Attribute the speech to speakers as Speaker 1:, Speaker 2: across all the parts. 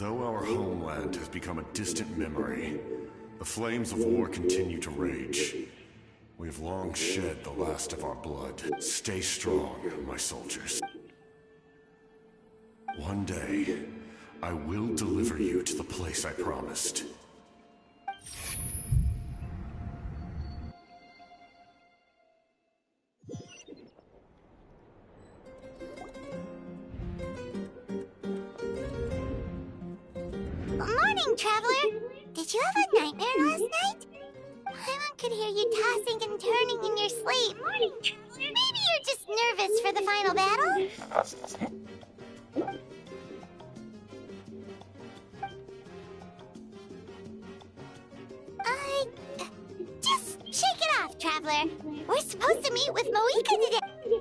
Speaker 1: Though our homeland has become a distant memory, the flames of war continue to rage. We have long shed the last of our blood. Stay strong, my soldiers. One day, I will deliver you to the place I promised.
Speaker 2: Morning, Traveler! Did you have a nightmare last night? Paimon could hear you tossing and turning in your sleep. Morning, Traveler! Maybe you're just nervous for the final battle? Just shake it off, Traveler. We're supposed to meet with Moika today.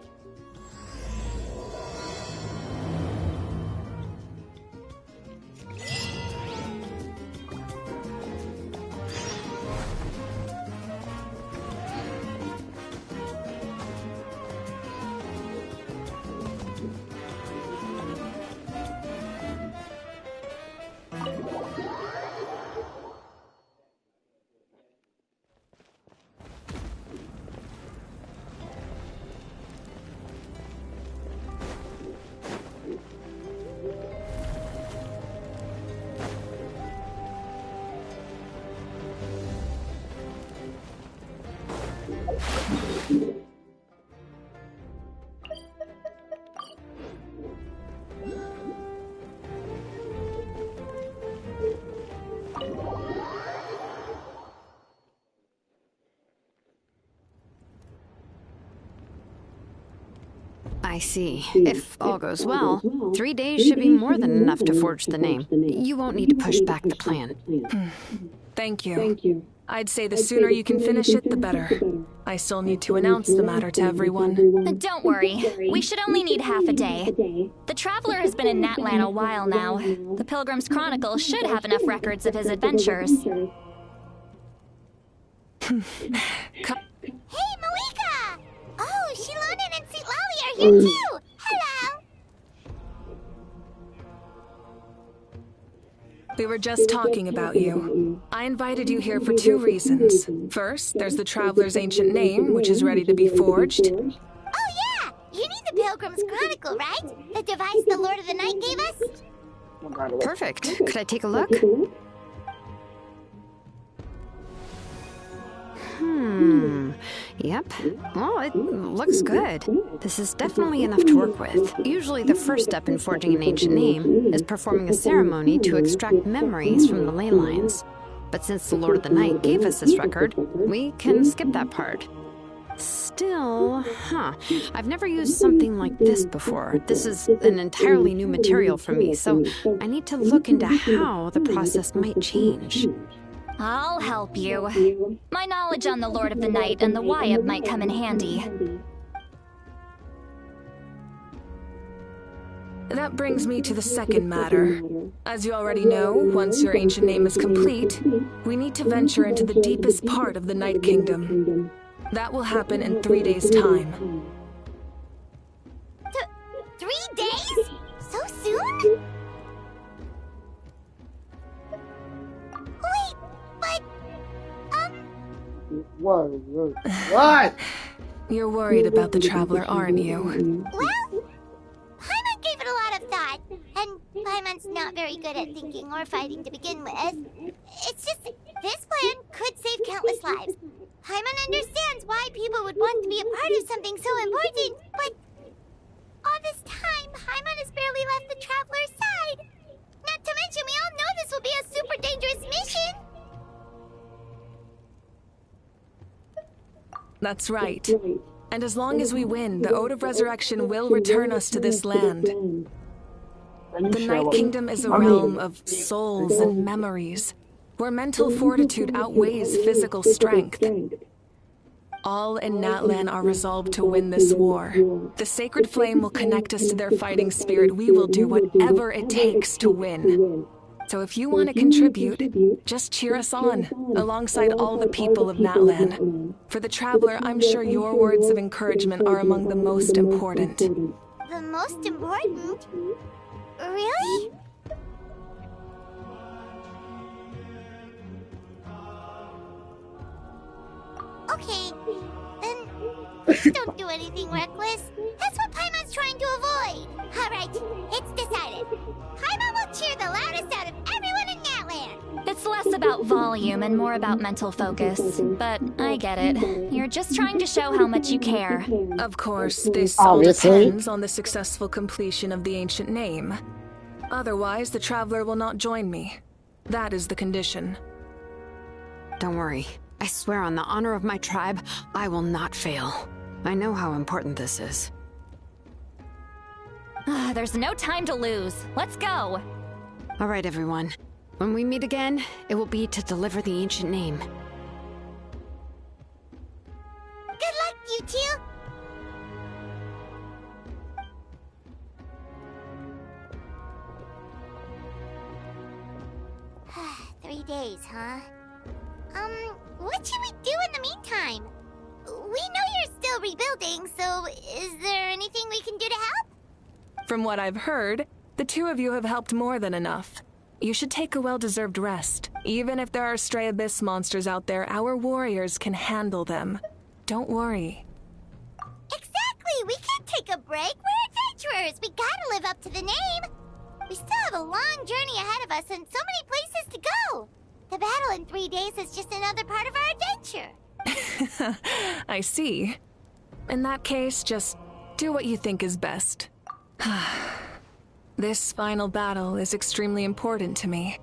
Speaker 3: I see. If all goes well, 3 days should be more than enough to forge the name. You won't need to push back the plan.
Speaker 4: Thank you. I'd say the sooner you can finish it, the better. I still need to announce the matter to everyone.
Speaker 5: Don't worry. We should only need half a day. The Traveler has been in Natlan a while now. The Pilgrim's Chronicle should have enough records of his adventures.
Speaker 2: Hey, Moika! Oh, Shilonen and St. Lally are here too! Hello!
Speaker 4: We were just talking about you. I invited you here for 2 reasons. First, there's the Traveler's ancient name, which is ready to be forged.
Speaker 2: Oh yeah! You need the Pilgrim's Chronicle, right? The device the Lord of the Night gave us?
Speaker 3: Perfect. Could I take a look? Yep. Well, it looks good. This is definitely enough to work with. Usually the first step in forging an ancient name is performing a ceremony to extract memories from the ley lines. But since the Lord of the Night gave us this record, we can skip that part. Still, I've never used something like this before. This is an entirely new material for me, so I need to look into how the process might change.
Speaker 5: I'll help you. My knowledge on the Lord of the Night and the Wyatt might come in handy.
Speaker 4: That brings me to the second matter. As you already know, once your ancient name is complete, we need to venture into the deepest part of the Night Kingdom. That will happen in 3 days' time.
Speaker 2: 3 days? So soon? Wait, but...
Speaker 6: What?
Speaker 4: You're worried about the Traveler, aren't you?
Speaker 2: Well, Paimon gave it a lot of thought, and Paimon's not very good at thinking or fighting to begin with. It's just, this plan could save countless lives. Paimon understands why people would want to be a part of something so important, but all this time, Paimon has barely left the Traveler's side. Not to mention, we all know this will be a super dangerous mission.
Speaker 4: That's right. And as long as we win, the Ode of Resurrection will return us to this land. The Night Kingdom is a realm of souls and memories, where mental fortitude outweighs physical strength. All in Natlan are resolved to win this war. The sacred flame will connect us to their fighting spirit. We will do whatever it takes to win. So if you want to contribute, just cheer us on, alongside all the people of Natlan. For the Traveler, I'm sure your words of encouragement are among the most important.
Speaker 2: The most important? Really? Okay, then please don't do anything reckless. That's what Paimon's trying to avoid. Alright, it's decided. Paimon will cheer the loudest out of everyone in Natland.
Speaker 5: It's less about volume and more about mental focus. But I get it. You're just trying to show how much you care.
Speaker 4: Of course, this
Speaker 6: Obviously.
Speaker 4: all depends on the successful completion of the ancient name. Otherwise, the traveler will not join me. That is the condition.
Speaker 3: Don't worry. I swear on the honor of my tribe, I will not fail. I know how important this is.
Speaker 5: There's no time to lose. Let's go.
Speaker 3: All right, everyone. When we meet again, it will be to deliver the ancient name.
Speaker 2: Good luck, you two. 3 days, huh? What should we do in the meantime? We know you're still rebuilding, so is there anything we can do to help?
Speaker 4: From what I've heard, the two of you have helped more than enough. You should take a well-deserved rest. Even if there are stray abyss monsters out there, our warriors can handle them. Don't worry.
Speaker 2: Exactly! We can't take a break! We're adventurers! We gotta live up to the name! We still have a long journey ahead of us and so many places to go! The battle in 3 days is just another part of our adventure!
Speaker 4: I see. In that case, just do what you think is best. This final battle is extremely important to me.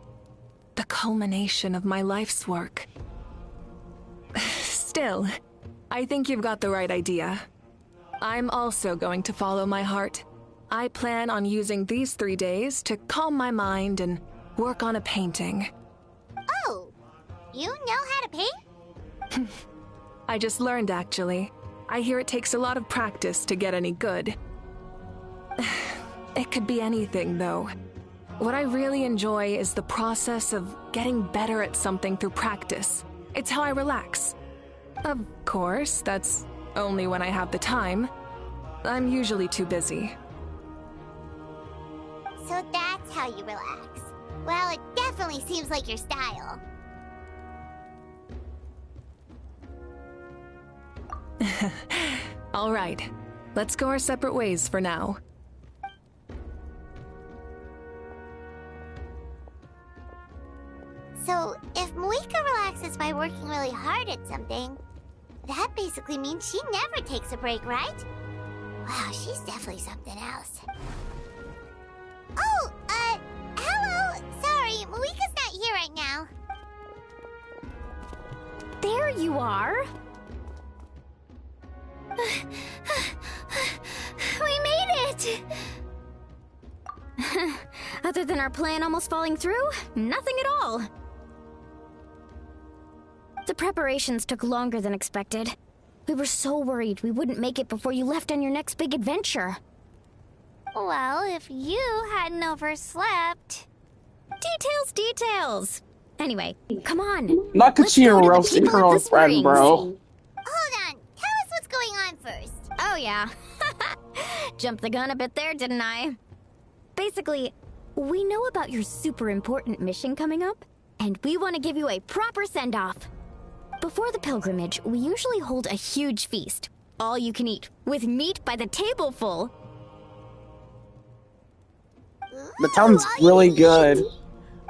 Speaker 4: The culmination of my life's work. Still, I think you've got the right idea. I'm also going to follow my heart. I plan on using these 3 days to calm my mind and work on a painting.
Speaker 2: Oh, you know how to paint?
Speaker 4: I just learned, actually. I hear it takes a lot of practice to get any good. It could be anything, though. What I really enjoy is the process of getting better at something through practice. It's how I relax. Of course, that's only when I have the time. I'm usually too busy.
Speaker 2: So that's how you relax. Well, it definitely seems like your style.
Speaker 4: All right, let's go our separate ways for now.
Speaker 2: So, if Moika relaxes by working really hard at something, that basically means she never takes a break, right? Wow, she's definitely something else. Oh, hello! Sorry, Moika's not here right now.
Speaker 5: There you are.
Speaker 7: We made it! Other than our plan almost falling through, nothing at all. The preparations took longer than expected. We were so worried we wouldn't make it before you left on your next big adventure.
Speaker 2: Well, if you hadn't overslept...
Speaker 7: Details! Anyway, come on.
Speaker 6: Not because
Speaker 7: Let's
Speaker 6: she
Speaker 7: go to the
Speaker 6: roasted
Speaker 7: people
Speaker 6: her
Speaker 7: of
Speaker 6: own
Speaker 7: the
Speaker 6: friend,
Speaker 7: Springs.
Speaker 6: bro.
Speaker 2: Hold on, tell us what's going on first.
Speaker 7: Oh yeah. Jumped the gun a bit there, didn't I? Basically, we know about your super important mission coming up, and we want to give you a proper send-off. Before the pilgrimage, we usually hold a huge feast. All you can eat, with meat by the tableful.
Speaker 6: That sounds really good.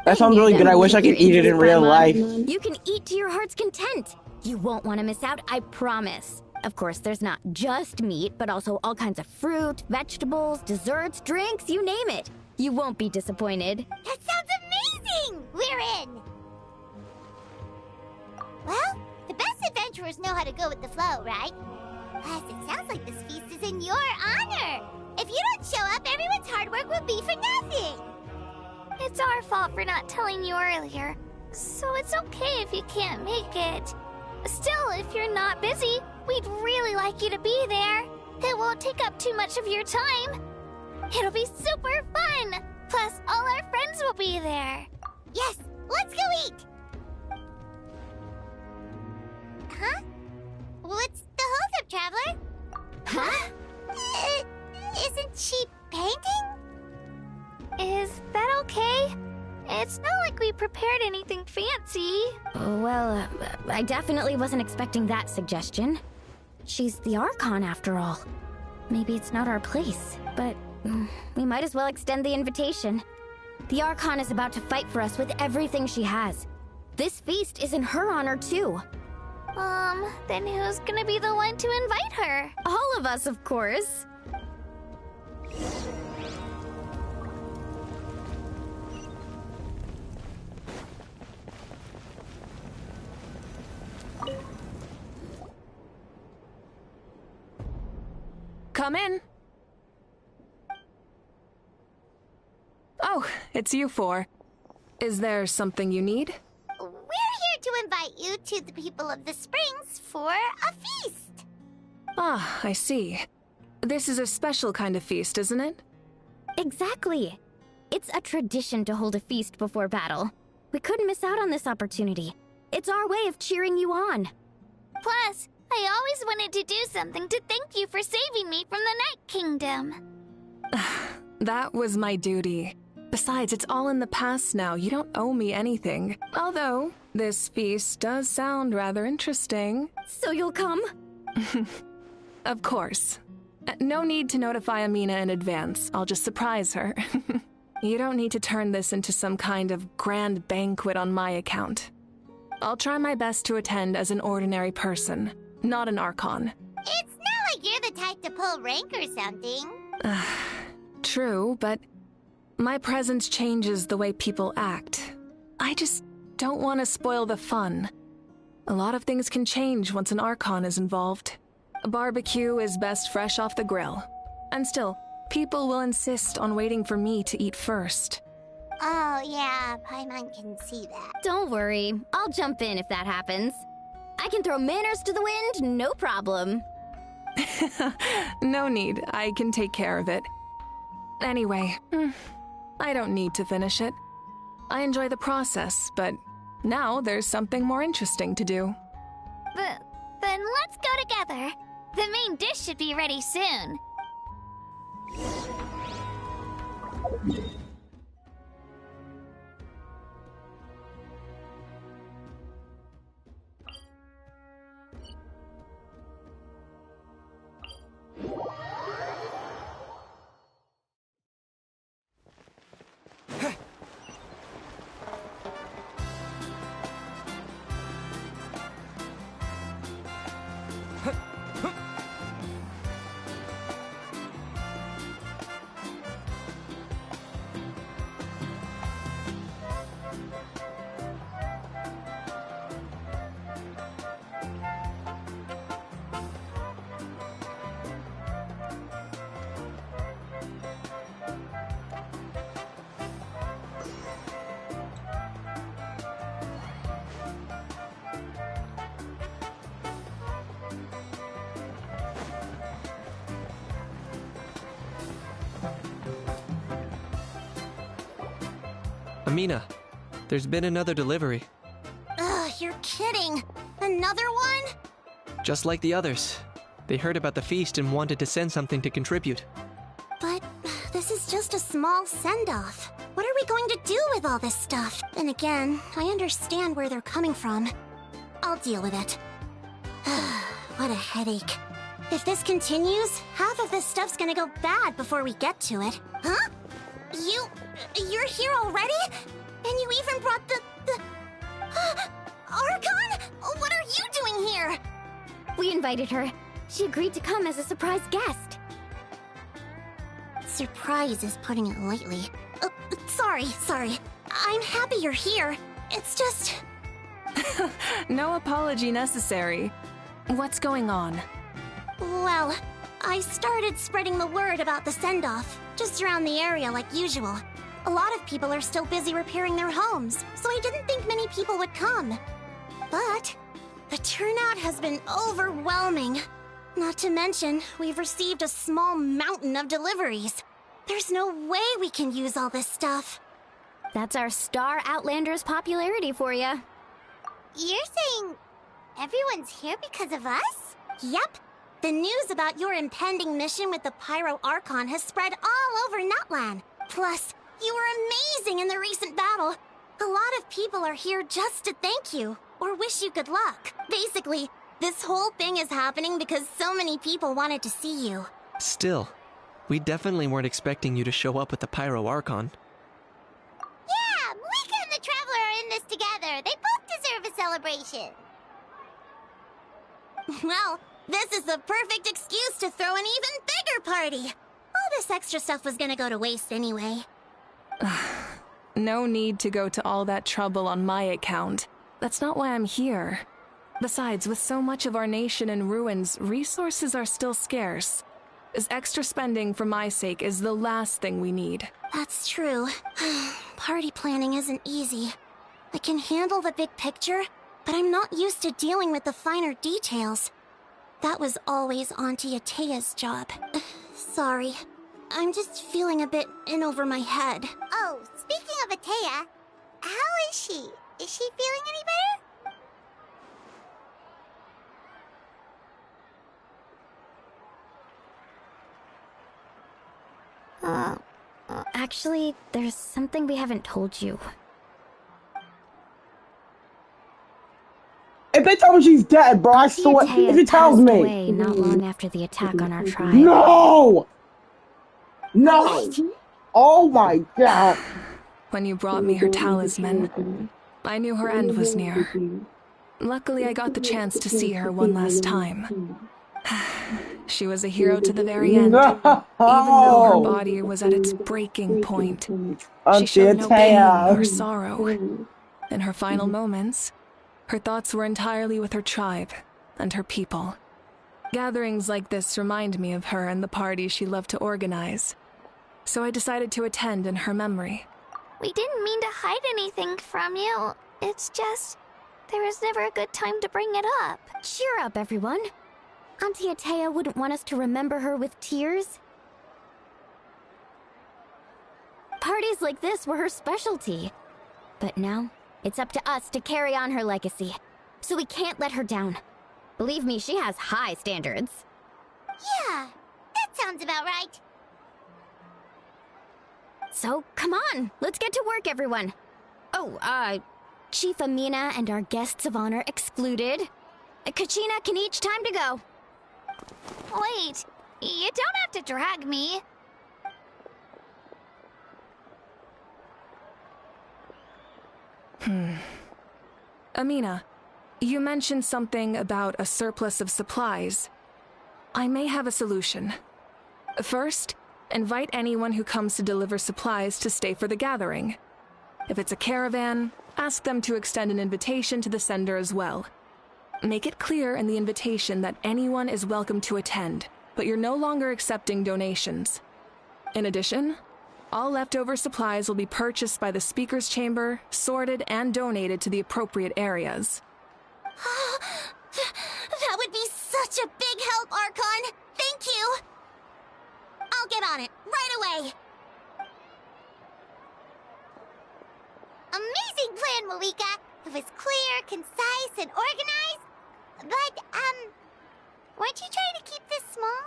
Speaker 6: That sounds really good. I wish I could eat it in real life.
Speaker 7: You can eat to your heart's content. You won't want to miss out, I promise. Of course, there's not just meat, but also all kinds of fruit, vegetables, desserts, drinks, you name it. You won't be disappointed.
Speaker 2: That sounds amazing! We're in! Well, the best adventurers know how to go with the flow, right? Plus, it sounds like this feast is in your honor! If you don't show up, everyone's hard work will be for nothing!
Speaker 7: It's our fault for not telling you earlier, so it's okay if you can't make it. Still, if you're not busy, we'd really like you to be there. It won't take up too much of your time. It'll be super fun! Plus, all our friends will be there.
Speaker 2: Yes, let's go eat! Huh? What's the holdup, Traveler?
Speaker 7: Huh?
Speaker 2: Isn't she painting?
Speaker 7: Is that okay?
Speaker 2: It's not like we prepared anything fancy.
Speaker 7: Well, I definitely wasn't expecting that suggestion. She's the Archon after all. Maybe it's not our place, but we might as well extend the invitation. The Archon is about to fight for us with everything she has. This feast is in her honor too.
Speaker 2: Then who's gonna be the one to invite her?
Speaker 7: All of us, of course.
Speaker 4: Come in. Oh, it's you four. Is there something you need?
Speaker 2: We're here to invite you to the people of the Springs for a feast.
Speaker 4: Ah, I see. This is a special kind of feast, isn't it?
Speaker 7: Exactly. It's a tradition to hold a feast before battle. We couldn't miss out on this opportunity. It's our way of cheering you on.
Speaker 2: Plus, I always wanted to do something to thank you for saving me from the Night Kingdom.
Speaker 4: That was my duty. Besides, it's all in the past now. You don't owe me anything. Although, this feast does sound rather interesting.
Speaker 7: So you'll come?
Speaker 4: Of course. No need to notify Amina in advance. I'll just surprise her. You don't need to turn this into some kind of grand banquet on my account. I'll try my best to attend as an ordinary person, not an Archon.
Speaker 2: It's not like you're the type to pull rank or something.
Speaker 4: True, but my presence changes the way people act. I just don't want to spoil the fun. A lot of things can change once an Archon is involved. A barbecue is best fresh off the grill. And still, people will insist on waiting for me to eat first.
Speaker 2: Oh, yeah, Paimon can see that.
Speaker 7: Don't worry. I'll jump in if that happens. I can throw manners to the wind, no problem.
Speaker 4: No need. I can take care of it. Anyway, I don't need to finish it. I enjoy the process, but now there's something more interesting to do.
Speaker 2: Then let's go together. The main dish should be ready soon.
Speaker 8: Amina, there's been another delivery.
Speaker 2: Ugh, you're kidding. Another one?
Speaker 8: Just like the others. They heard about the feast and wanted to send something to contribute.
Speaker 2: But this is just a small send-off. What are we going to do with all this stuff? And again, I understand where they're coming from. I'll deal with it. What a headache. If this continues, half of this stuff's gonna go bad before we get to it. Huh? You're here already? And you even brought the... Archon? What are you doing here?
Speaker 7: We invited her. She agreed to come as a surprise guest.
Speaker 2: Surprise is putting it lightly. Sorry. I'm happy you're here. It's just...
Speaker 4: No apology necessary. What's going on?
Speaker 2: Well, I started spreading the word about the send-off, just around the area like usual. A lot of people are still busy repairing their homes, so I didn't think many people would come. But the turnout has been overwhelming. Not to mention, we've received a small mountain of deliveries. There's no way we can use all this stuff.
Speaker 7: That's our Star Outlander's popularity for you.
Speaker 2: You're saying everyone's here because of us? Yep. The news about your impending mission with the Pyro Archon has spread all over Nutland. Plus, you were amazing in the recent battle.
Speaker 9: A lot of people are here just to thank you, or wish you good luck. Basically, this whole thing is happening because so many people wanted to see you.
Speaker 8: Still, we definitely weren't expecting you to show up with the Pyro Archon.
Speaker 2: Yeah, Malika and the Traveler are in this together. They both deserve a celebration.
Speaker 9: Well, this is the perfect excuse to throw an even bigger party. All this extra stuff was gonna go to waste anyway.
Speaker 4: No need to go to all that trouble on my account. That's not why I'm here. Besides, with so much of our nation in ruins, resources are still scarce. This extra spending for my sake is the last thing we need.
Speaker 9: That's true. Party planning isn't easy. I can handle the big picture, but I'm not used to dealing with the finer details. That was always Auntie Atea's job. Sorry. I'm just feeling a bit in over my head.
Speaker 2: Oh, speaking of Atea, how is she? Is she feeling any better?
Speaker 7: Actually, there's something we haven't told you.
Speaker 6: If they tell me she's dead, bro, I swear. If it tells me.
Speaker 7: Away not long after the attack on our tribe.
Speaker 6: No! No! Oh my god.
Speaker 4: When you brought me her talisman, I knew her end was near. Luckily, I got the chance to see her one last time. She was a hero to the very end, even though her body was at its breaking point. She showed no pain or sorrow. In her final moments, her thoughts were entirely with her tribe and her people. Gatherings like this remind me of her and the parties she loved to organize. So I decided to attend in her memory.
Speaker 2: We didn't mean to hide anything from you. It's just, there was never a good time to bring it up.
Speaker 7: Cheer up, everyone. Auntie Atea wouldn't want us to remember her with tears. Parties like this were her specialty. But now, it's up to us to carry on her legacy. So we can't let her down. Believe me, she has high standards.
Speaker 2: Yeah, that sounds about right.
Speaker 7: So, come on, let's get to work, everyone. Oh, Chief Amina and our guests of honor excluded. Kachina can each time to go.
Speaker 2: Wait, you don't have to drag me.
Speaker 4: Amina, you mentioned something about a surplus of supplies. I may have a solution. First, invite anyone who comes to deliver supplies to stay for the gathering. If it's a caravan, ask them to extend an invitation to the sender as well. Make it clear in the invitation that anyone is welcome to attend, but you're no longer accepting donations. In addition, all leftover supplies will be purchased by the speaker's chamber, sorted, and donated to the appropriate areas.
Speaker 9: That would be such a big help, Archon! Thank you! I'll get on it, right away!
Speaker 2: Amazing plan, Malika! It was clear, concise, and organized. But, weren't you trying to keep this small?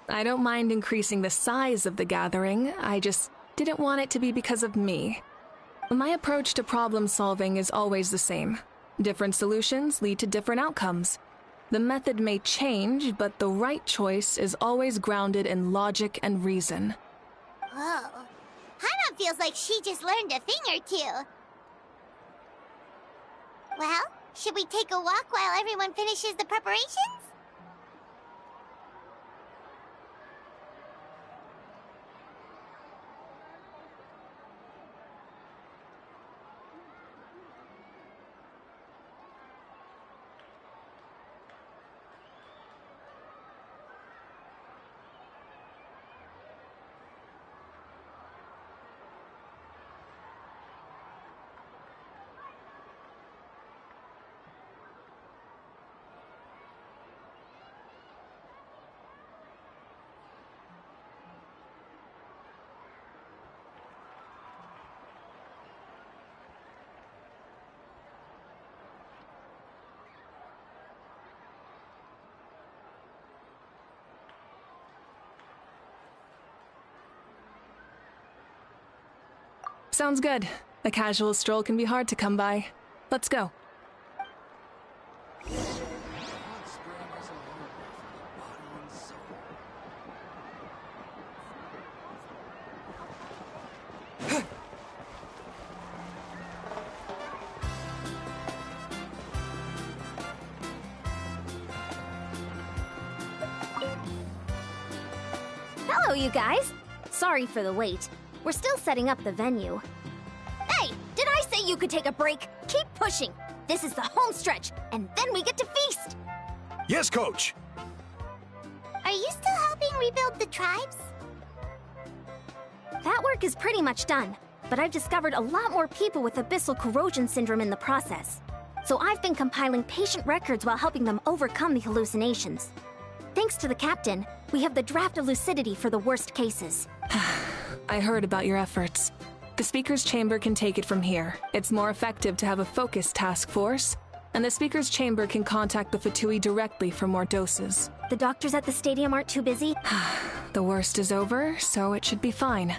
Speaker 4: I don't mind increasing the size of the gathering, I just didn't want it to be because of me. My approach to problem solving is always the same. Different solutions lead to different outcomes. The method may change, but the right choice is always grounded in logic and reason.
Speaker 2: Whoa. Hana feels like she just learned a thing or two. Well, should we take a walk while everyone finishes the preparations?
Speaker 4: Sounds good. A casual stroll can be hard to come by. Let's go.
Speaker 7: Hello, you guys. Sorry for the wait. We're still setting up the venue. Hey, did I say you could take a break? Keep pushing. This is the home stretch, and then we get to feast.
Speaker 10: Yes, Coach.
Speaker 2: Are you still helping rebuild the tribes?
Speaker 7: That work is pretty much done, but I've discovered a lot more people with abyssal corrosion syndrome in the process. So I've been compiling patient records while helping them overcome the hallucinations. Thanks to the captain, we have the draft of lucidity for the worst cases.
Speaker 4: I heard about your efforts. The Speaker's Chamber can take it from here. It's more effective to have a focused task force, and the Speaker's Chamber can contact the Fatui directly for more doses.
Speaker 7: The doctors at the stadium aren't too busy?
Speaker 4: The worst is over, so it should be fine.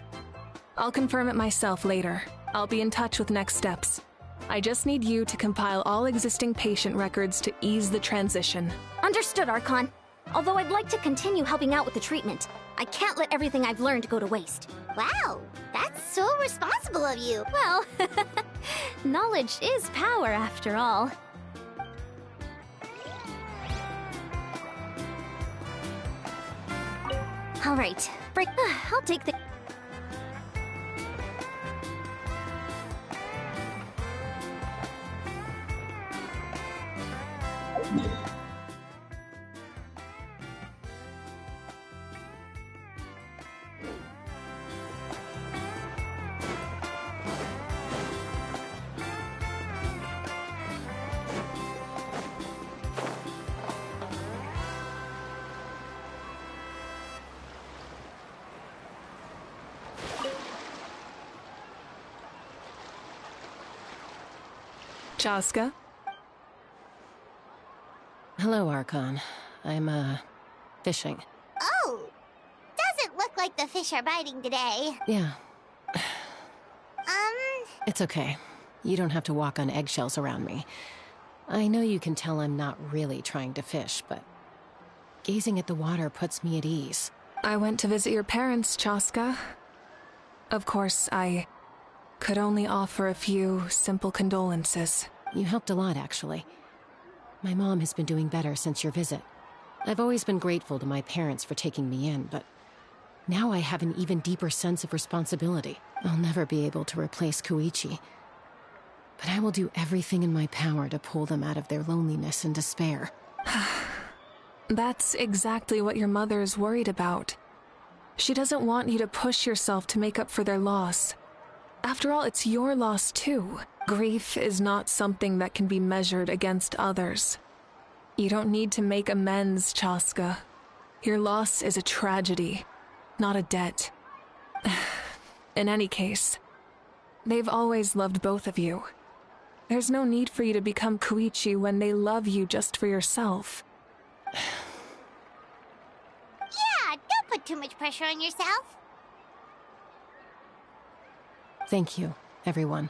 Speaker 4: I'll confirm it myself later. I'll be in touch with next steps. I just need you to compile all existing patient records to ease the transition.
Speaker 7: Understood, Archon. Although I'd like to continue helping out with the treatment, I can't let everything I've learned go to waste.
Speaker 2: Wow, that's so responsible of you.
Speaker 7: Well, knowledge is power after all. All right, break. I'll take the...
Speaker 4: Chaska?
Speaker 11: Hello, Archon. I'm, fishing.
Speaker 2: Oh! Doesn't look like the fish are biting today.
Speaker 11: Yeah. It's okay. You don't have to walk on eggshells around me. I know you can tell I'm not really trying to fish, but gazing at the water puts me at ease.
Speaker 4: I went to visit your parents, Chaska. Of course, I could only offer a few simple condolences.
Speaker 11: You helped a lot, actually. My mom has been doing better since your visit. I've always been grateful to my parents for taking me in, but now I have an even deeper sense of responsibility. I'll never be able to replace Koichi, but I will do everything in my power to pull them out of their loneliness and despair.
Speaker 4: That's exactly what your mother is worried about. She doesn't want you to push yourself to make up for their loss. After all, it's your loss too. Grief is not something that can be measured against others. You don't need to make amends, Chaska. Your loss is a tragedy, not a debt. In any case, they've always loved both of you. There's no need for you to become Koichi when they love you just for yourself.
Speaker 2: Yeah, don't put too much pressure on yourself.
Speaker 11: Thank you, everyone.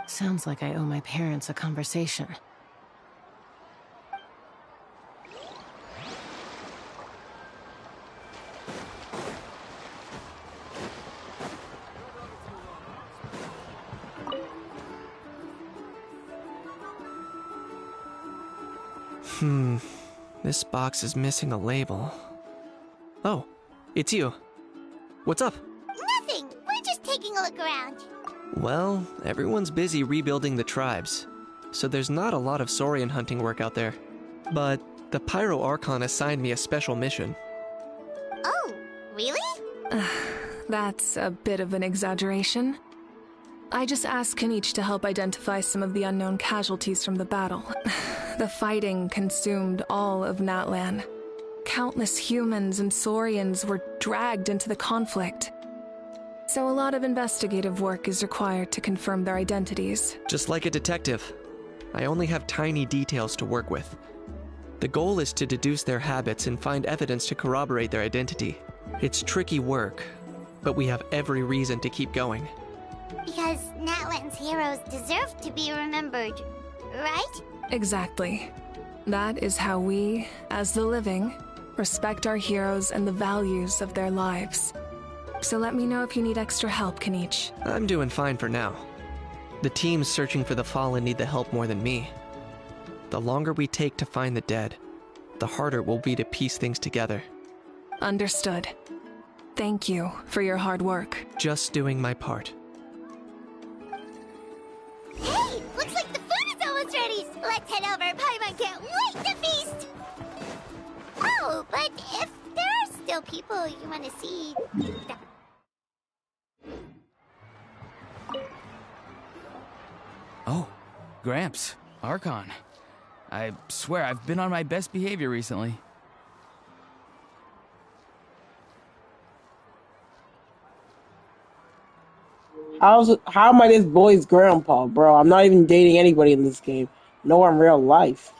Speaker 11: Sounds like I owe my parents a conversation.
Speaker 8: This box is missing a label. Oh, it's you. What's up?
Speaker 2: Nothing. We're just taking a look around.
Speaker 8: Well, everyone's busy rebuilding the tribes, so there's not a lot of saurian hunting work out there. But the Pyro Archon assigned me a special mission.
Speaker 2: Oh, really?
Speaker 4: That's a bit of an exaggeration. I just asked Kenichi to help identify some of the unknown casualties from the battle. The fighting consumed all of Natlan. Countless humans and saurians were dragged into the conflict. So a lot of investigative work is required to confirm their identities.
Speaker 8: Just like a detective, I only have tiny details to work with. The goal is to deduce their habits and find evidence to corroborate their identity. It's tricky work, but we have every reason to keep going.
Speaker 2: Because Natlan's heroes deserve to be remembered, right?
Speaker 4: Exactly. That is how we, as the living, respect our heroes and the values of their lives. So let me know if you need extra help, Kenichi.
Speaker 8: I'm doing fine for now. The teams searching for the fallen need the help more than me. The longer we take to find the dead, the harder it will be to piece things together.
Speaker 4: Understood. Thank you for your hard work.
Speaker 8: Just doing my part.
Speaker 2: Hey, looks like the food is almost ready. Let's head over. Paimon can't wait to feast. Oh, but if there are still people you want to see...
Speaker 10: Oh, Gramps, Archon. I swear I've been on my best behavior recently.
Speaker 6: How am I this boy's grandpa, bro? I'm not even dating anybody in this game. No, in real life.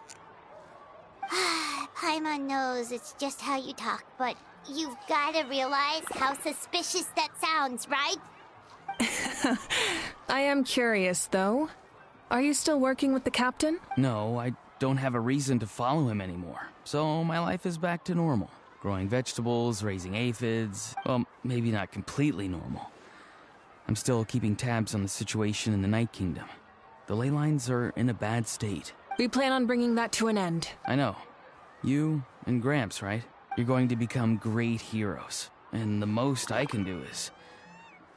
Speaker 2: Paimon knows it's just how you talk, but you've got to realize how suspicious that sounds, right?
Speaker 4: I am curious, though. Are you still working with the captain?
Speaker 10: No, I don't have a reason to follow him anymore. So my life is back to normal. Growing vegetables, raising aphids. Well, maybe not completely normal. I'm still keeping tabs on the situation in the Night Kingdom. The ley lines are in a bad state.
Speaker 4: We plan on bringing that to an end.
Speaker 10: I know. You and Gramps, right? You're going to become great heroes. And the most I can do is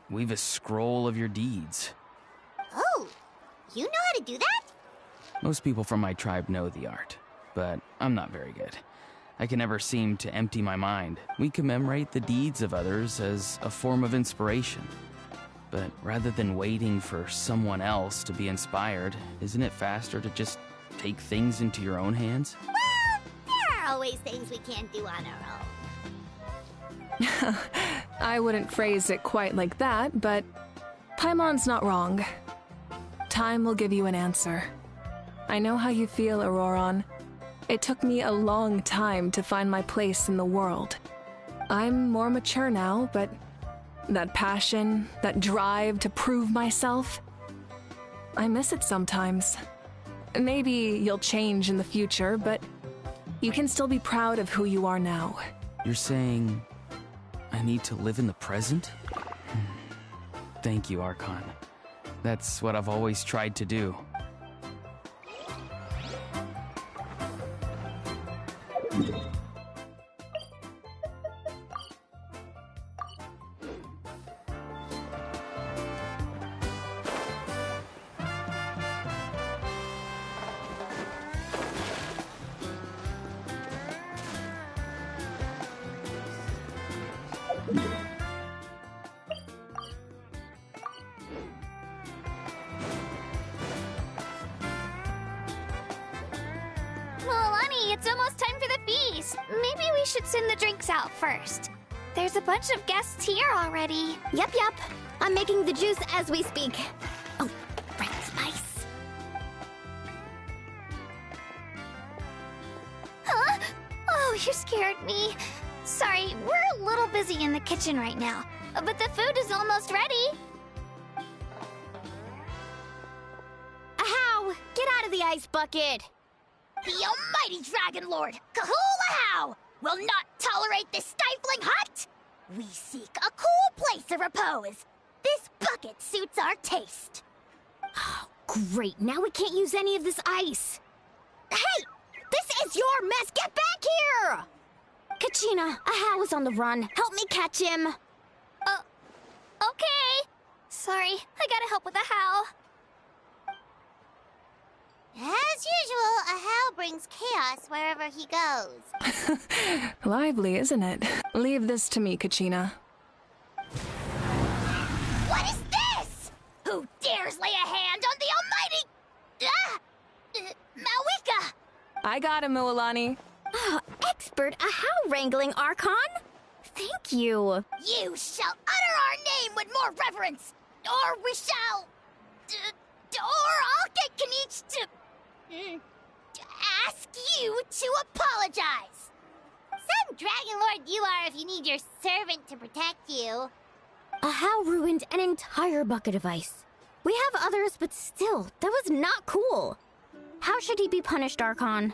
Speaker 10: weave a scroll of your deeds.
Speaker 2: Oh, you know how to do that?
Speaker 10: Most people from my tribe know the art, but I'm not very good. I can never seem to empty my mind. We commemorate the deeds of others as a form of inspiration. But rather than waiting for someone else to be inspired, isn't it faster to just take things into your own hands?
Speaker 2: Well, there are always things we can't do on our own.
Speaker 4: I wouldn't phrase it quite like that, but Paimon's not wrong. Time will give you an answer. I know how you feel, Auroron. It took me a long time to find my place in the world. I'm more mature now, but that passion, that drive to prove myself, I miss it sometimes. Maybe you'll change in the future, but you can still be proud of who you are now.
Speaker 10: You're saying I need to live in the present? Thank you, Archon. That's what I've always tried to do.
Speaker 12: Milani, it's almost time for the feast. Maybe we should send the drinks out first. There's a bunch of guests here already.
Speaker 7: Yep. I'm making the juice as we speak. Oh, right spice.
Speaker 12: Huh? Oh, you scared me. Sorry, we're a little busy in the kitchen right now, but the food is almost ready.
Speaker 7: Ahow! Get out of the ice bucket!
Speaker 13: The almighty Dragon Lord, Kahul-Ahau, will not tolerate this stifling hut! We seek a cool place of repose. This bucket suits our taste.
Speaker 7: Oh, great. Now we can't use any of this ice.
Speaker 13: Hey! This is your mess! Get back here!
Speaker 7: Kachina, Ahau is on the run. Help me catch him.
Speaker 12: Okay. Sorry, I gotta help with Ahau.
Speaker 2: As usual, Ahau brings chaos wherever he goes.
Speaker 4: Lively, isn't it? Leave this to me, Kachina.
Speaker 13: What is this? Who dares lay a hand on the almighty... Mawika?
Speaker 4: I got him, Mualani.
Speaker 7: Oh, expert Ahau wrangling, Archon. Thank you.
Speaker 13: You shall utter our name with more reverence, or we shall... or I'll get Kenichi to ask you to apologize.
Speaker 2: Some Dragon Lord you are if you need your servant to protect you.
Speaker 7: A How ruined an entire bucket of ice. We have others, but still, that was not cool. How should he be punished, Archon?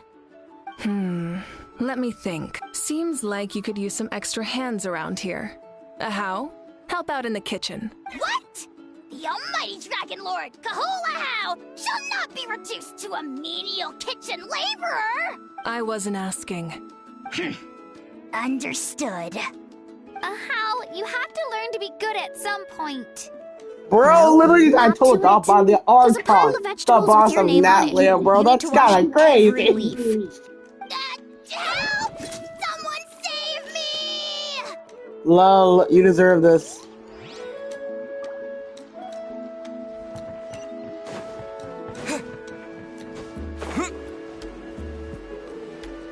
Speaker 4: Let me think. Seems like you could use some extra hands around here. A How? Help out in the kitchen.
Speaker 13: What? The almighty Dragon Lord, Kahula How, shall not be reduced to a menial kitchen laborer!
Speaker 4: I wasn't asking.
Speaker 13: Understood.
Speaker 12: How, you have to learn to be good at some point.
Speaker 6: Bro, literally got told off by the Archon, the
Speaker 7: vegetables
Speaker 6: boss
Speaker 7: with your
Speaker 6: of
Speaker 7: name on it.
Speaker 6: Natlia, bro.
Speaker 7: You need
Speaker 6: That's
Speaker 7: to wash
Speaker 6: kinda
Speaker 7: every
Speaker 6: crazy.
Speaker 7: leaf.
Speaker 13: Help! Someone save me!
Speaker 6: Lol, you deserve this.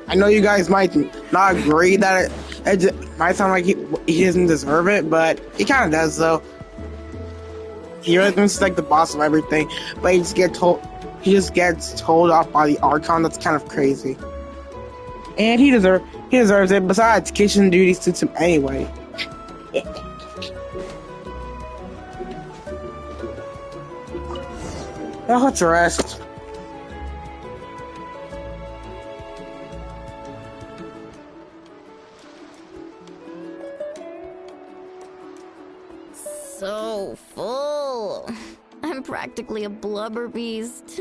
Speaker 6: I know you guys might not agree that it might sound like he doesn't deserve it, but he kind of does, though. He is like the boss of everything, but he just gets told off by the Archon. That's kind of crazy. And he deserves it. Besides, kitchen duty suits him anyway. Now let's rest.
Speaker 7: So full. I'm practically a blubber beast.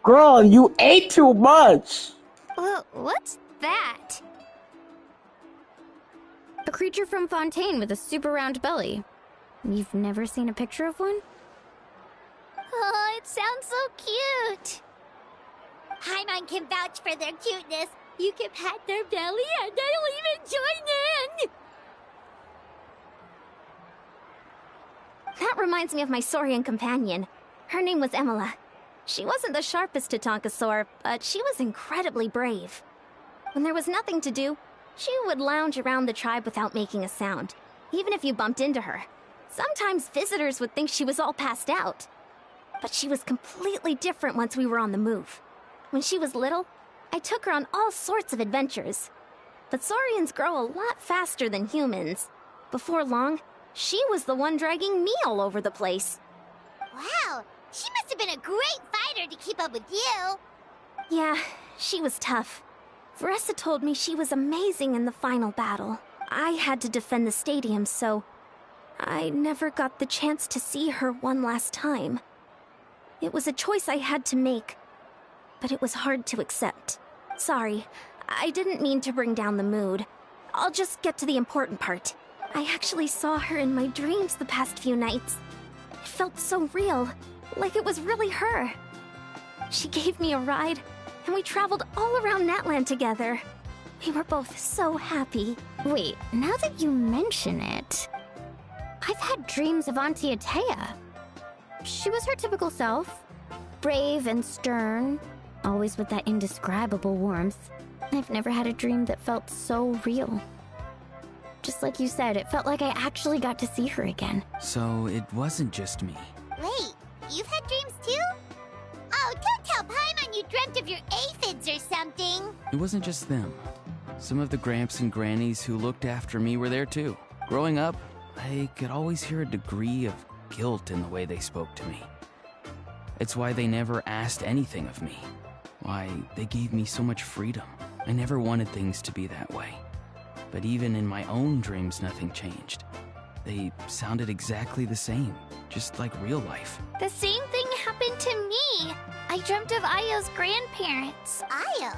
Speaker 6: Girl, you ate too much.
Speaker 12: Well, what's that?
Speaker 7: A creature from Fontaine with a super round belly. You've never seen a picture of one?
Speaker 12: Oh, it sounds so cute.
Speaker 2: Paimon can vouch for their cuteness. You can pat their belly and they'll even join in.
Speaker 7: That reminds me of my Saurian companion. Her name was Emila. She wasn't the sharpest Tatankasaur, but she was incredibly brave. When there was nothing to do, she would lounge around the tribe without making a sound, even if you bumped into her. Sometimes visitors would think she was all passed out. But she was completely different once we were on the move. When she was little, I took her on all sorts of adventures. But Saurians grow a lot faster than humans. Before long, she was the one dragging me all over the place.
Speaker 2: Wow, she must have been a great fighter to keep up with you.
Speaker 7: Yeah, she was tough. Veressa told me she was amazing in the final battle. I had to defend the stadium, so I never got the chance to see her one last time. It was a choice I had to make, but it was hard to accept. Sorry, I didn't mean to bring down the mood. I'll just get to the important part. I actually saw her in my dreams the past few nights. It felt so real, like it was really her. She gave me a ride, and we traveled all around Natland together. We were both so happy.
Speaker 14: Wait, now that you mention it, I've had dreams of Auntie Atea. She was her typical self, brave and stern, always with that indescribable warmth. I've never had a dream that felt so real. Just like you said, it felt like I actually got to see her again.
Speaker 10: So it wasn't just me.
Speaker 2: Wait, you've had dreams too? Oh, don't tell Paimon you dreamt of your aphids or something.
Speaker 10: It wasn't just them. Some of the Gramps and Grannies who looked after me were there too. Growing up, I could always hear a degree of guilt in the way they spoke to me. It's why they never asked anything of me. Why they gave me so much freedom. I never wanted things to be that way. But even in my own dreams, nothing changed. They sounded exactly the same, just like real life.
Speaker 12: The same thing happened to me. I dreamt of Io's grandparents.
Speaker 2: Io?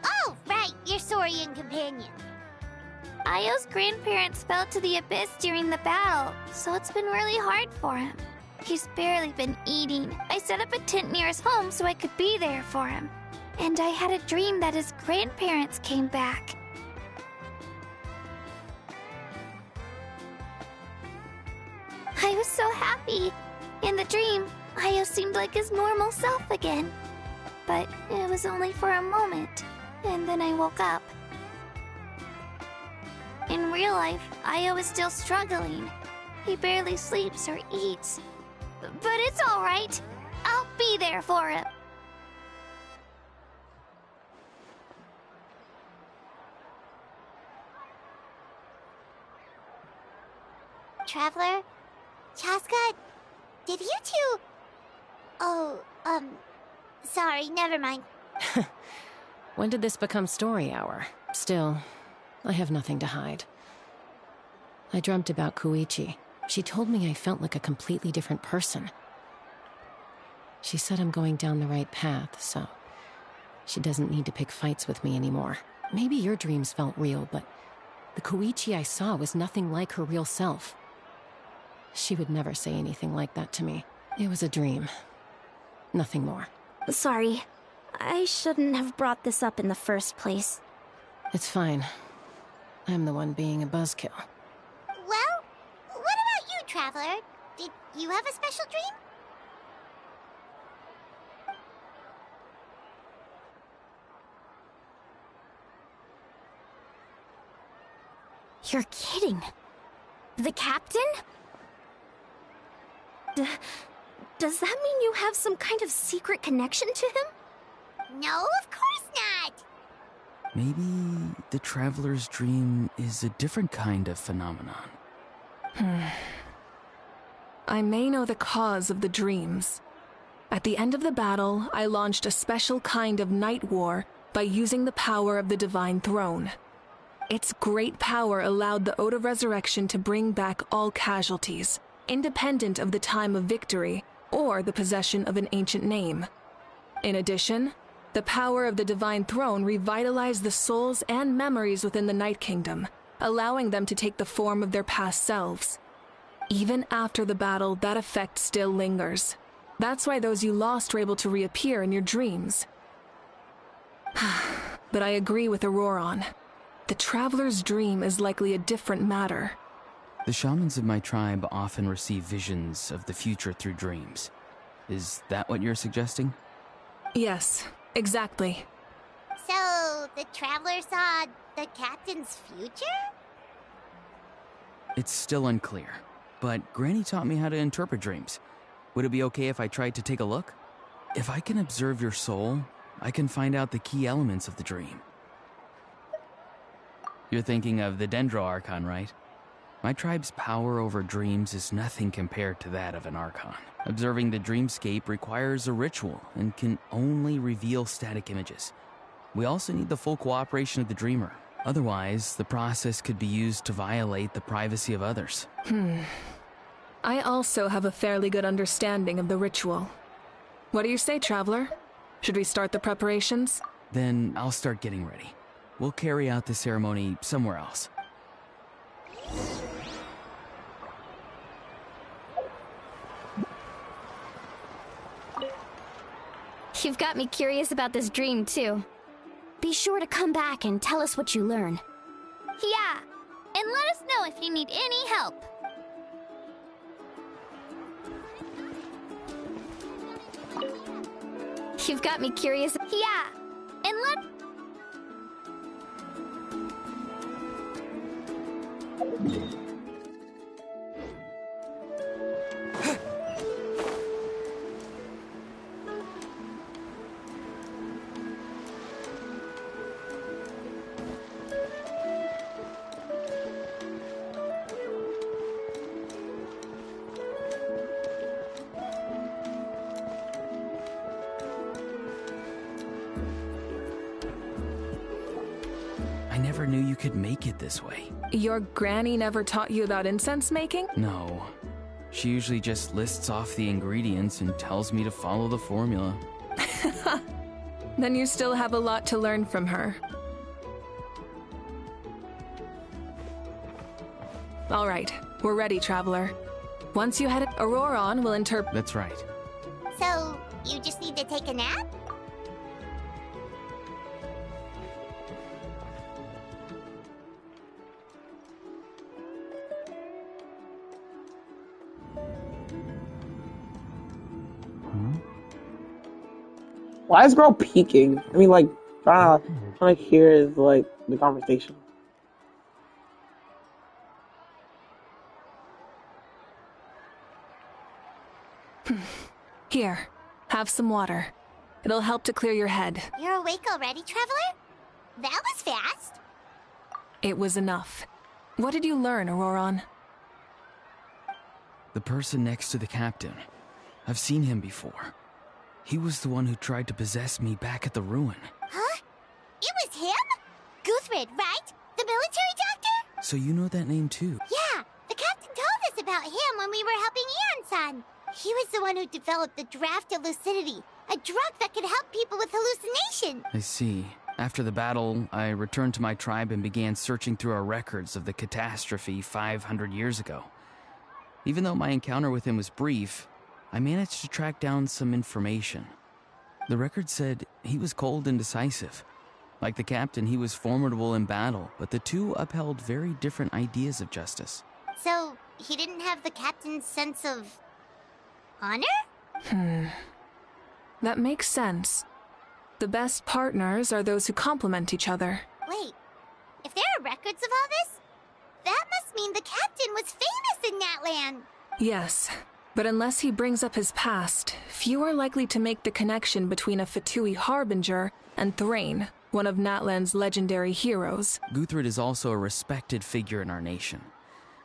Speaker 2: Oh, right, your Saurian companion.
Speaker 12: Io's grandparents fell to the abyss during the battle, so it's been really hard for him. He's barely been eating. I set up a tent near his home so I could be there for him. And I had a dream that his grandparents came back. I was so happy. In the dream, Io seemed like his normal self again. But it was only for a moment, and then I woke up. In real life, Io is still struggling. He barely sleeps or eats. But it's alright. I'll be there for him.
Speaker 2: Traveler, Chaska, did you two... Oh, sorry, never mind.
Speaker 11: When did this become story hour? Still, I have nothing to hide. I dreamt about Koichi. She told me I felt like a completely different person. She said I'm going down the right path, so she doesn't need to pick fights with me anymore. Maybe your dreams felt real, but the Koichi I saw was nothing like her real self. She would never say anything like that to me. It was a dream. Nothing more.
Speaker 14: Sorry. I shouldn't have brought this up in the first place.
Speaker 11: It's fine. I'm the one being a buzzkill.
Speaker 2: Well, what about you, Traveler? Did you have a special dream?
Speaker 14: You're kidding. The captain? Does that mean you have some kind of secret connection to him?
Speaker 2: No, of course not!
Speaker 10: Maybe the Traveler's dream is a different kind of phenomenon.
Speaker 4: I may know the cause of the dreams. At the end of the battle, I launched a special kind of night war by using the power of the Divine Throne. Its great power allowed the Ode of Resurrection to bring back all casualties, independent of the time of victory or the possession of an ancient name. In addition, the power of the Divine Throne revitalized the souls and memories within the Night Kingdom, allowing them to take the form of their past selves. Even after the battle, that effect still lingers. That's why those you lost were able to reappear in your dreams. But I agree with Auroron. The Traveler's dream is likely a different matter.
Speaker 10: The shamans of my tribe often receive visions of the future through dreams. Is that what you're suggesting?
Speaker 4: Yes, exactly.
Speaker 2: So, the Traveler saw the captain's future?
Speaker 10: It's still unclear, but Granny taught me how to interpret dreams. Would it be okay if I tried to take a look? If I can observe your soul, I can find out the key elements of the dream. You're thinking of the Dendro Archon, right? My tribe's power over dreams is nothing compared to that of an Archon. Observing the dreamscape requires a ritual and can only reveal static images. We also need the full cooperation of the dreamer. Otherwise, the process could be used to violate the privacy of others.
Speaker 4: I also have a fairly good understanding of the ritual. What do you say, Traveler? Should we start the preparations?
Speaker 10: Then I'll start getting ready. We'll carry out the ceremony somewhere else.
Speaker 14: You've got me curious about this dream, too. Be sure to come back and tell us what you learn.
Speaker 12: Yeah, and let us know if you need any help.
Speaker 14: You've got me curious.
Speaker 12: Yeah, and let...
Speaker 10: I never knew you could make it this way.
Speaker 4: Your granny never taught you about incense making?
Speaker 10: No. She usually just lists off the ingredients and tells me to follow the formula.
Speaker 4: Then you still have a lot to learn from her. All right, we're ready, Traveler. Once you head, Auroron will interpret.
Speaker 10: That's right.
Speaker 2: So, you just need to take a nap?
Speaker 6: Why is girl peeking? I mean, like, trying to hear is like the conversation.
Speaker 4: Here, have some water. It'll help to clear your head.
Speaker 2: You're awake already, Traveler? That was fast.
Speaker 4: It was enough. What did you learn, Auroron?
Speaker 10: The person next to the captain. I've seen him before. He was the one who tried to possess me back at the ruin.
Speaker 2: Huh? It was him? Guthrid, right? The military doctor?
Speaker 10: So you know that name too?
Speaker 2: Yeah, the captain told us about him when we were helping Eon-san. He was the one who developed the draft of lucidity, a drug that could help people with hallucination.
Speaker 10: I see. After the battle, I returned to my tribe and began searching through our records of the catastrophe 500 years ago. Even though my encounter with him was brief, I managed to track down some information. The record said he was cold and decisive. Like the captain, he was formidable in battle, but the two upheld very different ideas of justice.
Speaker 2: So, he didn't have the captain's sense of honor?
Speaker 4: That makes sense. The best partners are those who complement each other.
Speaker 2: Wait, if there are records of all this, that must mean the captain was famous in Natlan.
Speaker 4: Yes, but unless he brings up his past, few are likely to make the connection between a Fatui harbinger and Thrain, one of Natlan's legendary heroes.
Speaker 10: Guthrid is also a respected figure in our nation.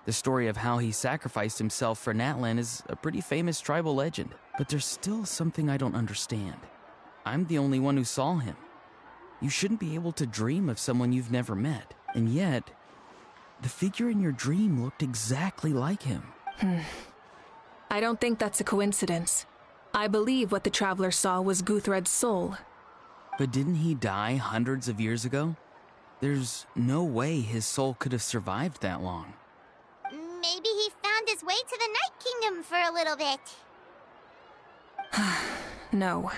Speaker 10: The story of how he sacrificed himself for Natlan is a pretty famous tribal legend, but there's still something I don't understand. I'm the only one who saw him. You shouldn't be able to dream of someone you've never met, and yet, the figure in your dream looked exactly like him.
Speaker 4: I don't think that's a coincidence. I believe what the Traveler saw was Guthred's soul.
Speaker 10: But didn't he die hundreds of years ago? There's no way his soul could have survived that long.
Speaker 2: Maybe he found his way to the Night Kingdom for a little bit.
Speaker 4: No.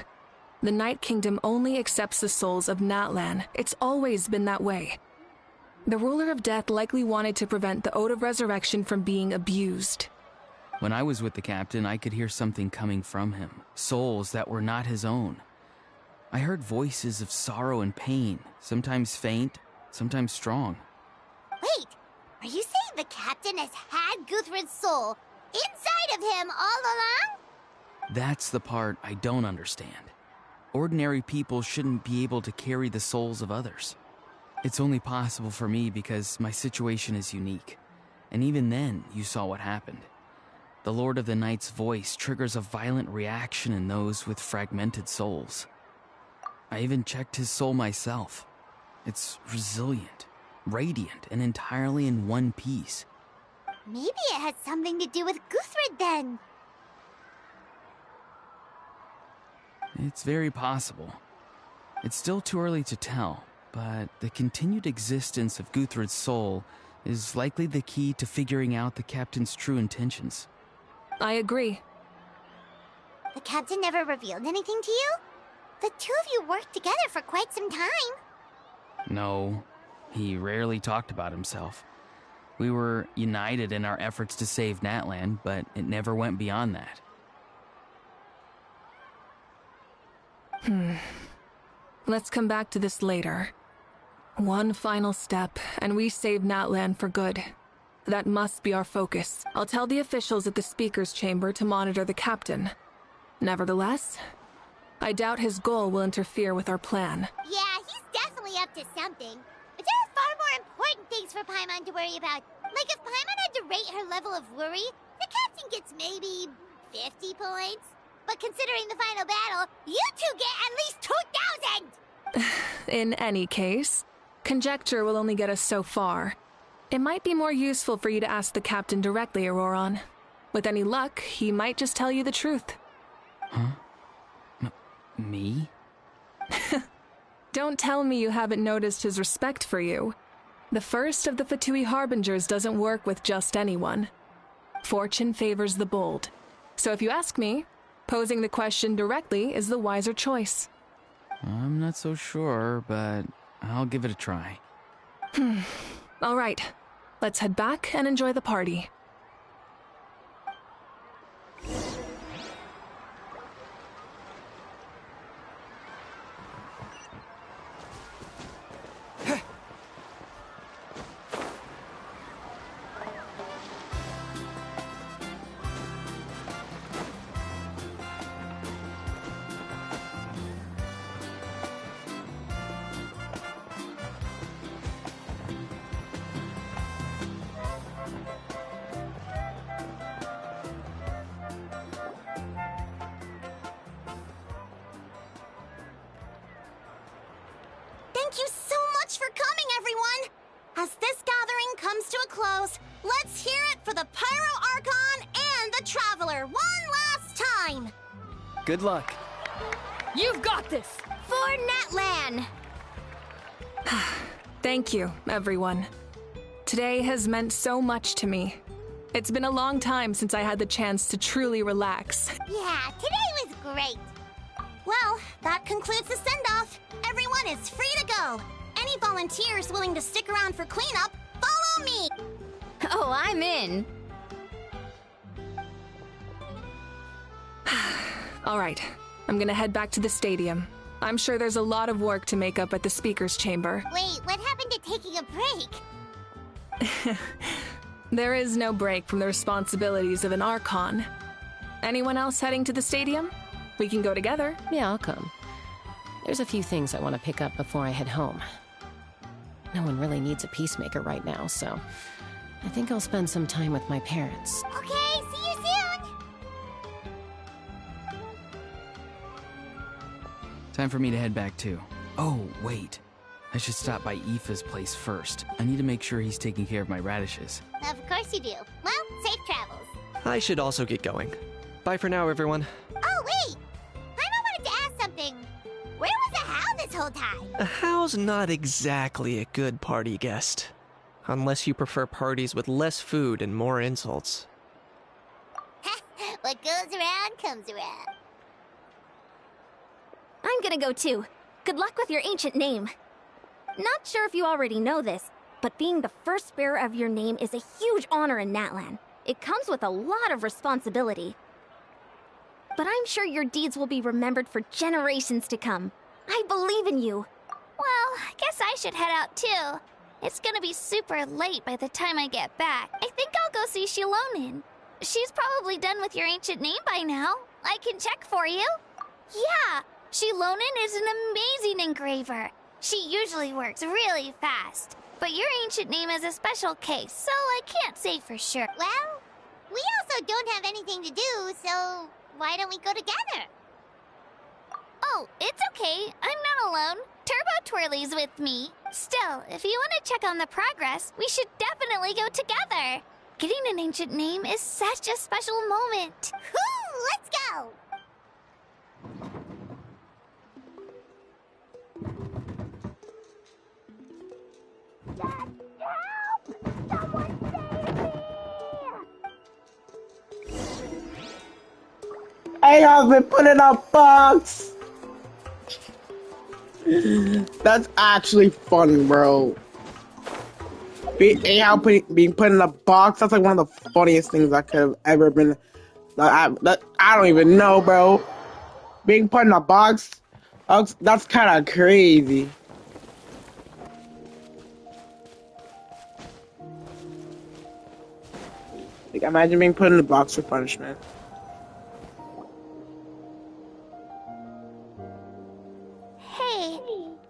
Speaker 4: The Night Kingdom only accepts the souls of Natlan. It's always been that way. The Ruler of Death likely wanted to prevent the Ode of Resurrection from being abused.
Speaker 10: When I was with the captain, I could hear something coming from him. Souls that were not his own. I heard voices of sorrow and pain, sometimes faint, sometimes strong.
Speaker 2: Wait, are you saying the captain has had Guthrid's soul inside of him all along?
Speaker 10: That's the part I don't understand. Ordinary people shouldn't be able to carry the souls of others. It's only possible for me because my situation is unique. And even then, you saw what happened. The Lord of the Night's voice triggers a violent reaction in those with fragmented souls. I even checked his soul myself. It's resilient, radiant, and entirely in one piece.
Speaker 2: Maybe it has something to do with Guthrid then.
Speaker 10: It's very possible. It's still too early to tell, but the continued existence of Guthrid's soul is likely the key to figuring out the captain's true intentions.
Speaker 4: I agree.
Speaker 2: The captain never revealed anything to you? The two of you worked together for quite some time.
Speaker 10: No, he rarely talked about himself. We were united in our efforts to save Natlan, but it never went beyond that.
Speaker 4: Let's come back to this later. One final step, and we save Natlan for good. That must be our focus. I'll tell the officials at the speaker's chamber to monitor the captain. Nevertheless, I doubt his goal will interfere with our plan.
Speaker 2: Yeah, he's definitely up to something. But there are far more important things for Paimon to worry about. Like if Paimon had to rate her level of worry, the captain gets maybe 50 points. But considering the final battle, you two get at least 2,000!
Speaker 4: In any case, conjecture will only get us so far. It might be more useful for you to ask the captain directly, Auroron. With any luck, he might just tell you the truth.
Speaker 10: Huh? Me?
Speaker 4: Don't tell me you haven't noticed his respect for you. The first of the Fatui Harbingers doesn't work with just anyone. Fortune favors the bold. So if you ask me, posing the question directly is the wiser choice.
Speaker 10: I'm not so sure, but I'll give it a try.
Speaker 4: All right, let's head back and enjoy the party.
Speaker 9: everyone! As this gathering comes to a close, let's hear it for the Pyro Archon and the Traveler one last time!
Speaker 10: Good luck.
Speaker 4: You've got this!
Speaker 7: For Natlan!
Speaker 4: Thank you, everyone. Today has meant so much to me. It's been a long time since I had the chance to truly relax.
Speaker 2: Yeah, today was great.
Speaker 9: Well, that concludes the send-off. Everyone is free to go. Any volunteers willing to stick around for cleanup, follow me!
Speaker 7: Oh, I'm in.
Speaker 4: All right, I'm gonna head back to the stadium. I'm sure there's a lot of work to make up at the speaker's chamber.
Speaker 2: Wait, what happened to taking a break?
Speaker 4: There is no break from the responsibilities of an Archon. Anyone else heading to the stadium? We can go together.
Speaker 11: Yeah, I'll come. There's a few things I want to pick up before I head home. No one really needs a peacemaker right now, so I think I'll spend some time with my parents.
Speaker 2: Okay, see you soon!
Speaker 10: Time for me to head back too. Oh, wait. I should stop by Aoife's place first. I need to make sure he's taking care of my radishes.
Speaker 2: Of course you do. Well, safe travels.
Speaker 8: I should also get going. Bye for now, everyone.
Speaker 2: Oh, wait! Paimon wanted to ask something. Where was the How this whole time?
Speaker 8: A How's not exactly a good party guest. Unless you prefer parties with less food and more insults.
Speaker 2: What goes around comes around.
Speaker 7: I'm gonna go too. Good luck with your ancient name. Not sure if you already know this, but being the first bearer of your name is a huge honor in Natlan. It comes with a lot of responsibility. But I'm sure your deeds will be remembered for generations to come. I believe in you.
Speaker 12: Well, I guess I should head out too. It's gonna be super late by the time I get back. I think I'll go see Shilonin. She's probably done with your ancient name by now. I can check for you. Yeah, Shilonin is an amazing engraver. She usually works really fast. But your ancient name is a special case, so I can't say for sure.
Speaker 2: Well, we also don't have anything to do, so why don't we go together?
Speaker 12: Oh, it's okay. I'm not alone. Turbo Twirly's with me. Still, if you want to check on the progress, we should definitely go together. Getting an ancient name is such a special moment.
Speaker 2: Woo! Let's go! Help! Someone save me!
Speaker 6: Hey, I've been put in a box! That's actually funny, bro. Being put in a box, that's like one of the funniest things I could have ever been. I don't even know, bro. Being put in a box, that's kind of crazy. Like, imagine being put in a box for punishment.
Speaker 12: Hey,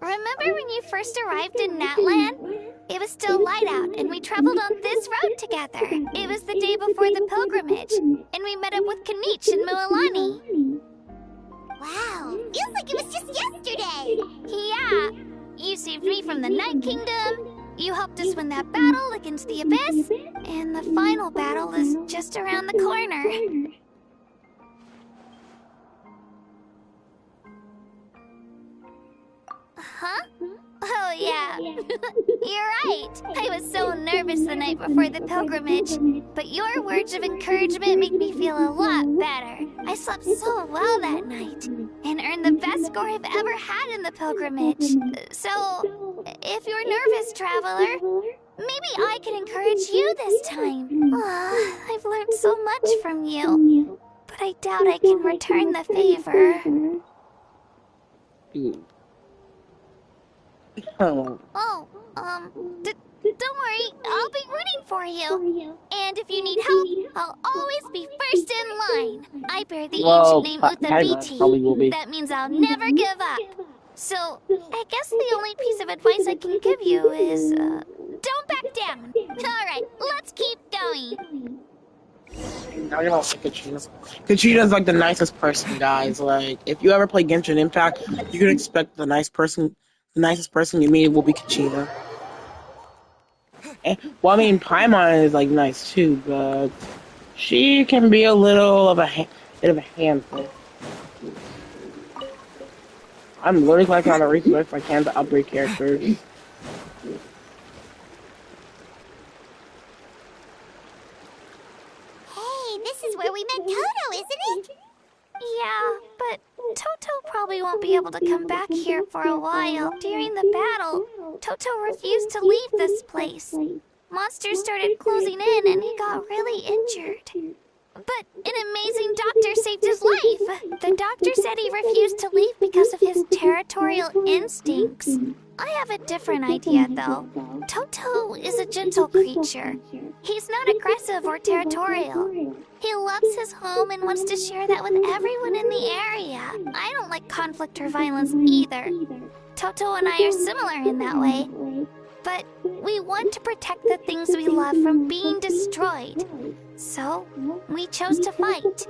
Speaker 12: remember when you first arrived in Natlan? It was still light out, and we traveled on this road together. It was the day before the pilgrimage, and we met up with Kanich and Mualani.
Speaker 2: Wow, feels like it was just yesterday.
Speaker 12: Yeah, you saved me from the Night Kingdom, you helped us win that battle against the Abyss, and the final battle is just around the corner. Huh? Oh, yeah. You're right. I was so nervous the night before the pilgrimage. But your words of encouragement make me feel a lot better. I slept so well that night and earned the best score I've ever had in the pilgrimage. So, if you're nervous, traveler, maybe I can encourage you this time. I've learned so much from you, but I doubt I can return the favor.
Speaker 6: Oh.
Speaker 12: Don't worry, I'll be rooting for you. And if you need help, I'll always be first in line. I bear the ancient name Uthabiti. That means I'll never give up. So, I guess the only piece of advice I can give you is, don't back down. Alright, let's keep going.
Speaker 6: Now you're not Katrina's. Katrina's like the nicest person, guys. Like, if you ever play Genshin Impact, you can expect the nicest person you meet will be Katrina. Well, I mean, Paimon is like nice too, but she can be a little of a bit of a handful. I'm literally collecting all the resources I can to upgrade characters.
Speaker 2: Hey, this is where we met Toto, isn't it?
Speaker 12: Yeah, but Toto probably won't be able to come back here for a while. During the battle, Toto refused to leave this place. Monsters started closing in and he got really injured. But an amazing doctor saved his life. The doctor said he refused to leave because of his territorial instincts. I have a different idea, though. Toto is a gentle creature. He's not aggressive or territorial. He loves his home and wants to share that with everyone in the area. I don't like conflict or violence either. Toto and I are similar in that way. But we want to protect the things we love from being destroyed. So, we chose to fight.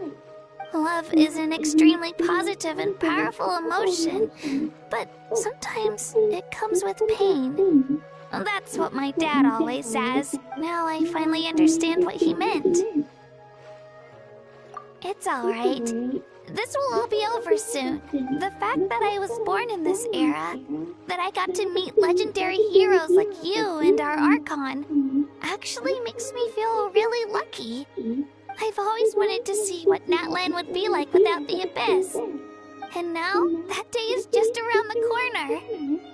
Speaker 12: Love is an extremely positive and powerful emotion, but sometimes it comes with pain. That's what my dad always says. Now I finally understand what he meant. It's alright. This will all be over soon. The fact that I was born in this era, that I got to meet legendary heroes like you and our Archon, actually makes me feel really lucky. I've always wanted to see what Natlan would be like without the Abyss. And now, that day is just around the corner.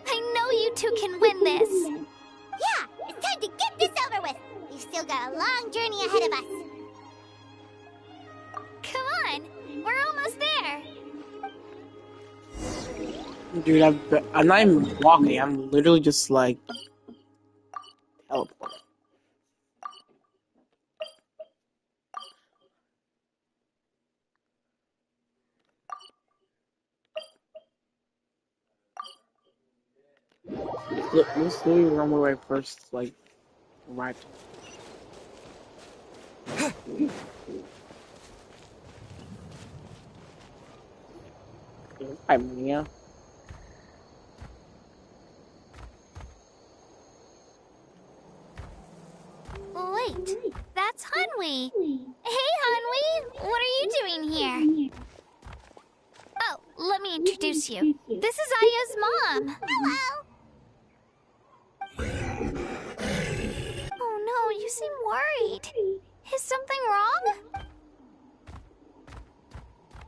Speaker 12: I know you two can win this.
Speaker 2: Yeah, it's time to get this over with. We've still got a long journey ahead of us.
Speaker 12: Come on, we're almost there.
Speaker 6: Dude, I'm not even walking. I'm literally just like teleporting. Look, this literally remember where I first like arrived. Hi, Mia.
Speaker 12: Wait, that's Hanwi. Hey, Hanwi, what are you doing here? Oh, let me introduce you. This is Aya's mom.
Speaker 2: Hello.
Speaker 12: Oh no, you seem worried. Is something wrong?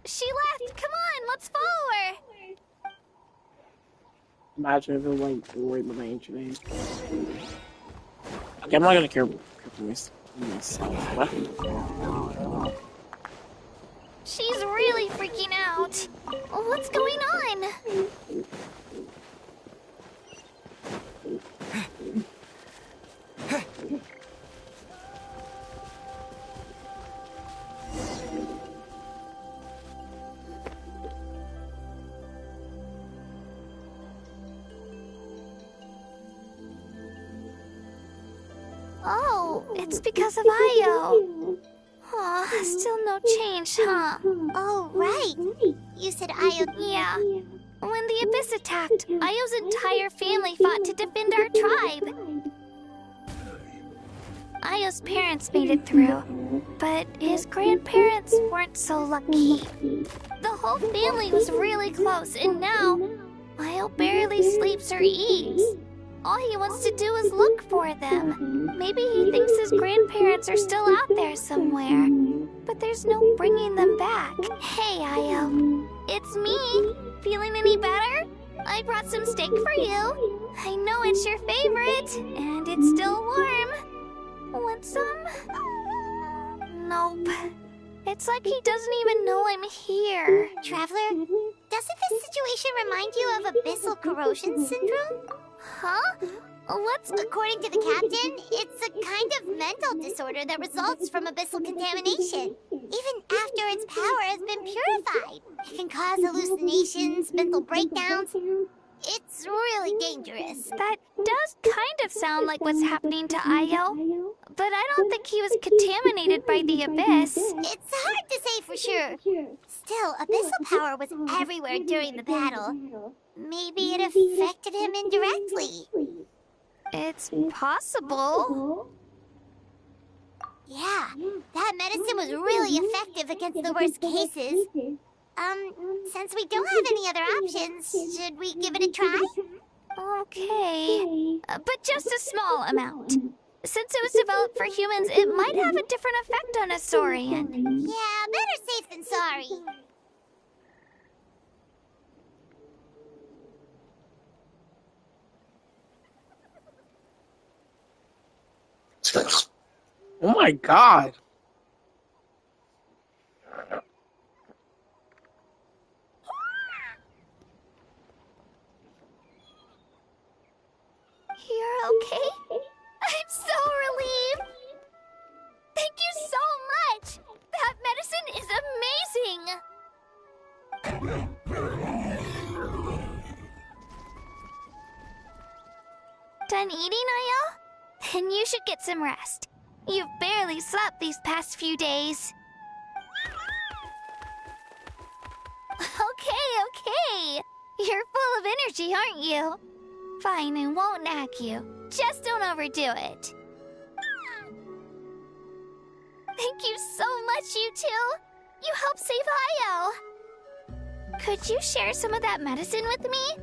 Speaker 12: She left. Come on, let's follow her.
Speaker 6: Imagine if it went right with my ancient name. Okay, I'm not gonna care for myself. What?
Speaker 12: She's really freaking out. What's going on? Oh, it's because of Io. Aw, still no change, huh?
Speaker 2: Oh, right. You said Io...
Speaker 12: Yeah. When the Abyss attacked, Io's entire family fought to defend our tribe. Io's parents made it through, but his grandparents weren't so lucky. The whole family was really close, and now Io barely sleeps or eats. All he wants to do is look for them. Maybe he thinks his grandparents are still out there somewhere, but there's no bringing them back. Hey, Io. It's me. Feeling any better? I brought some steak for you. I know it's your favorite, and it's still warm. Want some? Nope. It's like he doesn't even know I'm here.
Speaker 2: Traveler, doesn't this situation remind you of abyssal corrosion syndrome?
Speaker 12: Huh?
Speaker 2: According to the captain, it's a kind of mental disorder that results from abyssal contamination. Even after its power has been purified, it can cause hallucinations, mental breakdowns. It's really dangerous.
Speaker 12: That does kind of sound like what's happening to Io, but I don't think he was contaminated by the Abyss.
Speaker 2: It's hard to say for sure. Still, abyssal power was everywhere during the battle. Maybe it affected him indirectly.
Speaker 12: It's possible.
Speaker 2: Yeah, that medicine was really effective against the worst cases. Since we don't have any other options, should we give it a try?
Speaker 12: Okay. But just a small amount. Since it was developed for humans, it might have a different effect on a Saurian.
Speaker 2: Yeah, better safe than sorry.
Speaker 6: Oh my god.
Speaker 12: You're okay? I'm so relieved! Thank you so much! That medicine is amazing! Done eating, Ayo? Then you should get some rest. You've barely slept these past few days. Okay. You're full of energy, aren't you? Fine, I won't nag you. Just don't overdo it. Thank you so much, you two. You helped save Ayo. Could you share some of that medicine with me?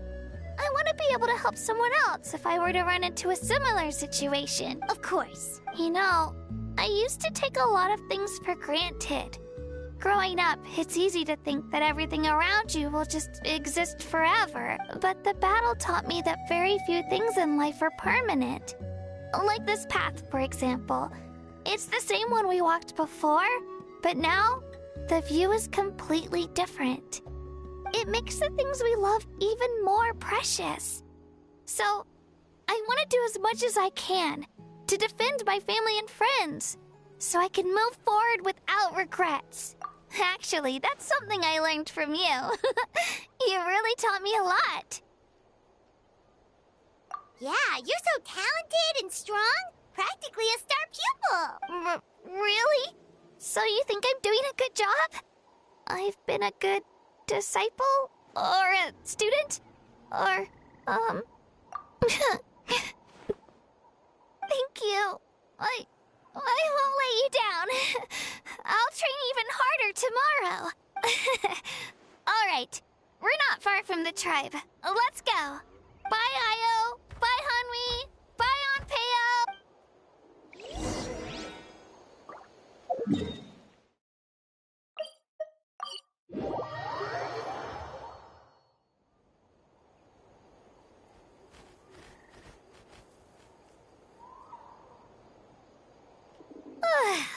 Speaker 12: I want to be able to help someone else if I were to run into a similar situation.
Speaker 2: Of course.
Speaker 12: You know, I used to take a lot of things for granted. Growing up, it's easy to think that everything around you will just exist forever. But the battle taught me that very few things in life are permanent. Like this path, for example. It's the same one we walked before, but now the view is completely different. It makes the things we love even more precious. So, I want to do as much as I can to defend my family and friends, so I can move forward without regrets. Actually, that's something I learned from you. You really taught me a lot.
Speaker 2: Yeah, you're so talented and strong. Practically a star pupil.
Speaker 12: Really? So you think I'm doing a good job? I've been a good disciple? Or a student? Or, Thank you. I won't let you down. I'll train even harder tomorrow. Alright, we're not far from the tribe. Let's go. Bye, Ayo. Bye, Hanwi. Bye, Onpeo.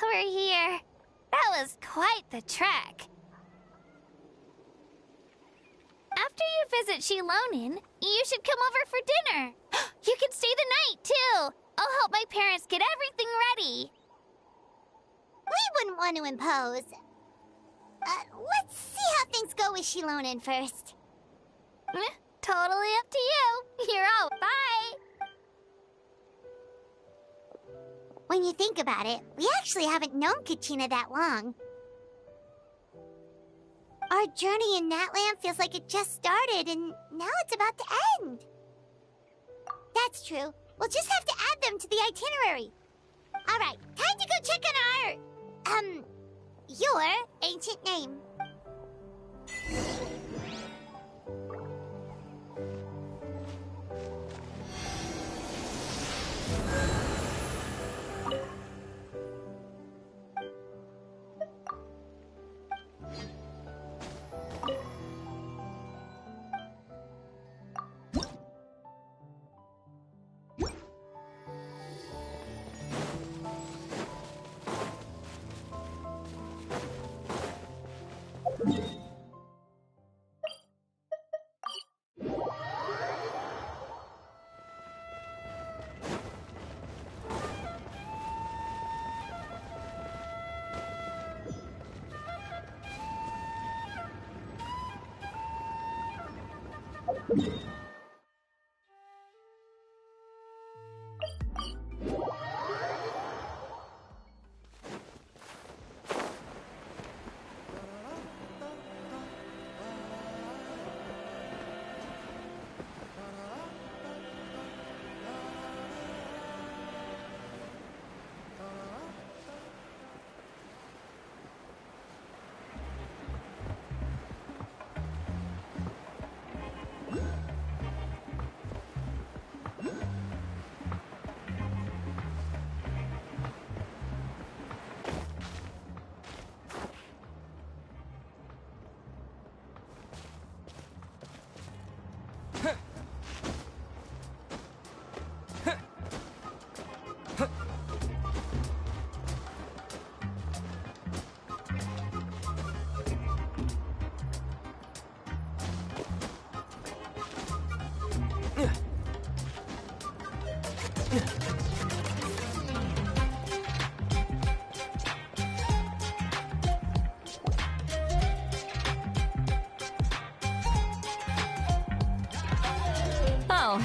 Speaker 12: We're here. That was quite the trek. After you visit Shilonin, you should come over for dinner. You can stay the night, too. I'll help my parents get everything ready.
Speaker 2: We wouldn't want to impose. Let's see how things go with Shilonin first.
Speaker 12: Totally up to you. You're all bye.
Speaker 2: When you think about it, we actually haven't known Kachina that long. Our journey in Natland feels like it just started, and now it's about to end. That's true. We'll just have to add them to the itinerary. Alright, time to go check on our... your ancient name.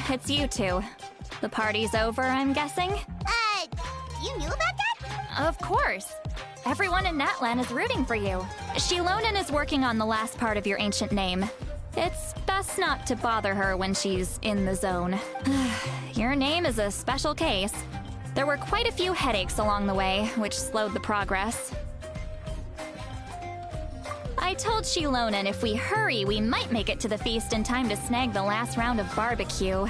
Speaker 5: it's you two. The party's over, I'm guessing?
Speaker 2: You knew about that?
Speaker 5: Of course. Everyone in Natlan is rooting for you. Shilonen is working on the last part of your ancient name. It's best not to bother her when she's in the zone. Your name is a special case. There were quite a few headaches along the way, which slowed the progress. I told Shilonen if we hurry, we might make it to the feast in time to snag the last round of barbecue.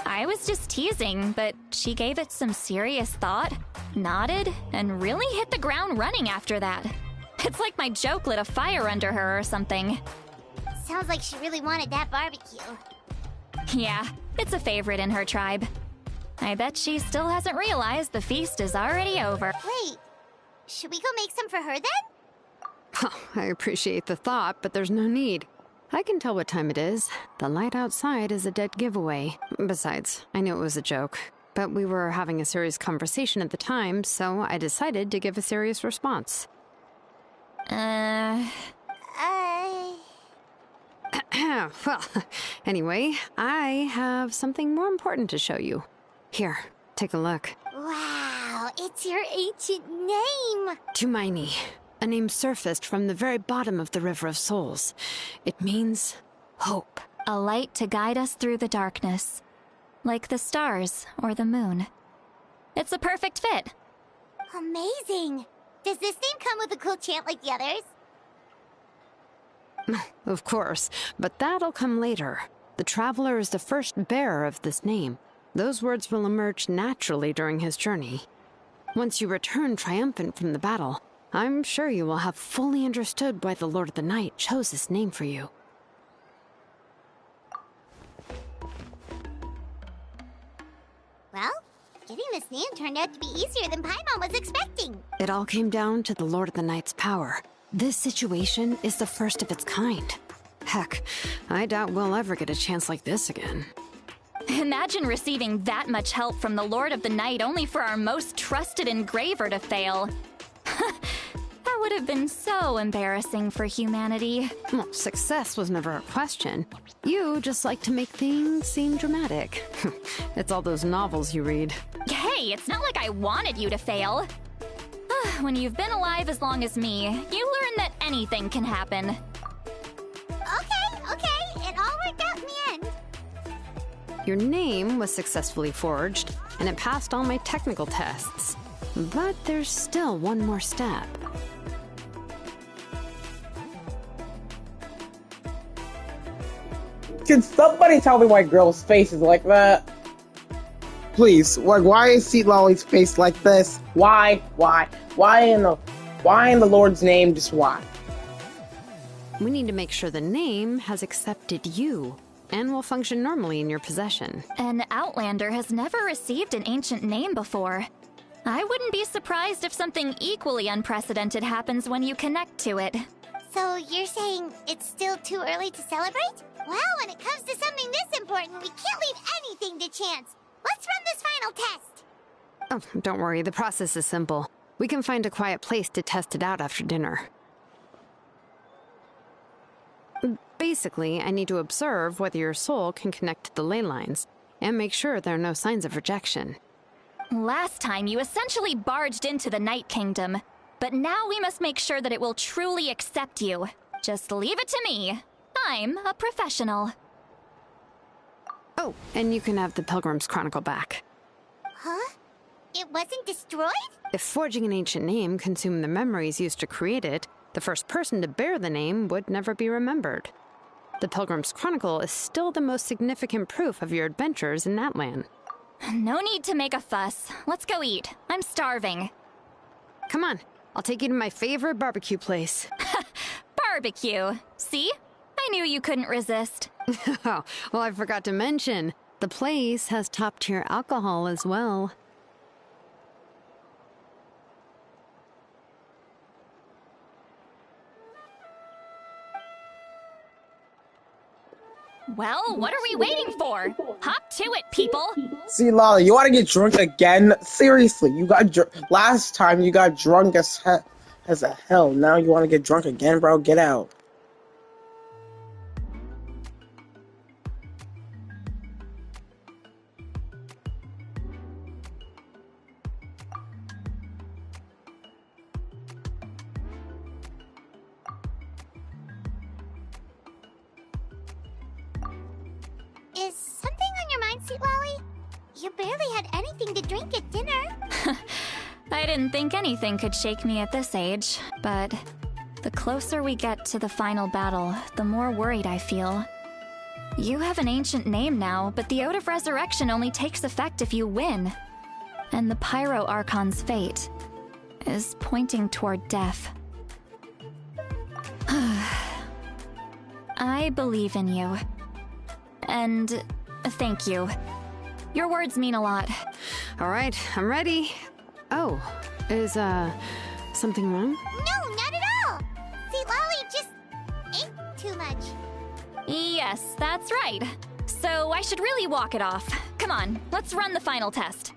Speaker 5: I was just teasing, but she gave it some serious thought, nodded, and really hit the ground running after that. It's like my joke lit a fire under her or something.
Speaker 2: Sounds like she really wanted that barbecue.
Speaker 5: Yeah, it's a favorite in her tribe. I bet she still hasn't realized the feast is already over.
Speaker 2: Wait, should we go make some for her then?
Speaker 3: I appreciate the thought, but there's no need. I can tell what time it is. The light outside is a dead giveaway. Besides, I knew it was a joke, but we were having a serious conversation at the time, so I decided to give a serious response. Well, anyway, I have something more important to show you. Here, take a look.
Speaker 2: Wow, it's your ancient name!
Speaker 3: Tumaini. A name surfaced from the very bottom of the River of Souls. It means hope.
Speaker 5: A light to guide us through the darkness. Like the stars or the moon. It's a perfect fit.
Speaker 2: Amazing! Does this name come with a cool chant like the others?
Speaker 3: Of course, but that'll come later. The Traveler is the first bearer of this name. Those words will emerge naturally during his journey. Once you return triumphant from the battle, I'm sure you will have fully understood why the Lord of the Night chose this name for you.
Speaker 2: Well, getting this name turned out to be easier than Paimon was expecting.
Speaker 3: It all came down to the Lord of the Night's power. This situation is the first of its kind. Heck, I doubt we'll ever get a chance like this again.
Speaker 5: Imagine receiving that much help from the Lord of the Night only for our most trusted engraver to fail. That would have been so embarrassing for humanity.
Speaker 3: Well, success was never a question. You just like to make things seem dramatic. It's all those novels you read.
Speaker 5: Hey, it's not like I wanted you to fail. When you've been alive as long as me, you learn that anything can happen.
Speaker 2: Okay, it all worked out in the end.
Speaker 3: Your name was successfully forged, and it passed all my technical tests. But there's still one more step.
Speaker 6: Can somebody tell me why girl's face is like that? Please, like, why is Seat Lolly's face like this? Why in the Lord's name, just why?
Speaker 3: We need to make sure the name has accepted you, and will function normally in your possession.
Speaker 5: An Outlander has never received an ancient name before. I wouldn't be surprised if something equally unprecedented happens when you connect to it.
Speaker 2: So you're saying it's still too early to celebrate? Well, when it comes to something this important, we can't leave anything to chance. Let's run this final test.
Speaker 3: Oh, don't worry, the process is simple. We can find a quiet place to test it out after dinner. Basically, I need to observe whether your soul can connect to the ley lines, and make sure there are no signs of rejection.
Speaker 5: Last time, you essentially barged into the Night Kingdom, but now we must make sure that it will truly accept you. Just leave it to me. I'm a professional.
Speaker 3: Oh, and you can have the Pilgrim's Chronicle back.
Speaker 2: Huh? It wasn't destroyed?
Speaker 3: If forging an ancient name consumed the memories used to create it, the first person to bear the name would never be remembered. The Pilgrim's Chronicle is still the most significant proof of your adventures in Natlan.
Speaker 5: No need to make a fuss. Let's go eat. I'm starving.
Speaker 3: Come on, I'll take you to my favorite barbecue place.
Speaker 5: Barbecue. See? I knew you couldn't resist.
Speaker 3: Oh, well, I forgot to mention, the place has top-tier alcohol as well.
Speaker 5: Well, what are we waiting for? Hop to it, people!
Speaker 6: See, Lolly, you want to get drunk again? Seriously, you got last time you got drunk as hell. Now you want to get drunk again, bro? Get out.
Speaker 2: Sweet Lolly? You barely had anything to drink at dinner.
Speaker 5: I didn't think anything could shake me at this age, but the closer we get to the final battle, the more worried I feel. You have an ancient name now, but the Ode of Resurrection only takes effect if you win. And the Pyro Archon's fate is pointing toward death. I believe in you. And thank you. Your words mean a lot.
Speaker 3: All right, I'm ready. Oh, is, something wrong?
Speaker 2: No, not at all! Sweet Lolly just ate too much.
Speaker 5: Yes, that's right. So I should really walk it off. Come on, let's run the final test.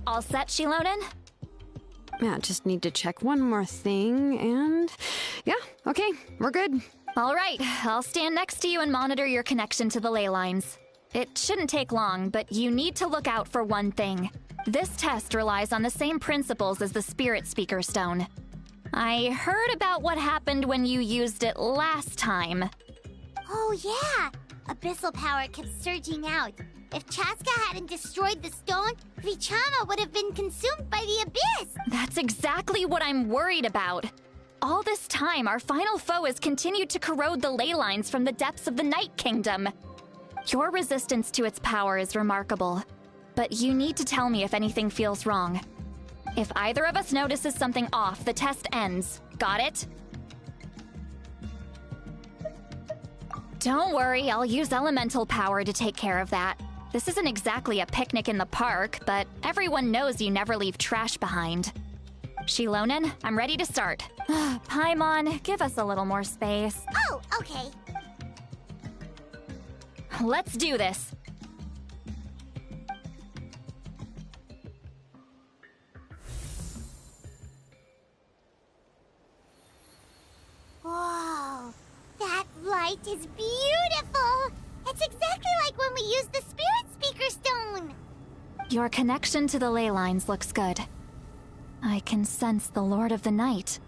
Speaker 5: All set, Shilonen?
Speaker 3: Yeah, just need to check one more thing, and... yeah, okay, we're good.
Speaker 5: All right, I'll stand next to you and monitor your connection to the ley lines. It shouldn't take long, but you need to look out for one thing. This test relies on the same principles as the Spirit Speaker Stone. I heard about what happened when you used it last time.
Speaker 2: Oh yeah! Abyssal power kept surging out. If Chaska hadn't destroyed the stone, Vichama would have been consumed by the abyss!
Speaker 5: That's exactly what I'm worried about. All this time, our final foe has continued to corrode the ley lines from the depths of the Night Kingdom. Your resistance to its power is remarkable, but you need to tell me if anything feels wrong. If either of us notices something off, the test ends. Got it? Don't worry, I'll use elemental power to take care of that. This isn't exactly a picnic in the park, but everyone knows you never leave trash behind. Shilonen, I'm ready to start. Paimon, give us a little more space.
Speaker 2: Oh, okay.
Speaker 5: Let's do this.
Speaker 2: Whoa, that light is beautiful! It's exactly like when we used the Spirit Speaker Stone!
Speaker 5: Your connection to the ley lines looks good. I can sense the Lord of the Night.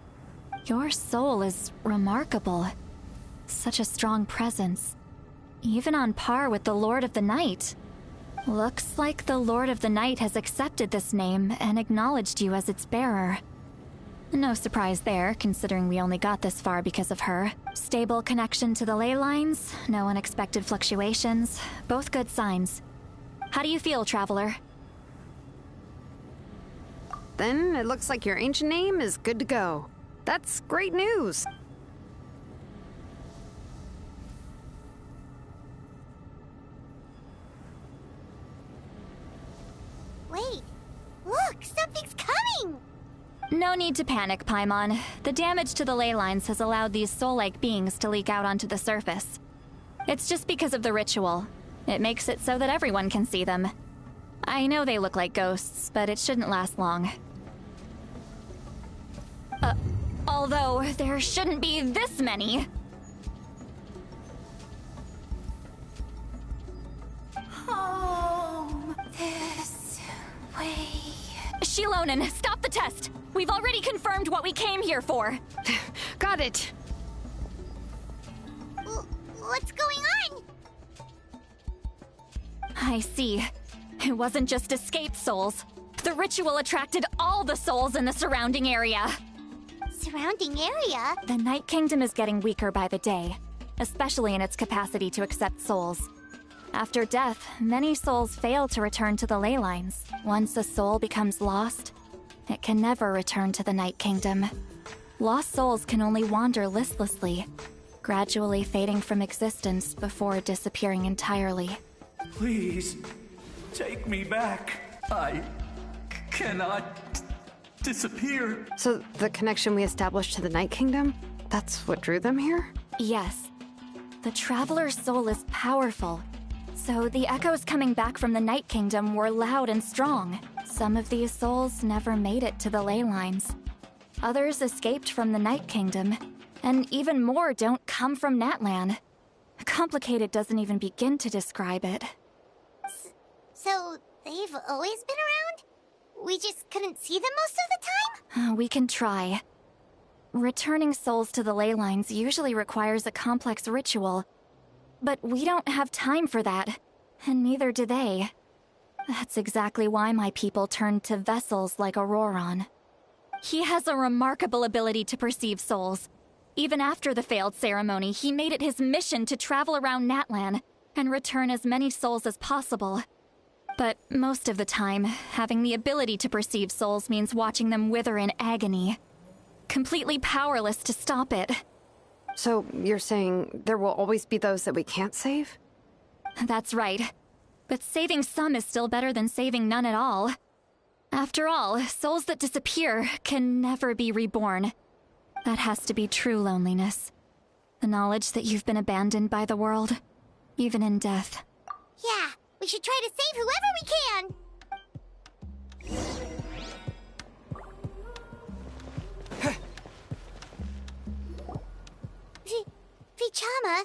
Speaker 5: Your soul is remarkable. Such a strong presence. Even on par with the Lord of the Night. Looks like the Lord of the Night has accepted this name and acknowledged you as its bearer. No surprise there, considering we only got this far because of her. Stable connection to the ley lines, no unexpected fluctuations, both good signs. How do you feel, Traveler?
Speaker 3: Then it looks like your ancient name is good to go. That's great news.
Speaker 2: Wait, look, something's coming!
Speaker 5: No need to panic, Paimon. The damage to the ley lines has allowed these soul-like beings to leak out onto the surface. It's just because of the ritual. It makes it so that everyone can see them. I know they look like ghosts, but it shouldn't last long. Although, there shouldn't be this many.
Speaker 2: Oh,
Speaker 5: Shilonen, stop the test! We've already confirmed what we came here for!
Speaker 3: Got it!
Speaker 2: What's going on?
Speaker 5: I see. It wasn't just escaped souls. The ritual attracted all the souls in the surrounding area.
Speaker 2: Surrounding area?
Speaker 5: The Night Kingdom is getting weaker by the day, especially in its capacity to accept souls. After death, many souls fail to return to the ley lines. Once a soul becomes lost, it can never return to the Night Kingdom. Lost souls can only wander listlessly, gradually fading from existence before disappearing entirely.
Speaker 15: Please, take me back. I cannot disappear.
Speaker 3: So the connection we established to the Night Kingdom, that's what drew them here?
Speaker 5: Yes. The Traveler's soul is powerful, so the echoes coming back from the Night Kingdom were loud and strong. Some of these souls never made it to the ley lines. Others escaped from the Night Kingdom, and even more don't come from Natlan. Complicated doesn't even begin to describe it.
Speaker 2: So, they've always been around? We just couldn't see them most of the time?
Speaker 5: We can try. Returning souls to the ley lines usually requires a complex ritual, but we don't have time for that, and neither do they. That's exactly why my people turned to vessels like Auroron. He has a remarkable ability to perceive souls. Even after the failed ceremony, he made it his mission to travel around Natlan and return as many souls as possible. But most of the time, having the ability to perceive souls means watching them wither in agony. Completely powerless to stop it.
Speaker 3: So you're saying there will always be those that we can't save?
Speaker 5: That's right. But saving some is still better than saving none at all. After all, souls that disappear can never be reborn. That has to be true loneliness. The knowledge that you've been abandoned by the world, even in death.
Speaker 2: Yeah, we should try to save whoever we can! Vichama,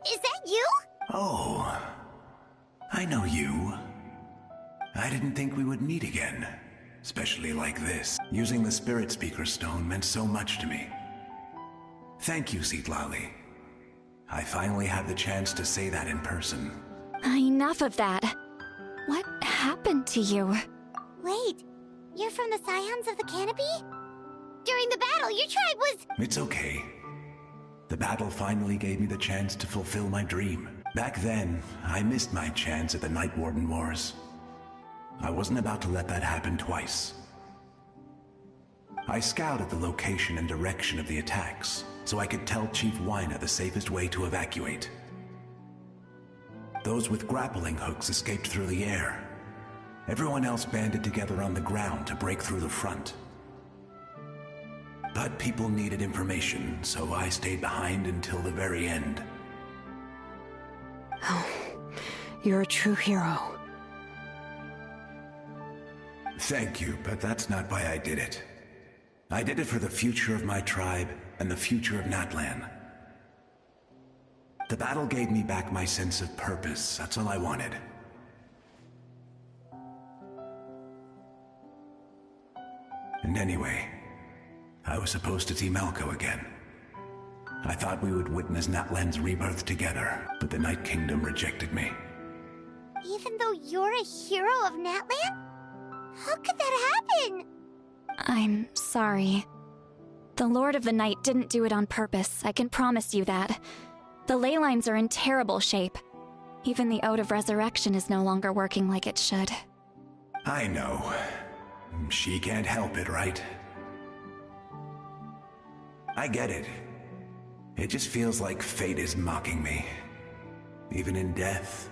Speaker 2: is that you?
Speaker 15: Oh, I know you. I didn't think we would meet again, especially like this. Using the Spirit Speaker Stone meant so much to me. Thank you, Citlali. I finally had the chance to say that in person.
Speaker 5: Enough of that. What happened to you?
Speaker 2: Wait, you're from the Scions of the Canopy? During the battle, your tribe was...
Speaker 15: It's okay. The battle finally gave me the chance to fulfill my dream. Back then, I missed my chance at the Night Warden Wars. I wasn't about to let that happen twice. I scouted the location and direction of the attacks, so I could tell Chief Wyna the safest way to evacuate. Those with grappling hooks escaped through the air. Everyone else banded together on the ground to break through the front. But people needed information, so I stayed behind until the very end.
Speaker 3: Oh, you're a true hero.
Speaker 15: Thank you, but that's not why I did it. I did it for the future of my tribe and the future of Natlan. The battle gave me back my sense of purpose. That's all I wanted. And anyway, I was supposed to see Malco again. I thought we would witness Natlan's rebirth together, but the Night Kingdom rejected me.
Speaker 2: Even though you're a hero of Natlan? How could that happen?
Speaker 5: I'm sorry. The Lord of the Night didn't do it on purpose, I can promise you that. The ley lines are in terrible shape. Even the Ode of Resurrection is no longer working like it should.
Speaker 15: I know. She can't help it, right? I get it. It just feels like fate is mocking me. Even in death,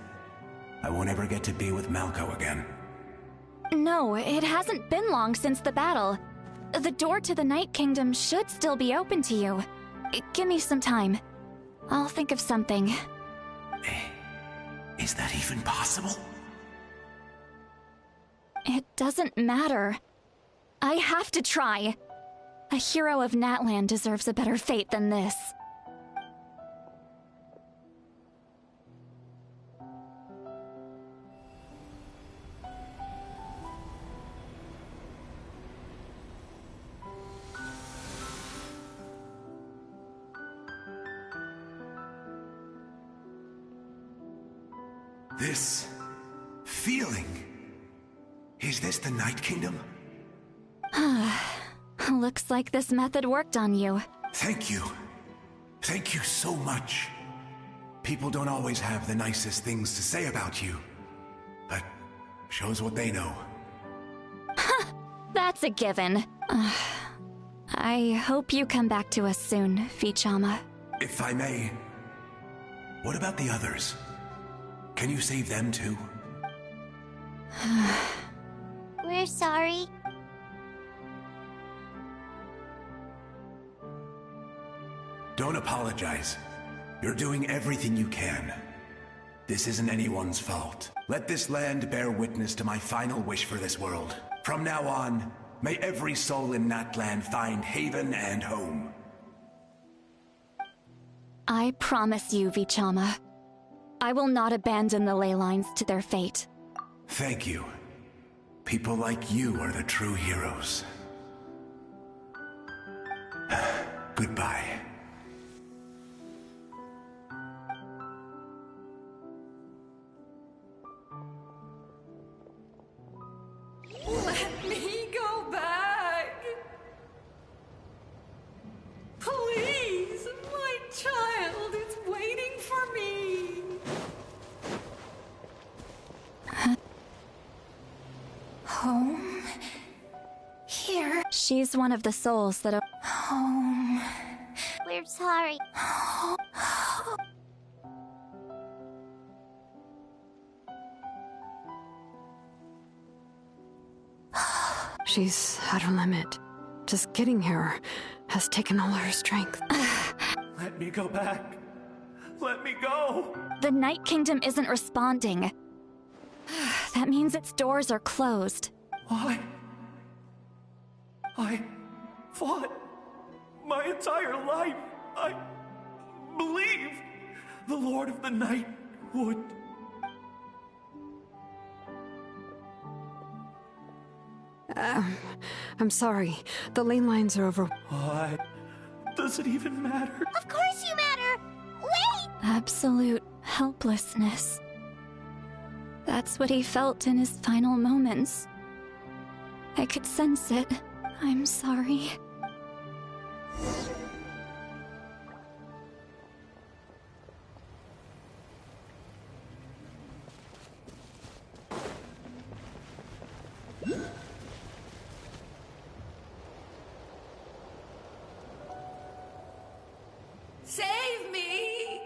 Speaker 15: I won't ever get to be with Malco again.
Speaker 5: No, it hasn't been long since the battle. The door to the Night Kingdom should still be open to you. Give me some time. I'll think of something.
Speaker 15: Is that even possible?
Speaker 5: It doesn't matter. I have to try. A hero of Natlan deserves a better fate than this.
Speaker 15: This feeling. Is this the Night Kingdom?
Speaker 5: Looks like this method worked on you.
Speaker 15: Thank you. Thank you so much. People don't always have the nicest things to say about you, but shows what they know.
Speaker 5: That's a given. I hope you come back to us soon, Vichama.
Speaker 15: If I may, what about the others? Can you save them too?
Speaker 2: We're sorry.
Speaker 15: Don't apologize. You're doing everything you can. This isn't anyone's fault. Let this land bear witness to my final wish for this world. From now on, may every soul in Natland find haven and home.
Speaker 5: I promise you, Vichama. I will not abandon the ley lines to their fate.
Speaker 15: Thank you. People like you are the true heroes. Goodbye.
Speaker 16: Let me go back. Please, my child is waiting for me. Home? Here?
Speaker 5: She's one of the souls that are...
Speaker 16: Home.
Speaker 2: We're sorry.
Speaker 3: She's at her limit. Just getting here has taken all her strength.
Speaker 17: Let me go back. Let me go.
Speaker 5: The Night Kingdom isn't responding. That means its doors are closed.
Speaker 17: Why? I fought my entire life. I believed the Lord of the Night would.
Speaker 3: I'm sorry. The lane lines are over.
Speaker 17: Why does it even matter?
Speaker 2: Of course you matter! Wait!
Speaker 5: Absolute helplessness. That's what he felt in his final moments. I could sense it. I'm sorry.
Speaker 16: Save me!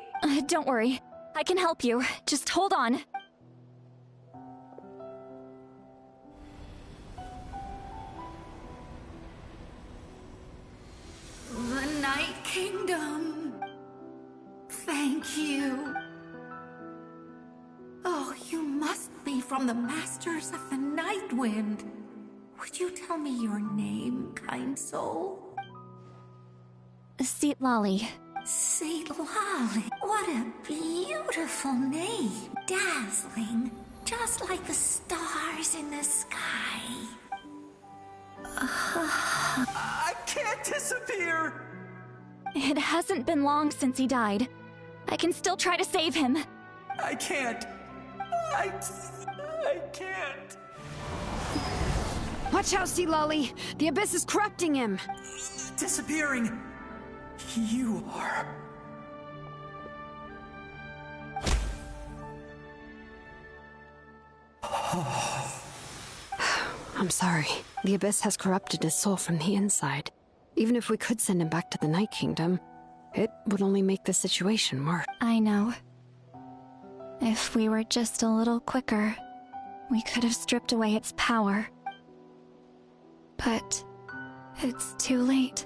Speaker 5: Don't worry. I can help you. Just hold on.
Speaker 16: The Night Kingdom. Thank you. Oh, you must be from the Masters of the Night Wind. Would you tell me your name, kind soul?
Speaker 5: Lolly.
Speaker 16: Lolly. What a beautiful name. Dazzling. Just like the stars in the sky.
Speaker 17: I can't disappear!
Speaker 5: It hasn't been long since he died. I can still try to save him.
Speaker 17: I can't. I can't.
Speaker 3: Watch out, Lolly. The abyss is corrupting him.
Speaker 17: Disappearing. You are.
Speaker 3: I'm sorry. The abyss has corrupted his soul from the inside. Even if we could send him back to the Night Kingdom, it would only make the situation worse.
Speaker 5: I know. If we were just a little quicker, we could have stripped away its power. But it's too late.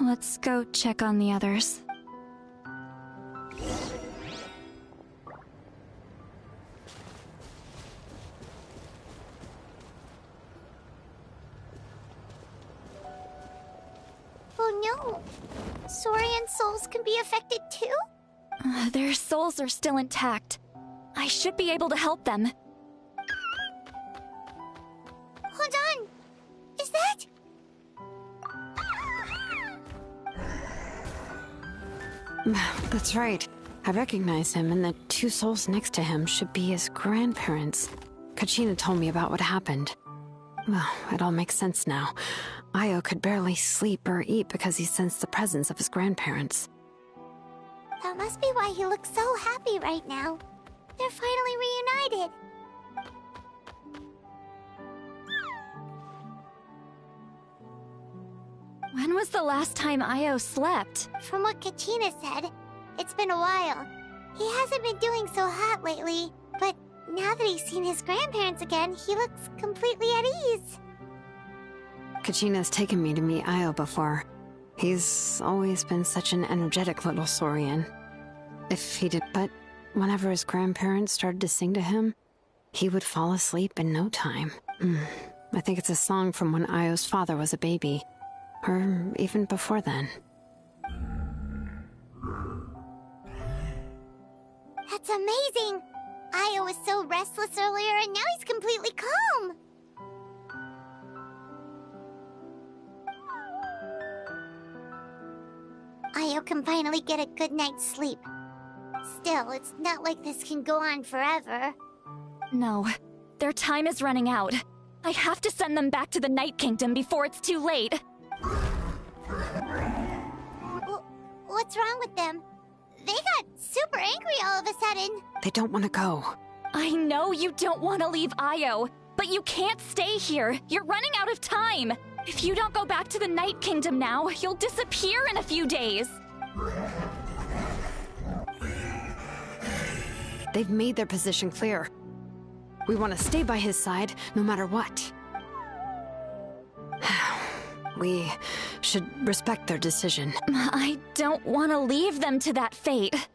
Speaker 5: Let's go check on the others.
Speaker 2: Oh no! Saurian souls can be affected too?
Speaker 5: Their souls are still intact. I should be able to help them.
Speaker 2: Hold on! Is that...
Speaker 3: That's right. I recognize him, and the two souls next to him should be his grandparents. Kachina told me about what happened. Well, it all makes sense now. Io could barely sleep or eat because he sensed the presence of his grandparents.
Speaker 2: That must be why he looks so happy right now. They're finally reunited.
Speaker 5: When was the last time Io slept?
Speaker 2: From what Kachina said, it's been a while. He hasn't been doing so hot lately, but now that he's seen his grandparents again, he looks completely at ease.
Speaker 3: Kachina's taken me to meet Io before. He's always been such an energetic little Saurian. But whenever his grandparents started to sing to him, he would fall asleep in no time. I think it's a song from when Io's father was a baby, or even before then.
Speaker 2: That's amazing! Io was so restless earlier, and now he's completely calm! Io can finally get a good night's sleep. Still, it's not like this can go on forever.
Speaker 5: No, their time is running out. I have to send them back to the Night Kingdom before it's too late.
Speaker 2: What's wrong with them? They got super angry all of a sudden.
Speaker 3: They don't want to go.
Speaker 5: I know you don't want to leave Io, but you can't stay here. You're running out of time. If you don't go back to the Night Kingdom now, you'll disappear in a few days.
Speaker 3: They've made their position clear. We want to stay by his side, no matter what. We should respect their decision.
Speaker 5: I don't want to leave them to that fate.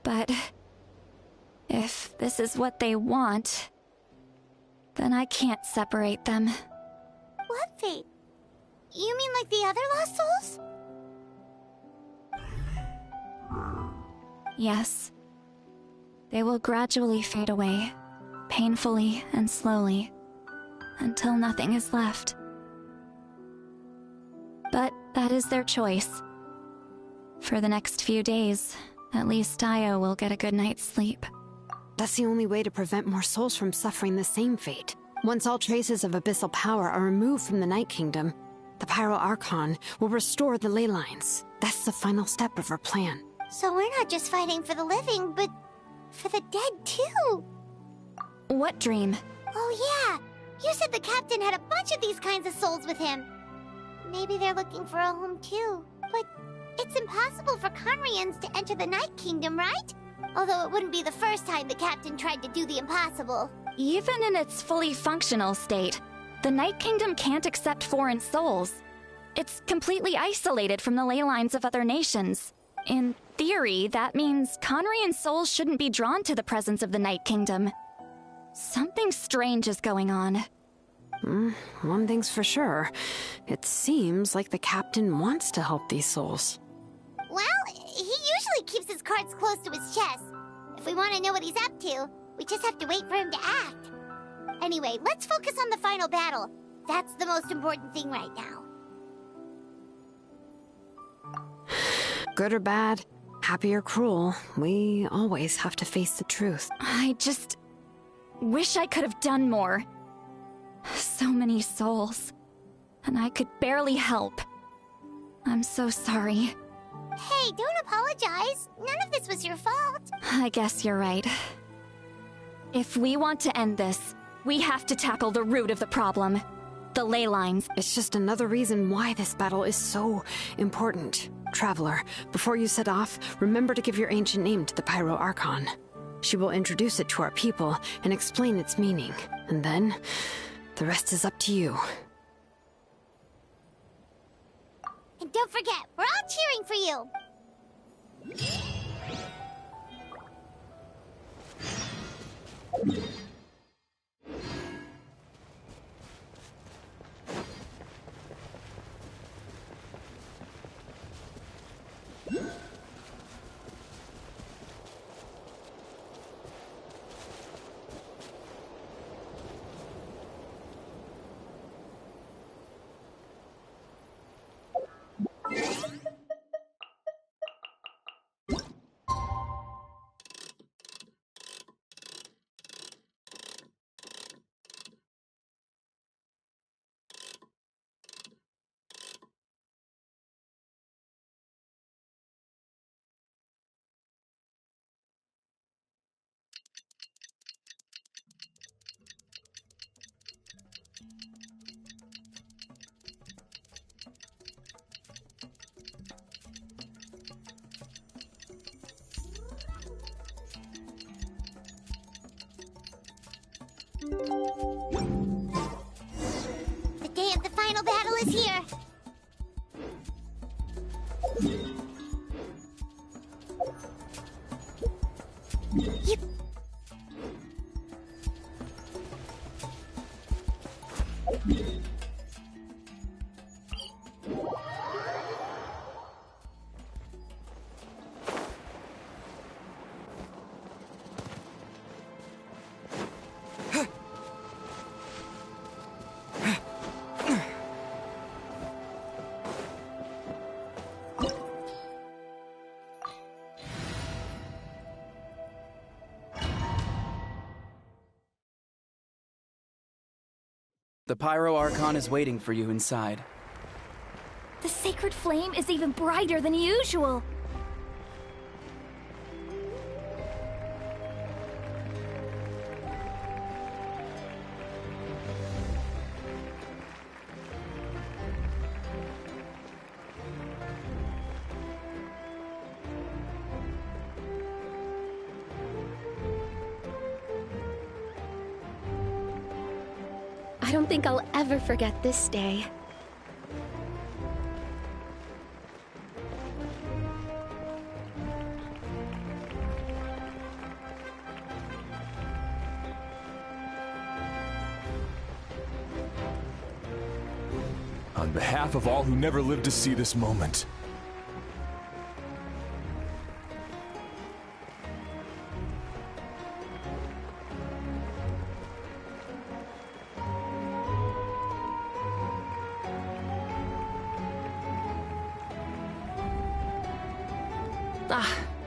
Speaker 5: But if this is what they want, then I can't separate them.
Speaker 2: What fate? You mean like the other lost souls?
Speaker 5: Yes. They will gradually fade away, painfully and slowly, until nothing is left. But that is their choice. For the next few days, at least Io will get a good night's sleep.
Speaker 3: That's the only way to prevent more souls from suffering the same fate. Once all traces of abyssal power are removed from the Night Kingdom, the Pyro Archon will restore the ley lines. That's the final step of our plan.
Speaker 2: So we're not just fighting for the living, but for the dead too.
Speaker 5: What dream?
Speaker 2: Oh yeah, you said the captain had a bunch of these kinds of souls with him. Maybe they're looking for a home too. But it's impossible for Conrians to enter the Night Kingdom, right? Although it wouldn't be the first time the captain tried to do the impossible.
Speaker 5: Even in its fully functional state, the Night Kingdom can't accept foreign souls. It's completely isolated from the ley lines of other nations. In theory, that means Conrian souls shouldn't be drawn to the presence of the Night Kingdom. Something strange is going on.
Speaker 3: One thing's for sure. It seems like the captain wants to help these souls.
Speaker 2: Well, he usually keeps his cards close to his chest. If we want to know what he's up to, we just have to wait for him to act. Anyway, let's focus on the final battle. That's the most important thing right now.
Speaker 3: Good or bad, happy or cruel, we always have to face the truth.
Speaker 5: I just wish I could have done more. So many souls, and I could barely help. I'm so sorry.
Speaker 2: Hey, don't apologize. None of this was your fault.
Speaker 5: I guess you're right. If we want to end this, we have to tackle the root of the problem. The ley lines.
Speaker 3: It's just another reason why this battle is so important. Traveler, before you set off, remember to give your ancient name to the Pyro Archon. She will introduce it to our people and explain its meaning. And then, the rest is up to you.
Speaker 2: And don't forget, we're all cheering for you! is here. You...
Speaker 18: The Pyro Archon is waiting for you inside.
Speaker 12: The sacred flame is even brighter than usual.
Speaker 14: I don't think I'll ever forget this day.
Speaker 19: On behalf of all who never lived to see this moment,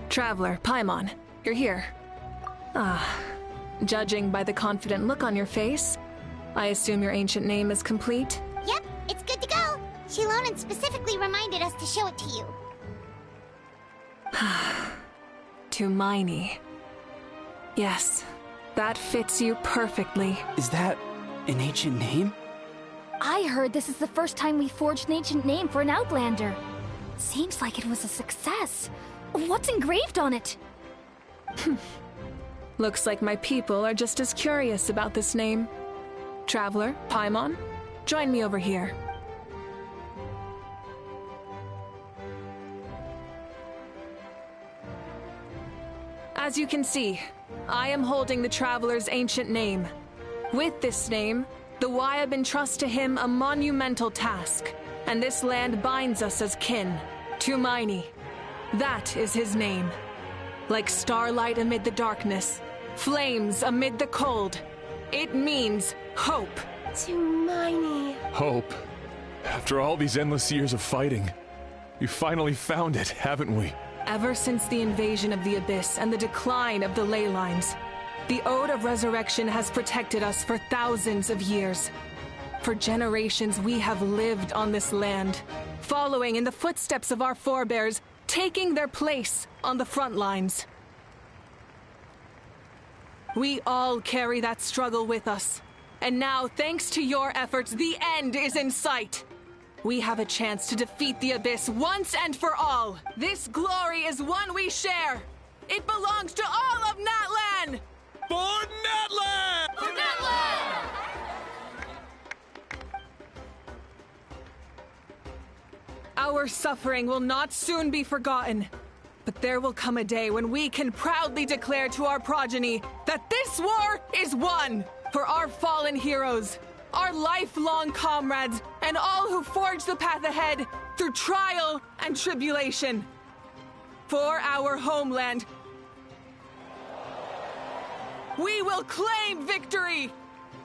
Speaker 4: Traveler, Paimon, you're here. Judging by the confident look on your face, I assume your ancient name is complete?
Speaker 2: Yep, it's good to go. Shilonen specifically reminded us to show it to you.
Speaker 4: Tumaini. Yes, that fits you perfectly.
Speaker 18: Is that an ancient name?
Speaker 12: I heard this is the first time we forged an ancient name for an Outlander. Seems like it was a success. What's engraved on it?
Speaker 4: Looks like my people are just as curious about this name. Traveler, Paimon, join me over here. As you can see, I am holding the Traveler's ancient name. With this name, the Wyab entrust to him a monumental task, and this land binds us as kin. Tumaini. That is his name. Like starlight amid the darkness, flames amid the cold. It means hope.
Speaker 14: Tumaini.
Speaker 19: hope. After all these endless years of fighting, we finally found it, haven't we?
Speaker 4: Ever since the invasion of the Abyss and the decline of the ley lines, the Ode of Resurrection has protected us for thousands of years. For generations, we have lived on this land, following in the footsteps of our forebears, taking their place on the front lines. We all carry that struggle with us. And now, thanks to your efforts, the end is in sight. We have a chance to defeat the Abyss once and for all. This glory is one we share. It belongs to all of Natlan!
Speaker 19: For Natlan!
Speaker 4: For Natlan! Our suffering will not soon be forgotten. But there will come a day when we can proudly declare to our progeny that this war is won for our fallen heroes, our lifelong comrades, and all who forge the path ahead through trial and tribulation. For our homeland, we will claim victory!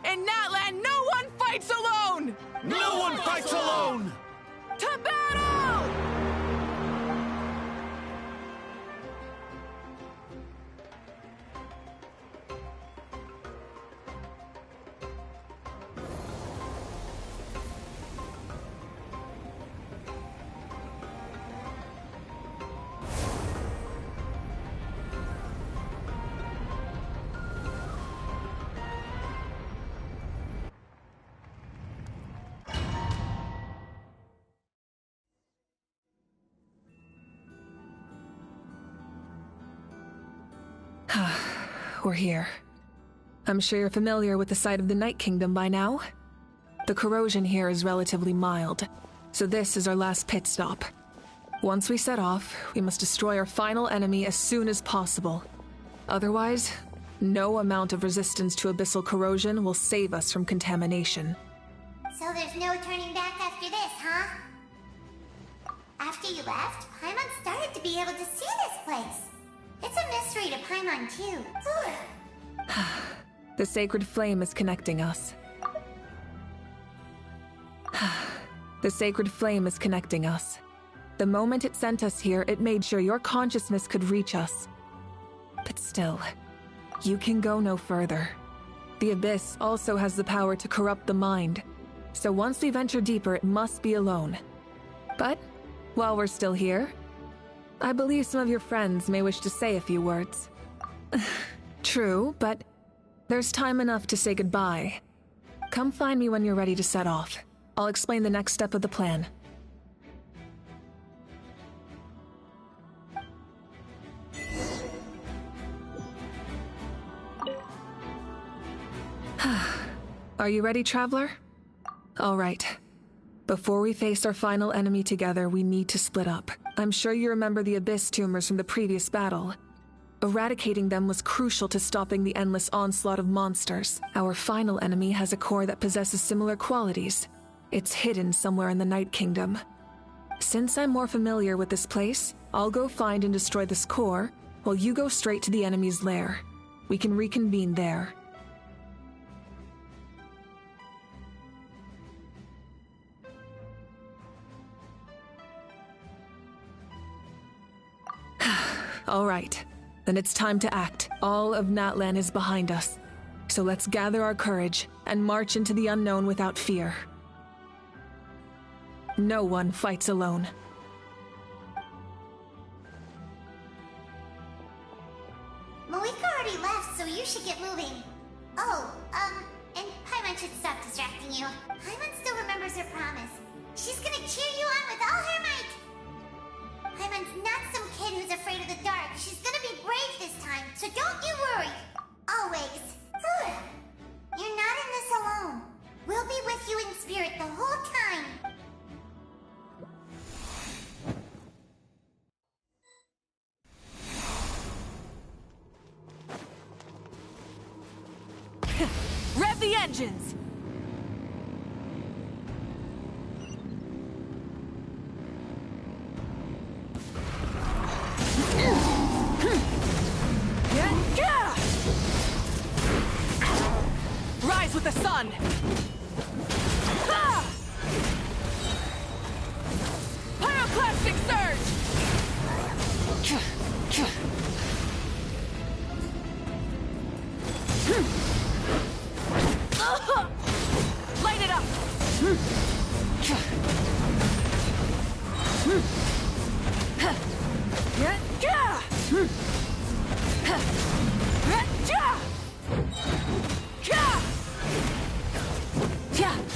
Speaker 4: In Natlan, no one fights alone!
Speaker 19: No one fights alone!
Speaker 4: To battle! We're here. I'm sure you're familiar with the site of the Night Kingdom by now. The corrosion here is relatively mild, so this is our last pit stop. Once we set off, we must destroy our final enemy as soon as possible. Otherwise, no amount of resistance to abyssal corrosion will save us from contamination.
Speaker 2: So there's no turning back after this, huh? After you left, Paimon started to be able to see this place. It's a mystery to Paimon, too.
Speaker 4: The sacred flame is connecting us. The sacred flame is connecting us. The moment it sent us here, it made sure your consciousness could reach us. But still, you can go no further. The Abyss also has the power to corrupt the mind, so once we venture deeper, it must be alone. But, while we're still here, I believe some of your friends may wish to say a few words. True, but there's time enough to say goodbye. Come find me when you're ready to set off. I'll explain the next step of the plan. Are you ready, Traveler? All right. Before we face our final enemy together, we need to split up. I'm sure you remember the Abyss tumors from the previous battle. Eradicating them was crucial to stopping the endless onslaught of monsters. Our final enemy has a core that possesses similar qualities. It's hidden somewhere in the Night Kingdom. Since I'm more familiar with this place, I'll go find and destroy this core, while you go straight to the enemy's lair. We can reconvene there. All right, then it's time to act. All of Natlan is behind us. So let's gather our courage and march into the unknown without fear. No one fights alone.
Speaker 2: Malika already left, so you should get moving. Oh, and Paimon should stop distracting you. Paimon still remembers her promise. She's gonna cheer you on with all her might. Paimon's not some kid who's afraid of the dark. She's gonna be brave this time, so don't you worry. Always. You're not in this alone. We'll be with you in spirit the whole time.
Speaker 4: Rev the engines! Rise with the sun! Pyroclastic surge! Light it up!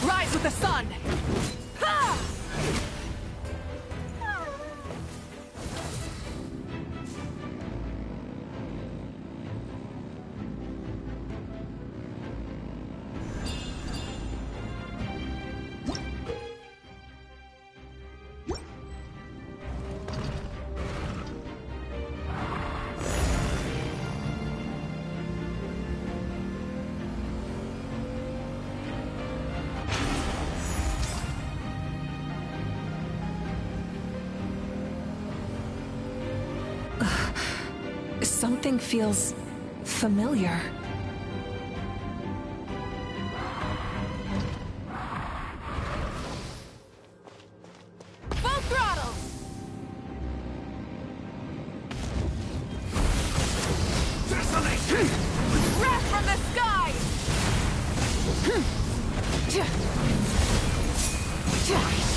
Speaker 4: Rise with the sun! Something feels familiar. Full throttle! Desolation! Wrath from the sky!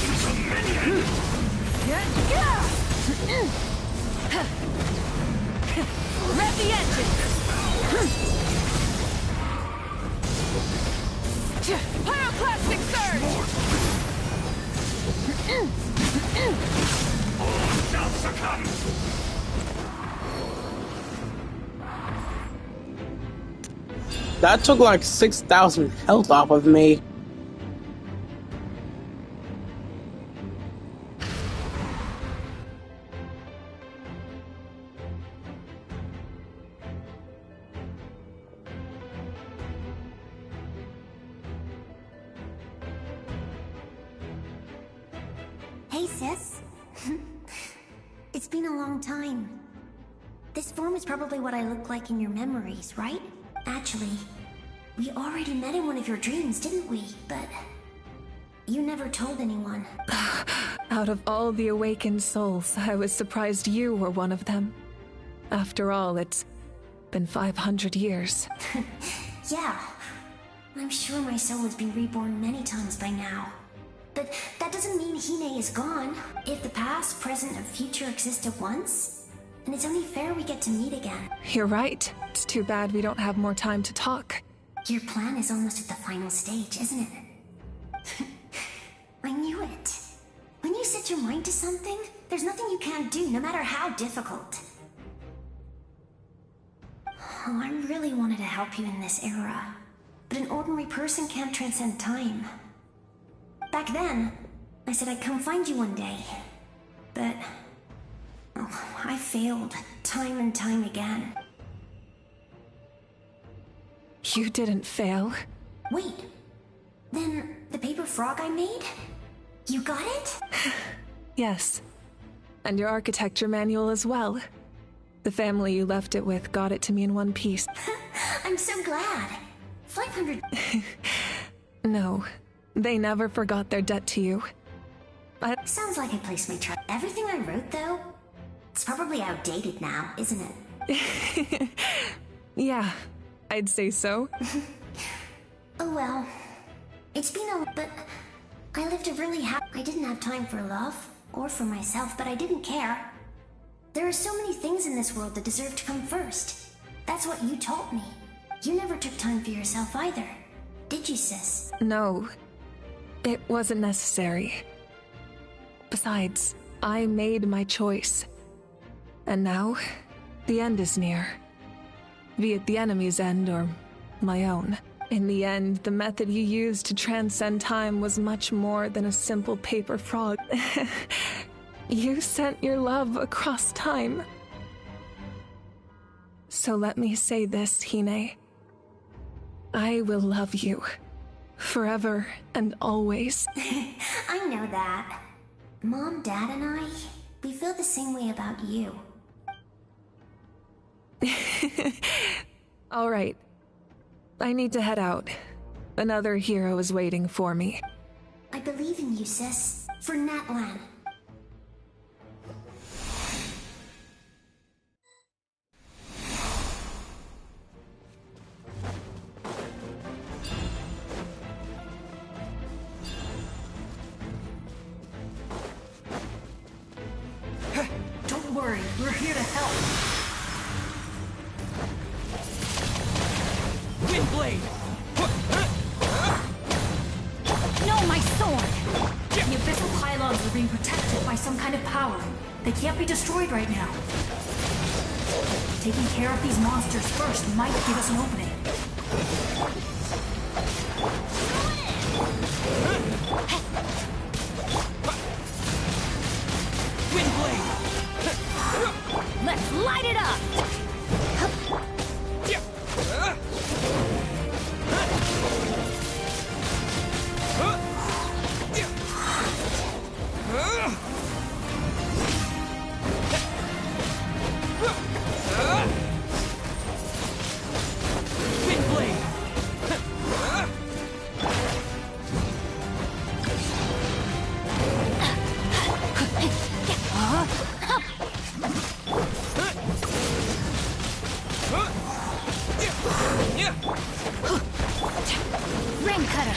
Speaker 1: He's a minion!
Speaker 4: Rev the engine! Pyroclastic surge!
Speaker 1: All shall succumb!
Speaker 6: That took like 6,000 health off of me.
Speaker 9: Hey, sis. It's been a long time. This form is probably what I look like in your memories, right? Actually, we already met in one of your dreams, didn't we? But you never told anyone.
Speaker 4: Out of all the awakened souls, I was surprised you were one of them. After all, it's been 500 years.
Speaker 9: Yeah. I'm sure my soul has been reborn many times by now. But that doesn't mean Hine is gone. If the past, present, and future exist at once, then it's only fair we get to meet again.
Speaker 4: You're right. It's too bad we don't have more time to talk.
Speaker 9: Your plan is almost at the final stage, isn't it? I knew it. When you set your mind to something, there's nothing you can't do, no matter how difficult. Oh, I really wanted to help you in this era. But an ordinary person can't transcend time. Back then, I said I'd come find you one day. But... oh, I failed, time and time again.
Speaker 4: You didn't fail.
Speaker 9: Wait, then the paper frog I made? You got it?
Speaker 4: Yes. And your architecture manual as well. The family you left it with got it to me in one piece.
Speaker 9: I'm so glad. 500...
Speaker 4: No, they never forgot their debt to you.
Speaker 9: Sounds like I placed my trust. Everything I wrote, though, it's probably outdated now, isn't it?
Speaker 4: Yeah, I'd say so.
Speaker 9: Oh well. It's been a... but I lived a really I didn't have time for love, or for myself, but I didn't care. There are so many things in this world that deserve to come first. That's what you taught me. You never took time for yourself either, did you, sis?
Speaker 4: No, it wasn't necessary. Besides, I made my choice. And now, the end is near. Be it the enemy's end or my own. In the end, the method you used to transcend time was much more than a simple paper frog. You sent your love across time. So let me say this, Hine. I will love you. Forever and always.
Speaker 9: I know that. Mom, Dad, and I, we feel the same way about you.
Speaker 4: All right. I need to head out. Another hero is waiting for me.
Speaker 9: I believe in you, sis. For Natlan.
Speaker 16: Don't worry, we're here to help.
Speaker 20: Windblade!
Speaker 16: No, my sword! The abyssal pylons are being protected by some kind of power. They can't be destroyed right now. Taking care of these monsters first might give us an opening.
Speaker 20: Windblade!
Speaker 16: Let's light it up!
Speaker 14: Ring cutter.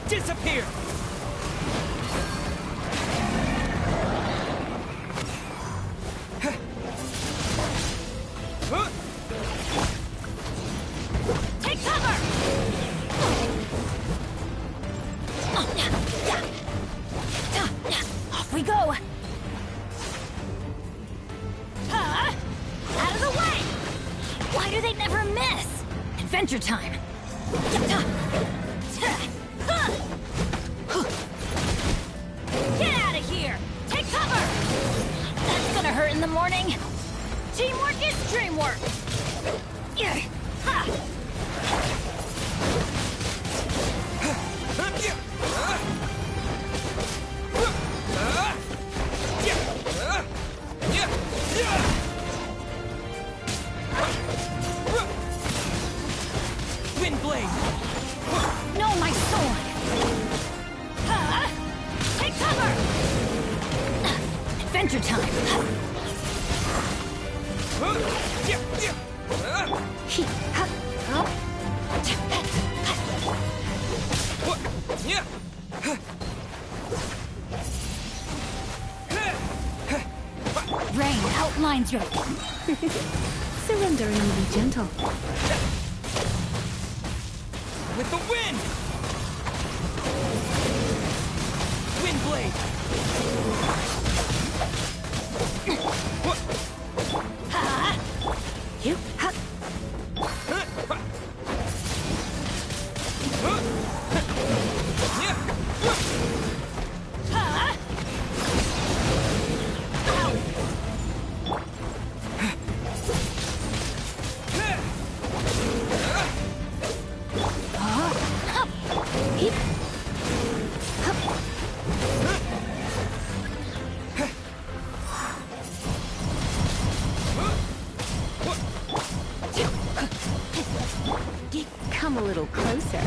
Speaker 20: Disappear!
Speaker 14: Take cover! Off we go! Out of the way! Why do they never miss? Adventure time!
Speaker 5: warning. Teamwork is dreamwork. Ha!
Speaker 20: Wind blade.
Speaker 5: No, my sword. Take cover. Adventure time. Rain outlines your...
Speaker 3: Surrender and be gentle.
Speaker 20: With the wind! Wind blade!
Speaker 3: You. Come a little closer.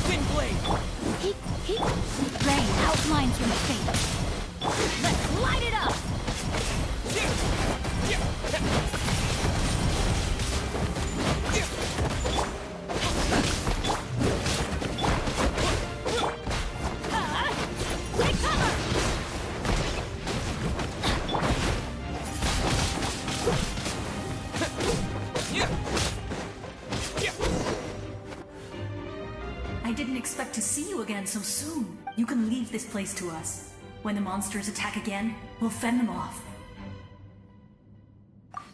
Speaker 20: Wind blade!
Speaker 5: Rain outlines your fate. Let's light it up! Take cover!
Speaker 21: I didn't expect to see you again so soon. You can leave this place to us. When the monsters attack again, we'll fend them off.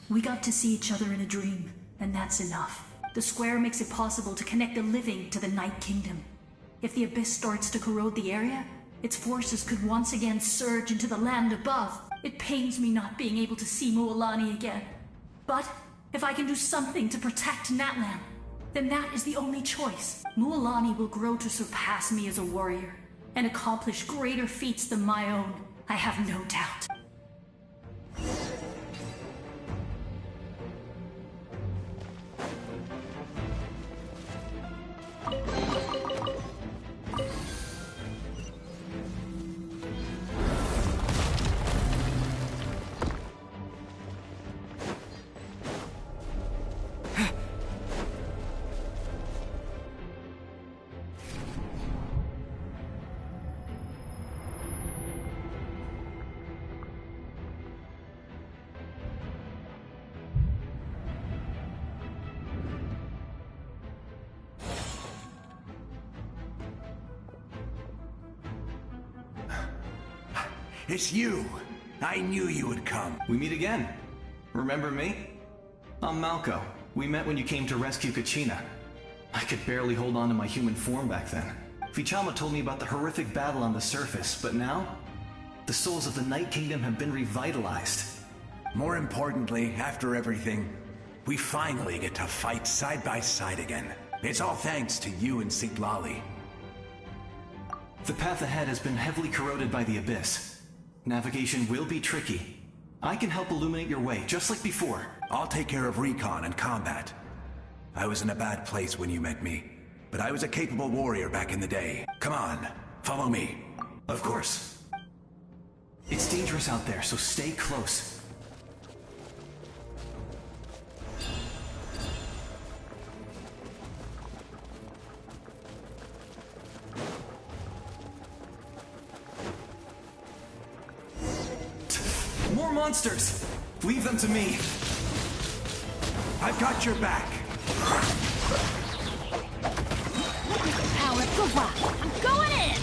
Speaker 21: We got to see each other in a dream, and that's enough. The square makes it possible to connect the living to the Night Kingdom. If the abyss starts to corrode the area, its forces could once again surge into the land above. It pains me not being able to see Mualani again. But if I can do something to protect Natlan, then that is the only choice. Mualani will grow to surpass me as a warrior and accomplish greater feats than my own. I have no doubt.
Speaker 15: It's you! I knew you would come.
Speaker 22: We meet again. Remember me? I'm Malco. We met when you came to rescue Kachina. I could barely hold on to my human form back then. Vichama told me about the horrific battle on the surface, but now, the souls of the Night Kingdom have been revitalized.
Speaker 15: More importantly, after everything, we finally get to fight side by side again. It's all thanks to you and Siglali.
Speaker 22: The path ahead has been heavily corroded by the abyss. Navigation will be tricky. I can help illuminate your way, just like before.
Speaker 15: I'll take care of recon and combat. I was in a bad place when you met me, but I was a capable warrior back in the day. Come on, follow me.
Speaker 22: Of course. It's dangerous out there, so stay close. More monsters! Leave them to me.
Speaker 15: I've got your back.
Speaker 5: Power Gura! I'm going in!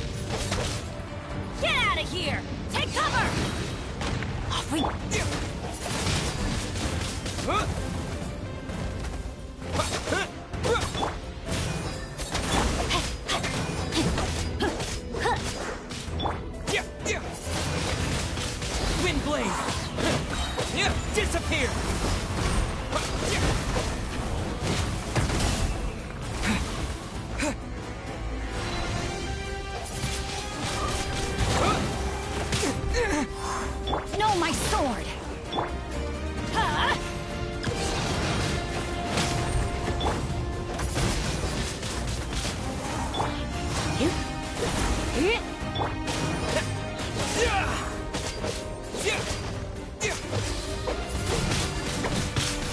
Speaker 5: Get out of here! Take cover! Off we...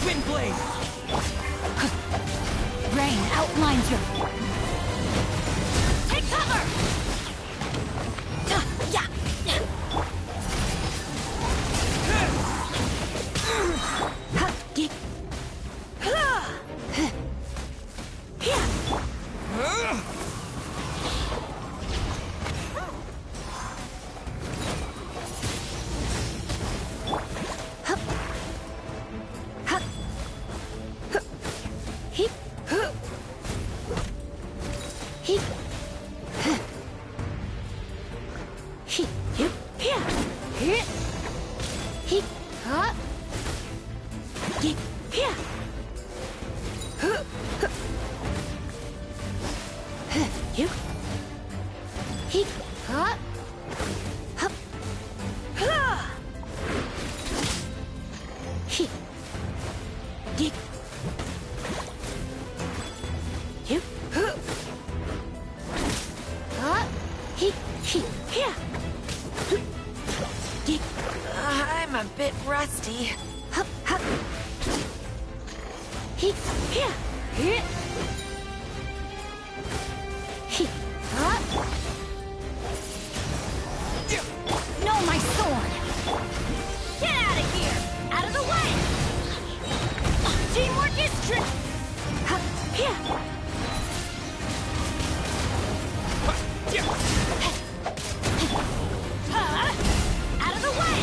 Speaker 20: Wind blade.
Speaker 11: Rain outlines your... Take cover! Yeah.
Speaker 13: I'm a bit rusty.
Speaker 11: No, my sword! Get out of here! Out of the way! Teamwork is out of the way!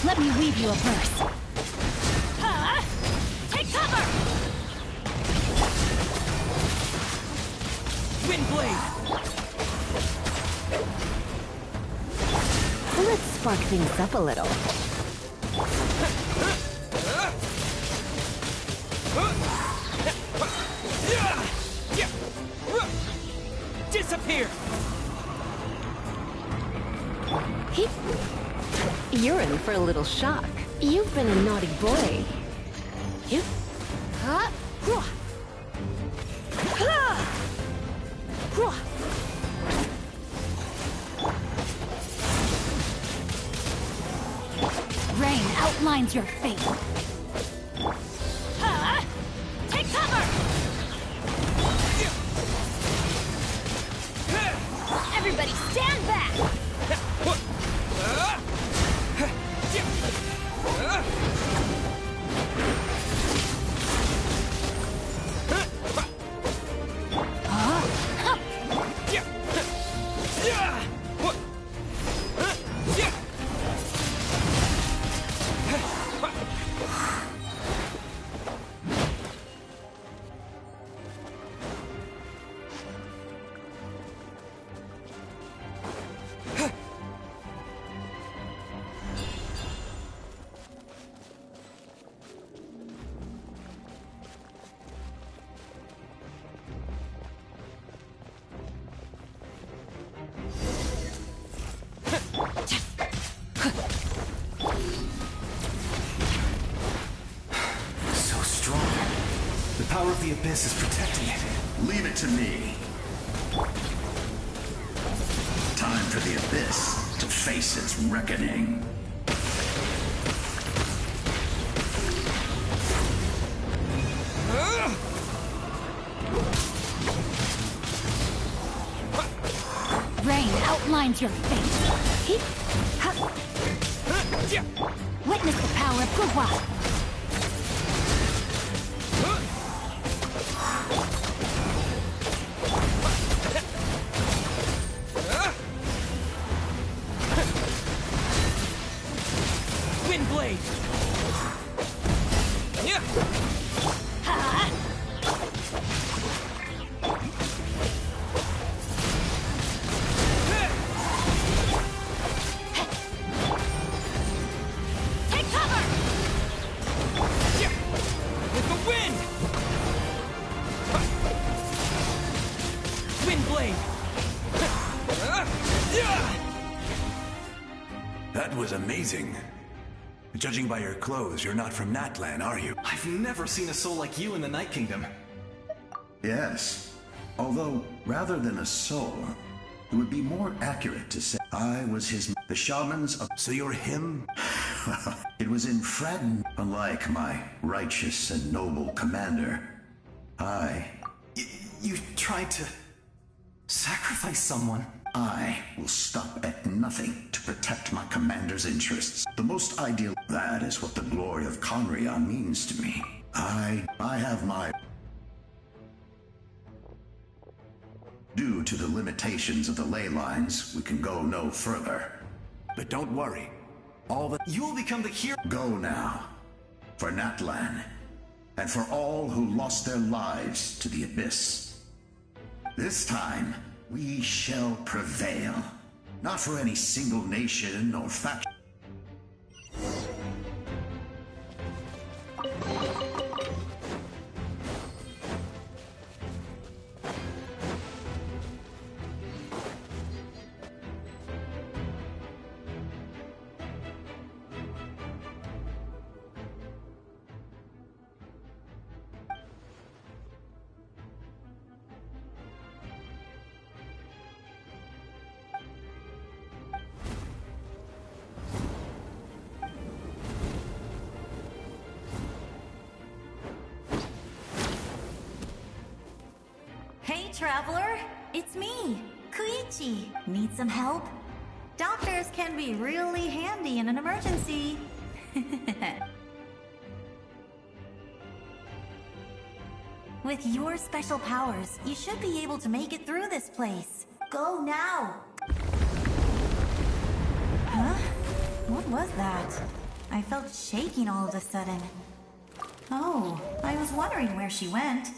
Speaker 11: Let me weave you a verse. Take cover!
Speaker 20: Wind blade.
Speaker 11: Let's spark things up a little.
Speaker 20: Disappear.
Speaker 11: You're in for a little shock. You've been a naughty boy. Rain outlines your fate. Take cover! Everybody stand back!
Speaker 15: So strong. The power of the Abyss is protecting it.
Speaker 23: Leave it to me. Time for the Abyss to face its reckoning.
Speaker 11: Rain outlines your fate. Witness the power of Guhua.
Speaker 20: Wind blade.
Speaker 11: Take cover!
Speaker 20: With the wind.
Speaker 15: That was amazing. Judging by your clothes, you're not from Natlan, are you?
Speaker 22: I've never seen a soul like you in the Night Kingdom.
Speaker 23: Yes. Although, rather than a soul, it would be more accurate to say I was the shaman's of...
Speaker 15: So you're him?
Speaker 23: It was in Fradden. Unlike my righteous and noble commander,
Speaker 22: You tried to... sacrifice someone?
Speaker 23: I will stop at nothing to protect my commander's interests. The most ideal... That is what the glory of Conria means to me. I have my... Due to the limitations of the ley lines, we can go no further.
Speaker 15: But don't worry.
Speaker 22: You'll become the hero.
Speaker 23: Go now. For Natlan. And for all who lost their lives to the Abyss. This time, we shall prevail. Not for any single nation or faction.
Speaker 11: Hey, traveler! It's me, Koichi. Need some help? Doctors can be really handy in an emergency. With your special powers, you should be able to make it through this place. Go now! Huh? What was that? I felt shaking all of a sudden. Oh, I was wondering where she went.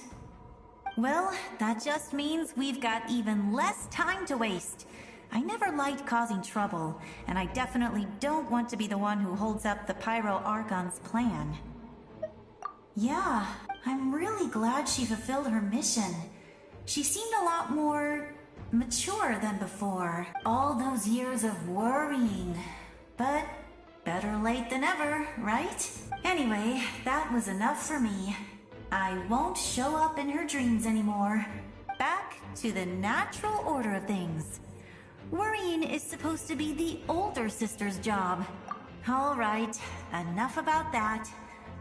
Speaker 11: Well, that just means we've got even less time to waste. I never liked causing trouble, and I definitely don't want to be the one who holds up the Pyro Archon's plan. Yeah, I'm really glad she fulfilled her mission. She seemed a lot more mature than before. All those years of worrying. But better late than ever, right? Anyway, that was enough for me. I won't show up in her dreams anymore. Back to the natural order of things. Worrying is supposed to be the older sister's job. All right, enough about that.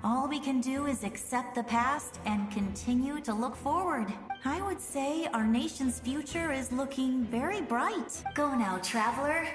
Speaker 11: All we can do is accept the past and continue to look forward. I would say our nation's future is looking very bright. Go now, traveler.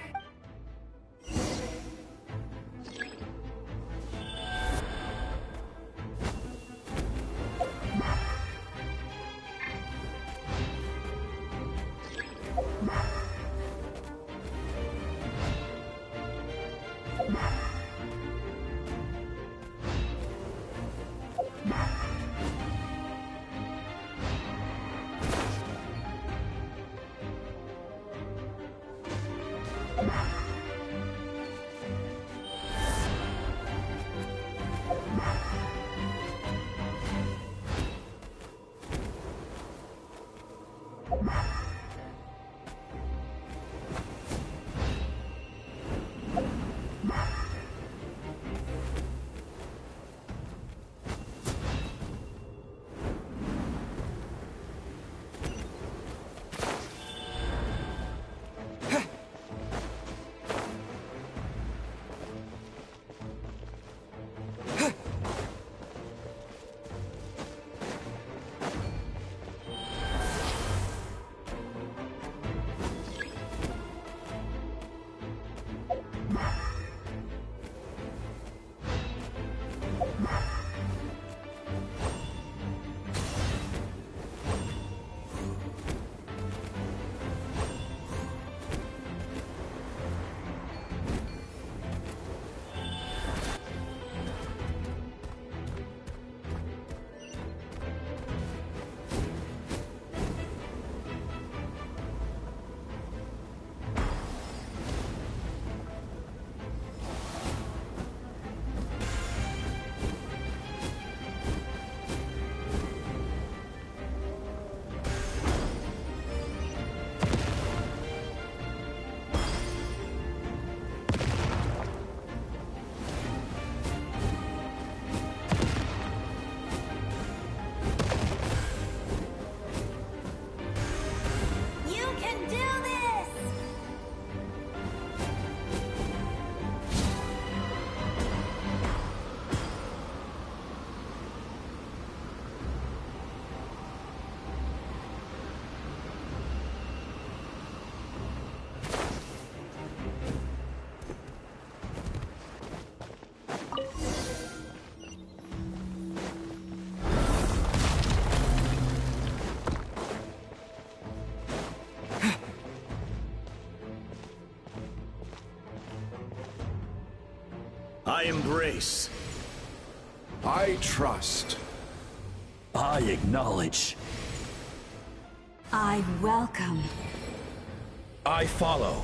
Speaker 7: embrace. I trust.
Speaker 8: I acknowledge.
Speaker 11: I welcome.
Speaker 7: I follow.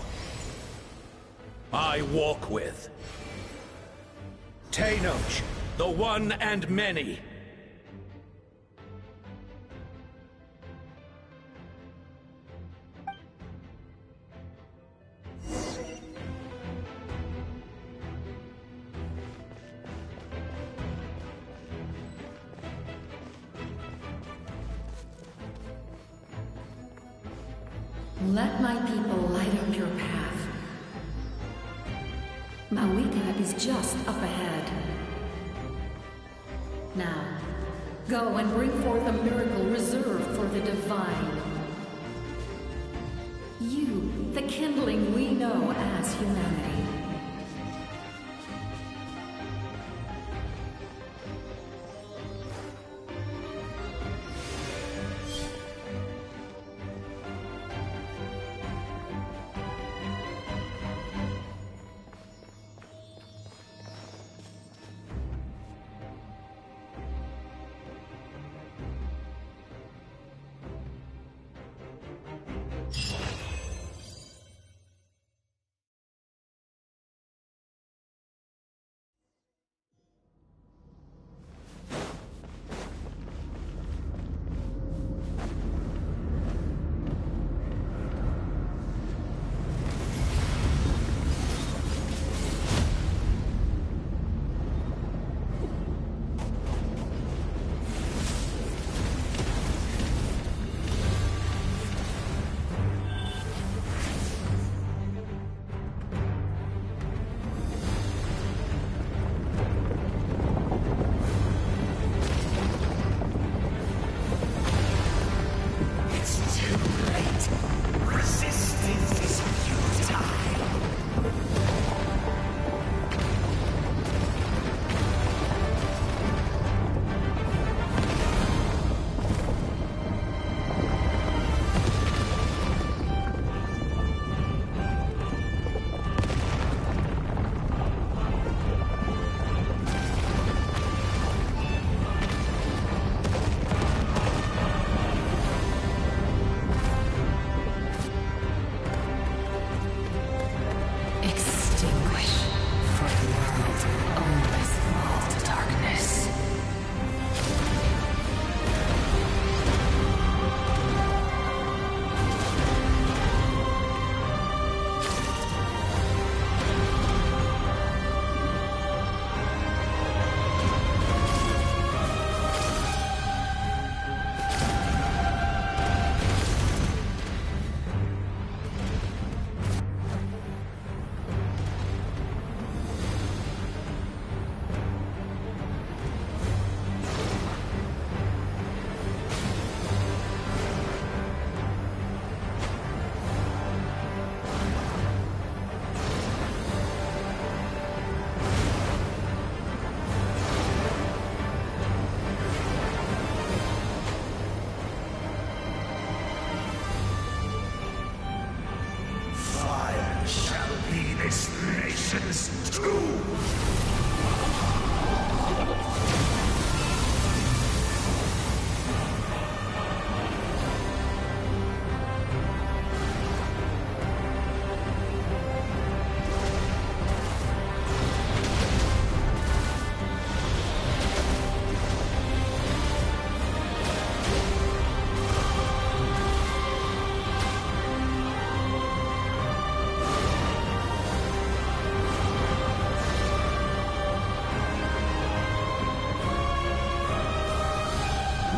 Speaker 7: I walk with. Tenoch, the one and many.
Speaker 16: Let my people light up your path. Mawika is just up ahead. Now, go and bring forth a miracle reserved for the divine. You, the kindling we know as humanity.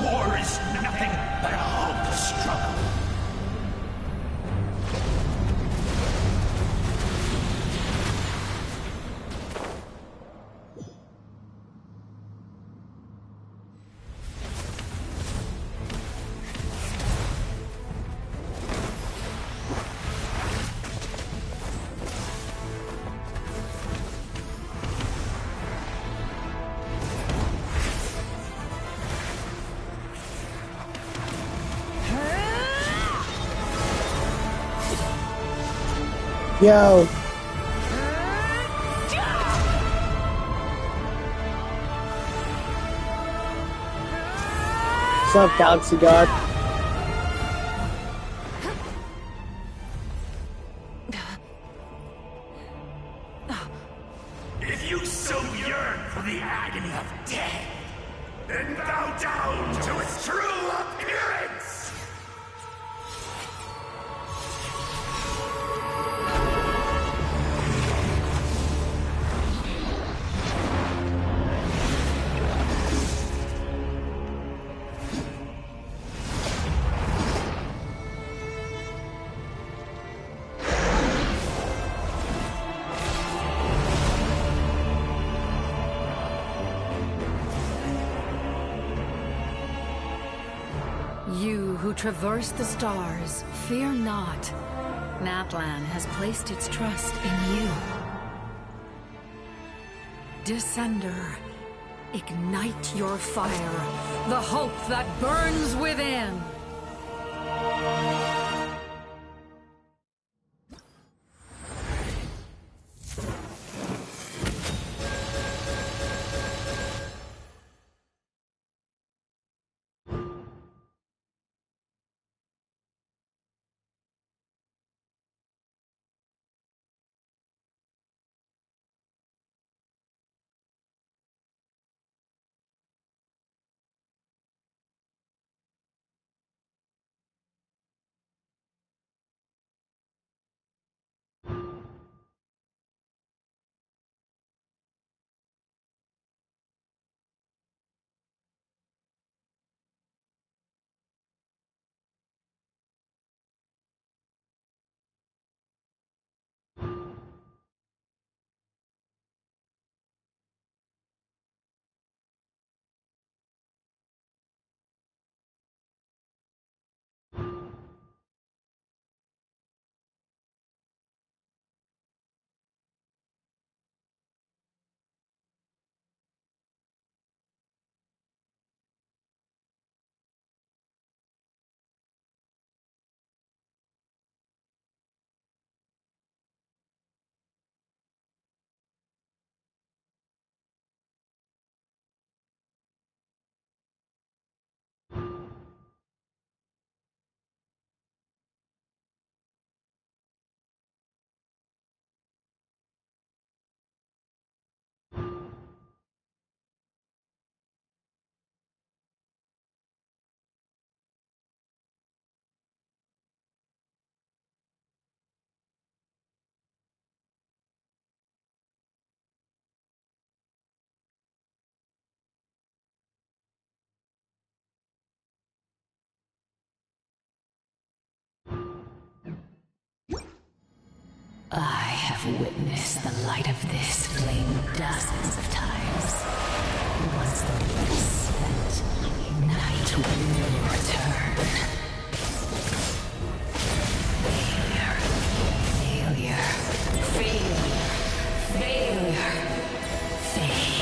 Speaker 7: War is nothing but a hopeless struggle.
Speaker 6: Yo. What's up, Galaxy God?
Speaker 7: If you so yearn for the agony of death, then bow down to its true appearance!
Speaker 10: You who traverse the stars, fear not. Natlan has placed its trust in you. Descender, ignite your fire, the hope that burns within.
Speaker 17: I have witnessed the light of this flame dozens of times. Once the light is spent, night will return. Failure. Failure. Failure. Failure.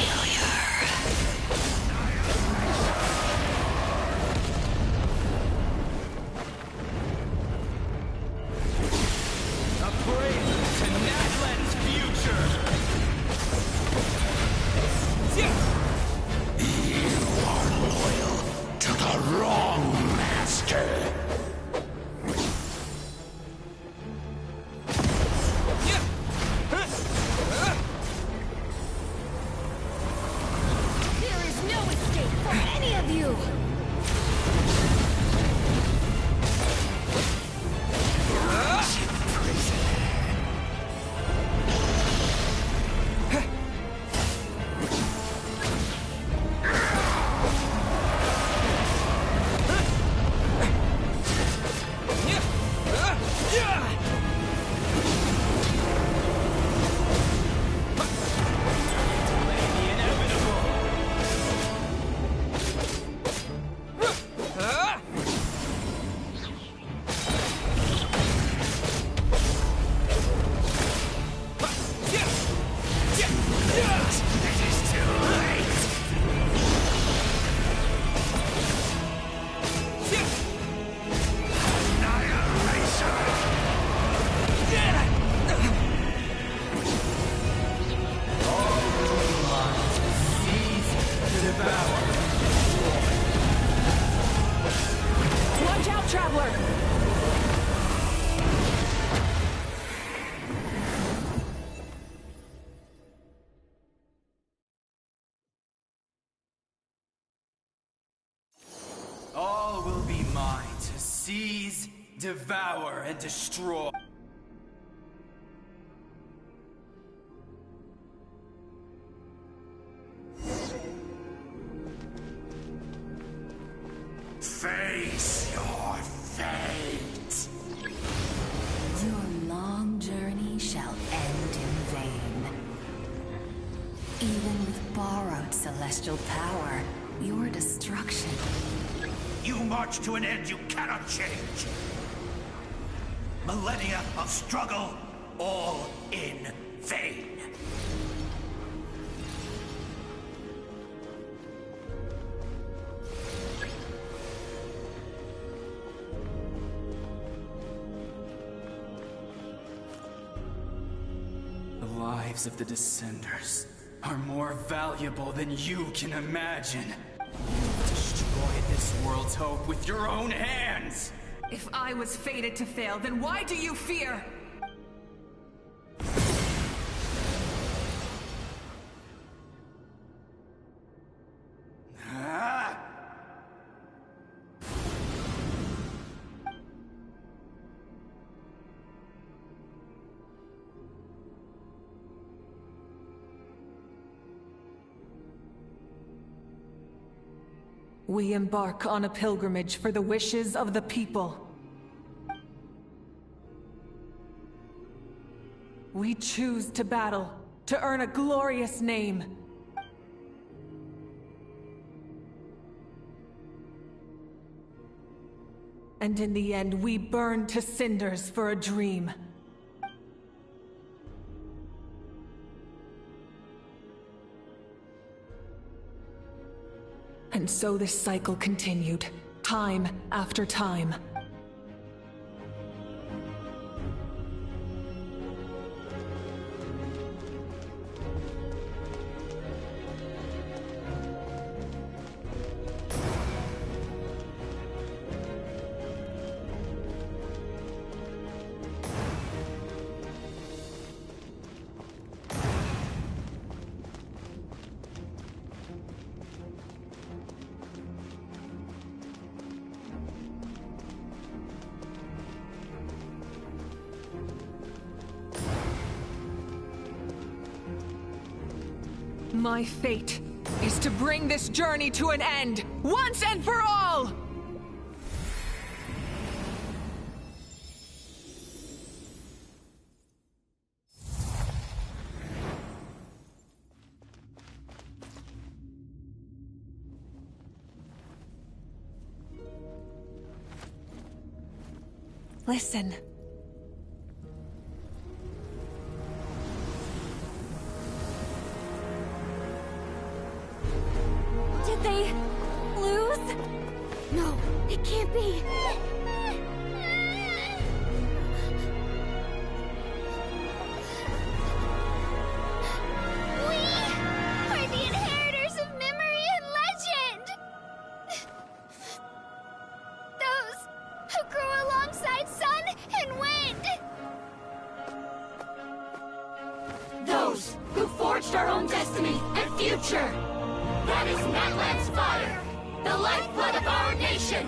Speaker 7: You are loyal to the wrong
Speaker 4: traveler!
Speaker 12: All will be mine to seize, devour, and destroy.
Speaker 7: Face your fate.
Speaker 17: Your long journey shall end in vain. Even with borrowed celestial power, your destruction.
Speaker 7: You march to an end you cannot change. Millennia of struggle, all in vain.
Speaker 12: The lives of the Descenders are more valuable than you can imagine. You've destroyed this world's hope with your own hands!
Speaker 4: If I was fated to fail, then why do you fear?
Speaker 12: Ah!
Speaker 4: We embark on a pilgrimage for the wishes of the people. We choose to battle, to earn a glorious name. And in the end, we burn to cinders for a dream. And so this cycle continued, time after time. My fate is to bring this journey to an end, once and for all! Listen.
Speaker 14: Did they lose? No, it can't be.
Speaker 2: We are the inheritors of memory and legend. Those who grew alongside sun and wind.
Speaker 7: Those who forged our own destiny and future. That is Natlan's fire, the lifeblood of our nation.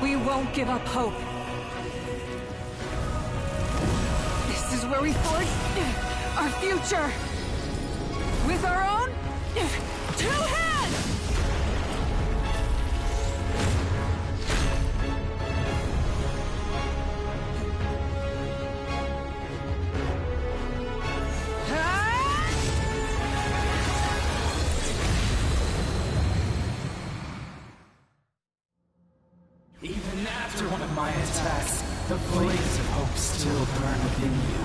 Speaker 4: We won't give up hope. This is where we forge our future. With our own two hands!
Speaker 12: my attacks, the blaze of hope still burn within you.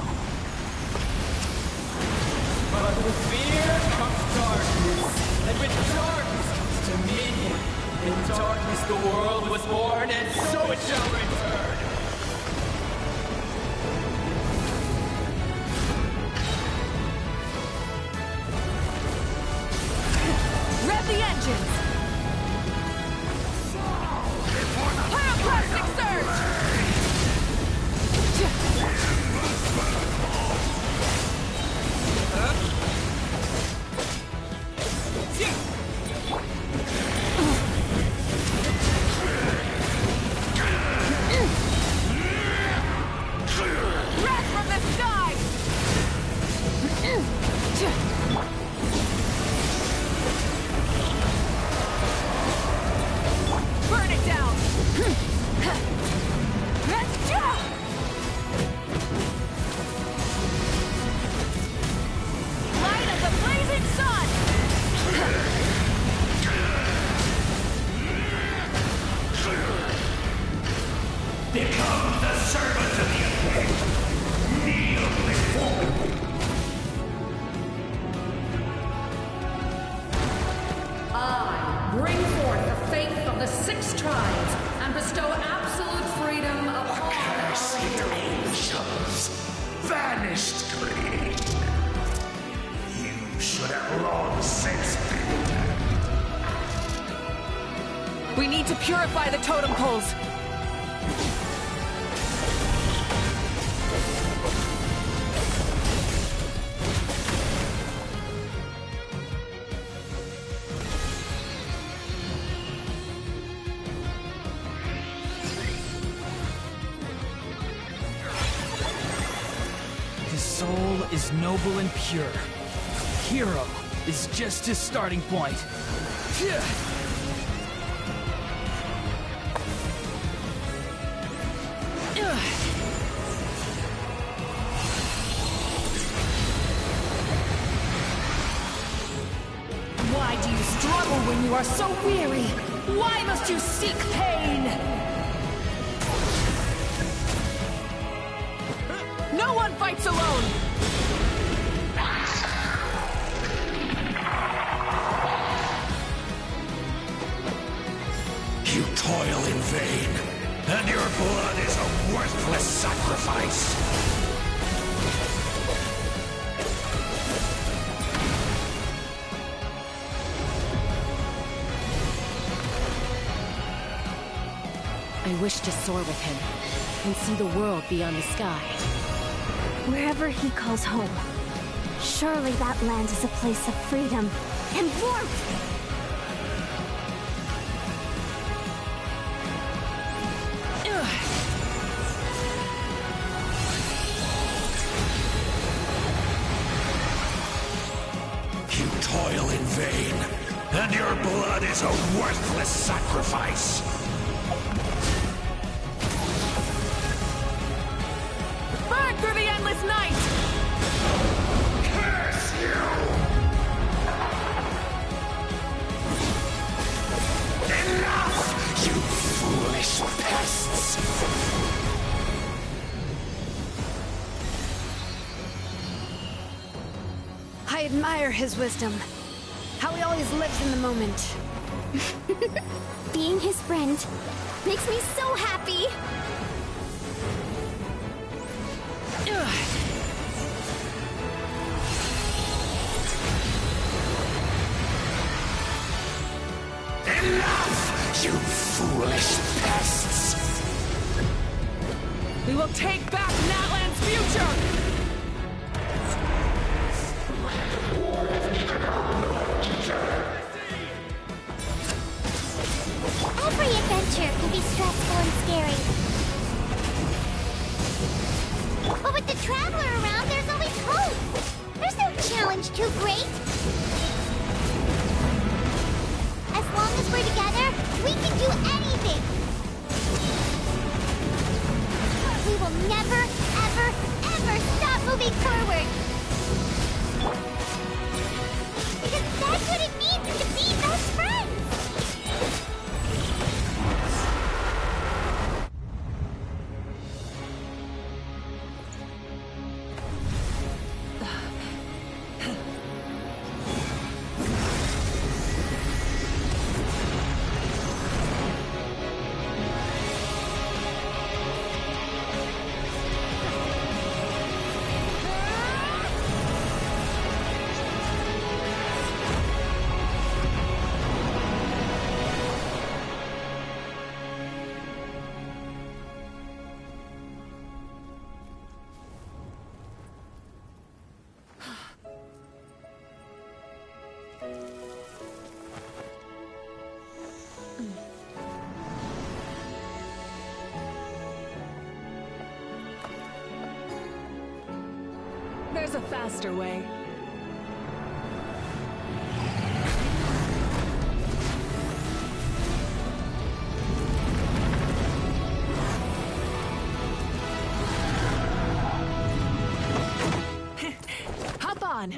Speaker 12: But with fear comes darkness, and with darkness comes dominion. In darkness the world was born, and so it shall return.
Speaker 10: Rev the engines! Pyroclastic surge! Wrath from the sky! Burn it down! Light of the blazing sun!
Speaker 7: Become the servant of the Undead. Kneel before me.
Speaker 10: I bring forth the faith of the 6 tribes and bestow absolute freedom upon
Speaker 23: Cursed angels, vanished clean. You should have long since been.
Speaker 10: We need to purify the totem poles.
Speaker 20: His soul is noble and pure. Hero is just his starting point.
Speaker 10: Why do you struggle when you are so weary? Why must you seek pain? No one fights alone!
Speaker 23: You toil in vain, and your blood is a worthless sacrifice.
Speaker 10: I wish to soar with him and see the world beyond the sky.
Speaker 14: Wherever he calls home, surely that land is a place of freedom and warmth.
Speaker 23: You toil in vain, and your blood is a worthless sacrifice.
Speaker 10: Burn through the endless night!
Speaker 23: Curse you! Enough, you foolish pests!
Speaker 3: I admire his wisdom. How he always lives in the moment.
Speaker 14: Being his friend makes me so happy.
Speaker 23: Enough, you foolish pests!
Speaker 10: We will take back Natlan's future!
Speaker 2: Every adventure can be stressful and scary. But with the Traveler around, there's always hope. There's no challenge too great. As long as we're together, we can do anything. We will never, ever, ever stop moving forward. Because that's what it means to be best friends.
Speaker 4: faster way. Hop on!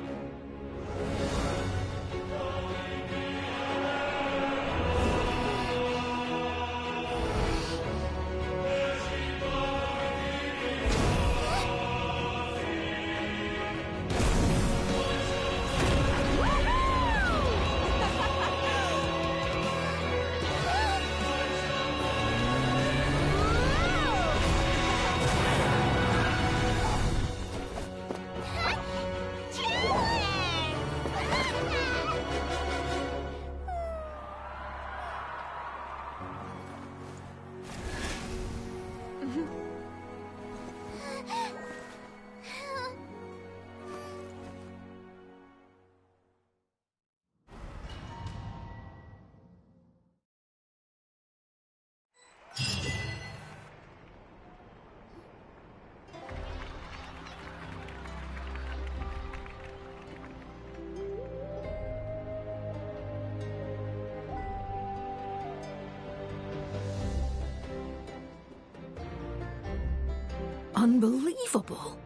Speaker 1: Unbelievable.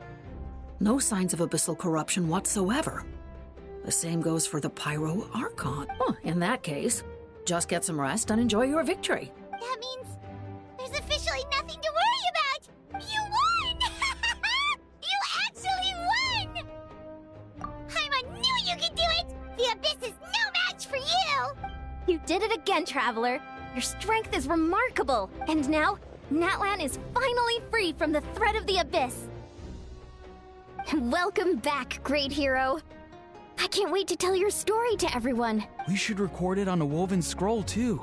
Speaker 1: No signs of abyssal corruption whatsoever. The same goes for the Pyro Archon. Well, in that case, just get some rest and enjoy your victory.
Speaker 2: That means there's officially nothing to worry about! You won! You actually won! Paimon knew you could do it! The Abyss is no match for you!
Speaker 14: You did it again, Traveler. Your strength is remarkable. And now, Natlan is finally free from the threat of the Abyss. Welcome back, great hero. I can't wait to tell your story to everyone.
Speaker 20: We should record it on a woven scroll, too.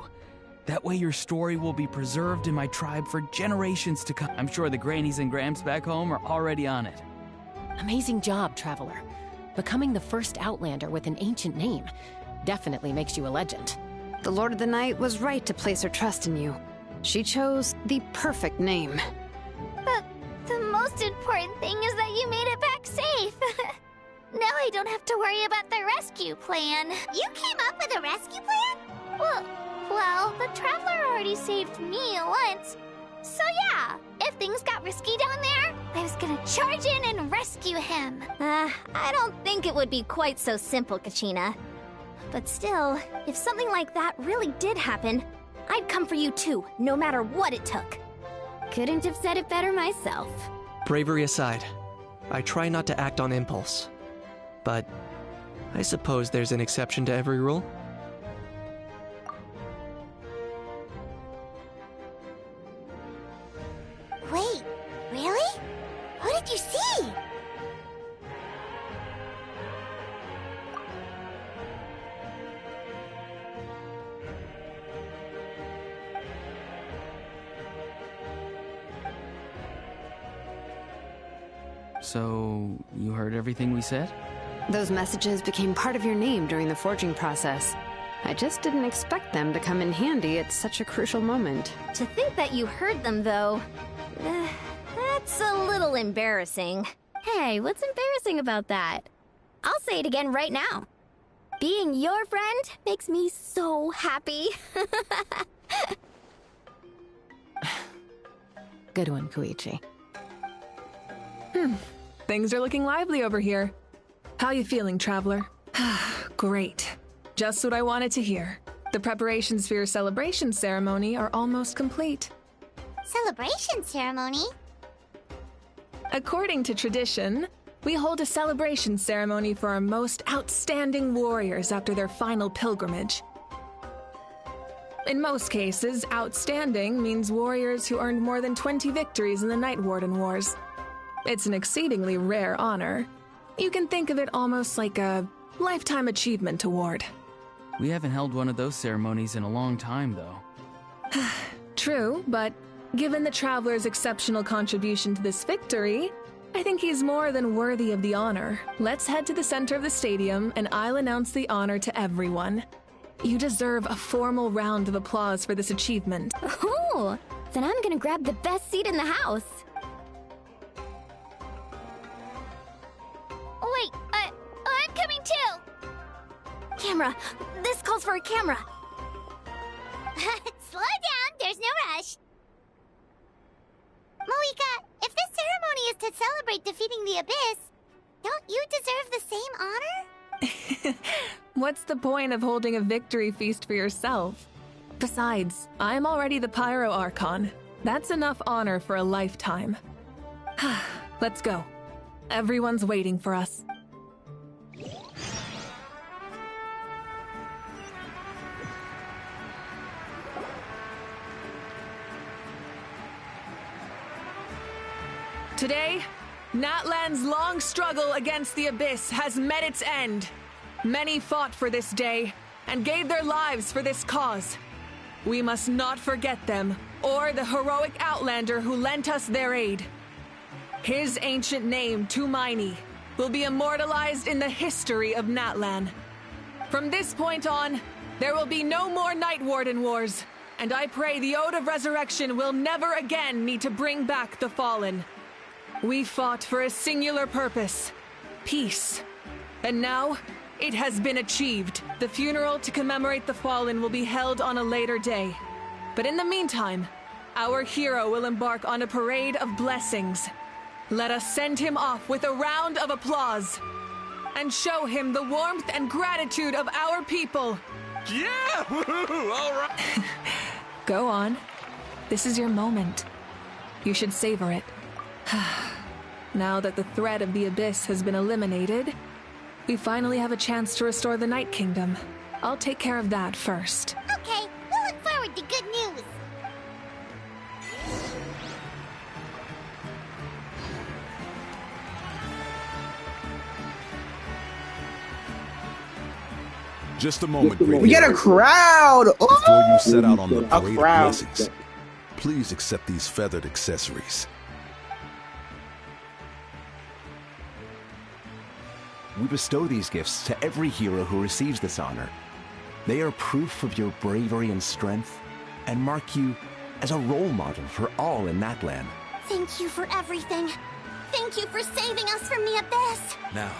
Speaker 20: That way your story will be preserved in my tribe for generations to come. I'm sure the grannies and gramps back home are already on it.
Speaker 18: Amazing job, Traveler. Becoming the first Outlander with an ancient name definitely makes you a legend.
Speaker 3: The Lord of the Night was right to place her trust in you. She chose the perfect name.
Speaker 2: But the most important thing is that you made it back safe. Now I don't have to worry about the rescue plan. You came up with a rescue plan? Well, the Traveler already saved me once. So yeah, if things got risky down there, I was gonna charge in and rescue him.
Speaker 14: I don't think it would be quite so simple, Kachina. But still, if something like that really did happen, I'd come for you too, no matter what it took. Couldn't have said it better myself.
Speaker 19: Bravery aside, I try not to act on impulse. But I suppose there's an exception to every rule.
Speaker 2: Wait, really? What did you see?
Speaker 20: So, you heard everything we said?
Speaker 3: Those messages became part of your name during the forging process. I just didn't expect them to come in handy at such a crucial moment.
Speaker 14: To think that you heard them, though, that's a little embarrassing. Hey, what's embarrassing about that? I'll say it again right now. Being your friend makes me so happy.
Speaker 18: Good one, Koichi.
Speaker 4: Things are looking lively over here. How you feeling, Traveler? Great. Just what I wanted to hear. The preparations for your celebration ceremony are almost complete.
Speaker 2: Celebration ceremony?
Speaker 4: According to tradition, we hold a celebration ceremony for our most outstanding warriors after their final pilgrimage. In most cases, outstanding means warriors who earned more than 20 victories in the Night Warden Wars. It's an exceedingly rare honor. You can think of it almost like a lifetime achievement award.
Speaker 20: We haven't held one of those ceremonies in a long time, though.
Speaker 4: True, but given the Traveler's exceptional contribution to this victory, I think he's more than worthy of the honor. Let's head to the center of the stadium, and I'll announce the honor to everyone. You deserve a formal round of applause for this achievement.
Speaker 14: Ooh, then I'm gonna grab the best seat in the house. Camera! This calls for a camera!
Speaker 2: Slow down, there's no rush. Moika, if this ceremony is to celebrate defeating the Abyss, don't you deserve the same honor?
Speaker 4: What's the point of holding a victory feast for yourself? Besides, I'm already the Pyro Archon. That's enough honor for a lifetime. Let's go. Everyone's waiting for us. Today, Natlan's long struggle against the Abyss has met its end. Many fought for this day and gave their lives for this cause. We must not forget them or the heroic Outlander who lent us their aid. His ancient name, Tumaini, will be immortalized in the history of Natlan. From this point on, there will be no more Night Warden wars, and I pray the Ode of Resurrection will never again need to bring back the Fallen. We fought for a singular purpose, peace. And now, it has been achieved. The funeral to commemorate the Fallen will be held on a later day. But in the meantime, our hero will embark on a parade of blessings. Let us send him off with a round of applause and show him the warmth and gratitude of our people.
Speaker 5: Yeah! Woohoo! All right!
Speaker 4: Go on. This is your moment. You should savor it. Now that the threat of the Abyss has been eliminated, we finally have a chance to restore the Night Kingdom. I'll take care of that first.
Speaker 2: Okay, we'll look forward to good news.
Speaker 5: Just a moment, Great
Speaker 6: We get a
Speaker 5: Hero.
Speaker 6: crowd!
Speaker 5: Before you set out on the
Speaker 6: A
Speaker 5: parade of
Speaker 6: crowd.
Speaker 5: blessings, please accept these feathered accessories.
Speaker 9: We bestow these gifts to every hero who receives this honor. They are proof of your bravery and strength, and mark you as a role model for all in Natlan.
Speaker 14: Thank you for everything. Thank you for saving us from the Abyss.
Speaker 21: Now,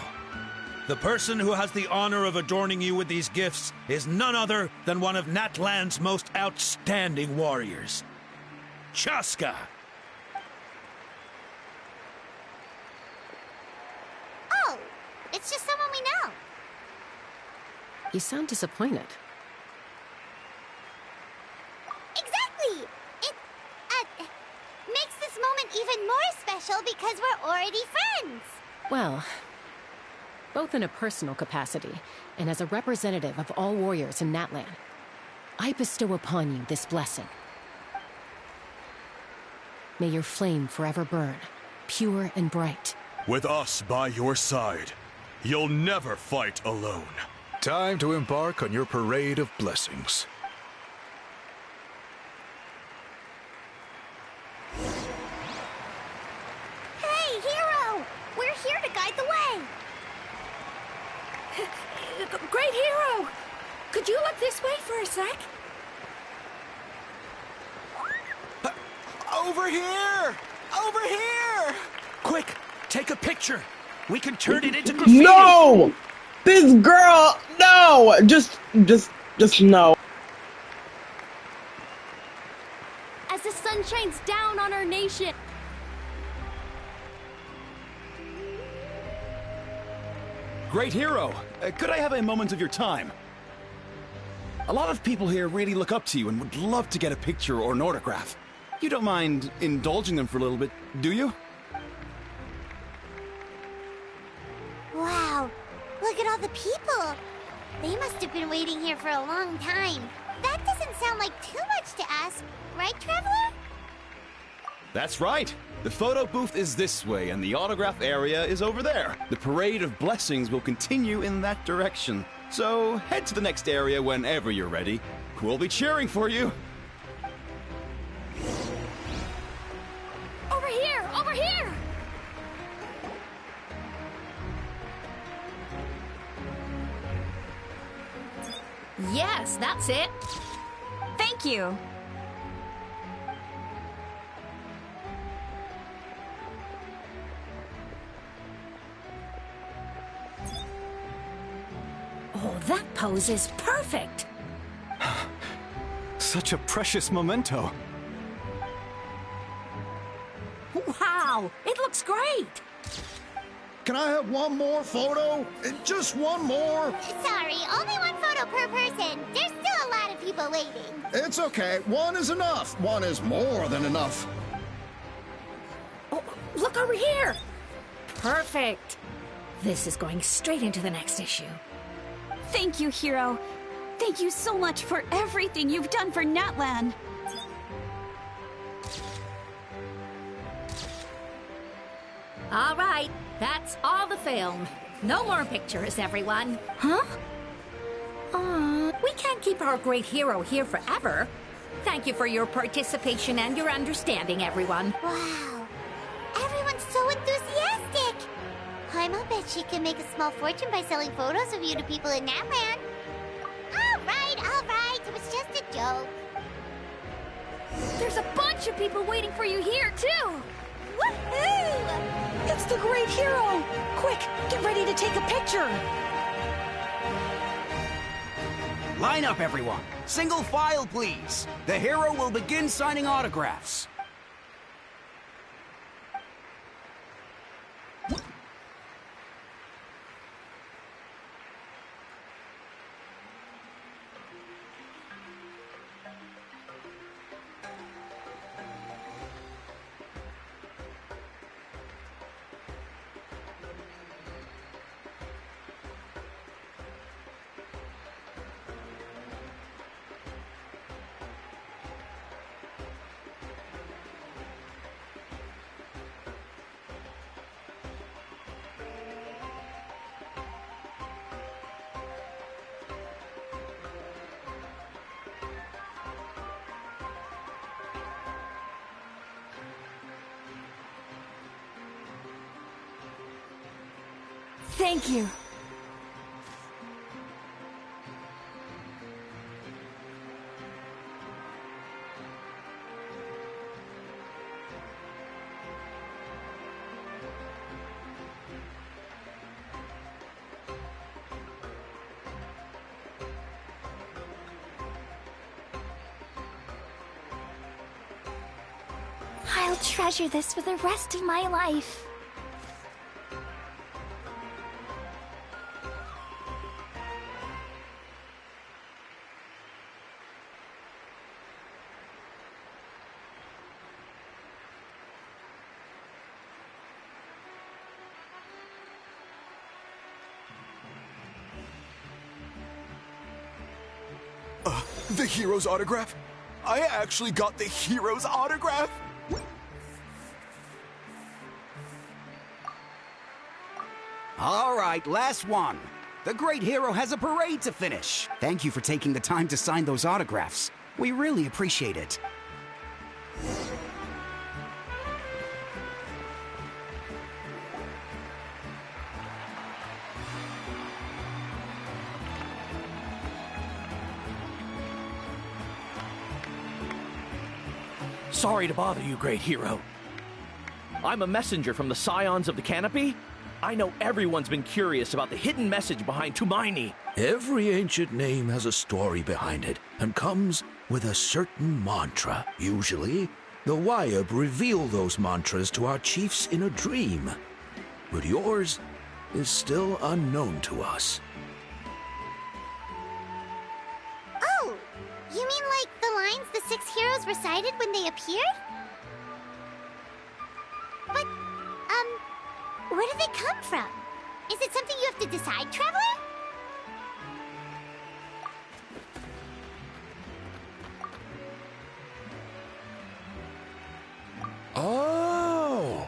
Speaker 21: the person who has the honor of adorning you with these gifts is none other than one of Natlan's most outstanding warriors, Chaska.
Speaker 2: Oh, it's just someone we know.
Speaker 18: You sound disappointed.
Speaker 2: Exactly! It, makes this moment even more special because we're already friends.
Speaker 18: Well, both in a personal capacity and as a representative of all warriors in Natlan, I bestow upon you this blessing. May your flame forever burn, pure and bright.
Speaker 5: With us by your side, you'll never fight alone. Time to embark on your parade of blessings.
Speaker 14: Hey, hero! We're here to guide the way.
Speaker 16: Great hero! Could you look this way for a sec?
Speaker 12: Over here! Over here!
Speaker 21: Quick, take a picture. We can turn it into graffiti.
Speaker 6: No! This girl, no! Just no.
Speaker 14: As the sun shines down on our nation.
Speaker 12: Great hero, could I have a moment of your time? A lot of people here really look up to you and would love to get a picture or an autograph. You don't mind indulging them for a little bit, do you?
Speaker 2: Wow, look at all the people. They must have been waiting here for a long time. That doesn't sound like too much to ask, right, Traveler?
Speaker 12: That's right. The photo booth is this way, and the autograph area is over there. The parade of blessings will continue in that direction. So head to the next area whenever you're ready. We'll be cheering for you.
Speaker 14: Over here! Over here!
Speaker 1: Yes, that's it.
Speaker 11: Thank you.
Speaker 1: Oh, that pose is perfect.
Speaker 9: Such a precious memento.
Speaker 1: Wow, it looks great.
Speaker 13: Can I have one more photo? Just one more?
Speaker 2: Sorry, only one photo per person. There's still a lot of people waiting.
Speaker 13: It's okay. One is enough. One is more than enough.
Speaker 1: Oh, look over here. Perfect. This is going straight into the next issue.
Speaker 15: Thank you, Hero. Thank you so much for everything you've done for Natlan.
Speaker 1: All right, that's all the film. No more pictures, everyone.
Speaker 15: Huh?
Speaker 1: We can't keep our great hero here forever. Thank you for your participation and your understanding, everyone.
Speaker 2: Wow. Everyone's so enthusiastic. Paimon bet she can make a small fortune by selling photos of you to people in Natlan. All right. It was just a joke.
Speaker 15: There's a bunch of people waiting for you here, too. Woohoo!
Speaker 22: It's the great hero! Quick, get ready to take a picture!
Speaker 24: Line up, everyone. Single file, please. The hero will begin signing autographs.
Speaker 15: Thank you. I'll treasure this for the rest of my life.
Speaker 5: The hero's autograph? I actually got the hero's autograph?
Speaker 24: All right, last one. The great hero has a parade to finish. Thank you for taking the time to sign those autographs. We really appreciate it.
Speaker 25: Sorry to bother you, great hero. I'm a messenger from the Scions of the Canopy. I know everyone's been curious about the hidden message behind Tumaini.
Speaker 21: Every ancient name has a story behind it and comes with a certain mantra. Usually, the Wayab reveal those mantras to our chiefs in a dream. But yours is still unknown to us.
Speaker 2: Oh, you mean like the lines the 6 heroes recited when they appeared? But, where do they come from? Is it something you have to decide, Traveler?
Speaker 25: Oh!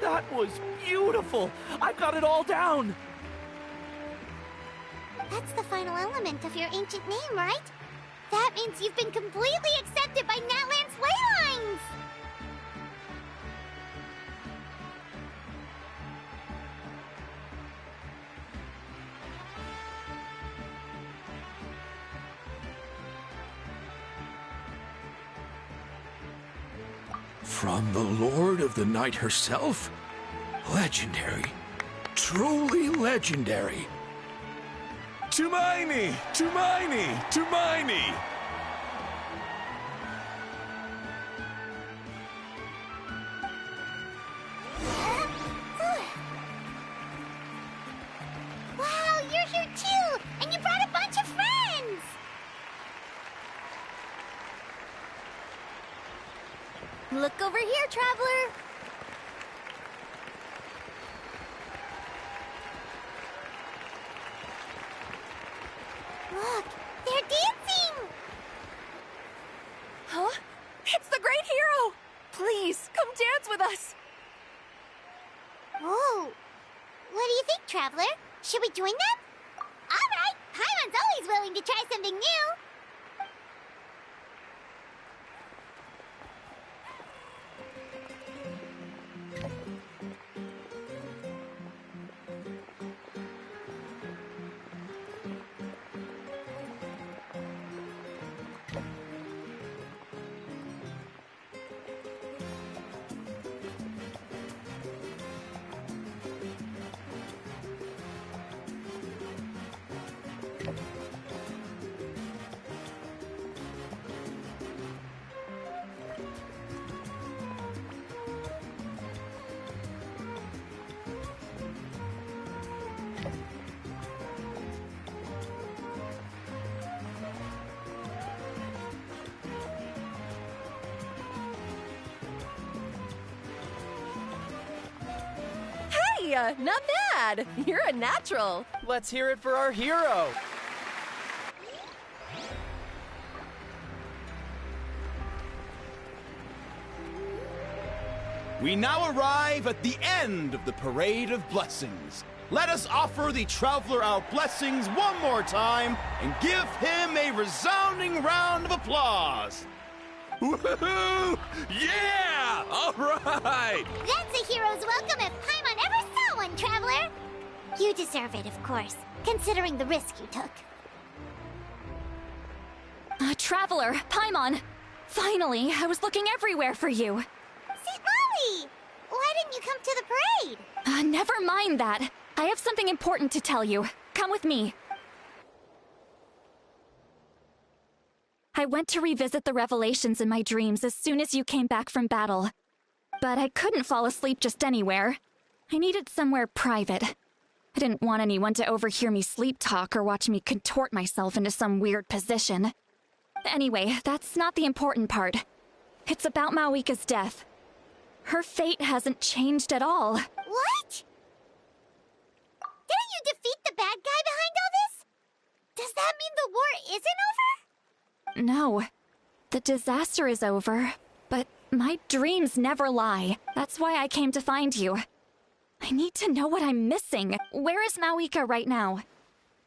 Speaker 25: That was beautiful! I've got it all down!
Speaker 2: That's the final element of your ancient name, right? That means you've been completely accepted by Natlan's ley lines!
Speaker 21: From the Lord of the Night herself? Legendary. Truly legendary.
Speaker 5: To miney! To miney! To miney!
Speaker 2: Wow, you're here too! And you brought a bunch of friends! Look over here, traveler! Look, they're dancing!
Speaker 7: Huh? It's the Great Hero! Please, come dance with us!
Speaker 2: Whoa! What do you think, traveler? Should we join them? Alright! Paimon's always willing to try something new!
Speaker 7: Not bad! You're a natural!
Speaker 19: Let's hear it for our hero!
Speaker 12: We now arrive at the end of the Parade of Blessings. Let us offer the Traveler our blessings one more time and give him a resounding round of applause.
Speaker 5: Woohoo! Yeah! All right!
Speaker 2: That's a hero's welcome if Paimon ever saw one, traveler! You deserve it, of course, considering the risk you took.
Speaker 15: Traveler, Paimon! Finally, I was looking everywhere for you.
Speaker 2: St. Molly! Why didn't you come to the parade?
Speaker 15: Never mind that. I have something important to tell you. Come with me. I went to revisit the revelations in my dreams as soon as you came back from battle. But I couldn't fall asleep just anywhere. I needed somewhere private. I didn't want anyone to overhear me sleep talk or watch me contort myself into some weird position. Anyway, that's not the important part. It's about Mawika's death. Her fate hasn't changed at all.
Speaker 2: What? Didn't you defeat the bad guy behind all this? Does that mean the war isn't over?
Speaker 15: No. The disaster is over, but my dreams never lie. That's why I came to find you. I need to know what I'm missing. Where is Mawika right now?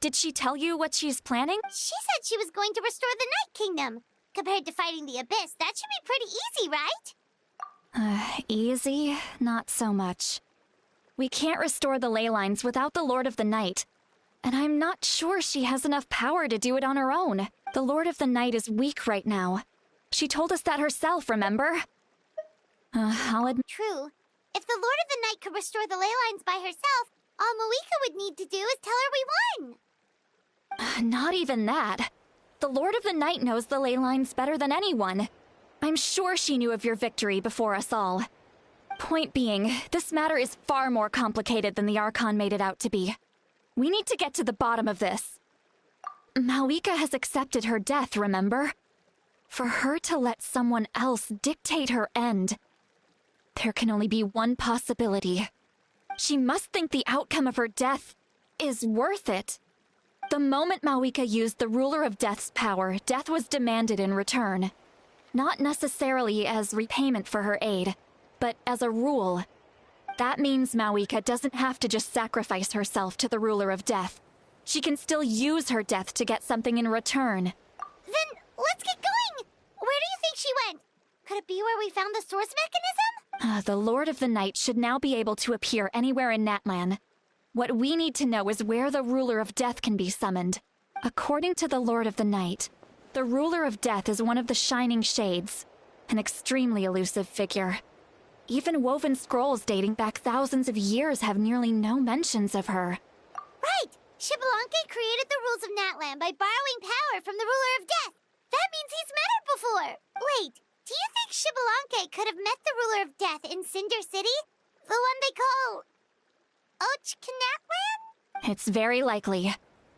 Speaker 15: Did she tell you what she's planning?
Speaker 2: She said she was going to restore the Night Kingdom. Compared to fighting the Abyss, that should be pretty easy, right?
Speaker 15: Easy? Not so much. We can't restore the ley lines without the Lord of the Night. And I'm not sure she has enough power to do it on her own. The Lord of the Night is weak right now. She told us that herself, remember? I'll admit...
Speaker 2: True. If the Lord of the Night could restore the ley lines by herself, all Mawika would need to do is tell her we won.
Speaker 15: Not even that. The Lord of the Night knows the ley lines better than anyone. I'm sure she knew of your victory before us all. Point being, this matter is far more complicated than the Archon made it out to be. We need to get to the bottom of this. Mawika has accepted her death, remember? For her to let someone else dictate her end, there can only be one possibility. She must think the outcome of her death is worth it. The moment Mawika used the Ruler of Death's power, death was demanded in return. Not necessarily as repayment for her aid, but as a rule. That means Mawika doesn't have to just sacrifice herself to the Ruler of Death. She can still use her death to get something in return.
Speaker 2: Then let's get going! Where do you think she went? Could it be where we found the source mechanism?
Speaker 15: The Lord of the Night should now be able to appear anywhere in Natlan. What we need to know is where the Ruler of Death can be summoned. According to the Lord of the Night, the Ruler of Death is one of the Shining Shades, an extremely elusive figure. Even woven scrolls dating back thousands of years have nearly no mentions of her.
Speaker 2: Right! Xbalanque created the rules of Natlan by borrowing power from the ruler of death. That means he's met her before. Wait, do you think Xbalanque could have met the ruler of death in Cinder City? The one they call... Ochkanatlan?
Speaker 15: It's very likely.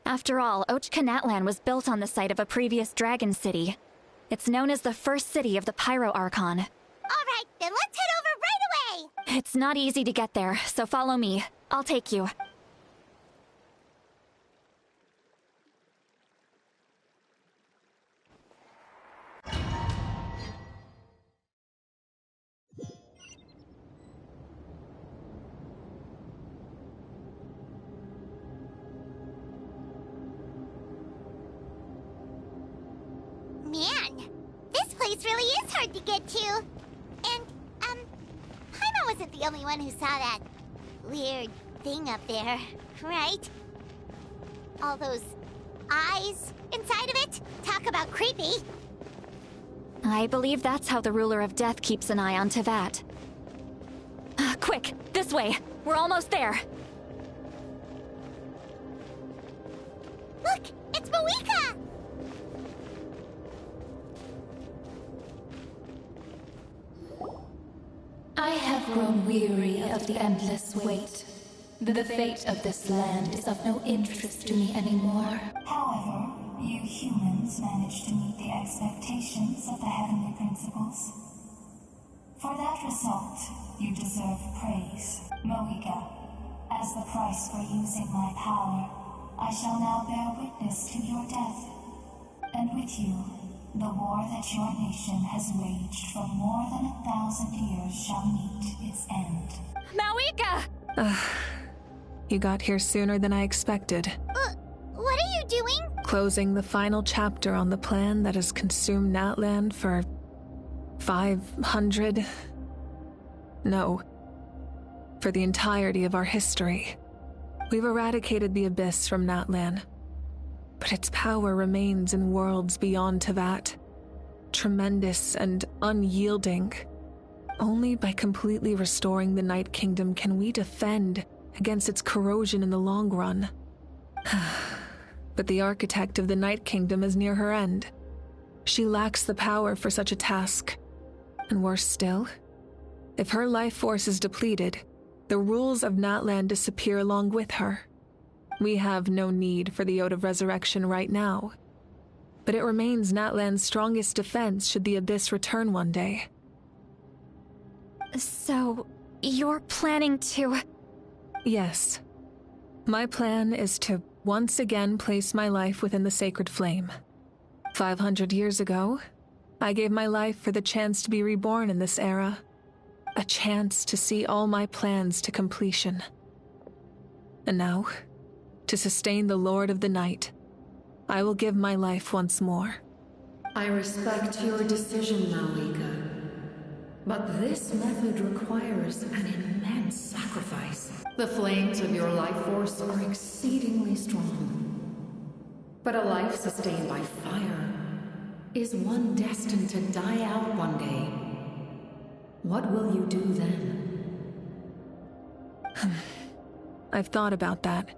Speaker 15: After all, Ochkanatlan was built on the site of a previous dragon city. It's known as the first city of the Pyro Archon.
Speaker 2: Alright, then let's head over right away!
Speaker 15: It's not easy to get there, so follow me. I'll take you.
Speaker 2: Man, this place really is hard to get to. And, Paimon wasn't the only one who saw that weird thing up there, right? All those eyes inside of it? Talk about creepy.
Speaker 15: I believe that's how the ruler of death keeps an eye on Teyvat. Quick, this way. We're almost there.
Speaker 2: Look, it's Mawika!
Speaker 3: I have grown weary of the endless wait. The fate of this land is of no interest to me anymore.
Speaker 8: However, you humans managed to meet the expectations of the heavenly principles. For that result, you deserve praise. Moika, as the price for using my power, I shall now bear witness to your death. And with you, the war that your nation has waged for more than 1,000 years shall meet its end.
Speaker 15: Mawika!
Speaker 4: You got here sooner than I expected.
Speaker 2: What are you doing?
Speaker 4: Closing the final chapter on the plan that has consumed Natlan for 500... No. For the entirety of our history. We've eradicated the Abyss from Natlan. But its power remains in worlds beyond Teyvat. Tremendous and unyielding. Only by completely restoring the Night Kingdom can we defend against its corrosion in the long run. But the architect of the Night Kingdom is near her end. She lacks the power for such a task. And worse still, if her life force is depleted, the rules of Natlan disappear along with her. We have no need for the Ode of Resurrection right now. But it remains Natlan's strongest defense should the Abyss return one day.
Speaker 15: So, you're planning to...
Speaker 4: Yes. My plan is to once again place my life within the sacred flame. 500 years ago, I gave my life for the chance to be reborn in this era. A chance to see all my plans to completion. And now, to sustain the Lord of the Night, I will give my life once more.
Speaker 1: I respect your decision, Mawika. But this method requires an immense sacrifice. The flames of your life force are exceedingly strong. But a life sustained by fire is one destined to die out one day. What will you do then?
Speaker 4: I've thought about that.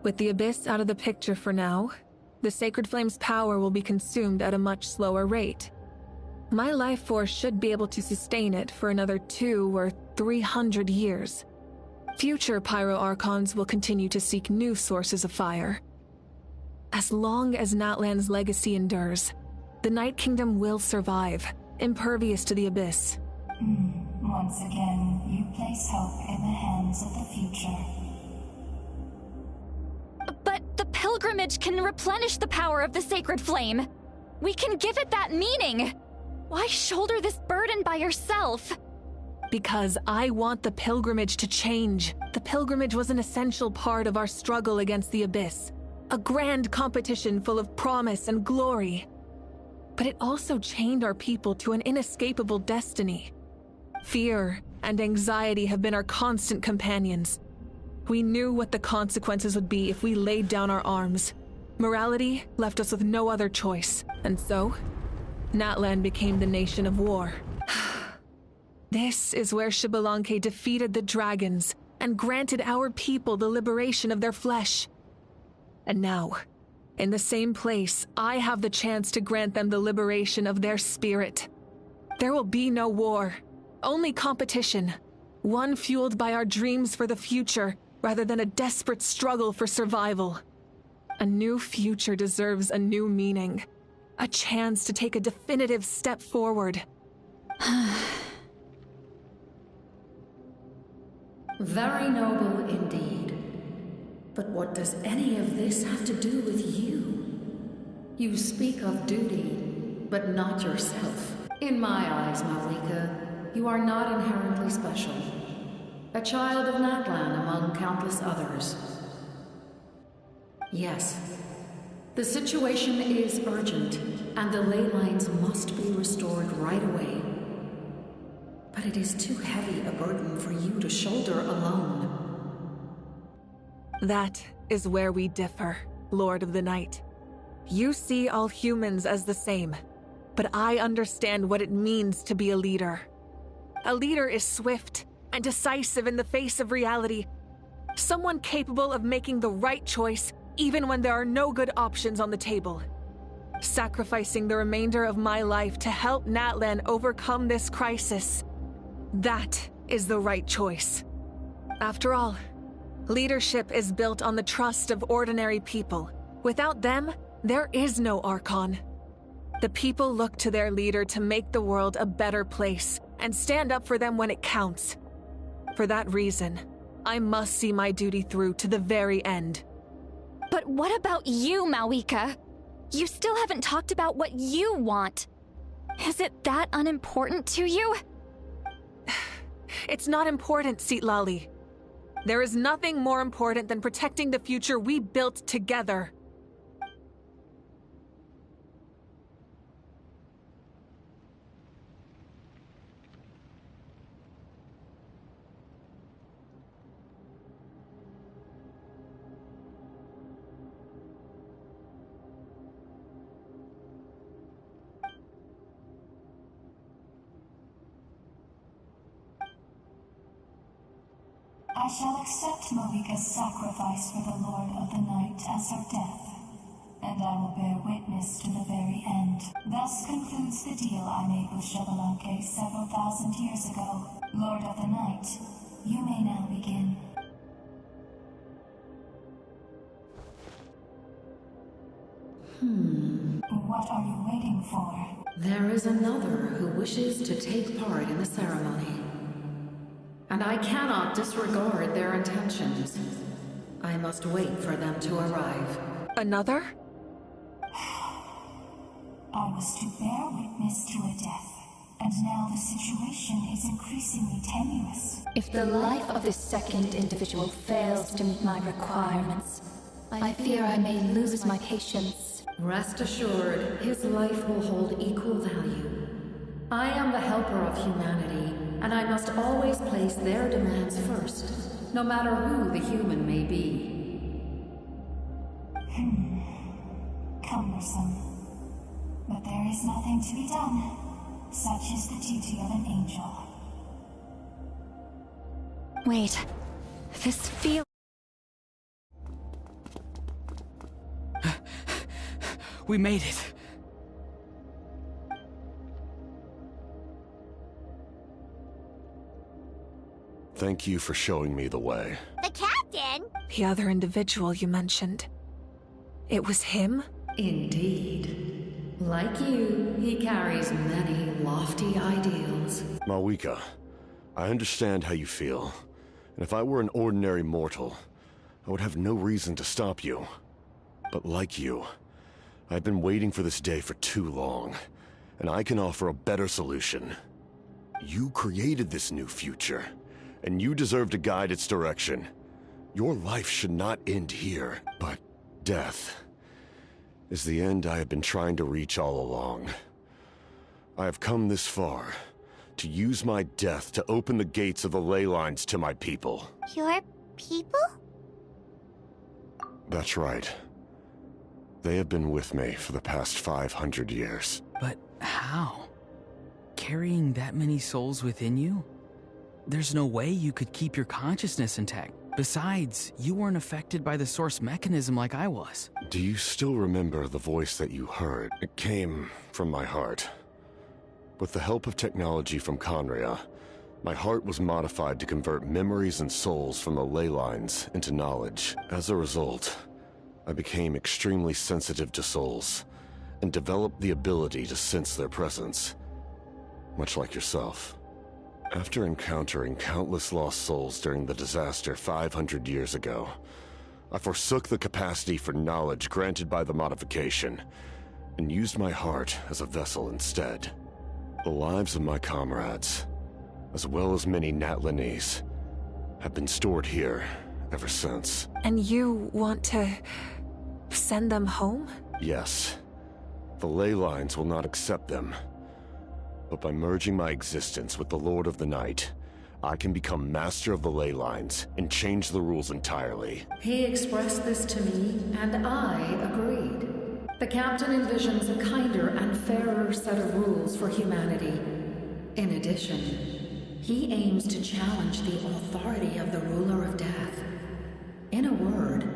Speaker 4: With the Abyss out of the picture for now, the Sacred Flame's power will be consumed at a much slower rate. My life force should be able to sustain it for another 200 or 300 years. Future Pyro Archons will continue to seek new sources of fire. As long as Natlan's legacy endures, the Night Kingdom will survive, impervious to the Abyss.
Speaker 8: Once again, you place hope in the hands of the future.
Speaker 15: But the pilgrimage can replenish the power of the sacred flame. We can give it that meaning. Why shoulder this burden by yourself?
Speaker 4: Because I want the pilgrimage to change. The pilgrimage was an essential part of our struggle against the Abyss. A grand competition full of promise and glory. But it also chained our people to an inescapable destiny. Fear and anxiety have been our constant companions. We knew what the consequences would be if we laid down our arms. Morality left us with no other choice. And so, Natlan became the nation of war. This is where Xbalanque defeated the dragons and granted our people the liberation of their flesh. And now, in the same place, I have the chance to grant them the liberation of their spirit. There will be no war, only competition. One fueled by our dreams for the future, rather than a desperate struggle for survival. A new future deserves a new meaning. A chance to take a definitive step forward.
Speaker 1: Very noble indeed. But what does any of this have to do with you? You speak of duty, but not yourself. In my eyes, Malika, you are not inherently special. A child of Natlan among countless others. Yes, the situation is urgent, and the ley lines must be restored right away. But it is too heavy a burden for you to shoulder alone.
Speaker 4: That is where we differ, Lord of the Night. You see all humans as the same, but I understand what it means to be a leader. A leader is swift and decisive in the face of reality. Someone capable of making the right choice even when there are no good options on the table. Sacrificing the remainder of my life to help Natlan overcome this crisis. That is the right choice. After all, leadership is built on the trust of ordinary people. Without them, there is no Archon. The people look to their leader to make the world a better place and stand up for them when it counts. For that reason, I must see my duty through to the very end.
Speaker 15: But what about you, Malika? You still haven't talked about what you want. Is it that unimportant to you?
Speaker 4: It's not important, Citlali. There is nothing more important than protecting the future we built together.
Speaker 8: I shall accept Malika's sacrifice for the Lord of the Night as her death, and I will bear witness to the very end. Thus concludes the deal I made with Xbalanque several thousand years ago. Lord of the Night, you may now begin. What are you waiting for?
Speaker 1: There is another who wishes to take part in the ceremony. And I cannot disregard their intentions. I must wait for them to arrive.
Speaker 4: Another?
Speaker 8: I was to bear witness to a death, and now the situation is increasingly tenuous.
Speaker 3: If the life of this second individual fails to meet my requirements, I fear I may lose my patience.
Speaker 1: Rest assured, his life will hold equal value. I am the helper of humanity, and I must always place their demands first, no matter who the human may be.
Speaker 8: Cumbersome. But there is nothing to be done. Such is the duty of an angel.
Speaker 15: Wait, this feels...
Speaker 10: We made it.
Speaker 17: Thank you for showing me the way.
Speaker 2: The captain?
Speaker 4: The other individual you mentioned. It was him?
Speaker 1: Indeed. Like you, he carries many lofty ideals.
Speaker 17: Malika, I understand how you feel. And if I were an ordinary mortal, I would have no reason to stop you. But like you, I've been waiting for this day for too long, and I can offer a better solution. You created this new future, and you deserve to guide its direction. Your life should not end here, but death is the end I have been trying to reach all along. I have come this far to use my death to open the gates of the ley lines to my people.
Speaker 2: Your people?
Speaker 17: That's right. They have been with me for the past 500 years.
Speaker 10: But how? Carrying that many souls within you? There's no way you could keep your consciousness intact. Besides, you weren't affected by the source mechanism like I was.
Speaker 17: Do you still remember the voice that you heard? It came from my heart. With the help of technology from Conria, my heart was modified to convert memories and souls from the ley lines into knowledge. As a result, I became extremely sensitive to souls, and developed the ability to sense their presence, much like yourself. After encountering countless lost souls during the disaster 500 years ago, I forsook the capacity for knowledge granted by the modification, and used my heart as a vessel instead. The lives of my comrades, as well as many Natlanese, have been stored here ever since.
Speaker 6: And you want to send them home?
Speaker 17: Yes. The ley lines will not accept them. But by merging my existence with the Lord of the Night, I can become master of the ley lines and change the rules entirely.
Speaker 1: He expressed this to me, and I agreed. The captain envisions a kinder and fairer set of rules for humanity. In addition, he aims to challenge the authority of the ruler of death. In a word,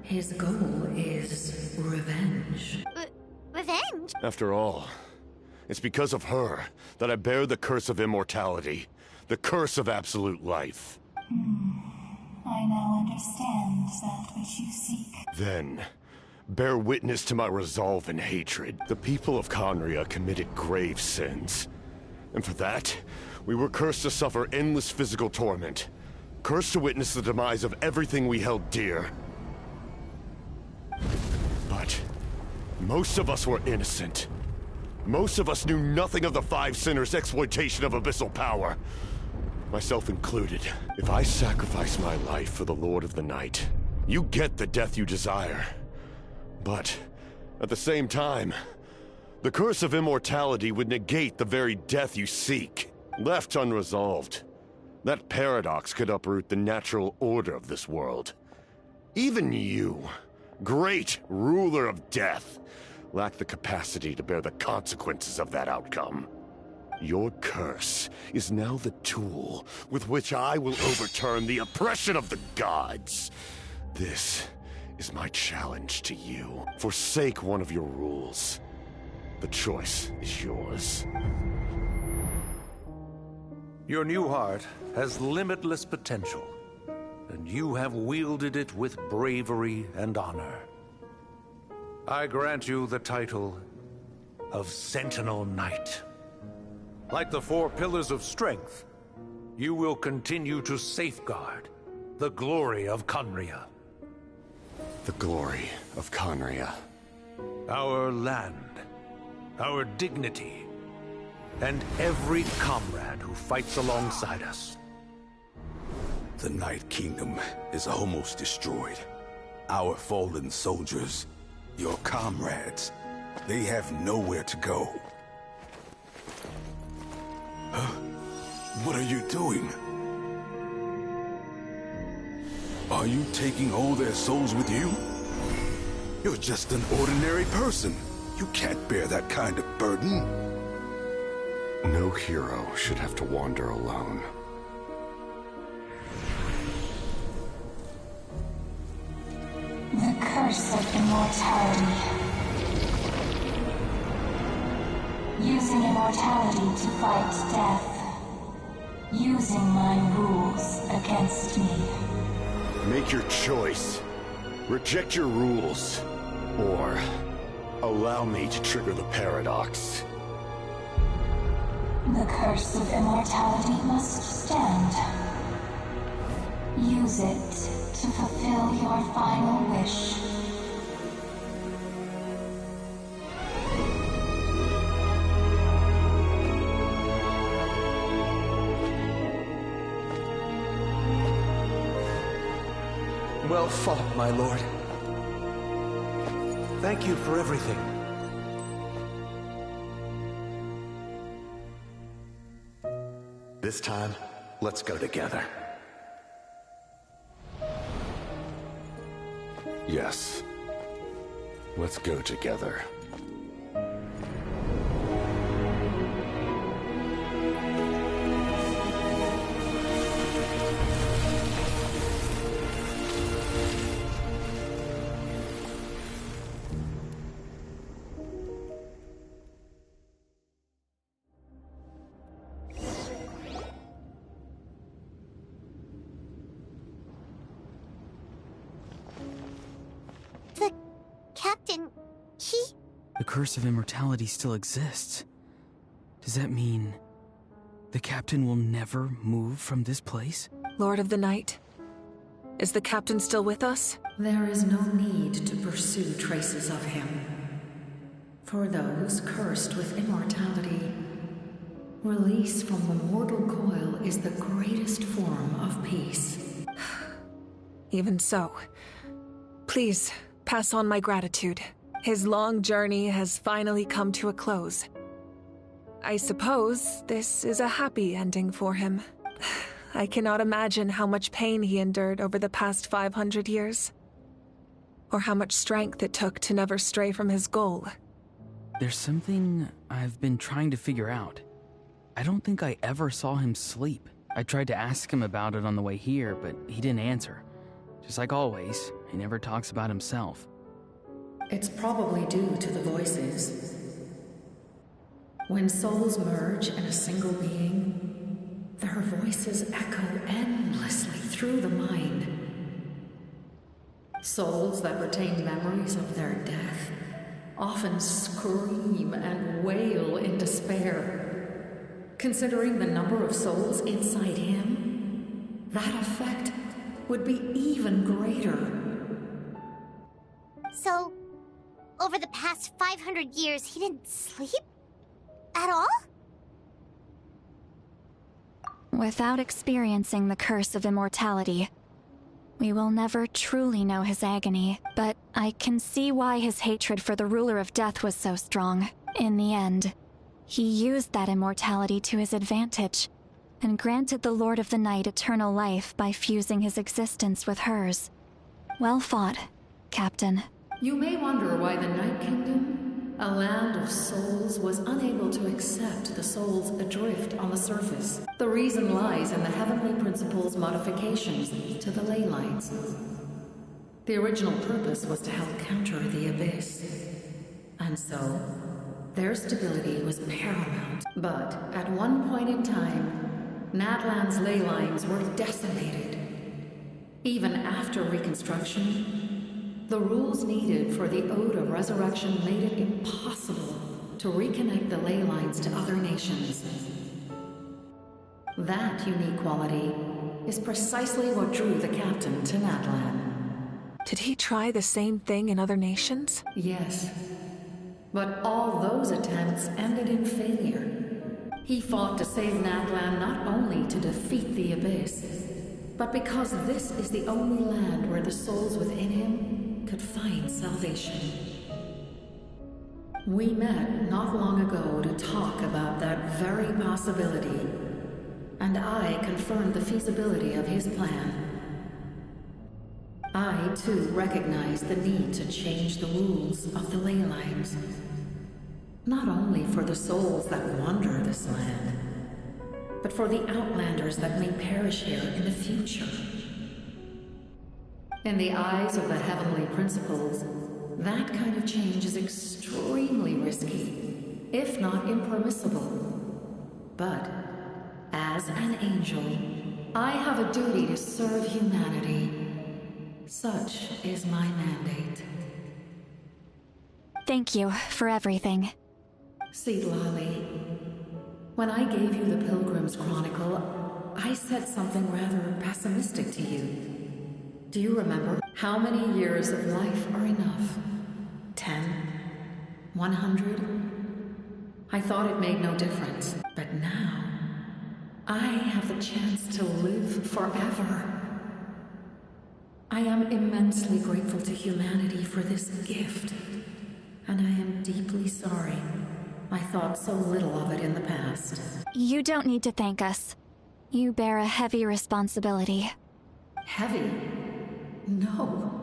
Speaker 1: his goal is revenge.
Speaker 2: Revenge?
Speaker 17: After all, it's because of her that I bear the curse of immortality, the curse of absolute life.
Speaker 8: I now understand that which you seek.
Speaker 17: Then, bear witness to my resolve and hatred. The people of Conria committed grave sins. And for that, we were cursed to suffer endless physical torment. Cursed to witness the demise of everything we held dear. But most of us were innocent. Most of us knew nothing of the Five Sinners' exploitation of abyssal power. Myself included. If I sacrifice my life for the Lord of the Night, you get the death you desire. But, at the same time, the curse of immortality would negate the very death you seek. Left unresolved, that paradox could uproot the natural order of this world. Even you, great ruler of death, lack the capacity to bear the consequences of that outcome. Your curse is now the tool with which I will overturn the oppression of the gods. This is my challenge to you. Forsake one of your rules. The choice is yours.
Speaker 21: Your new heart has limitless potential, and you have wielded it with bravery and honor. I grant you the title of Sentinel Knight. Like the four pillars of strength, you will continue to safeguard the glory of Conria.
Speaker 17: The glory of Conria.
Speaker 21: Our land, our dignity, and every comrade who fights alongside us.
Speaker 16: The Night Kingdom is almost destroyed. Our fallen soldiers, your comrades, they have nowhere to go. Huh? What are you doing? Are you taking all their souls with you? You're just an ordinary person. You can't bear that kind of burden.
Speaker 17: No hero should have to wander alone.
Speaker 8: The curse of immortality. Using immortality to fight death. Using my rules against me.
Speaker 17: Make your choice. Reject your rules. Or allow me to trigger the paradox.
Speaker 8: The curse of immortality must stand. Use it to fulfill your final wish.
Speaker 21: Well fought, my lord. Thank you for everything.
Speaker 9: This time, let's go together.
Speaker 17: Yes. Let's go together.
Speaker 2: captain, he...
Speaker 10: The curse of immortality still exists. Does that mean the captain will never move from this place?
Speaker 6: Lord of the Night, is the captain still with us?
Speaker 1: There is no need to pursue traces of him. For those cursed with immortality, release from the mortal coil is the greatest form of peace.
Speaker 6: Even so, please pass on my gratitude. His long journey has finally come to a close. I suppose this is a happy ending for him. I cannot imagine how much pain he endured over the past 500 years. Or how much strength it took to never stray from his goal.
Speaker 10: There's something I've been trying to figure out. I don't think I ever saw him sleep. I tried to ask him about it on the way here, but he didn't answer. Just like always, he never talks about himself.
Speaker 1: It's probably due to the voices. When souls merge in a single being, their voices echo endlessly through the mind. Souls that retain memories of their death often scream and wail in despair. Considering the number of souls inside him, that effect would be even greater.
Speaker 2: So, over the past 500 years, he didn't sleep? At all?
Speaker 15: Without experiencing the curse of immortality, we will never truly know his agony, but I can see why his hatred for the ruler of death was so strong. In the end, he used that immortality to his advantage, and granted the Lord of the Night eternal life by fusing his existence with hers. Well fought, Captain.
Speaker 1: You may wonder why the Night Kingdom, a land of souls, was unable to accept the souls adrift on the surface. The reason lies in the Heavenly Principle's modifications to the ley lines. The original purpose was to help counter the Abyss. And so, their stability was paramount. But at one point in time, Natlan's ley lines were decimated. Even after reconstruction, the rules needed for the Ode of Resurrection made it impossible to reconnect the ley lines to other nations. That unique quality is precisely what drew the captain to Natlan.
Speaker 6: Did he try the same thing in other nations?
Speaker 1: Yes. But all those attempts ended in failure. He fought to save Natlan not only to defeat the Abyss, but because this is the only land where the souls within him could find salvation. We met not long ago to talk about that very possibility, and I confirmed the feasibility of his plan. I, too, recognized the need to change the rules of the ley lines, not only for the souls that wander this land, but for the outlanders that may perish here in the future. In the eyes of the Heavenly Principles, that kind of change is extremely risky, if not impermissible. But, as an angel, I have a duty to serve humanity. Such is my mandate.
Speaker 15: Thank you for everything.
Speaker 1: Seedlali, when I gave you the Pilgrim's Chronicle, I said something rather pessimistic to you. Do you remember? How many years of life are enough? 10? 100? I thought it made no difference. But now, I have the chance to live forever. I am immensely grateful to humanity for this gift. And I am deeply sorry I thought so little of it in the past.
Speaker 15: You don't need to thank us. You bear a heavy responsibility.
Speaker 1: Heavy? No.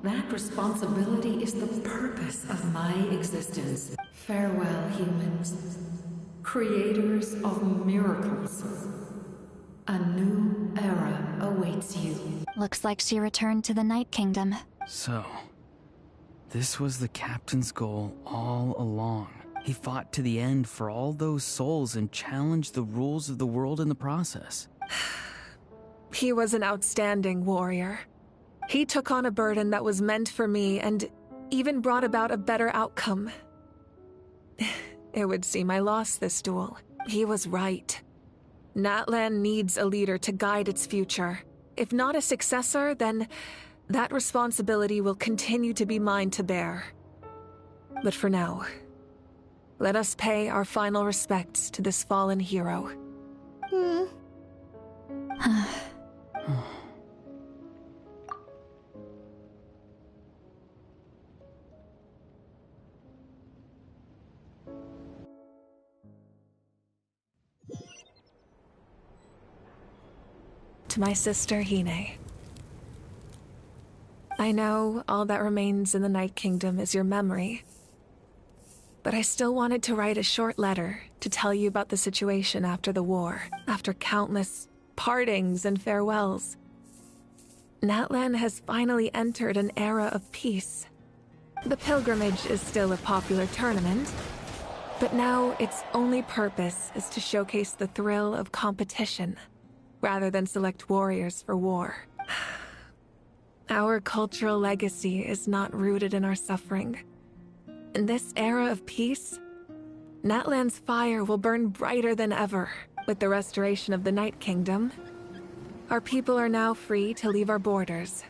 Speaker 1: That responsibility is the purpose of my existence. Farewell, humans. Creators of miracles. A new era awaits you.
Speaker 15: Looks like she returned to the Night Kingdom.
Speaker 10: So, this was the captain's goal all along. He fought to the end for all those souls and challenged the rules of the world in the process.
Speaker 6: He was an outstanding warrior. He took on a burden that was meant for me, and even brought about a better outcome. It would seem I lost this duel. He was right. Natlan needs a leader to guide its future. If not a successor, then that responsibility will continue to be mine to bear. But for now, let us pay our final respects to this fallen hero. To my sister Hine. I know all that remains in the Night Kingdom is your memory, but I still wanted to write a short letter to tell you about the situation after the war, after countless partings and farewells. Natlan has finally entered an era of peace. The pilgrimage is still a popular tournament, but now its only purpose is to showcase the thrill of competition, rather than select warriors for war. Our cultural legacy is not rooted in our suffering. In this era of peace, Natlan's fire will burn brighter than ever. With the restoration of the Night Kingdom, our people are now free to leave our borders,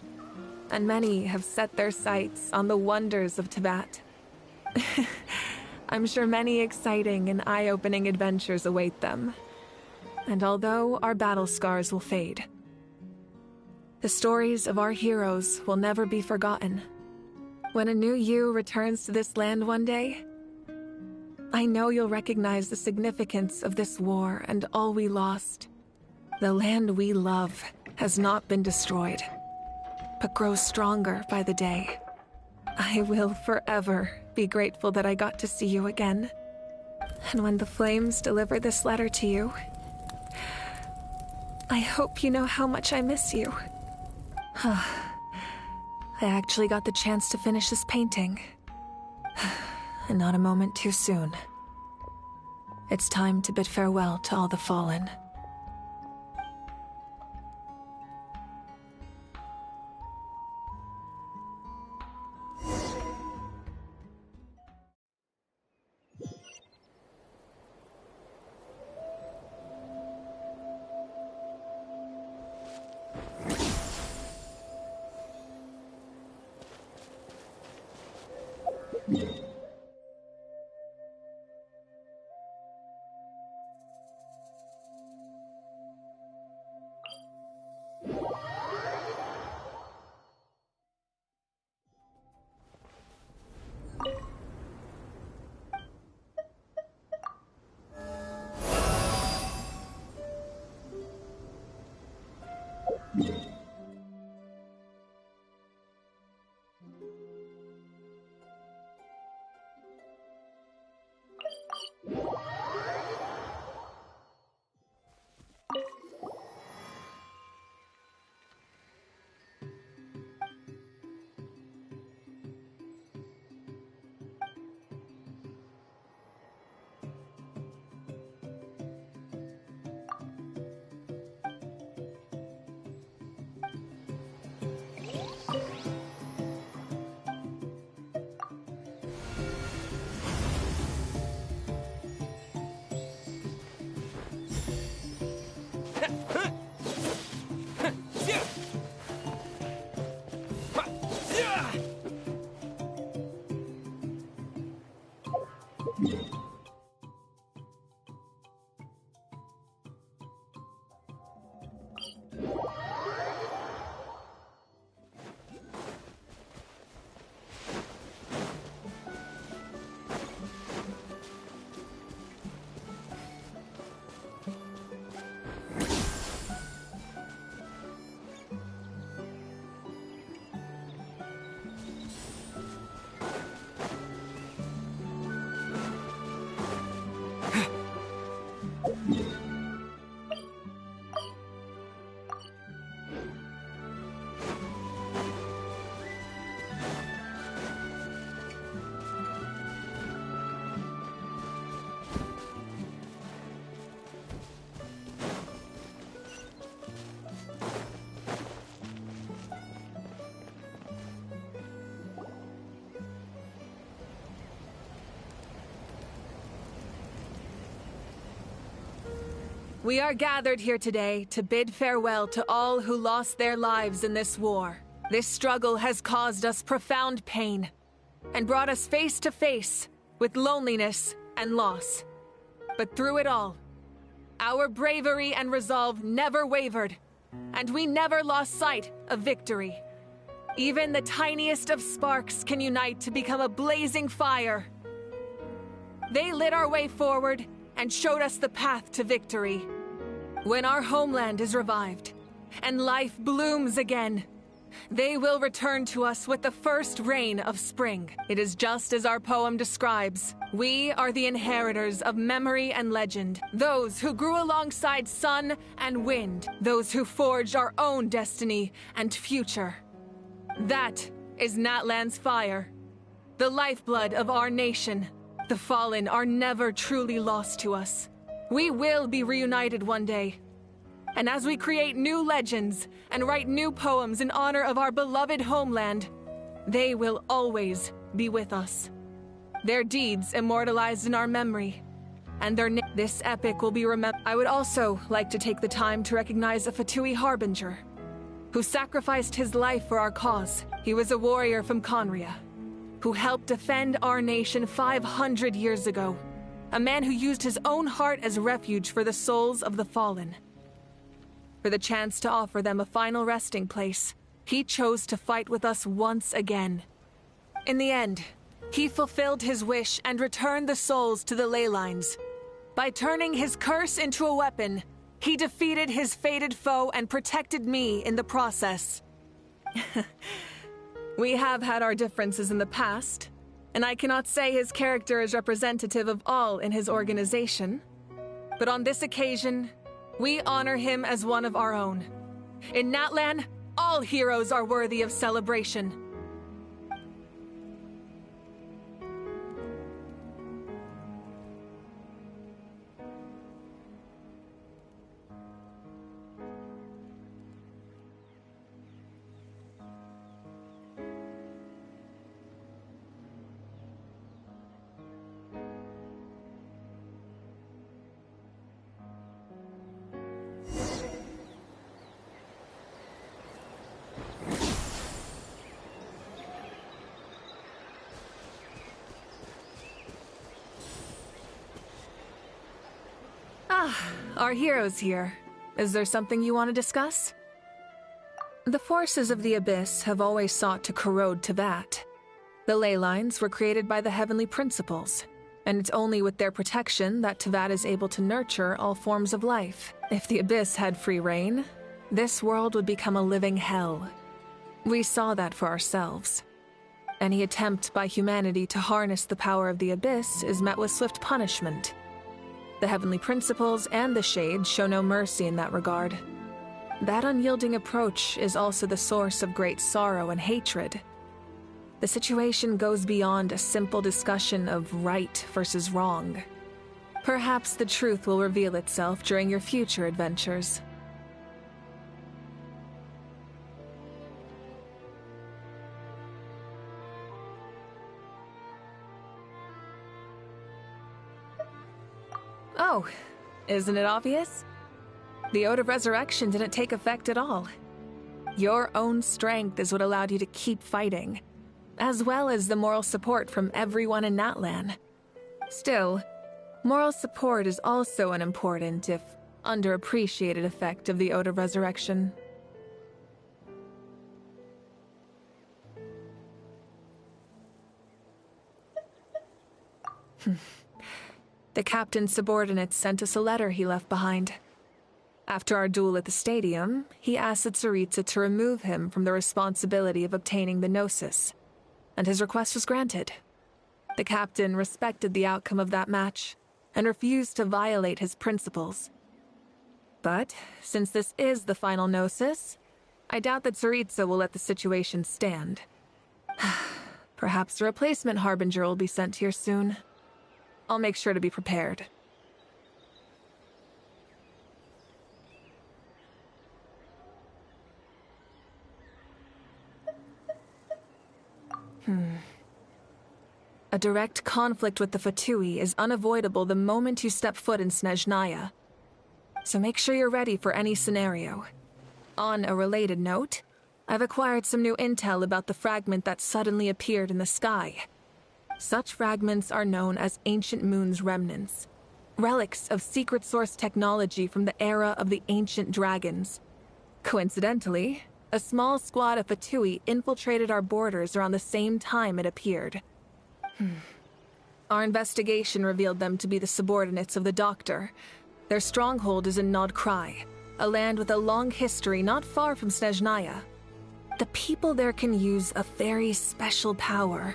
Speaker 6: and many have set their sights on the wonders of Tibet. I'm sure many exciting and eye-opening adventures await them. And although our battle scars will fade, the stories of our heroes will never be forgotten. When a new you returns to this land one day, I know you'll recognize the significance of this war and all we lost. The land we love has not been destroyed, but grows stronger by the day. I will forever be grateful that I got to see you again. And when the flames deliver this letter to you, I hope you know how much I miss you. I actually got the chance to finish this painting. And not a moment too soon. It's time to bid farewell to all the fallen. We are gathered here today to bid farewell to all who lost their lives in this war. This struggle has caused us profound pain and brought us face to face with loneliness and loss. But through it all, our bravery and resolve never wavered, and we never lost sight of victory. Even the tiniest of sparks can unite to become a blazing fire. They lit our way forward and showed us the path to victory. When our homeland is revived and life blooms again, they will return to us with the first rain of spring. It is just as our poem describes. We are the inheritors of memory and legend, those who grew alongside sun and wind, those who forged our own destiny and future. That is Natlan's fire, the lifeblood of our nation. The fallen are never truly lost to us. We will be reunited one day. And as we create new legends and write new poems in honor of our beloved homeland, they will always be with us. Their deeds immortalized in our memory, and this epic will be remembered. I would also like to take the time to recognize a Fatui Harbinger, who sacrificed his life for our cause. He was a warrior from Conria, who helped defend our nation 500 years ago. A man who used his own heart as refuge for the souls of the fallen. For the chance to offer them a final resting place, he chose to fight with us once again. In the end, he fulfilled his wish and returned the souls to the ley lines. By turning his curse into a weapon, he defeated his fated foe and protected me in the process. We have had our differences in the past, and I cannot say his character is representative of all in his organization. But on this occasion, we honor him as one of our own. In Natlan, all heroes are worthy of celebration. Our heroes here. Is there something you want to discuss? The forces of the Abyss have always sought to corrode Teyvat. The ley lines were created by the Heavenly Principles, and it's only with their protection that Teyvat is able to nurture all forms of life. If the Abyss had free reign, this world would become a living hell. We saw that for ourselves. Any attempt by humanity to harness the power of the Abyss is met with swift punishment. The Heavenly Principles and the Shades show no mercy in that regard. That unyielding approach is also the source of great sorrow and hatred. The situation goes beyond a simple discussion of right versus wrong. Perhaps the truth will reveal itself during your future adventures. Oh, isn't it obvious? The Ode of Resurrection didn't take effect at all. Your own strength is what allowed you to keep fighting, as well as the moral support from everyone in Natlan. Still, moral support is also an important, if underappreciated, effect of the Ode of Resurrection. The captain's subordinates sent us a letter he left behind. After our duel at the stadium, he asked Tsaritsa to remove him from the responsibility of obtaining the Gnosis, and his request was granted. The captain respected the outcome of that match, and refused to violate his principles. But, since this is the final Gnosis, I doubt that Tsaritsa will let the situation stand. Perhaps a replacement Harbinger will be sent here soon. I'll make sure to be prepared. A direct conflict with the Fatui is unavoidable the moment you step foot in Snezhnaya. so make sure you're ready for any scenario. On a related note, I've acquired some new intel about the fragment that suddenly appeared in the sky. Such fragments are known as Ancient Moon's remnants, relics of secret source technology from the era of the ancient dragons. Coincidentally, a small squad of Fatui infiltrated our borders around the same time it appeared. Our investigation revealed them to be the subordinates of the Doctor. Their stronghold is in Nod Krai, a land with a long history not far from Snezhnaya. The people there can use a very special power.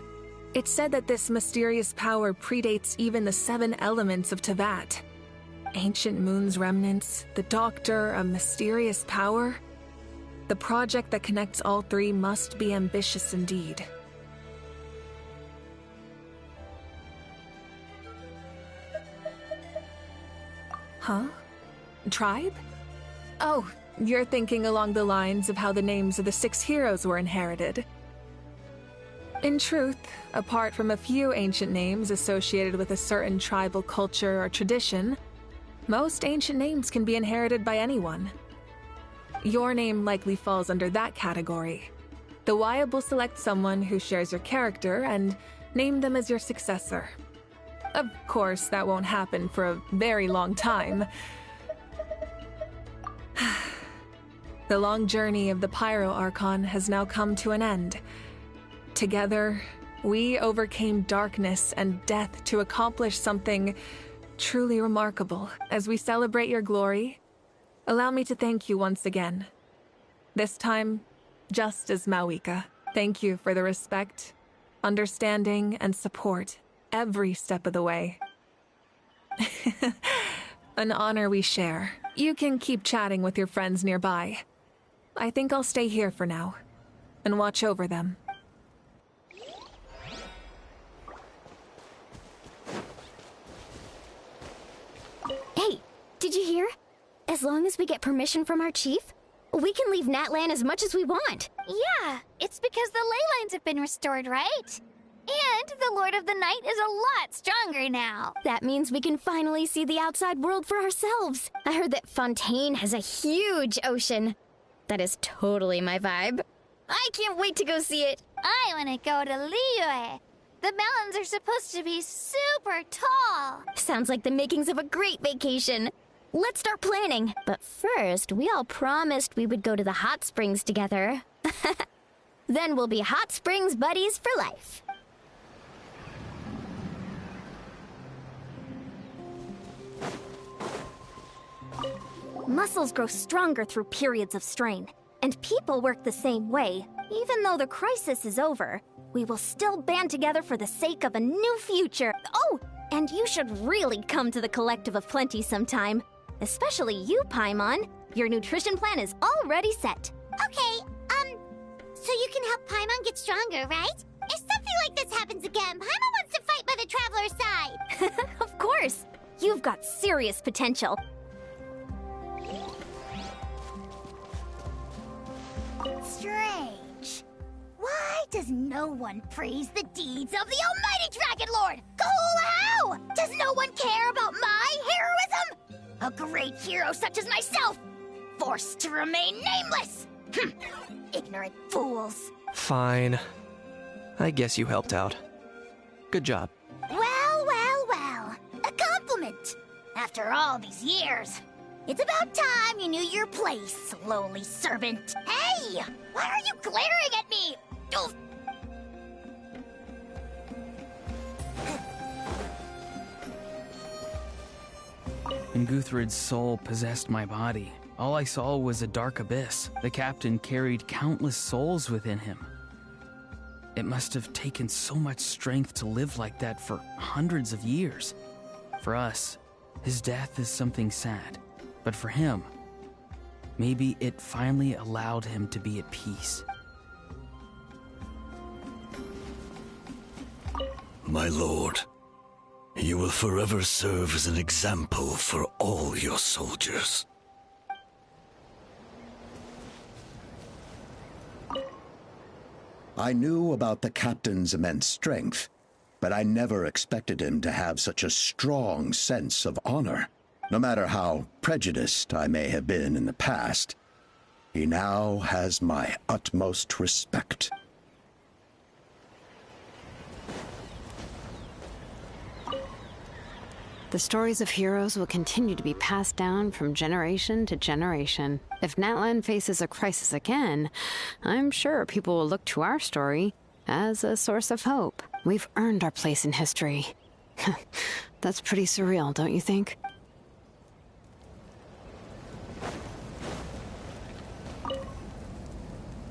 Speaker 6: It's said that this mysterious power predates even the 7 elements of Tevat. Ancient Moon's remnants, the Doctor, a mysterious power. The project that connects all 3 must be ambitious indeed. Huh? Tribe? Oh, you're thinking along the lines of how the names of the 6 heroes were inherited. In truth, apart from a few ancient names associated with a certain tribal culture or tradition, most ancient names can be inherited by anyone. Your name likely falls under that category. The Wayab will select someone who shares your character and name them as your successor. Of course, that won't happen for a very long time. The long journey of the Pyro Archon has now come to an end. Together, we overcame darkness and death to accomplish something truly remarkable. As we celebrate your glory, allow me to thank you once again. This time, just as Mawika. Thank you for the respect, understanding, and support every step of the way. An honor we share. You can keep chatting with your friends nearby. I think I'll stay here for now and watch over them.
Speaker 11: Hey, did you hear? As long as we get permission from our chief, we can leave Natlan as much as we want.
Speaker 2: Yeah, it's because the ley lines have been restored, right? And the Lord of the Night is a lot stronger now.
Speaker 11: That means we can finally see the outside world for ourselves. I heard that Fontaine has a huge ocean. That is totally my vibe. I can't wait to go see it.
Speaker 2: I want to go to Liyue. The mountains are supposed to be super tall.
Speaker 11: Sounds like the makings of a great vacation. Let's start planning. But first, we all promised we would go to the hot springs together. Then we'll be hot springs buddies for life.
Speaker 14: Muscles grow stronger through periods of strain, and people work the same way. Even though the crisis is over, we will still band together for the sake of a new future. Oh, and you should really come to the Collective of Plenty sometime. Especially you, Paimon. Your nutrition plan is already set.
Speaker 2: Okay, so you can help Paimon get stronger, right? If something like this happens again, Paimon wants to fight by the Traveler's side.
Speaker 14: Of course. You've got serious potential.
Speaker 2: Strange. Why does no one praise the deeds of the Almighty Dragon Lord? Cool how? Does no one care about my heroism? A great hero such as myself, forced to remain nameless. Ignorant fools.
Speaker 19: Fine. I guess you helped out. Good job.
Speaker 2: Well, well, well. A compliment. After all these years. It's about time you knew your place, lowly servant. Hey! Why are you glaring at me? Oof.
Speaker 10: When Guthred's soul possessed my body, all I saw was a dark abyss. The captain carried countless souls within him. It must have taken so much strength to live like that for hundreds of years. For us, his death is something sad. But for him, maybe it finally allowed him to be at peace.
Speaker 21: My lord, you will forever serve as an example for all your soldiers.
Speaker 13: I knew about the captain's immense strength, but I never expected him to have such a strong sense of honor. No matter how prejudiced I may have been in the past, he now has my utmost respect.
Speaker 18: The stories of heroes will continue to be passed down from generation to generation. If Natlan faces a crisis again, I'm sure people will look to our story as a source of hope. We've earned our place in history. That's pretty surreal, don't you think?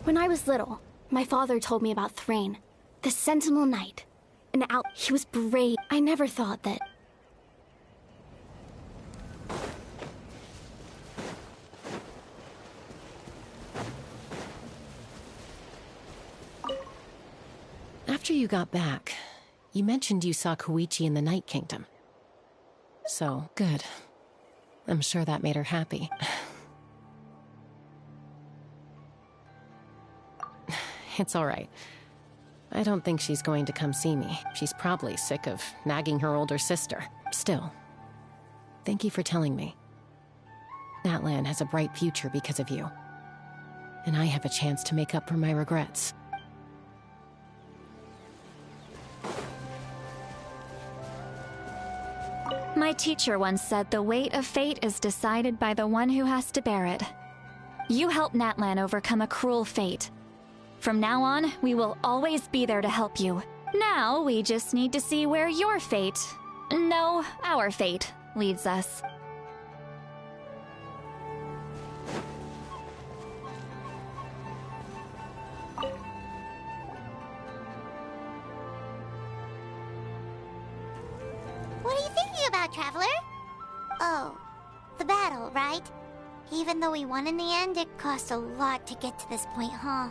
Speaker 20: When I was little, my father told me about Thrain, the Sentinel Knight. He was brave. I never thought that...
Speaker 22: After you got back, you mentioned you saw Koichi in the Night Kingdom. So, good. I'm sure that made her happy. It's all right. I don't think she's going to come see me. She's probably sick of nagging her older sister. Still, thank you for telling me. Natlan has a bright future because of you. And I have a chance to make up for my regrets.
Speaker 15: My teacher once said the weight of fate is decided by the one who has to bear it. You helped Natlan overcome a cruel fate. From now on, we will always be there to help you. Now, we just need to see where your fate, no, our fate, leads us.
Speaker 2: What are you thinking about, Traveler? Oh, the battle, right? Even though we won in the end, it cost a lot to get to this point, huh?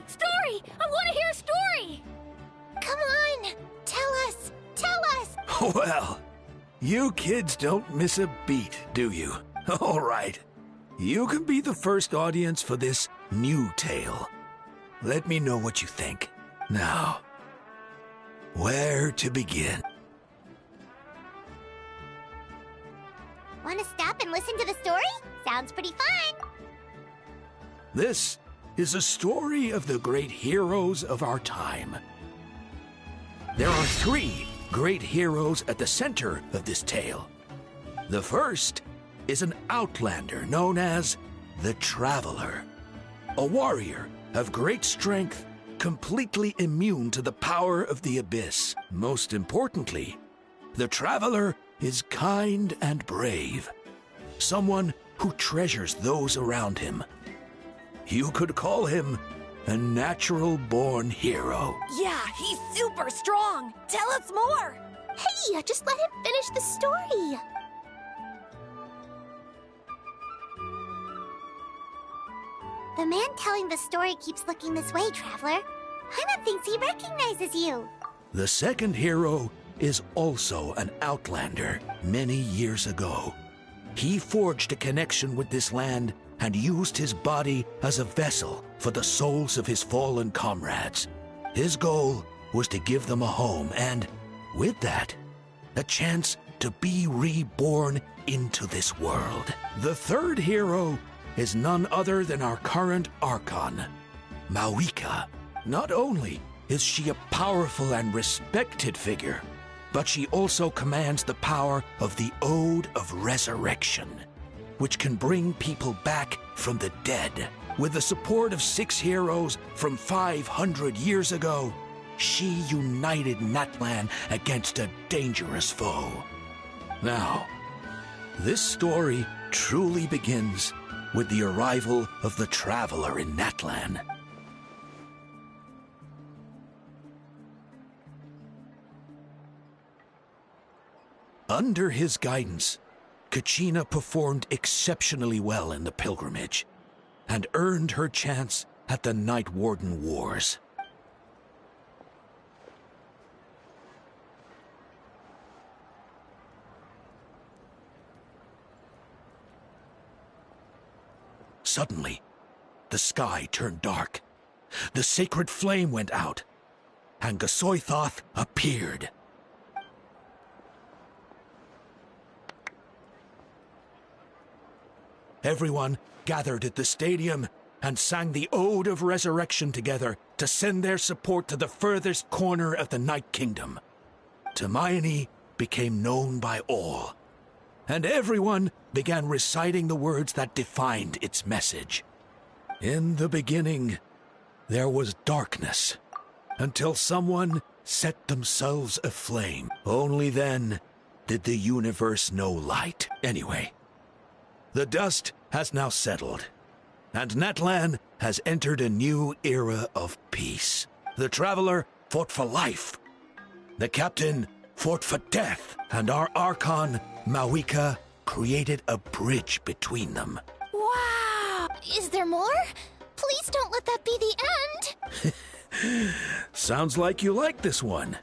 Speaker 20: Story! I want to hear a story!
Speaker 2: Come on! Tell us! Tell us!
Speaker 21: Well, you kids don't miss a beat, do you? All right. You can be the first audience for this new tale. Let me know what you think. Now, where to begin?
Speaker 2: Want to stop and listen to the story? Sounds pretty fun!
Speaker 21: This is a story of the great heroes of our time. There are 3 great heroes at the center of this tale. The first is an outlander known as the Traveler, a warrior of great strength, completely immune to the power of the Abyss. Most importantly, the Traveler is kind and brave, someone who treasures those around him. You could call him a natural-born hero.
Speaker 7: Yeah, he's super strong. Tell us more.
Speaker 20: Hey, just let him finish the story.
Speaker 2: The man telling the story keeps looking this way, Traveler. Paimon thinks he recognizes you.
Speaker 21: The second hero is also an outlander many years ago. He forged a connection with this land and used his body as a vessel for the souls of his fallen comrades. His goal was to give them a home and, with that, a chance to be reborn into this world. The third hero is none other than our current Archon, Mawika. Not only is she a powerful and respected figure, but she also commands the power of the Ode of Resurrection, which can bring people back from the dead. With the support of 6 heroes from 500 years ago, she united Natlan against a dangerous foe. Now, this story truly begins with the arrival of the Traveler in Natlan. Under his guidance, Kachina performed exceptionally well in the pilgrimage and earned her chance at the Night Warden Wars. Suddenly, the sky turned dark. The sacred flame went out, and Gasoithoth appeared. Everyone gathered at the stadium and sang the Ode of Resurrection together to send their support to the furthest corner of the Night Kingdom. Hermione became known by all, and everyone began reciting the words that defined its message. In the beginning, there was darkness, until someone set themselves aflame. Only then did the universe know light. Anyway, the dust has now settled, and Natlan has entered a new era of peace. The Traveler fought for life. The Captain fought for death, and our Archon, Mawika, created a bridge between them.
Speaker 2: Wow! Is there more? Please don't let that be the end!
Speaker 21: Sounds like you like this one.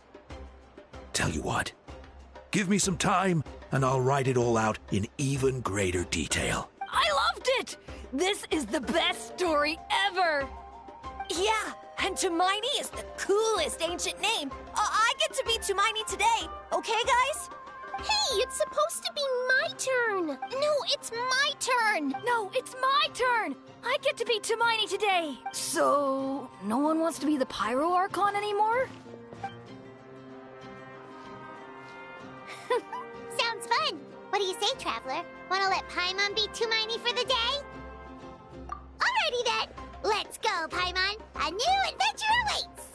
Speaker 21: Tell you what, give me some time and I'll write it all out in even greater detail.
Speaker 7: I loved it! This is the best story ever! Yeah, and Hermione is the coolest ancient name. I get to be Hermione today, okay, guys?
Speaker 2: Hey, it's supposed to be my turn! No, it's my turn!
Speaker 7: No, it's my turn! I get to be Hermione today! So, no one wants to be the Pyro Archon anymore?
Speaker 2: Sounds fun! What do you say, Traveler? Wanna let Paimon be Hermione for the day? Alrighty then! Let's go, Paimon! A new adventure awaits!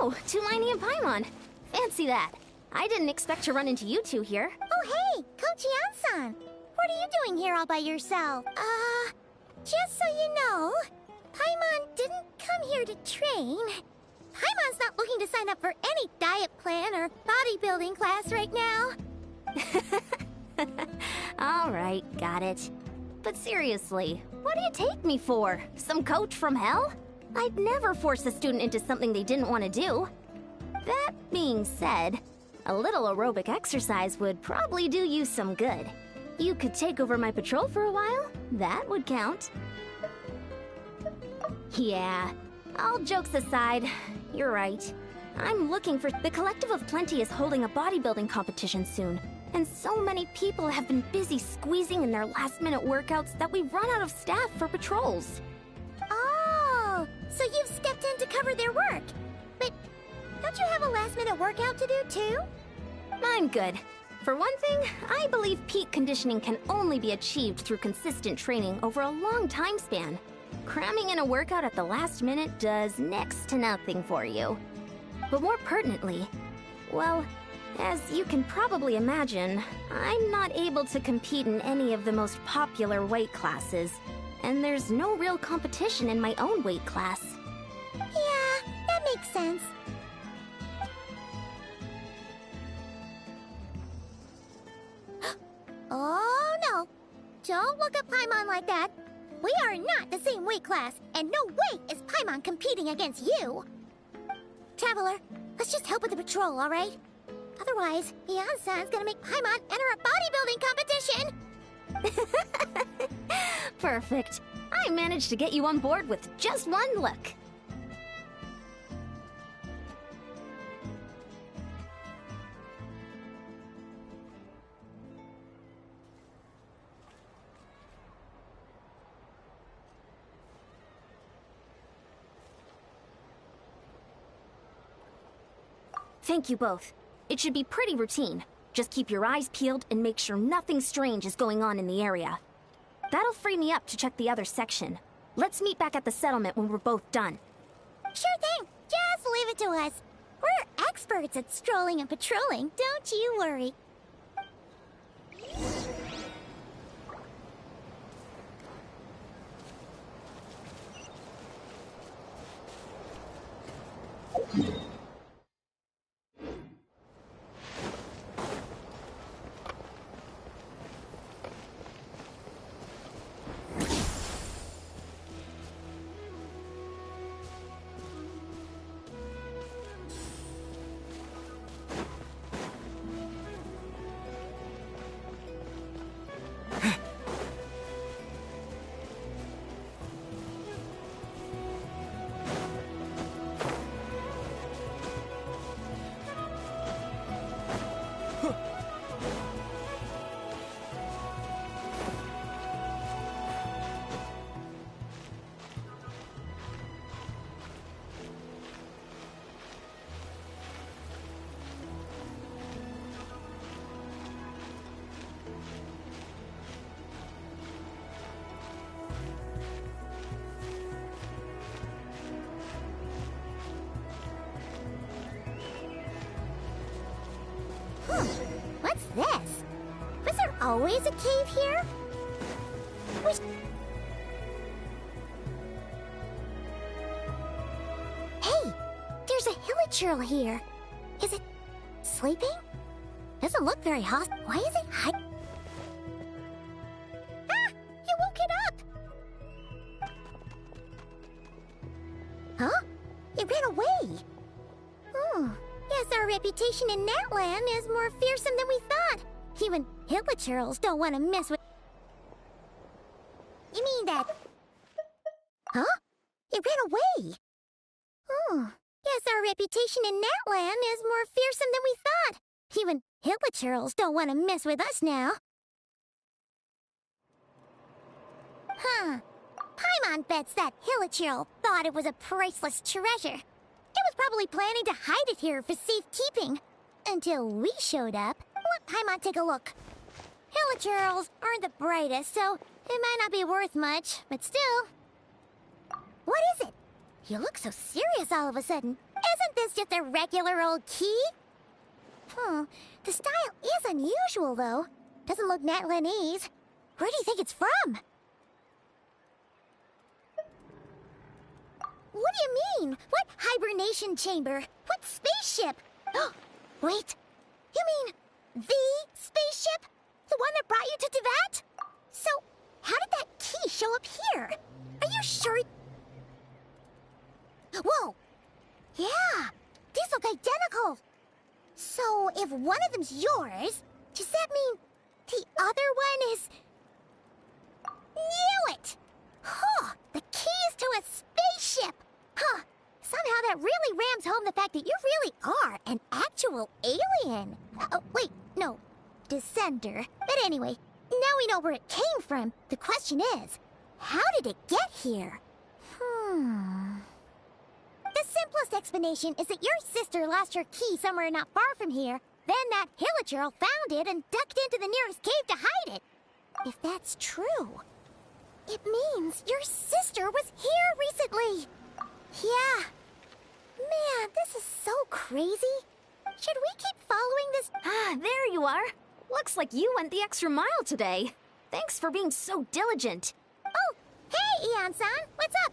Speaker 14: Oh, Hermione and Paimon. Fancy that. I didn't expect to run into you two here.
Speaker 2: Oh, hey, Coach Yan-san. What are you doing here all by yourself? Just so you know, Paimon didn't come here to train. Paimon's not looking to sign up for any diet plan or bodybuilding class right now.
Speaker 14: All right, got it. But seriously, what do you take me for? Some coach from hell? I'd never force a student into something they didn't want to do. That being said, a little aerobic exercise would probably do you some good. You could take over my patrol for a while. That would count. Yeah, all jokes aside, you're right. I'm looking for... The Collective of Plenty is holding a bodybuilding competition soon. And so many people have been busy squeezing in their last-minute workouts that we've run out of staff for patrols.
Speaker 2: Oh, so you've stepped in to cover their work. But don't you have a last-minute workout to do, too?
Speaker 14: I'm good. For one thing, I believe peak conditioning can only be achieved through consistent training over a long time span. Cramming in a workout at the last minute does next to nothing for you. But more pertinently, well, As you can probably imagine, I'm not able to compete in any of the most popular weight classes, and there's no real competition in my own weight class.
Speaker 2: Yeah, that makes sense. Oh no! Don't look at Paimon like that. We are not the same weight class, and no way is Paimon competing against you. Traveler, let's just help with the patrol, alright? Otherwise, Beyonce's gonna make Paimon enter a bodybuilding competition!
Speaker 14: Perfect. I managed to get you on board with just one look. Thank you both. It should be pretty routine. Just keep your eyes peeled and make sure nothing strange is going on in the area. That'll free me up to check the other section. Let's meet back at the settlement when we're both done.
Speaker 2: Sure thing. Just leave it to us. We're experts at strolling and patrolling, don't you worry. What's this? Was there always a cave here? Hey! There's a hilichurl here. Is it sleeping? Doesn't look very hostile. Why is it hiding? Ah! You woke it up! Huh? It ran away! Oh, yes, our reputation in Natlan is more fearsome than we thought. Even hilichurls don't want to mess with... You mean that... Huh? It ran away! Oh, yes, our reputation in Natlan is more fearsome than we thought. Even hilichurls don't want to mess with us now. Huh. Paimon bets that hilichurl thought it was a priceless treasure. It was probably planning to hide it here for safekeeping. Until we showed up. Let Paimon take a look. Hilichurls aren't the brightest, so it might not be worth much, but still. What is it? You look so serious all of a sudden. Isn't this just a regular old key? The style is unusual, though. Doesn't look Natlanese. Where do you think it's from? What do you mean? What hibernation chamber? What spaceship? Wait. You mean the spaceship? The one that brought you to Teyvat? So, how did that key show up here? Are you sure? Whoa! Yeah! These look identical! So, if one of them's yours, does that mean the other one is... Knew it! Huh! The keys to a spaceship! Huh! Somehow that really rams home the fact that you really are an actual alien! Oh, wait, no. Descender. But anyway, now we know where it came from. The question is, how did it get here? The simplest explanation is that your sister lost her key somewhere not far from here. Then that hilichurl found it and ducked into the nearest cave to hide it. If that's true, it means your sister was here recently. Yeah. Man, this is so crazy. Should we keep following this
Speaker 14: There you are. Looks like you went the extra mile today. Thanks for being so diligent.
Speaker 2: Oh, hey, Eon-san. What's up?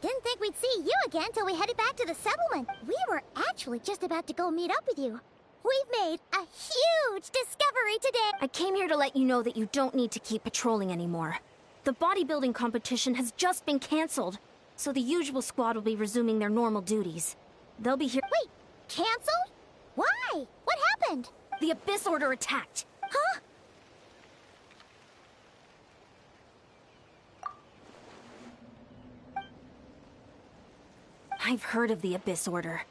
Speaker 2: Didn't think we'd see you again till we headed back to the settlement. We were actually just about to go meet up with you. We've made a huge discovery today.
Speaker 14: I came here to let you know that you don't need to keep patrolling anymore. The bodybuilding competition has just been canceled, so the usual squad will be resuming their normal duties. They'll be here—
Speaker 2: Wait, canceled? Why? What happened?
Speaker 14: The Abyss Order attacked.
Speaker 2: Huh?
Speaker 14: I've heard of the Abyss Order,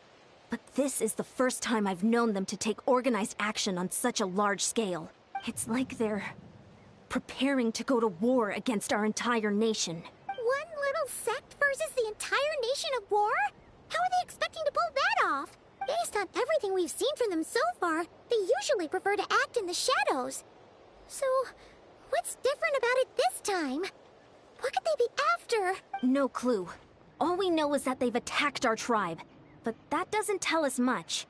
Speaker 14: but this is the first time I've known them to take organized action on such a large scale. It's like they're preparing to go to war against our entire nation.
Speaker 2: One little sect versus the entire nation of war? How are they expecting to pull that off? Based on everything we've seen from them so far, they usually prefer to act in the shadows. So, what's different about it this time? What could they be after?
Speaker 14: No clue. All we know is that they've attacked our tribe, but that doesn't tell us much.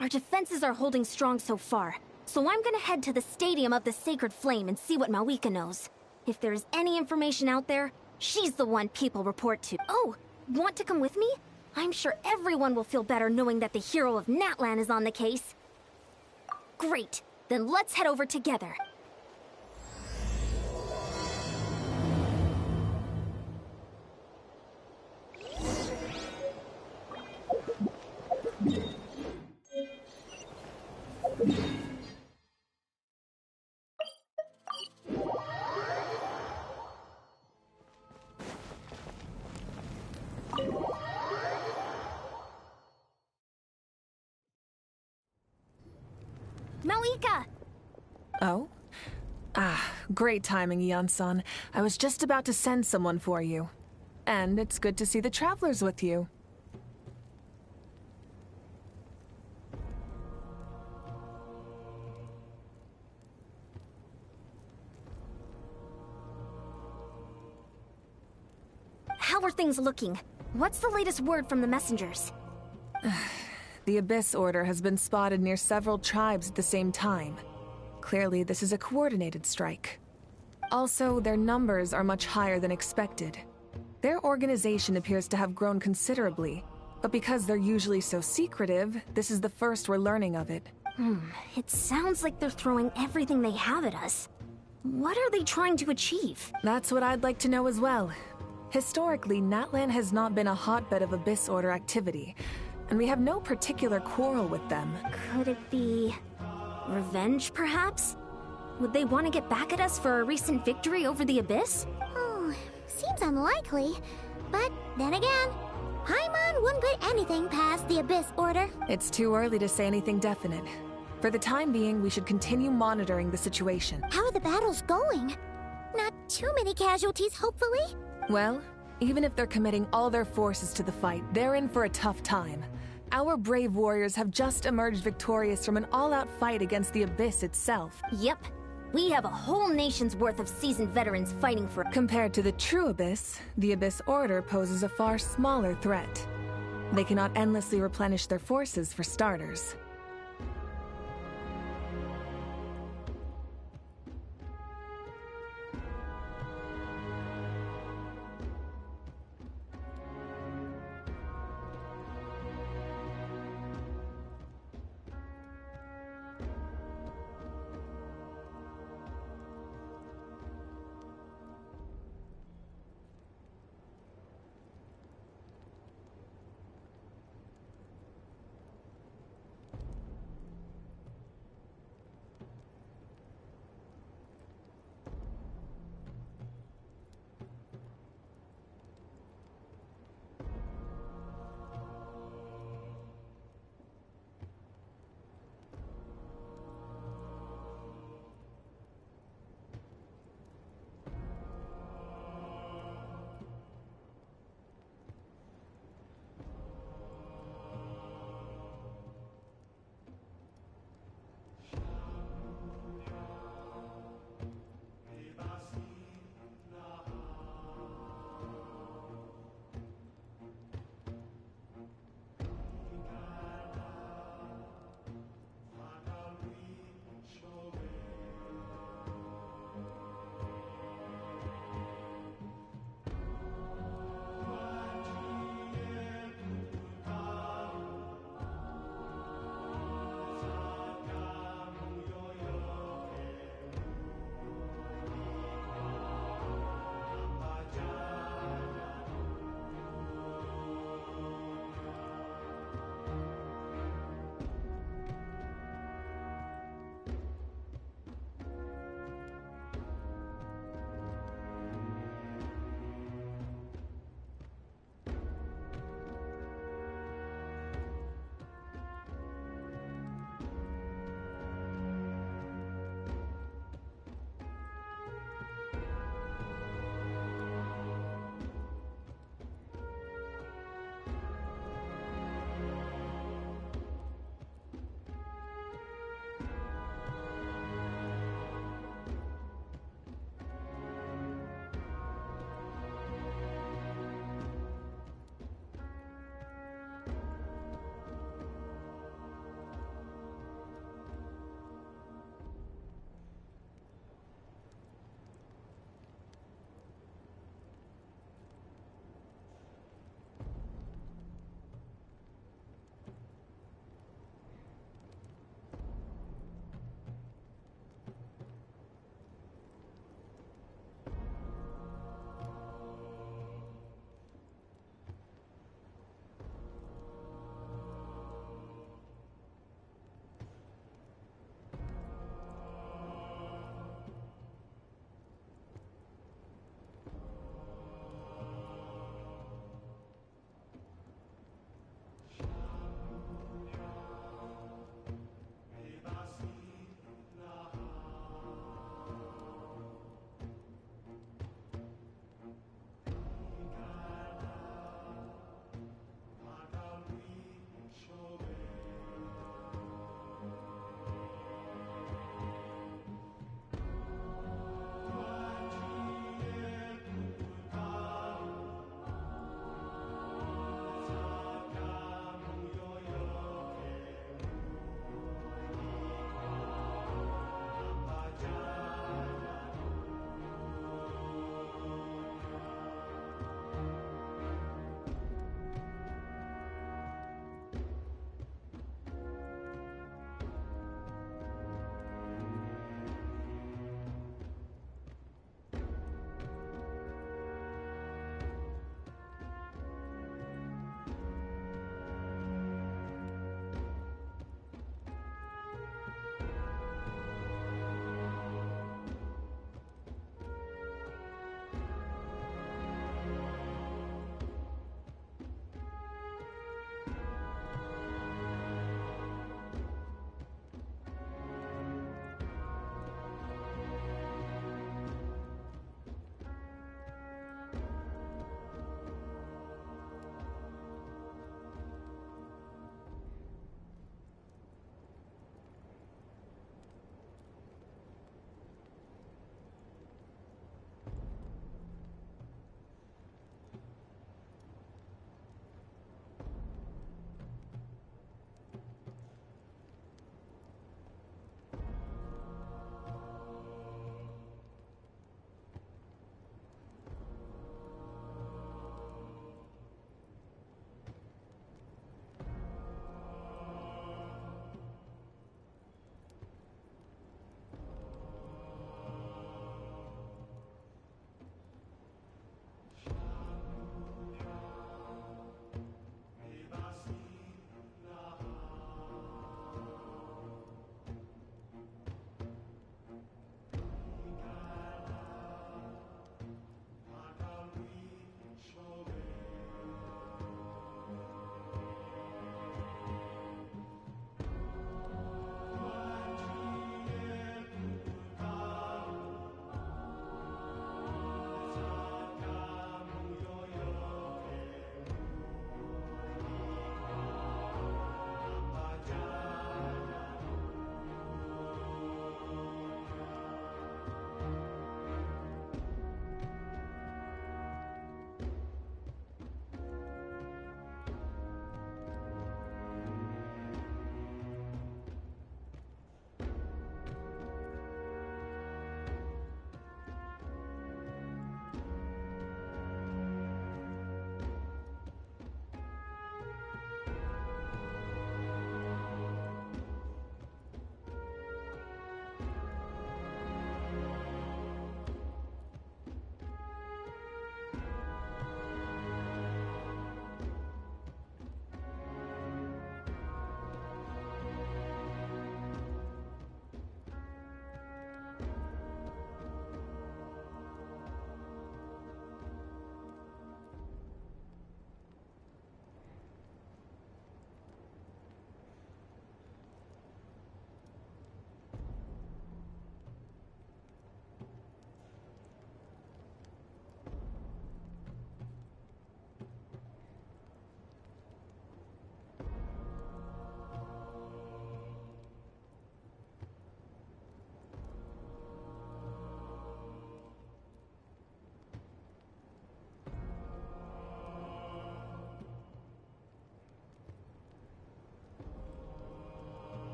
Speaker 14: Our defenses are holding strong so far, so I'm gonna head to the Stadium of the Sacred Flame and see what Mawika knows. If there's any information out there, she's the one people report to. Oh, want to come with me? I'm sure everyone will feel better knowing that the hero of Natlan is on the case. Great, then let's head over together. Mawika!
Speaker 6: Oh? Great timing, Eon-san. I was just about to send someone for you. And it's good to see the travelers with you.
Speaker 14: How are things looking? What's the latest word from the messengers?
Speaker 6: The Abyss Order has been spotted near several tribes at the same time. Clearly, this is a coordinated strike. Also, their numbers are much higher than expected. Their organization appears to have grown considerably, but because they're usually so secretive, this is the first we're learning of it.
Speaker 14: It sounds like they're throwing everything they have at us. What are they trying to achieve?
Speaker 6: That's what I'd like to know as well. Historically, Natlan has not been a hotbed of Abyss Order activity, and we have no particular quarrel with them.
Speaker 14: Could it be revenge, perhaps? Would they want to get back at us for a recent victory over the Abyss?
Speaker 2: Seems unlikely. But then again, Paimon wouldn't put anything past the Abyss Order.
Speaker 6: It's too early to say anything definite. For the time being, we should continue monitoring the situation.
Speaker 2: How are the battles going? Not too many casualties, hopefully?
Speaker 6: Well, even if they're committing all their forces to the fight, they're in for a tough time. Our brave warriors have just emerged victorious from an all-out fight against the Abyss itself.
Speaker 14: Yep. We have a whole nation's worth of seasoned veterans fighting for—
Speaker 6: Compared to the true Abyss, the Abyss Order poses a far smaller threat. They cannot endlessly replenish their forces, for starters.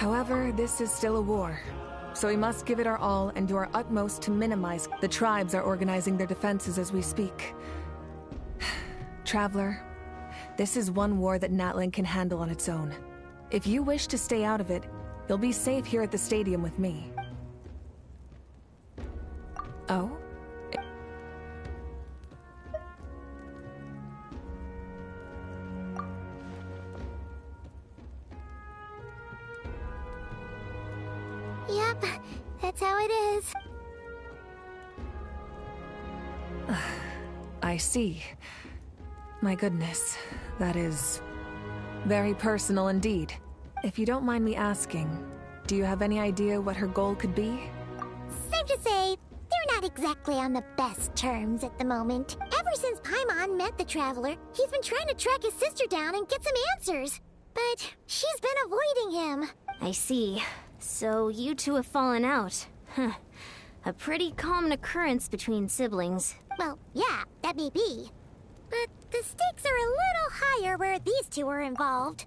Speaker 6: However, this is still a war, so we must give it our all and do our utmost to minimize. The tribes are organizing their defenses as we speak. Traveler, this is one war that Natlan can handle on its own. If you wish to stay out of it, you'll be safe here at the stadium with me. Oh?
Speaker 2: Yep, that's how it is.
Speaker 6: I see. My goodness, that is very personal indeed. If you don't mind me asking, do you have any idea what her goal could be?
Speaker 2: Safe to say, they're not exactly on the best terms at the moment. Ever since Paimon met the Traveler, he's been trying to track his sister down and get some answers. But she's been avoiding him.
Speaker 11: I see. So you two have fallen out. Huh. A pretty common occurrence between siblings.
Speaker 2: Well, yeah, that may be. But the stakes are a little higher where these two are involved.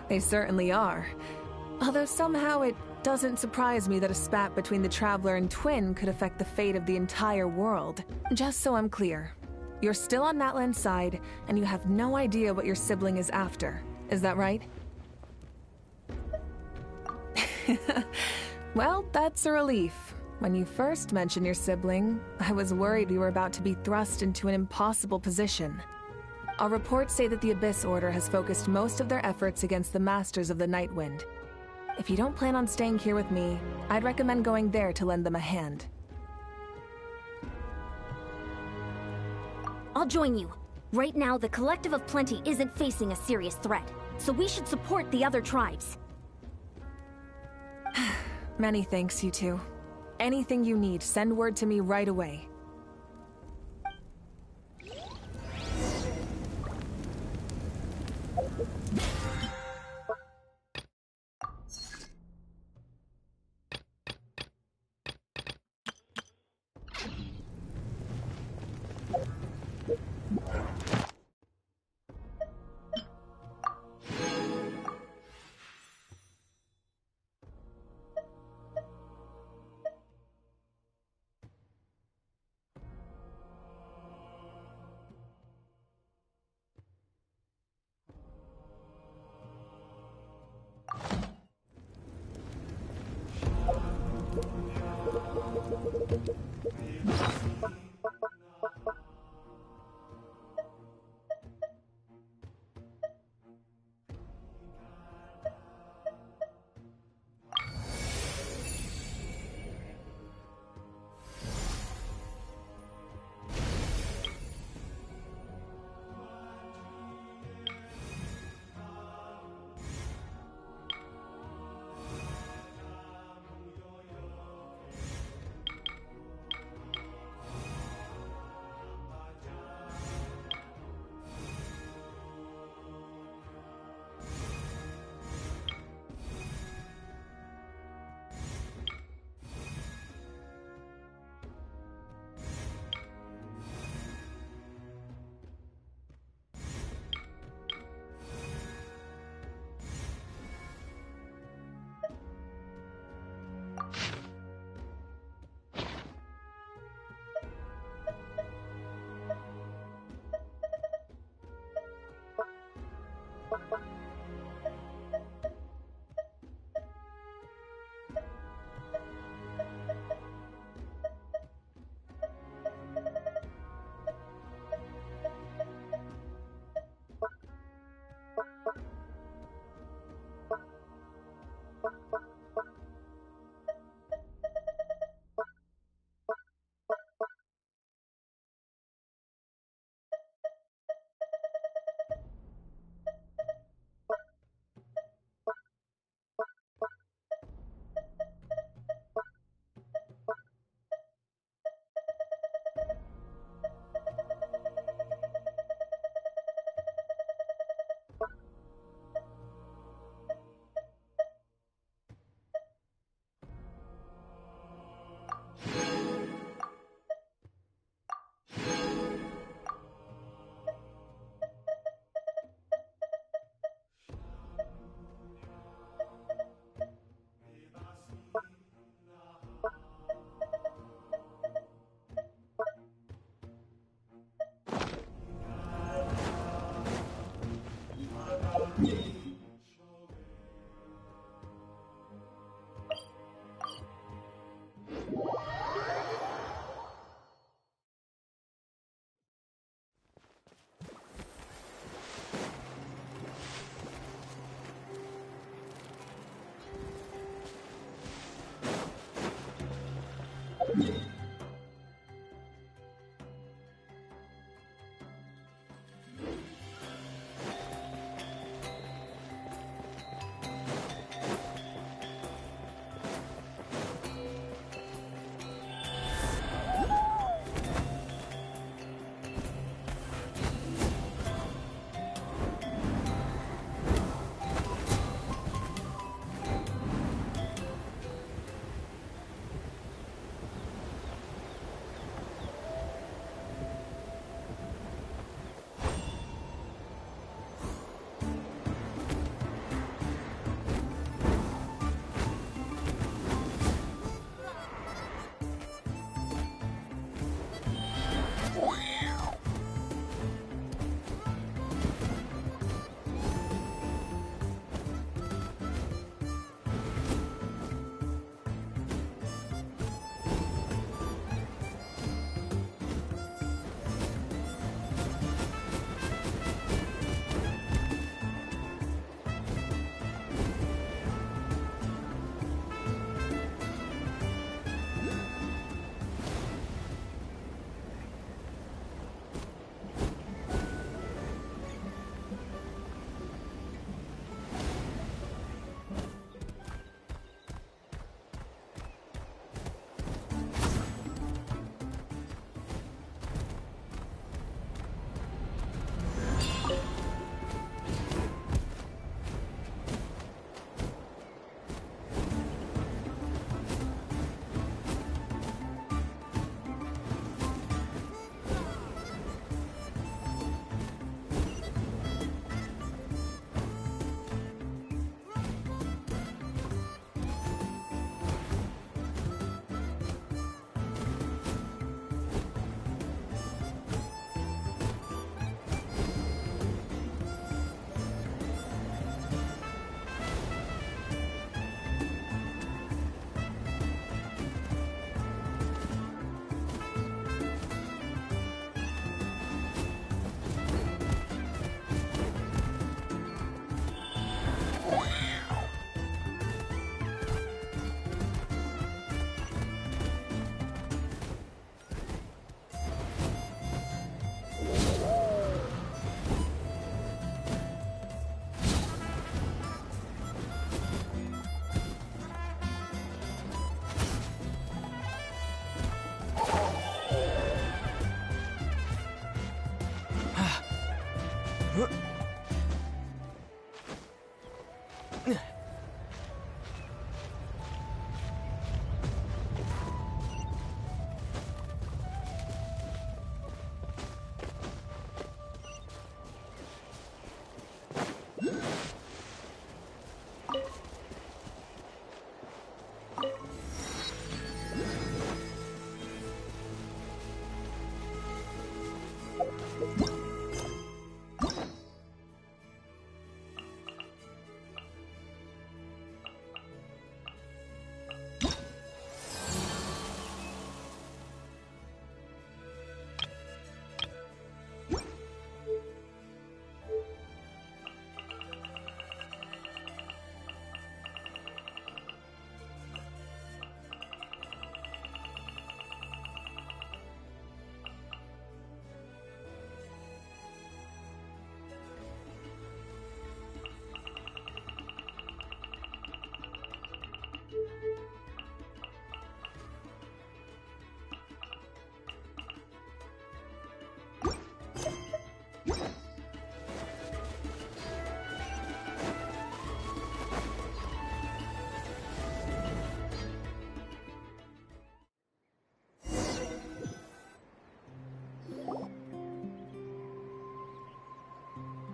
Speaker 6: They certainly are. Although somehow it doesn't surprise me that a spat between the Traveler and Twin could affect the fate of the entire world. Just so I'm clear, you're still on Natlan's side, and you have no idea what your sibling is after. Is that right? Well, that's a relief. When you first mentioned your sibling, I was worried we were about to be thrust into an impossible position. Our reports say that the Abyss Order has focused most of their efforts against the Masters of the Nightwind. If you don't plan on staying here with me, I'd recommend going there to lend them a hand.
Speaker 14: I'll join you. Right now, the Collective of Plenty isn't facing a serious threat, so we should support the other tribes.
Speaker 6: Many thanks, you two. Anything you need, send word to me right away.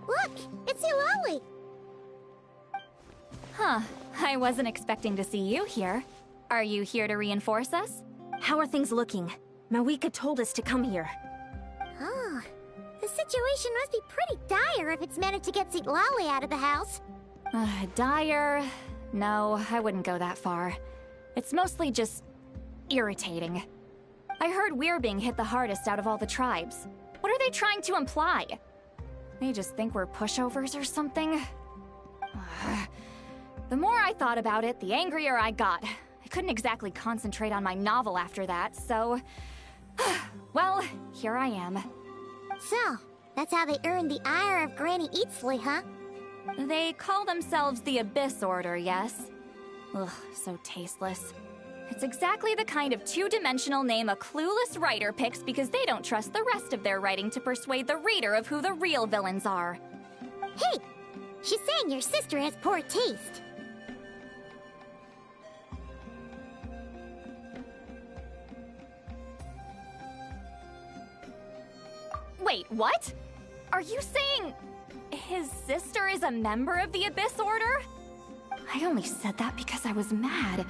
Speaker 2: Look, it's Eulalie!
Speaker 15: Huh. I wasn't expecting to see you here. Are you here to reinforce us?
Speaker 14: How are things looking? Mawika told us to come here.
Speaker 2: Oh, the situation must be pretty dire if it's managed to get Eulalie out of the house.
Speaker 15: Dire? No, I wouldn't go that far. It's mostly just irritating. I heard we're being hit the hardest out of all the tribes. What are they trying to imply? They just think we're pushovers or something? The more I thought about it, the angrier I got. I couldn't exactly concentrate on my novel after that, so... well, here I am.
Speaker 2: So, that's how they earned the ire of Granny Eatsley, huh?
Speaker 15: They call themselves the Abyss Order, yes? Ugh, so tasteless. It's exactly the kind of two-dimensional name a clueless writer picks because they don't trust the rest of their writing to persuade the reader of who the real villains are.
Speaker 2: Hey! She's saying your sister has poor taste.
Speaker 15: Wait, what? Are you saying his sister is a member of the Abyss Order? I only said that because I was mad,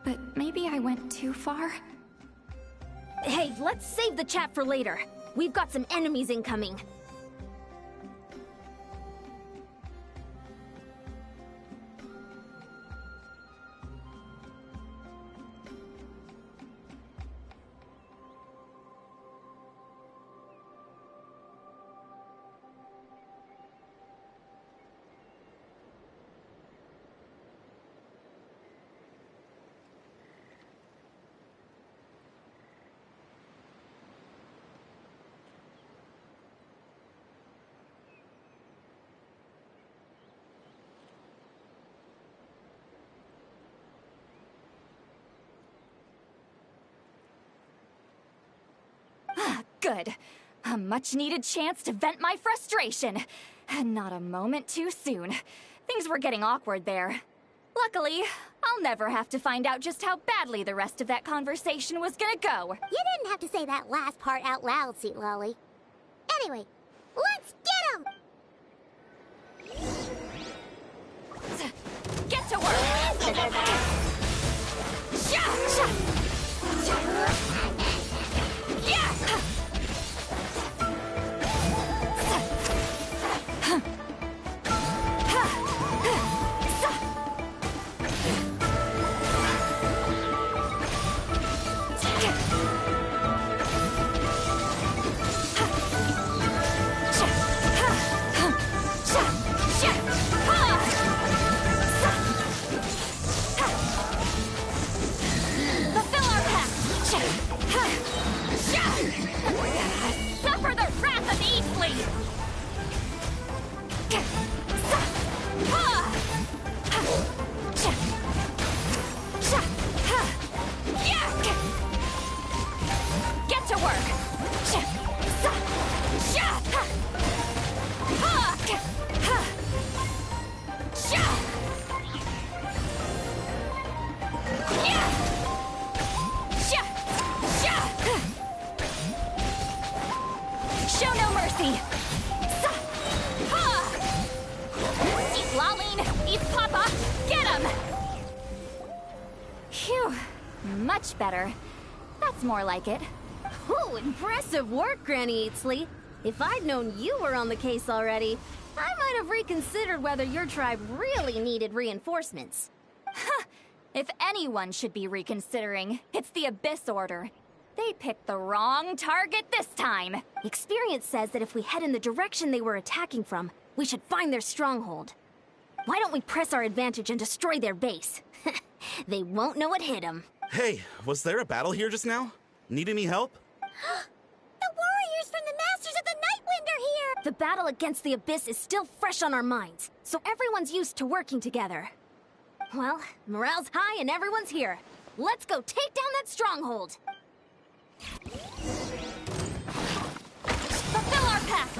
Speaker 15: but maybe I went too far.
Speaker 14: Hey, let's save the chat for later. We've got some enemies incoming.
Speaker 15: Good. A much-needed chance to vent my frustration. And not a moment too soon. Things were getting awkward there. Luckily, I'll never have to find out just how badly the rest of that conversation was gonna go.
Speaker 2: You didn't have to say that last part out loud, Eulalie. Anyway, let's get him!
Speaker 15: Get to work! Suffer the wrath of Eatsley! Get to work! Much better. That's more like it.
Speaker 5: Ooh, impressive work, Granny Eatsley. If I'd known you were on the case already, I might have reconsidered whether your tribe really needed reinforcements.
Speaker 15: If anyone should be reconsidering, it's the Abyss Order. They picked the wrong target this time.
Speaker 5: Experience says that if we head in the direction they were attacking from, we should find their stronghold. Why don't we press our advantage and destroy their base? They won't know what hit them.
Speaker 12: Hey, was there a battle here just now? Need any help?
Speaker 5: The warriors from the Masters of the Nightwind are here! The battle against the Abyss is still fresh on our minds, so everyone's used to working together. Well, morale's high and everyone's here. Let's go take down that stronghold!
Speaker 15: Fulfill our pact!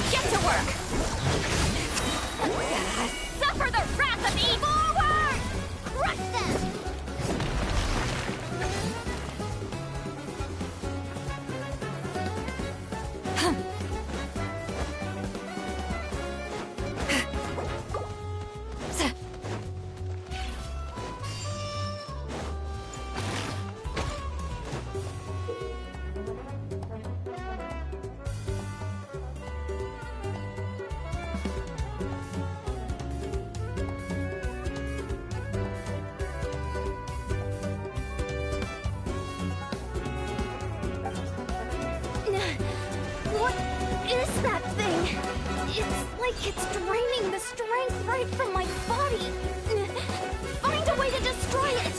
Speaker 15: Get to work! Suffer the wrath of evil! Forward! Crush them!
Speaker 5: What is that thing? It's like it's draining the strength right from my body. Find a way to destroy it!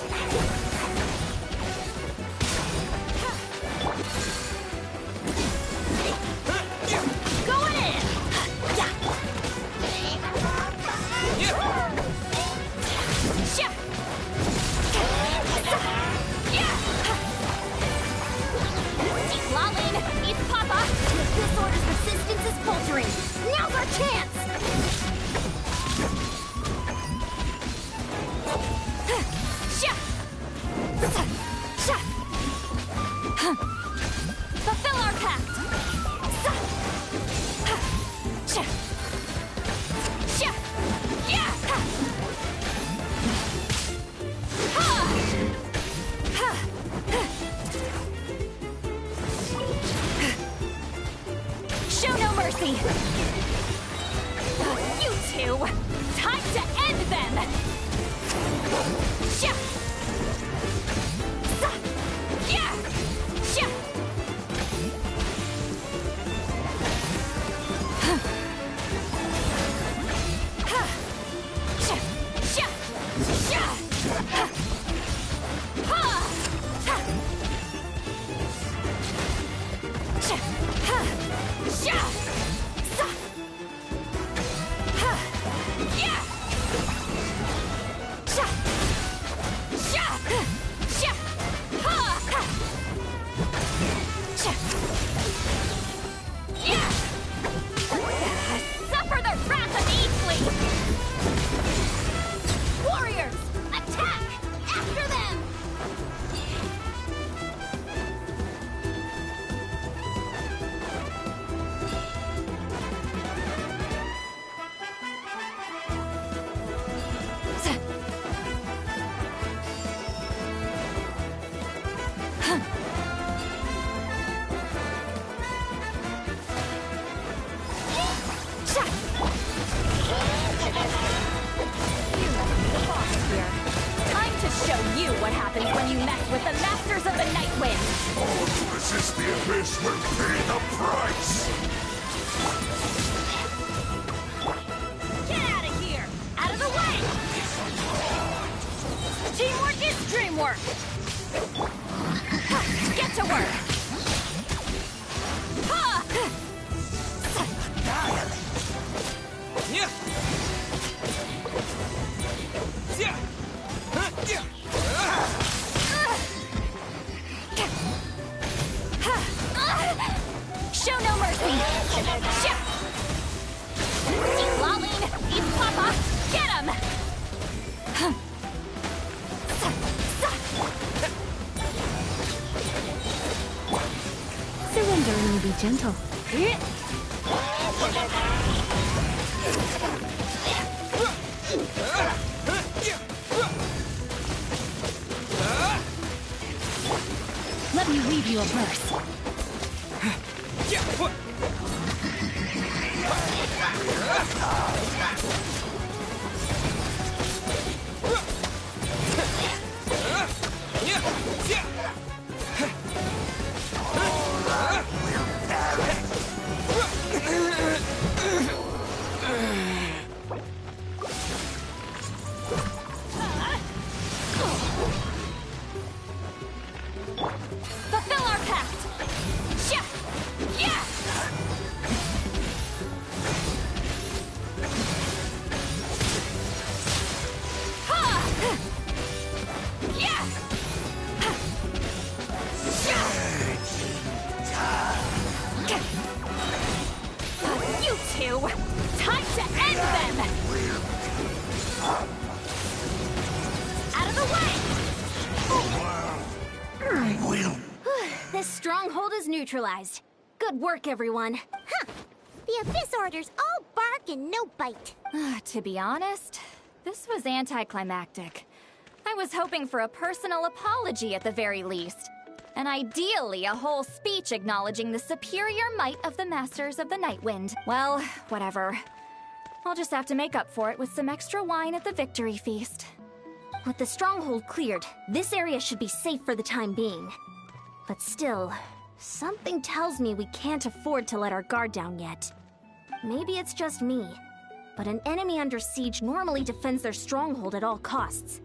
Speaker 15: Going in!
Speaker 5: Keep lolling! Eat Papa! This order's resistance is faltering! Now's our chance!
Speaker 15: Fulfill our pact! Show no mercy! You two! Time to end them! Suffer the wrath of Eatsley! Warriors, attack! After them! Time to show you what happens when you mess with the Masters of the Nightwind!
Speaker 23: All to resist the Abyss will pay the price!
Speaker 15: power! Ha! Show no mercy! Eat Laline! Eat Papa! Get him!
Speaker 14: Surrender and be gentle. Let me read you a verse.
Speaker 15: Fulfill our pact! Shia! Yeah! Ha! Yeah! You two! Time to end them! Out of the way!
Speaker 14: This stronghold is neutralized. Good work, everyone.
Speaker 2: Huh. The Abyss Order's all bark and no bite.
Speaker 15: To be honest, this was anticlimactic. I was hoping for a personal apology at the very least. And ideally, a whole speech acknowledging the superior might of the Masters of the Nightwind. Well, whatever. I'll just have to make up for it with some extra wine at the victory feast.
Speaker 14: With the stronghold cleared, this area should be safe for the time being. But still, something tells me we can't afford to let our guard down yet. Maybe it's just me, but an enemy under siege normally defends their stronghold at all costs.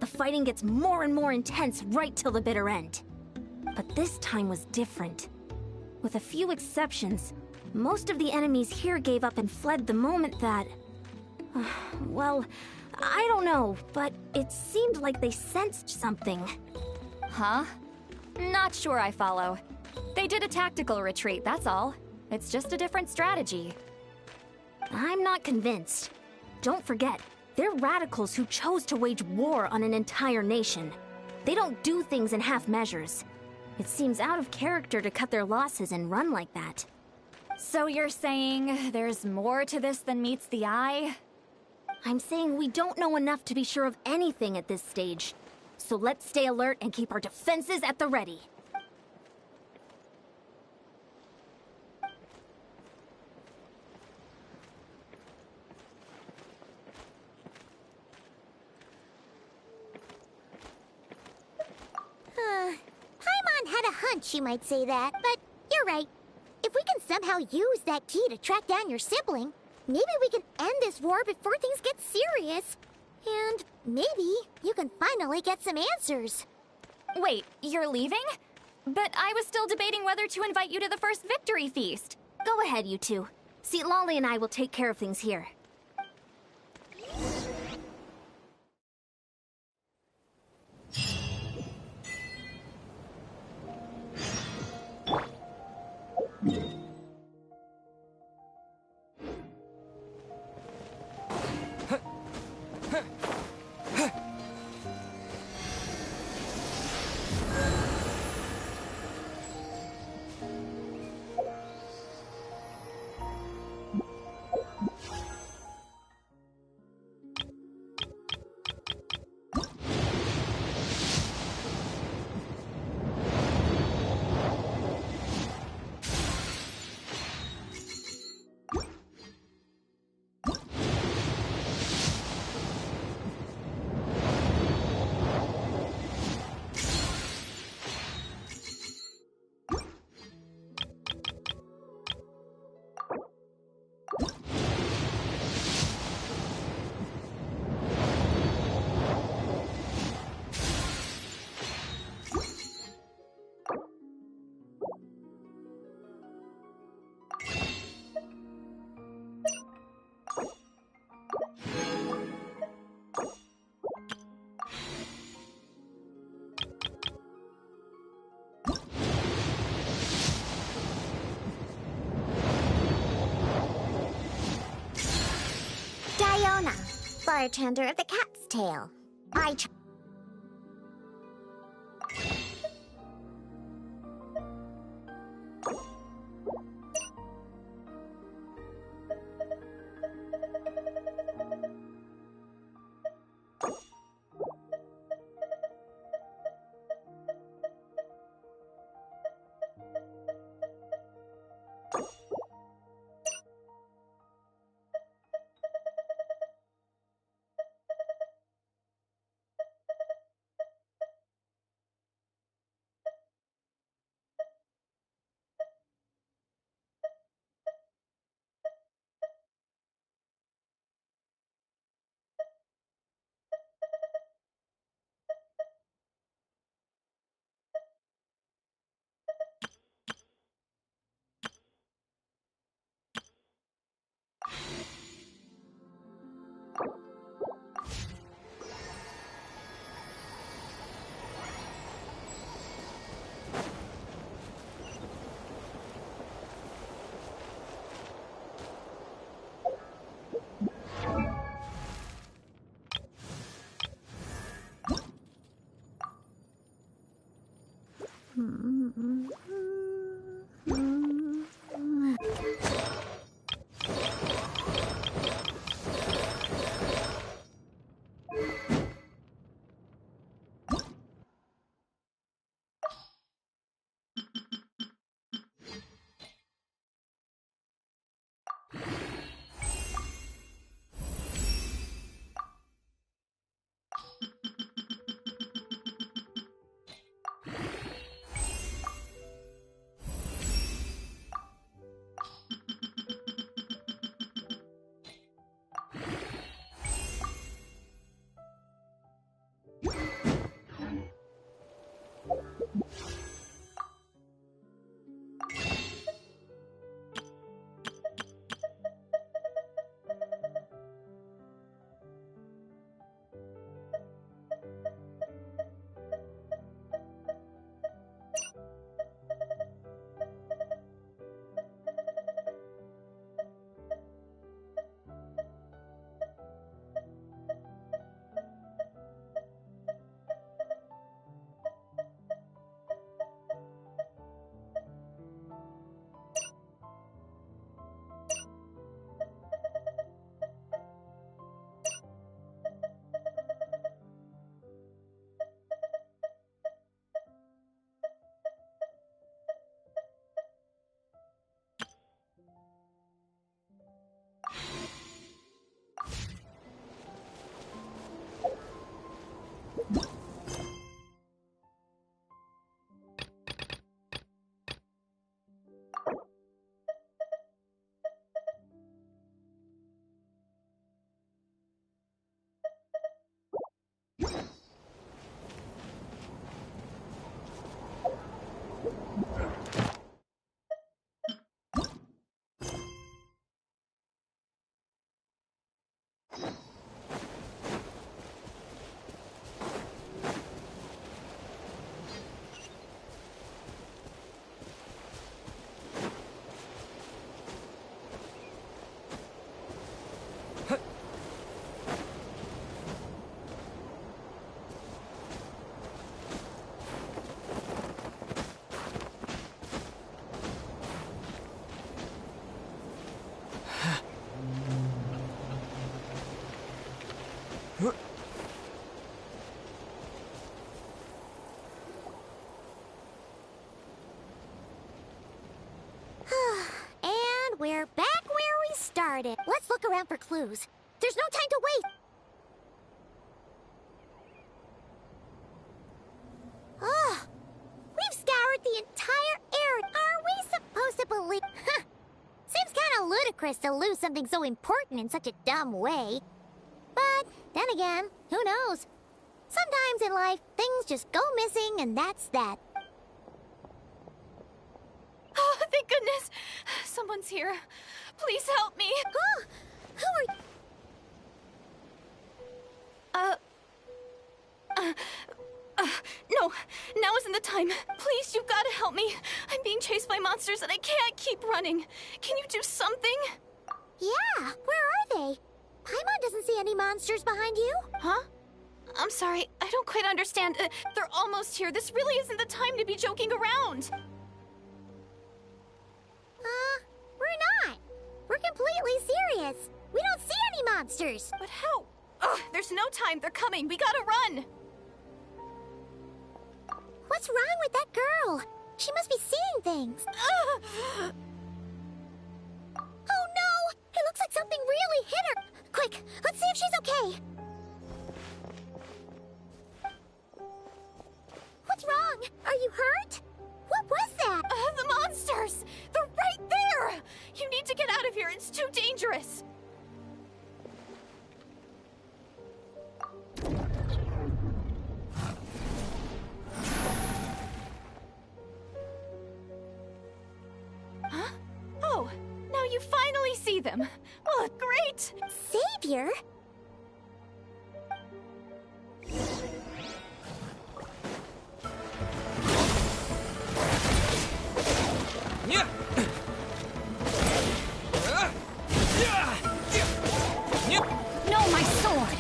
Speaker 14: The fighting gets more and more intense right till the bitter end. But this time was different. With a few exceptions, most of the enemies here gave up and fled the moment that... well, I don't know, but it seemed like they sensed something.
Speaker 15: Huh? Not sure I follow. They did a tactical retreat, that's all. It's just a different strategy.
Speaker 14: I'm not convinced. Don't forget, they're radicals who chose to wage war on an entire nation. They don't do things in half measures. It seems out of character to cut their losses and run like that.
Speaker 15: So you're saying there's more to this than meets the eye?
Speaker 14: I'm saying we don't know enough to be sure of anything at this stage. So let's stay alert and keep our defenses at the ready.
Speaker 2: Paimon had a hunch you might say that, but you're right. If we can somehow use that key to track down your sibling, maybe we can end this war before things get serious. And maybe you can finally get some answers.
Speaker 15: Wait, you're leaving? But I was still debating whether to invite you to the first victory feast.
Speaker 14: Go ahead, you two. Lolly and I will take care of things here.
Speaker 2: Bartender of the Cat's Tail. And we're back where we started. Let's look around for clues. There's no time to wait. We've scoured the entire area. Are we supposed to believe? Seems kind of ludicrous to lose something so important in such a dumb way. But then again, who knows? Sometimes in life, things just go missing, and that's that.
Speaker 15: Oh, thank goodness! Someone's here. Please help me!
Speaker 2: Who are you?
Speaker 15: No, now isn't the time. Please, you've got to help me. I'm being chased by monsters and I can't keep running. Can you do something?
Speaker 2: Yeah, where are they? Paimon doesn't see any monsters behind you.
Speaker 15: Huh? I'm sorry, I don't quite understand. They're almost here. This really isn't the time to be joking around.
Speaker 2: We're not. We're completely serious. We don't see any monsters.
Speaker 15: But how? Ugh, there's no time. They're coming. We gotta run.
Speaker 2: What's wrong with that girl? She must be seeing things. Oh no! It looks like something really hit her. Quick, let's see if she's okay. What's wrong? Are you hurt? What was that?
Speaker 15: The monsters! They're right there! You need to get out of here. It's too dangerous. Huh? Oh, now you finally see them. Oh, great!
Speaker 2: Savior?
Speaker 5: No, my sword!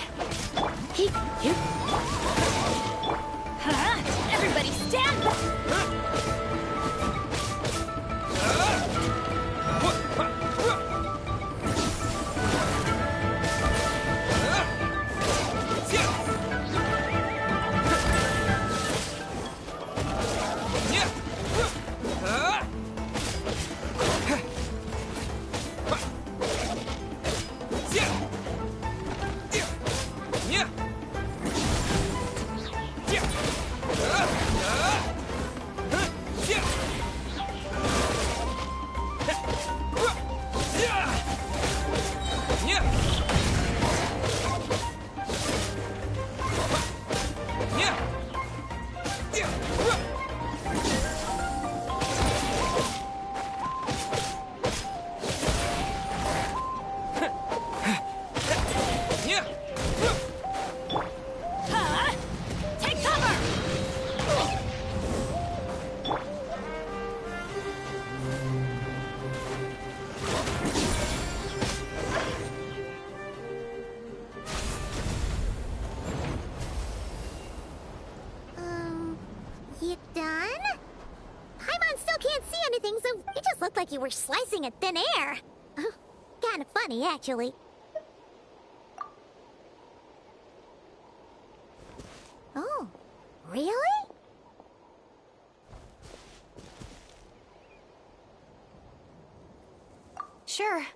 Speaker 5: Everybody stand back! Take cover!
Speaker 2: You done? Paimon still can't see anything, so it just looked like you were slicing at thin air. Kind of funny, actually. Oh, really?
Speaker 15: Sure.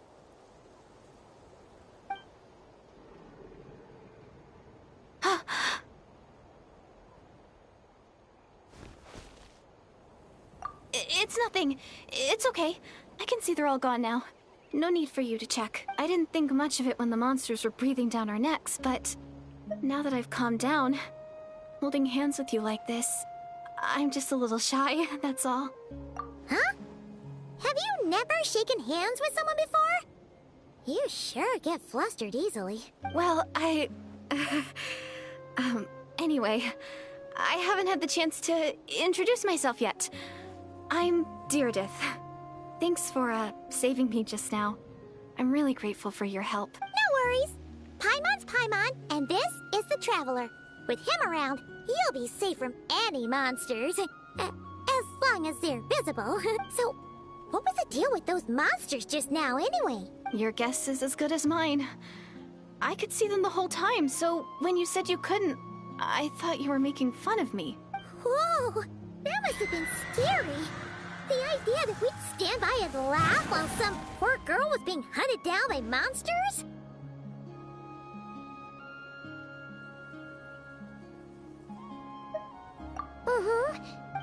Speaker 15: It's nothing. It's okay. I can see they're all gone now. No need for you to check. I didn't think much of it when the monsters were breathing down our necks, but now that I've calmed down, holding hands with you like this, I'm just a little shy, that's all.
Speaker 2: Huh? Have you never shaken hands with someone before? You sure get flustered easily.
Speaker 15: Well, anyway, I haven't had the chance to introduce myself yet. I'm Deirdith. Thanks for, saving me just now. I'm really grateful for your help.
Speaker 2: No worries. Paimon's Paimon, and this is the Traveler. With him around, you'll be safe from any monsters. As long as they're visible. So, what was the deal with those monsters just now, anyway?
Speaker 15: Your guess is as good as mine. I could see them the whole time, so when you said you couldn't, I thought you were making fun of me.
Speaker 2: Whoa! That must have been scary. The idea that we'd stand by and laugh while some poor girl was being hunted down by monsters?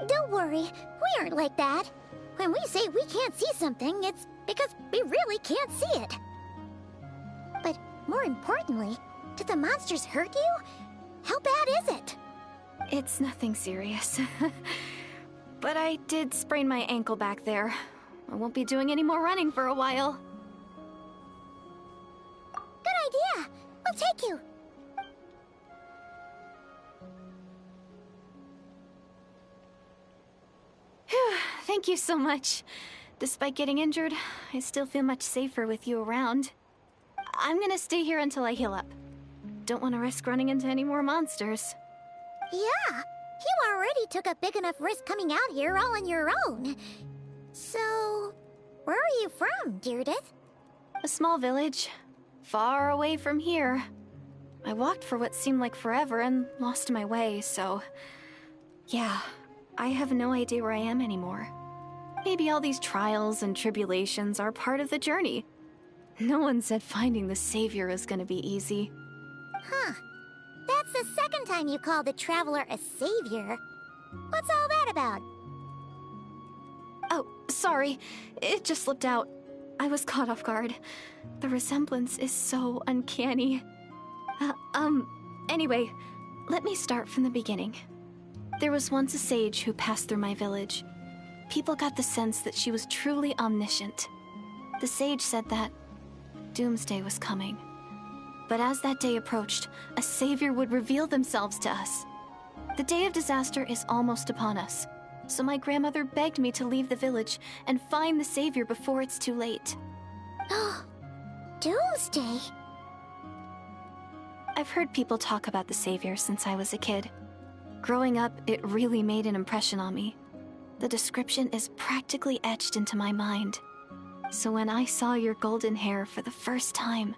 Speaker 2: Don't worry, we aren't like that. When we say we can't see something, it's because we really can't see it. But more importantly, did the monsters hurt you? How bad is it?
Speaker 15: It's nothing serious. But I did sprain my ankle back there. I won't be doing any more running for a while.
Speaker 2: Good idea. We'll take you.
Speaker 15: Thank you so much. Despite getting injured, I still feel much safer with you around.
Speaker 20: I'm gonna stay here until I heal up. Don't want to risk running into any more monsters.
Speaker 2: Yeah, you already took a big enough risk coming out here all on your own. So, where are you from, Deirdith?
Speaker 20: A small village, far away from here. I walked for what seemed like forever and lost my way, so... Yeah, I have no idea where I am anymore. Maybe all these trials and tribulations are part of the journey. No one said finding the Savior is gonna be easy.
Speaker 2: Huh. That's the second time you called the Traveler a savior. What's all that about?
Speaker 20: Oh, sorry. It just slipped out. I was caught off guard. The resemblance is so uncanny. Anyway, let me start from the beginning. There was once a sage who passed through my village. People got the sense that she was truly omniscient. The sage said that doomsday was coming. But as that day approached, a savior would reveal themselves to us. The day of disaster is almost upon us, so my grandmother begged me to leave the village and find the savior before it's too late.
Speaker 2: Oh, doomsday?
Speaker 20: I've heard people talk about the savior since I was a kid. Growing up, it really made an impression on me. The description is practically etched into my mind. So when I saw your golden hair for the first time,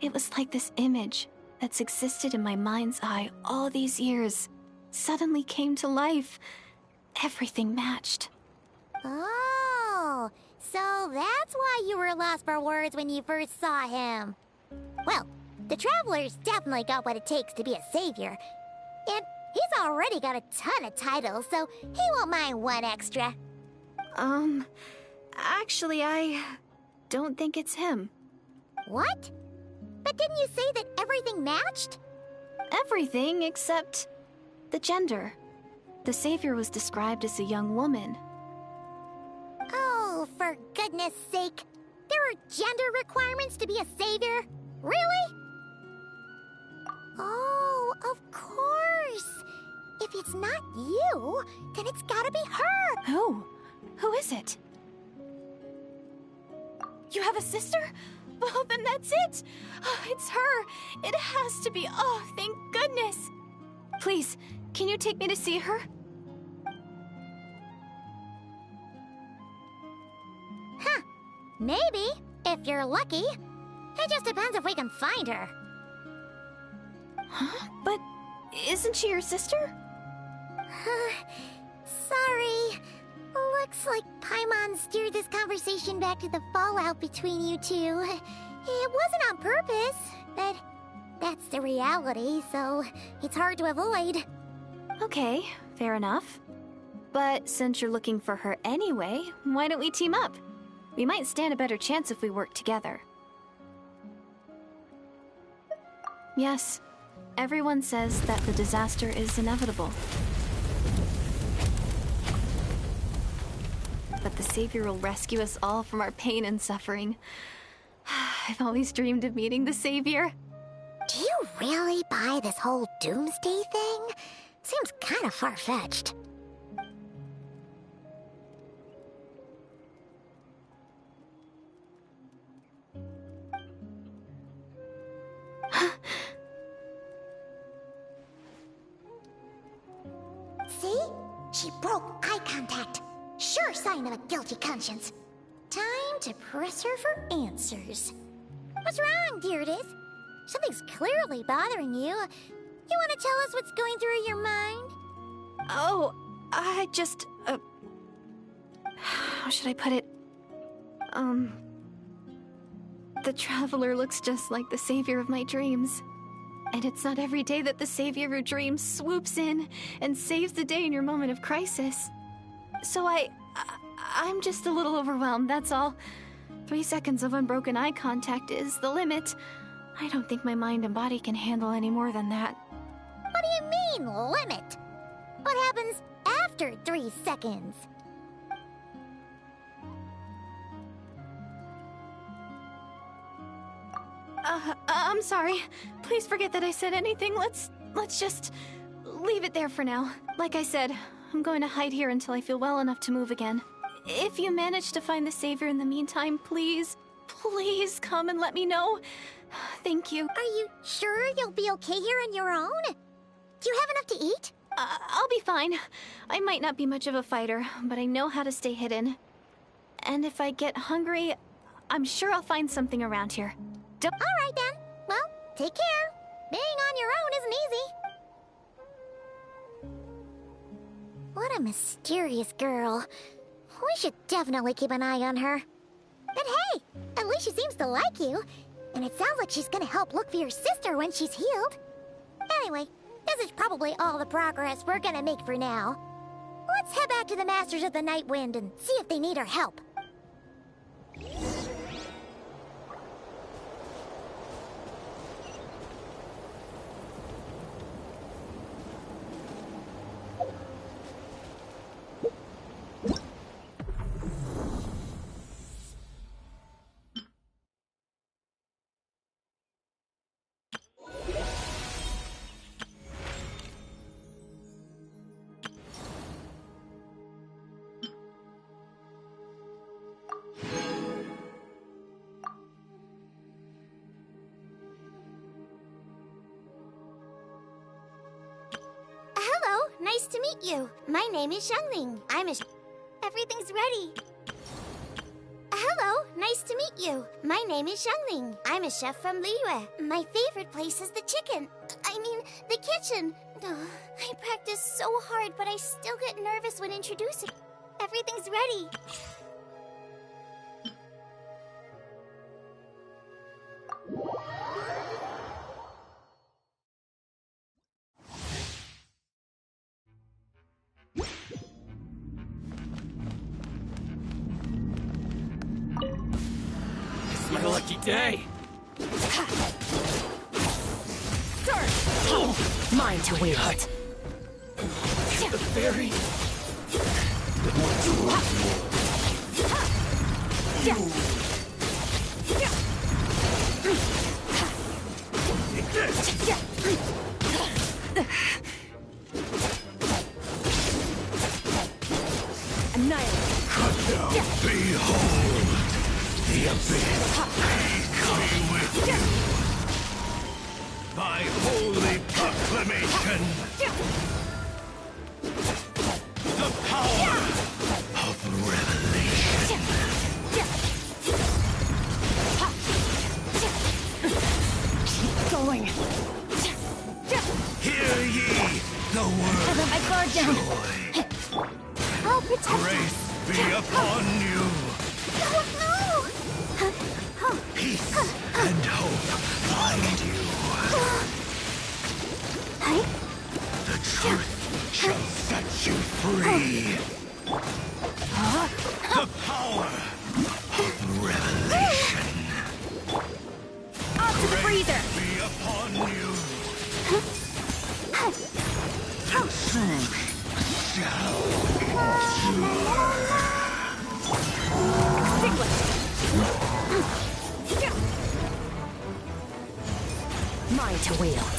Speaker 20: it was like this image that's existed in my mind's eye all these years suddenly came to life. Everything matched.
Speaker 2: Oh, so that's why you were lost for words when you first saw him. Well, the Traveler's definitely got what it takes to be a savior. And he's already got a ton of titles, so he won't mind one extra.
Speaker 20: Actually, I don't think it's him.
Speaker 2: What? But didn't you say that everything matched?
Speaker 20: Everything except the gender. The savior was described as a young woman.
Speaker 2: Oh, for goodness sake. There are gender requirements to be a savior? Really? Oh, of course. If it's not you, then it's gotta be her.
Speaker 20: Who? Who is it? You have a sister? Well, then that's it! Oh, it's her! It has to be! Oh, thank goodness! Please, can you take me to see her?
Speaker 2: Huh. Maybe, if you're lucky. It just depends if we can find her.
Speaker 20: Huh? But isn't she your sister?
Speaker 2: Sorry. Looks like Paimon steered this conversation back to the fallout between you two. It wasn't on purpose, but that's the reality, so it's hard to avoid.
Speaker 20: Okay, fair enough. But since you're looking for her anyway, why don't we team up? We might stand a better chance if we work together. Yes, everyone says that the disaster is inevitable. But the Savior will rescue us all from our pain and suffering. I've always dreamed of meeting the Savior.
Speaker 2: Do you really buy this whole doomsday thing? Seems kind of far-fetched. See? She broke eye contact. Sure sign of a guilty conscience. Time to press her for answers. What's wrong, Deirdith? Something's clearly bothering you. You want to tell us what's going through your mind?
Speaker 20: Oh, I just, how should I put it? The Traveler looks just like the savior of my dreams. And it's not every day that the savior of your dreams swoops in and saves the day in your moment of crisis. So I'm just a little overwhelmed, that's all. 3 seconds of unbroken eye contact is the limit. I don't think my mind and body can handle any more than that.
Speaker 2: What do you mean, limit? What happens after 3 seconds?
Speaker 20: I'm sorry. Please forget that I said anything. Let's just leave it there for now. Like I said, I'm going to hide here until I feel well enough to move again. If you manage to find the Savior in the meantime, please Please come and let me know. Thank you.
Speaker 2: Are you sure you'll be okay here on your own? Do you have enough to eat?
Speaker 20: I'll be fine. I might not be much of a fighter, but I know how to stay hidden. And if I get hungry, I'm sure I'll find something around here.
Speaker 2: Alright then. Well, take care. Being on your own isn't easy. What a mysterious girl. We should definitely keep an eye on her. But hey, at least she seems to like you. And it sounds like she's gonna help look for your sister when she's healed. Anyway, this is probably all the progress we're gonna make for now. Let's head back to the Masters of the Night Wind and see if they need our help. Hello, nice to meet you. My name is Xiangling. Everything's ready. Hello, nice to meet you. My name is Xiangling. I'm a chef from Liyue. My favorite place is the the kitchen. I practice so hard, but I still get nervous when introducing. Everything's ready.
Speaker 3: It's my lucky day.
Speaker 5: Mine to wield.
Speaker 3: The fairy.
Speaker 5: Annihilate.
Speaker 21: Cut down. Behold the abyss. Come with you. By holy proclamation, the power of revelation.
Speaker 5: Keep going.
Speaker 21: Hear ye the word.
Speaker 5: I let my guard down. I'll protect
Speaker 21: Grace be upon you. Peace and hope find you. The truth shall set you free. The power of revelation.
Speaker 5: Off to the freezer.
Speaker 21: Be upon you. The truth shall
Speaker 5: Mine to wield.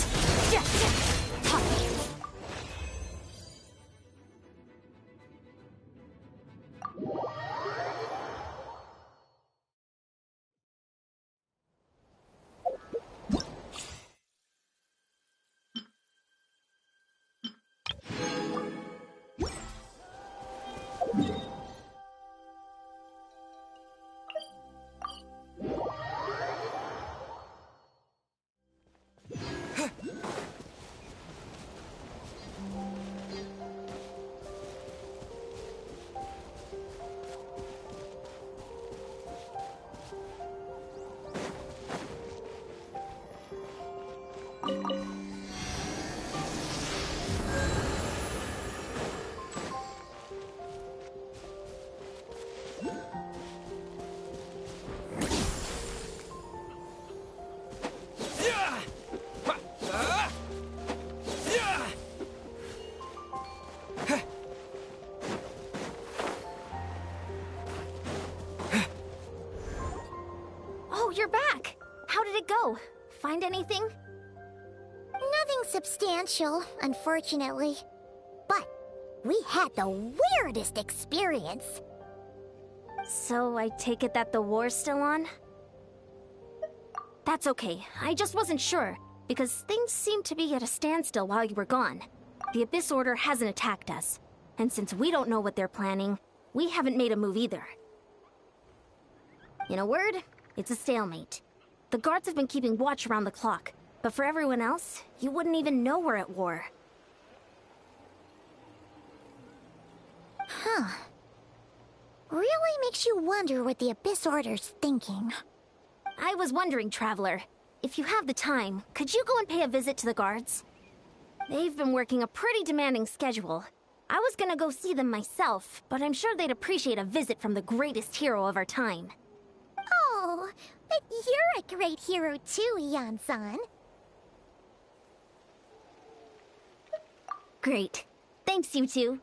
Speaker 14: You're back! How did it go? Find anything?
Speaker 2: Nothing substantial, unfortunately. But we had the weirdest experience.
Speaker 14: So I take it that the war's still on? That's okay. I just wasn't sure, because things seemed to be at a standstill while you were gone. The Abyss Order hasn't attacked us, and since we don't know what they're planning, we haven't made a move either. In a word, it's a stalemate. The guards have been keeping watch around the clock, but for everyone else, you wouldn't even know we're at war.
Speaker 2: Huh. Really makes you wonder what the Abyss Order's thinking.
Speaker 14: I was wondering, Traveler, if you have the time, could you go and pay a visit to the guards? They've been working a pretty demanding schedule. I was gonna go see them myself, but I'm sure they'd appreciate a visit from the greatest hero of our time.
Speaker 2: Oh, but you're a great hero too, Ian-san.
Speaker 14: Great. Thanks, you two.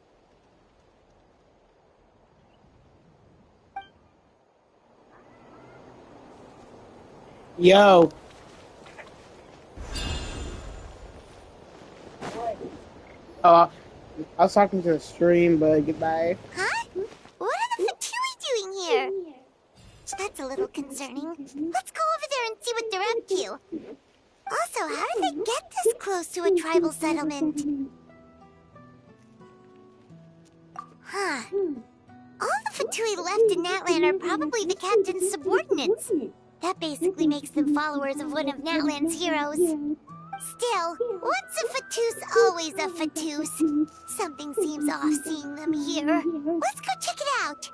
Speaker 4: Yo. Oh, I was talking to the stream, but goodbye.
Speaker 2: Huh? What are the Fatui doing here? That's a little concerning. Let's go over there and see what they're up to. Also, how did they get this close to a tribal settlement? Huh. All the Fatui left in Natlan are probably the captain's subordinates. That basically makes them followers of one of Natlan's heroes. Still, once a Fatoo's always a Fatoo's. Something seems off seeing them here. Let's go check it out.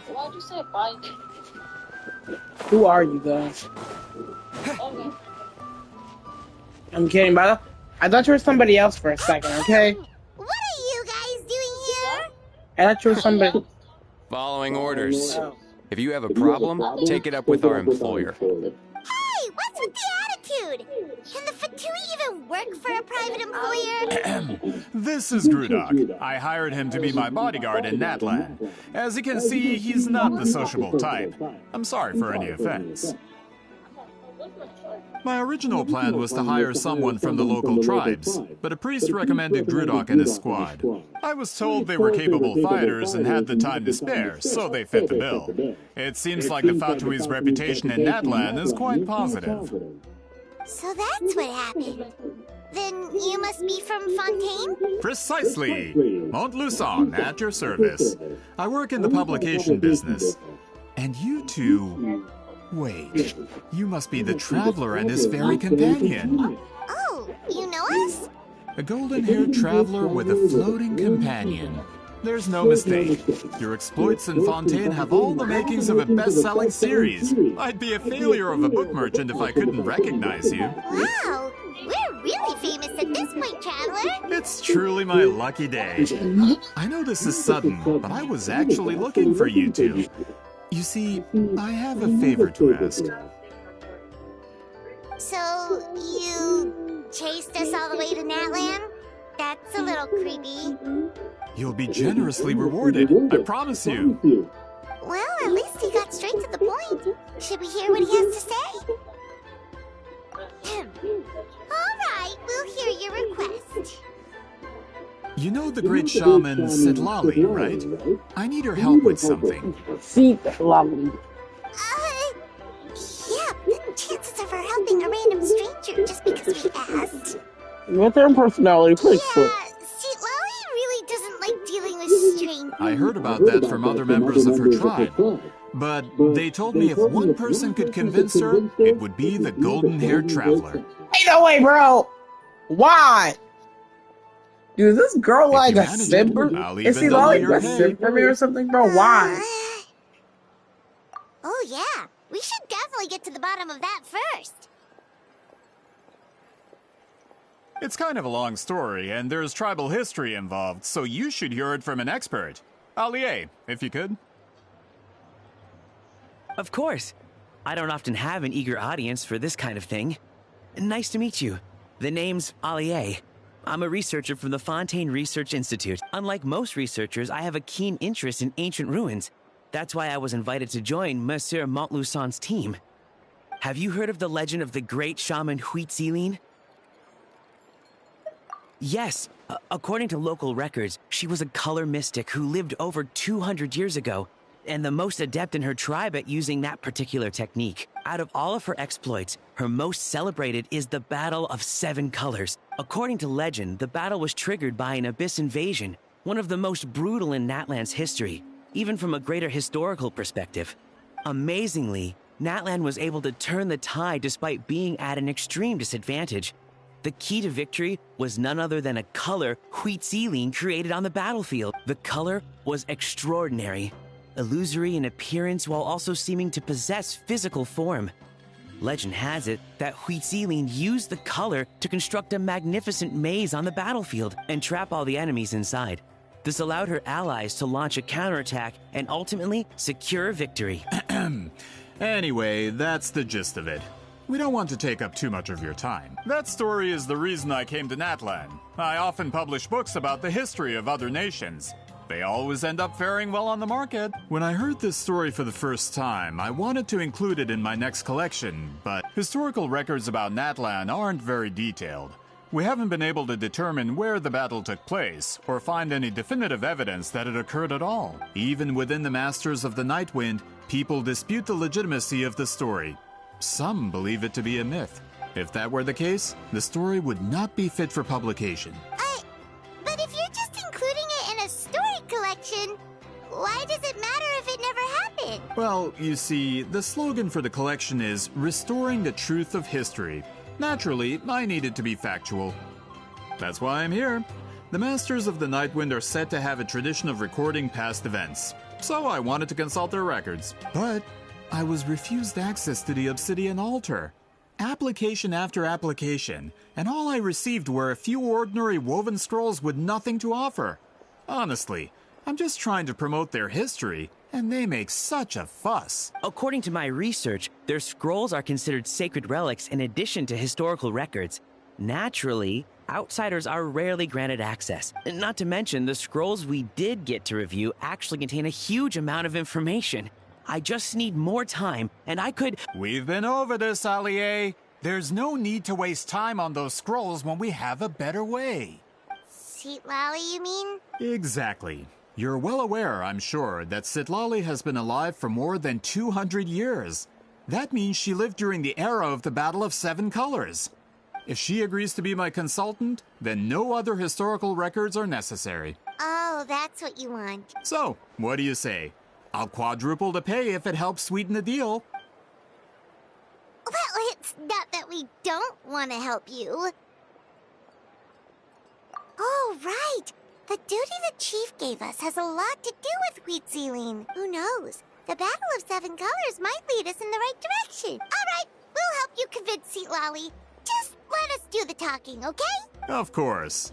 Speaker 8: Why'd you say bike?
Speaker 4: Who are you guys?
Speaker 8: Okay.
Speaker 4: I'm kidding, but I thought you were somebody else for a second, okay?
Speaker 2: What are you guys doing here?
Speaker 4: I thought you were somebody...
Speaker 16: Following orders. If you have a problem, take it up with our employer.
Speaker 2: Hey, what's with the attitude? Can the Fatui even work for a private employer?
Speaker 24: This is Grudok. I hired him to be my bodyguard in Natlan. As you can see, he's not the sociable type. I'm sorry for any offense. My original plan was to hire someone from the local tribes, but a priest recommended Grudok and his squad. I was told they were capable fighters and had the time to spare, so they fit the bill. It seems like the Fatui's reputation in Natlan is quite positive.
Speaker 2: So that's what happened. Then you must be from Fontaine?
Speaker 24: Precisely! Montluçon, at your service. I work in the publication business. And you two... Wait, you must be the traveler and his fairy companion.
Speaker 2: Oh, you know us?
Speaker 24: A golden-haired traveler with a floating companion. There's no mistake. Your exploits in Fontaine have all the makings of a best-selling series. I'd be a failure of a book merchant if I couldn't recognize you.
Speaker 2: Wow, we're really famous at this point, Traveler.
Speaker 24: It's truly my lucky day. I know this is sudden, but I was actually looking for you two. You see, I have a favor to ask.
Speaker 2: So, you chased us all the way to Natlan? That's a little creepy.
Speaker 24: You'll be generously rewarded, I promise you.
Speaker 2: Well, at least he got straight to the point. Should we hear what he has to say? Alright, we'll hear your request.
Speaker 24: You know the great shaman Sidlali, right? I need her help with something.
Speaker 4: Sidlali.
Speaker 2: Yeah, the chances of her helping a random stranger just because we asked.
Speaker 4: With her personality, pretty quick.
Speaker 2: Sidlali really doesn't like dealing with strangers.
Speaker 24: I heard about that from other members of her tribe. But they told me if one person could convince her, it would be the golden-haired traveler.
Speaker 4: Ain't no way, bro! Why? Dude, is this girl like a simp? Is he like a simp for me or something, bro? Why?
Speaker 2: Oh yeah, we should definitely get to the bottom of that first.
Speaker 24: It's kind of a long story, and there's tribal history involved, so you should hear it from an expert. Allier, if you could.
Speaker 25: Of course. I don't often have an eager audience for this kind of thing. Nice to meet you. The name's Allier. I'm a researcher from the Fontaine Research Institute. Unlike most researchers, I have a keen interest in ancient ruins. That's why I was invited to join Monsieur Montluçon's team. Have you heard of the legend of the great shaman Huitzilin? Yes, according to local records, she was a color mystic who lived over 200 years ago, and the most adept in her tribe at using that particular technique. Out of all of her exploits, her most celebrated is the Battle of Seven Colors. According to legend, the battle was triggered by an abyss invasion, one of the most brutal in Natlan's history, even from a greater historical perspective. Amazingly, Natlan was able to turn the tide despite being at an extreme disadvantage. The key to victory was none other than a color Huitziline created on the battlefield. The color was extraordinary, illusory in appearance while also seeming to possess physical form. Legend has it that Huitziline used the color to construct a magnificent maze on the battlefield and trap all the enemies inside. This allowed her allies to launch a counterattack and ultimately secure victory.
Speaker 24: Anyway, that's the gist of it. We don't want to take up too much of your time. That story is the reason I came to Natlan. I often publish books about the history of other nations. They always end up faring well on the market. When I heard this story for the first time, I wanted to include it in my next collection, but historical records about Natlan aren't very detailed. We haven't been able to determine where the battle took place, or find any definitive evidence that it occurred at all. Even within the Masters of the Nightwind, people dispute the legitimacy of the story. Some believe it to be a myth. If that were the case, the story would not be fit for publication.
Speaker 2: But if you're just including it in a story collection, why does it matter if it never happened?
Speaker 24: Well, you see, the slogan for the collection is Restoring the Truth of History. Naturally, I needed to be factual. That's why I'm here. The Masters of the Nightwind are said to have a tradition of recording past events, so I wanted to consult their records. But I was refused access to the Obsidian Altar. Application after application, and all I received were a few ordinary woven scrolls with nothing to offer. Honestly, I'm just trying to promote their history, and they make such a fuss.
Speaker 25: According to my research, their scrolls are considered sacred relics in addition to historical records. Naturally, outsiders are rarely granted access. Not to mention, the scrolls we did get to review actually contain a huge amount of information. I just need more time, and I could—
Speaker 24: We've been over this, Allier. There's no need to waste time on those scrolls when we have a better way.
Speaker 2: Citlali, you mean?
Speaker 24: Exactly. You're well aware, I'm sure, that Citlali has been alive for more than 200 years. That means she lived during the era of the Battle of Seven Colors. If she agrees to be my consultant, then no other historical records are necessary.
Speaker 2: Oh, that's what you want.
Speaker 24: So, what do you say? I'll quadruple the pay if it helps sweeten the deal.
Speaker 2: Well, it's not that we don't want to help you. Oh, right. The duty the chief gave us has a lot to do with Huitziline. Who knows? The Battle of Seven Colors might lead us in the right direction. All right, we'll help you convince Citlali. Just let us do the talking, okay?
Speaker 24: Of course.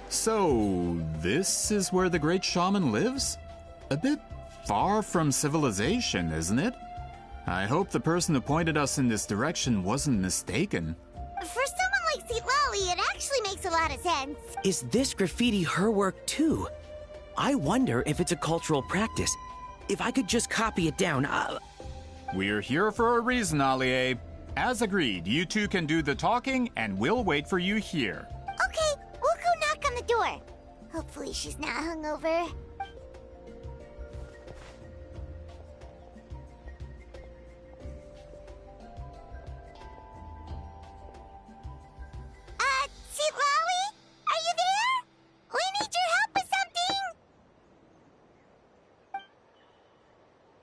Speaker 24: So, this is where the great shaman lives? A bit far from civilization, isn't it? I hope the person who pointed us in this direction wasn't mistaken.
Speaker 2: For someone like Citlali, it actually makes a lot of sense.
Speaker 25: Is this graffiti her work too? I wonder if it's a cultural practice. If I could just copy it down,
Speaker 24: We're here for a reason, Allie. As agreed, you two can do the talking, and we'll wait for you here.
Speaker 2: Okay, we'll go knock on the door. Hopefully she's not hungover. Sitlawi? Are you there? We need your help with something!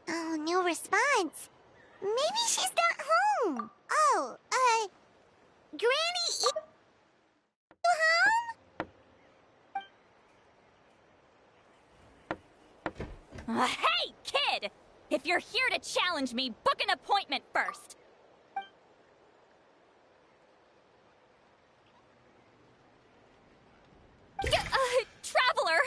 Speaker 2: Oh, no response. Maybe she's not home. Oh, Granny, you home?
Speaker 15: Hey, kid! If you're here to challenge me, book an appointment first. Traveler!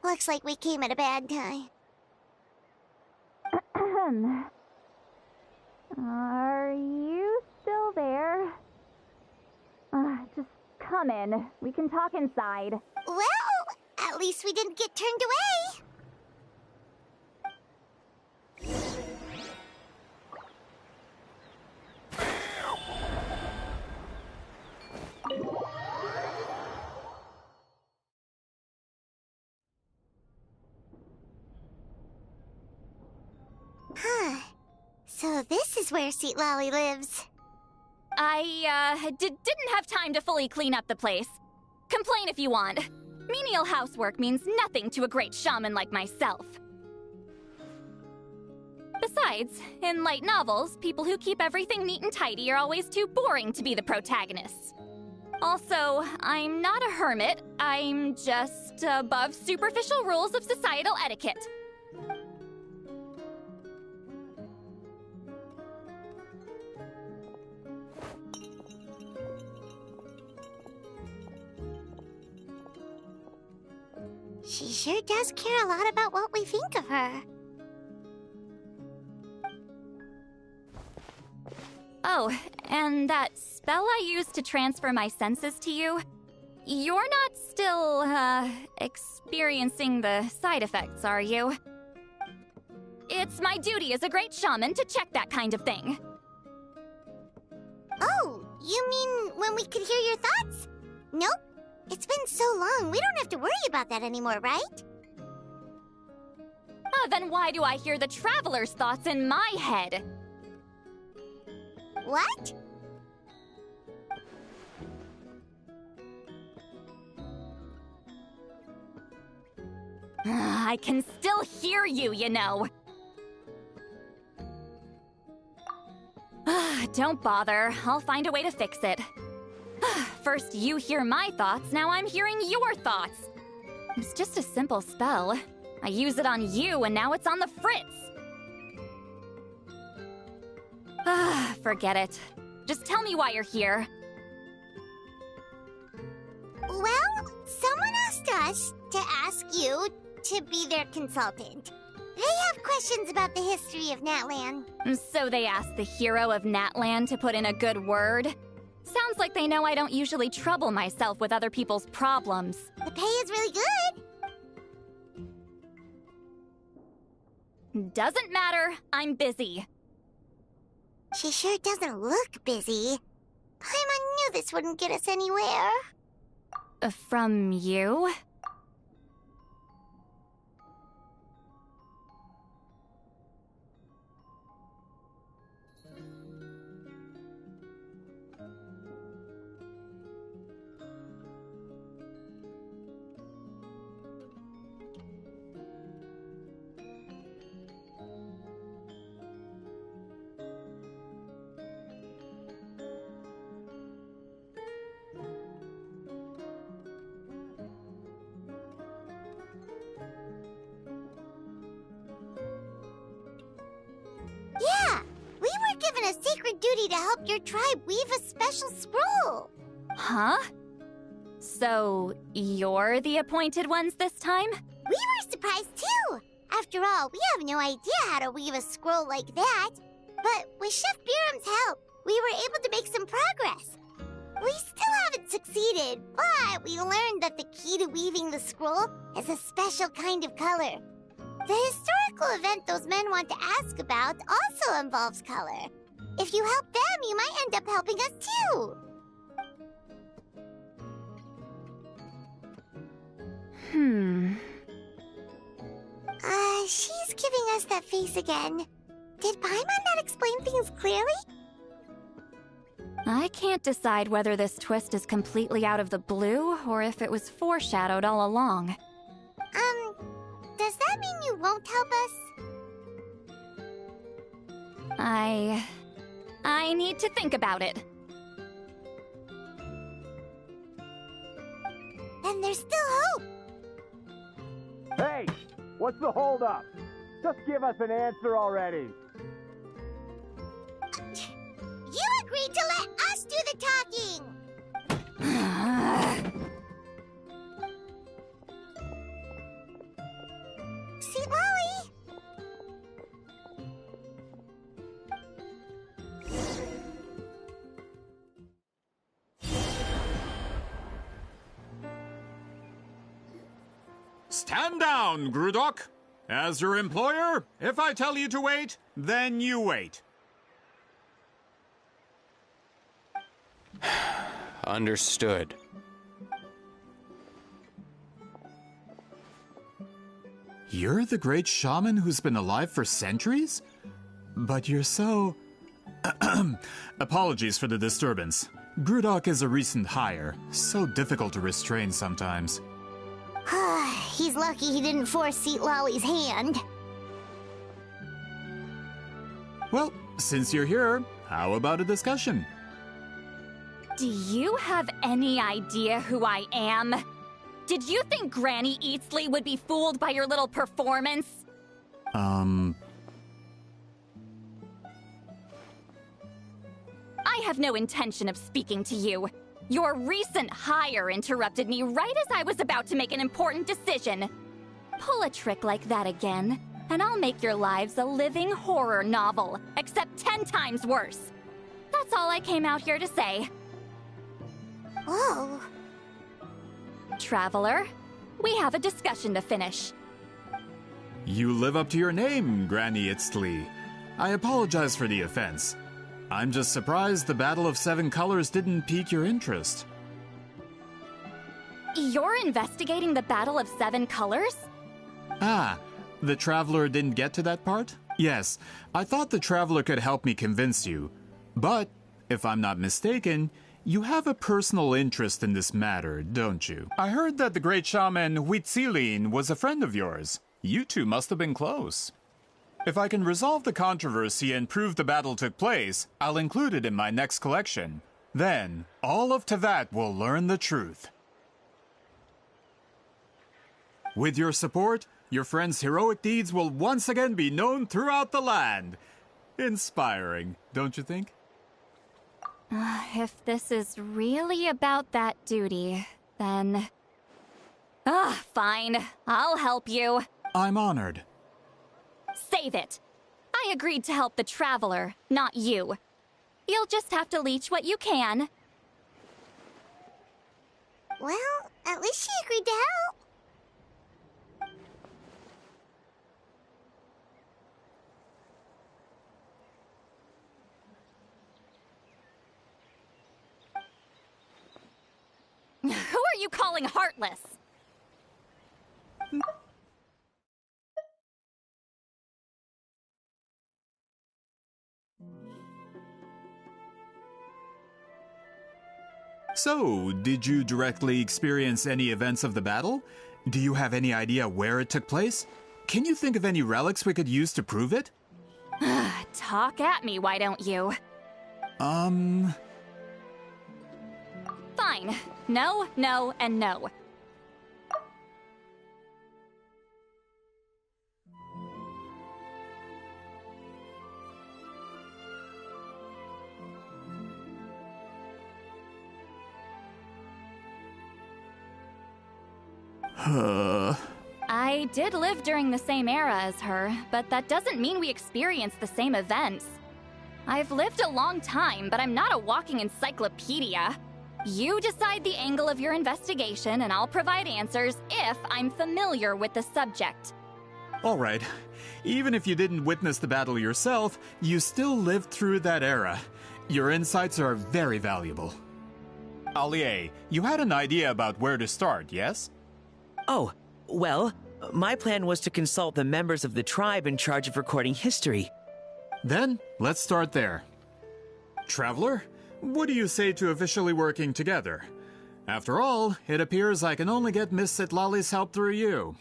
Speaker 2: Looks like we came at a bad time.
Speaker 15: Are you still there? Just come in. We can talk inside.
Speaker 2: Well, at least we didn't get turned away. Huh. So this is where Sitlawi lives.
Speaker 15: I, didn't have time to fully clean up the place. Complain if you want. Menial housework means nothing to a great shaman like myself. Besides, in light novels, people who keep everything neat and tidy are always too boring to be the protagonists. Also, I'm not a hermit. I'm just above superficial rules of societal etiquette.
Speaker 2: She sure does care a lot about what we think of her.
Speaker 15: Oh, and that spell I used to transfer my senses to you? You're not still, experiencing the side effects, are you? It's my duty as a great shaman to check that kind of thing.
Speaker 2: Oh, you mean when we could hear your thoughts? Nope. It's been so long, we don't have to worry about that anymore, right?
Speaker 15: Then why do I hear the traveler's thoughts in my head?
Speaker 2: What?
Speaker 15: I can still hear you, you know. Don't bother. I'll find a way to fix it. First you hear my thoughts, now I'm hearing your thoughts. It's just a simple spell. I use it on you, and now it's on the fritz. Forget it. Just tell me why you're here.
Speaker 2: Well, someone asked us to ask you to be their consultant. They have questions about the history of Natlan.
Speaker 15: So they asked the hero of Natlan to put in a good word? Sounds like they know I don't usually trouble myself with other people's problems.
Speaker 2: The pay is really good.
Speaker 15: Doesn't matter. I'm busy.
Speaker 2: She sure doesn't look busy. Paimon knew this wouldn't get us anywhere.
Speaker 15: From you?
Speaker 2: Yeah, we were given a sacred duty to help your tribe weave a special scroll.
Speaker 15: Huh? So, you're the appointed ones this time?
Speaker 2: We were surprised too. After all, we have no idea how to weave a scroll like that. But with Chef Biram's help, we were able to make some progress. We still haven't succeeded, but we learned that the key to weaving the scroll is a special kind of color. The historical event those men want to ask about also involves color. If you help them, you might end up helping us too. She's giving us that face again. Did Paimon not explain things clearly?
Speaker 15: I can't decide whether this twist is completely out of the blue or if it was foreshadowed all along.
Speaker 2: Does that mean you won't help us?
Speaker 15: I need to think about it.
Speaker 2: Then there's still hope.
Speaker 1: Hey! What's the holdup? Just give us an answer already.
Speaker 2: You agreed to let us do the talking! Sweet Lolly!
Speaker 24: Stand down, Grudok. As your employer, if I tell you to wait, then you wait.
Speaker 16: Understood.
Speaker 24: You're the great shaman who's been alive for centuries? But you're so... Apologies for the disturbance. Grudok is a recent hire, so difficult to restrain sometimes.
Speaker 2: He's lucky he didn't force Seat Lolly's hand.
Speaker 24: Well, since you're here, how about a discussion?
Speaker 15: Do you have any idea who I am? Did you think Granny Eatsley would be fooled by your little performance?
Speaker 24: I
Speaker 15: have no intention of speaking to you. Your recent hire interrupted me right as I was about to make an important decision. Pull a trick like that again, and I'll make your lives a living horror novel, except 10 times worse. That's all I came out here to say.
Speaker 2: Whoa.
Speaker 15: Traveler, we have a discussion to finish.
Speaker 24: You live up to your name, Granny Itztli. I apologize for the offense. I'm just surprised the Battle of Seven Colors didn't pique your interest.
Speaker 15: You're investigating the Battle of Seven Colors?
Speaker 24: Ah, the Traveler didn't get to that part? Yes, I thought the Traveler could help me convince you. But, if I'm not mistaken, you have a personal interest in this matter, don't you? I heard that the great shaman Huitzilin was a friend of yours. You two must have been close. If I can resolve the controversy and prove the battle took place, I'll include it in my next collection. Then, all of Tevat will learn the truth. With your support, your friend's heroic deeds will once again be known throughout the land. Inspiring, don't you think?
Speaker 15: If this is really about that duty, then... fine. I'll help you.
Speaker 24: I'm honored.
Speaker 15: Save it. I agreed to help the Traveler, not you. You'll just have to leech what you can.
Speaker 2: Well, at least she agreed to help.
Speaker 15: Who are you calling heartless?
Speaker 24: So, did you directly experience any events of the battle? Do you have any idea where it took place? Can you think of any relics we could use to prove it?
Speaker 15: Talk at me, why don't you?
Speaker 24: Fine.
Speaker 15: No, no, and no. I did live during the same era as her, but that doesn't mean we experienced the same events. I've lived a long time, but I'm not a walking encyclopedia. You decide the angle of your investigation, and I'll provide answers if I'm familiar with the subject.
Speaker 24: All right. Even if you didn't witness the battle yourself, you still lived through that era. Your insights are very valuable. Allie, you had an idea about where to start, yes?
Speaker 25: Oh, well, my plan was to consult the members of the tribe in charge of recording history.
Speaker 24: Then, let's start there. Traveler, what do you say to officially working together? After all, it appears I can only get Miss Citlali's help through you.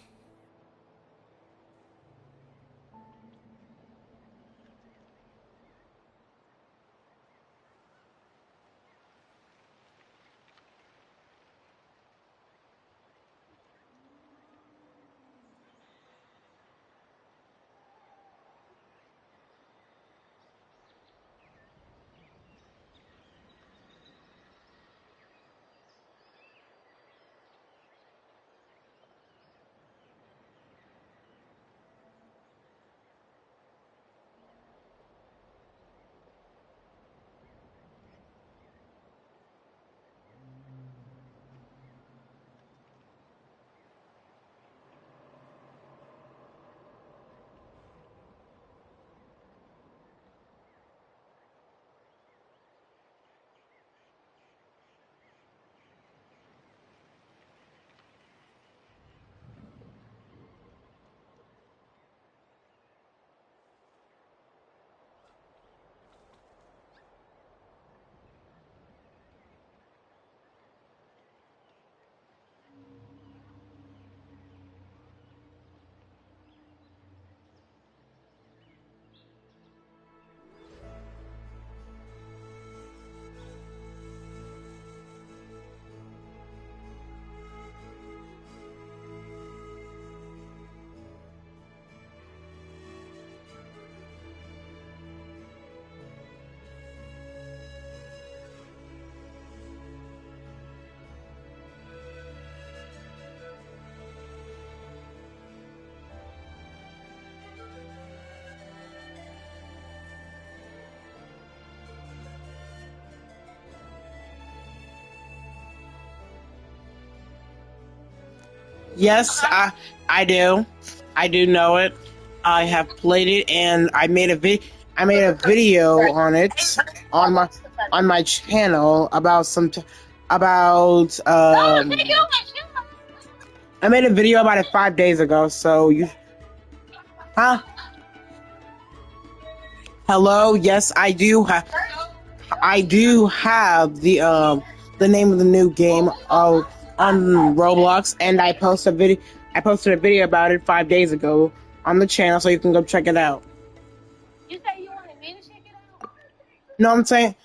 Speaker 4: Yes, I do. I do know it. I have played it, and I made a video on it on my channel about I made a video about it 5 days ago. So you, huh? Hello. Yes, I do have. I do have the name of the new game on Roblox, and I posted a video about it 5 days ago on the channel, so you can go check it out.
Speaker 8: You say you wanted me to check it out?
Speaker 4: No, I'm saying.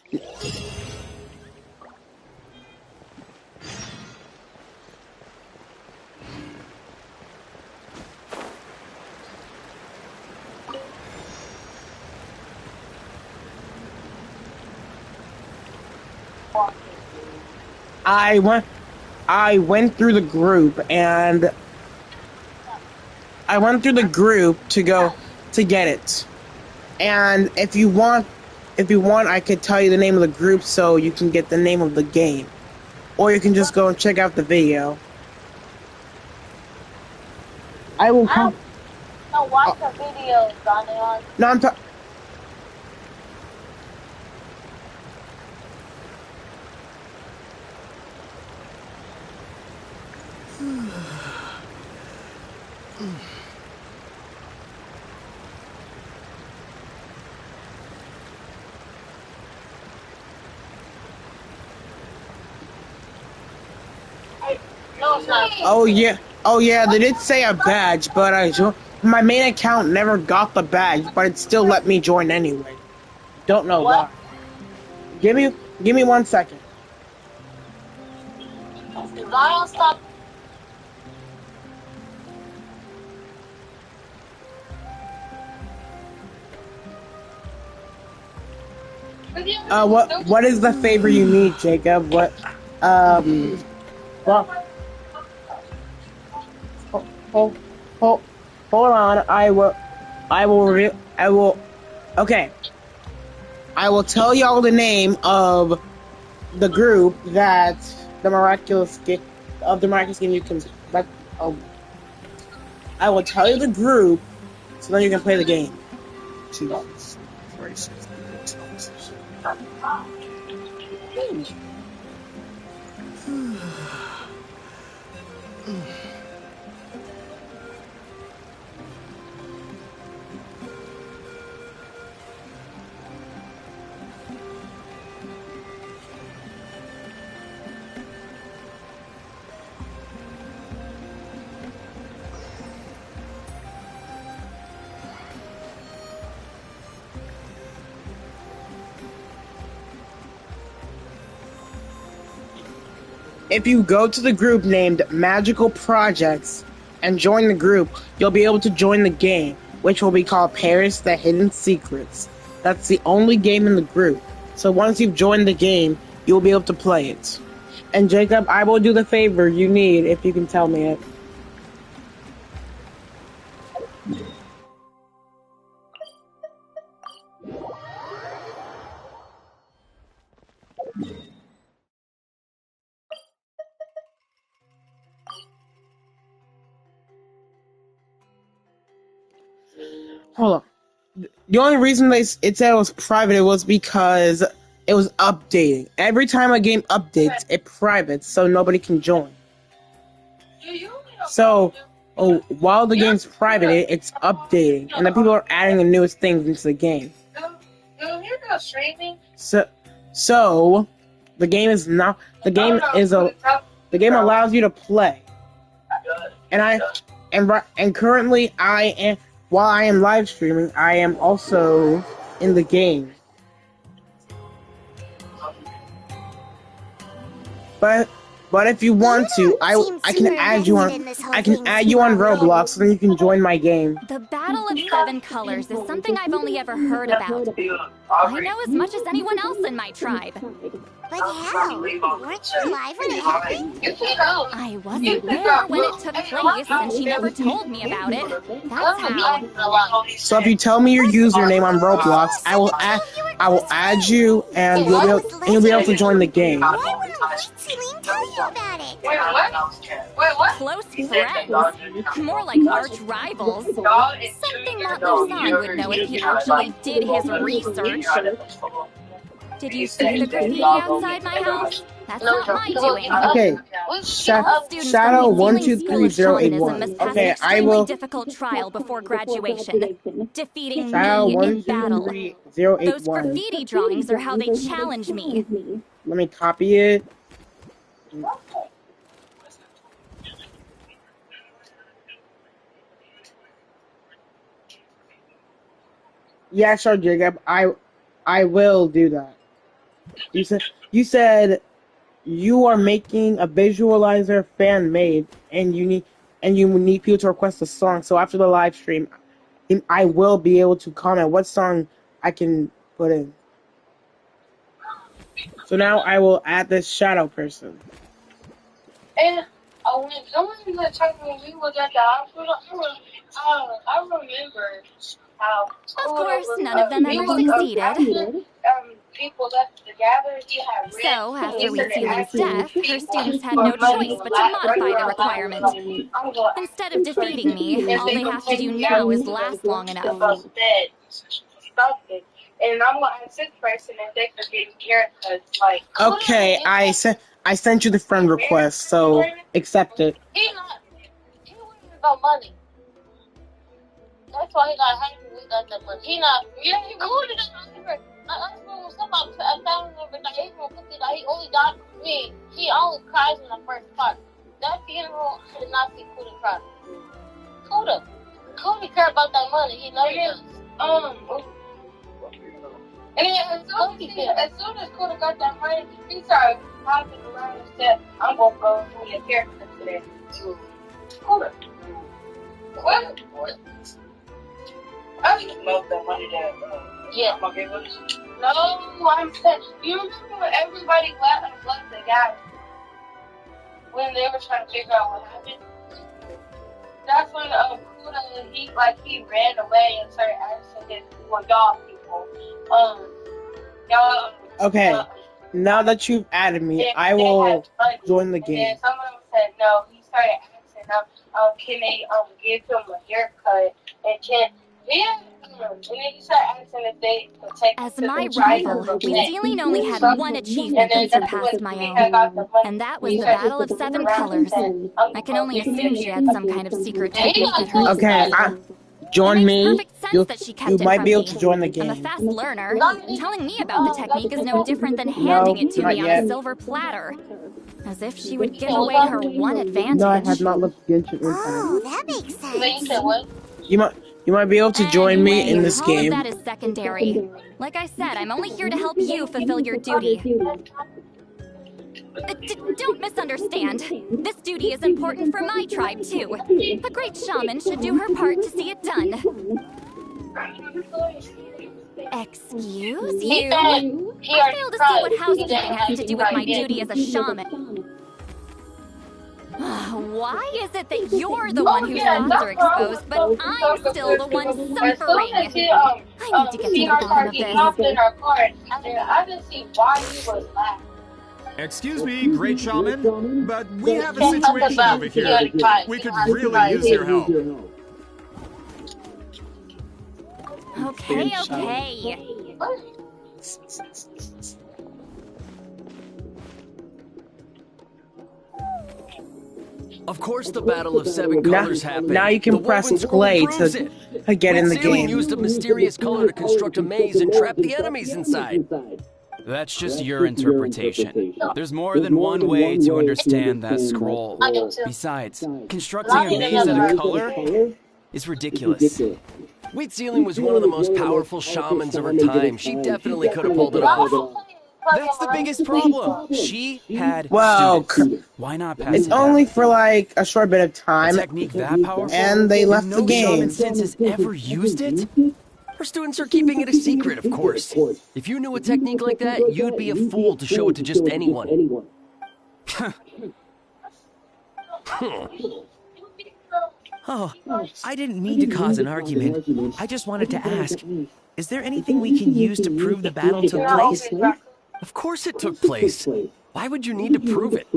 Speaker 4: I went through the group, and I went through the group to go to get it. And if you want, I could tell you the name of the group so you can get the name of the game, or you can just go and check out the video. I will come.
Speaker 8: No, watch the videos on it on.
Speaker 4: No, I'm talking.
Speaker 8: No, it's not.
Speaker 4: Oh yeah, they did say a badge, but my main account never got the badge, but it still let me join anyway. Don't know why. Give me 1 second.
Speaker 8: Zion, stop.
Speaker 4: What is the favor you need, Jacob? Hold on. I will, okay. I will tell y'all the name of the group that the miraculous game you can. But I will tell you the group so then you can play the game. If you go to the group named Magical Projects and join the group, you'll be able to join the game, which will be called Paris the Hidden Secrets. That's the only game in the group. So once you've joined the game, you'll be able to play it. And Jacob, I will do the favor you need if you can tell me it. Hold on. The only reason it said it was private it was because it was updating. Every time a game updates, it privates so nobody can join. So, while the game's private, it's updating, and then people are adding the newest things into the game. So the game is not. The game allows you to play, and currently while I am live streaming, I am also in the game. But if you want to, I can add you on Roblox, so then you can join my game.
Speaker 15: The Battle of Seven Colors is something I've only ever heard about. I know as much as anyone else in my tribe.
Speaker 2: But how? Weren't you alive when it happened?
Speaker 15: I wasn't there when it took place, and she never told me about it. That's how.
Speaker 4: So if you tell me your username on Roblox, I will add you, and you'll be able to join the game.
Speaker 2: Why wouldn't Celine tell you about it?
Speaker 8: Wait, what?
Speaker 15: Close friends? More like arch rivals. Something Montlusan would know if he actually did his research. Did you see the graffiti outside my house? That's not my doing.
Speaker 4: Okay. Shadow 123081. Okay, I will.
Speaker 15: Difficult trial before graduation. Defeating
Speaker 4: Shadow
Speaker 15: me in battle.
Speaker 4: 123081.
Speaker 15: Those graffiti drawings are how they challenge me.
Speaker 4: Let me copy it. Yeah, sure, Jacob. I will do that. You said you are making a visualizer fan made, and you need people to request a song. So after the live stream, I will be able to comment what song I can put in. So now I will add this shadow person.
Speaker 8: And when someone was talking when we was at the hospital, I remember how.
Speaker 15: Of course, none of them ever succeeded.
Speaker 8: People left to gather.
Speaker 15: So, after Ceiling's death, her students had no choice but to modify the requirement. Instead of defeating me, all they have to do now is last long enough.
Speaker 8: And I'm gonna ask this person if they could get haircuts. Like,
Speaker 4: okay, I sent you the friend request, so accept it.
Speaker 8: He worried about money. That's why he got happy we got that money. He included it. I when somebody I found him every night. He only got me. He only cries in the first part. That funeral, I did not see Kuda cry. Kuda care about that money. He never does. And as soon as Kuda got that money, he started hopping around and said, I'm going to go for your character today. Kuda. What? I didn't know that money that Grandma gave us. No, I'm saying, you remember when everybody left the guy when they were trying to figure out what happened? That's when Kuda, he ran away and started asking his dog people.
Speaker 4: Okay, now that you've added me, I will join the game.
Speaker 8: And some of them said no. He started asking them, can they give him a haircut and and then he started asking if they could take
Speaker 15: As my rival, Wheatsealing only had one achievement that surpassed my own, and that was the Battle of Seven Colors. I can only assume she had some kind of secret technique at her disposal.
Speaker 4: Join me. You might be able
Speaker 15: me.
Speaker 4: to join the game.
Speaker 15: I'm a fast learner. Telling me about the technique is no different than handing it to me on a silver platter. As if she would give away her one advantage.
Speaker 4: No, I have not looked at Genshin Impact.
Speaker 2: Oh, that makes sense.
Speaker 4: You might be able to join me in this game.
Speaker 15: All of that is secondary. Like I said, I'm only here to help you fulfill your duty. Don't misunderstand. This duty is important for my tribe, too. A great shaman should do her part to see it done. Excuse you? I fail to see what housekeeping has to do with my duty as a shaman. Why is it that you're the one whose thoughts are exposed, but I'm still the one suffering? I need to get to the bottom of this.
Speaker 8: I didn't see why he was laughing.
Speaker 24: Excuse me, great shaman, but we have a situation over here. We could really use your help.
Speaker 15: Okay.
Speaker 3: Of course the Battle of Seven Colors happened.
Speaker 4: Now you can press play to get in the game.
Speaker 3: Used a mysterious color to construct a maze and trap the enemies inside.
Speaker 9: That's just your interpretation. There's more than one way to understand that scroll. Besides, constructing a maze out of color is ridiculous.
Speaker 3: Wheatsealing was one of the most powerful shamans of her time. She definitely could have pulled it off.
Speaker 9: That's the biggest problem. She had students. Why not pass
Speaker 4: It's
Speaker 9: it
Speaker 4: only
Speaker 9: down?
Speaker 4: for like a short bit of time,
Speaker 9: A technique that powerful,
Speaker 4: and they left
Speaker 9: no
Speaker 4: the game.
Speaker 9: shaman since has ever used it?
Speaker 3: Her students are keeping it a secret, of course. If you knew a technique like that, you'd be a fool to show it to just anyone.
Speaker 25: Oh, I didn't mean to cause an argument. I just wanted to ask, is there anything we can use to prove the battle took place?
Speaker 3: Of course it took place. Why would you need to prove it?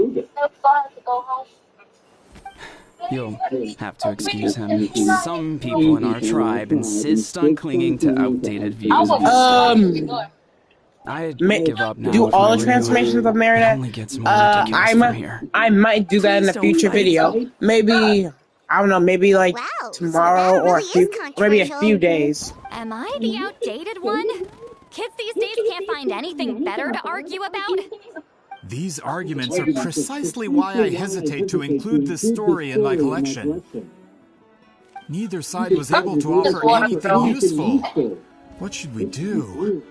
Speaker 9: You'll have to excuse him. Some people in our tribe insist on clinging to outdated views of history. I give up now.
Speaker 4: Do all the transformations of Marinette?
Speaker 9: Only gets more ridiculous from here.
Speaker 4: I might do that in a future video. Maybe, I don't know, maybe like tomorrow or maybe a few days.
Speaker 15: Am I the outdated one? Kids these days can't find anything better to argue about?
Speaker 24: These arguments are precisely why I hesitate to include this story in my collection. Neither side was able to offer anything useful. What should we do?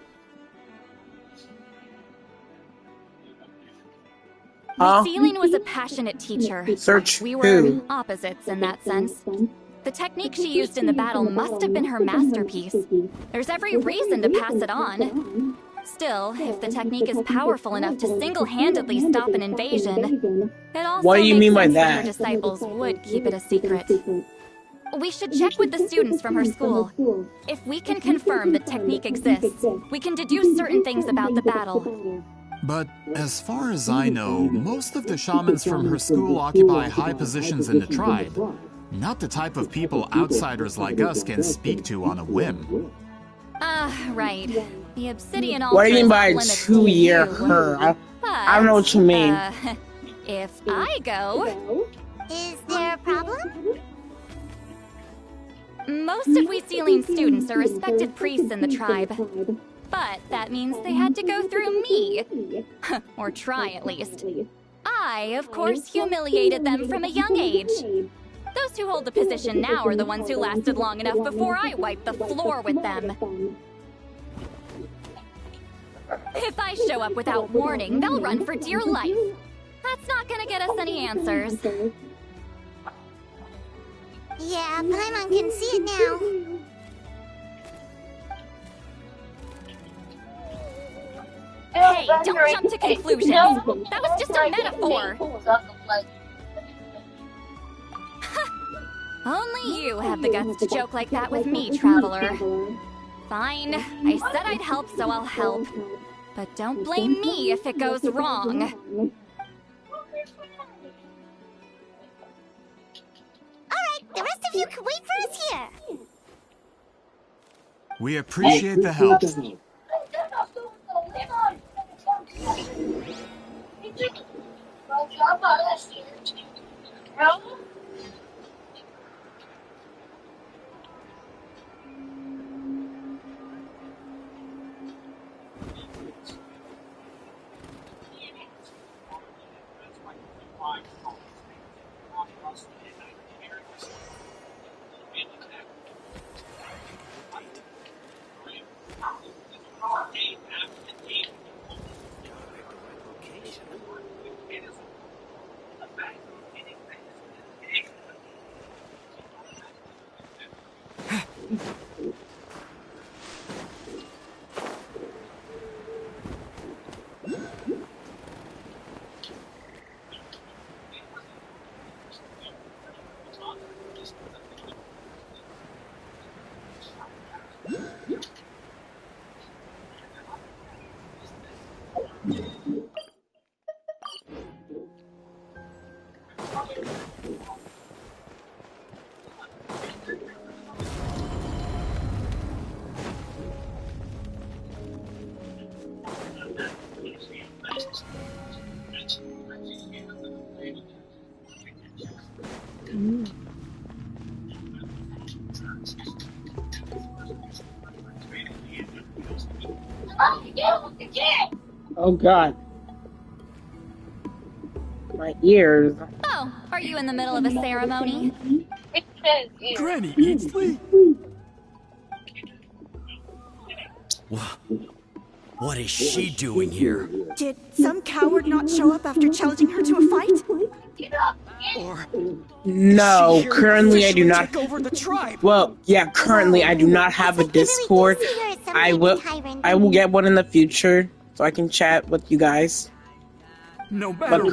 Speaker 15: Wheatsealing was a passionate teacher. We were opposites in that sense. The technique she used in the battle must have been her masterpiece. There's every reason to pass it on. Still, if the technique is powerful enough to single-handedly stop an invasion, it also
Speaker 4: what do you mean by
Speaker 15: makes sense
Speaker 4: that?
Speaker 15: her disciples would keep it a secret. We should check with the students from her school. If we can confirm the technique exists, we can deduce certain things about the battle.
Speaker 24: But as far as I know, most of the shamans from her school occupy high positions in the tribe. Not the type of people outsiders like us can speak to on a whim.
Speaker 15: Right. The obsidian
Speaker 4: What do you mean by
Speaker 15: altar is
Speaker 4: 2 year her? I don't know what you mean.
Speaker 15: If I go...
Speaker 2: Is there a problem?
Speaker 15: Most of Wheatsealing's students are respected priests in the tribe. But that means they had to go through me. Or try, at least. I, of course, humiliated them from a young age. Those who hold the position now are the ones who lasted long enough before I wiped the floor with them. If I show up without warning, they'll run for dear life. That's not gonna get us any answers.
Speaker 2: Yeah, Paimon can see it now.
Speaker 15: Hey, don't jump to conclusions. That was just a metaphor. Only you have the guts to joke like that with me, traveler. Fine. I said I'd help, so I'll help. But don't blame me if it goes wrong.
Speaker 2: Alright, the rest of you can wait for us here.
Speaker 24: We appreciate the help.
Speaker 4: Oh God. My ears.
Speaker 15: Oh, are you in the middle of a ceremony?
Speaker 24: Granny Eatsley?
Speaker 3: What is she doing here?
Speaker 10: Did some coward not show up after challenging her to a fight?
Speaker 24: Or
Speaker 4: No, currently I do not.
Speaker 24: take over the tribe?
Speaker 4: Well, yeah, currently I do not have a Discord. I will get one in the future so I can chat with you guys.
Speaker 24: No matter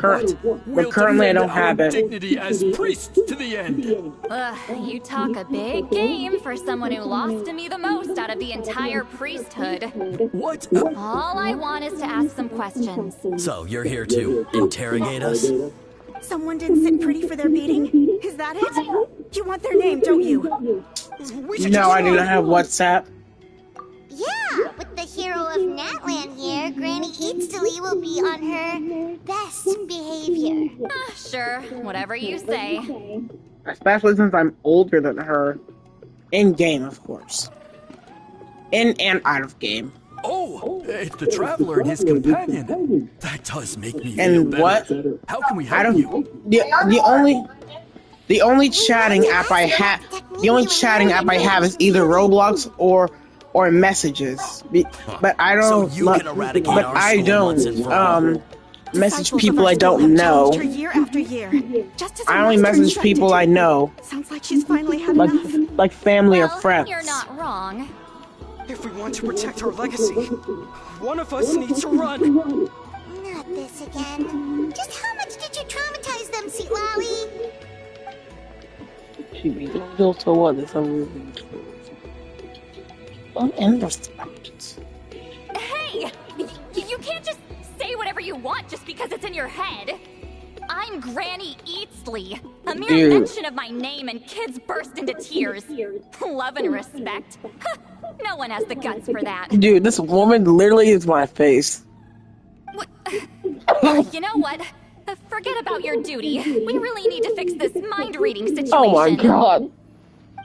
Speaker 4: But currently I don't have it.
Speaker 24: Dignity as priests to the end.
Speaker 15: You talk a big game for someone who lost to me the most out of the entire priesthood.
Speaker 24: What?
Speaker 15: All I want is to ask some questions.
Speaker 3: So, you're here to interrogate us?
Speaker 10: Someone didn't sit pretty for their beating? Is that it? You want their name, don't you?
Speaker 4: No, I do not have WhatsApp.
Speaker 2: Yeah, with the hero of Natland here, Granny Eatsley will be on her best behavior.
Speaker 15: Sure, whatever you say.
Speaker 4: Especially since I'm older than her. In game, of course. In and out of game.
Speaker 24: Oh, it's the traveler and his companion. That does make me feel
Speaker 4: And
Speaker 24: better.
Speaker 4: what?
Speaker 24: How can we help you?
Speaker 4: The only chatting app I have is either Roblox or messages. But I don't.
Speaker 3: So you can eradicate
Speaker 4: but
Speaker 3: our
Speaker 4: I
Speaker 3: school once and for all.
Speaker 4: don't message people I don't know.
Speaker 10: Year after year. Just as
Speaker 4: I only message people I know,
Speaker 10: Sounds like she's finally had enough.
Speaker 4: like family or friends.
Speaker 15: You're not wrong.
Speaker 13: If we want to protect our legacy, one of us needs to run.
Speaker 2: Not this again. Just how much did you traumatize them, Sweet Lolly?
Speaker 4: She be loyal to what? There's some unrespect.
Speaker 15: Hey! You can't just say whatever you want just because it's in your head. I'm Granny Eatsley. A mere mention of my name and kids burst into tears. Love and respect. No one has the guts for that.
Speaker 4: Dude, this woman literally is my face.
Speaker 15: You know what? Forget about your duty. We really need to fix this mind-reading situation.
Speaker 4: Oh my God.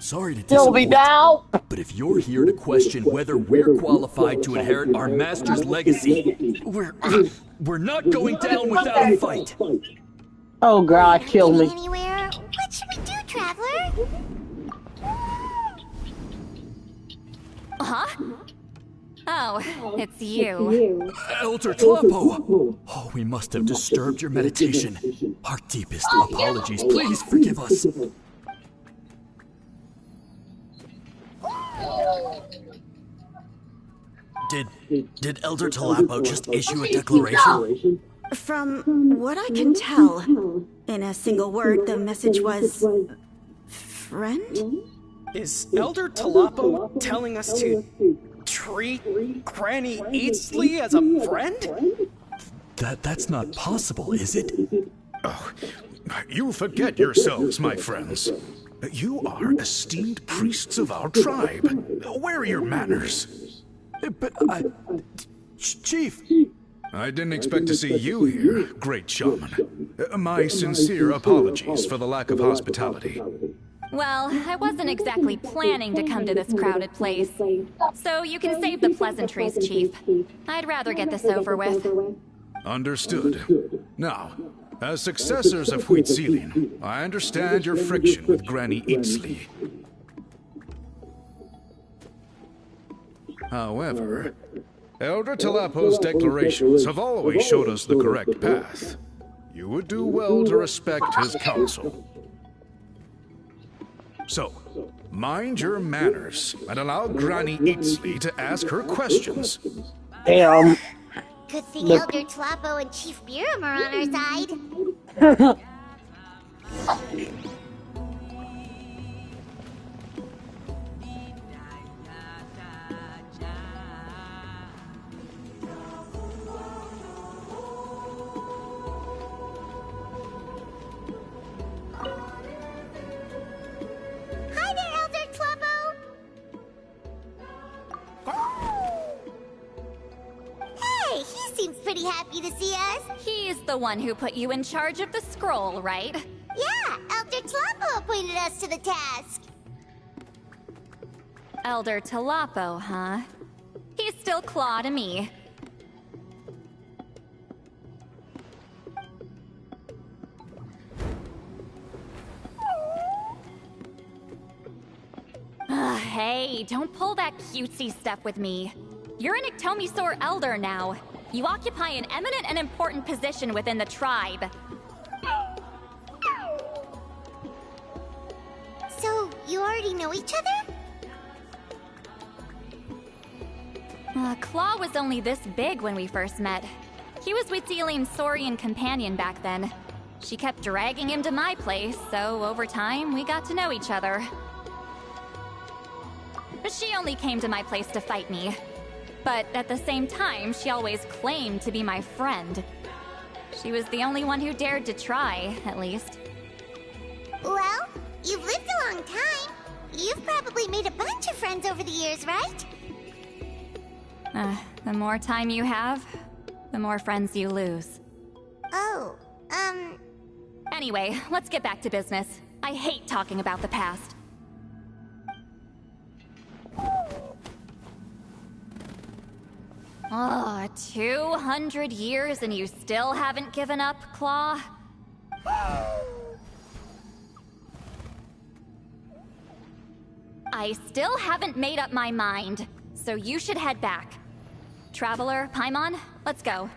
Speaker 24: Sorry to
Speaker 4: Kill me
Speaker 24: disappoint,
Speaker 4: now.
Speaker 24: but if you're here to question whether we're qualified to inherit our master's legacy, we're not going down without a fight.
Speaker 4: Oh God, kill me.
Speaker 2: Anywhere? What should we do, Traveler?
Speaker 15: Huh? Oh, it's you.
Speaker 24: Elder Tlapo! Oh, we must have disturbed your meditation. Our deepest apologies. Please forgive us.
Speaker 3: Did Elder Tlapo just issue a declaration?
Speaker 10: From what I can tell, in a single word, the message was... friend?
Speaker 13: Is Elder Tlapo telling us to
Speaker 3: treat Granny Eatsley as a friend?
Speaker 7: That's not possible, is it?
Speaker 21: Oh, you forget yourselves, my friends. You are esteemed priests of our tribe. Where are your manners?
Speaker 7: But Chief...
Speaker 21: I didn't expect to see you here, great shaman. My sincere apologies for the lack of hospitality.
Speaker 15: Well, I wasn't exactly planning to come to this crowded place. So you can save the pleasantries, Chief. I'd rather get this over with.
Speaker 21: Understood. Now, as successors of Huitzilin, I understand your friction with Granny Eatsley. However, Elder Talapo's declarations have always showed us the correct path. You would do well to respect his counsel. So, mind your manners and allow Granny Eatsley to ask her questions.
Speaker 4: Damn.
Speaker 2: Good thing Elder Tlapo and Chief Biram are on our side. Hi there, Elder Tlapo! Hey, he seems pretty happy to see us.
Speaker 15: He's the one who put you in charge of the scroll, right?
Speaker 2: Yeah, Elder Tlapo appointed us to the task.
Speaker 15: Elder Talapo, huh? He's still Claw to me. Hey, don't pull that cutesy stuff with me. You're an Iktomi elder now. You occupy an eminent and important position within the tribe.
Speaker 2: So, you already know each other?
Speaker 15: Claw was only this big when we first met. He was Huitzilin's Saurian companion back then. She kept dragging him to my place, so over time, we got to know each other. She only came to my place to fight me. But at the same time, she always claimed to be my friend. She was the only one who dared to try, at least.
Speaker 2: Well, you've lived a long time. You've probably made a bunch of friends over the years, right?
Speaker 15: The more time you have, the more friends you lose.
Speaker 2: Oh,
Speaker 15: Anyway, let's get back to business. I hate talking about the past. Oh, 200 years and you still haven't given up, Claw? I still haven't made up my mind, so you should head back. Traveler, Paimon, let's go.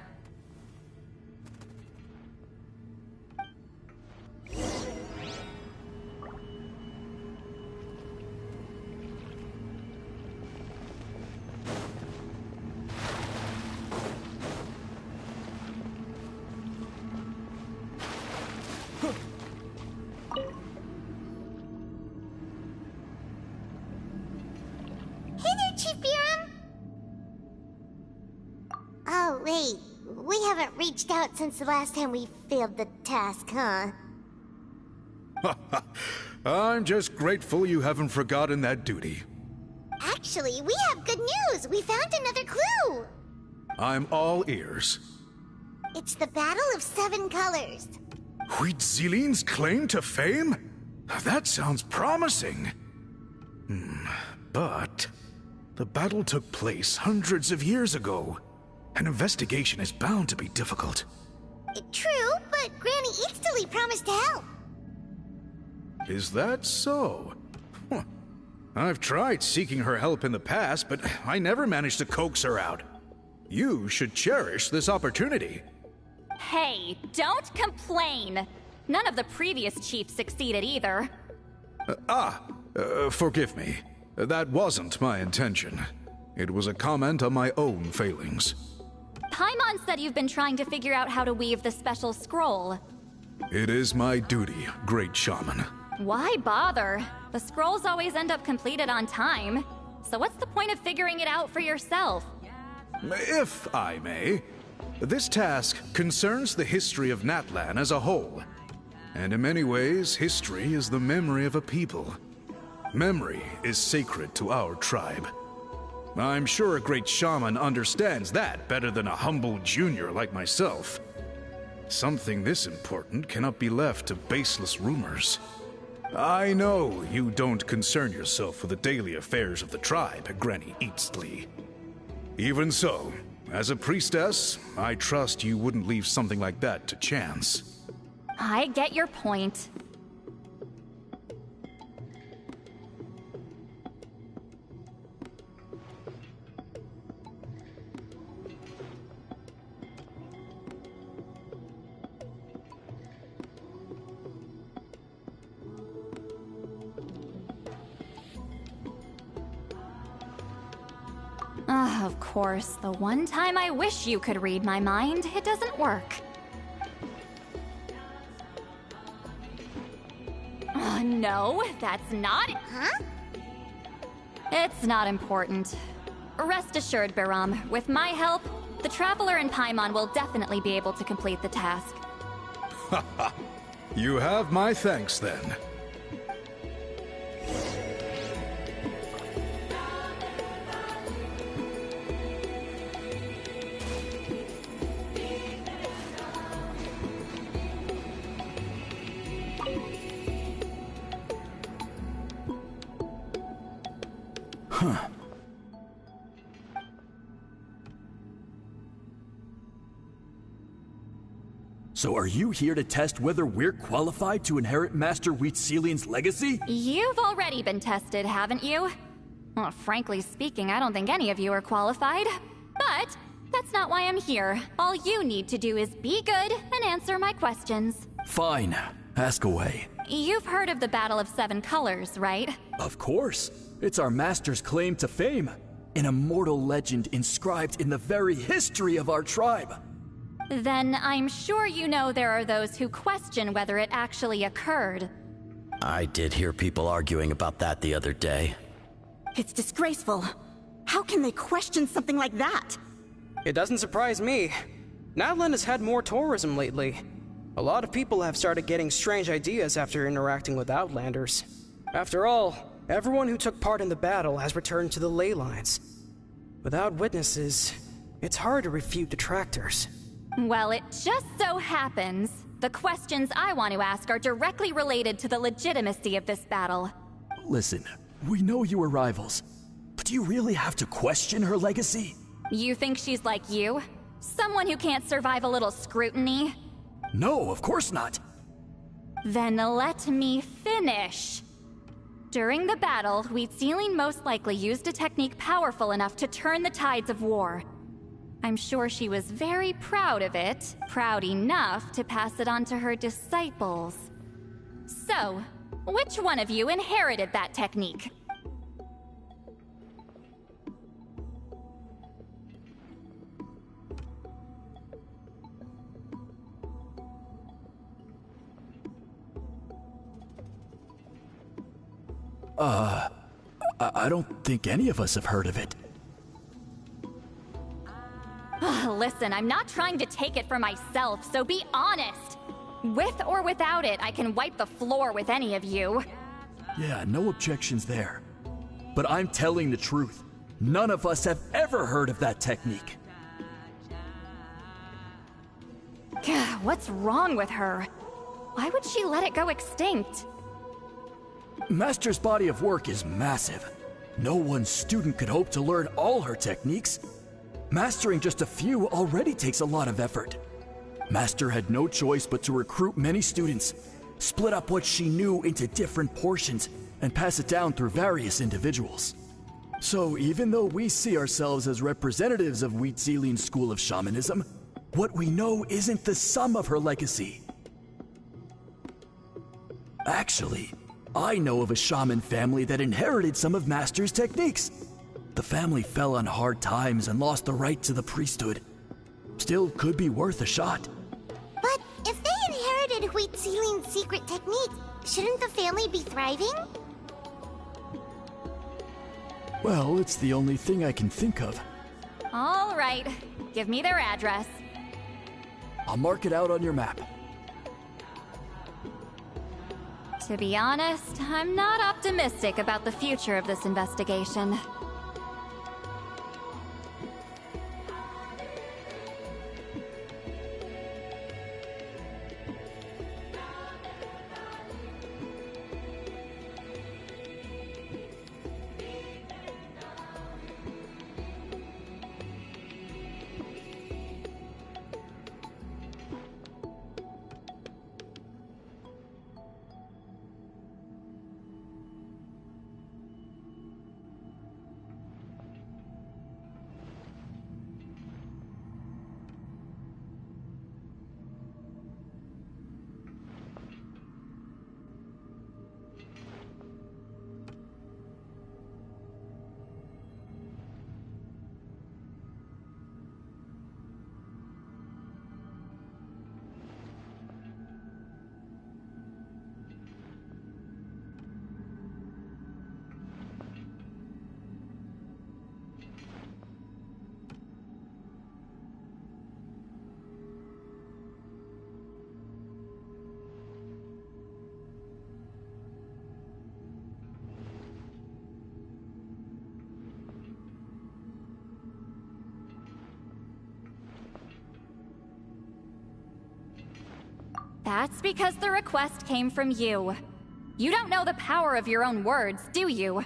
Speaker 2: Oh, wait. We haven't reached out since the last time we failed the task, huh?
Speaker 21: I'm just grateful you haven't forgotten that duty.
Speaker 2: Actually, we have good news! We found another clue!
Speaker 21: I'm all ears.
Speaker 2: It's the Battle of Seven Colors.
Speaker 21: Huitzilin's claim to fame? That sounds promising. But the battle took place hundreds of years ago. An investigation is bound to be difficult.
Speaker 2: True, but Granny Eatsley promised to help.
Speaker 21: Is that so? Huh. I've tried seeking her help in the past, but I never managed to coax her out. You should cherish this opportunity.
Speaker 15: Hey, don't complain! None of the previous chiefs succeeded either.
Speaker 21: Forgive me. That wasn't my intention. It was a comment on my own failings.
Speaker 15: Paimon said you've been trying to figure out how to weave the special scroll.
Speaker 21: It is my duty, great shaman.
Speaker 15: Why bother? The scrolls always end up completed on time. So what's the point of figuring it out for yourself?
Speaker 21: If I may, this task concerns the history of Natlan as a whole. And in many ways, history is the memory of a people. Memory is sacred to our tribe. I'm sure a great shaman understands that better than a humble junior like myself. Something this important cannot be left to baseless rumors. I know you don't concern yourself with the daily affairs of the tribe, Granny Eatsley. Even so, as a priestess, I trust you wouldn't leave something like that to chance.
Speaker 15: I get your point. Of course, the one time I wish you could read my mind, it doesn't work. No, that's not...
Speaker 2: Huh?
Speaker 15: It's not important. Rest assured, Biram, with my help, the Traveler and Paimon will definitely be able to complete the task.
Speaker 21: Haha. You have my thanks, then.
Speaker 7: Huh. So are you here to test whether we're qualified to inherit Master Wheatselian's legacy?
Speaker 15: You've already been tested, haven't you? Well, frankly speaking, I don't think any of you are qualified. But that's not why I'm here. All you need to do is be good and answer my questions.
Speaker 7: Fine. Ask away.
Speaker 15: You've heard of the Battle of Seven Colors, right?
Speaker 7: Of course. It's our master's claim to fame. An immortal legend inscribed in the very history of our tribe.
Speaker 15: Then I'm sure you know there are those who question whether it actually occurred.
Speaker 11: I did hear people arguing about that the other day.
Speaker 10: It's disgraceful. How can they question something like that?
Speaker 13: It doesn't surprise me. Natlan has had more tourism lately. A lot of people have started getting strange ideas after interacting with Outlanders. After all, everyone who took part in the battle has returned to the ley lines. Without witnesses, it's hard to refute detractors.
Speaker 15: Well, it just so happens the questions I want to ask are directly related to the legitimacy of this battle.
Speaker 7: Listen, we know you were rivals, but do you really have to question her legacy?
Speaker 15: You think she's like you? Someone who can't survive a little scrutiny?
Speaker 7: No, of course not.
Speaker 15: Then let me finish. During the battle, Wheatselian most likely used a technique powerful enough to turn the tides of war. I'm sure she was very proud of it, proud enough to pass it on to her disciples. So, which one of you inherited that technique?
Speaker 7: I don't think any of us have heard of it.
Speaker 15: Listen, I'm not trying to take it for myself, so be honest. With or without it, I can wipe the floor with any of you.
Speaker 7: Yeah, no objections there. But I'm telling the truth. None of us have ever heard of that technique.
Speaker 15: What's wrong with her? Why would she let it go extinct?
Speaker 7: Master's body of work is massive. No one student could hope to learn all her techniques. Mastering just a few already takes a lot of effort. Master had no choice but to recruit many students, split up what she knew into different portions, and pass it down through various individuals. So even though we see ourselves as representatives of Wheatselian's school of shamanism, what we know isn't the sum of her legacy. Actually, I know of a shaman family that inherited some of Master's techniques. The family fell on hard times and lost the right to the priesthood. Still could be worth a shot.
Speaker 2: But if they inherited Wheatselian's secret technique, shouldn't the family be thriving?
Speaker 7: Well, it's the only thing I can think of.
Speaker 15: All right, give me their address.
Speaker 7: I'll mark it out on your map.
Speaker 15: To be honest, I'm not optimistic about the future of this investigation. That's because the request came from you. You don't know the power of your own words, do you?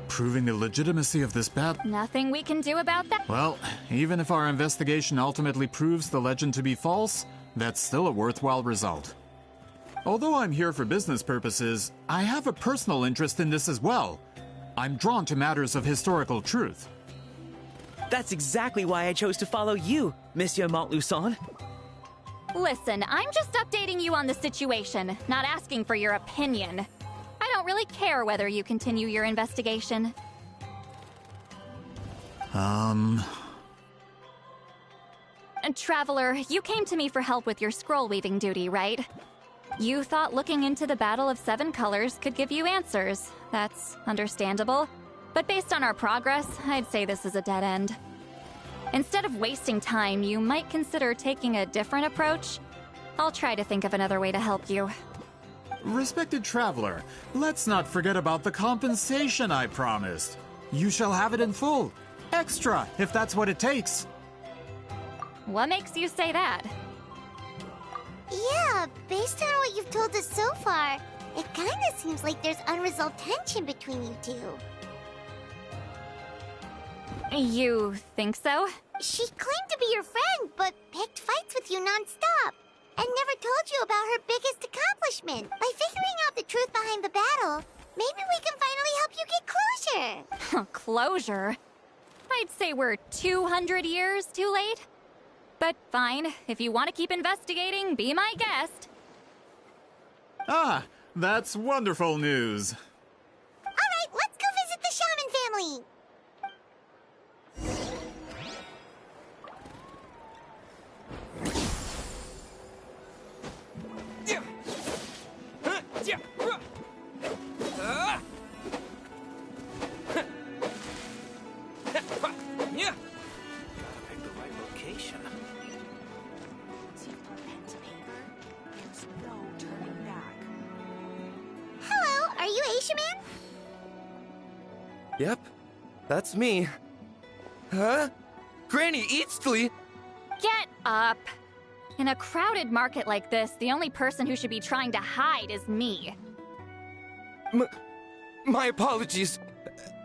Speaker 24: Proving the legitimacy of this battle.
Speaker 15: Nothing we can do about that?
Speaker 24: Well, even if our investigation ultimately proves the legend to be false, that's still a worthwhile result. Although I'm here for business purposes, I have a personal interest in this as well. I'm drawn to matters of historical truth.
Speaker 25: That's exactly why I chose to follow you, Monsieur Montluçon.
Speaker 15: Listen, I'm just updating you on the situation, not asking for your opinion. I don't really care whether you continue your investigation.
Speaker 24: And
Speaker 15: Traveler, you came to me for help with your scroll weaving duty, right? You thought looking into the Battle of Seven Colors could give you answers. That's understandable. But based on our progress, I'd say this is a dead end. Instead of wasting time, you might consider taking a different approach. I'll try to think of another way to help you.
Speaker 24: Respected traveler, let's not forget about the compensation I promised. You shall have it in full. Extra, if that's what it takes.
Speaker 15: What makes you say that?
Speaker 2: Yeah, based on what you've told us so far, it kinda seems like there's unresolved tension between you two.
Speaker 15: You think so?
Speaker 2: She claimed to be your friend, but picked fights with you non-stop. And never told you about her biggest accomplishment. By figuring out the truth behind the battle, maybe we can finally help you get closure.
Speaker 15: Closure? I'd say we're 200 years too late. But fine, if you want to keep investigating, be my guest.
Speaker 24: Ah, that's wonderful news.
Speaker 2: Alright, let's go visit the Shaman family. Hello, are you Asia Man?
Speaker 6: Yep, that's me. Huh? Granny Eatsley?
Speaker 15: Get up. In a crowded market like this, the only person who should be trying to hide is me.
Speaker 6: My apologies.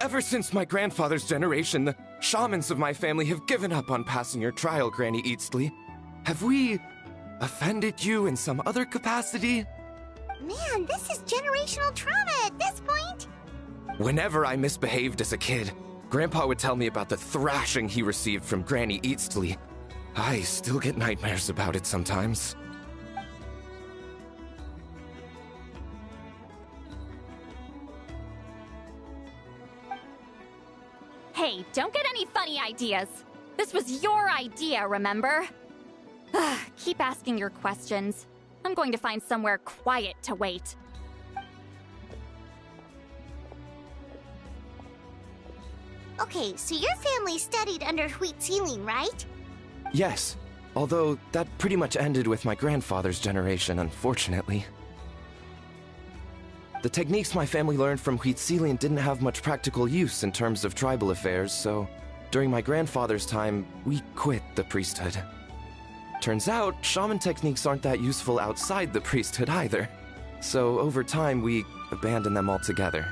Speaker 6: Ever since my grandfather's generation, the shamans of my family have given up on passing your trial, Granny Eastley. Have we offended you in some other capacity?
Speaker 2: Man, this is generational trauma at this point.
Speaker 6: Whenever I misbehaved as a kid, Grandpa would tell me about the thrashing he received from Granny Eastley. I still get nightmares about it sometimes.
Speaker 15: Hey, don't get any funny ideas. This was your idea, remember? Keep asking your questions. I'm going to find somewhere quiet to wait.
Speaker 2: Okay, so your family studied under Wheat Ceiling, right?
Speaker 6: Yes, although that pretty much ended with my grandfather's generation, unfortunately. The techniques my family learned from Wheat Ceiling didn't have much practical use in terms of tribal affairs, so during my grandfather's time, we quit the priesthood. Turns out, shaman techniques aren't that useful outside the priesthood either. So over time, we abandoned them altogether.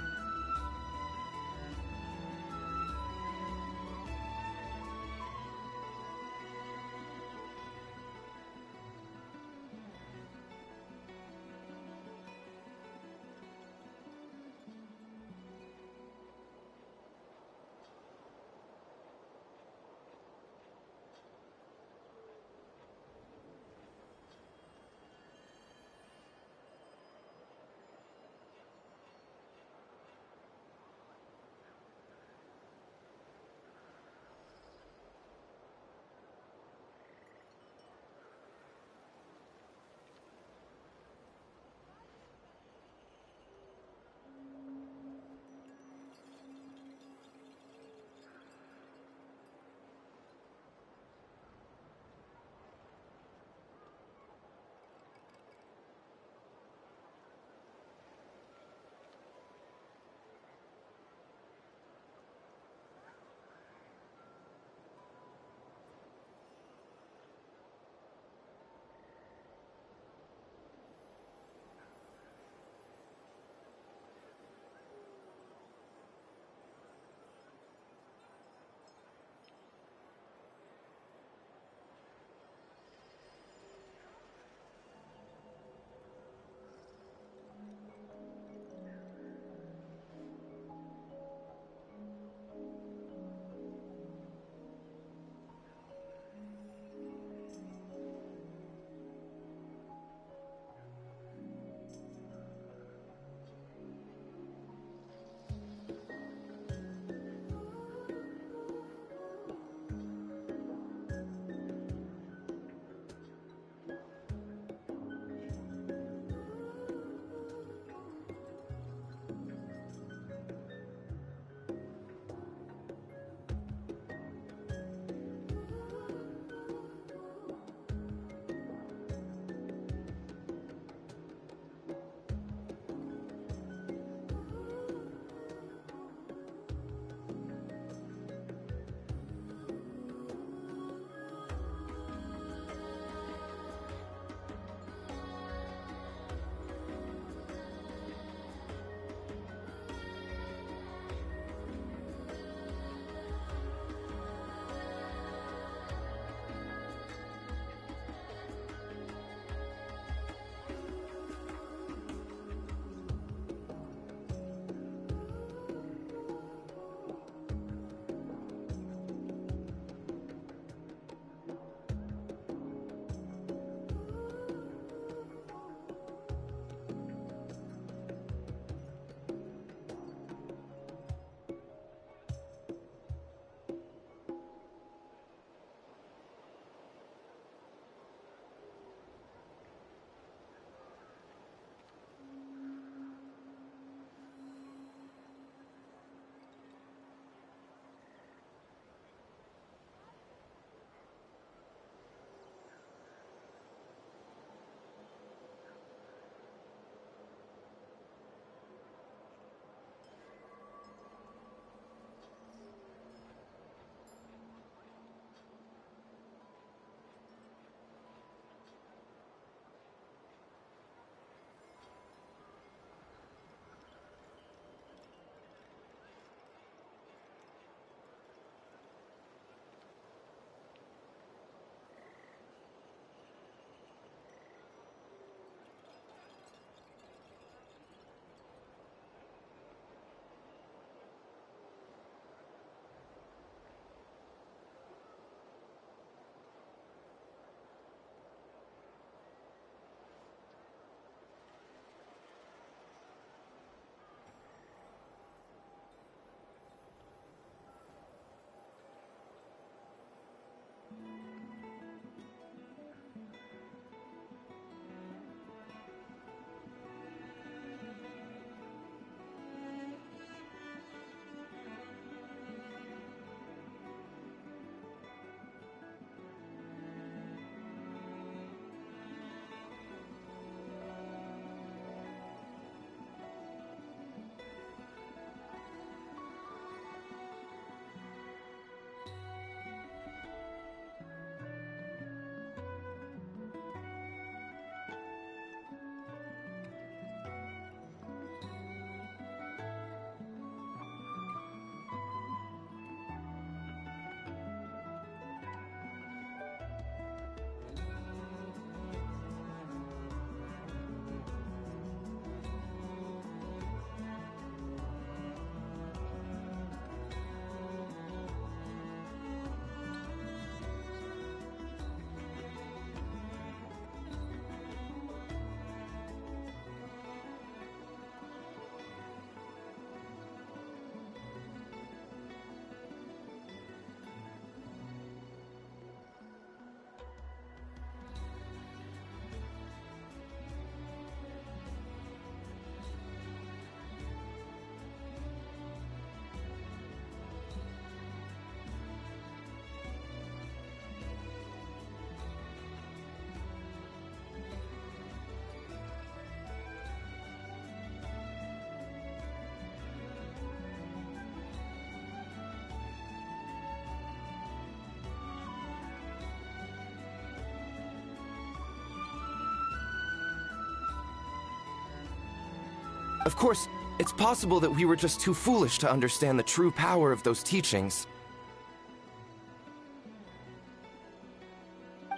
Speaker 6: Of course, it's possible that we were just too foolish to understand the true power of those teachings.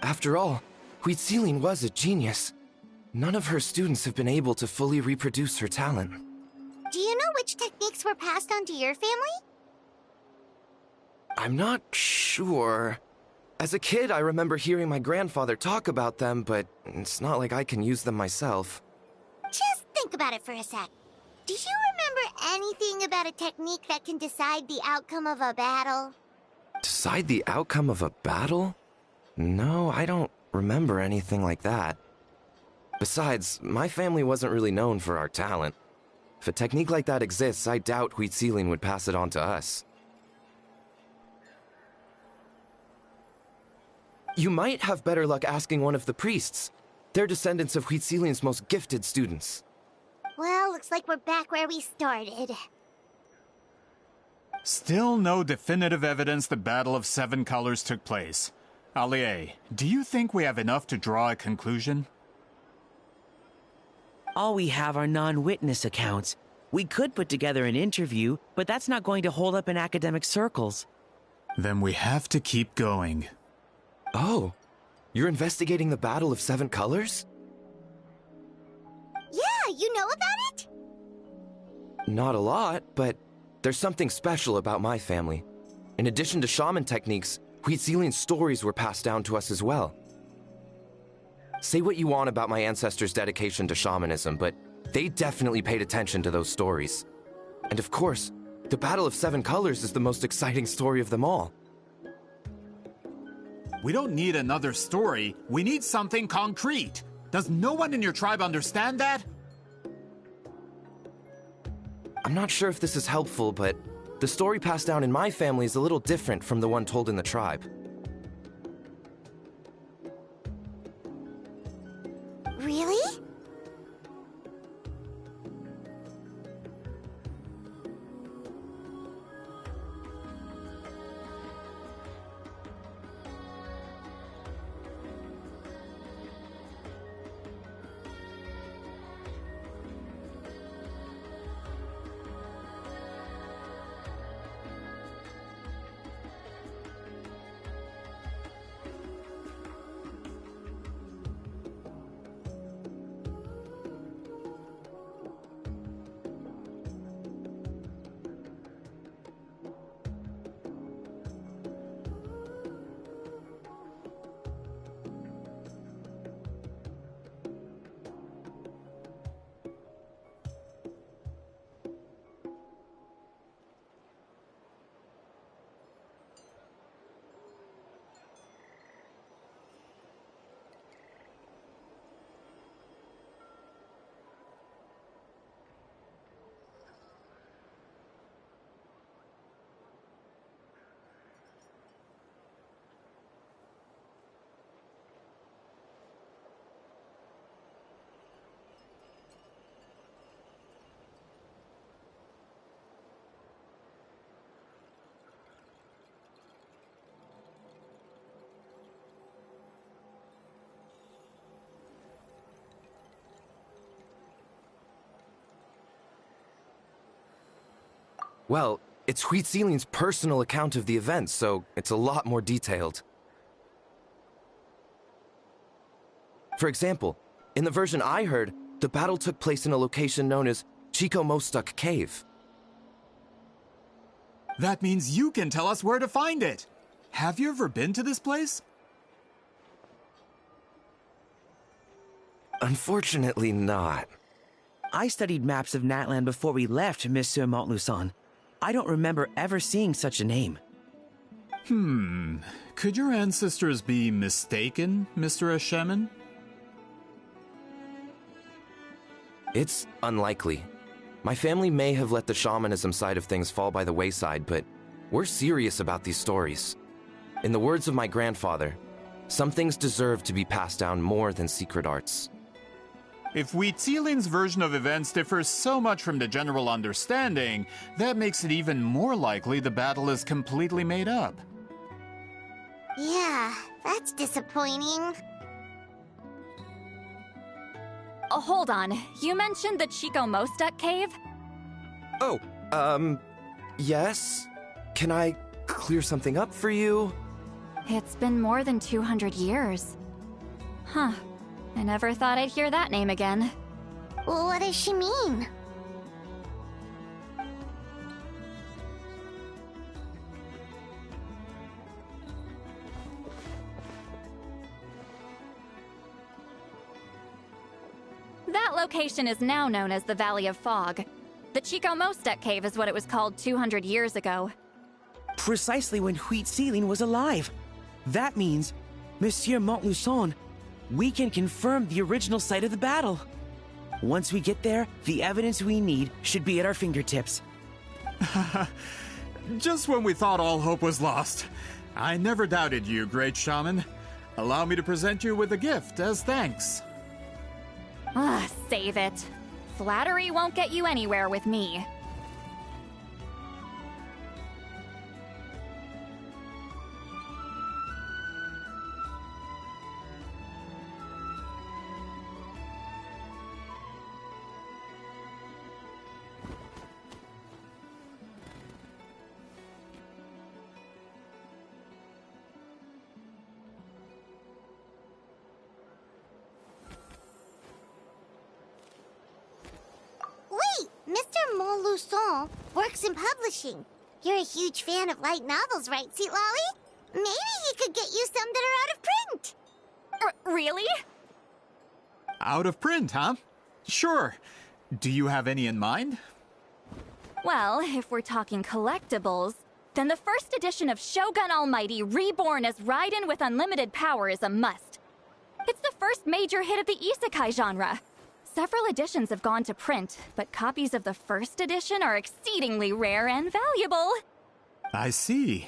Speaker 6: After all, Huitzilin was a genius. None of her students have been able to fully reproduce her talent.
Speaker 2: Do you know which techniques were passed on to your family?
Speaker 6: I'm not sure. As a kid, I remember hearing my grandfather talk about them, but it's not like I can use them myself.
Speaker 2: Just think about it for a sec. Do you remember anything about a technique that can decide the outcome of a battle?
Speaker 6: Decide the outcome of a battle? No, I don't remember anything like that. Besides, my family wasn't really known for our talent. If a technique like that exists, I doubt Huitzilin would pass it on to us. You might have better luck asking one of the priests. They're descendants of Huitzilin's most gifted students.
Speaker 2: Well, looks like we're back where we started.
Speaker 24: Still no definitive evidence the Battle of Seven Colors took place. Allie, do you think we have enough to draw a conclusion?
Speaker 25: All we have are non-witness accounts. We could put together an interview, but that's not going to hold up in academic circles.
Speaker 24: Then we have to keep going.
Speaker 6: Oh, you're investigating the Battle of Seven Colors?
Speaker 2: Yeah, you know about it?
Speaker 6: Not a lot, but there's something special about my family. In addition to shaman techniques, Huitzilian stories were passed down to us as well. Say what you want about my ancestors' dedication to shamanism, but they definitely paid attention to those stories. And of course, the Battle of Seven Colors is the most exciting story of them all.
Speaker 24: We don't need another story. We need something concrete. Does no one in your tribe understand that?
Speaker 6: I'm not sure if this is helpful, but the story passed down in my family is a little different from the one told in the tribe.
Speaker 2: Really?
Speaker 6: Well, it's Huitzilian's personal account of the event, so it's a lot more detailed. For example, in the version I heard, the battle took place in a location known as Chico Mostuk Cave.
Speaker 24: That means you can tell us where to find it. Have you ever been to this place?
Speaker 6: Unfortunately not.
Speaker 25: I studied maps of Natland before we left, Monsieur Montluçon. I don't remember ever seeing such a name.
Speaker 24: Could your ancestors be mistaken, Mr. Eshemin?
Speaker 6: It's unlikely. My family may have let the shamanism side of things fall by the wayside, but we're serious about these stories. In the words of my grandfather, some things deserve to be passed down more than secret arts.
Speaker 24: If Huitzilin's version of events differs so much from the general understanding, that makes it even more likely the battle is completely made up.
Speaker 2: Yeah, that's disappointing.
Speaker 15: hold on. You mentioned the Chico Mostek cave?
Speaker 6: Oh, yes? Can I clear something up for you?
Speaker 15: It's been more than 200 years. Huh. I never thought I'd hear that name again.
Speaker 2: What does she mean?
Speaker 15: That location is now known as the Valley of Fog. The Chico Mostek cave is what it was called 200 years ago.
Speaker 25: Precisely when Huit Sealing was alive. That means, Monsieur Montluçon, we can confirm the original site of the battle. Once we get there, the evidence we need should be at our fingertips.
Speaker 24: Just when we thought all hope was lost. I never doubted you, great shaman. Allow me to present you with a gift as thanks.
Speaker 15: Save it. Flattery won't get you anywhere with me.
Speaker 2: Wait! Mr. Montluçon works in publishing. You're a huge fan of light novels, right, Sweet Lolly? Maybe he could get you some that are out of print.
Speaker 15: Really?
Speaker 24: Out of print, huh? Sure. Do you have any in mind?
Speaker 15: Well, if we're talking collectibles, then the first edition of Shogun Almighty Reborn as Raiden with Unlimited Power is a must. It's the first major hit of the isekai genre. Several editions have gone to print, but copies of the first edition are exceedingly rare and valuable.
Speaker 24: I see.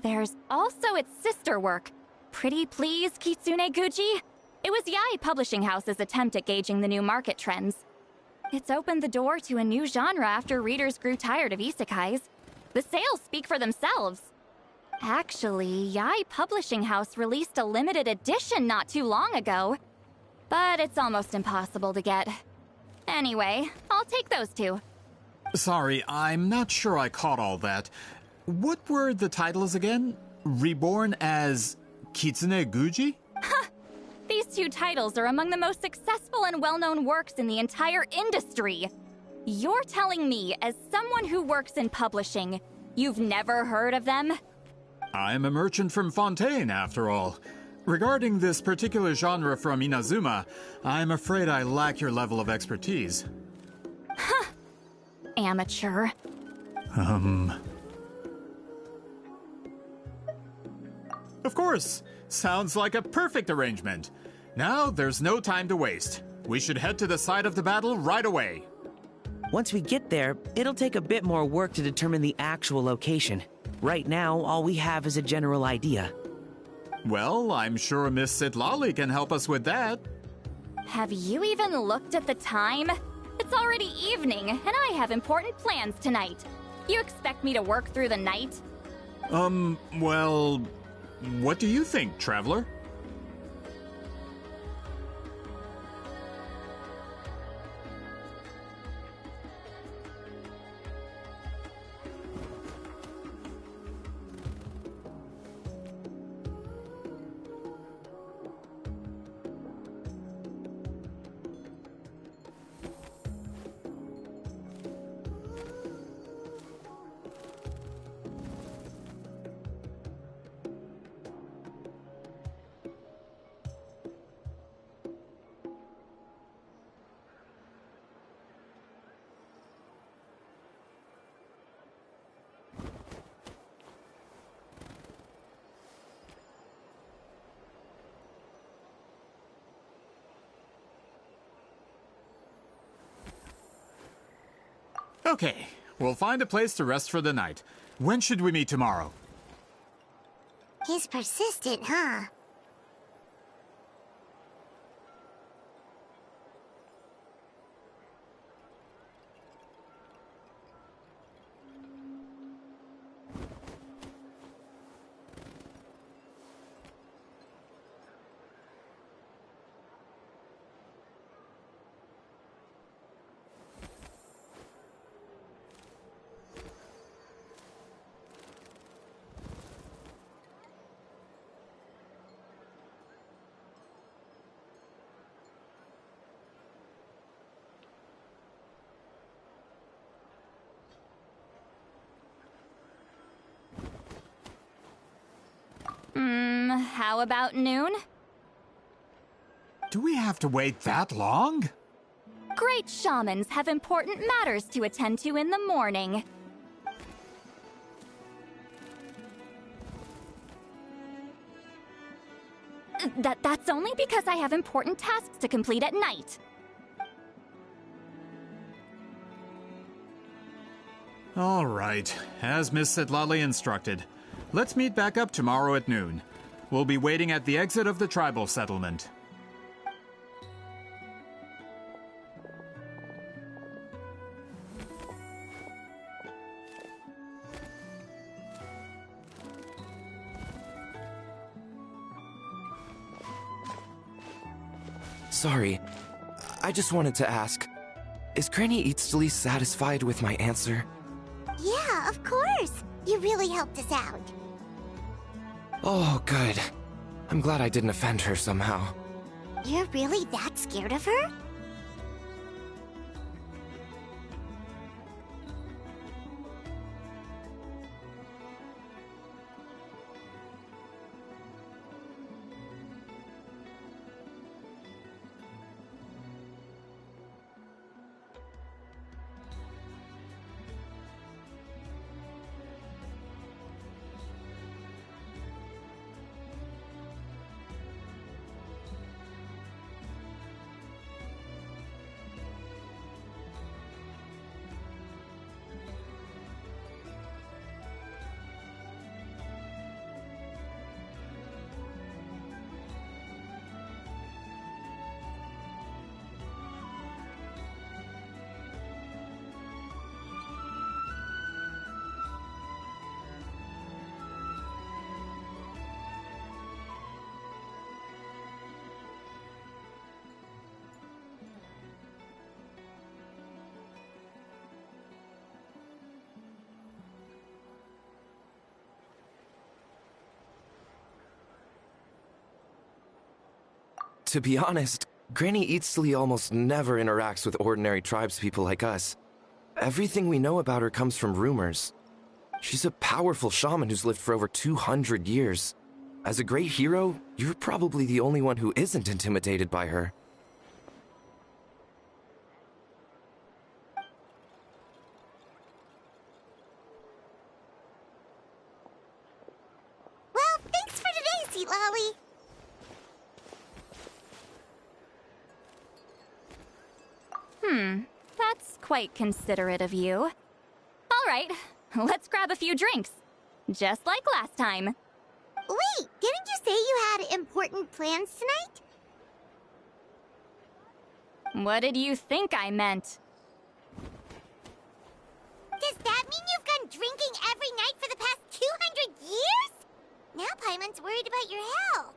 Speaker 15: There's also its sister work, Pretty Please Kitsune Guji. It was Yae Publishing House's attempt at gauging the new market trends. It's opened the door to a new genre after readers grew tired of isekais. The sales speak for themselves. Actually, Yae Publishing House released a limited edition not too long ago. But it's almost impossible to get. Anyway, I'll take those two.
Speaker 24: Sorry, I'm not sure I caught all that. What were the titles again? Reborn as Kitsune Guji?
Speaker 15: These two titles are among the most successful and well-known works in the entire industry. You're telling me, as someone who works in publishing, you've never heard of them?
Speaker 24: I'm a merchant from Fontaine, after all. Regarding this particular genre from Inazuma, I'm afraid I lack your level of expertise.
Speaker 15: Amateur.
Speaker 24: Of course. Sounds like a perfect arrangement. Now, there's no time to waste. We should head to the site of the battle right away.
Speaker 25: Once we get there, it'll take a bit more work to determine the actual location. Right now, all we have is a general idea.
Speaker 24: Well, I'm sure Miss Sitlali can help us with that.
Speaker 15: Have you even looked at the time? It's already evening, and I have important plans tonight. You expect me to work through the night?
Speaker 24: Well, what do you think, Traveler? Okay, we'll find a place to rest for the night. When should we meet tomorrow?
Speaker 2: He's persistent, huh?
Speaker 15: How about noon?
Speaker 24: Do we have to wait that long?
Speaker 15: Great shamans have important matters to attend to in the morning. That's only because I have important tasks to complete at night.
Speaker 24: All right, as Miss Sitlali instructed. Let's meet back up tomorrow at noon. We'll be waiting at the exit of the tribal settlement.
Speaker 6: Sorry, I just wanted to ask, is Granny Eatsley satisfied with my answer?
Speaker 2: Yeah, of course. You really helped us out.
Speaker 6: Oh, good. I'm glad I didn't offend her somehow.
Speaker 2: You're really that scared of her?
Speaker 6: To be honest, Granny Eatsley almost never interacts with ordinary tribespeople like us. Everything we know about her comes from rumors. She's a powerful shaman who's lived for over 200 years. As a great hero, you're probably the only one who isn't intimidated by her.
Speaker 2: Well, thanks for today, Sweet Lolly.
Speaker 15: That's quite considerate of you. All right, let's grab a few drinks. Just like last time.
Speaker 2: Wait, didn't you say you had important plans tonight?
Speaker 15: What did you think I meant?
Speaker 2: Does that mean you've gone drinking every night for the past 200 years? Now Paimon's worried about your health.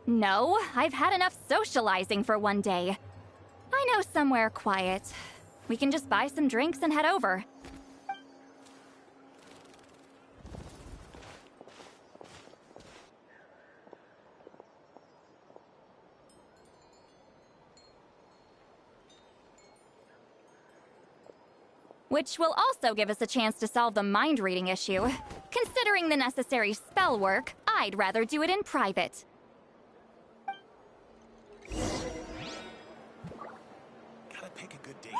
Speaker 15: No, I've had enough socializing for one day. I know somewhere quiet. We can just buy some drinks and head over. Which will also give us a chance to solve the mind-reading issue. Considering the necessary spell work, I'd rather do it in private.
Speaker 12: Gotta pick a good date.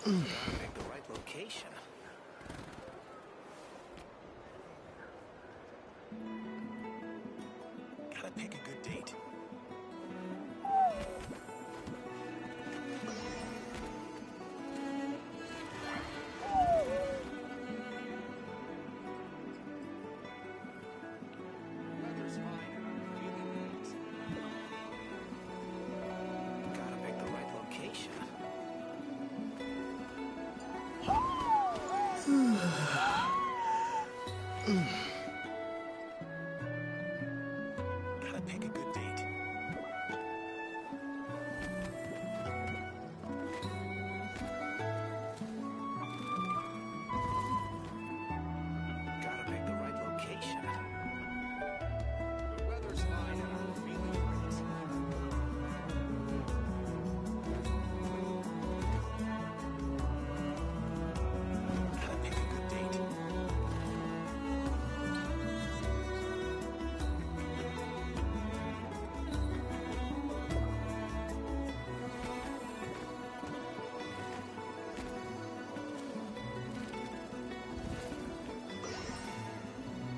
Speaker 12: Pick the right location. Gotta pick a good date. Weather's fine and I'm feeling great. Gotta pick the right location. Gotta pick a good date. Gotta pick the right location. The weather's fine and I'm feeling great. Gotta pick a good date.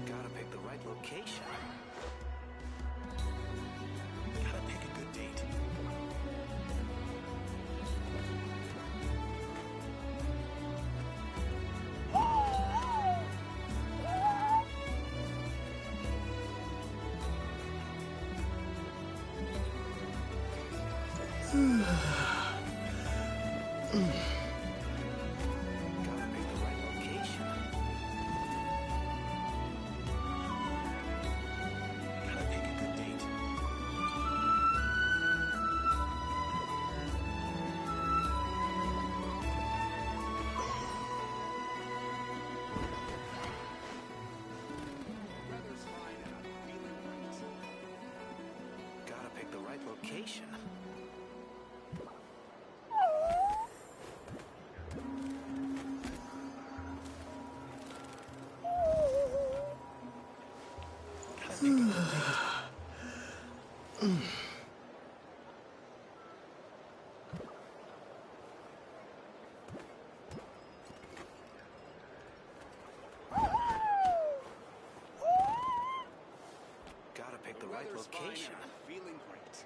Speaker 12: Gotta pick the right location. Gotta pick a good date. Gotta pick the right location. Gotta pick a good date. Weather's fine and I'm feeling great. Gotta pick the right location. Gotta pick a good date. Gotta pick the right location. Feeling great.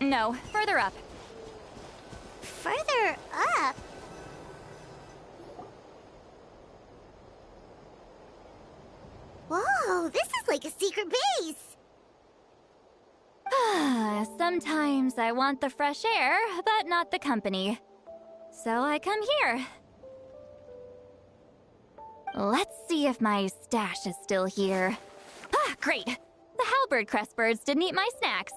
Speaker 15: No, further up.
Speaker 2: Further up? Whoa, this is like a secret base!
Speaker 15: Sometimes I want the fresh air, but not the company. So I come here. Let's see if my stash is still here. Ah, great! The halberd crest birds didn't eat my snacks.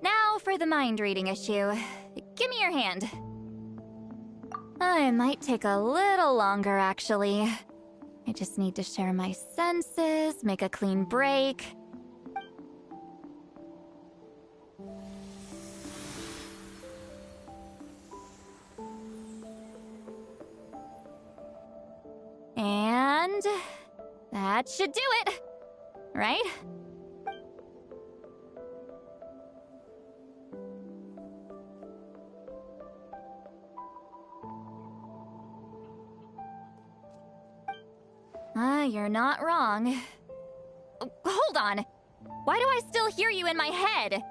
Speaker 15: Now for the mind reading issue. Give me your hand. It might take a little longer, actually. I just need to share my senses, make a clean break. And that should do it, right? You're not wrong. Hold on. Why do I still hear you in my head?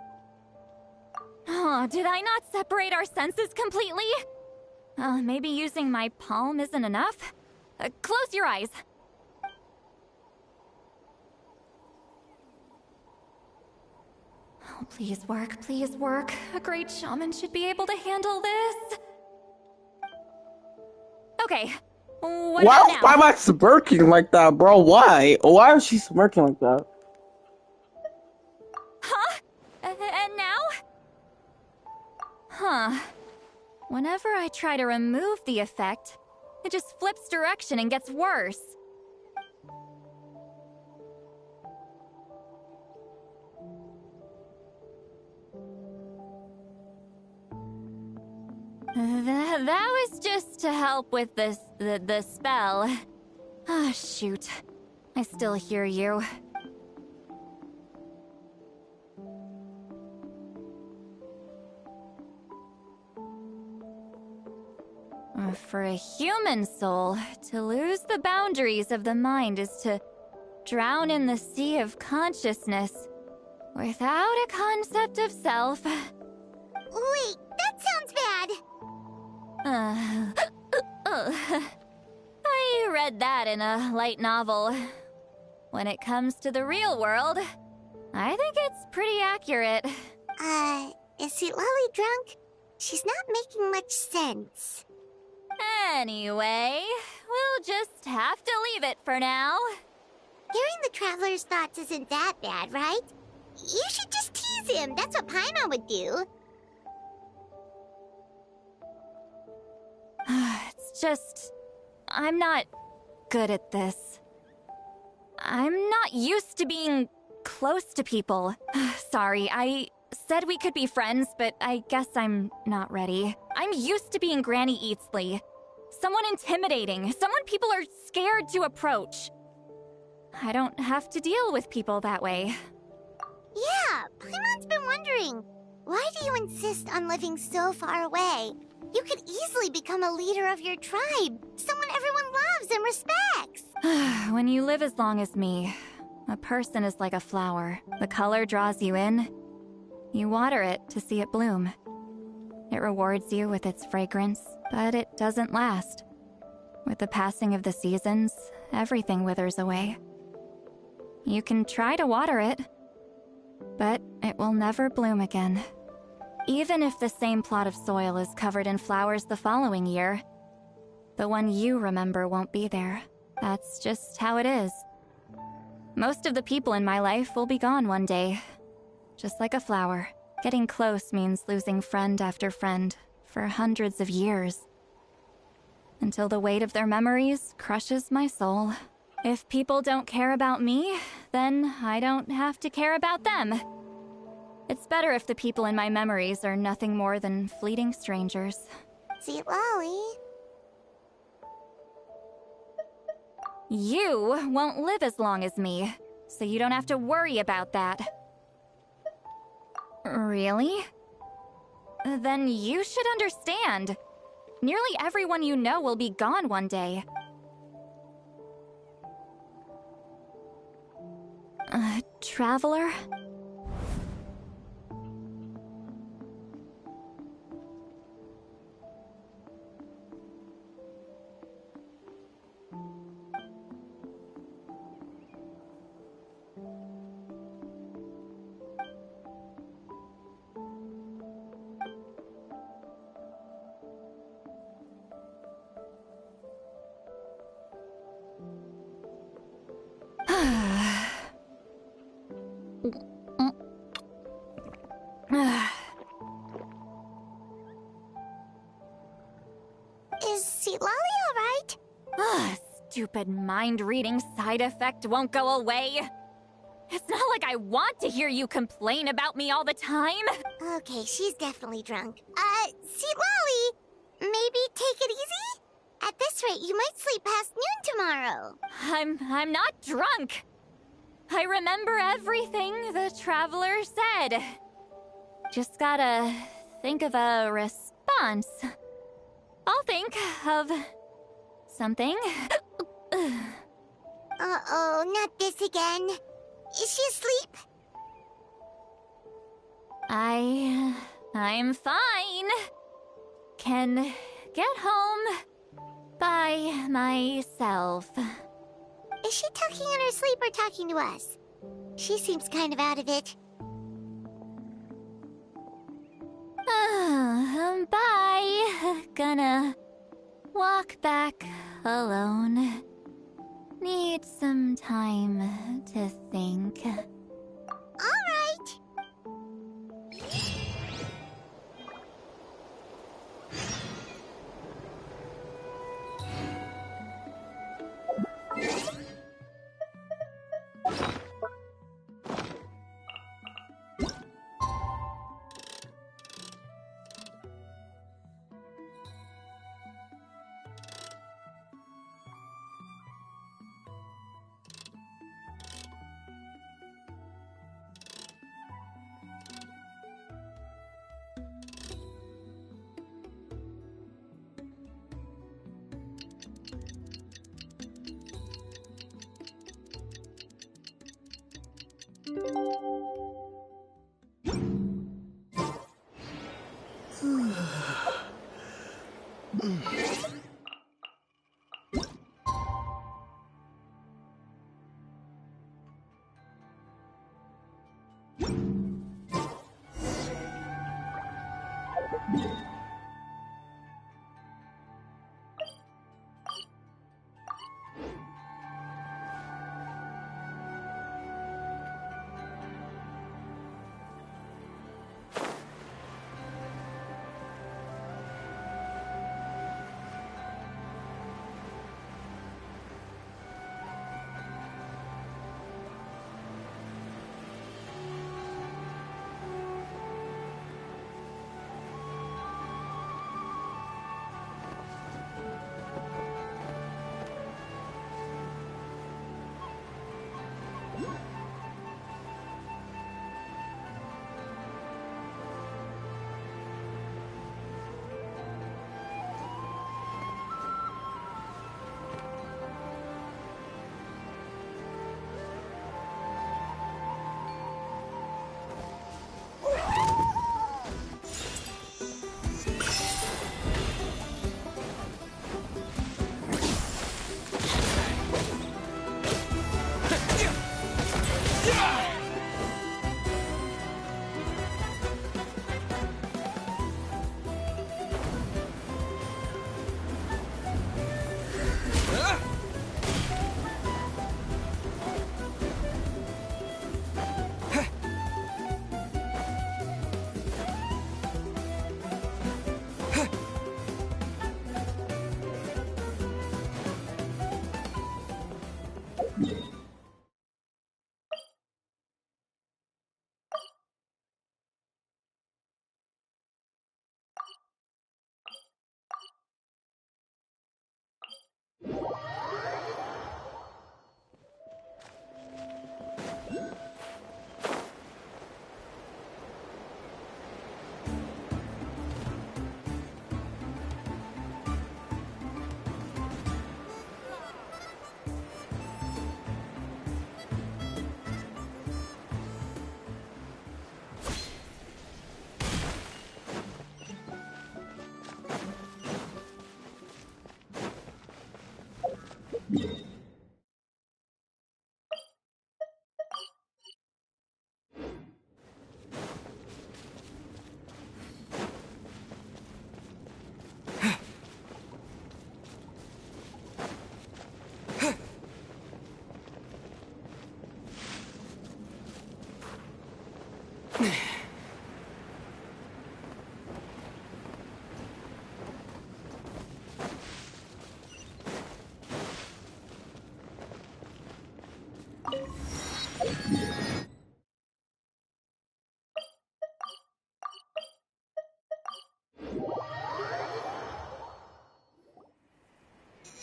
Speaker 15: Oh, did I not separate our senses completely? Maybe using my palm isn't enough? Close your eyes. Oh, please work, please work. A great shaman should be able to handle this. Okay. What about now?
Speaker 4: Why am I smirking like that, bro? Why? Why is she smirking like that?
Speaker 15: Huh? And now? Huh. Whenever I try to remove the effect, it just flips direction and gets worse. That was just to help with the spell. Ah, shoot. I still hear you. For a human soul, to lose the boundaries of the mind is to drown in the sea of consciousness without a concept of self.
Speaker 2: Wait, that sounds bad!
Speaker 15: I read that in a light novel. When it comes to the real world, I think it's pretty accurate.
Speaker 2: Is Sweet Lolly drunk? She's not making much sense.
Speaker 15: Anyway, we'll just have to leave it for now.
Speaker 2: Hearing the Traveler's thoughts isn't that bad, right? You should just tease him. That's what Paimon would do.
Speaker 15: It's just... I'm not good at this. I'm not used to being close to people. Sorry, I said we could be friends, but I guess I'm not ready. I'm used to being Granny Eatsley. Someone intimidating, someone people are scared to approach. I don't have to deal with people that way.
Speaker 2: Yeah, Paimon's been wondering. Why do you insist on living so far away? You could easily become a leader of your tribe, someone everyone loves and respects.
Speaker 15: When you live as long as me, a person is like a flower. The color draws you in. You water it to see it bloom. It rewards you with its fragrance, but it doesn't last. With the passing of the seasons, everything withers away. You can try to water it, but it will never bloom again. Even if the same plot of soil is covered in flowers the following year, the one you remember won't be there. That's just how it is. Most of the people in my life will be gone one day. Just like a flower. Getting close means losing friend after friend for hundreds of years. Until the weight of their memories crushes my soul. If people don't care about me, then I don't have to care about them. It's better if the people in my memories are nothing more than fleeting strangers.
Speaker 2: Sweet Lolly.
Speaker 15: You won't live as long as me, so you don't have to worry about that. Really? Then you should understand. Nearly everyone you know will be gone one day. Traveler?
Speaker 2: Is Sealali alright?
Speaker 15: Stupid mind-reading side effect won't go away. It's not like I want to hear you complain about me all the time.
Speaker 2: Okay, she's definitely drunk. Sealali, maybe take it easy? At this rate, you might sleep past noon tomorrow.
Speaker 15: I'm not drunk. I remember everything the traveler said. Just gotta think of a response. I'll think of something.
Speaker 2: Uh-oh, not this again. Is she asleep?
Speaker 15: I'm fine. Can get home by myself.
Speaker 2: Is she talking in her sleep or talking to us? She seems kind of out of it.
Speaker 15: Bye. Gonna walk back alone. Need some time to think.
Speaker 2: All right.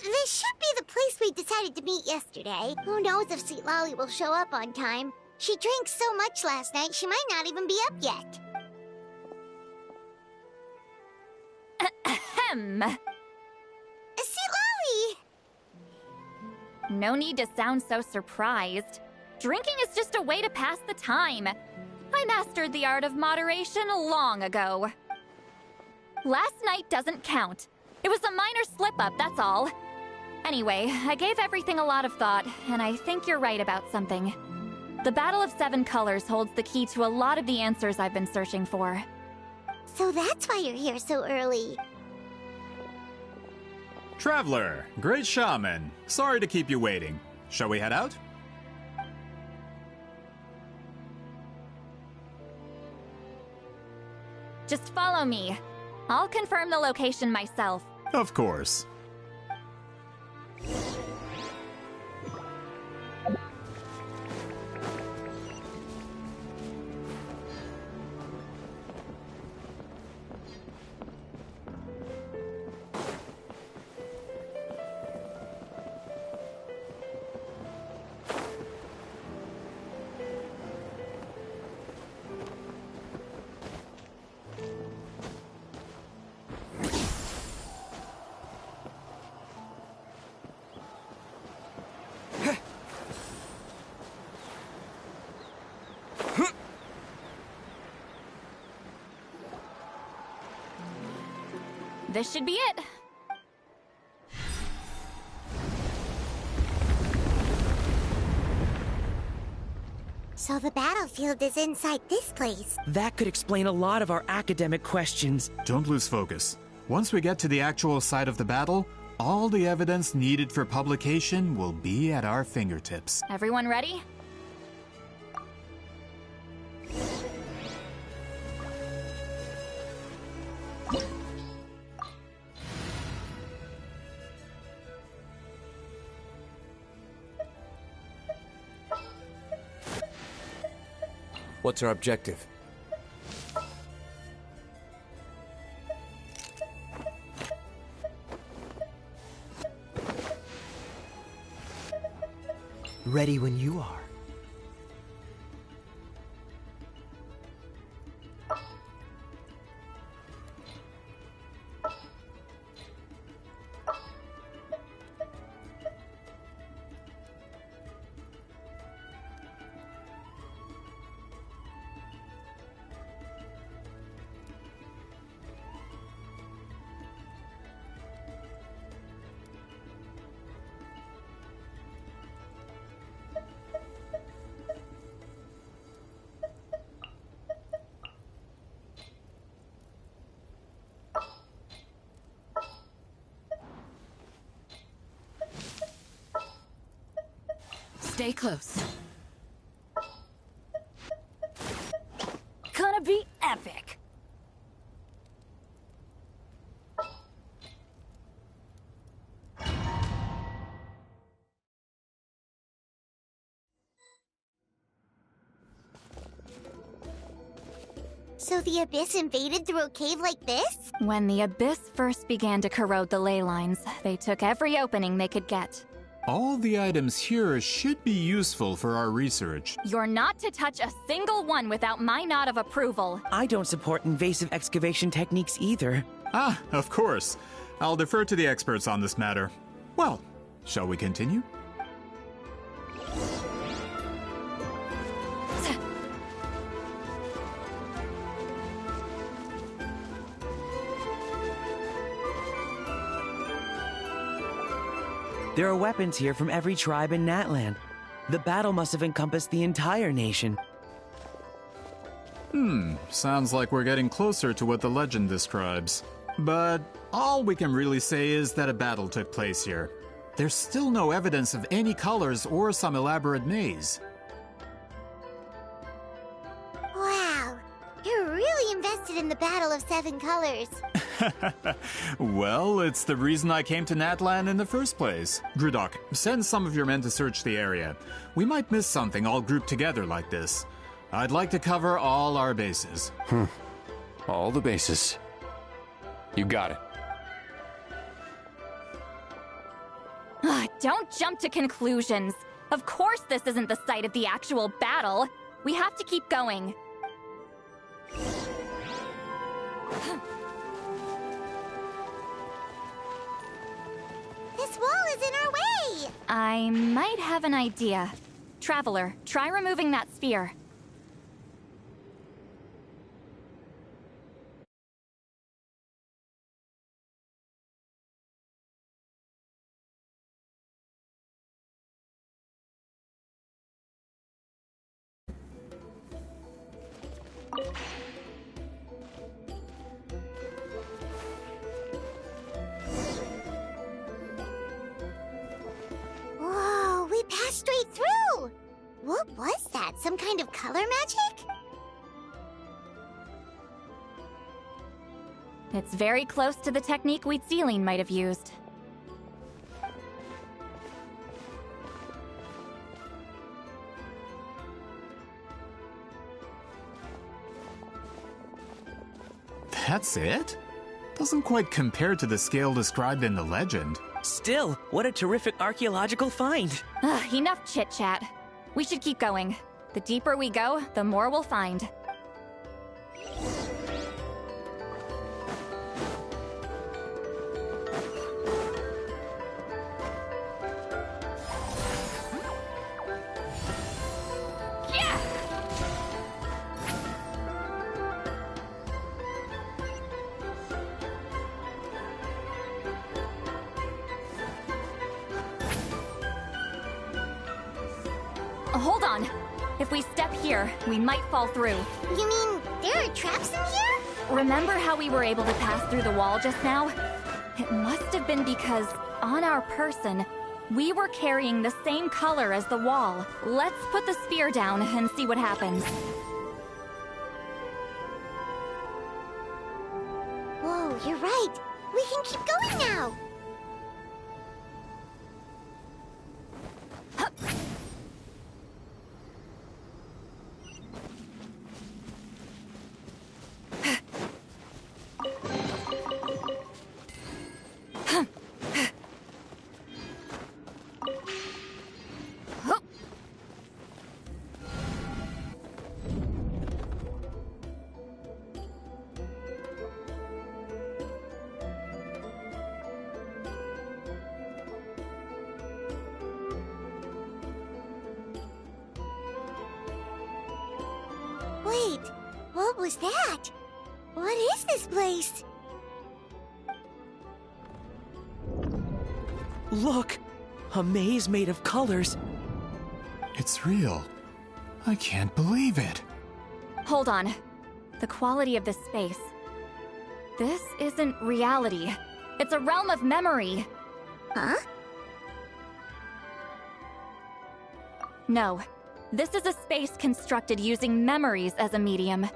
Speaker 2: This should be the place we decided to meet yesterday. Who knows if Sweet Lolly will show up on time. She drank so much last night, she might not even be up yet.
Speaker 15: Ahem.
Speaker 2: Sweet Lolly!
Speaker 15: No need to sound so surprised. Drinking is just a way to pass the time. I mastered the art of moderation long ago. Last night doesn't count. It was a minor slip-up, that's all. Anyway, I gave everything a lot of thought, and I think you're right about something. The Battle of Seven Colors holds the key to a lot of the answers I've been searching for.
Speaker 2: So that's why you're here so early.
Speaker 24: Traveler, great shaman. Sorry to keep you waiting. Shall we head out?
Speaker 15: Just follow me. I'll confirm the location myself.
Speaker 24: Of course.
Speaker 15: This should be it.
Speaker 2: So the battlefield is inside this place.
Speaker 25: That could explain a lot of our academic questions.
Speaker 24: Don't lose focus. Once we get to the actual site of the battle, all the evidence needed for publication will be at our fingertips.
Speaker 15: Everyone ready?
Speaker 16: What's our objective?
Speaker 17: Ready when you are.
Speaker 18: Stay close.
Speaker 5: Gonna be epic.
Speaker 2: So the Abyss invaded through a cave like this?
Speaker 15: When the Abyss first began to corrode the ley lines, they took every opening they could get.
Speaker 24: All the items here should be useful for our research.
Speaker 15: You're not to touch a single one without my nod of approval.
Speaker 25: I don't support invasive excavation techniques either.
Speaker 24: Ah, of course. I'll defer to the experts on this matter. Well, shall we continue?
Speaker 25: There are weapons here from every tribe in Natland. The battle must have encompassed the entire nation.
Speaker 24: Sounds like we're getting closer to what the legend describes. But all we can really say is that a battle took place here. There's still no evidence of any colors or some elaborate maze.
Speaker 2: Wow, invested in the Battle of Seven Colors?
Speaker 24: Well, it's the reason I came to Natlan in the first place. Grudok, send some of your men to search the area. We might miss something all grouped together like this. I'd like to cover all our bases.
Speaker 16: All the bases. You got it.
Speaker 15: Don't jump to conclusions. Of course this isn't the site of the actual battle. We have to keep going.
Speaker 2: This wall is in our way!
Speaker 15: I might have an idea. Traveler, try removing that sphere.
Speaker 2: Whoa, we passed straight through! What was that? Some kind of color magic?
Speaker 15: It's very close to the technique Wheatsealing might have used.
Speaker 24: That's it? Doesn't quite compare to the scale described in the legend.
Speaker 25: Still, what a terrific archaeological find.
Speaker 15: Enough chit-chat. We should keep going. The deeper we go, the more we'll find. Hold on. If we step here, we might fall through.
Speaker 2: You mean there are traps in here?
Speaker 15: Remember how we were able to pass through the wall just now? It must have been because, on our person, we were carrying the same color as the wall. Let's put the spear down and see what happens.
Speaker 2: Whoa, you're right. We can keep going now. Wait, what was that? What is this place?
Speaker 25: Look! A maze made of colors.
Speaker 24: It's real. I can't believe it.
Speaker 15: Hold on. The quality of this space. This isn't reality. It's a realm of memory.
Speaker 2: Huh?
Speaker 15: No. This is a space constructed using memories as a medium.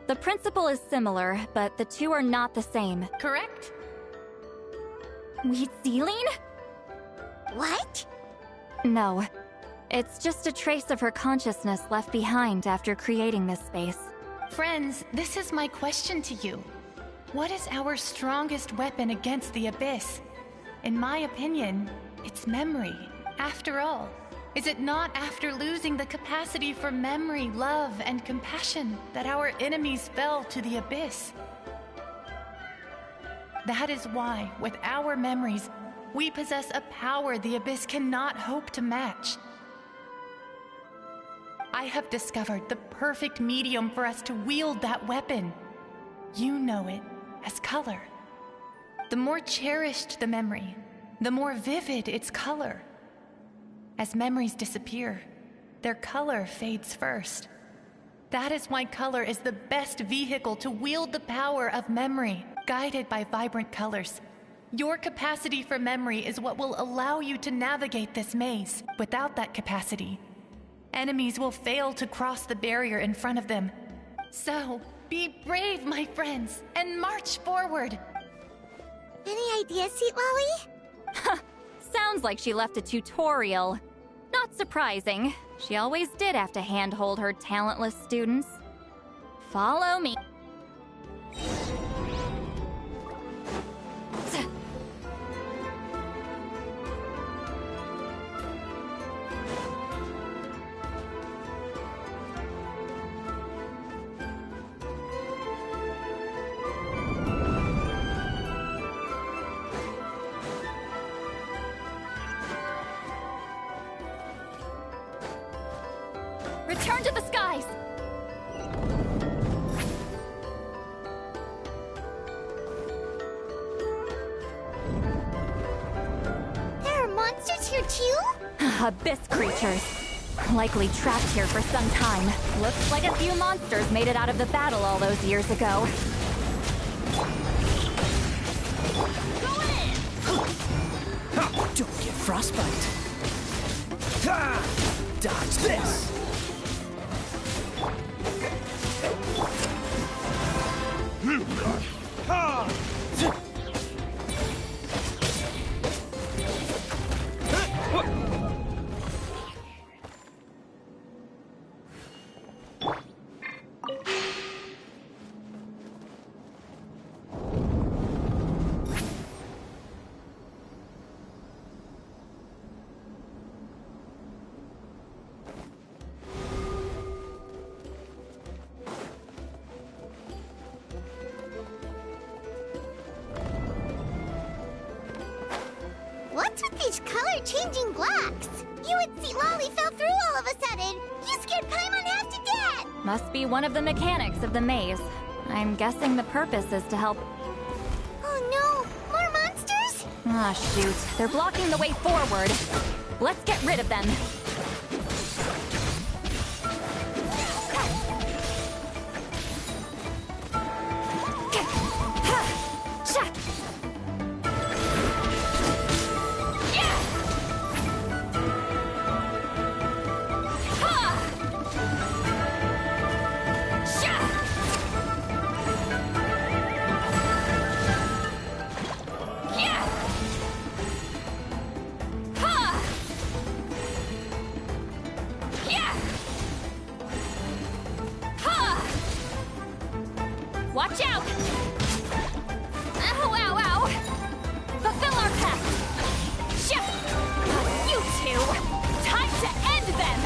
Speaker 15: The principle is similar, but the two are not the same.
Speaker 18: Correct?
Speaker 15: Wheatsealing?
Speaker 2: What?
Speaker 15: No. It's just a trace of her consciousness left behind after creating this space.
Speaker 18: Friends, this is my question to you. What is our strongest weapon against the Abyss? In my opinion, it's memory. After all, is it not after losing the capacity for memory, love, and compassion that our enemies fell to the Abyss? That is why, with our memories, we possess a power the Abyss cannot hope to match. I have discovered the perfect medium for us to wield that weapon. You know it as color. The more cherished the memory, the more vivid its color. As memories disappear, their color fades first. That is why color is the best vehicle to wield the power of memory, guided by vibrant colors. Your capacity for memory is what will allow you to navigate this maze. Without that capacity, enemies will fail to cross the barrier in front of them. So, Be brave, my friends, and march forward.
Speaker 2: Any ideas, Sweet Lolly?
Speaker 15: Sounds like she left a tutorial. Not surprising. She always did have to handhold her talentless students. Follow me. Return to the skies!
Speaker 2: There are monsters here too?
Speaker 15: Abyss creatures. Likely trapped here for some time. Looks like a few monsters made it out of the battle all those years ago.
Speaker 2: Go in!
Speaker 17: Don't get frostbite. Dodge this.
Speaker 2: What's with these color-changing blocks? You and Sweet Lolly fell through all of a sudden. You scared Paimon half to death.
Speaker 15: Must be one of the mechanics of the maze. I'm guessing the purpose is to help...
Speaker 2: Oh no! More monsters?
Speaker 15: Ah, shoot. They're blocking the way forward. Let's get rid of them. Watch out! Ow, ow, ow! Fulfill our pact! Ship! You two! Time to end them!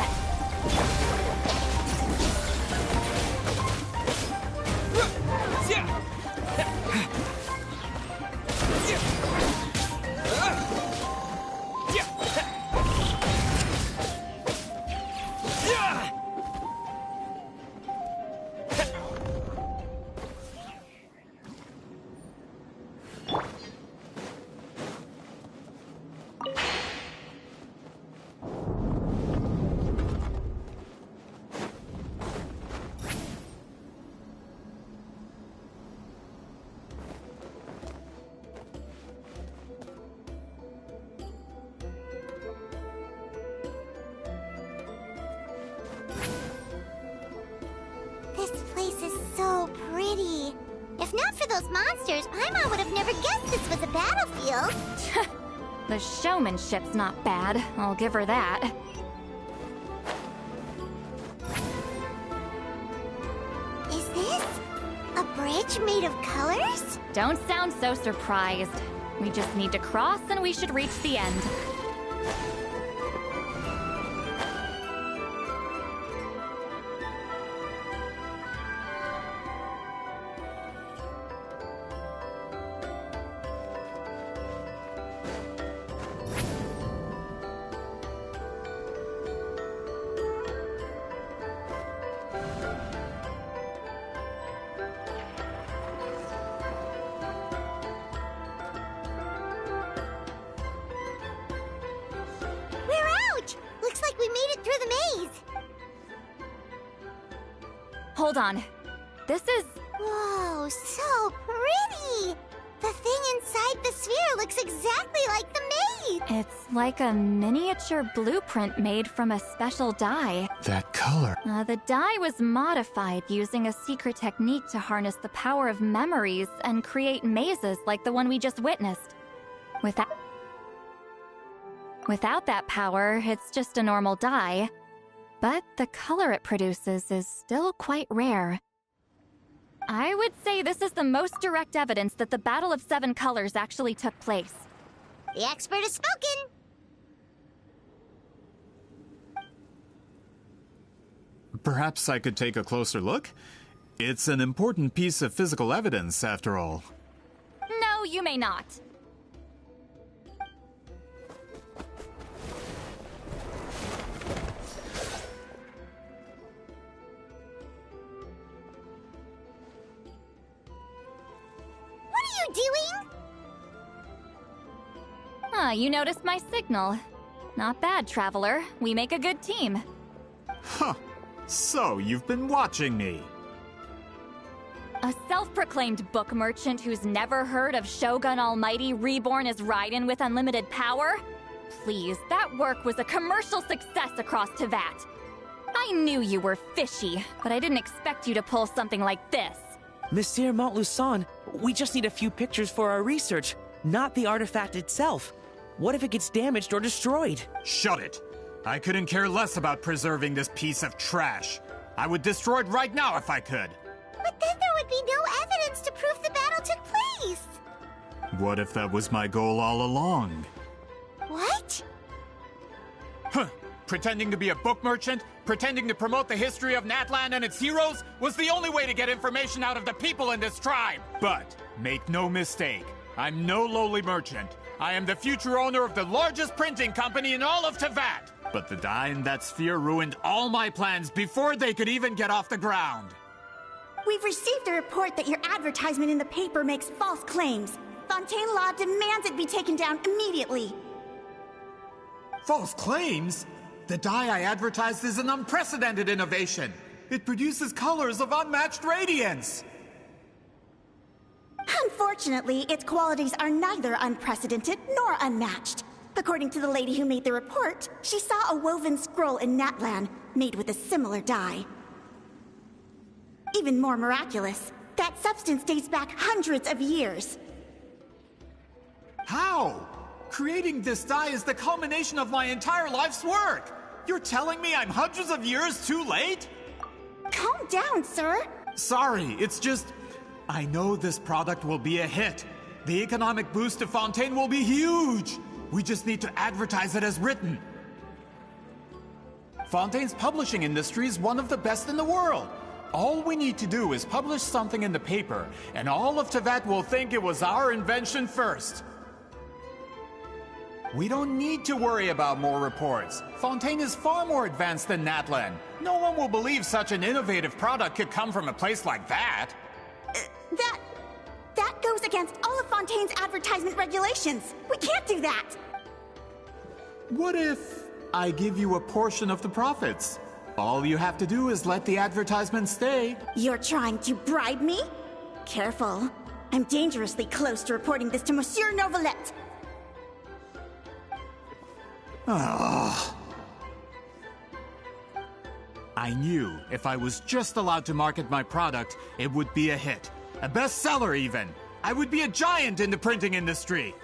Speaker 2: This place is so pretty. If not for those monsters, Paimon would have never guessed this was a battlefield.
Speaker 15: The showmanship's not bad, I'll give her that.
Speaker 2: Is this a bridge made of colors?
Speaker 15: Don't sound so surprised. We just need to cross and we should reach the end.
Speaker 2: Looks like we made it through the maze.
Speaker 15: Hold on. This is...
Speaker 2: Whoa, so pretty! The thing inside the sphere looks exactly like the maze! neat.
Speaker 15: It's like a miniature blueprint made from a special dye.
Speaker 24: That color.
Speaker 15: The dye was modified using a secret technique to harness the power of memories and create mazes like the one we just witnessed. Without that power, it's just a normal dye. But the color it produces is still quite rare. I would say this is the most direct evidence that the Battle of Seven Colors actually took place.
Speaker 2: The expert has spoken.
Speaker 24: Perhaps I could take a closer look? It's an important piece of physical evidence, after all.
Speaker 15: No, you may not.
Speaker 2: Doing?
Speaker 15: You noticed my signal. Not bad, Traveler. We make a good team.
Speaker 24: Huh. So, you've been watching me.
Speaker 15: A self-proclaimed book merchant who's never heard of Shogun Almighty reborn as Raiden with unlimited power? Please, that work was a commercial success across Teyvat. I knew you were fishy, but I didn't expect you to pull something like this.
Speaker 25: Monsieur Montluçon, we just need a few pictures for our research, not the artifact itself. What if it gets damaged or destroyed?
Speaker 24: Shut it! I couldn't care less about preserving this piece of trash. I would destroy it right now if I could.
Speaker 2: But then there would be no evidence to prove the battle took place.
Speaker 24: What if that was my goal all along?
Speaker 2: What?
Speaker 24: Huh. Pretending to be a book merchant, pretending to promote the history of Natlan and its heroes, was the only way to get information out of the people in this tribe. But, make no mistake, I'm no lowly merchant. I am the future owner of the largest printing company in all of Teyvat. But the dye in that sphere ruined all my plans before they could even get off the ground.
Speaker 10: We've received a report that your advertisement in the paper makes false claims. Fontaine Law demands it be taken down immediately.
Speaker 24: False claims? The dye I advertised is an unprecedented innovation. It produces colors of unmatched radiance.
Speaker 10: Unfortunately, its qualities are neither unprecedented nor unmatched. According to the lady who made the report, she saw a woven scroll in Natlan made with a similar dye. Even more miraculous, that substance dates back hundreds of years.
Speaker 24: How? Creating this dye is the culmination of my entire life's work. You're telling me I'm hundreds of years too late?
Speaker 10: Calm down, sir.
Speaker 24: Sorry, it's just... I know this product will be a hit. The economic boost to Fontaine will be huge. We just need to advertise it as written. Fontaine's publishing industry is one of the best in the world. All we need to do is publish something in the paper, and all of Teyvat will think it was our invention first. We don't need to worry about more reports. Fontaine is far more advanced than Natlan. No one will believe such an innovative product could come from a place like that.
Speaker 10: That goes against all of Fontaine's advertisement regulations. We can't do that.
Speaker 24: What if I give you a portion of the profits? All you have to do is let the advertisement stay.
Speaker 10: You're trying to bribe me? Careful. I'm dangerously close to reporting this to Monsieur Novelette.
Speaker 24: I knew if I was just allowed to market my product, it would be a hit. A bestseller, even. I would be a giant in the printing industry.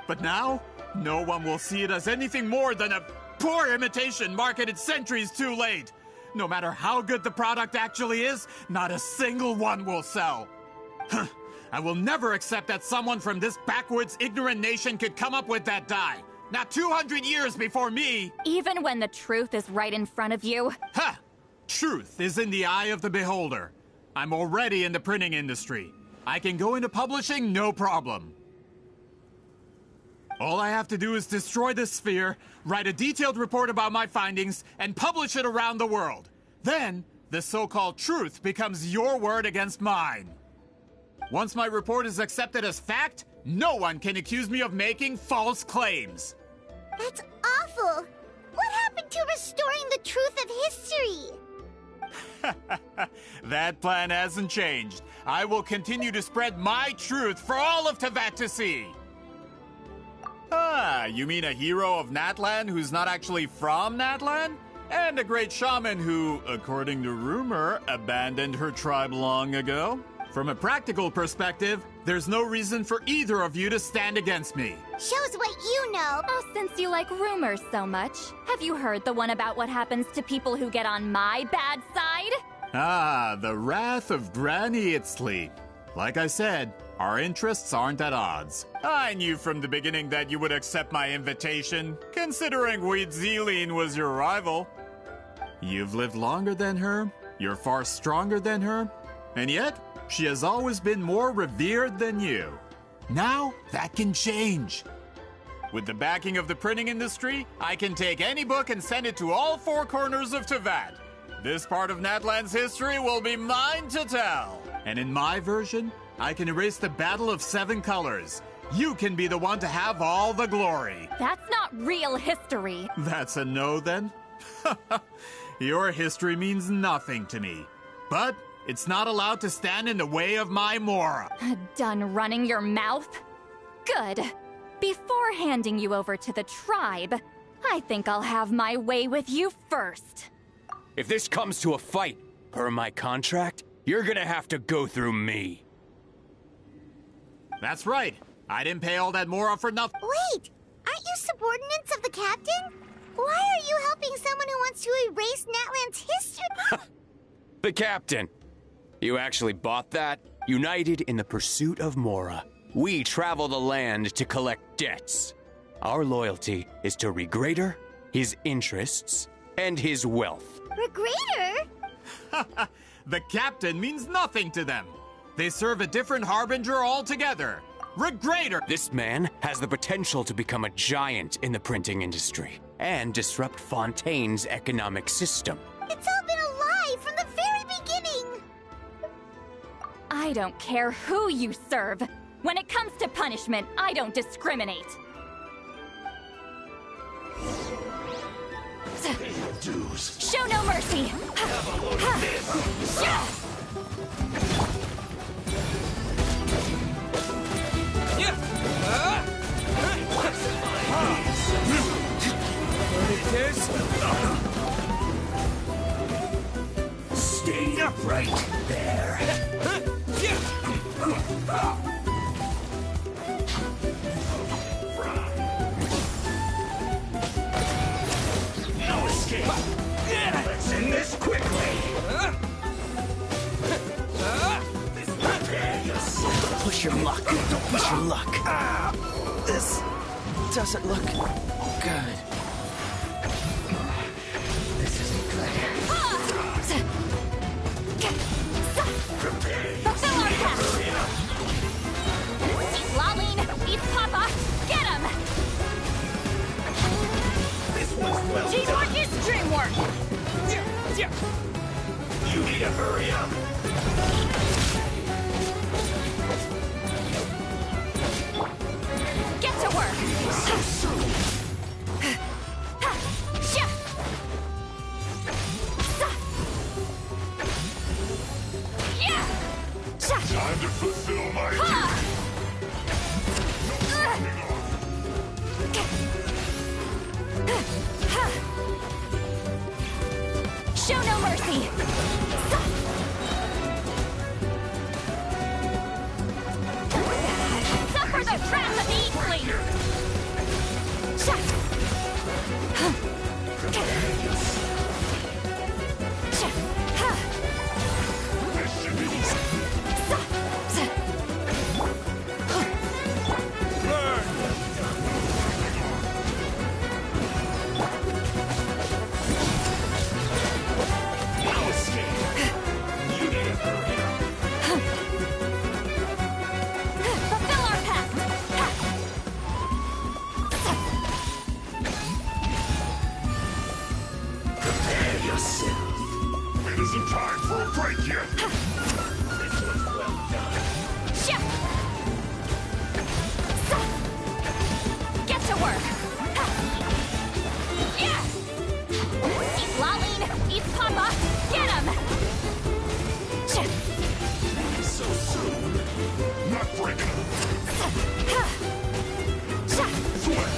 Speaker 24: But now, no one will see it as anything more than a poor imitation marketed centuries too late. No matter how good the product actually is, not a single one will sell. I will never accept that someone from this backwoods, ignorant nation could come up with that dye. Not 200 years before me!
Speaker 15: Even when the truth is right in front of you?
Speaker 24: Ha! Truth is in the eye of the beholder. I'm already in the printing industry. I can go into publishing, no problem. All I have to do is destroy this sphere, write a detailed report about my findings, and publish it around the world. Then, the so-called truth becomes your word against mine. Once my report is accepted as fact, no one can accuse me of making false claims.
Speaker 2: That's awful. What happened to restoring the truth of history?
Speaker 24: That plan hasn't changed. I will continue to spread my truth for all of Teyvat to see. Ah, you mean a hero of Natlan who's not actually from Natlan? And a great shaman who, according to rumor, abandoned her tribe long ago? From a practical perspective, there's no reason for either of you to stand against me.
Speaker 2: Shows what you know.
Speaker 15: Oh, since you like rumors so much, have you heard the one about what happens to people who get on my bad side?
Speaker 24: Ah, the wrath of Granny Itzli. Like I said, our interests aren't at odds. I knew from the beginning that you would accept my invitation, considering Huitzilin was your rival. You've lived longer than her, you're far stronger than her, and yet, she has always been more revered than you. Now, that can change. With the backing of the printing industry, I can take any book and send it to all four corners of Teyvat. This part of Natlan's history will be mine to tell. And in my version, I can erase the Battle of Seven Colors. You can be the one to have all the glory.
Speaker 15: That's not real history.
Speaker 24: That's a no, then? Your history means nothing to me. But it's not allowed to stand in the way of my Mora.
Speaker 15: Done running your mouth? Good. Before handing you over to the tribe, I think I'll have my way with you first.
Speaker 16: If this comes to a fight, per my contract, you're gonna have to go through me.
Speaker 24: That's right. I didn't pay all that Mora for nothing.
Speaker 2: Wait! Aren't you subordinates of the captain? Why are you helping someone who wants to erase Natlan's history?
Speaker 16: The captain. You actually bought that? United in the pursuit of Mora, we travel the land to collect debts. Our loyalty is to Regrader, his interests, and his wealth.
Speaker 2: Regrader?
Speaker 24: The captain means nothing to them. They serve a different harbinger altogether. Regrader!
Speaker 16: This man has the potential to become a giant in the printing industry and disrupt Fontaine's economic system.
Speaker 2: It's all been a lie from the very beginning!
Speaker 15: I don't care who you serve. When it comes to punishment, I don't discriminate. Show no mercy!
Speaker 21: Stay right there. No escape. Let's end this quickly.
Speaker 17: Push your luck. Push your luck. This doesn't look good. This isn't good.
Speaker 15: Fulfill our task! Eat Laline, eat Papa, get him!
Speaker 21: This one's well
Speaker 15: Teamwork
Speaker 21: done.
Speaker 15: is dreamwork!
Speaker 21: You need to hurry up.
Speaker 15: Get to work!
Speaker 21: So soon. Time to fulfill my duty.
Speaker 15: Show no mercy! Suffer the wrath of Eatley!
Speaker 21: No escape. You need to hurry up.
Speaker 15: Fulfill our pact!
Speaker 21: Prepare yourself. It isn't time for a break yet. This one's well done.
Speaker 15: Get to work! Eat Laline, eat Papa, get him!
Speaker 21: So soon. Not breaking. Sway.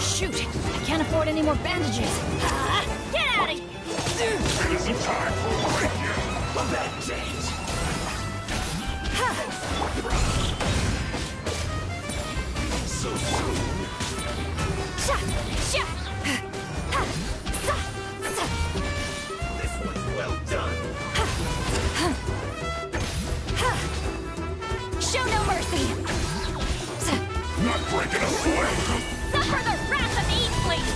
Speaker 5: Shoot! I can't afford any more bandages. Get out of here!
Speaker 21: Isn't time for a bandage. So soon. This one's well done.
Speaker 5: Show no mercy!
Speaker 21: Not breaking a foot.
Speaker 5: Suffer the wrath of Eastleigh!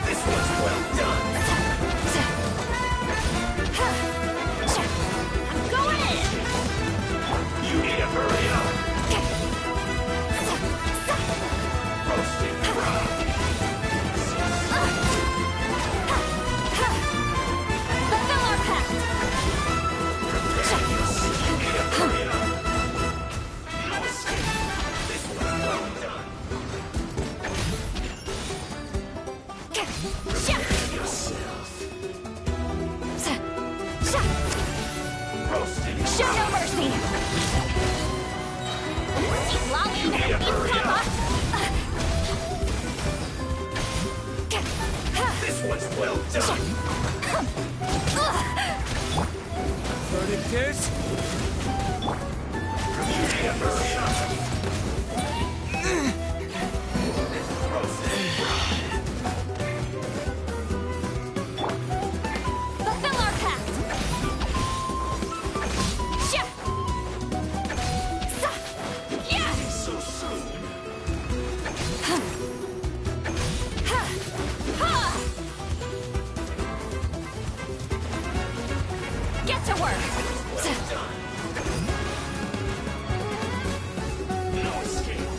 Speaker 21: This one's well done.
Speaker 5: I'm going in!
Speaker 21: You need to hurry up. Roasted frog.
Speaker 5: Fulfill our pact!
Speaker 21: You need to hurry up. No escape. This one's well done. Prepare yourself. Roasted
Speaker 5: Show no mercy! She's lolling
Speaker 21: You need to hurry up. This one's well done.
Speaker 9: Verdict is?
Speaker 21: You need to hurry up. Roasted frog.
Speaker 5: Fulfill our pact!
Speaker 21: So soon.
Speaker 5: Get to work!
Speaker 21: Well done. No escape.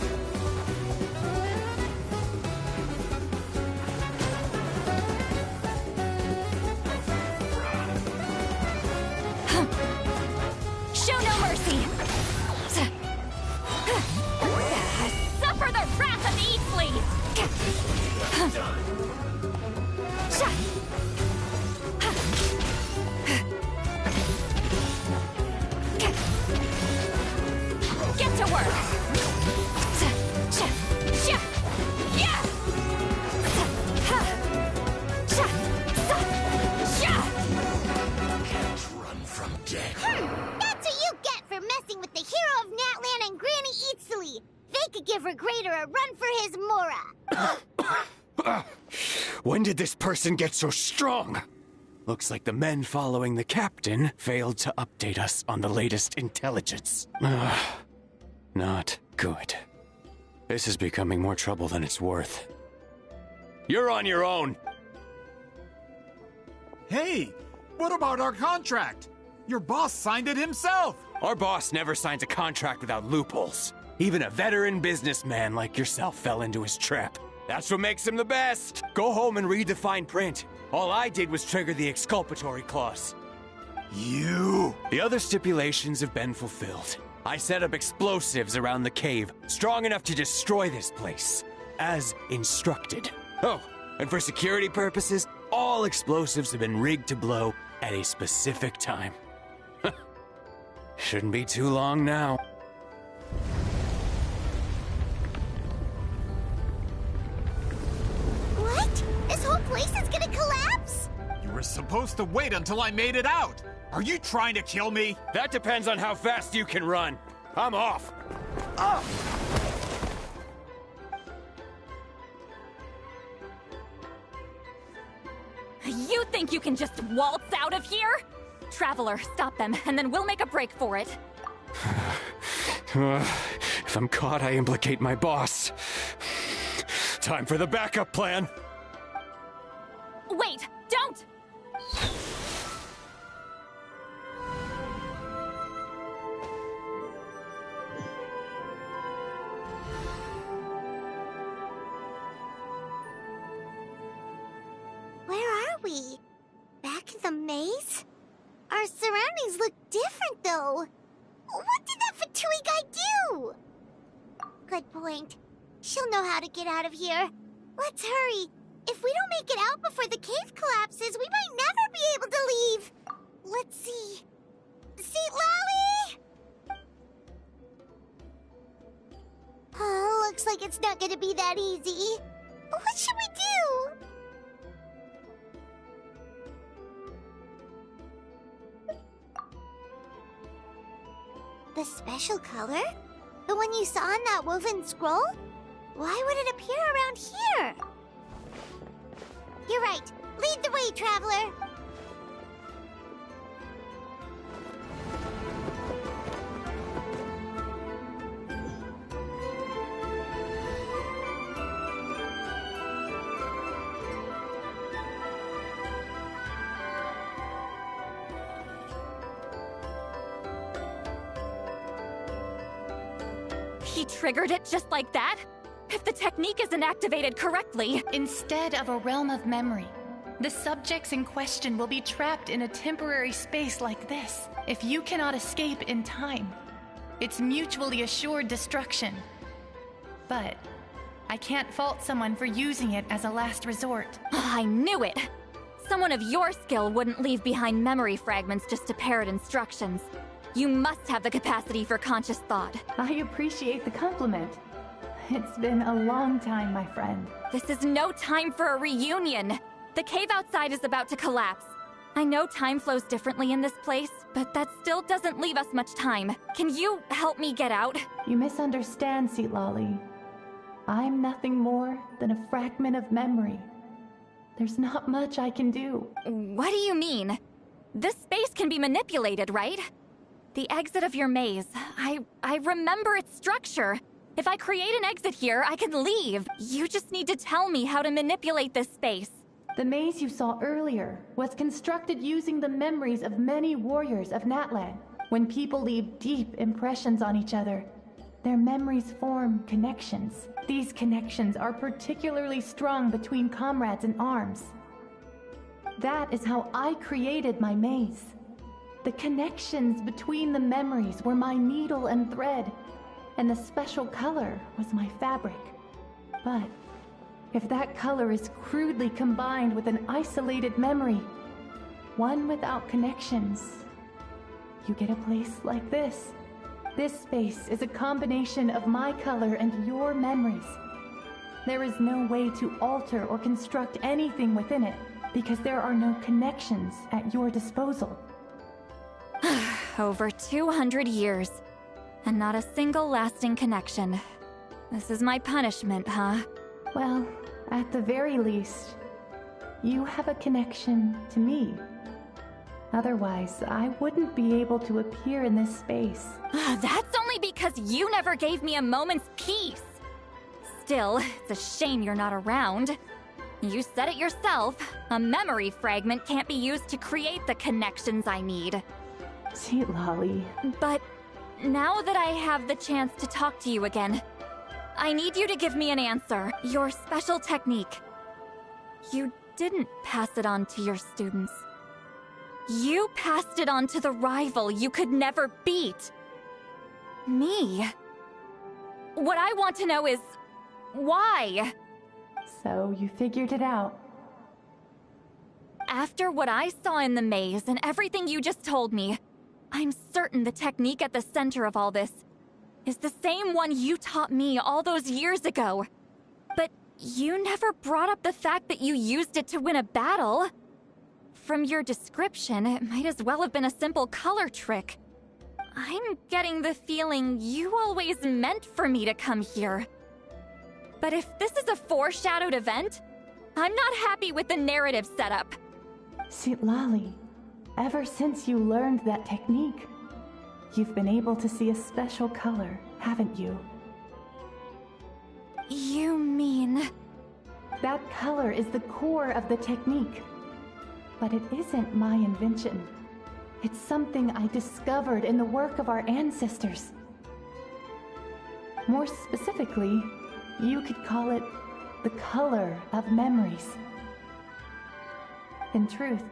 Speaker 5: Show no mercy! Suffer the wrath of Eastleigh!
Speaker 21: Well done.
Speaker 5: Get to work!
Speaker 21: Can't run from death.
Speaker 2: That's what you get for messing with the hero of Natlan and Granny Eatsley. They could give Regrader a run for his Mora.
Speaker 16: When did this person get so strong? Looks like the men following the captain failed to update us on the latest intelligence. Not good. This is becoming more trouble than it's worth. You're on your own!
Speaker 24: Hey, what about our contract? Your boss signed it himself!
Speaker 16: Our boss never signs a contract without loopholes. Even a veteran businessman like yourself fell into his trap. That's what makes him the best! Go home and read the fine print. All I did was trigger the exculpatory clause.
Speaker 24: You!
Speaker 16: The other stipulations have been fulfilled. I set up explosives around the cave, strong enough to destroy this place, as instructed. Oh, and for security purposes, all explosives have been rigged to blow at a specific time. Shouldn't be too long now.
Speaker 2: What? This whole place is gonna collapse?
Speaker 24: You were supposed to wait until I made it out! Are you trying to kill me?
Speaker 16: That depends on how fast you can run. I'm off.
Speaker 15: You think you can just waltz out of here? Traveler, stop them, and then we'll make a break for it.
Speaker 16: If I'm caught, I implicate my boss. Time for the backup plan.
Speaker 15: Wait, don't!
Speaker 2: Where are we? Back in the maze? Our surroundings look different, though. What did that Fatui guy do? Good point. She'll know how to get out of here. Let's hurry. If we don't make it out before the cave collapses, we might never be able to leave. Let's see. St. Lally? Oh, looks like it's not gonna be that easy. What should we do? The special color? The one you saw in that woven scroll? Why would it appear around here? You're right. Lead the way, traveler.
Speaker 15: He triggered it just like that? If the technique isn't activated correctly...
Speaker 18: Instead of a realm of memory, the subjects in question will be trapped in a temporary space like this. If you cannot escape in time, it's mutually assured destruction. But I can't fault someone for using it as a last resort.
Speaker 15: I knew it! Someone of your skill wouldn't leave behind memory fragments just to parrot instructions. You must have the capacity for conscious thought.
Speaker 18: I appreciate the compliment. It's been a long time, my friend.
Speaker 15: This is no time for a reunion. The cave outside is about to collapse. I know time flows differently in this place, but that still doesn't leave us much time. Can you help me get out?
Speaker 18: You misunderstand, Lally. I'm nothing more than a fragment of memory. There's not much I can do.
Speaker 15: What do you mean? This space can be manipulated, right? The exit of your maze. I remember its structure. If I create an exit here, I can leave. You just need to tell me how to manipulate this space.
Speaker 18: The maze you saw earlier was constructed using the memories of many warriors of Natlan. When people leave deep impressions on each other, their memories form connections. These connections are particularly strong between comrades in arms. That is how I created my maze. The connections between the memories were my needle and thread, and the special color was my fabric. But if that color is crudely combined with an isolated memory, one without connections, you get a place like this. This space is a combination of my color and your memories. There is no way to alter or construct anything within it, because there are no connections at your disposal.
Speaker 15: Over 200 years, and not a single lasting connection. This is my punishment, huh?
Speaker 18: Well, at the very least, you have a connection to me. Otherwise, I wouldn't be able to appear in this space.
Speaker 15: That's only because you never gave me a moment's peace. Still, it's a shame you're not around. You said it yourself. A memory fragment can't be used to create the connections I need.
Speaker 18: Lally.
Speaker 15: But now that I have the chance to talk to you again, I need you to give me an answer. Your special technique. You didn't pass it on to your students. You passed it on to the rival you could never beat. Me. What I want to know is, why?
Speaker 18: So you figured it out.
Speaker 15: After what I saw in the maze and everything you just told me, I'm certain the technique at the center of all this is the same one you taught me all those years ago. But you never brought up the fact that you used it to win a battle. From your description, it might as well have been a simple color trick. I'm getting the feeling you always meant for me to come here. But if this is a foreshadowed event, I'm not happy with the narrative setup.
Speaker 18: Lally, ever since you learned that technique, you've been able to see a special color, haven't you?
Speaker 15: You mean...
Speaker 18: That color is the core of the technique. But it isn't my invention. It's something I discovered in the work of our ancestors. More specifically, you could call it the color of memories. In truth,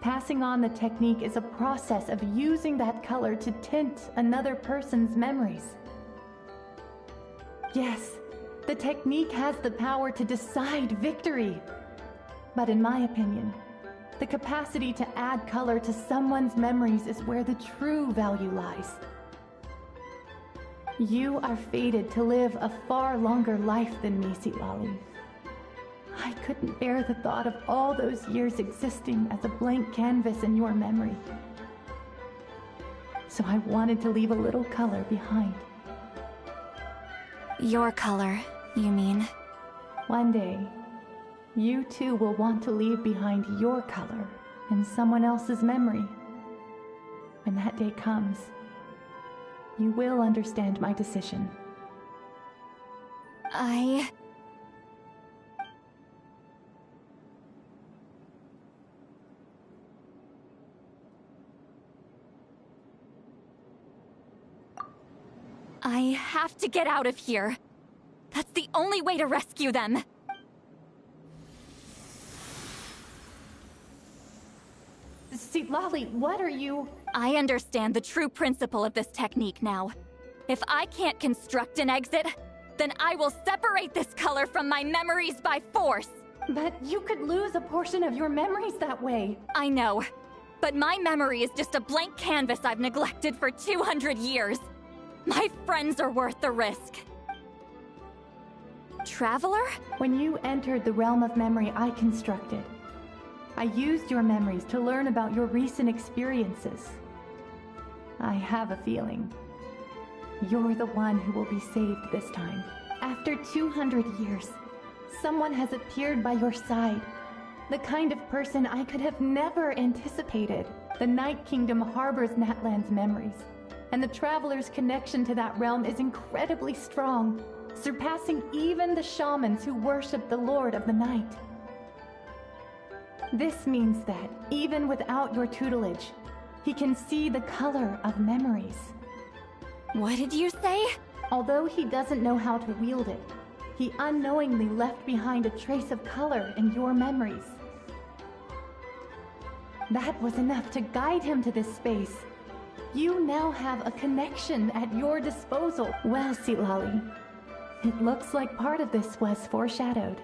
Speaker 18: passing on the technique is a process of using that color to tint another person's memories. Yes, the technique has the power to decide victory, But in my opinion, the capacity to add color to someone's memories is where the true value lies. You are fated to live a far longer life than me, Citlali. I couldn't bear the thought of all those years existing as a blank canvas in your memory. So I wanted to leave a little color behind.
Speaker 15: Your color, you mean?
Speaker 18: One day, you too will want to leave behind your color in someone else's memory. When that day comes, you will understand my decision.
Speaker 15: I have to get out of here. That's the only way to rescue them.
Speaker 18: Citlali, what are you?
Speaker 15: I understand the true principle of this technique now. If I can't construct an exit, then I will separate this color from my memories by force.
Speaker 18: But you could lose a portion of your memories that way.
Speaker 15: I know, but my memory is just a blank canvas I've neglected for 200 years. My friends are worth the risk. Traveler?
Speaker 18: When you entered the realm of memory I constructed, I used your memories to learn about your recent experiences. I have a feeling you're the one who will be saved this time. After 200 years, someone has appeared by your side. The kind of person I could have never anticipated. The Night Kingdom harbors Natlan's memories, and the Traveler's connection to that realm is incredibly strong, surpassing even the shamans who worship the Lord of the Night. This means that, even without your tutelage, he can see the color of memories.
Speaker 15: What did you say?
Speaker 18: Although he doesn't know how to wield it, he unknowingly left behind a trace of color in your memories. That was enough to guide him to this space. You now have a connection at your disposal. Well, Citlali, it looks like part of this was foreshadowed,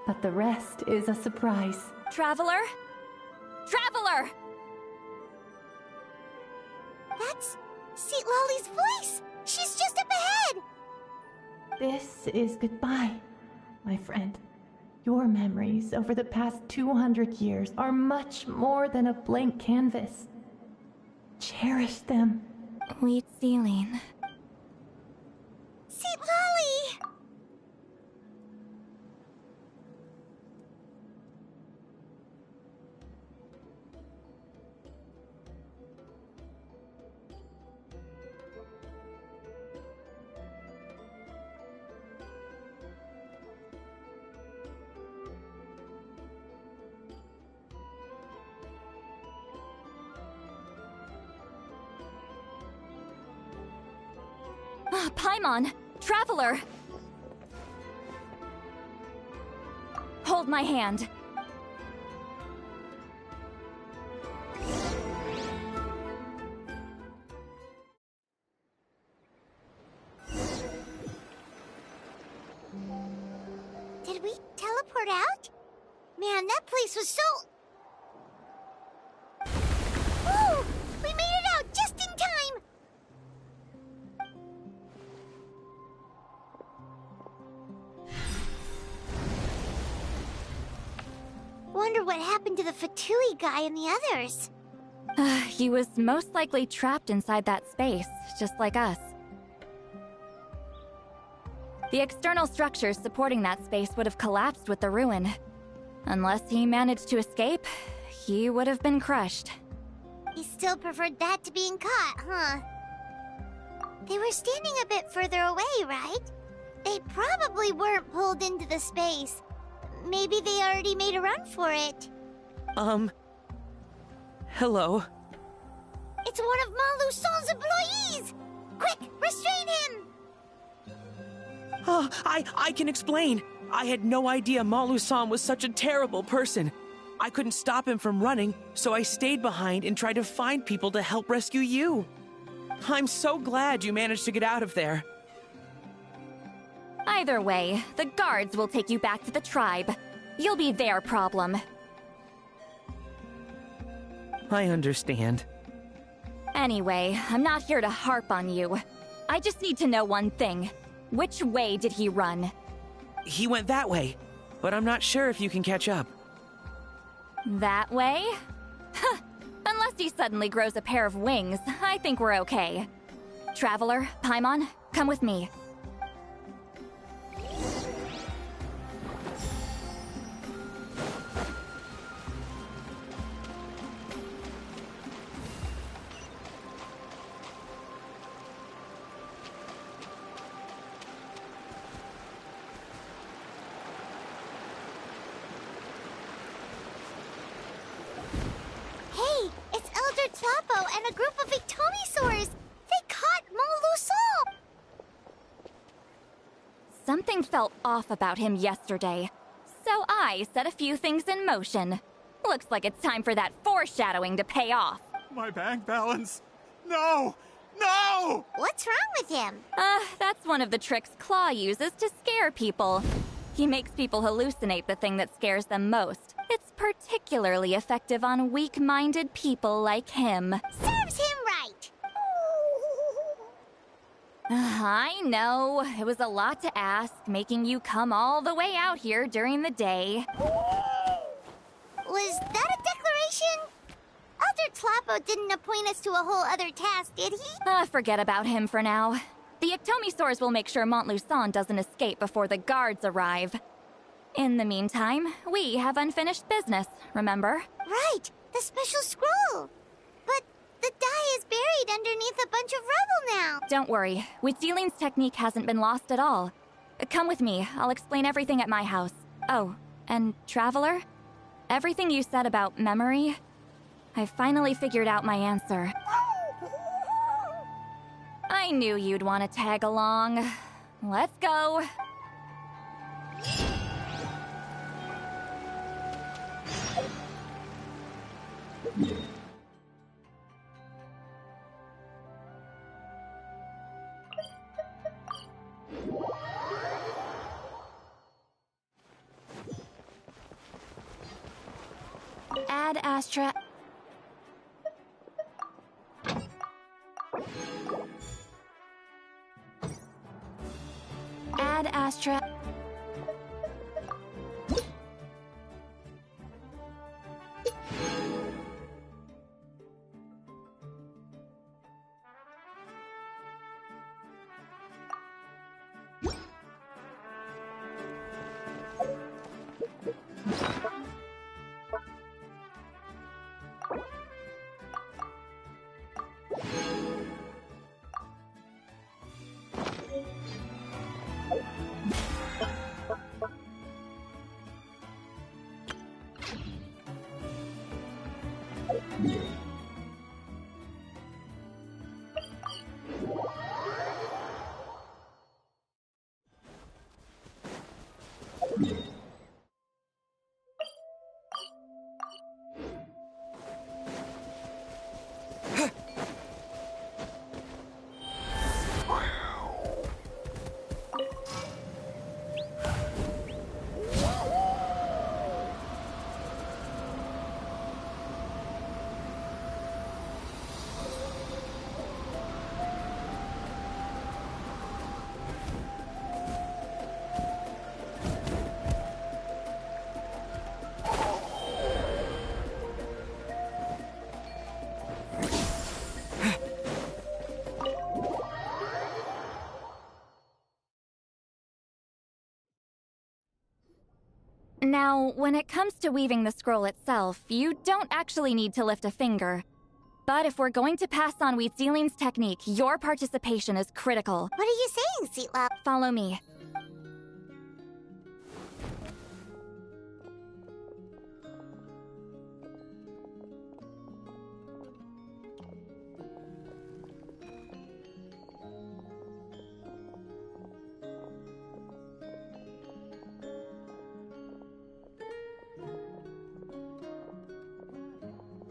Speaker 18: but the rest is a surprise.
Speaker 15: Traveler? Traveler!
Speaker 2: That's Citlali's voice! She's just up ahead!
Speaker 18: This is goodbye, my friend. Your memories over the past 200 years are much more than a blank canvas. Cherish them.
Speaker 15: Wheat ceiling.
Speaker 2: Citlali!
Speaker 15: Paimon! Traveler! Hold my hand.
Speaker 2: Did we teleport out? Man, that place was so... Ooh! We made it out just in time! Wonder what happened to the Fatui guy and the others.
Speaker 15: He was most likely trapped inside that space, just like us. The external structures supporting that space would have collapsed with the ruin. Unless he managed to escape, he would have been crushed.
Speaker 2: He still preferred that to being caught, huh? They were standing a bit further away, right? They probably weren't pulled into the space. Maybe they already made a run for it.
Speaker 25: Hello.
Speaker 2: It's one of Ma Luson's employees! Quick, restrain him!
Speaker 25: Oh, I can explain. I had no idea Malu-san was such a terrible person. I couldn't stop him from running, so I stayed behind and tried to find people to help rescue you. I'm so glad you managed to get out of there.
Speaker 15: Either way, the guards will take you back to the tribe. You'll be their problem.
Speaker 25: I understand.
Speaker 15: Anyway, I'm not here to harp on you. I just need to know one thing. Which way did he run?
Speaker 25: He went that way, but I'm not sure if you can catch up.
Speaker 15: That way? Huh. Unless he suddenly grows a pair of wings, I think we're okay. Traveler, Paimon, come with me.
Speaker 2: Hey, it's Elder Tlapo and a group of Ictomisaurs! They caught Molusol!
Speaker 15: Something felt off about him yesterday, so I set a few things in motion. Looks like it's time for that foreshadowing to pay off.
Speaker 24: My bank balance. No! No!
Speaker 2: What's wrong with him?
Speaker 15: That's one of the tricks Claw uses to scare people. He makes people hallucinate the thing that scares them most. It's particularly effective on weak-minded people like him.
Speaker 2: Serves him right!
Speaker 15: I know. It was a lot to ask, making you come all the way out here during the day.
Speaker 2: Was that a declaration? Elder Tlapo didn't appoint us to a whole other task, did he?
Speaker 15: Forget about him for now. The Ictomisaurs will make sure Montluçon doesn't escape before the guards arrive. In the meantime, we have unfinished business, remember?
Speaker 2: Right, the special scroll. But the die is buried underneath a bunch of rubble now.
Speaker 15: Don't worry, Huitzilin's technique hasn't been lost at all. Come with me, I'll explain everything at my house. Oh, and Traveler? Everything you said about memory, I finally figured out my answer. I knew you'd want to tag along. Let's go. Ad Astra. Ad Astra. Now, when it comes to weaving the scroll itself, you don't actually need to lift a finger. But if we're going to pass on Huitzilin's technique, your participation is critical.
Speaker 2: What are you saying, Seatla?
Speaker 15: Follow me.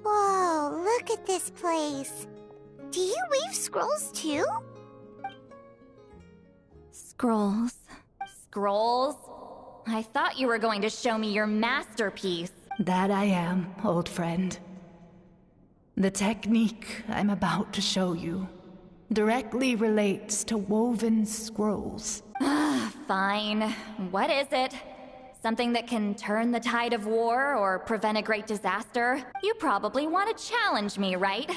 Speaker 2: Whoa, look at this place. Do you weave scrolls too?
Speaker 15: Scrolls. Scrolls? I thought you were going to show me your masterpiece.
Speaker 18: That I am, old friend. The technique I'm about to show you directly relates to woven scrolls.
Speaker 15: Fine. What is it? Something that can turn the tide of war or prevent a great disaster? You probably want to challenge me, right?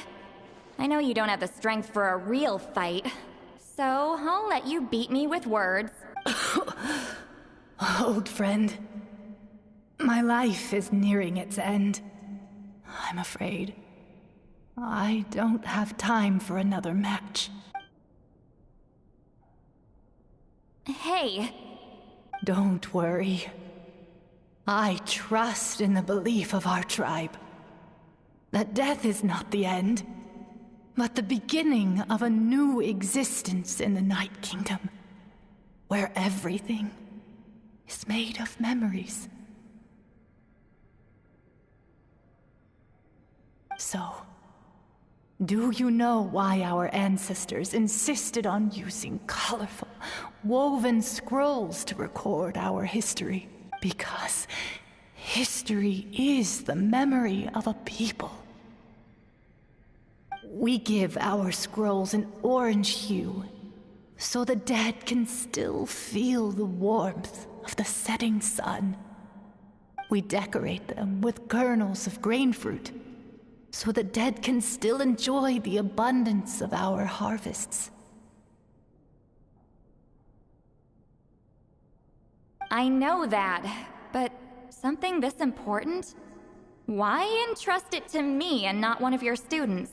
Speaker 15: I know you don't have the strength for a real fight, so I'll let you beat me with words.
Speaker 18: Old friend, my life is nearing its end. I'm afraid I don't have time for another match.
Speaker 15: Hey.
Speaker 18: Don't worry. I trust in the belief of our tribe that death is not the end, but the beginning of a new existence in the Night Kingdom, where everything is made of memories. So, do you know why our ancestors insisted on using colorful, woven scrolls to record our history? Because history is the memory of a people. We give our scrolls an orange hue, so the dead can still feel the warmth of the setting sun. We decorate them with kernels of grain fruit, so the dead can still enjoy the abundance of our harvests.
Speaker 15: I know that, but something this important? Why entrust it to me and not one of your students?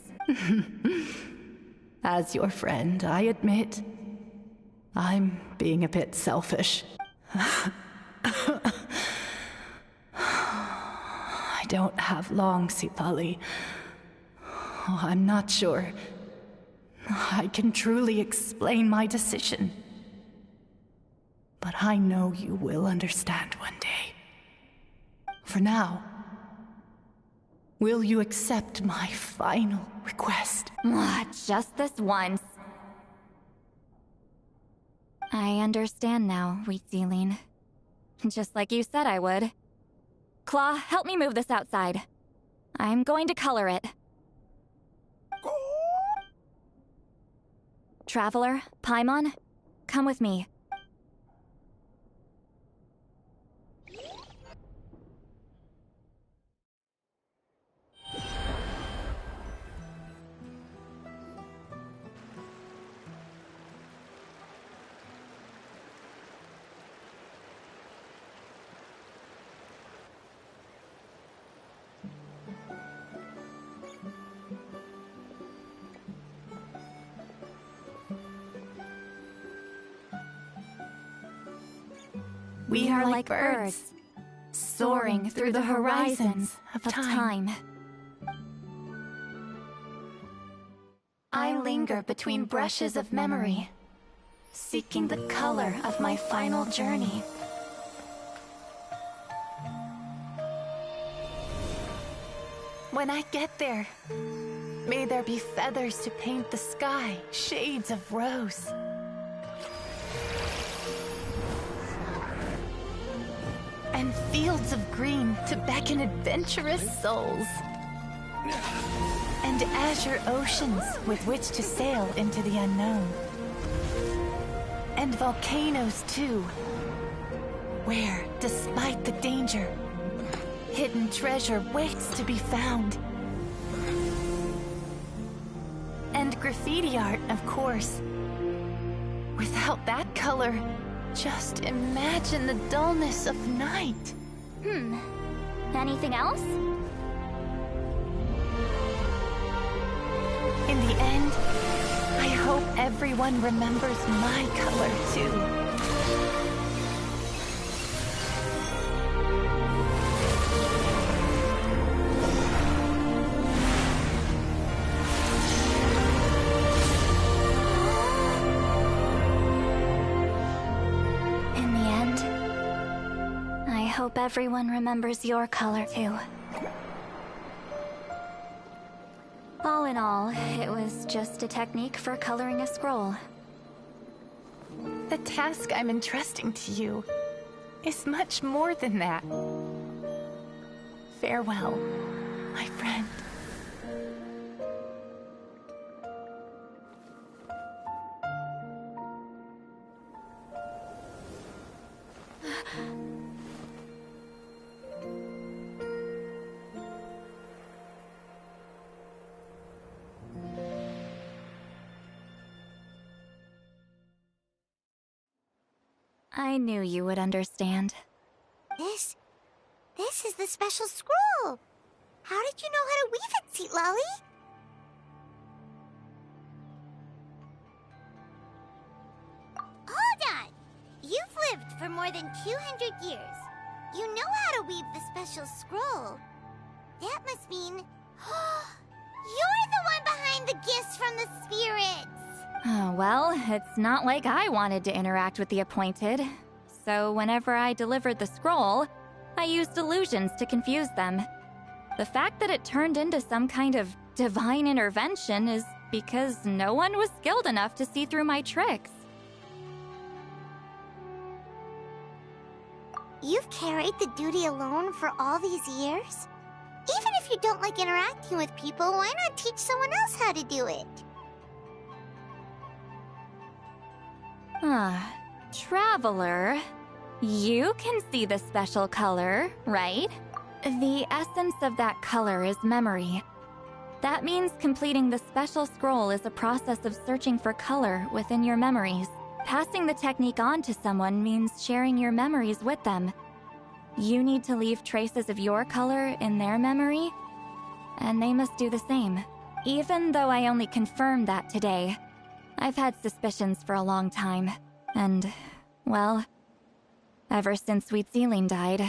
Speaker 18: As your friend, I admit, I'm being a bit selfish. I don't have long, Sipali. Oh, I'm not sure I can truly explain my decision. But I know you will understand one day. For now, will you accept my final request?
Speaker 15: Just this once. I understand now, Wheatsealing. Just like you said I would. Claw, help me move this outside. I'm going to color it. Traveler, Paimon, come with me.
Speaker 18: We are like birds, soaring through the horizons of time. I linger between brushes of memory, seeking the color of my final journey. When I get there, may there be feathers to paint the sky, shades of rose. And fields of green to beckon adventurous souls. And azure oceans with which to sail into the unknown. And volcanoes too, where, despite the danger, hidden treasure waits to be found. And graffiti art, of course. Without that color, just imagine the dullness of night.
Speaker 15: Anything else?
Speaker 18: In the end, I hope everyone remembers my color too.
Speaker 15: I hope everyone remembers your color too. All in all, it was just a technique for coloring a scroll.
Speaker 18: The task I'm entrusting to you is much more than that. Farewell, my friend.
Speaker 15: I knew you would understand.
Speaker 2: This is the special scroll. How did you know how to weave it, Seat Lolly? Hold on! You've lived for more than 200 years. You know how to weave the special scroll. That must mean... you're the one behind the gifts from the spirits!
Speaker 15: Oh, well, it's not like I wanted to interact with the appointed. So whenever I delivered the scroll, I used illusions to confuse them. The fact that it turned into some kind of divine intervention is because no one was skilled enough to see through my tricks.
Speaker 2: You've carried the duty alone for all these years? Even if you don't like interacting with people, why not teach someone else how to do it?
Speaker 15: Traveler, you can see the special color, right? The essence of that color is memory. That means completing the special scroll is a process of searching for color within your memories. Passing the technique on to someone means sharing your memories with them. You need to leave traces of your color in their memory, and they must do the same. Even though I only confirmed that today, I've had suspicions for a long time, and, well, ever since Sweet Celine died,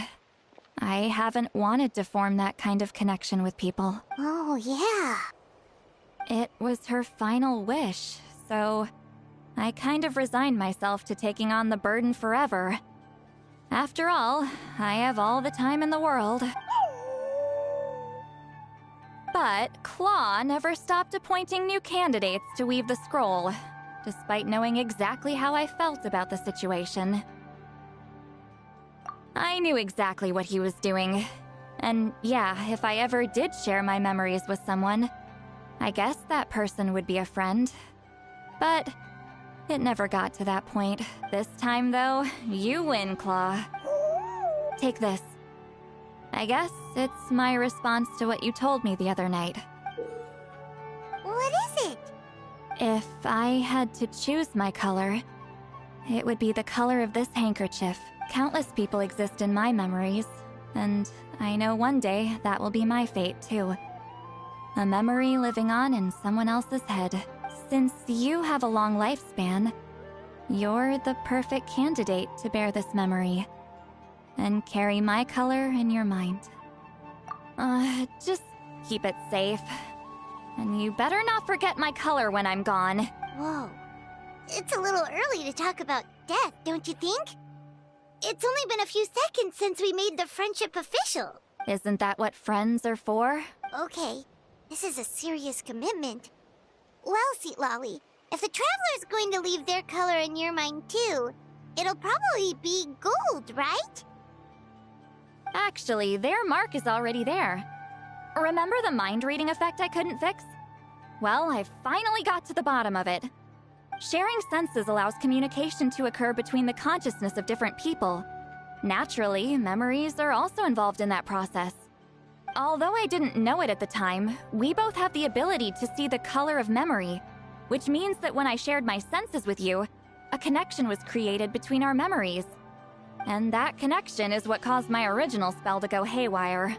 Speaker 15: I haven't wanted to form that kind of connection with people.
Speaker 2: Oh, yeah.
Speaker 15: It was her final wish, so I kind of resigned myself to taking on the burden forever. After all, I have all the time in the world. But Claw never stopped appointing new candidates to weave the scroll, despite knowing exactly how I felt about the situation. I knew exactly what he was doing. And yeah, if I ever did share my memories with someone, I guess that person would be a friend. But it never got to that point. This time, though, you win, Claw. Take this. I guess it's my response to what you told me the other night.
Speaker 2: What is it?
Speaker 15: If I had to choose my color, it would be the color of this handkerchief. Countless people exist in my memories, and I know one day that will be my fate, too. A memory living on in someone else's head. Since you have a long lifespan, you're the perfect candidate to bear this memory and carry my color in your mind. Just keep it safe. And you better not forget my color when I'm gone.
Speaker 2: Whoa. It's a little early to talk about death, don't you think? It's only been a few seconds since we made the friendship official.
Speaker 15: Isn't that what friends are for?
Speaker 2: Okay, this is a serious commitment. Well, Seat Lolly, if the Traveler's going to leave their color in your mind too, it'll probably be gold, right?
Speaker 15: Actually, their mark is already there. Remember the mind reading effect I couldn't fix? Well, I finally got to the bottom of it. Sharing senses allows communication to occur between the consciousness of different people. Naturally, memories are also involved in that process. Although I didn't know it at the time, we both have the ability to see the color of memory, which means that when I shared my senses with you, a connection was created between our memories. And that connection is what caused my original spell to go haywire.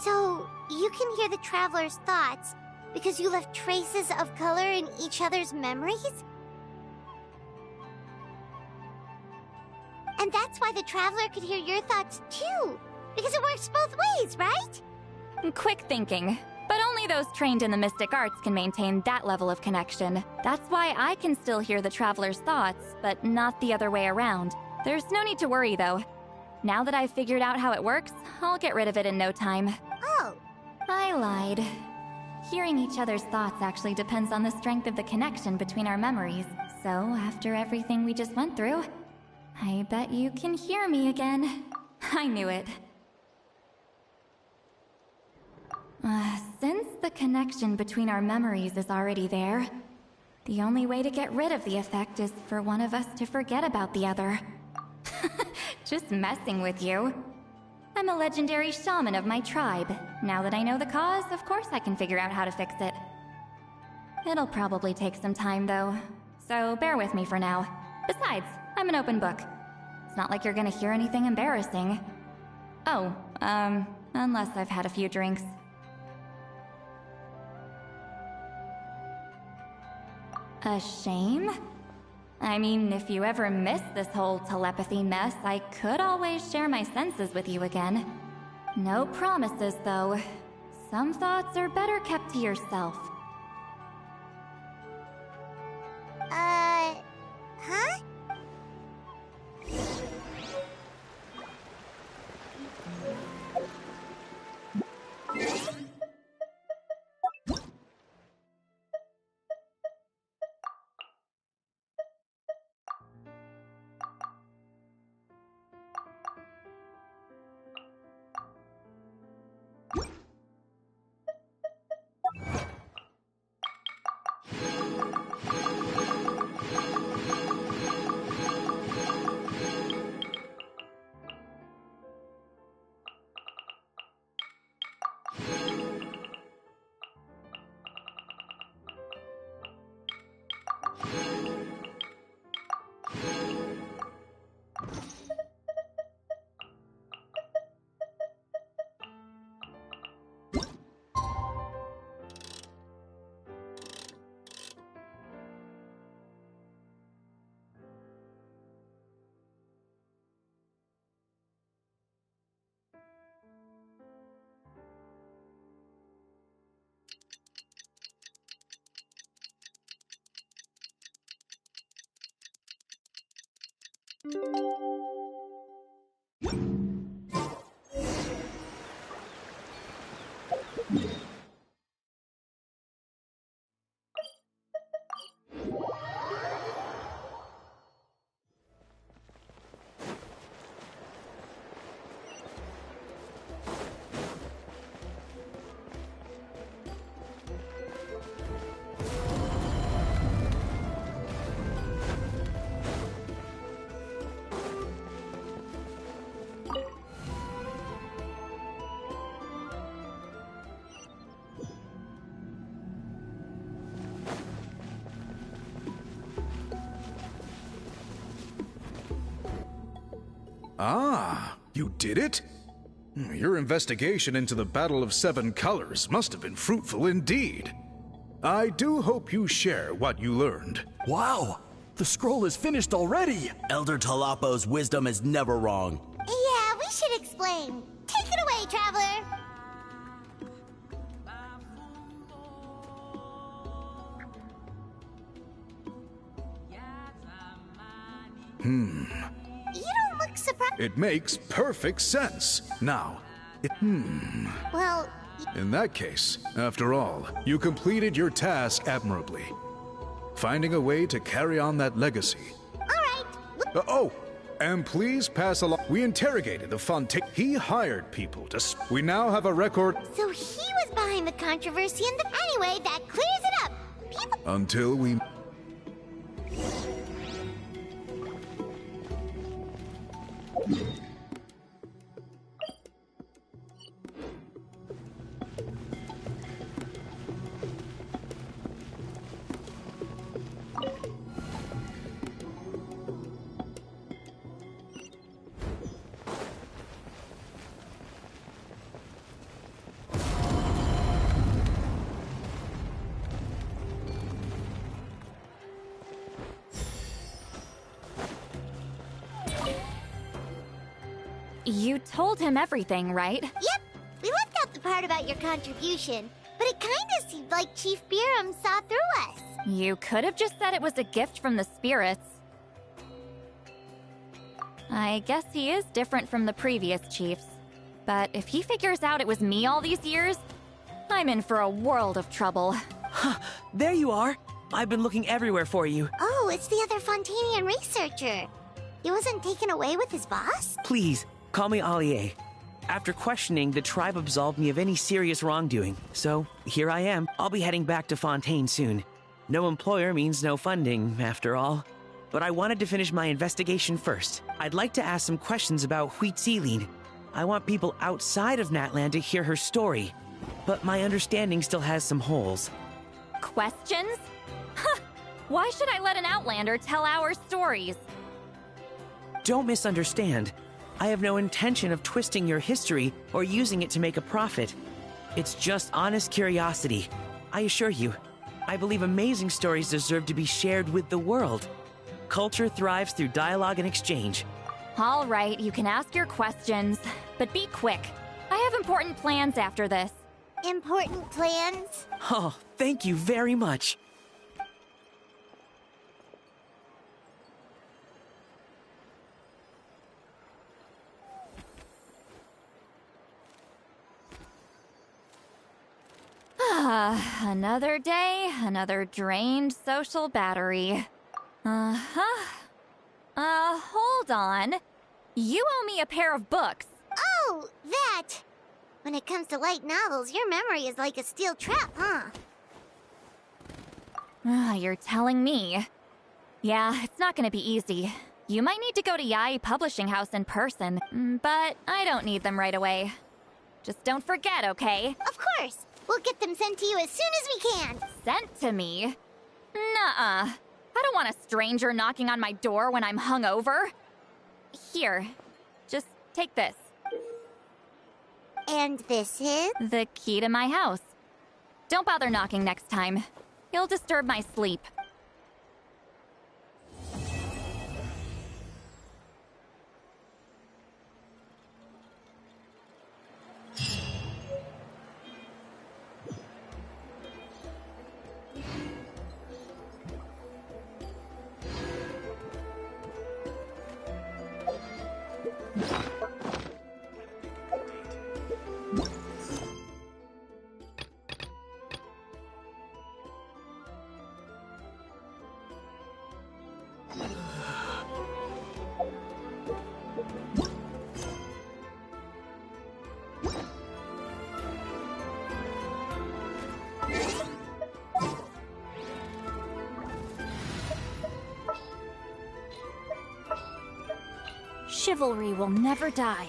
Speaker 2: So, you can hear the Traveler's thoughts because you left traces of color in each other's memories? And that's why the Traveler could hear your thoughts too, because it works both ways, right?
Speaker 15: Quick thinking. But only those trained in the mystic arts can maintain that level of connection. That's why I can still hear the Traveler's thoughts, but not the other way around. There's no need to worry, though. Now that I've figured out how it works, I'll get rid of it in no time.
Speaker 2: Oh.
Speaker 15: I lied. Hearing each other's thoughts actually depends on the strength of the connection between our memories. So, after everything we just went through, I bet you can hear me again. I knew it. Since the connection between our memories is already there, the only way to get rid of the effect is for one of us to forget about the other. Just messing with you. I'm a legendary shaman of my tribe. Now that I know the cause, of course I can figure out how to fix it. It'll probably take some time, though, so bear with me for now. Besides, I'm an open book. It's not like you're gonna hear anything embarrassing. Oh, unless I've had a few drinks. A shame? I mean, if you ever miss this whole telepathy mess, I could always share my senses with you again. No promises, though. Some thoughts are better kept to yourself.
Speaker 2: Huh?
Speaker 21: Ah, you did it? Your investigation into the Battle of Seven Colors must have been fruitful indeed. I do hope you share what you learned.
Speaker 7: Wow! The scroll is finished already!
Speaker 11: Elder Talapo's wisdom is never wrong.
Speaker 2: Yeah, we should explain. Take it away, Traveler!
Speaker 21: Hmm.
Speaker 2: You don't look surprised.
Speaker 21: It makes perfect sense. Now,
Speaker 2: Well,
Speaker 21: in that case, after all, you completed your task admirably. Finding a way to carry on that legacy.
Speaker 2: Alright.
Speaker 21: Oh, and please pass along. We interrogated the Fontaine. He hired people to. We now have a record.
Speaker 2: So he was behind the controversy and anyway, that clears it up. People.
Speaker 21: Until we.
Speaker 15: You told him everything, right?
Speaker 2: Yep. We left out the part about your contribution, but it kinda seemed like Chief Biram saw through us.
Speaker 15: You could have just said it was a gift from the spirits. I guess he is different from the previous chiefs. But if he figures out it was me all these years, I'm in for a world of trouble.
Speaker 25: There you are! I've been looking everywhere for you.
Speaker 2: Oh, it's the other Fontanian researcher. He wasn't taken away with his boss?
Speaker 25: Please, call me Allie. After questioning, the tribe absolved me of any serious wrongdoing. So, here I am. I'll be heading back to Fontaine soon. No employer means no funding, after all. But I wanted to finish my investigation first. I'd like to ask some questions about Huitzilin. I want people outside of Natland to hear her story. But my understanding still has some holes.
Speaker 15: Questions? Huh! Why should I let an Outlander tell our stories?
Speaker 25: Don't misunderstand. I have no intention of twisting your history or using it to make a profit. It's just honest curiosity. I assure you, I believe amazing stories deserve to be shared with the world. Culture thrives through dialogue and exchange.
Speaker 15: All right, you can ask your questions, but be quick. I have important plans after this.
Speaker 2: Important plans?
Speaker 25: Oh, thank you very much.
Speaker 15: Another day, another drained social battery. Hold on. You owe me a pair of books.
Speaker 2: Oh, that! When it comes to light novels, your memory is like a steel trap, huh?
Speaker 15: You're telling me. Yeah, it's not gonna be easy. You might need to go to Yai Publishing House in person, but I don't need them right away. Just don't forget, okay?
Speaker 2: Of course! We'll get them sent to you as soon as we can!
Speaker 15: Sent to me? Nuh-uh. I don't want a stranger knocking on my door when I'm hungover. Here, just take this.
Speaker 2: And this is?
Speaker 15: The key to my house. Don't bother knocking next time. You'll disturb my sleep. Chivalry will never die.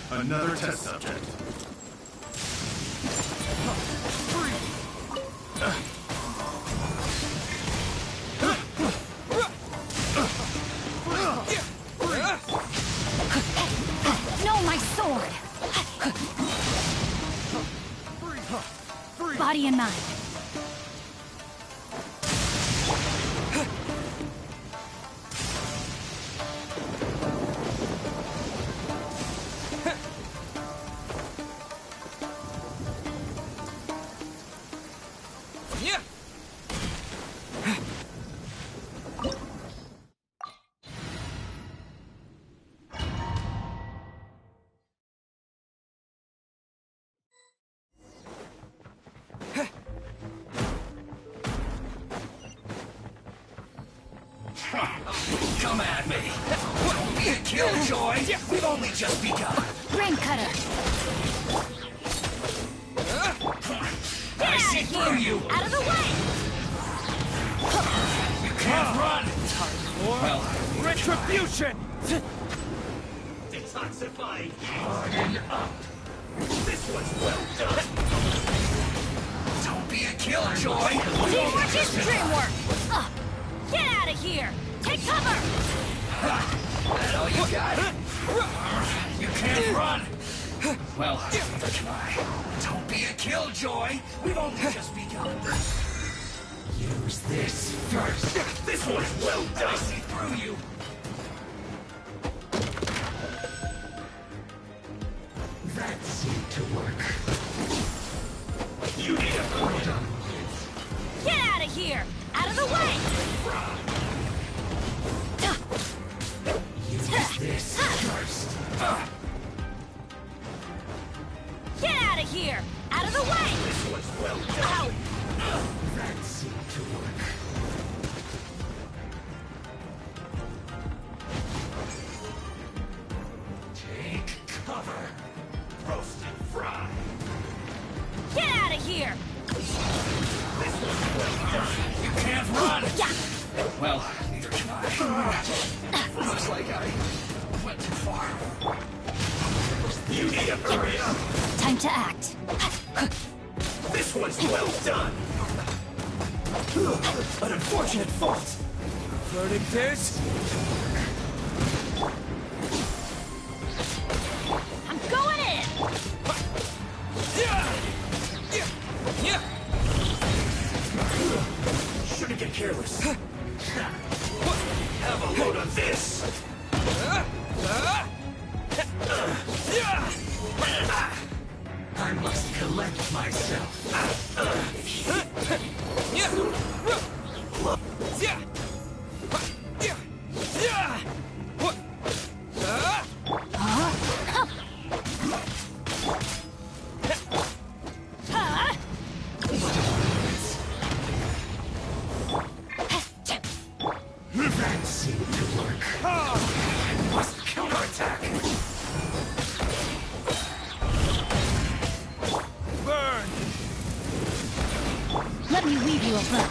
Speaker 24: Another test subject.
Speaker 5: No, my sword! Body and mind.
Speaker 17: Come at me. Don't be a killjoy. We've only just begun.
Speaker 5: Brain cutter.
Speaker 17: I see through you.
Speaker 5: Out of the way!
Speaker 17: You can't run. Well,
Speaker 1: Retribution!
Speaker 17: detoxify. Harden up. This one's well done. Don't be a killjoy.
Speaker 5: Teamwork is dreamwork! Get out of here! Take cover!
Speaker 17: That all you got? You can't run. Well, neither can I. Don't be a killjoy. We've only just begun. Use this first. This one's well done. I see through you. That seemed to work. You need a freedom.
Speaker 5: Get out of here! Out of the way!
Speaker 17: Use this first.
Speaker 5: Get out of here! Out of the way!
Speaker 17: This one's well done. That seemed to work. Take cover. Roast and fry.
Speaker 5: Get out of here!
Speaker 17: This one's well done. You can't run.
Speaker 5: Yeah.
Speaker 17: Well, neither can I. Looks like I went too far. You need to hurry up.
Speaker 5: Time to act.
Speaker 17: This one's well done. An unfortunate fault.
Speaker 1: Verdict is...
Speaker 5: I'm going in!
Speaker 17: Shouldn't get careless. Have a load of this. I must collect myself. That seemed to work. I must counterattack.
Speaker 1: Burn!
Speaker 5: Let me weave you a bow.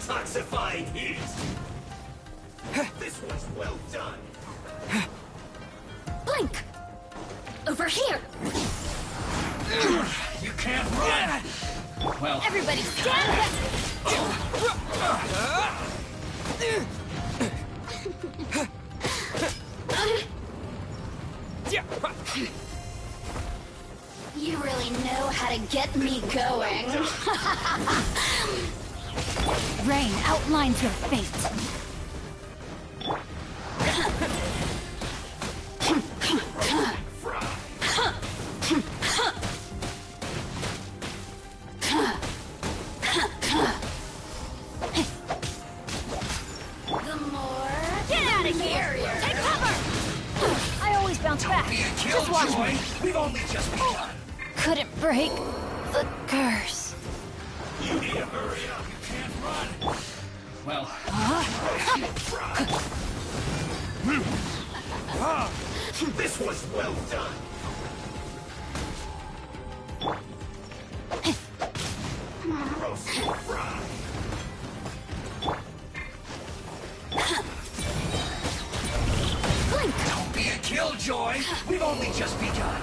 Speaker 17: detoxifying heat. This was well done.
Speaker 5: Blink! Over here!
Speaker 17: You can't run. Well,
Speaker 5: Everybody stand back! You really know how to get me going. Rain outlines your fate. Just watch me.
Speaker 17: We've only just begun.
Speaker 5: Couldn't break the curse.
Speaker 17: You need to hurry up. You can't run. Well, this was well done. Roast and fry. Don't be a killjoy. We've only just begun.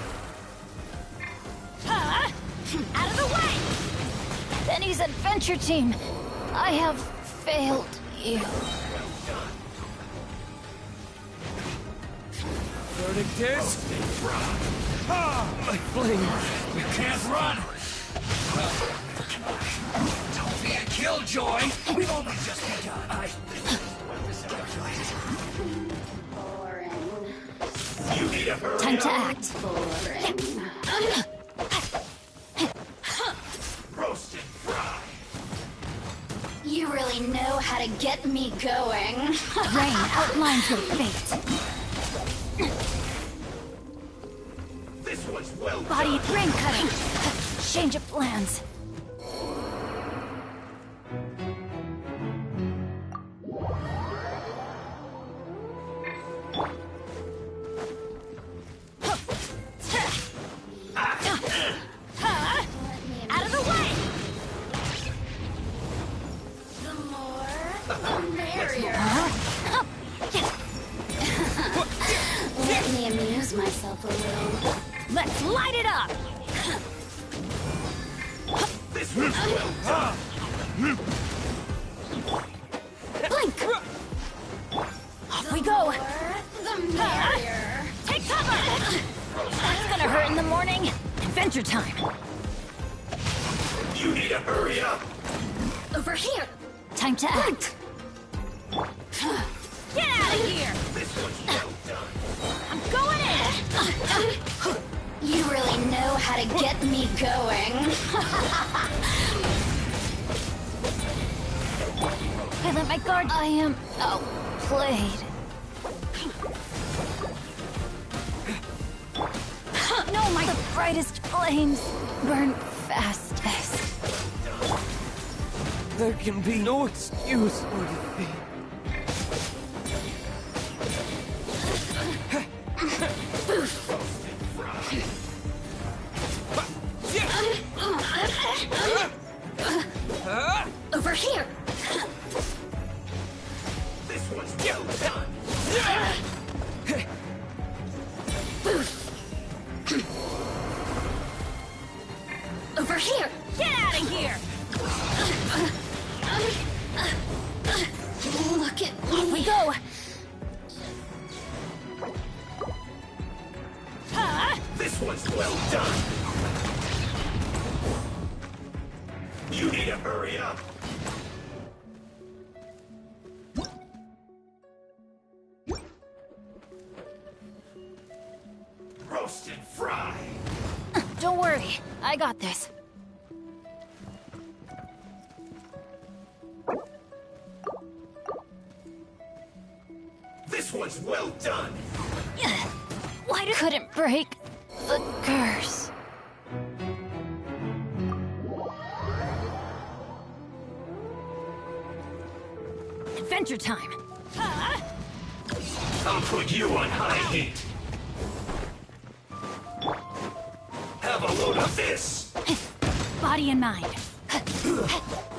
Speaker 5: Out of the way! Benny's adventure team, I have failed you.
Speaker 3: Verdict is... my flame.
Speaker 17: You can't run. Well, don't be a killjoy. We've only just begun. You need a hurry.
Speaker 5: Time to act.
Speaker 17: Roast and fry.
Speaker 5: You really know how to get me going. Rain outlines your fate.
Speaker 17: This was well
Speaker 5: Body
Speaker 17: done.
Speaker 5: brain cutting. Change of plans. Out of the way! The more, the merrier. Let me amuse myself a little. Let's light it up!
Speaker 17: This was well done.
Speaker 5: Blink! Off we go! The merrier. Take cover! That's gonna hurt in the morning. Adventure time.
Speaker 17: You need to hurry up.
Speaker 5: Over here. Time to act. Get out of here!
Speaker 17: This was well done.
Speaker 5: I'm going in! You really know how to get me going. I let my guard... I am outplayed. No, the brightest flames burn fastest.
Speaker 3: There can be no excuse for defeat.
Speaker 5: Over here!
Speaker 17: This was well done.
Speaker 5: Over here! Get out of here! Look at me. Off we go!
Speaker 17: This was well done. You need to hurry up. Roast and fry.
Speaker 5: Don't worry, I got this.
Speaker 17: This was well done.
Speaker 5: Why couldn't break the curse? Adventure time.
Speaker 17: I'll put you on high heat. Have a load of this.
Speaker 5: Body and mind.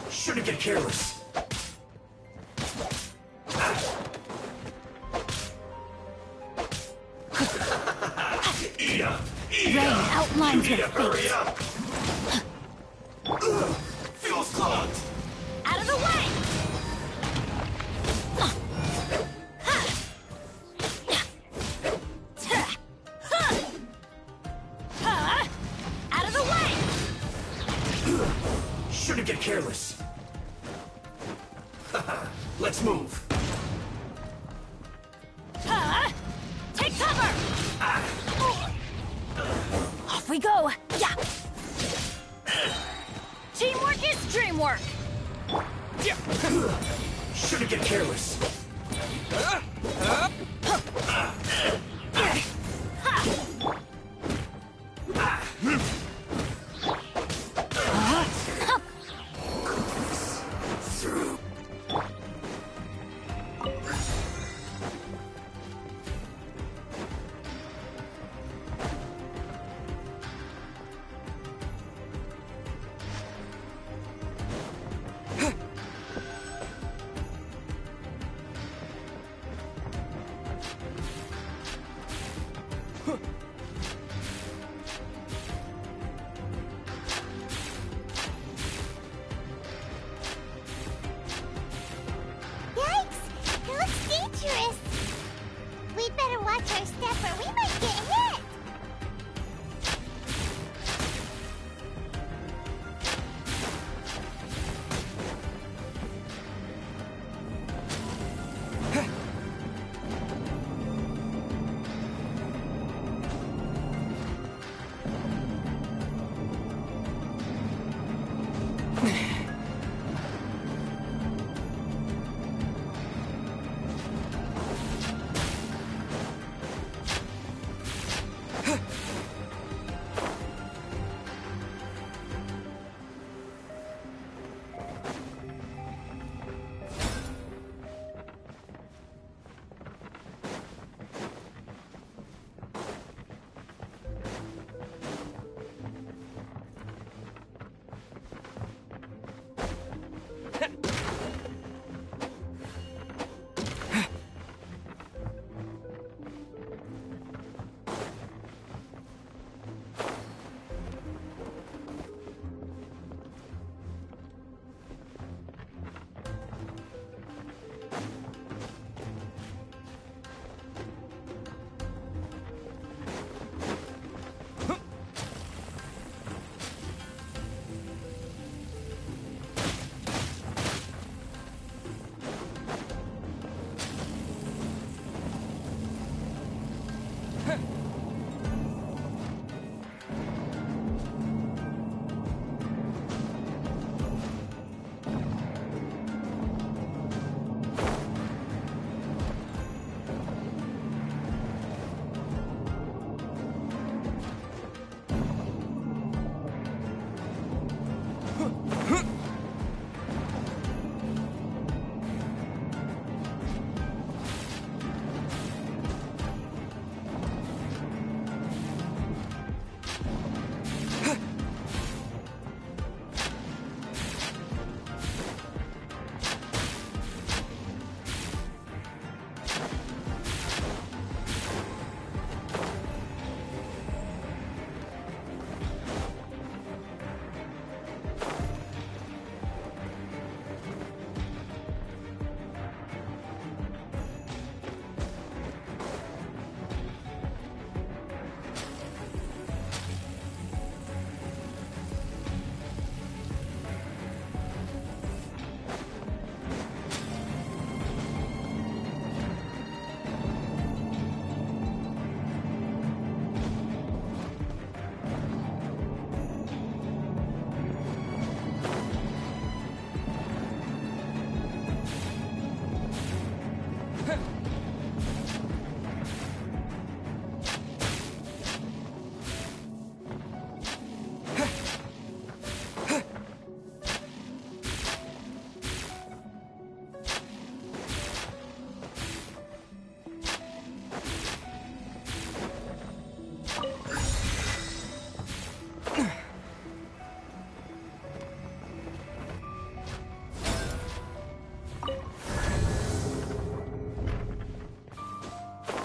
Speaker 17: Shouldn't get careless.
Speaker 5: one's gonna
Speaker 17: hurry
Speaker 5: faint.
Speaker 17: up! Fuel's clogged!
Speaker 5: Out of the way! Out of the way!
Speaker 17: Shouldn't get careless. Let's move.
Speaker 5: Take cover! Off we go! Yeah! Teamwork is dreamwork!
Speaker 17: Shouldn't get careless.
Speaker 2: Yikes! It looks dangerous. We'd better watch our step or we might get hit.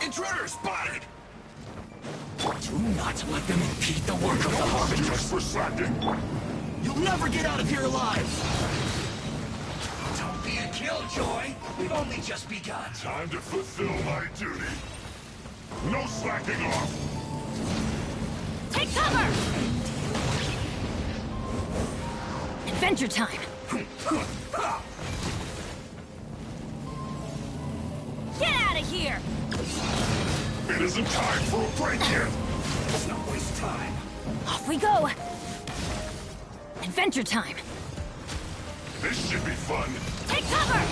Speaker 17: Intruder spotted! Do not not let them impede the work of the Harbingers.
Speaker 21: For slacking.
Speaker 17: You'll never get out of here alive! Don't be a killjoy! We've only just begun.
Speaker 21: Time to fulfill my duty. No slacking off!
Speaker 5: Take cover! Adventure time! Get out of here!
Speaker 21: It isn't time for a break yet!
Speaker 17: Let's not waste time.
Speaker 5: Off we go! Adventure time!
Speaker 21: This should be fun.
Speaker 5: Take cover!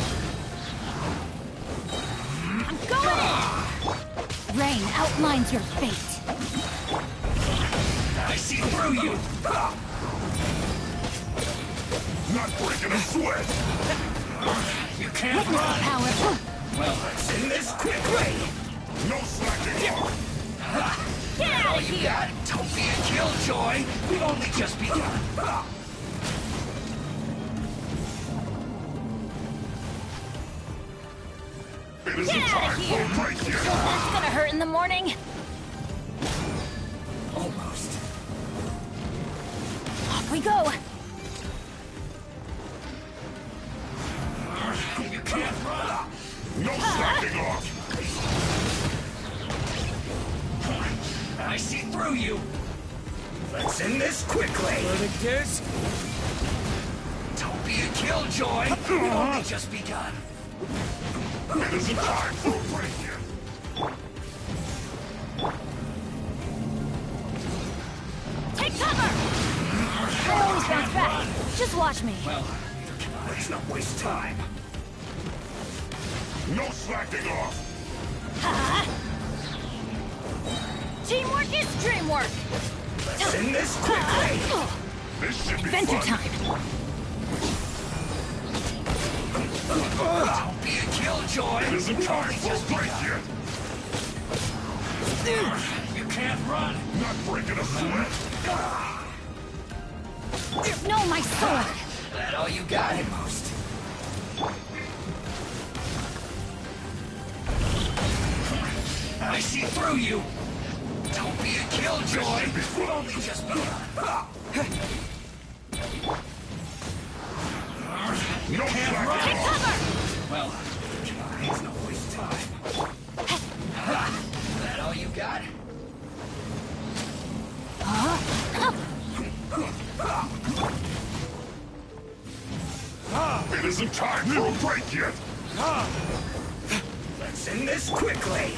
Speaker 5: I'm going in! Rain outlines your fate.
Speaker 17: I see through you!
Speaker 21: Not breaking a sweat!
Speaker 17: You can't
Speaker 5: Witness
Speaker 17: run!
Speaker 5: the power!
Speaker 17: Well, let's end this quickly!
Speaker 21: No slacking off!
Speaker 5: Get out
Speaker 17: All
Speaker 5: of
Speaker 17: you
Speaker 5: here!
Speaker 17: got? Don't be a killjoy! We've only just begun.
Speaker 21: It isn't
Speaker 5: Get out
Speaker 21: time
Speaker 5: of
Speaker 21: for
Speaker 5: here!
Speaker 21: a break yet!
Speaker 5: That's gonna hurt in the morning!
Speaker 17: Almost.
Speaker 5: Off we go!
Speaker 17: You can't run!
Speaker 21: No slacking off!
Speaker 17: I see through you! Let's end this quickly!
Speaker 3: Verdict
Speaker 17: Don't be a killjoy! We've only just begun.
Speaker 21: It isn't time for a break yet!
Speaker 5: Take cover! I always bounce back. Just watch me.
Speaker 17: Well, neither can I. Let's not waste time.
Speaker 21: No slacking off!
Speaker 5: Teamwork is dreamwork!
Speaker 17: Let's end this quickly!
Speaker 21: This should be
Speaker 5: Adventure
Speaker 21: fun.
Speaker 5: time!
Speaker 17: Don't be a killjoy!
Speaker 21: It isn't time for a break yet!
Speaker 17: You can't run!
Speaker 21: Not breaking a sweat!
Speaker 5: No, my sword!
Speaker 17: That all you got, most. I see through you! Don't be a killjoy! We've only just begun. You can't run!
Speaker 5: Take cover!
Speaker 17: Well, it's no waste time. That all you got?
Speaker 21: It isn't time for a break yet!
Speaker 17: Let's end this quickly!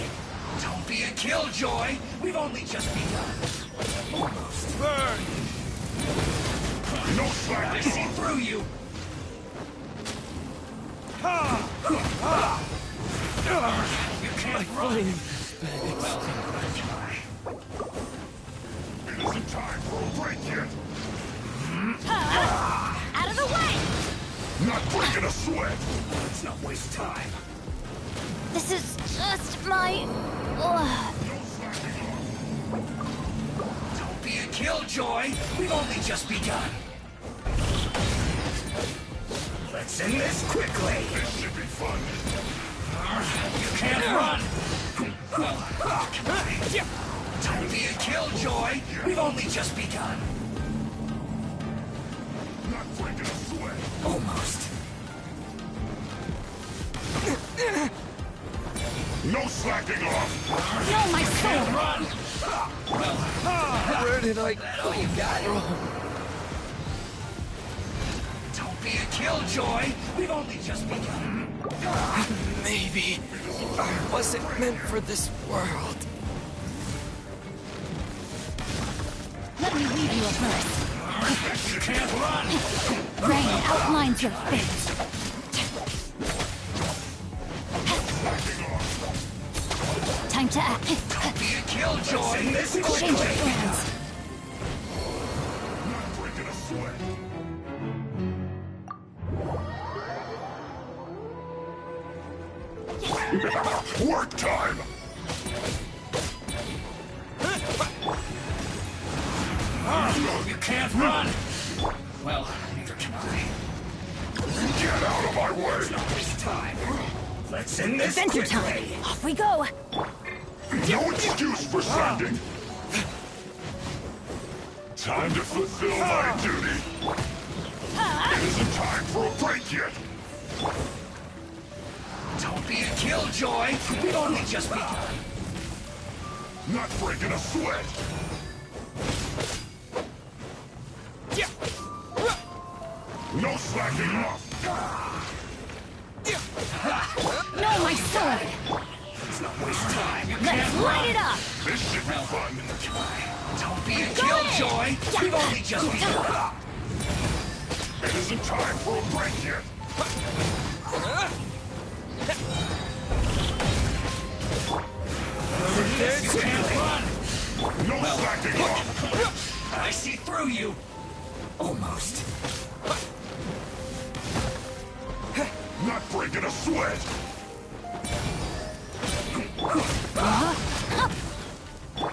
Speaker 17: Don't be a killjoy! We've only just begun. Almost.
Speaker 21: Burn! No
Speaker 17: I
Speaker 21: slacking
Speaker 17: see
Speaker 21: off!
Speaker 17: through you! You can't run! Well, try.
Speaker 21: It isn't time for a break yet!
Speaker 5: Out of the way!
Speaker 21: Not breaking a sweat!
Speaker 17: Let's not waste time.
Speaker 5: This is just my...
Speaker 21: No slacking off!
Speaker 17: Don't be a killjoy! We've only just begun. Let's end this quickly!
Speaker 21: This should be fun!
Speaker 17: You can't run! Don't be a killjoy! We've only just begun.
Speaker 21: Not breaking a sweat!
Speaker 17: Almost.
Speaker 21: No slacking off!
Speaker 5: No, my sword!
Speaker 17: Run!
Speaker 3: Where did I
Speaker 17: That all you got? Don't be a killjoy! We've only just begun.
Speaker 3: Maybe I wasn't meant for this world.
Speaker 5: Let me read you a verse.
Speaker 17: You can't run!
Speaker 5: Rain outlines your fate. Time to act.
Speaker 17: Don't be a killjoy! In this
Speaker 5: Change of
Speaker 17: quickly!
Speaker 5: plans.
Speaker 21: Not breaking a sweat! Work time!
Speaker 17: You can't run! Well, neither can I.
Speaker 21: Get out of my way!
Speaker 17: It's not waste time. Let's end this
Speaker 5: Adventure
Speaker 17: quickly!
Speaker 5: time. Off we go.
Speaker 21: No excuse for standing!
Speaker 14: Time to fulfill my duty. It isn't time for a break yet.
Speaker 17: Don't be a killjoy. We've only just begun.
Speaker 14: Not breaking a sweat. No slacking off.
Speaker 5: No, my sword!
Speaker 17: Let's not waste time.
Speaker 5: Let's light it up!
Speaker 14: This should be fun.
Speaker 17: Don't be a killjoy. We've only just begun.
Speaker 14: It isn't time for a break yet.
Speaker 17: You can't run.
Speaker 14: No slacking off.
Speaker 17: I see through you. Almost.
Speaker 14: Not breaking a sweat.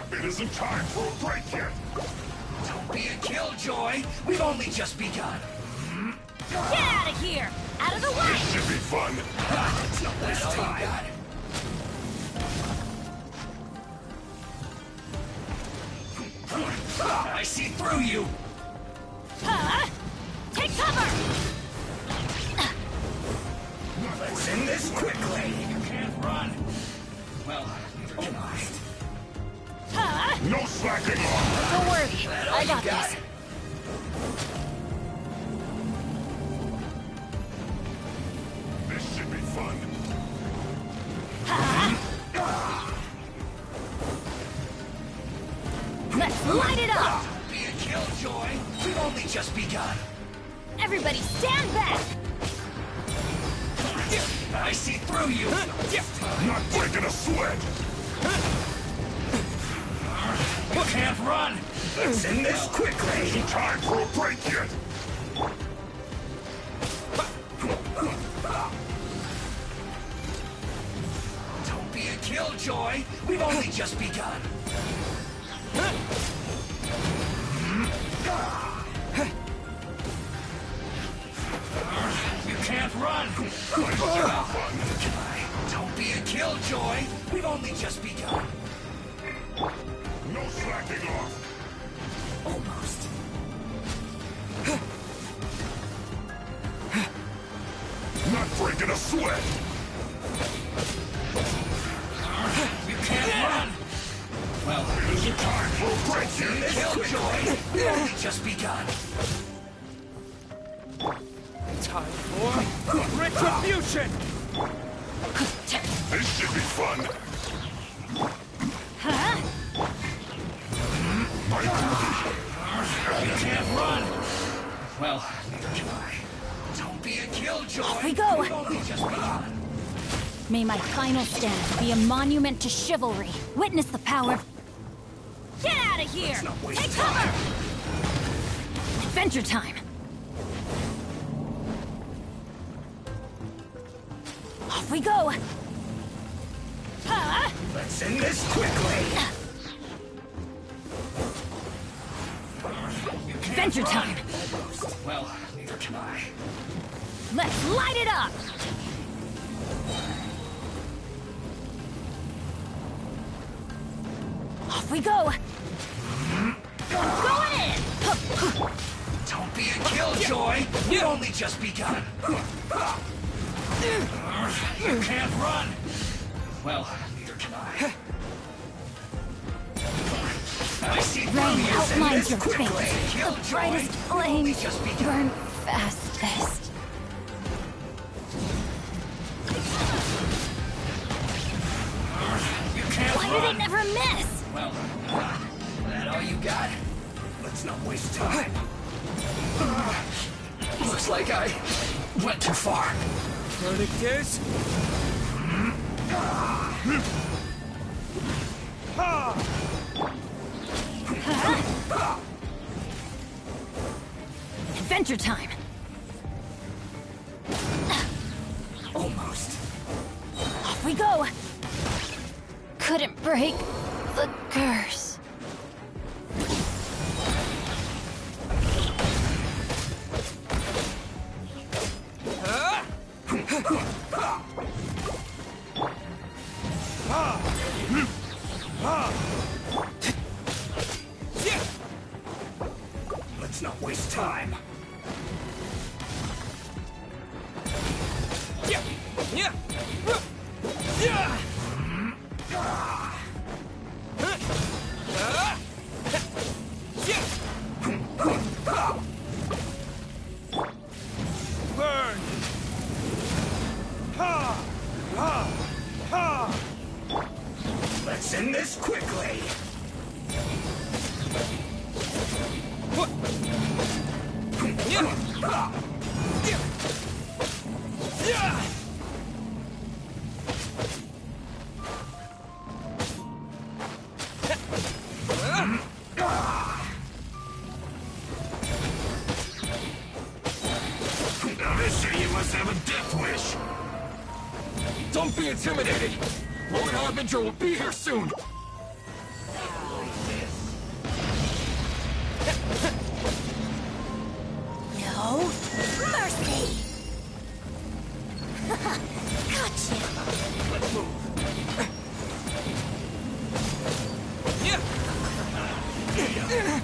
Speaker 14: It isn't time for a break yet.
Speaker 17: Don't be a killjoy. We've only just begun.
Speaker 5: Get out of here! Out of the way!
Speaker 14: This should be fun.
Speaker 17: It's not waste time. I see through you.
Speaker 5: Take cover!
Speaker 17: Let's end this quickly. You can't run. Well, neither can I.
Speaker 14: No slacking off.
Speaker 5: Don't worry, I got this.
Speaker 14: This should be fun.
Speaker 5: Let's light it up!
Speaker 17: Don't be a killjoy. We've only just begun.
Speaker 5: Everybody stand back!
Speaker 17: I see through you.
Speaker 14: Not breaking a sweat.
Speaker 17: You can't run. Let's end this quickly.
Speaker 14: Isn't time for a break yet.
Speaker 17: Don't be a killjoy. We've only just begun. You can't run. Don't be a killjoy. We've only just begun.
Speaker 14: No slacking off.
Speaker 17: Almost.
Speaker 14: Not breaking a sweat.
Speaker 17: You can't run. Well,
Speaker 14: it isn't time for a break yet.
Speaker 17: Killjoy. We've only just begun.
Speaker 12: Time for retribution!
Speaker 14: This should be fun. My duty.
Speaker 17: You can't run. Well, neither can I. Don't be a killjoy.
Speaker 5: Off we go.
Speaker 17: We've only just begun.
Speaker 5: May my final stand be a monument to chivalry. Witness the power of... Get out of here!
Speaker 17: Let's not waste
Speaker 5: Take
Speaker 17: time.
Speaker 5: cover! Adventure time! Off we go!
Speaker 17: Let's end this quickly.
Speaker 5: Adventure time!
Speaker 17: Almost. Well, neither can I.
Speaker 5: Let's light it up! Off we go! Going in!
Speaker 17: Don't be a killjoy. We've only just begun. You can't run. Well, neither can I. I see through
Speaker 5: Rain
Speaker 17: you.
Speaker 5: outlines your
Speaker 17: quickly.
Speaker 5: face. The
Speaker 17: Killjoy.
Speaker 5: brightest
Speaker 17: We've only
Speaker 5: flames
Speaker 17: just begun.
Speaker 5: burn fastest.
Speaker 17: You can't
Speaker 5: Why do
Speaker 17: run.
Speaker 5: they never miss?
Speaker 17: Well, that all you got? Let's not waste time. Looks like I went too far.
Speaker 12: Verdict is...
Speaker 5: Adventure time!
Speaker 17: Almost.
Speaker 5: Off we go! Couldn't break the curse.
Speaker 17: Burn! Ha! Ha! Ha! Let's end this quickly! You must have a death wish.
Speaker 14: Don't be intimidated! Lord Harbinger will be here soon!
Speaker 5: No mercy! Gotcha!
Speaker 17: Let's move.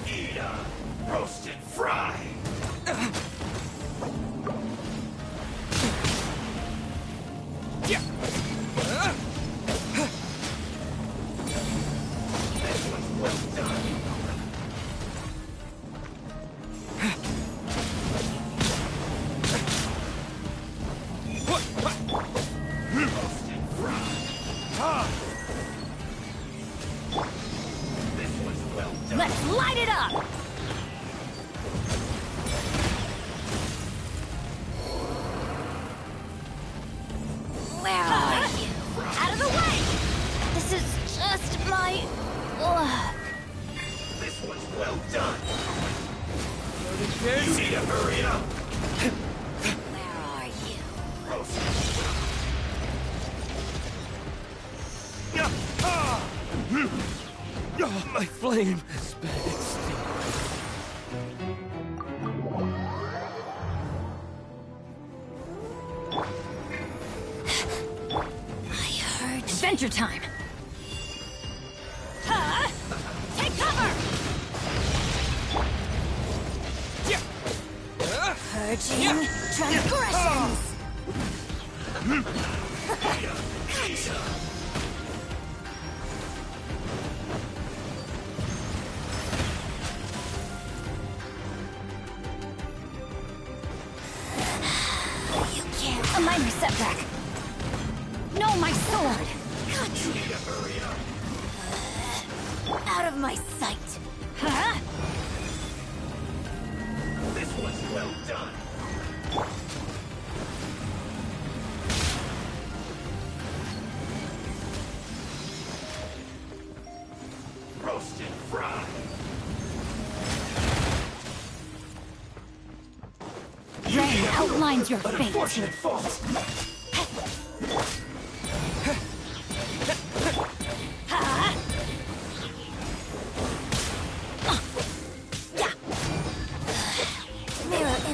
Speaker 17: Eat up. Roast and fry. This one's well done. Roast and fry. This one's well done.
Speaker 5: Let's light it up! Where are you? Out of the way! This is just my luck.
Speaker 17: This one's well done. You need to hurry up.
Speaker 5: Where are you?
Speaker 17: Roast.
Speaker 3: My flame has been
Speaker 5: Adventure time! Huh? Take cover! Purging transgressions! You can't. A minor setback. No, my sword!
Speaker 17: You need to hurry up.
Speaker 5: Out of my sight. Huh?
Speaker 17: This one's well done. Roast and fry.
Speaker 5: Rain outlines your fate.
Speaker 17: Unfortunate fault.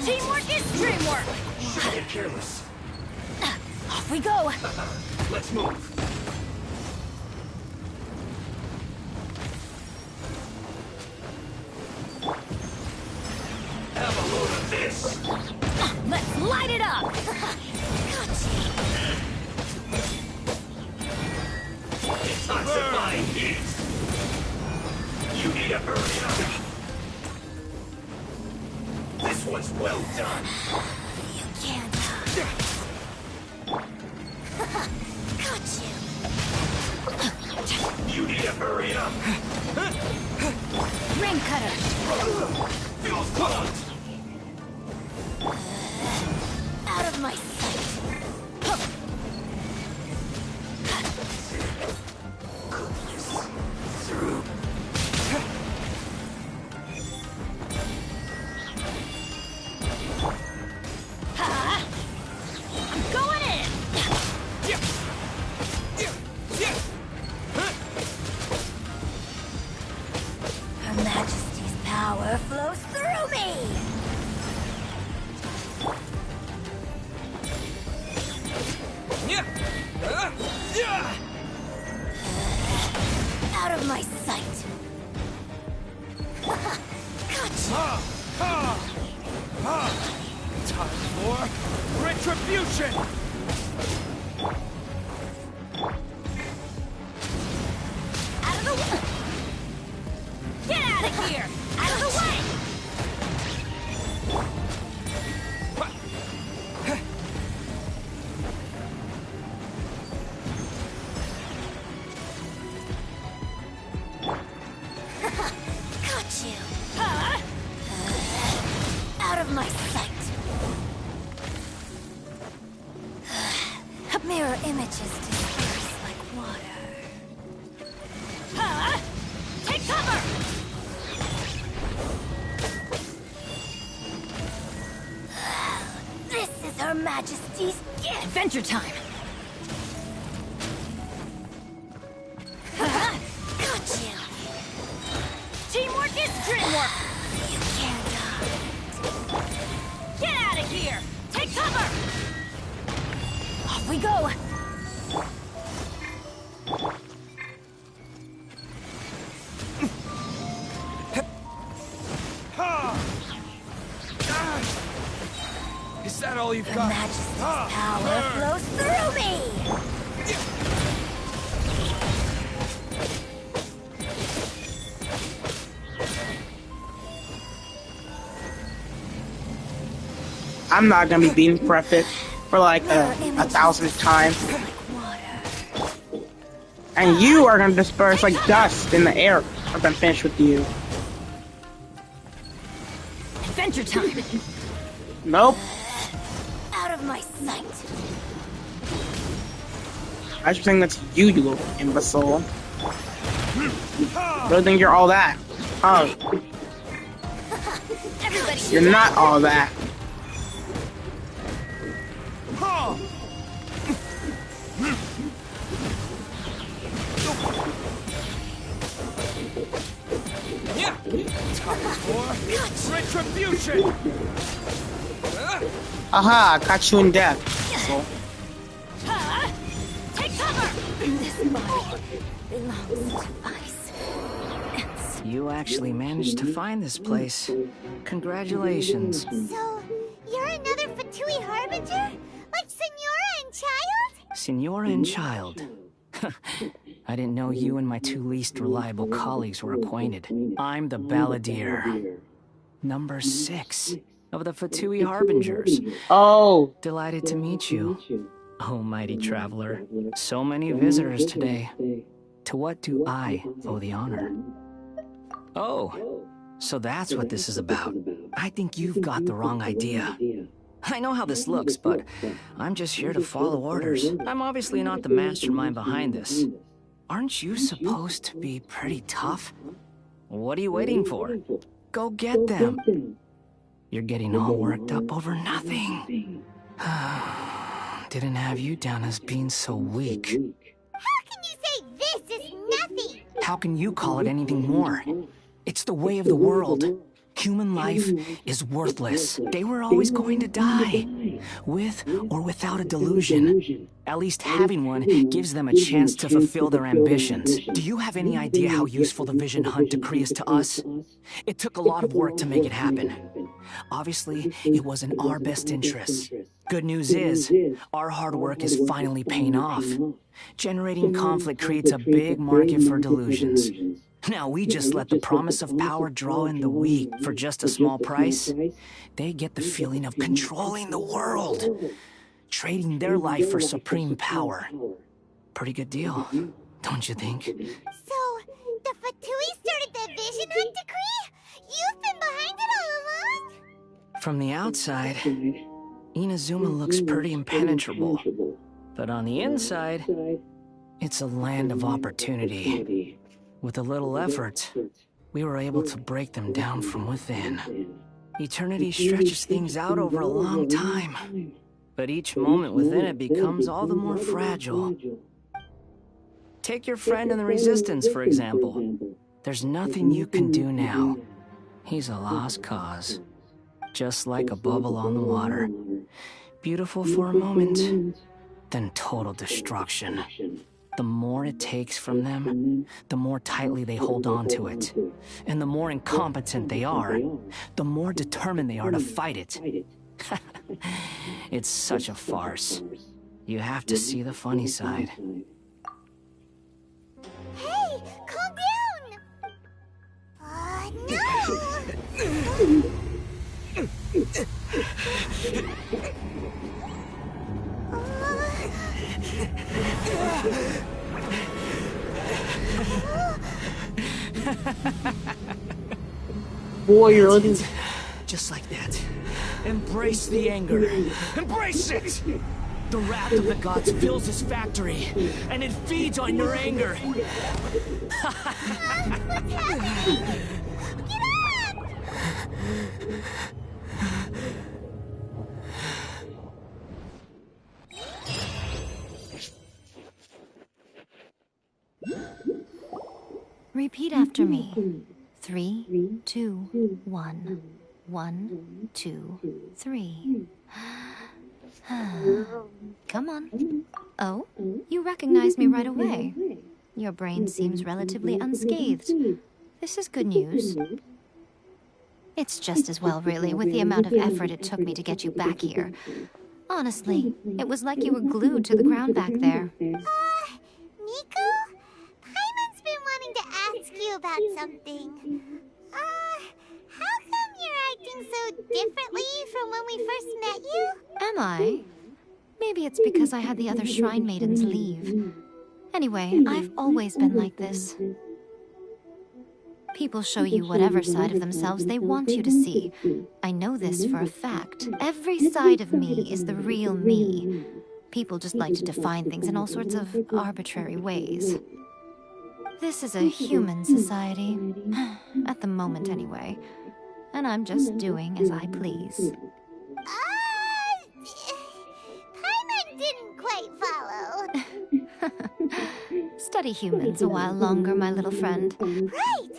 Speaker 5: Teamwork is dreamwork!
Speaker 17: Shouldn't get careless.
Speaker 5: Off we go!
Speaker 17: Let's move. Have a load of this.
Speaker 5: Let's light it up!
Speaker 17: Intensifying heat. You need to hurry up. This one's well done.
Speaker 5: You can't. Got you.
Speaker 17: You need to hurry up.
Speaker 5: Ring cutter.
Speaker 17: Feels caught.
Speaker 5: Out of my sight.
Speaker 17: Through.
Speaker 5: I'm going in! Her Majesty's power flows through me! Out of my sight! Gotcha!
Speaker 17: Time for retribution!
Speaker 5: Out of the way! Get out of here! Out of the way! Got you! Out of my sight! Mirror images disperse like water. Take cover! This is Her Majesty's gift! Adventure time! Got you! Teamwork is dreamwork! You can't hide. Get out of here! Take cover! Off we go!
Speaker 17: Is that all you've
Speaker 5: Her
Speaker 17: got?
Speaker 5: Majesty's power flows through me!
Speaker 4: I'm not gonna be beating Prefect for like a 1,000th time. And you are gonna disperse like dust in the air once I'm finished with you.
Speaker 5: Adventure time!
Speaker 4: Nope.
Speaker 5: Out of my sight!
Speaker 4: I just think that's you, you little imbecile. Really think you're all that? Oh, you're not all that.
Speaker 17: Retribution!
Speaker 4: Aha, I caught you in death. So.
Speaker 5: Take cover! This body belongs to ice.
Speaker 8: You actually managed to find this place. Congratulations.
Speaker 2: So, you're another Fatui Harbinger? Like Senora and Child?
Speaker 8: Senora and Child. I didn't know you and my two least reliable colleagues were acquainted. I'm the Balladeer. Number 6 of the Fatui Harbingers.
Speaker 4: Oh.
Speaker 8: Delighted to meet you. Oh, mighty traveler. So many visitors today. To what do I owe the honor? Oh, so that's what this is about. I think you've got the wrong idea. I know how this looks, but I'm just here to follow orders. I'm obviously not the mastermind behind this. Aren't you supposed to be pretty tough? What are you waiting for? Go get them. You're getting all worked up over nothing. Didn't have you down as being so weak.
Speaker 2: How can you say this is nothing?
Speaker 8: How can you call it anything more? It's the way of the world. Human life is worthless. They were always going to die, with or without a delusion. At least having one gives them a chance to fulfill their ambitions. Do you have any idea how useful the Vision Hunt decree is to us? It took a lot of work to make it happen. Obviously, it was in our best interests. Good news is, our hard work is finally paying off. Generating conflict creates a big market for delusions. Now we just let the promise of power draw in the weak for just a small price. They get the feeling of controlling the world, trading their life for supreme power. Pretty good deal, don't you think?
Speaker 2: So, the Fatui started the Vision Hunt decree? You've been behind it all along?
Speaker 8: From the outside, Inazuma looks pretty impenetrable. But on the inside, it's a land of opportunity. With a little effort, we were able to break them down from within. Eternity stretches things out over a long time, but each moment within it becomes all the more fragile. Take your friend in the Resistance, for example. There's nothing you can do now. He's a lost cause, just like a bubble on the water. Beautiful for a moment, then total destruction. The more it takes from them, the more tightly they hold on to it. And the more incompetent they are, the more determined they are to fight it. It's such a farce. You have to see the funny side.
Speaker 2: Hey, calm down!
Speaker 4: Boy, you're looking...
Speaker 8: Just like that. Embrace the anger. Embrace it! The wrath of the gods fills this factory, and it feeds on your anger.
Speaker 2: What's happening? Get up!
Speaker 5: Repeat after me. 3, 2, 1. 1, 2, 3. Come on. Oh, you recognize me right away. Your brain seems relatively unscathed. This is good news. It's just as well, really, with the amount of effort it took me to get you back here. Honestly, it was like you were glued to the ground back there.
Speaker 2: Nico? Paimon's been wanting to ask you about something. How come you're acting so differently from when we first met you?
Speaker 5: Am I? Maybe it's because I had the other Shrine Maidens leave. Anyway, I've always been like this. People show you whatever side of themselves they want you to see. I know this for a fact. Every side of me is the real me. People just like to define things in all sorts of arbitrary ways. This is a human society. At the moment, anyway. And I'm just doing as I please.
Speaker 2: Paimon didn't quite follow.
Speaker 5: Study humans a while longer, my little friend.
Speaker 2: Right!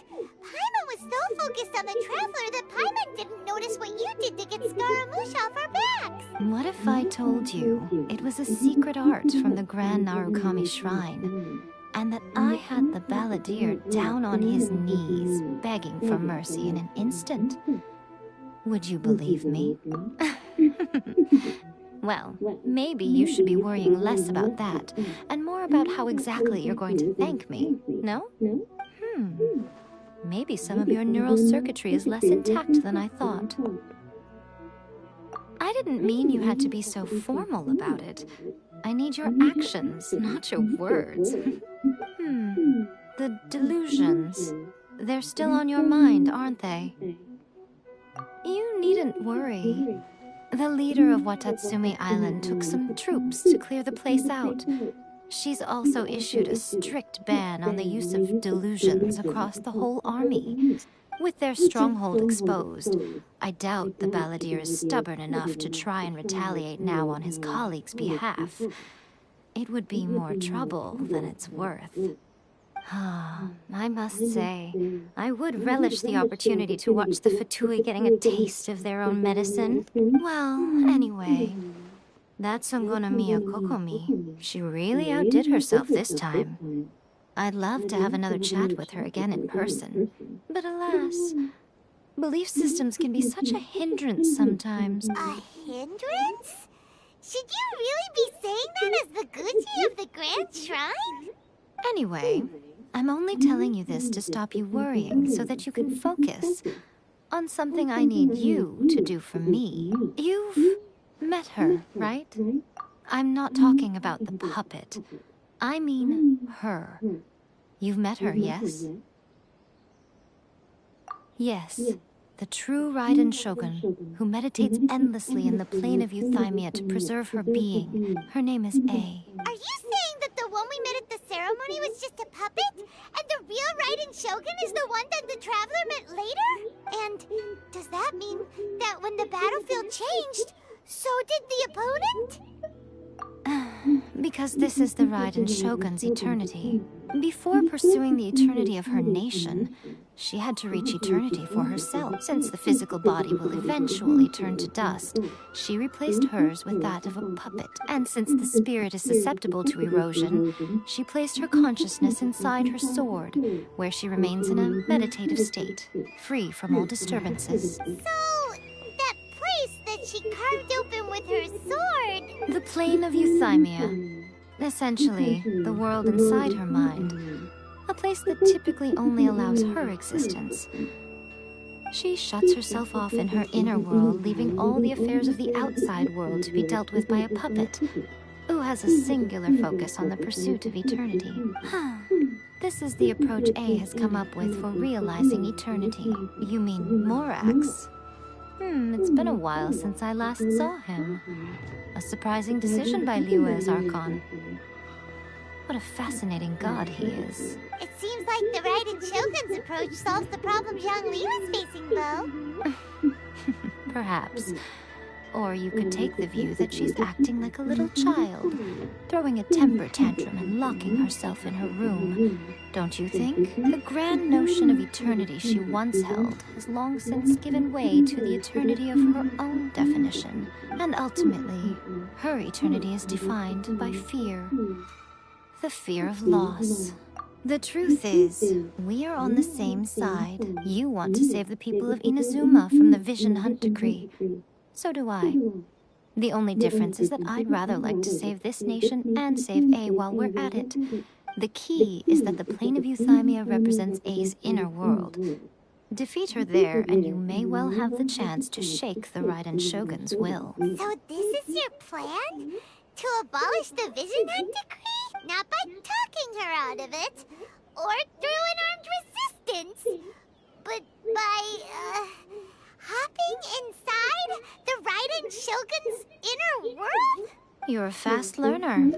Speaker 2: Paimon was so focused on the Traveler that Paimon didn't notice what you did to get Scaramouche off our backs.
Speaker 5: What if I told you it was a secret art from the Grand Narukami Shrine, and that I had the balladeer down on his knees, begging for mercy in an instant? Would you believe me? Well, maybe you should be worrying less about that, and more about how exactly you're going to thank me, no? Maybe some of your neural circuitry is less intact than I thought. I didn't mean you had to be so formal about it. I need your actions, not your words. The delusions. They're still on your mind, aren't they? You needn't worry. The leader of Watatsumi Island took some troops to clear the place out. She's also issued a strict ban on the use of delusions across the whole army. With their stronghold exposed, I doubt the balladeer is stubborn enough to try and retaliate now on his colleague's behalf. It would be more trouble than it's worth. I must say, I would relish the opportunity to watch the Fatui getting a taste of their own medicine. Well, anyway, that's Miya Kokomi. She really outdid herself this time. I'd love to have another chat with her again in person. But alas, belief systems can be such a hindrance sometimes.
Speaker 2: A hindrance? Should you really be saying that as the Gucci of the Grand Shrine?
Speaker 5: Anyway, I'm only telling you this to stop you worrying so that you can focus on something I need you to do for me. You've met her, right? I'm not talking about the puppet. I mean her. You've met her, yes? Yes, the true Raiden Shogun, who meditates endlessly in the plane of Euthymia to preserve her being. Her name is A.
Speaker 2: Are you saying that the one we met at the ceremony was just a puppet? And the real Raiden Shogun is the one that the Traveler met later? And does that mean that when the battlefield changed, so did the opponent?
Speaker 5: Because this is the Raiden Shogun's eternity. Before pursuing the eternity of her nation, she had to reach eternity for herself. Since the physical body will eventually turn to dust, she replaced hers with that of a puppet. And since the spirit is susceptible to erosion, she placed her consciousness inside her sword, where she remains in a meditative state, free from all disturbances.
Speaker 2: So, that place that that she carved open with her sword.
Speaker 5: The plane of euthymia. Essentially, the world inside her mind. A place that typically only allows her existence. She shuts herself off in her inner world, leaving all the affairs of the outside world to be dealt with by a puppet, who has a singular focus on the pursuit of eternity. This is the approach A has come up with for realizing eternity. You mean Morax? It's been a while since I last saw him. A surprising decision by Liyue's Archon. What a fascinating god he is.
Speaker 2: It seems like the Raiden Shogun's approach solves the problem Zhongli was facing, Bo.
Speaker 5: Perhaps. Or you could take the view that she's acting like a little child, throwing a temper tantrum and locking herself in her room. Don't you think? The grand notion of eternity she once held has long since given way to the eternity of her own definition. And ultimately, her eternity is defined by fear. The fear of loss. The truth is, we are on the same side. You want to save the people of Inazuma from the Vision Hunt Decree. So do I. The only difference is that I'd rather like to save this nation and save A while we're at it. The key is that the plane of euthymia represents A's inner world. Defeat her there, and you may well have the chance to shake the Raiden Shogun's will.
Speaker 2: So this is your plan? To abolish the Vision Hunt Decree? Not by talking her out of it, or through an armed resistance, but by, hopping inside the Raiden Shogun's inner world?
Speaker 5: You're a fast learner.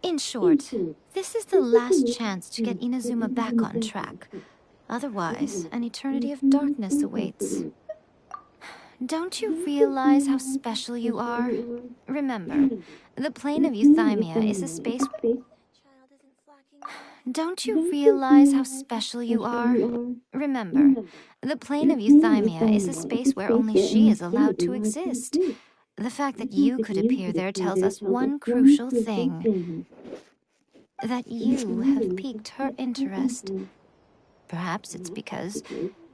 Speaker 5: In short, this is the last chance to get Inazuma back on track. Otherwise, an eternity of darkness awaits. Don't you realize how special you are? Remember, the plane of euthymia is a space... Don't you realize how special you are? Remember, the plane of euthymia is a space where only she is allowed to exist. The fact that you could appear there tells us one crucial thing. That you have piqued her interest. Perhaps it's because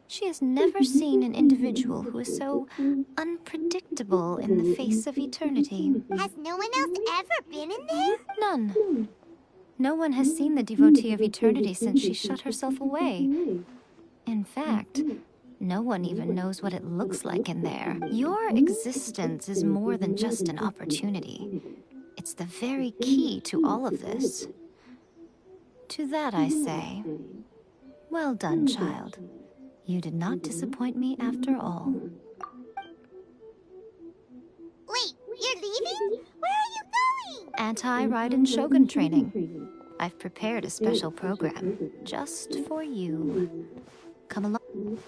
Speaker 5: she has never seen an individual who is so unpredictable in the face of eternity.
Speaker 2: Has no one else ever been in there?
Speaker 5: None. No one has seen the devotee of eternity since she shut herself away. In fact, no one even knows what it looks like in there. Your existence is more than just an opportunity. It's the very key to all of this. To that I say, well done, child. You did not disappoint me after all.
Speaker 2: Wait, you're leaving? Where are you going?
Speaker 5: Anti-Raiden Shogun training. I've prepared a special program just for you. Come along.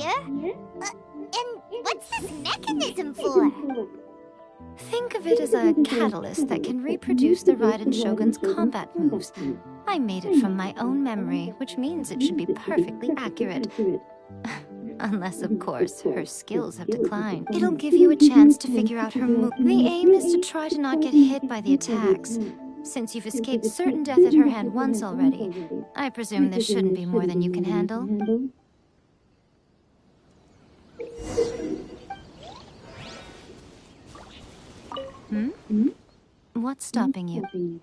Speaker 2: here. And what's this mechanism for?
Speaker 13: Think of it as a catalyst that can reproduce the Raiden Shogun's combat moves. I made it from my own memory, which means it should be perfectly accurate. Unless, of course, her skills have declined. It'll give you a chance to figure out her move. The aim is to try to not get hit by the attacks. Since you've escaped certain death at her hand once already, I presume this shouldn't be more than you can handle. What's stopping you?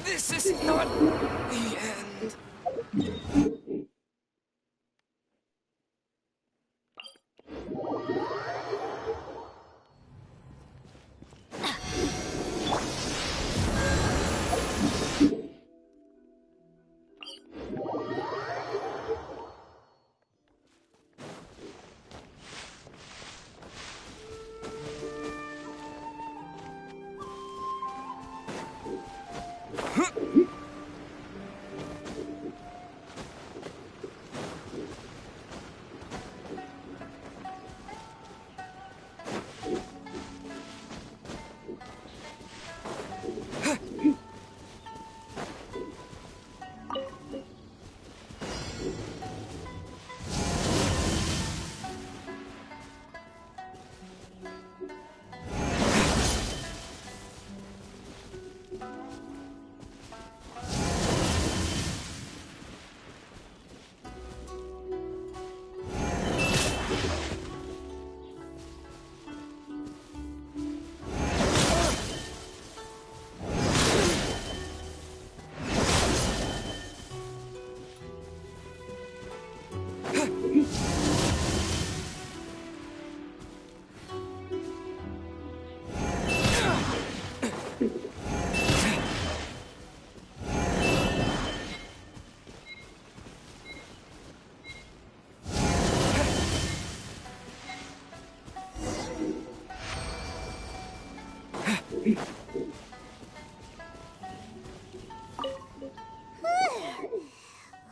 Speaker 17: This is not the end.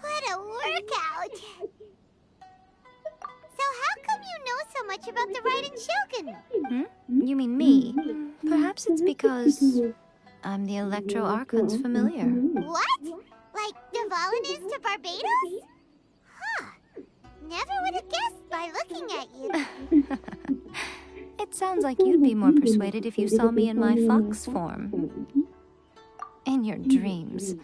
Speaker 2: What a workout! So how come you know so much about the Raiden Shogun?
Speaker 13: You mean me? Perhaps it's because I'm the Electro Archon's familiar.
Speaker 2: What? Like Dvalin is to Barbados? Huh. Never would have guessed by looking at you.
Speaker 13: It sounds like you'd be more persuaded if you saw me in my fox form. In your dreams.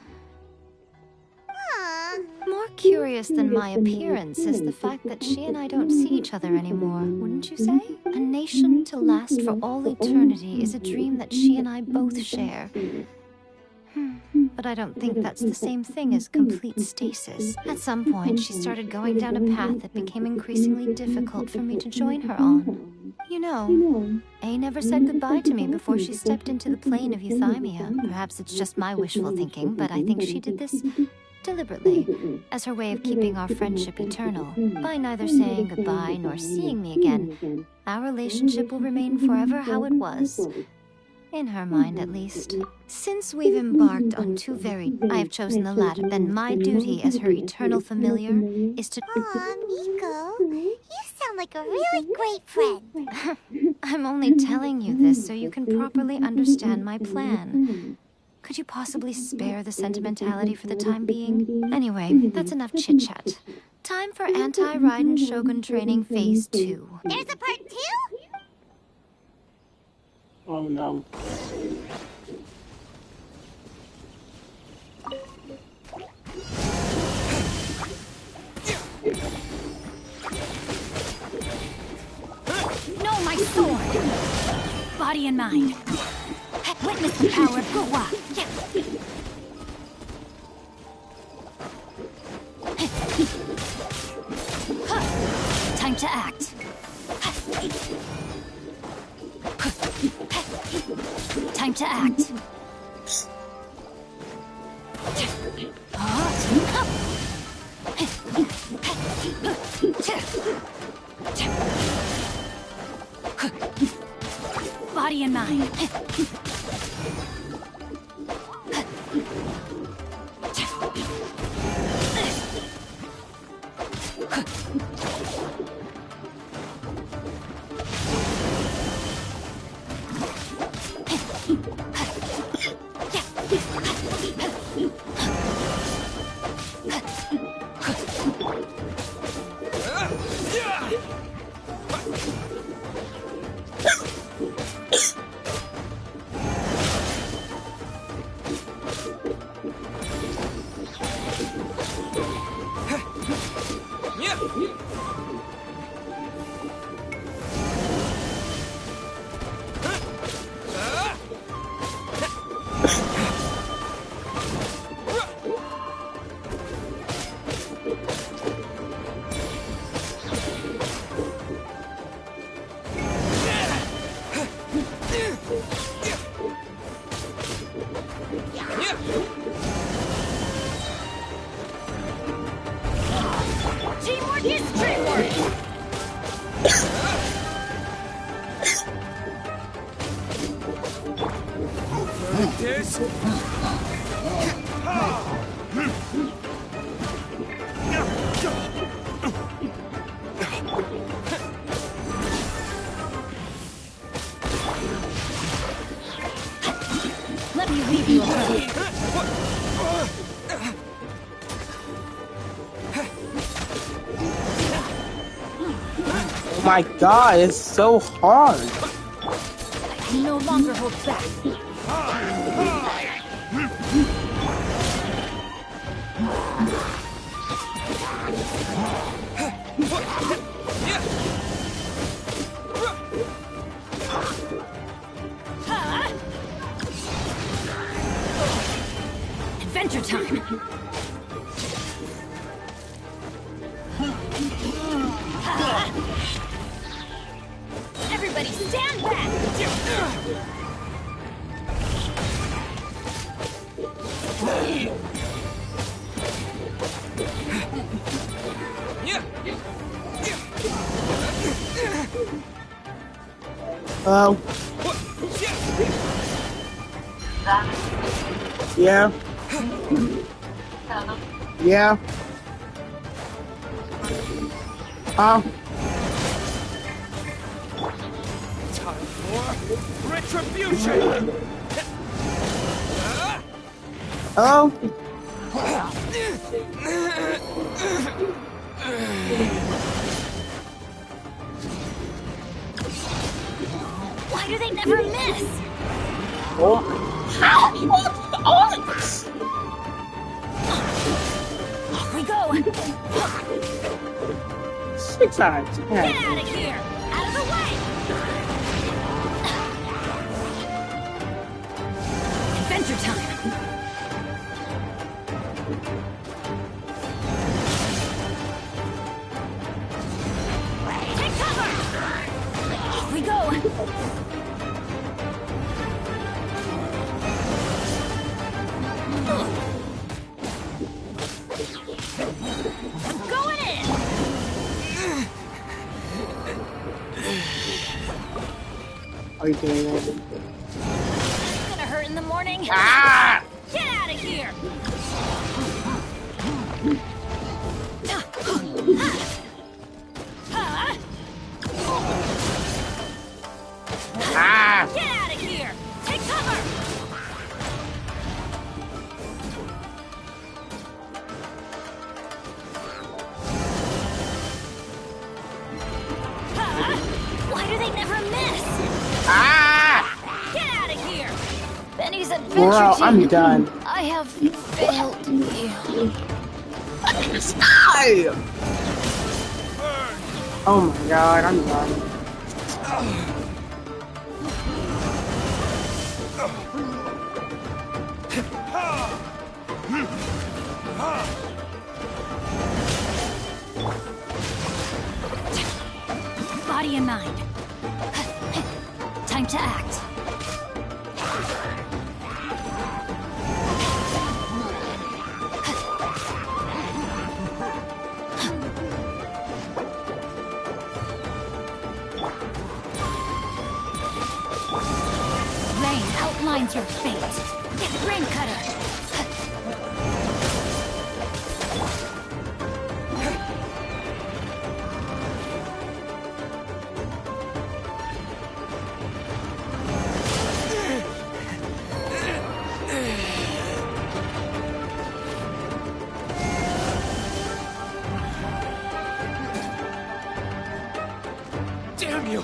Speaker 13: More curious than my appearance is the fact that she and I don't see each other anymore, wouldn't you say? A nation to last for all eternity is a dream that she and I both share. But I don't think that's the same thing as complete stasis. At some point, she started going down a path that became increasingly difficult for me to join her on. You know, A never said goodbye to me before she stepped into the plane of euthymia. Perhaps it's just my wishful thinking, but I think she did this deliberately, as her way of keeping our friendship eternal. By neither saying goodbye nor seeing me again, our relationship will remain forever how it was. In her mind, at least. Since we've embarked on two very... I have chosen the latter, then my duty as her eternal familiar is to...
Speaker 2: Aw, Miko, you sound like a really great friend.
Speaker 13: I'm only telling you this so you can properly understand my plan. Could you possibly spare the sentimentality for the time being? Anyway, that's enough chit-chat. Time for Anti-Raiden Shogun Training Phase 2.
Speaker 2: There's a part 2?
Speaker 4: Oh no.
Speaker 5: No, my sword! Body and mind. Witness the power of Guwa. Time to act. Time to act. Body and mind. Teamwork is dreamwork!
Speaker 17: This?
Speaker 5: Let me leave you alone.
Speaker 4: Oh my god, it's so hard.
Speaker 5: I can no longer hold back. Adventure time! Everybody stand back!
Speaker 4: Oh. Yeah. Yeah.
Speaker 17: Time for retribution!
Speaker 4: Oh.
Speaker 5: Why do they never miss?
Speaker 4: Oh. How do you want all of this?
Speaker 5: Off we go!
Speaker 4: 6 times.
Speaker 5: Get out of here! Out of the way! Adventure time! Take cover! Off we go! I'm going in!
Speaker 4: Are you kidding me?
Speaker 5: It's gonna hurt in the morning.
Speaker 4: Ah!
Speaker 5: Get out of here!
Speaker 4: Ah!
Speaker 5: Get out of here! Take cover! Why do they never miss?
Speaker 4: Ah!
Speaker 5: Get out of here! Benny's adventure
Speaker 4: Bro,
Speaker 5: team.
Speaker 4: I'm done.
Speaker 5: I have failed you.
Speaker 4: Stop! Oh my god, I'm done.
Speaker 5: body and mind. Time to act. Rain outlines your fate. Get Rain Cutter!
Speaker 17: Damn you!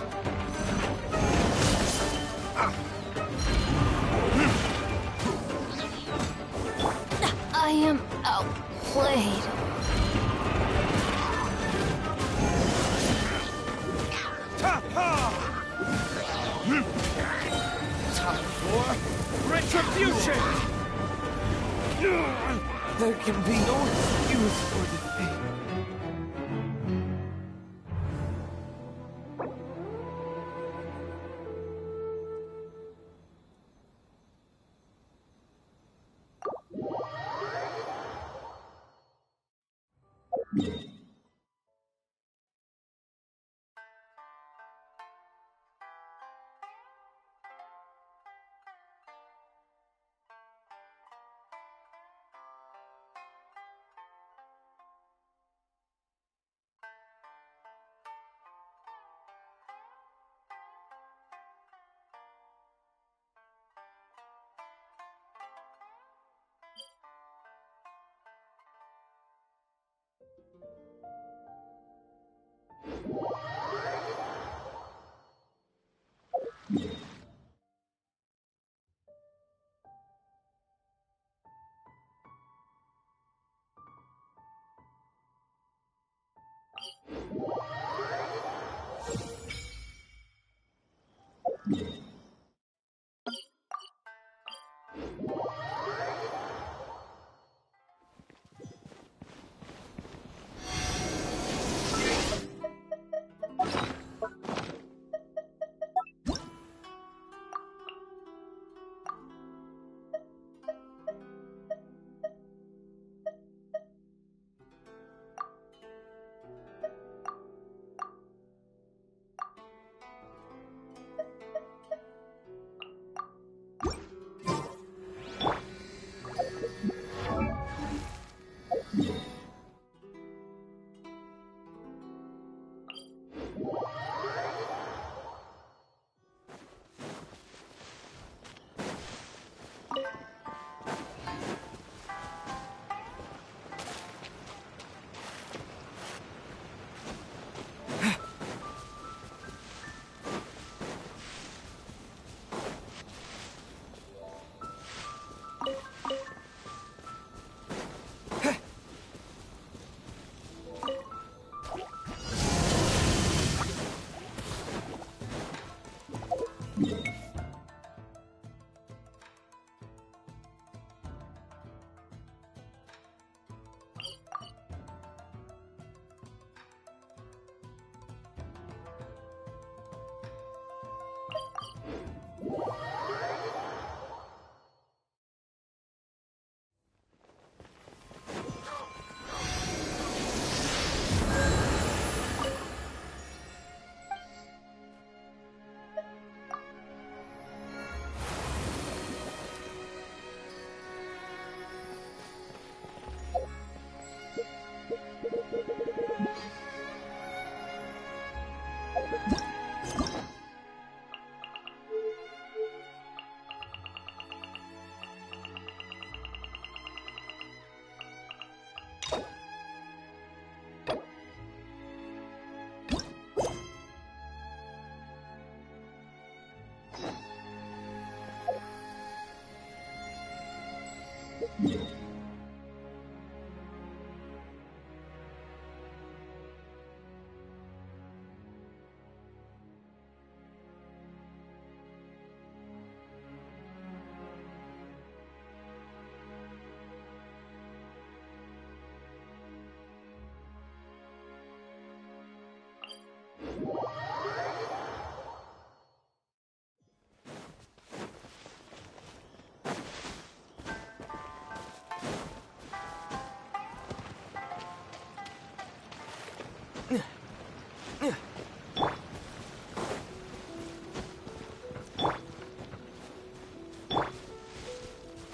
Speaker 5: I am outplayed.
Speaker 17: Time for retribution! There can be no excuse for defeat.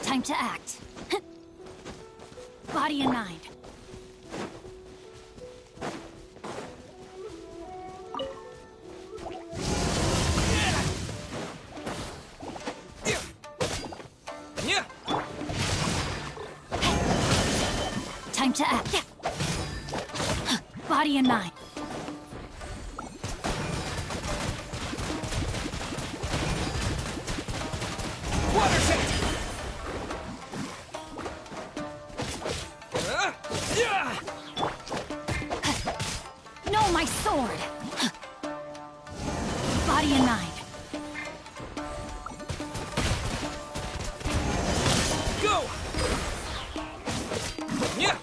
Speaker 5: Time to act. Body and mind. Time to act. Body and mind.
Speaker 17: Water shit!
Speaker 5: No, my sword! Body and mind.
Speaker 17: Go! Yeah!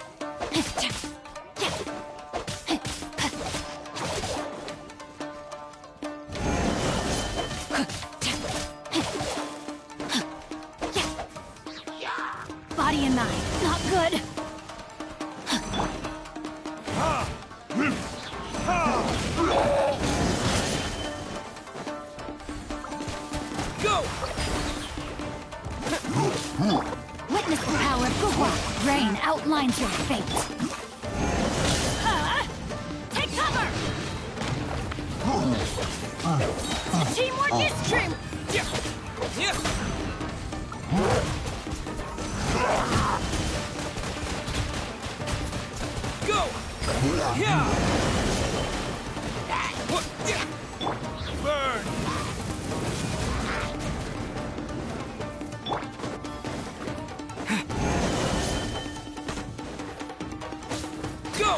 Speaker 5: Body and mind. Not good.
Speaker 17: Go!
Speaker 5: Witness the power of Guhua. Rain outlines your fate. Take cover! Teamwork is true!
Speaker 17: Go! Yeah! Burn! Go!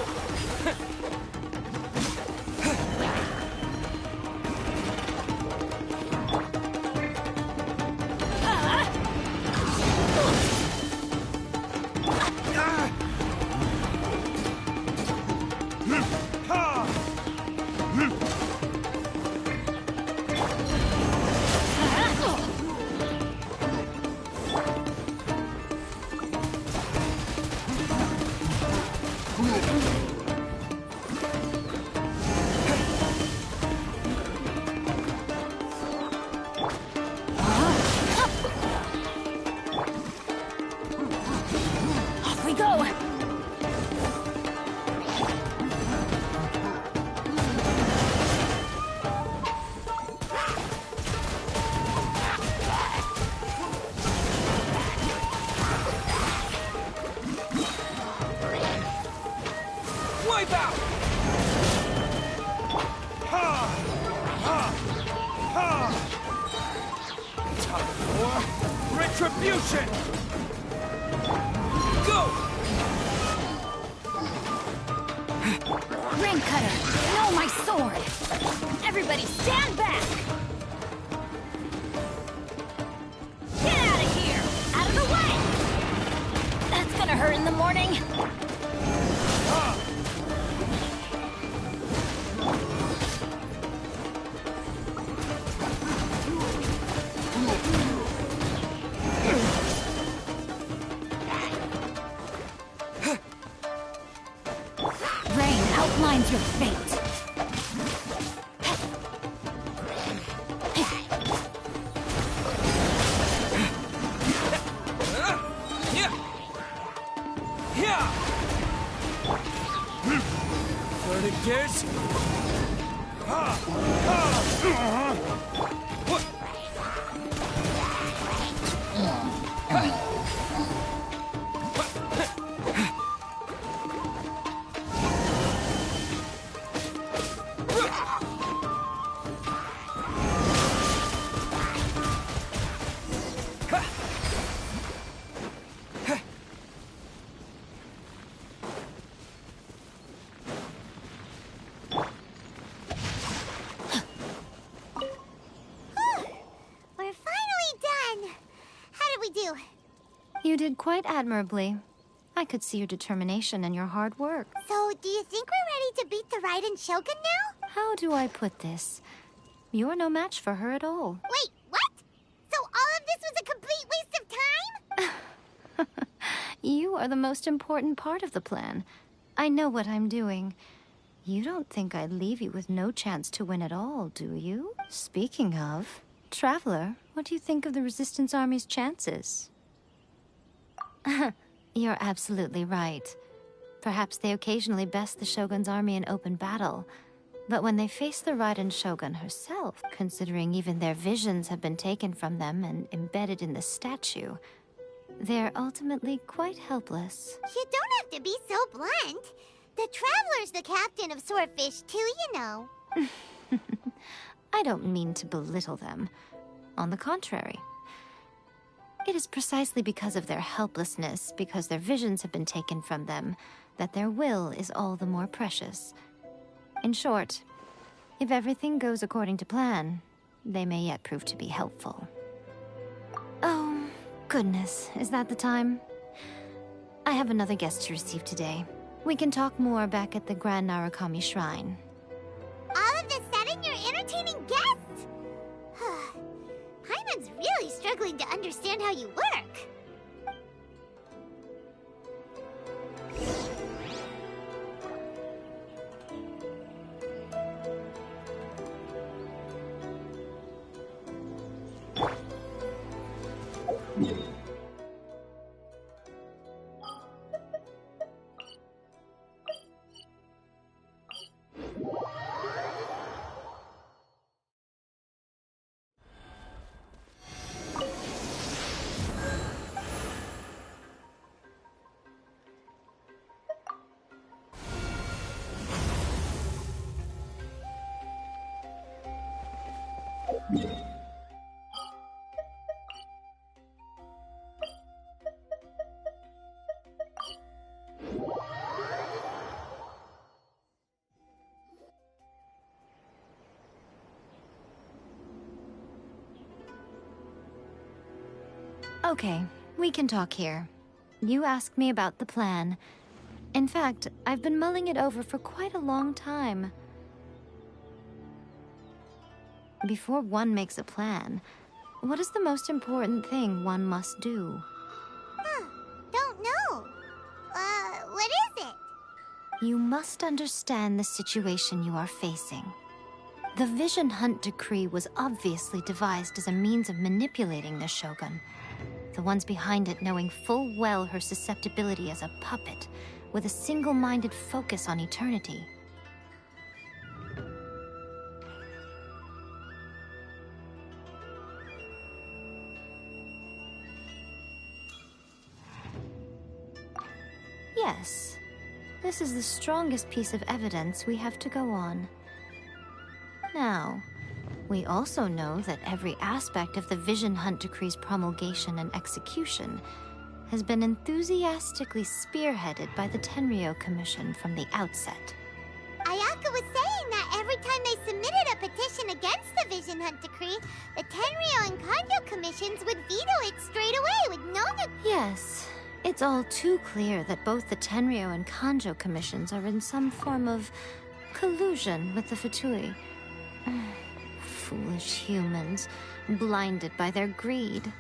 Speaker 5: Off we go!
Speaker 17: Wipe out! Ha! Ha! Ha! Time for retribution! Go!
Speaker 5: Rain cutter! No, my sword! Everybody stand back! Get out of here! Out of the way! That's gonna hurt in the morning! Rain outlines your fate.
Speaker 17: Burning gears.
Speaker 2: We're finally done. How did we do?
Speaker 13: You did quite admirably. I could see your determination and your hard work.
Speaker 2: So, do you think we're ready to beat the Raiden Shogun now?
Speaker 13: How do I put this? You're no match for her at all.
Speaker 2: Wait, what? So all of this was a complete waste of time?
Speaker 13: You are the most important part of the plan. I know what I'm doing. You don't think I'd leave you with no chance to win at all, do you? Speaking of, Traveler, what do you think of the Resistance Army's chances? You're absolutely right. Perhaps they occasionally best the Shogun's army in open battle, but when they face the Raiden Shogun herself, considering even their visions have been taken from them and embedded in the statue, they're ultimately quite helpless.
Speaker 2: You don't have to be so blunt. The Traveler's the captain of Swordfish too, you know.
Speaker 13: I don't mean to belittle them. On the contrary. It is precisely because of their helplessness, because their visions have been taken from them, that their will is all the more precious. In short, if everything goes according to plan, they may yet prove to be helpful. Oh, goodness, is that the time? I have another guest to receive today. We can talk more back at the Grand Narukami Shrine.
Speaker 2: All of this sudden, you're entertaining guests? Paimon's really struggling to understand how you work.
Speaker 13: Okay, we can talk here. You asked me about the plan. In fact, I've been mulling it over for quite a long time. Before one makes a plan, what is the most important thing one must do?
Speaker 2: Don't know. What is it?
Speaker 13: You must understand the situation you are facing. The Vision Hunt Decree was obviously devised as a means of manipulating the Shogun. The ones behind it knowing full well her susceptibility as a puppet, with a single-minded focus on eternity. Yes, this is the strongest piece of evidence we have to go on. Now, we also know that every aspect of the Vision Hunt Decree's promulgation and execution has been enthusiastically spearheaded by the Tenryou Commission from the outset.
Speaker 2: Ayaka was saying that every time they submitted a petition against the Vision Hunt Decree, the Tenryou and Kanjo commissions would veto it straight away with no
Speaker 13: Yes, it's all too clear that both the Tenryou and Kanjo commissions are in some form of collusion with the Fatui. Foolish humans, blinded by their greed.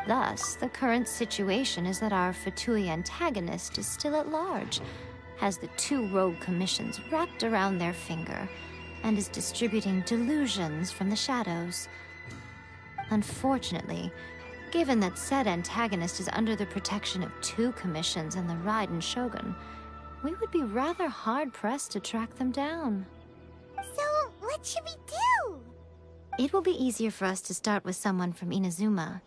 Speaker 13: Thus, the current situation is that our Fatui antagonist is still at large, has the 2 rogue commissions wrapped around their finger, and is distributing delusions from the shadows. Unfortunately, given that said antagonist is under the protection of 2 commissions and the Raiden Shogun, we would be rather hard-pressed to track them down.
Speaker 2: So, what should we do?
Speaker 13: It will be easier for us to start with someone from Inazuma.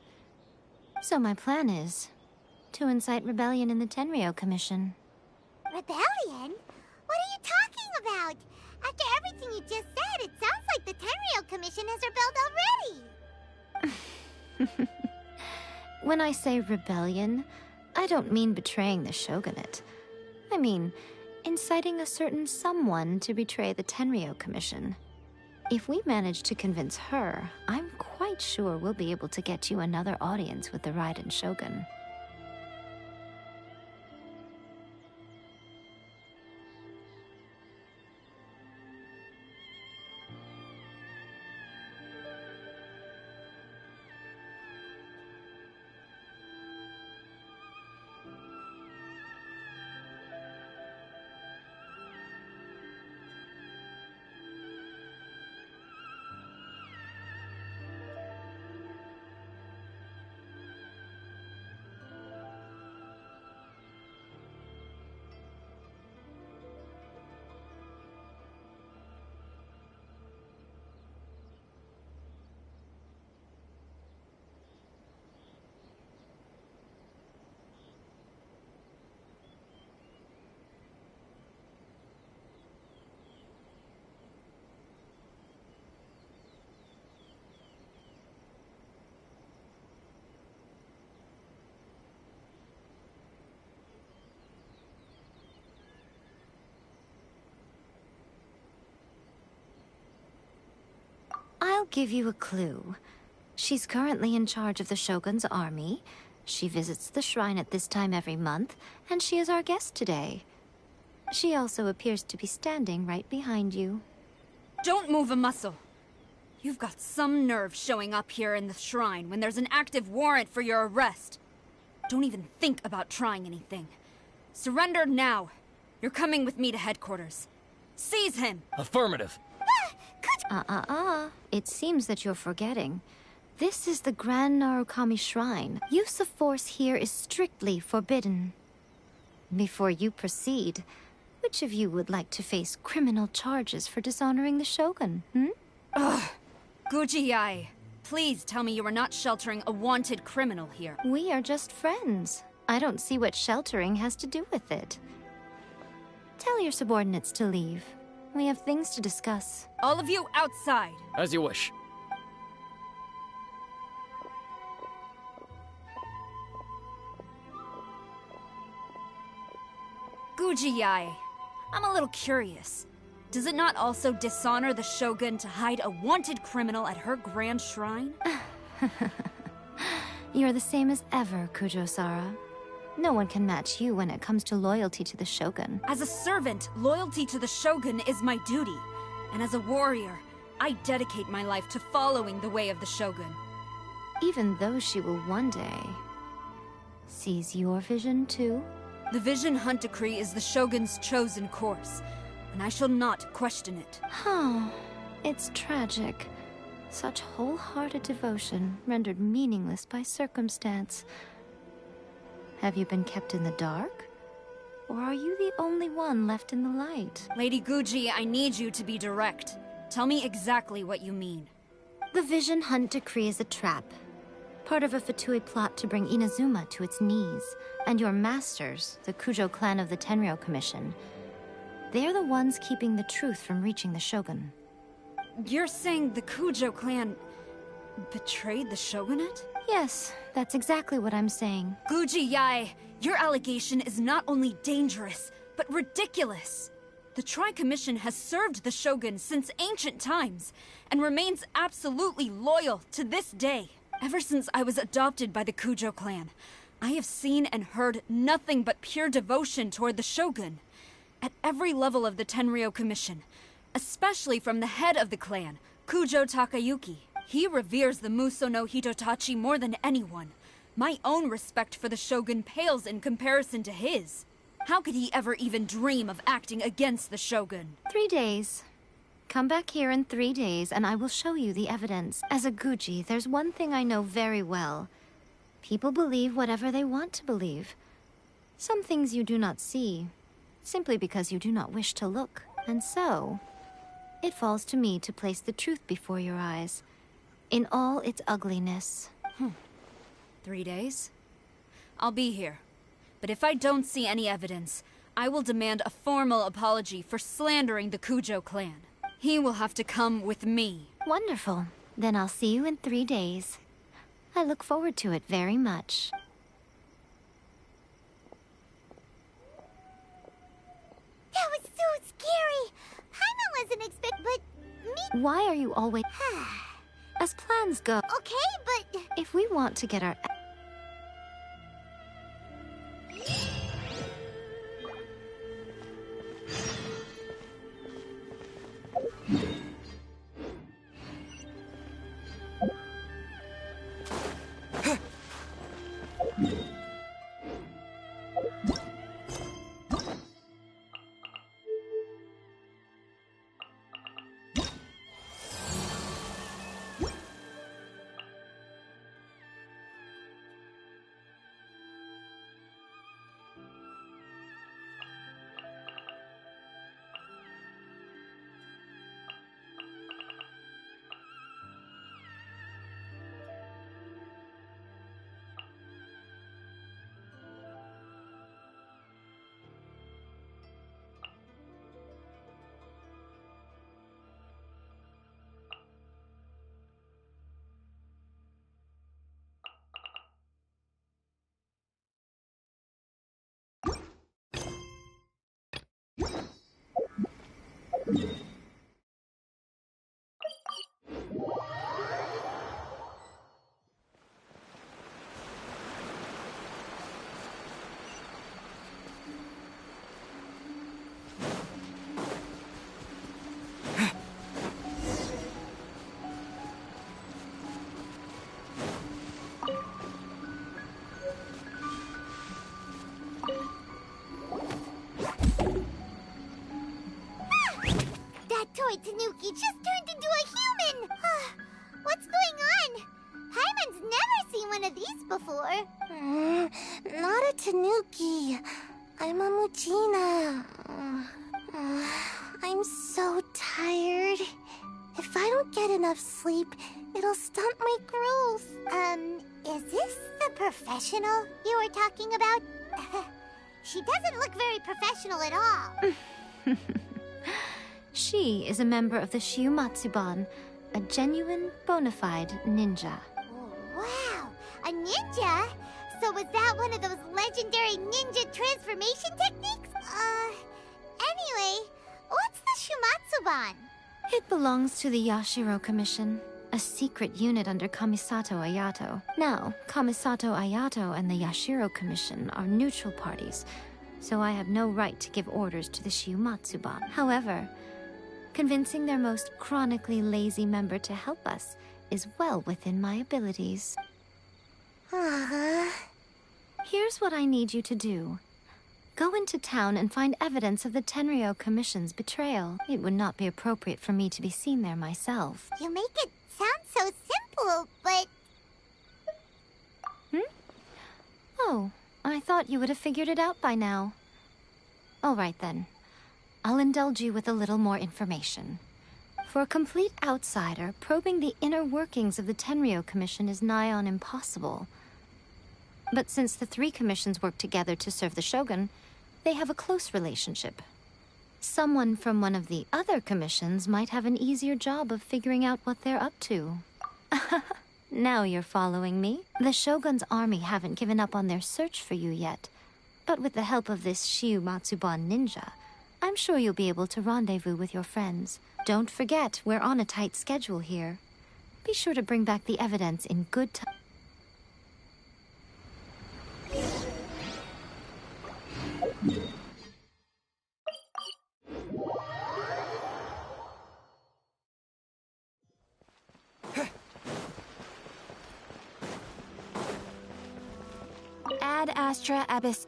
Speaker 13: So my plan is to incite rebellion in the Tenryou Commission.
Speaker 2: Rebellion? What are you talking about? After everything you just said, it sounds like the Tenryou Commission has rebelled already.
Speaker 13: When I say rebellion, I don't mean betraying the shogunate. I mean inciting a certain someone to betray the Tenryou Commission. If we manage to convince her, I'm quite sure we'll be able to get you another audience with the Raiden Shogun. I'll give you a clue. She's currently in charge of the Shogun's army. She visits the shrine at this time every month, and she is our guest today. She also appears to be standing right behind you.
Speaker 6: Don't move a muscle. You've got some nerve showing up here in the shrine when there's an active warrant for your arrest. Don't even think about trying anything. Surrender now. You're coming with me to headquarters. Seize him!
Speaker 3: Affirmative.
Speaker 13: It seems that you're forgetting. This is the Grand Narukami Shrine. Use of force here is strictly forbidden. Before you proceed, which of you would like to face criminal charges for dishonoring the Shogun,
Speaker 6: Ugh! Guji-ai, please tell me you are not sheltering a wanted criminal here.
Speaker 13: We are just friends. I don't see what sheltering has to do with it. Tell your subordinates to leave. We have things to discuss.
Speaker 6: All of you outside.
Speaker 3: As you wish.
Speaker 6: Guji-ai, I'm a little curious. Does it not also dishonor the Shogun to hide a wanted criminal at her grand shrine?
Speaker 13: You're the same as ever, Kujo-sara. No one can match you when it comes to loyalty to the Shogun.
Speaker 6: As a servant, loyalty to the Shogun is my duty. And as a warrior, I dedicate my life to following the way of the Shogun.
Speaker 13: Even though she will one day seize your vision too?
Speaker 6: The Vision Hunt Decree is the Shogun's chosen course, and I shall not question it.
Speaker 13: It's tragic. Such wholehearted devotion rendered meaningless by circumstance. Have you been kept in the dark? Or are you the only one left in the light?
Speaker 6: Lady Guji, I need you to be direct. Tell me exactly what you mean.
Speaker 13: The Vision Hunt Decree is a trap. Part of a Fatui plot to bring Inazuma to its knees. And your masters, the Kujo clan of the Tenryou Commission. They're the ones keeping the truth from reaching the Shogun.
Speaker 6: You're saying the Kujo clan betrayed the Shogunate?
Speaker 13: Yes, that's exactly what I'm saying.
Speaker 6: Guji-ai, your allegation is not only dangerous, but ridiculous. The Tri-Commission has served the Shogun since ancient times, and remains absolutely loyal to this day. Ever since I was adopted by the Kujo clan, I have seen and heard nothing but pure devotion toward the Shogun. At every level of the Tenryou Commission, especially from the head of the clan, Kujo Takayuki. He reveres the Muso no Hitotachi more than anyone, My own respect for the Shogun pales in comparison to his. How could he ever even dream of acting against the Shogun?
Speaker 13: 3 days. Come back here in 3 days, and I will show you the evidence. As a Guji, there's one thing I know very well. People believe whatever they want to believe. Some things you do not see, simply because you do not wish to look. And so, it falls to me to place the truth before your eyes, in all its ugliness.
Speaker 6: 3 days? I'll be here. But if I don't see any evidence, I will demand a formal apology for slandering the Kujo clan. He will have to come with me.
Speaker 13: Wonderful. Then I'll see you in 3 days. I look forward to it very much.
Speaker 2: That was so scary. Paimon wasn't expect, but me.
Speaker 13: Why are you always... As plans go...
Speaker 2: Okay, but...
Speaker 13: If we want to get our...
Speaker 2: Toy Tanuki just turned into a human! What's going on? Paimon's never seen one of these before. Not a Tanuki. I'm a Muchina. I'm so tired. If I don't get enough sleep, it'll stunt my growth. Is this the professional you were talking about? She doesn't look very professional at all.
Speaker 13: She is a member of the Shiumatsuban, a genuine, bona fide ninja.
Speaker 2: Wow, a ninja? So was that one of those legendary ninja transformation techniques? Anyway, what's the Shiumatsuban?
Speaker 13: It belongs to the Yashiro Commission, a secret unit under Kamisato Ayato. Now, Kamisato Ayato and the Yashiro Commission are neutral parties, so I have no right to give orders to the Shiumatsuban. However, convincing their most chronically lazy member to help us is well within my abilities. Here's what I need you to do. Go into town and find evidence of the Tenryo Commission's betrayal. It would not be appropriate for me to be seen there myself.
Speaker 2: You make it sound so simple, but...
Speaker 13: Oh, I thought you would have figured it out by now. All right then. I'll indulge you with a little more information. For a complete outsider, probing the inner workings of the Tenryo Commission is nigh on impossible. But since the 3 commissions work together to serve the Shogun, they have a close relationship. Someone from one of the other commissions might have an easier job of figuring out what they're up to. Now you're following me. The Shogun's army haven't given up on their search for you yet. But with the help of this Shiumatsuban ninja, I'm sure you'll be able to rendezvous with your friends. Don't forget, we're on a tight schedule here. Be sure to bring back the evidence in good time.
Speaker 15: Ad Astra Abyss.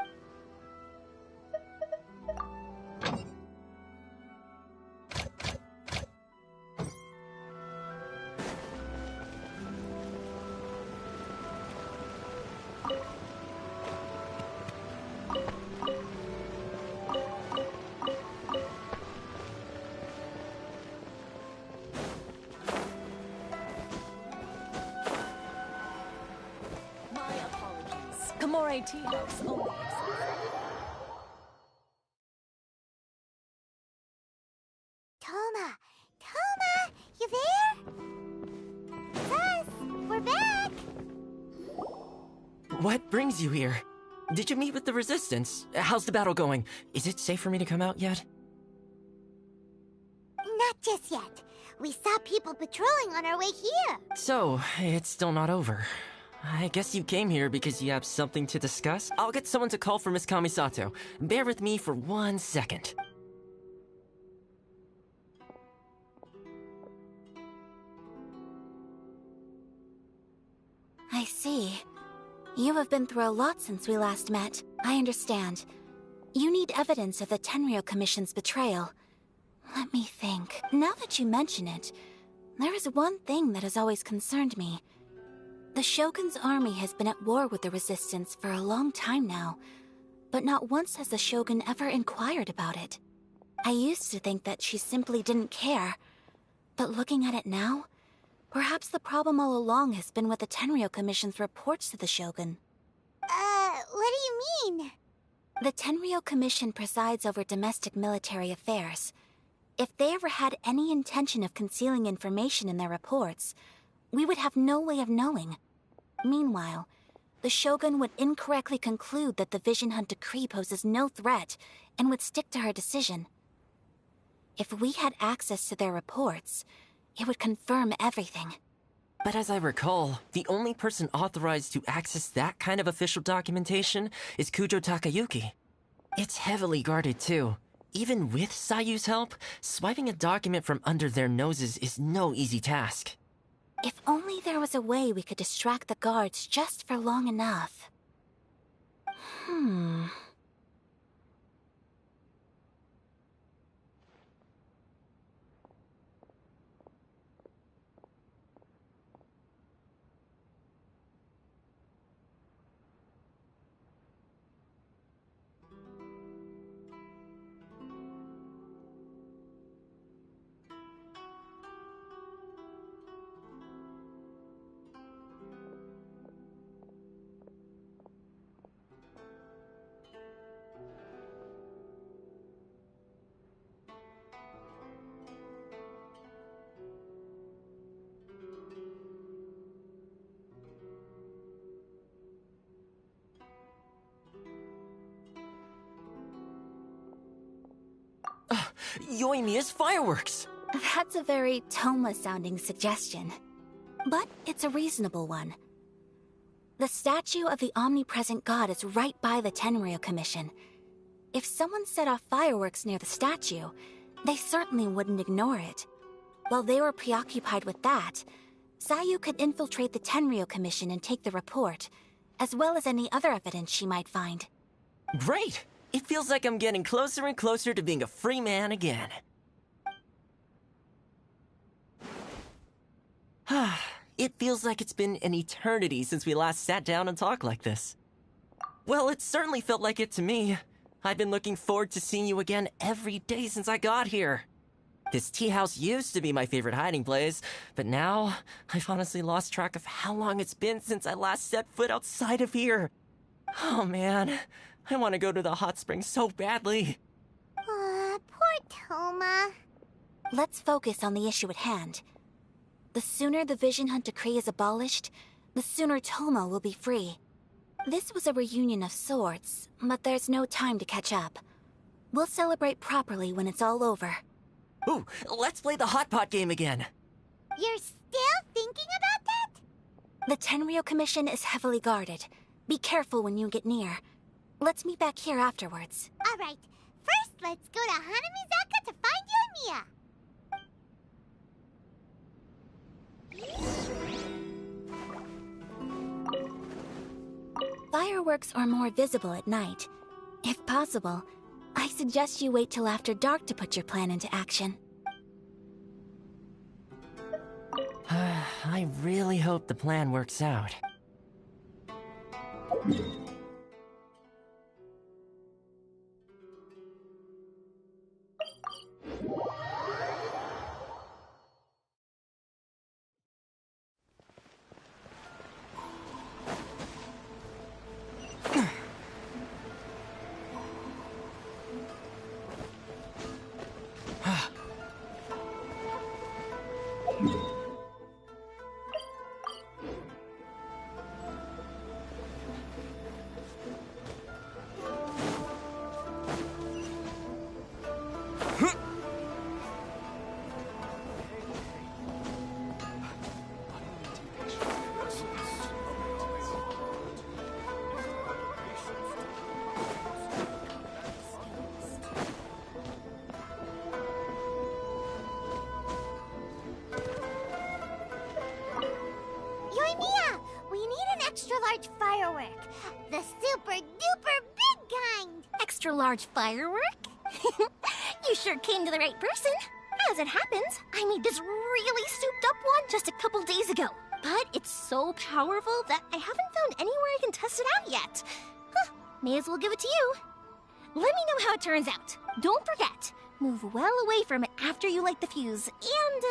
Speaker 10: Kamore Tea House only.
Speaker 2: Toma! Toma! You there? Sus! We're back!
Speaker 8: What brings you here? Did you meet with the Resistance? How's the battle going? Is it safe for me to come out yet?
Speaker 2: Not just yet. We saw people patrolling on our way here.
Speaker 8: So, it's still not over. I guess you came here because you have something to discuss? I'll get someone to call for Miss Kamisato. Bear with me for 1 second.
Speaker 15: I see. You have been through a lot since we last met. I understand. You need evidence of the Tenryou Commission's betrayal. Let me think. Now that you mention it, there is one thing that has always concerned me. The Shogun's army has been at war with the Resistance for a long time now, but not once has the Shogun ever inquired about it. I used to think that she simply didn't care, but looking at it now, perhaps the problem all along has been with the Tenryou Commission's reports to the Shogun.
Speaker 2: What do you mean?
Speaker 15: The Tenryou Commission presides over domestic military affairs. If they ever had any intention of concealing information in their reports, we would have no way of knowing. Meanwhile, the Shogun would incorrectly conclude that the Vision Hunt decree poses no threat and would stick to her decision. If we had access to their reports, it would confirm everything.
Speaker 8: But as I recall, the only person authorized to access that kind of official documentation is Kujo Takayuki. It's heavily guarded too. Even with Sayu's help, swiping a document from under their noses is no easy task.
Speaker 15: If only there was a way we could distract the guards just for long enough.
Speaker 8: Yoimiya's fireworks!
Speaker 15: That's a very Toma-sounding suggestion. But it's a reasonable one. The statue of the omnipresent god is right by the Tenryou Commission. If someone set off fireworks near the statue, they certainly wouldn't ignore it. While they were preoccupied with that, Sayu could infiltrate the Tenryou Commission and take the report, as well as any other evidence she might find.
Speaker 8: Great! It feels like I'm getting closer and closer to being a free man again. It feels like it's been an eternity since we last sat down and talked like this. Well, it certainly felt like it to me. I've been looking forward to seeing you again every day since I got here. This tea house used to be my favorite hiding place, but now I've honestly lost track of how long it's been since I last set foot outside of here. Oh man, I want to go to the hot springs so badly.
Speaker 2: Poor Toma.
Speaker 15: Let's focus on the issue at hand. The sooner the Vision Hunt decree is abolished, the sooner Toma will be free. This was a reunion of sorts, but there's no time to catch up. We'll celebrate properly when it's all over.
Speaker 8: Ooh, let's play the hot pot game again.
Speaker 2: You're still thinking about that?
Speaker 15: The Tenryou Commission is heavily guarded. Be careful when you get near. Let's meet back here afterwards.
Speaker 2: Alright, first let's go to Hanamizaka to find Yoimiya.
Speaker 9: Fireworks are more visible at night. If possible, I suggest you wait till after dark to put your plan into action.
Speaker 8: I really hope the plan works out.
Speaker 2: Yoimiya, we need an extra-large firework. The super-duper big kind.
Speaker 9: Extra-large firework? You sure came to the right person. As it happens, I made this really souped-up one just a couple days ago. But it's so powerful that I haven't found anywhere I can test it out yet. Huh, may as well give it to you. Let me know how it turns out. Don't forget, move well away from it after you light the fuse, and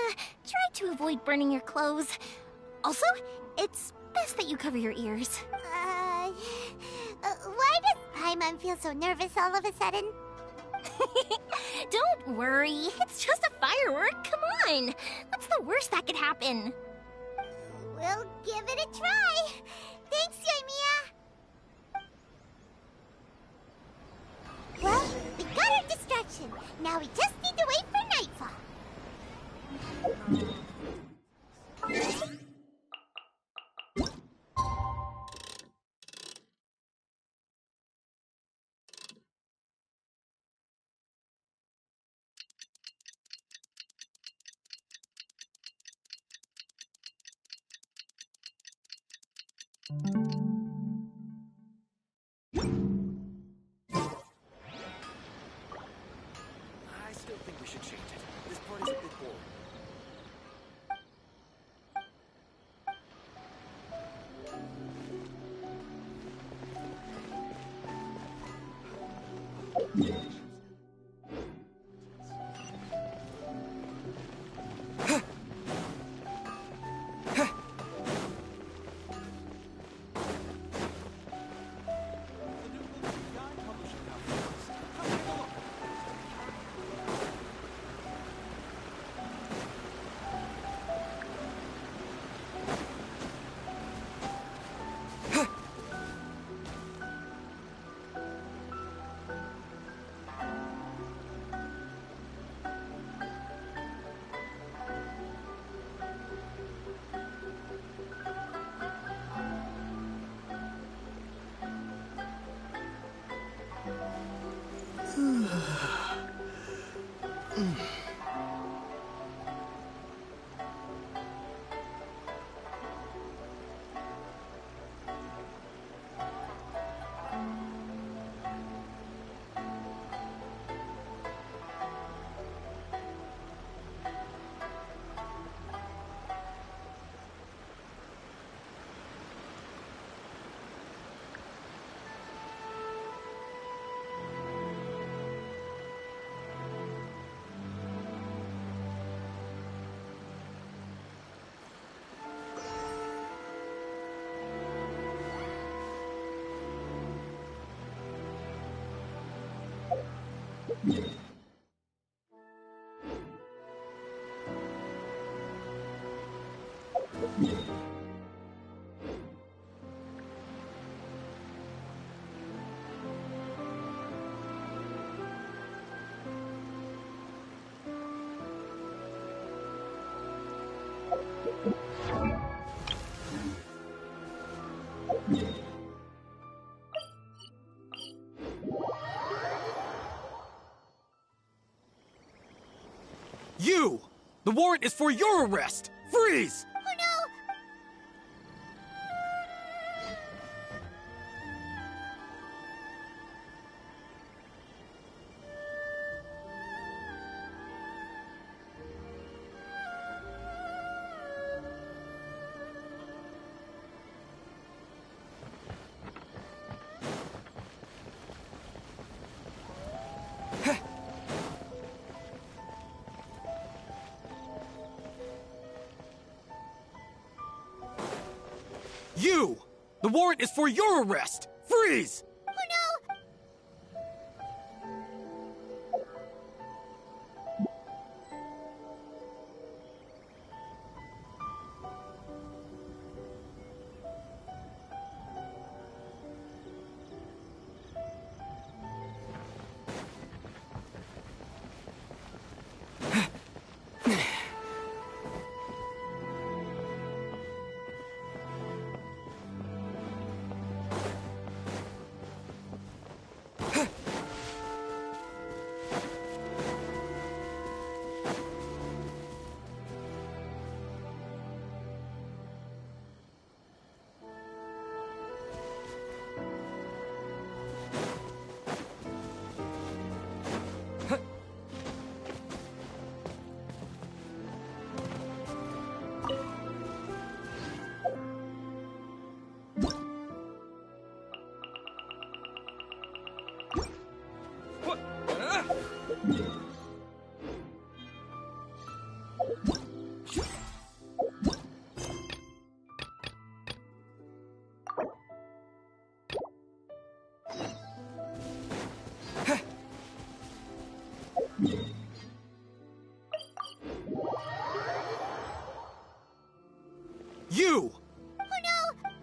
Speaker 9: try to avoid burning your clothes. Also, it's best that you cover your ears.
Speaker 2: Why does Paimon feel so nervous all of a sudden?
Speaker 9: Don't worry, it's just a firework. Come on, what's the worst that could happen?
Speaker 2: We'll give it a try. Thanks, Yoimiya. Well, we got our distraction. Now we just need to wait for nightfall.
Speaker 3: I still think we should change it. This part is a bit boring. You! The warrant is for your arrest! Freeze!
Speaker 2: Oh
Speaker 3: warrant is for your arrest! Freeze!
Speaker 2: Oh no!
Speaker 3: You!
Speaker 2: Oh no!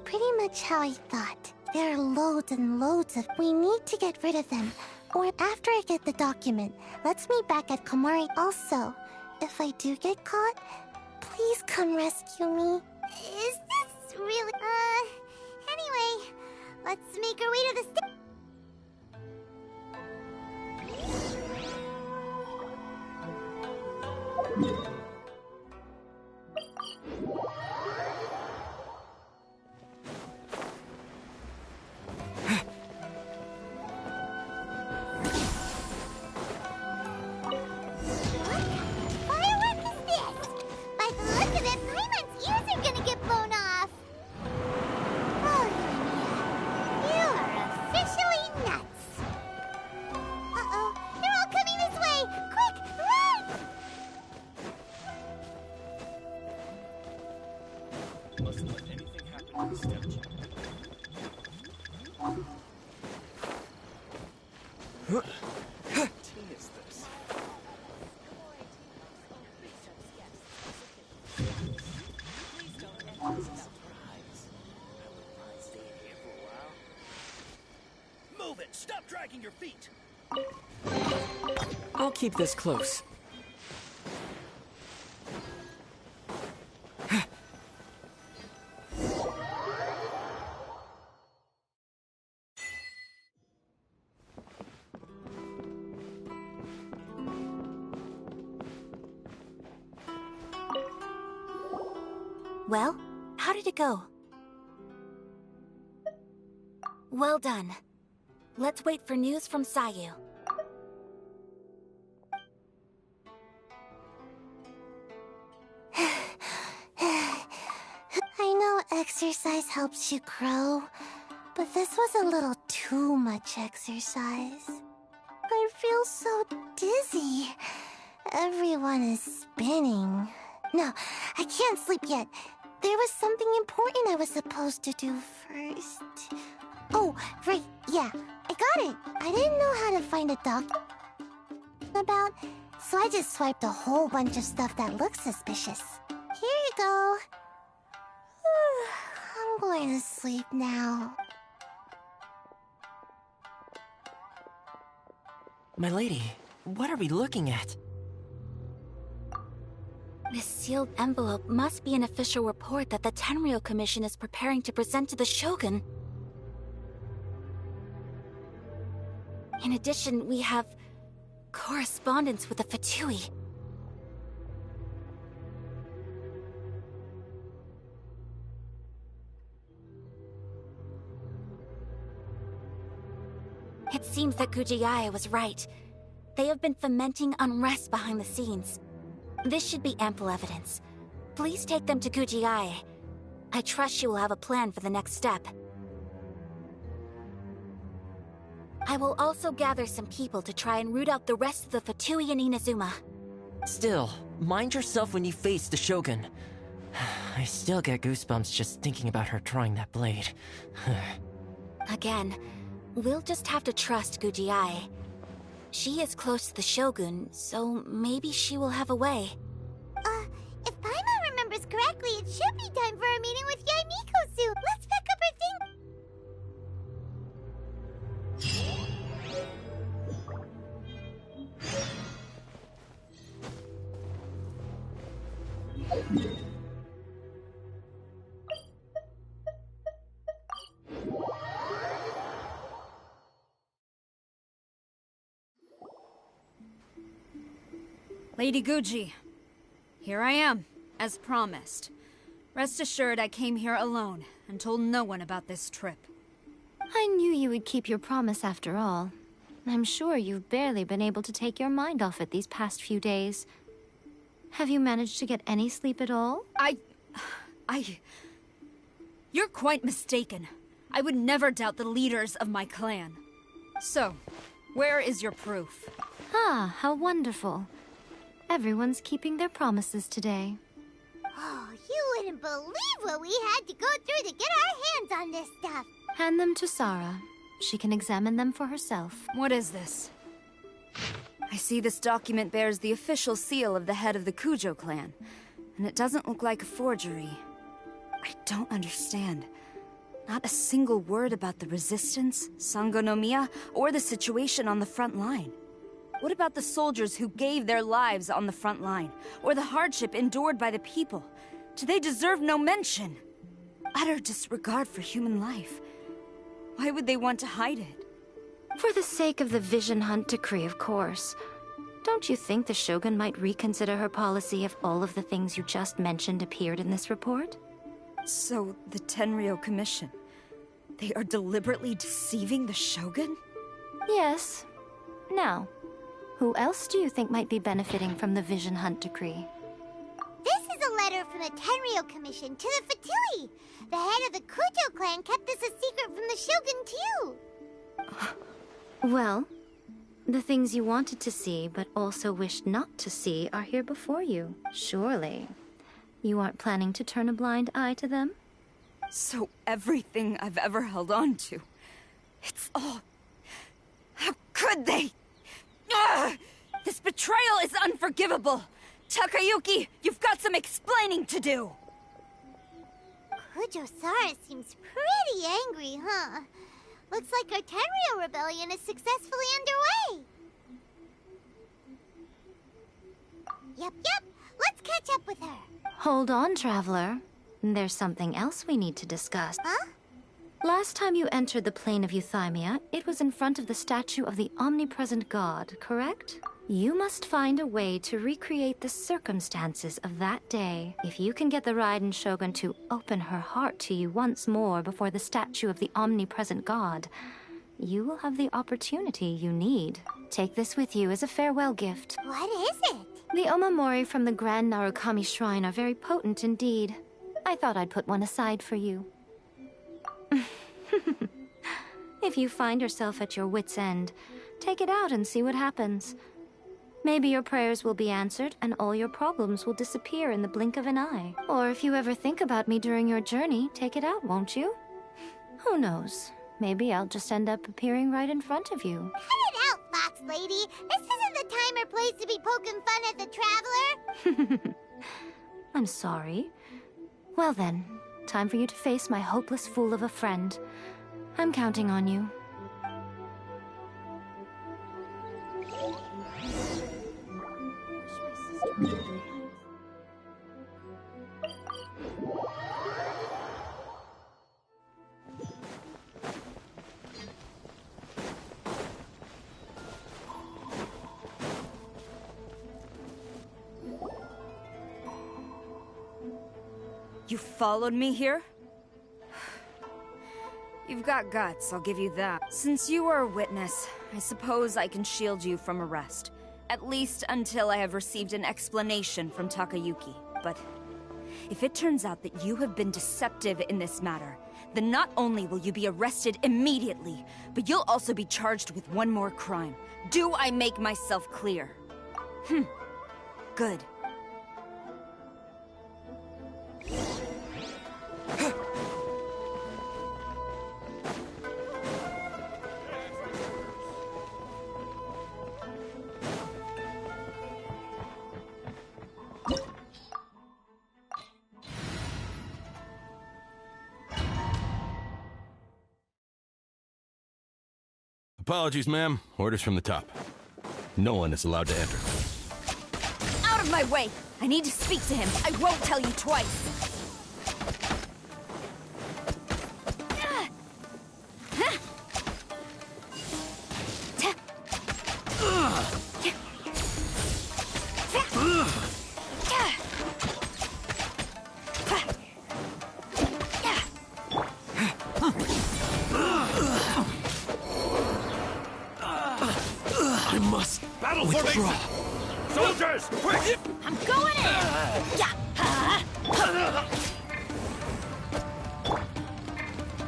Speaker 2: Pretty much how I thought. There are loads and loads of... We need to get rid of them. Or after I get the document, let's meet back at Komari. Also, if I do get caught, please come rescue me. Is this really... Anyway, let's make our way to the
Speaker 17: Move it! Stop dragging your feet!
Speaker 8: I'll keep this close.
Speaker 9: Well, how did it go? Well done. Let's wait for news from Sayu.
Speaker 2: I know exercise helps you grow, but this was a little too much exercise. I feel so dizzy. Everyone is spinning. No, I can't sleep yet. There was something important I was supposed to do first. Oh, right, yeah, I got it. I didn't know how to find a doc about, so I just swiped a whole bunch of stuff that looks suspicious. Here you go. I'm going to sleep now.
Speaker 8: My lady, what are we looking at?
Speaker 9: This sealed envelope must be an official report that the Tenryou Commission is preparing to present to the Shogun. In addition, we have correspondence with the Fatui. It seems that Kujiai was right. They have been fomenting unrest behind the scenes. This should be ample evidence. Please take them to Kujiai. I trust she will have a plan for the next step. I will also gather some people to try and root out the rest of the Fatui in Inazuma.
Speaker 8: Still, mind yourself when you face the Shogun. I still get goosebumps just thinking about her drawing that blade.
Speaker 9: Again, we'll just have to trust Kujiai. She is close to the Shogun, so maybe she will have a way.
Speaker 2: If Paimon remembers correctly, it should be time for a meeting with Yaimiko soon. Let's pack up her things.
Speaker 6: Lady Guji, here I am, as promised. Rest assured I came here alone and told no one about this trip.
Speaker 13: I knew you would keep your promise after all. I'm sure you've barely been able to take your mind off it these past few days. Have you managed to get any sleep at all?
Speaker 6: You're quite mistaken. I would never doubt the leaders of my clan. So, where is your proof?
Speaker 13: Ah, how wonderful. Everyone's keeping their promises today.
Speaker 2: Oh, you wouldn't believe what we had to go through to get our hands on this stuff.
Speaker 13: Hand them to Sarah. She can examine them for herself.
Speaker 6: What is this? I see this document bears the official seal of the head of the Kujo clan, and it doesn't look like a forgery. I don't understand. Not a single word about the resistance, Sangonomiya, or the situation on the front line. What about the soldiers who gave their lives on the front line, or the hardship endured by the people? Do they deserve no mention? Utter disregard for human life. Why would they want to hide it?
Speaker 13: For the sake of the Vision Hunt decree, of course. Don't you think the Shogun might reconsider her policy if all of the things you just mentioned appeared in this report?
Speaker 6: So, the Tenryou Commission, they are deliberately deceiving the Shogun?
Speaker 13: Yes. Now, who else do you think might be benefiting from the Vision Hunt decree?
Speaker 2: This is a letter from the Tenryou Commission to the Fatui. The head of the Kujo clan kept this a secret from the Shogun, too.
Speaker 13: Well, the things you wanted to see but also wished not to see are here before you. Surely. You aren't planning to turn a blind eye to them?
Speaker 6: So everything I've ever held on to, it's all... How could they? Ugh! This betrayal is unforgivable! Takayuki, you've got some explaining to do!
Speaker 2: Kujo-Sara seems pretty angry, huh? Looks like our Tenryou rebellion is successfully underway. Yep. Let's catch up with her.
Speaker 13: Hold on, Traveler. There's something else we need to discuss.
Speaker 2: Huh?
Speaker 13: Last time you entered the plane of Euthymia, it was in front of the statue of the omnipresent god, correct? You must find a way to recreate the circumstances of that day. If you can get the Raiden Shogun to open her heart to you once more before the statue of the omnipresent god, you will have the opportunity you need. Take this with you as a farewell gift.
Speaker 2: What is it?
Speaker 13: The omamori from the Grand Narukami Shrine are very potent indeed. I thought I'd put one aside for you. If you find yourself at your wit's end, take it out and see what happens. Maybe your prayers will be answered and all your problems will disappear in the blink of an eye. Or if you ever think about me during your journey, take it out, won't you? Who knows? Maybe I'll just end up appearing right in front of you.
Speaker 2: Cut it out, Fox Lady! This isn't the time or place to be poking fun at the Traveler!
Speaker 13: I'm sorry. Well then, time for you to face my hopeless fool of a friend. I'm counting on you.
Speaker 6: You followed me here? You've got guts, I'll give you that. Since you are a witness, I suppose I can shield you from arrest. At least until I have received an explanation from Takayuki. But if it turns out that you have been deceptive in this matter, then not only will you be arrested immediately, but you'll also be charged with one more crime. Do I make myself clear? Good.
Speaker 16: Apologies, ma'am. Orders from the top. No one is allowed to enter.
Speaker 6: Out of my way! I need to speak to him. I won't tell you twice.
Speaker 17: draw.
Speaker 14: Soldiers, quick!
Speaker 9: I'm going in! Yeah!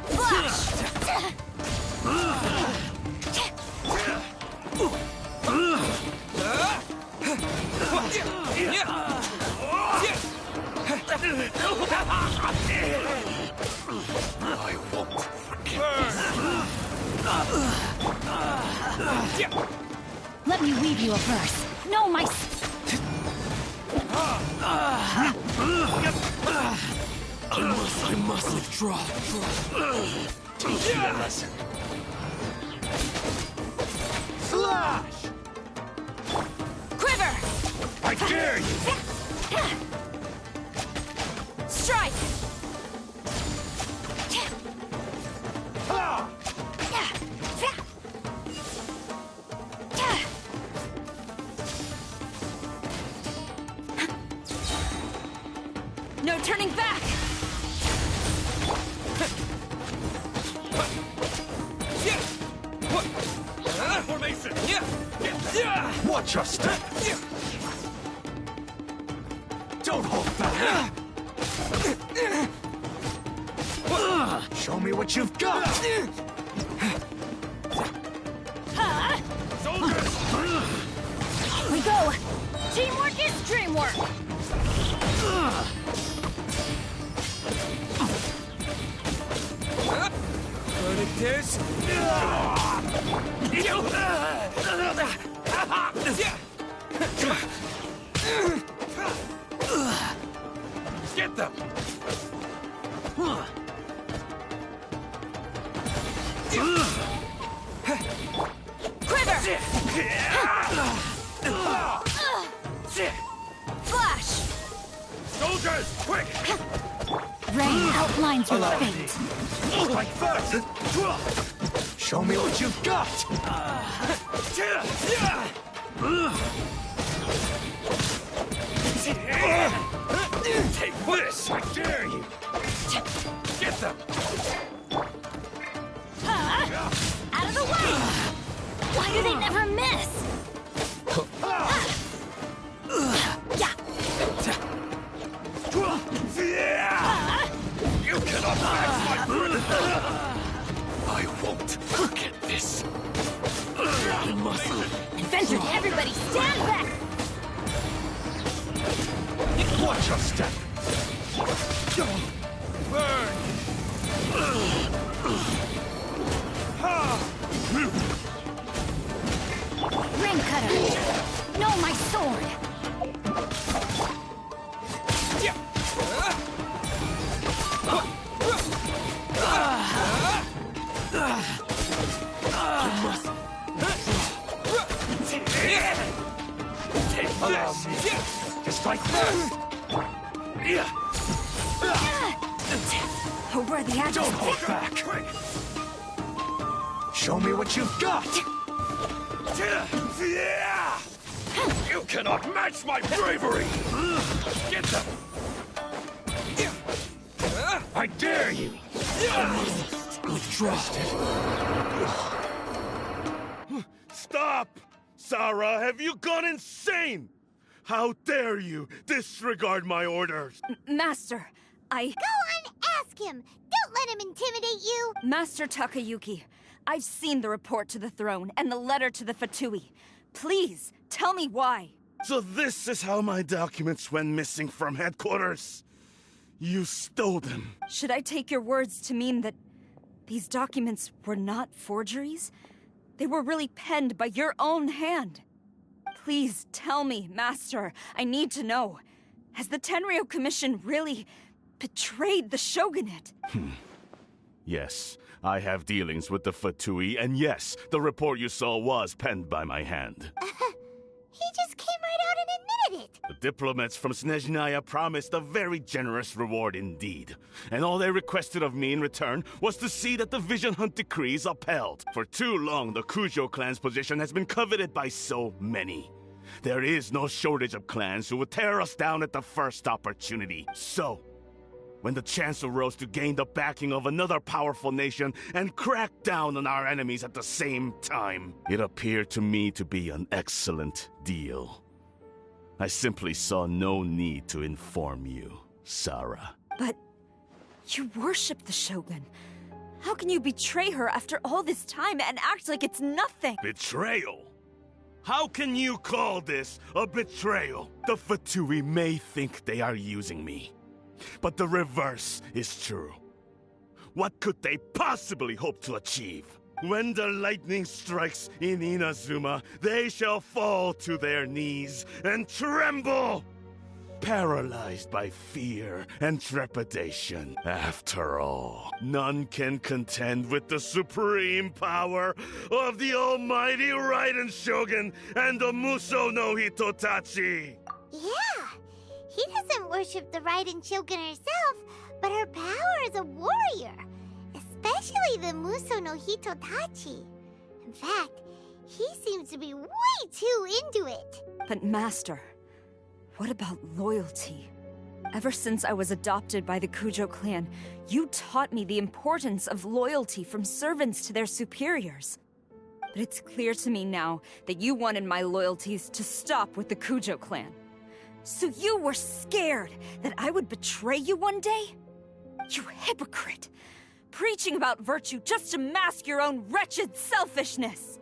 Speaker 9: Flash!
Speaker 17: I won't forget this.
Speaker 9: Let me weave you a verse. No, my...
Speaker 17: I must withdraw. Teach you a lesson.
Speaker 14: Slash!
Speaker 9: Quiver!
Speaker 14: I dare you!
Speaker 9: Strike!
Speaker 14: Ha!
Speaker 6: No turning back!
Speaker 14: Formation!
Speaker 17: Watch your step. Don't hold back. Show me what you've got.
Speaker 14: Soldiers!
Speaker 9: We go! Teamwork is dreamwork!
Speaker 17: This.
Speaker 14: Get them!
Speaker 9: Quiver! Flash!
Speaker 14: Soldiers, quick!
Speaker 9: Rain outlines your fate.
Speaker 14: Like that!
Speaker 17: Show me what you've got.
Speaker 14: Take this! I dare you! Get them!
Speaker 9: Out of the way! Why do they never miss?
Speaker 14: You cannot match my breath!
Speaker 17: I won't forget this. I must.
Speaker 9: Inventors, everybody stand back!
Speaker 17: Watch your step.
Speaker 14: Burn!
Speaker 9: Ring cutter! No, my sword!
Speaker 14: Allow me. Just like that!
Speaker 6: Oh, where the agile?
Speaker 17: Don't hold back. Show me what you've got.
Speaker 14: You cannot match my bravery! Get them! I dare you!
Speaker 17: Withdraw.
Speaker 14: Stop! Sarah, have you gone insane? How dare you disregard my orders?
Speaker 6: Master,
Speaker 2: Go on, ask him! Don't let him intimidate you!
Speaker 6: Master Takayuki, I've seen the report to the throne and the letter to the Fatui. Please, tell me why.
Speaker 14: So this is how my documents went missing from headquarters? You stole them.
Speaker 6: Should I take your words to mean that these documents were not forgeries? They were really penned by your own hand. Please tell me, Master. I need to know. Has the Tenryo Commission really betrayed the shogunate?
Speaker 14: Yes, I have dealings with the Fatui, and yes, the report you saw was penned by my hand.
Speaker 2: He just came right out and admitted it!
Speaker 14: The diplomats from Snezhnaya promised a very generous reward indeed. And all they requested of me in return was to see that the Vision Hunt decree is upheld. For too long, the Kujo clan's position has been coveted by so many. There is no shortage of clans who would tear us down at the first opportunity. So, when the chance arose to gain the backing of another powerful nation and crack down on our enemies at the same time. It appeared to me to be an excellent deal. I simply saw no need to inform you, Sarah.
Speaker 6: But you worship the Shogun. How can you betray her after all this time and act like it's nothing?
Speaker 14: Betrayal? How can you call this a betrayal? The Fatui may think they are using me, but the reverse is true. What could they possibly hope to achieve? When the lightning strikes in Inazuma, they shall fall to their knees and tremble, paralyzed by fear and trepidation. After all, none can contend with the supreme power of the almighty Raiden Shogun and the Muso no Hitotachi.
Speaker 2: Yeah, he doesn't worship the Raiden Shogun herself, but her power as a warrior, especially the Muso no Hitotachi. In fact, he seems to be way too into it.
Speaker 6: But Master, what about loyalty? Ever since I was adopted by the Kujo clan, you taught me the importance of loyalty from servants to their superiors. But it's clear to me now that you wanted my loyalties to stop with the Kujo clan. So you were scared that I would betray you one day? You hypocrite! Preaching about virtue just to mask your own wretched selfishness!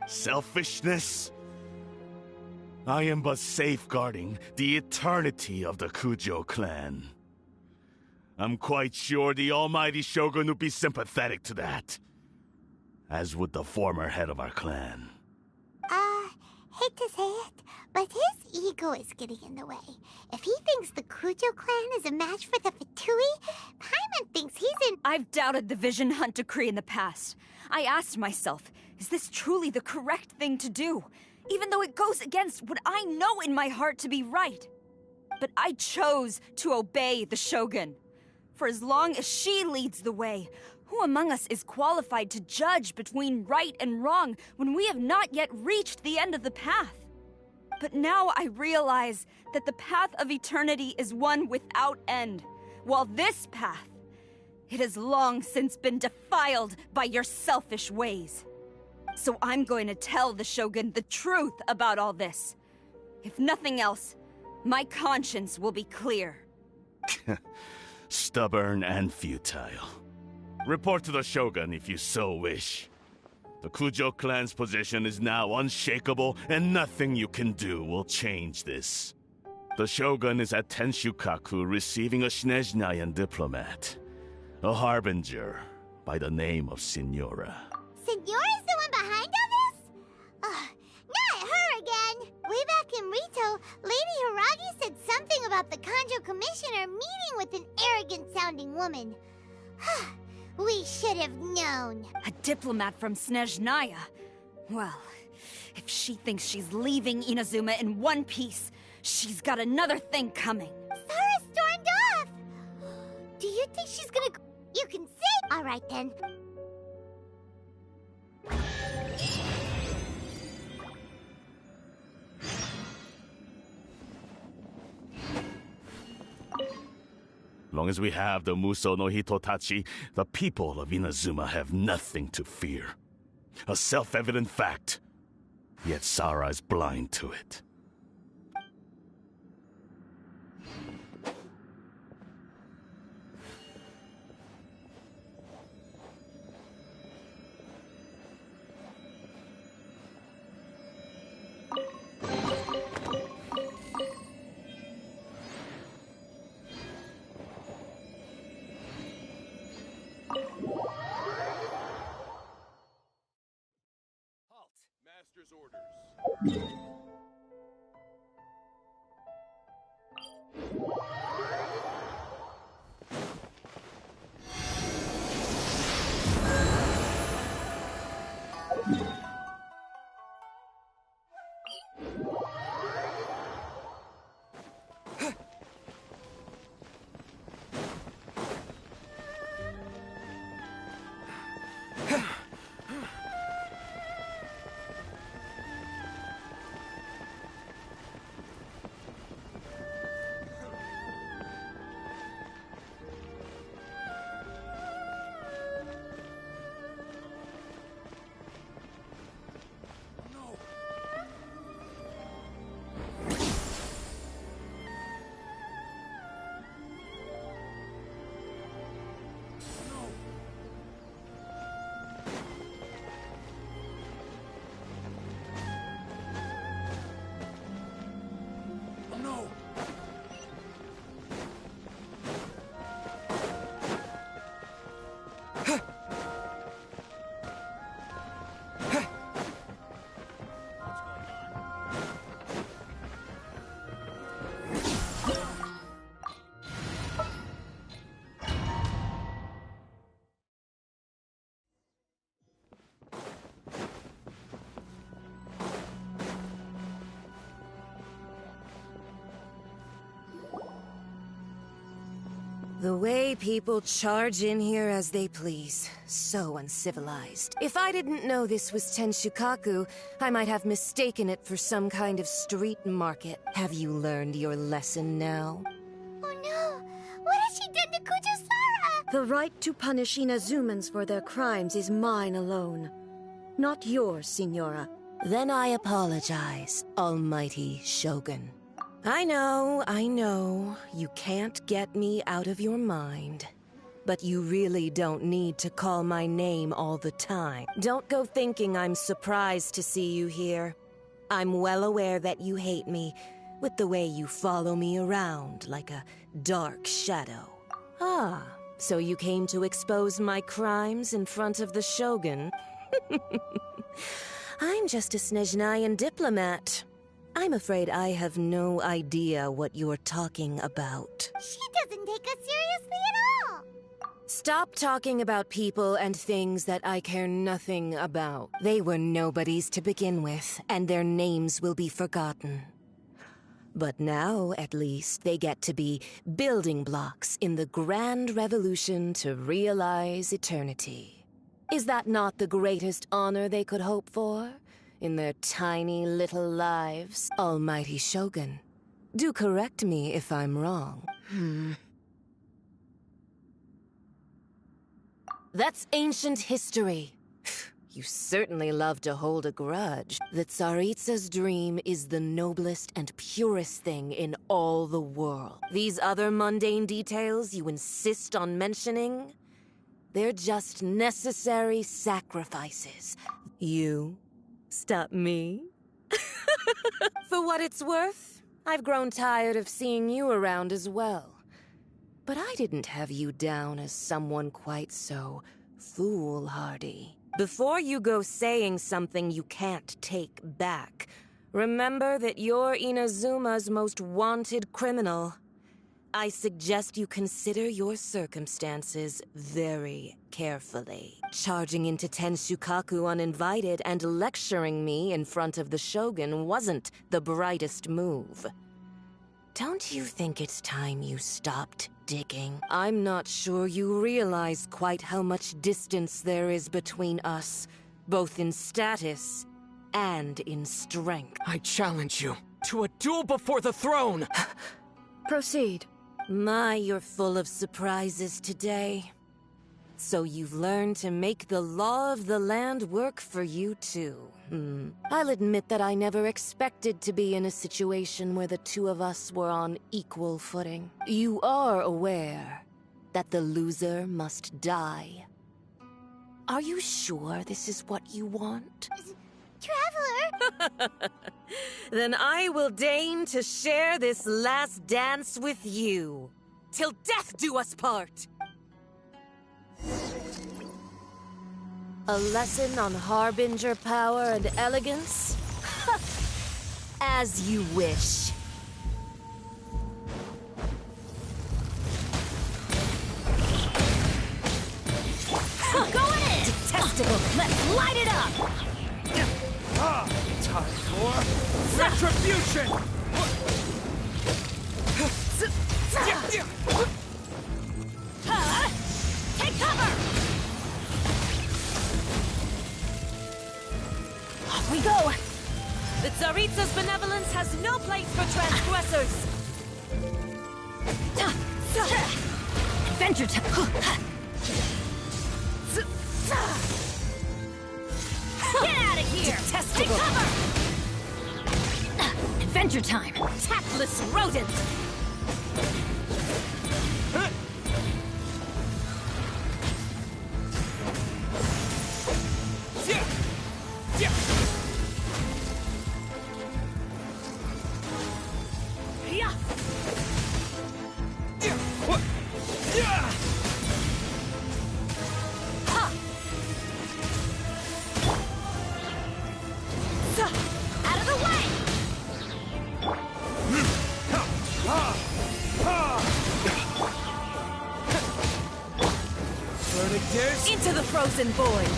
Speaker 14: Selfishness? I am but safeguarding the eternity of the Kujo clan. I'm quite sure the almighty Shogun would be sympathetic to that, as would the former head of our clan.
Speaker 2: Hate to say it, but his ego is getting in the way. If he thinks the Kujo clan is a match for the Fatui, Paimon thinks he's in—
Speaker 6: I've doubted the Vision Hunt decree in the past. I asked myself, is this truly the correct thing to do? Even though it goes against what I know in my heart to be right. But I chose to obey the Shogun. For as long as she leads the way, who among us is qualified to judge between right and wrong when we have not yet reached the end of the path? But now I realize that the path of eternity is one without end, while this path, it has long since been defiled by your selfish ways. So I'm going to tell the Shogun the truth about all this. If nothing else, my conscience will be clear.
Speaker 14: Stubborn and futile. Report to the Shogun if you so wish. The Kujo clan's position is now unshakable, and nothing you can do will change this. The Shogun is at Tenshukaku receiving a Snezhnayan diplomat, a harbinger by the name of Signora.
Speaker 2: Signora's the one behind all this? Not her again! Way back in Rito, Lady Hiragi said something about the Kanjo Commissioner meeting with an arrogant-sounding woman. We should have known.
Speaker 6: A diplomat from Snezhnaya? Well, if she thinks she's leaving Inazuma in one piece, she's got another thing coming.
Speaker 2: Sarah stormed off! Do you think she's gonna... You can say... Alright then.
Speaker 14: Long as we have the Muso no Hitotachi, the people of Inazuma have nothing to fear. A self-evident fact. Yet Sarah is blind to it.
Speaker 18: The way people charge in here as they please. So uncivilized. If I didn't know this was Tenshukaku, I might have mistaken it for some kind of street market. Have you learned your lesson now?
Speaker 2: Oh no! What has she done to Kujo-Sara?
Speaker 19: The right to punish Inazumans for their crimes is mine alone. Not yours, Signora.
Speaker 18: Then I apologize, Almighty Shogun. I know, you can't get me out of your mind. But you really don't need to call my name all the time. Don't go thinking I'm surprised to see you here. I'm well aware that you hate me, with the way you follow me around like a dark shadow. Ah, so you came to expose my crimes in front of the Shogun? I'm just a Snezhnayan diplomat. I'm afraid I have no idea what you're talking about.
Speaker 2: She doesn't take us seriously at all!
Speaker 18: Stop talking about people and things that I care nothing about. They were nobodies to begin with, and their names will be forgotten. But now, at least, they get to be building blocks in the grand revolution to realize eternity. Is that not the greatest honor they could hope for? In their tiny little lives, Almighty Shogun. Do correct me if I'm wrong. That's ancient history. You certainly love to hold a grudge. The Tsaritsa's dream is the noblest and purest thing in all the world. These other mundane details you insist on mentioning, they're just necessary sacrifices. You stop me? For what it's worth, I've grown tired of seeing you around as well. But I didn't have you down as someone quite so foolhardy. Before you go saying something you can't take back, remember that you're Inazuma's most wanted criminal. I suggest you consider your circumstances very carefully. Charging into Tenshukaku uninvited and lecturing me in front of the Shogun wasn't the brightest move. Don't you think it's time you stopped digging? I'm not sure you realize quite how much distance there is between us, both in status and in strength.
Speaker 8: I challenge you to a duel before the throne!
Speaker 19: Proceed.
Speaker 18: My, you're full of surprises today. So you've learned to make the law of the land work for you too. I'll admit that I never expected to be in a situation where the two of us were on equal footing. You are aware that the loser must die. Are you sure this is what you want?
Speaker 2: Traveler!
Speaker 18: Then I will deign to share this last dance with you. Till death do us part! A lesson on Harbinger power and elegance? As you wish.
Speaker 5: Going in!
Speaker 18: Detestable!
Speaker 5: Let's light it up!
Speaker 12: Time for retribution!
Speaker 5: Take cover!
Speaker 18: Off we go! The Tsaritsa's benevolence has no place for transgressors!
Speaker 5: Adventure time! Get out of here!
Speaker 18: Detestable!
Speaker 5: Take cover! Adventure time!
Speaker 18: Tactless rodent!
Speaker 5: Out of the way!
Speaker 18: Into the frozen void!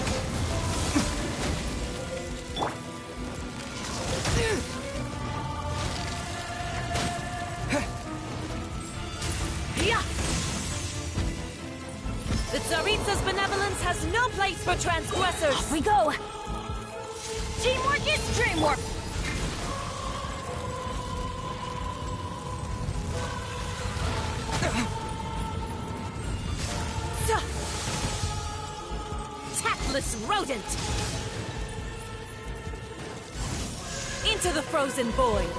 Speaker 10: The Tsaritsa's benevolence has no place for transgressors!
Speaker 5: Off we go!
Speaker 10: Teamwork is dreamwork! Tactless rodent! Into the frozen void!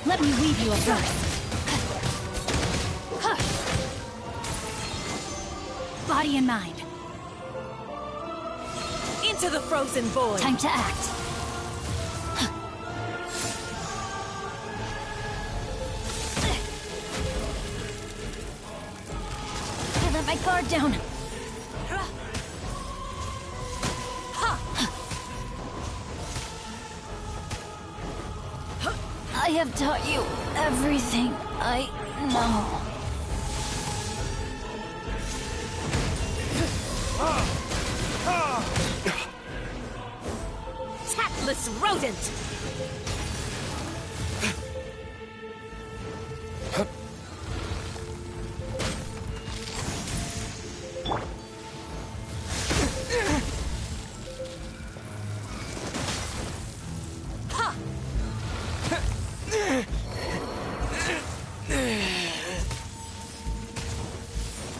Speaker 5: Let me weave you a verse. Body and mind.
Speaker 10: Into the frozen void!
Speaker 5: Time to act. I let my guard down. I have taught you everything I know.
Speaker 10: Tactless rodent!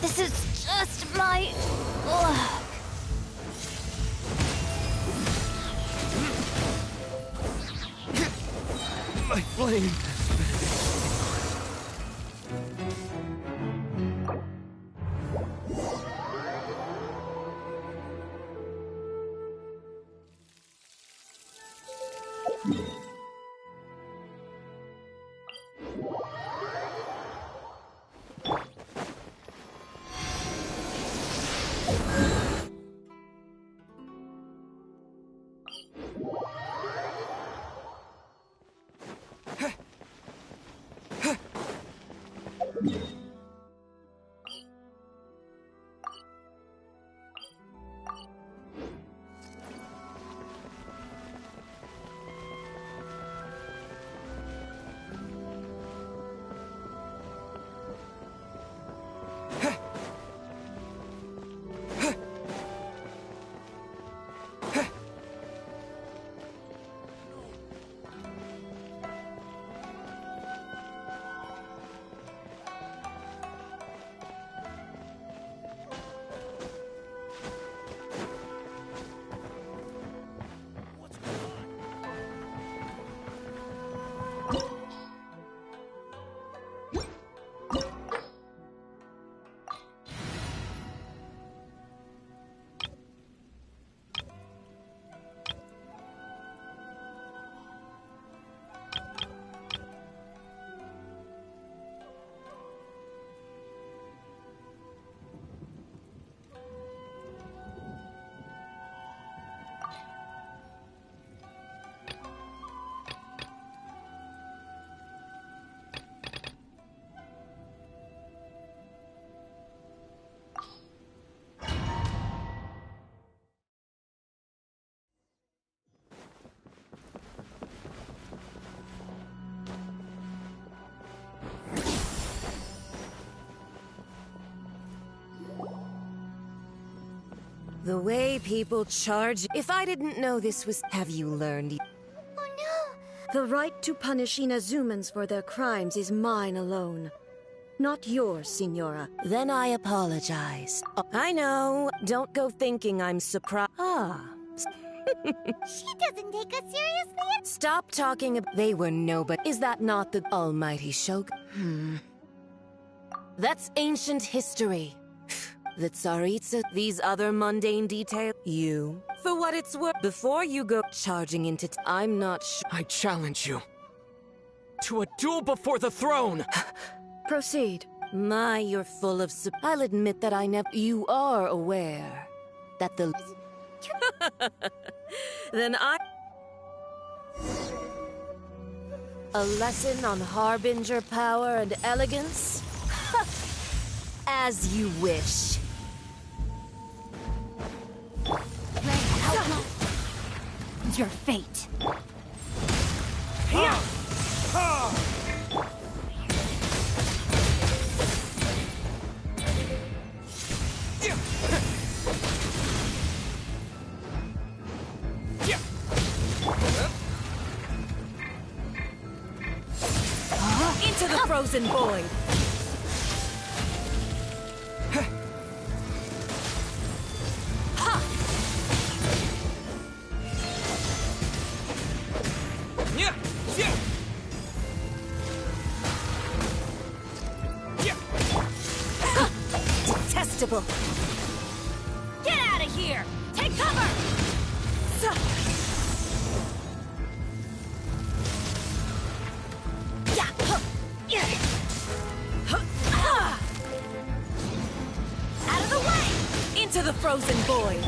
Speaker 5: This is just my luck.
Speaker 3: My flame.
Speaker 18: The way people charge... If I didn't know this was... Have you learned...
Speaker 2: Oh no!
Speaker 19: The right to punish Inazumans for their crimes is mine alone. Not yours, Signora.
Speaker 18: Then I apologize. I know. Don't go thinking I'm surprised.
Speaker 2: She doesn't take us seriously.
Speaker 18: Stop talking about... They were nobody. Is that not the almighty Shogun? That's ancient history. The Tsaritsa, these other mundane details. You, for what it's worth, before you go charging into I'm not sure.
Speaker 3: I challenge you to a duel before the throne.
Speaker 19: Proceed.
Speaker 18: My, you're full of... I'll admit that I never... You are aware that the... Then I... A lesson on Harbinger power and elegance? As you wish.
Speaker 6: Your fate.
Speaker 10: Into the frozen void.
Speaker 18: Detestable.
Speaker 10: Get out of here! Take cover!
Speaker 18: Out of the way! Into the frozen void.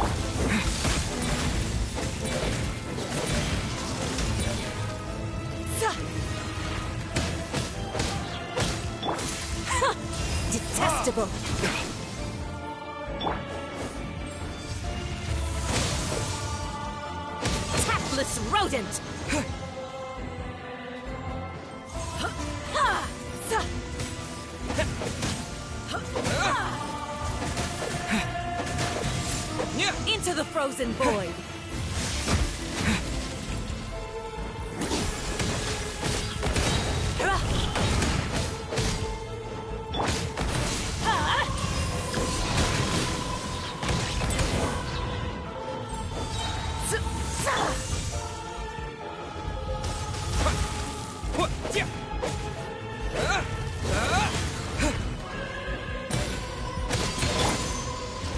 Speaker 18: Detestable. Tactless rodent. Into the frozen void.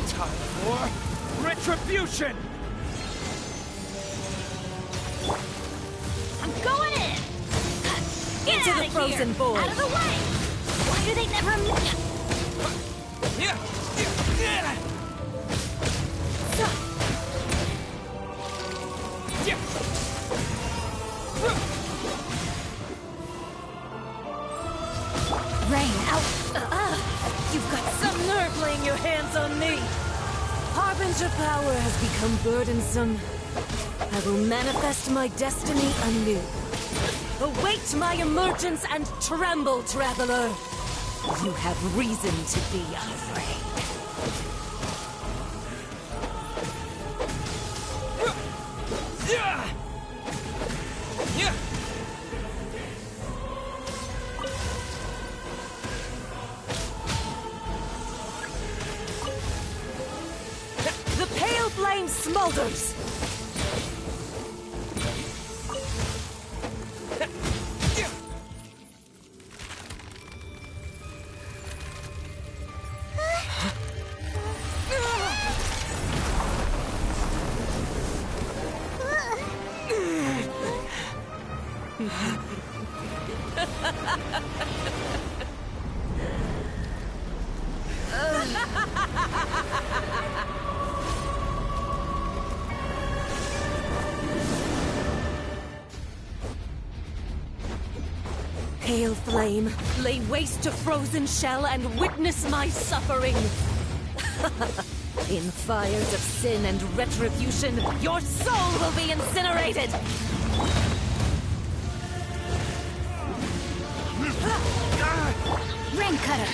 Speaker 12: Time for retribution!
Speaker 10: I'm going in! Get
Speaker 18: Into
Speaker 10: out
Speaker 18: the
Speaker 10: of
Speaker 18: frozen
Speaker 10: here.
Speaker 18: void.
Speaker 10: Out of the way! Why do they never...
Speaker 18: Rain, out! You've got some nerve laying your hands on me! Harbinger power has become burdensome. I will manifest my destiny anew. Await my emergence and tremble, traveler! You have reason to be afraid. The pale flame smolders! Pale flame, lay waste to frozen shell and witness my suffering. In fires of sin and retribution, your soul will be incinerated!
Speaker 10: Rain cutter!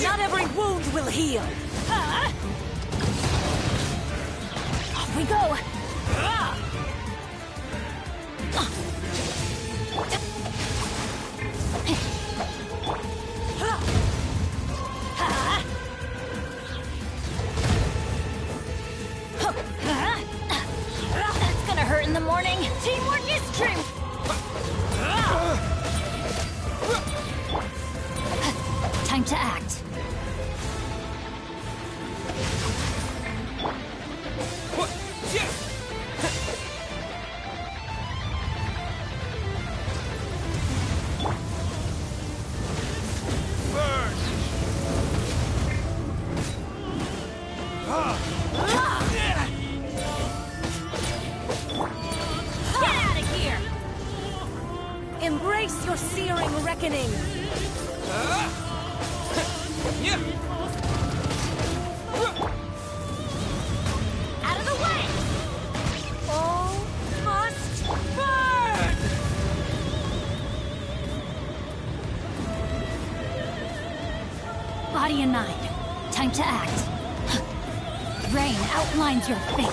Speaker 18: Not every wound will heal!
Speaker 10: Off we go! That's gonna hurt in the morning! Teamwork is strength! Time to act.
Speaker 12: Burn!
Speaker 5: body and mind. Time to act. Rain outlines your fate.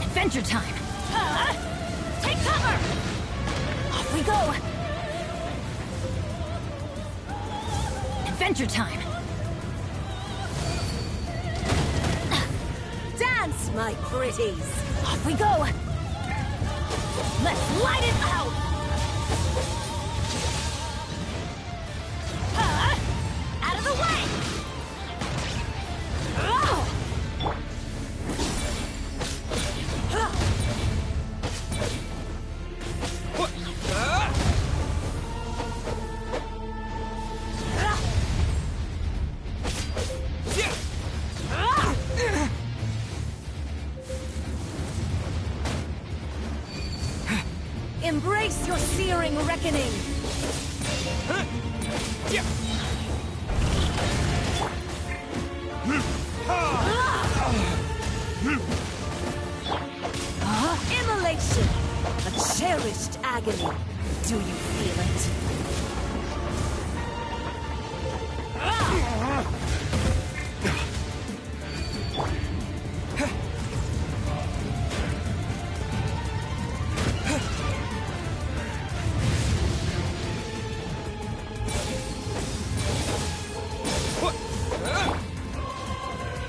Speaker 5: Adventure time. Take cover! Off we go! Adventure time.
Speaker 19: Dance, my pretties!
Speaker 5: Off we go! Let's light it out! Out of the way!
Speaker 10: Embrace your searing reckoning! Immolation! A cherished agony. Do you feel it?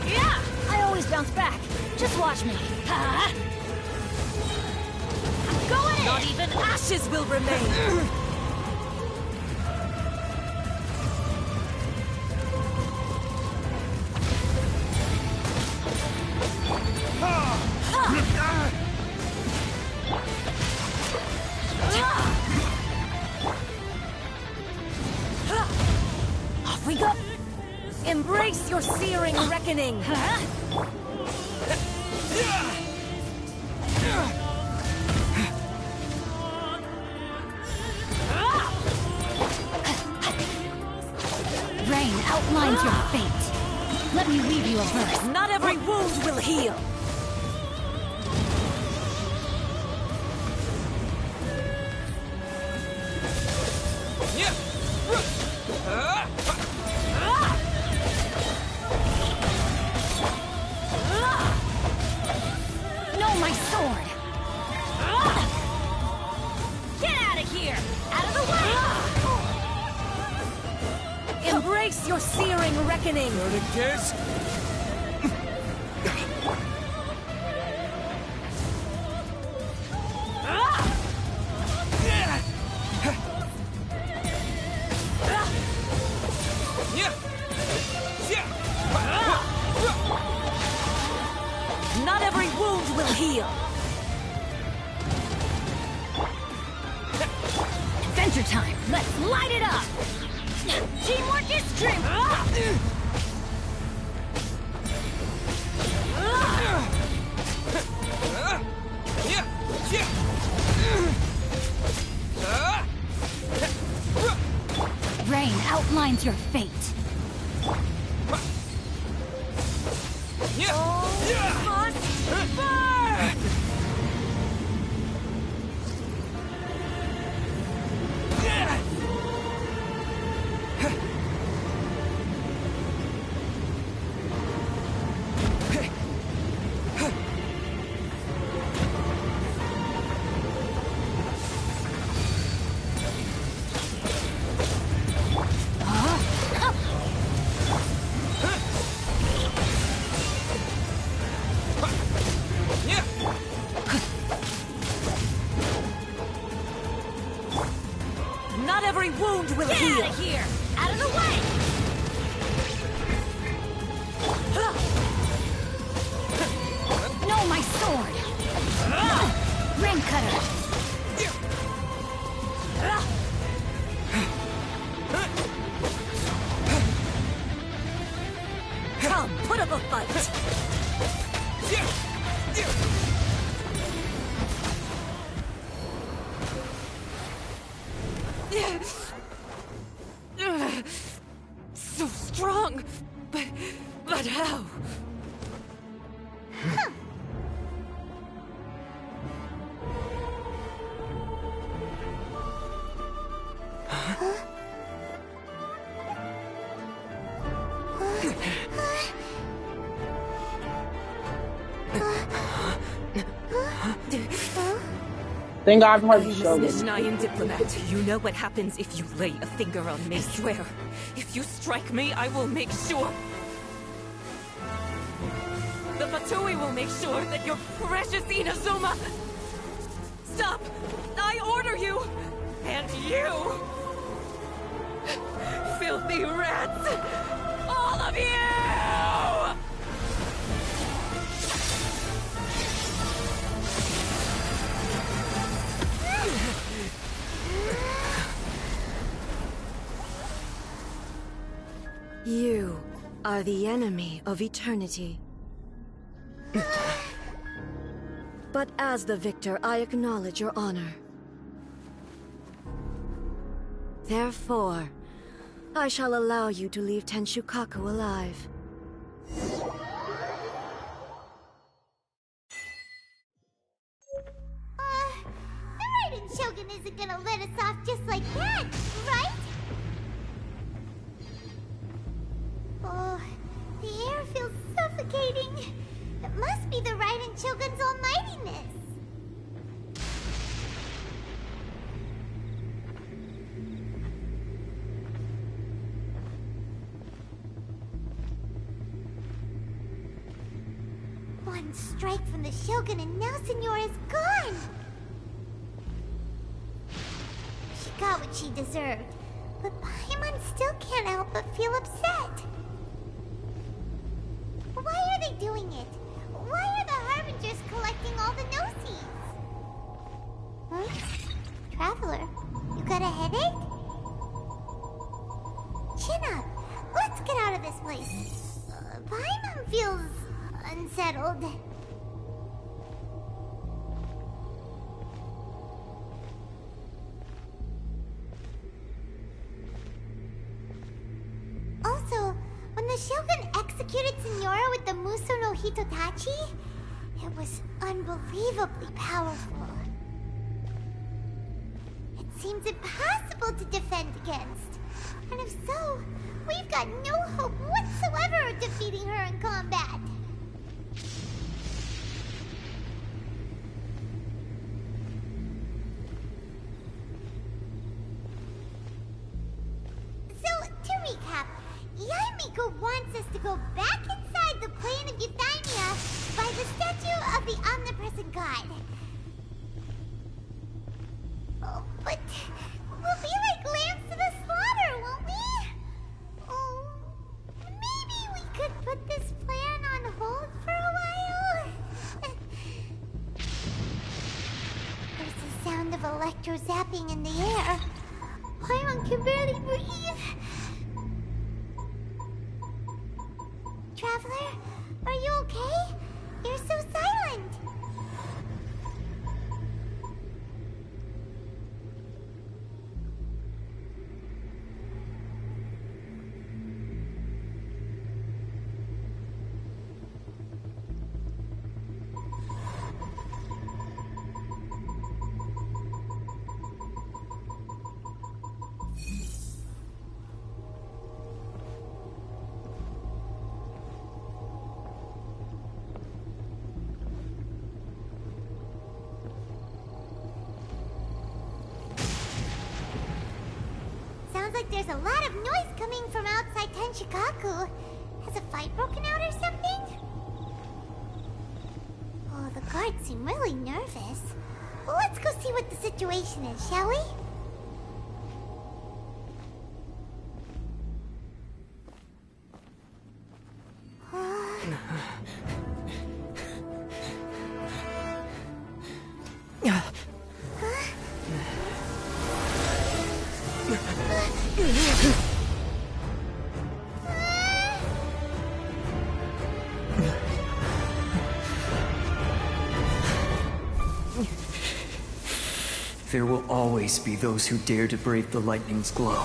Speaker 5: Yeah! I always bounce back. Just watch me. Go in!
Speaker 10: Not even ashes will remain!
Speaker 5: Off we go!
Speaker 10: Embrace your searing reckoning!
Speaker 5: Rain outlines your fate. Let me read you a verse.
Speaker 10: Not every wound will heal!
Speaker 5: No, my sword! Get out of here! Out of the way!
Speaker 10: Embrace your searing reckoning! Not every wound will heal!
Speaker 5: Adventure time! Let's light it up! Teamwork is strength! Rain outlines your fate.
Speaker 10: Not every wound will heal!
Speaker 5: Get out of here! Out of the way! No, my sword! Ring cutter!
Speaker 10: Come, put up a fight! So strong, but how?
Speaker 4: Thank God for
Speaker 10: I'm
Speaker 4: the
Speaker 10: a
Speaker 4: Shogun.
Speaker 10: Snezhnayan diplomat. You know what happens if you lay a finger on me, swear. If you strike me, I will make sure... The Fatui will make sure that your precious Inazuma... Stop! I order you! And you! Filthy rats! All of you!
Speaker 19: You are the enemy of eternity. But as the victor, I acknowledge your honor. Therefore, I shall allow you to leave Tenshukaku alive.
Speaker 2: The Raiden Shogun isn't gonna let us off just like that, right? Oh, the air feels suffocating. It must be the Raiden Shogun's almightiness. One strike from the Shogun and now Signora's gone! She got what she deserved, but Paimon still can't help but feel upset. Why are they doing it? Why are the Harbingers collecting all the Gnosis? Huh? Traveler, you got a headache? Chin up! Let's get out of this place. Paimon feels... unsettled. Also, when the Shogun executed Signora with the Muso no Hitotachi, it was unbelievably powerful. It seems impossible to defend against. And if so, we've got no hope whatsoever of defeating her in combat. So, to recap, Yaimiko wants us to go back inside the plane of Euthymia by the statue of the omnipresent god. Oh, but we'll be like lambs to the slaughter, won't we? Oh, maybe we could put this plan on hold for a while? There's the sound of electro zapping in the air. Paimon can barely breathe. Traveler, are you okay? You're so silent. Sounds like there's a lot of noise coming from outside Tenshukaku. Has a fight broken out or something? Oh, the guards seem really nervous. Well, let's go see what the situation is, shall we?
Speaker 8: There will always be those who dare to brave the lightning's glow.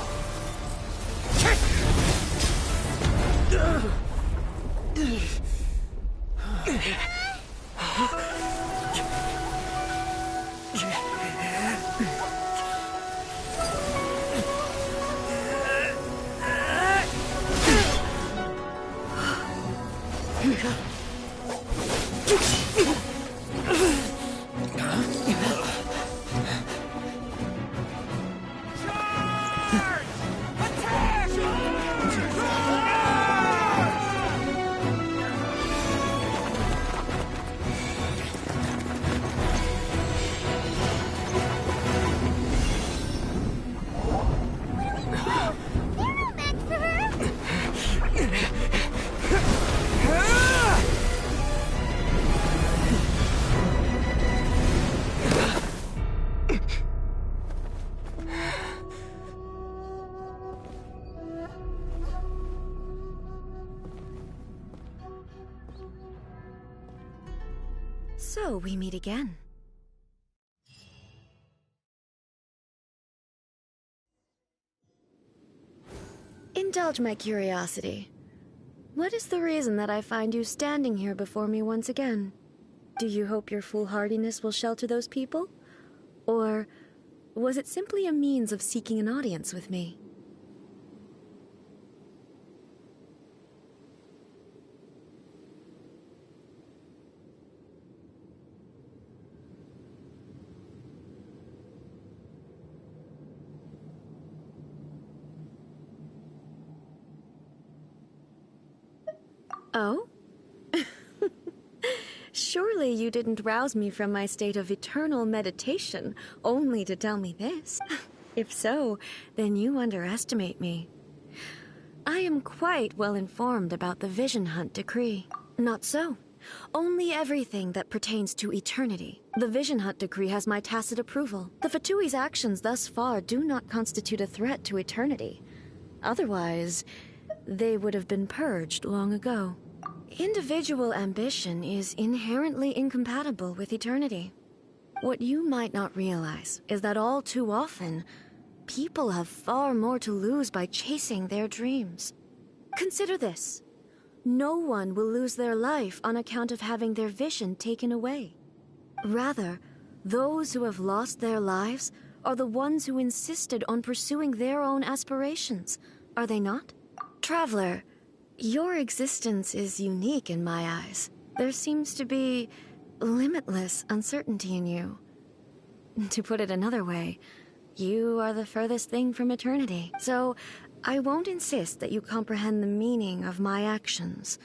Speaker 19: So we meet again. Indulge my curiosity. What is the reason that I find you standing here before me once again? Do you hope your foolhardiness will shelter those people? Or was it simply a means of seeking an audience with me? Oh? Surely you didn't rouse me from my state of eternal meditation only to tell me this. If so, then you underestimate me. I am quite well informed about the Vision Hunt decree. Not so. Only everything that pertains to eternity. The Vision Hunt decree has my tacit approval. The Fatui's actions thus far do not constitute a threat to eternity. Otherwise, they would have been purged long ago. Individual ambition is inherently incompatible with eternity. What you might not realize is that all too often, people have far more to lose by chasing their dreams. Consider this. No one will lose their life on account of having their vision taken away. Rather, those who have lost their lives are the ones who insisted on pursuing their own aspirations, are they not? Traveler, your existence is unique in my eyes. There seems to be limitless uncertainty in you. To put it another way, you are the furthest thing from eternity. So, I won't insist that you comprehend the meaning of my actions.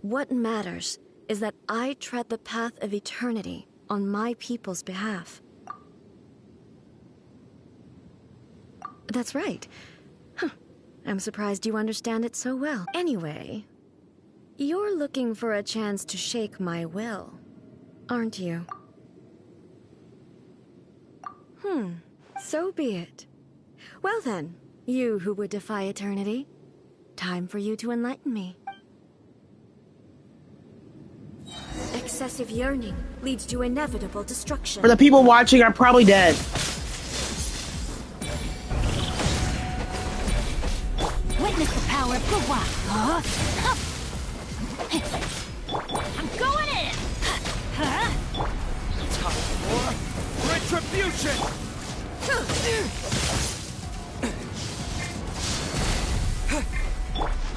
Speaker 19: What matters is that I tread the path of eternity on my people's behalf. That's right. I'm surprised you understand it so well. Anyway, you're looking for a chance to shake my will, aren't you? So be it. Well then, you who would defy eternity, time for you to enlighten me. Excessive yearning leads to inevitable destruction.
Speaker 4: For the people watching are probably dead.
Speaker 5: Witness the power of Gua. I'm going in.
Speaker 17: Time for retribution.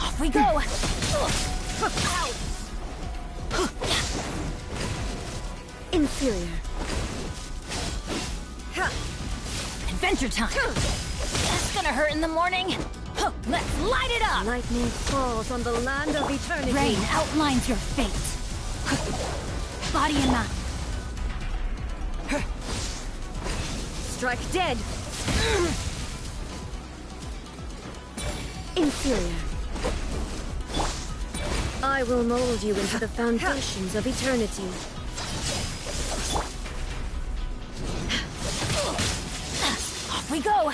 Speaker 5: Off we go.
Speaker 19: Inferior.
Speaker 5: Adventure time. That's gonna hurt in the morning. Let's light it up!
Speaker 19: Lightning falls on the land of eternity.
Speaker 5: Rain outlines your fate. Body and mind.
Speaker 19: Strike dead. Inferior. I will mold you into the foundations of eternity.
Speaker 5: Off we go!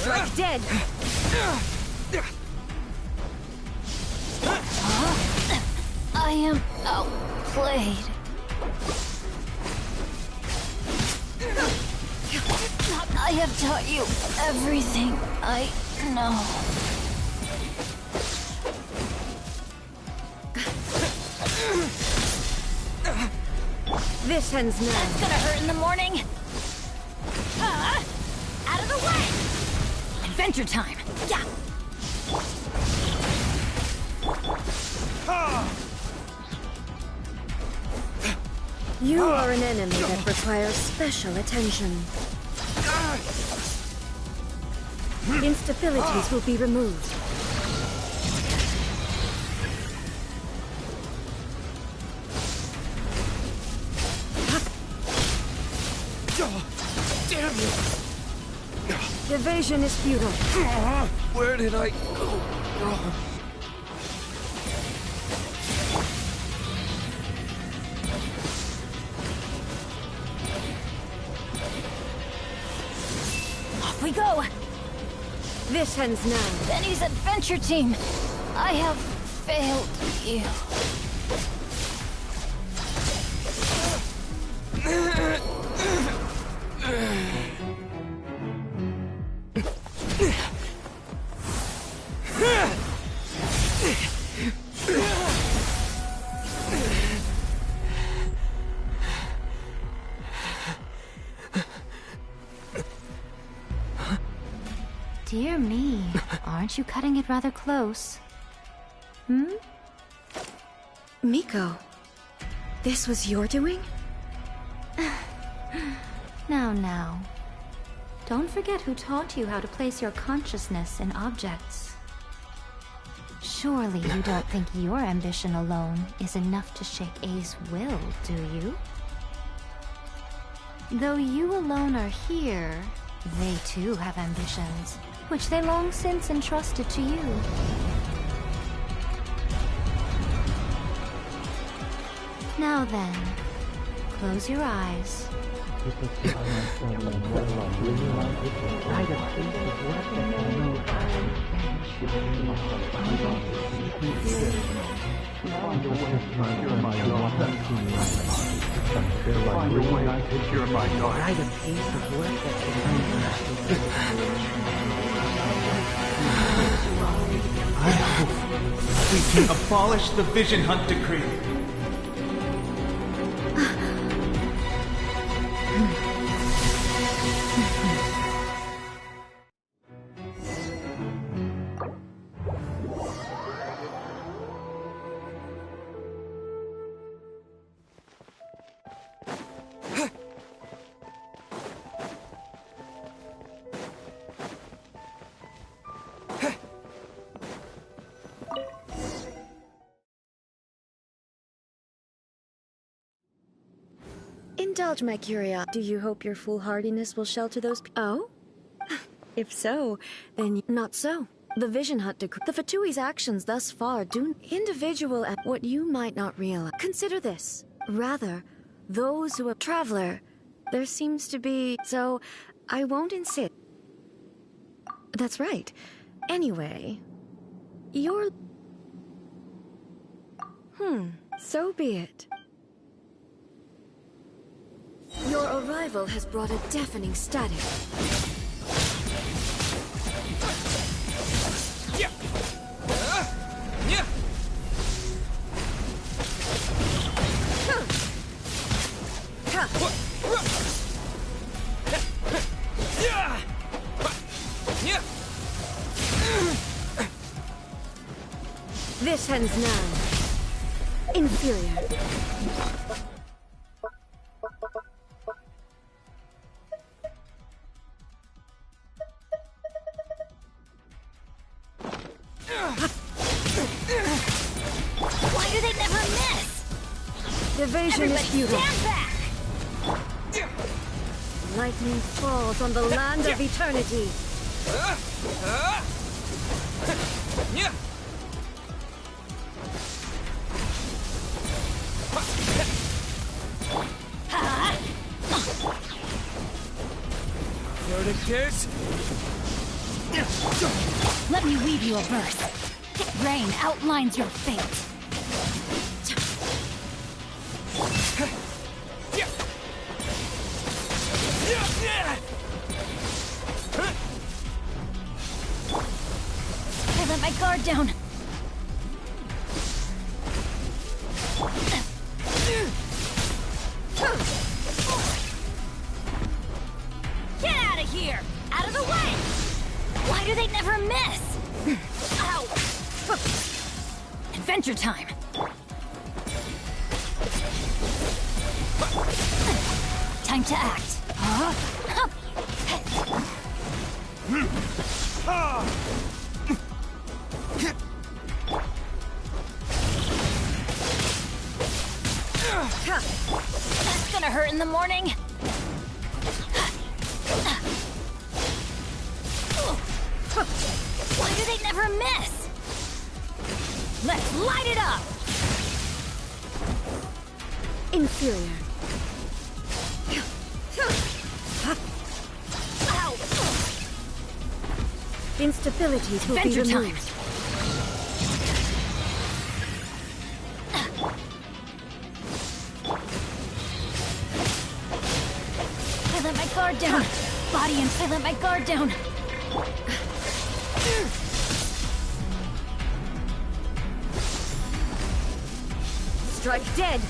Speaker 19: Strike dead.
Speaker 5: I am outplayed. I have taught you everything I know.
Speaker 19: This ends now.
Speaker 5: That's gonna hurt in the morning. Out of the way! Adventure time! Yeah!
Speaker 19: You are an enemy that requires special attention. Instabilities will be removed.
Speaker 17: Damn you!
Speaker 19: Evasion is futile.
Speaker 17: Where did I go wrong?
Speaker 5: Off we go!
Speaker 19: This ends now.
Speaker 5: Benny's adventure team! I have failed you.
Speaker 13: Dear me, aren't you cutting it rather close? Hmm?
Speaker 19: Miko, this was your doing?
Speaker 13: Now. Don't forget who taught you how to place your consciousness in objects. Surely you don't think your ambition alone is enough to shake A's will, do you? Though you alone are here, they too have ambitions, which they long since entrusted to you. Now then, close your eyes.
Speaker 7: I hope we can abolish the Vision Hunt Decree.
Speaker 19: Indulge my curiosity. Do you hope your foolhardiness will shelter those Oh? If so, then not so. The Vision Hunt Decree. The Fatui's actions thus far do individual at what you might not realize. Consider this. Rather, those who are traveler, there seems to be... So, I won't insist. That's right. Anyway, you're... So be it. Your arrival has brought a deafening static. This ends now. Inferior.
Speaker 5: Why do they never miss?
Speaker 19: Evasion
Speaker 5: Everybody
Speaker 19: is futile.
Speaker 5: stand back!
Speaker 19: Lightning falls on the land of eternity.
Speaker 7: Verdict.
Speaker 5: Let me weave you a verse. Rain outlines your fate. I let my guard down. Get out of here! Out of the way! Why do they never miss? Ow! Adventure time! Time to act. That's gonna hurt in the morning. Why do they never miss? Let's light it up!
Speaker 19: Inferior.
Speaker 5: Ow!
Speaker 19: Instabilities will be
Speaker 5: Adventure time.
Speaker 19: removed.
Speaker 5: I let my guard down. Body and I let my guard down.
Speaker 19: Strike dead.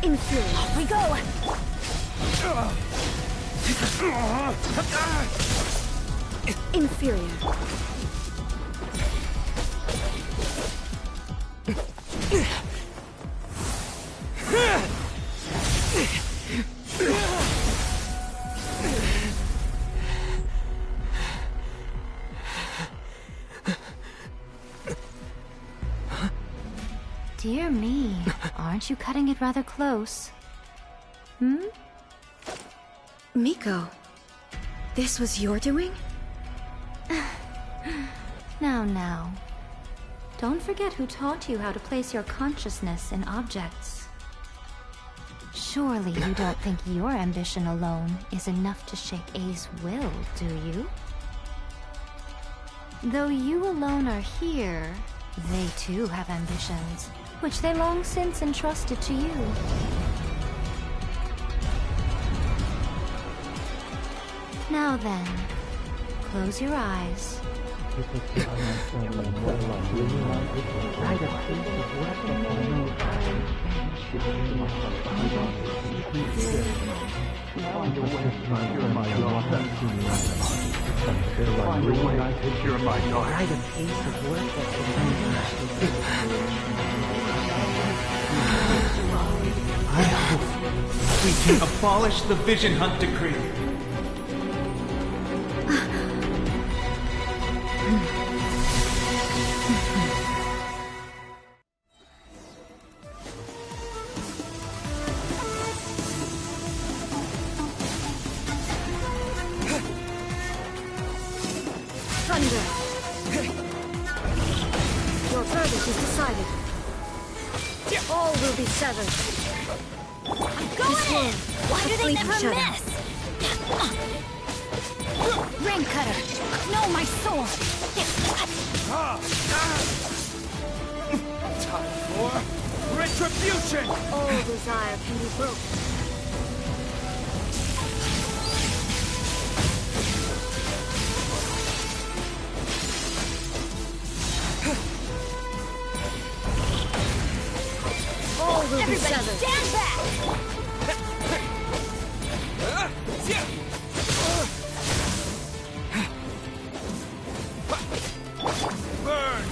Speaker 19: Inferior.
Speaker 5: Off we go.
Speaker 19: Inferior.
Speaker 13: Dear me, aren't you cutting it rather close? Hmm?
Speaker 19: Miko, this was your doing?
Speaker 13: Now. Don't forget who taught you how to place your consciousness in objects. Surely you don't think your ambition alone is enough to shake A's will, do you? Though you alone are here, they too have ambitions, which they long since entrusted to you. Now then, close your eyes.
Speaker 7: I hope we can abolish the Vision Hunt Decree.
Speaker 19: Thunder. Your verdict is decided. All will be severed.
Speaker 5: I'm going in! Why do they never miss? Ring cutter! No, my sword!
Speaker 17: Time for retribution!
Speaker 19: All desire can be broken. All will be
Speaker 5: Everybody
Speaker 19: severed.
Speaker 5: stand back!
Speaker 17: Burn!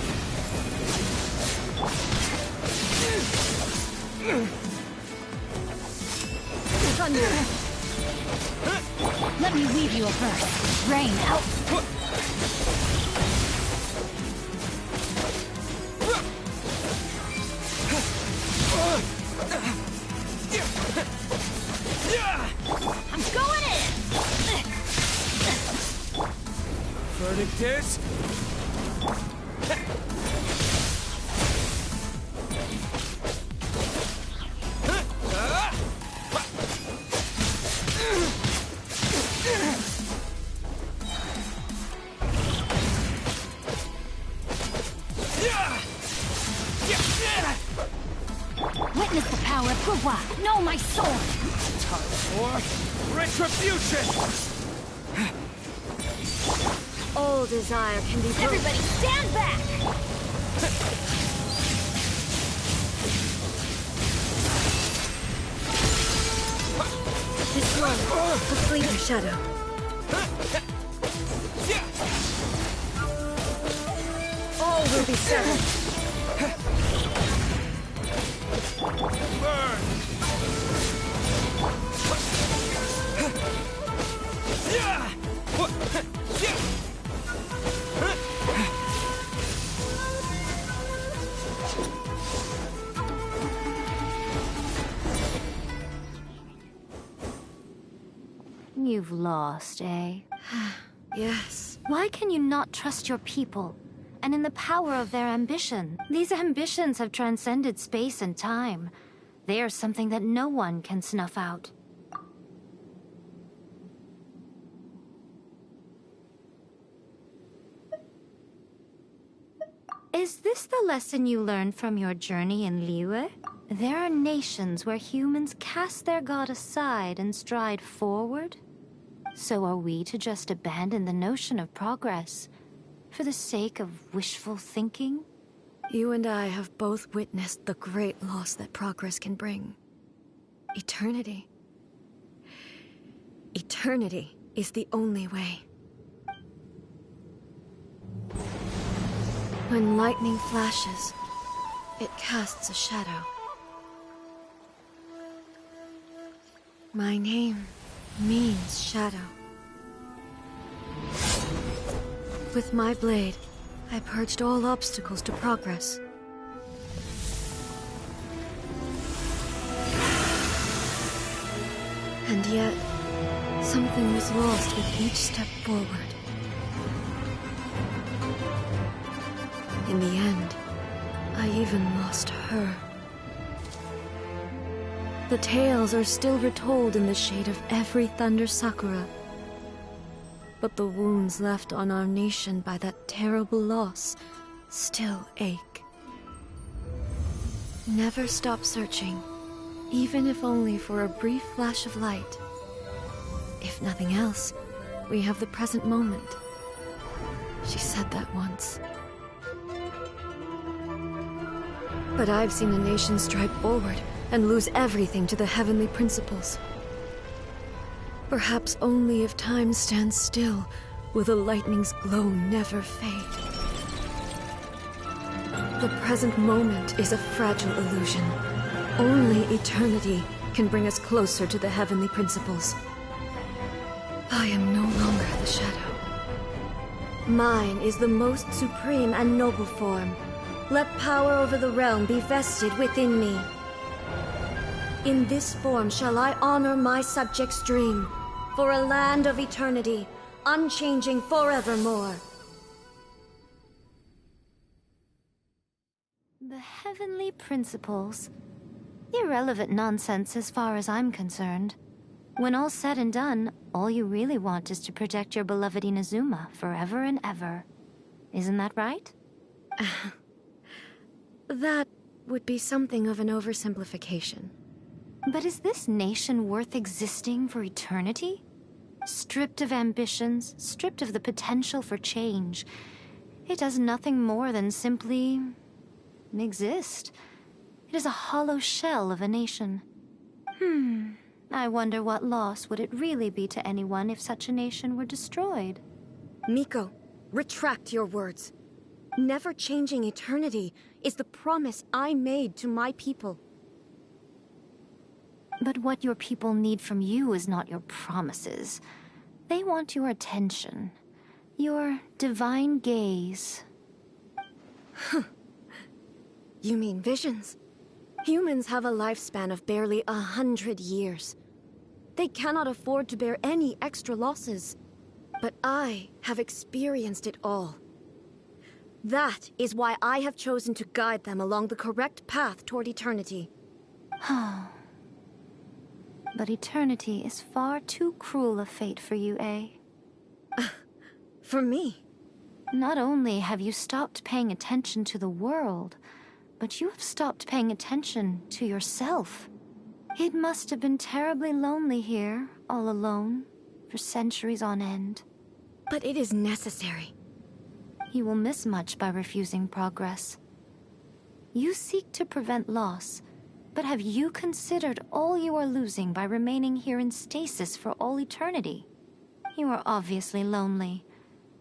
Speaker 19: Thunder.
Speaker 5: Let me weave you a verse. Rain out! I'm going in!
Speaker 17: Verdict is...
Speaker 5: Witness the power of Gugwa! Know my sword!
Speaker 17: Time for retribution!
Speaker 19: All desire can be broken.
Speaker 5: Everybody stand back!
Speaker 19: This one, the fleeting shadow. All will be severed.
Speaker 17: Burn!
Speaker 13: You've lost, eh?
Speaker 19: Yes.
Speaker 13: Why can you not trust your people? And in the power of their ambition? These ambitions have transcended space and time. They are something that no one can snuff out. Is this the lesson you learned from your journey in Liyue? There are nations where humans cast their god aside and stride forward. So are we to just abandon the notion of progress for the sake of wishful thinking?
Speaker 19: You and I have both witnessed the great loss that progress can bring. Eternity. Eternity is the only way. When lightning flashes, it casts a shadow. My name means shadow. With my blade, I purged all obstacles to progress. And yet, something was lost with each step forward. In the end, I even lost her. The tales are still retold in the shade of every Thunder Sakura. But the wounds left on our nation by that terrible loss still ache. Never stop searching, even if only for a brief flash of light. If nothing else, we have the present moment. She said that once. But I've seen a nation stride forward and lose everything to the heavenly principles. Perhaps only if time stands still will the lightning's glow never fade. The present moment is a fragile illusion. Only eternity can bring us closer to the heavenly principles. I am no longer the shadow. Mine is the most supreme and noble form. Let power over the realm be vested within me. In this form shall I honor my subjects' dream, for a land of eternity, unchanging forevermore.
Speaker 13: The heavenly principles. Irrelevant nonsense as far as I'm concerned. When all's said and done, all you really want is to protect your beloved Inazuma forever and ever. Isn't that right?
Speaker 19: That would be something of an oversimplification.
Speaker 13: But is this nation worth existing for eternity? Stripped of ambitions, stripped of the potential for change, it does nothing more than simply exist. It is a hollow shell of a nation. I wonder what loss would it really be to anyone if such a nation were destroyed?
Speaker 19: Miko, retract your words. Never changing eternity is the promise I made to my people.
Speaker 13: But what your people need from you is not your promises. They want your attention. Your divine gaze.
Speaker 19: You mean visions? Humans have a lifespan of barely 100 years. They cannot afford to bear any extra losses. But I have experienced it all. That is why I have chosen to guide them along the correct path toward eternity.
Speaker 13: But eternity is far too cruel a fate for you, eh?
Speaker 19: For me?
Speaker 13: Not only have you stopped paying attention to the world, but you have stopped paying attention to yourself. It must have been terribly lonely here, all alone, for centuries on end.
Speaker 19: But it is necessary.
Speaker 13: You will miss much by refusing progress. You seek to prevent loss, but have you considered all you are losing by remaining here in stasis for all eternity? You are obviously lonely,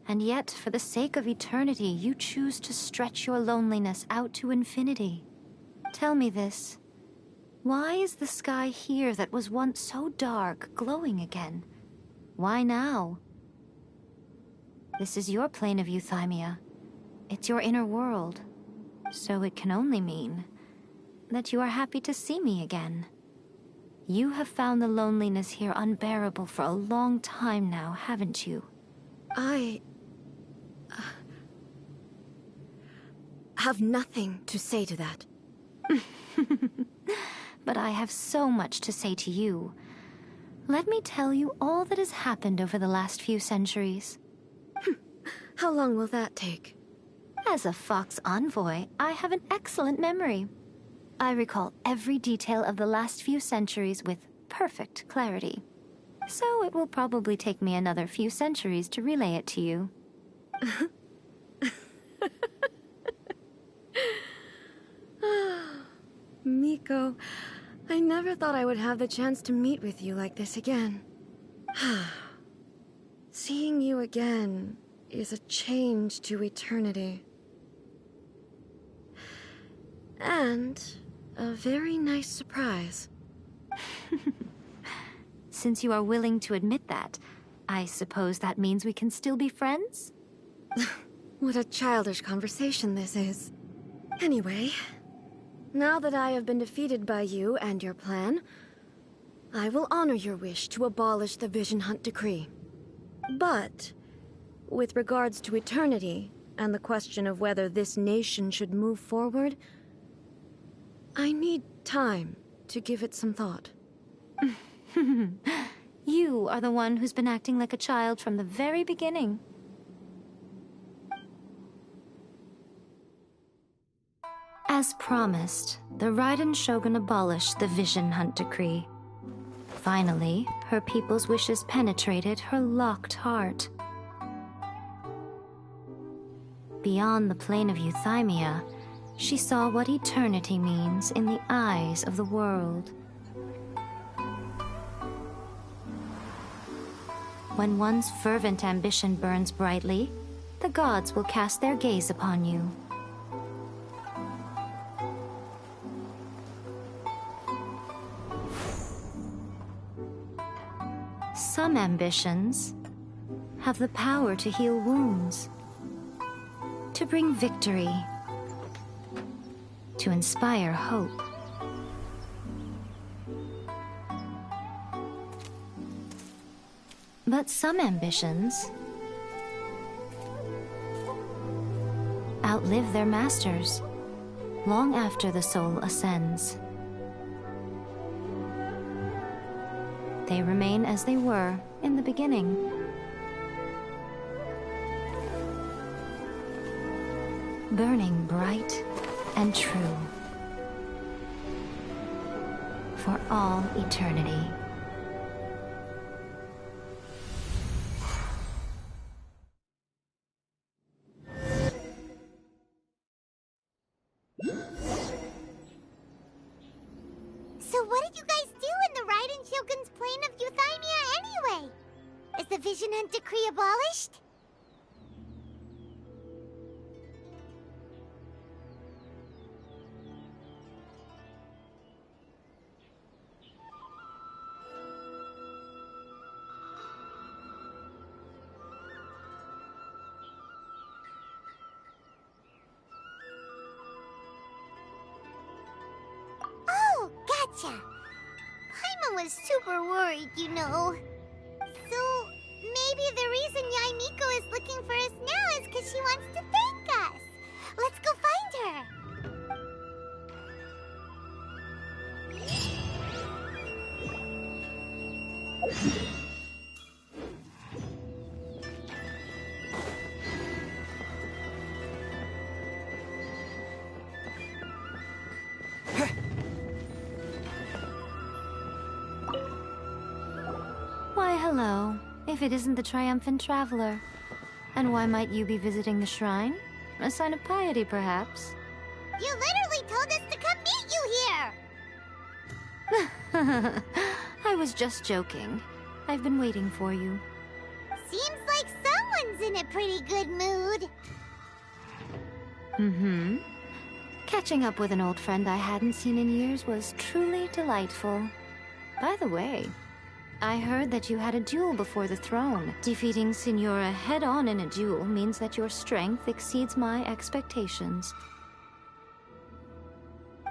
Speaker 13: and yet for the sake of eternity you choose to stretch your loneliness out to infinity. Tell me this. Why is the sky here that was once so dark glowing again? Why now? This is your plane of euthymia. It's your inner world. So it can only mean that you are happy to see me again. You have found the loneliness here unbearable for a long time now, haven't you?
Speaker 19: I have nothing to say to that.
Speaker 13: But I have so much to say to you. Let me tell you all that has happened over the last few centuries.
Speaker 19: How long will that take?
Speaker 13: As a Fox envoy, I have an excellent memory. I recall every detail of the last few centuries with perfect clarity. So it will probably take me another few centuries to relay it to you.
Speaker 19: Miko, I never thought I would have the chance to meet with you like this again. Seeing you again is a change to eternity. And a very nice surprise.
Speaker 13: Since you are willing to admit that, I suppose that means we can still be friends?
Speaker 19: What a childish conversation this is. Anyway, now that I have been defeated by you and your plan, I will honor your wish to abolish the Vision Hunt Decree. But, with regards to eternity, and the question of whether this nation should move forward, I need time to give it some thought.
Speaker 13: You are the one who's been acting like a child from the very beginning. As promised, the Raiden Shogun abolished the Vision Hunt Decree. Finally, her people's wishes penetrated her locked heart. Beyond the plane of Euthymia, she saw what eternity means in the eyes of the world. When one's fervent ambition burns brightly, the gods will cast their gaze upon you. Some ambitions have the power to heal wounds, to bring victory, to inspire hope. But some ambitions outlive their masters long after the soul ascends. They remain as they were in the beginning. Burning bright and true for all eternity.
Speaker 2: So what did you guys do in the Raiden Shogun's plane of Euthymia anyway? Is the Vision Hunt Decree abolished? Oh, gotcha. Paimon was super worried, you know. So, maybe the reason Yae Miko is looking for us now is because she wants to thank us. Let's go find her.
Speaker 13: Why, hello, if it isn't the triumphant traveler. And why might you be visiting the shrine? A sign of piety, perhaps?
Speaker 2: You literally told us to come meet you here!
Speaker 13: I was just joking. I've been waiting for you.
Speaker 2: Seems like someone's in a pretty good mood.
Speaker 13: Mm-hmm. Catching up with an old friend I hadn't seen in years was truly delightful. By the way, I heard that you had a duel before the throne. Defeating Signora head-on in a duel means that your strength exceeds my expectations.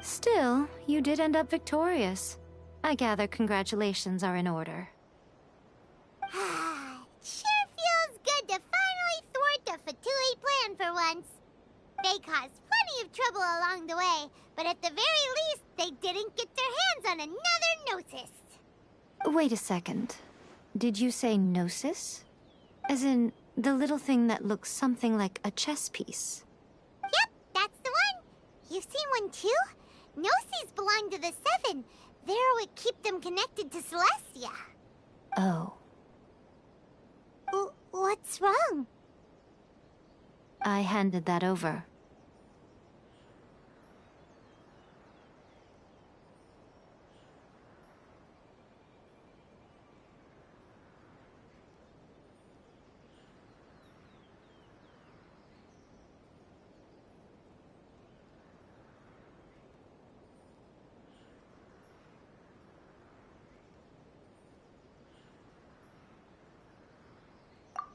Speaker 13: Still, you did end up victorious. I gather congratulations are in order.
Speaker 2: Sure feels good to finally thwart the Fatui plan for once. They caused plenty of trouble along the way, but at the very least, they didn't get their hands on another Gnosis.
Speaker 13: Wait a second. Did you say Gnosis? As in, the little thing that looks something like a chess piece?
Speaker 2: Yep, that's the one. You've seen one too? Gnosis belong to the Seven. They're what keep them connected to Celestia.
Speaker 13: Oh.
Speaker 2: What's wrong?
Speaker 13: I handed that over.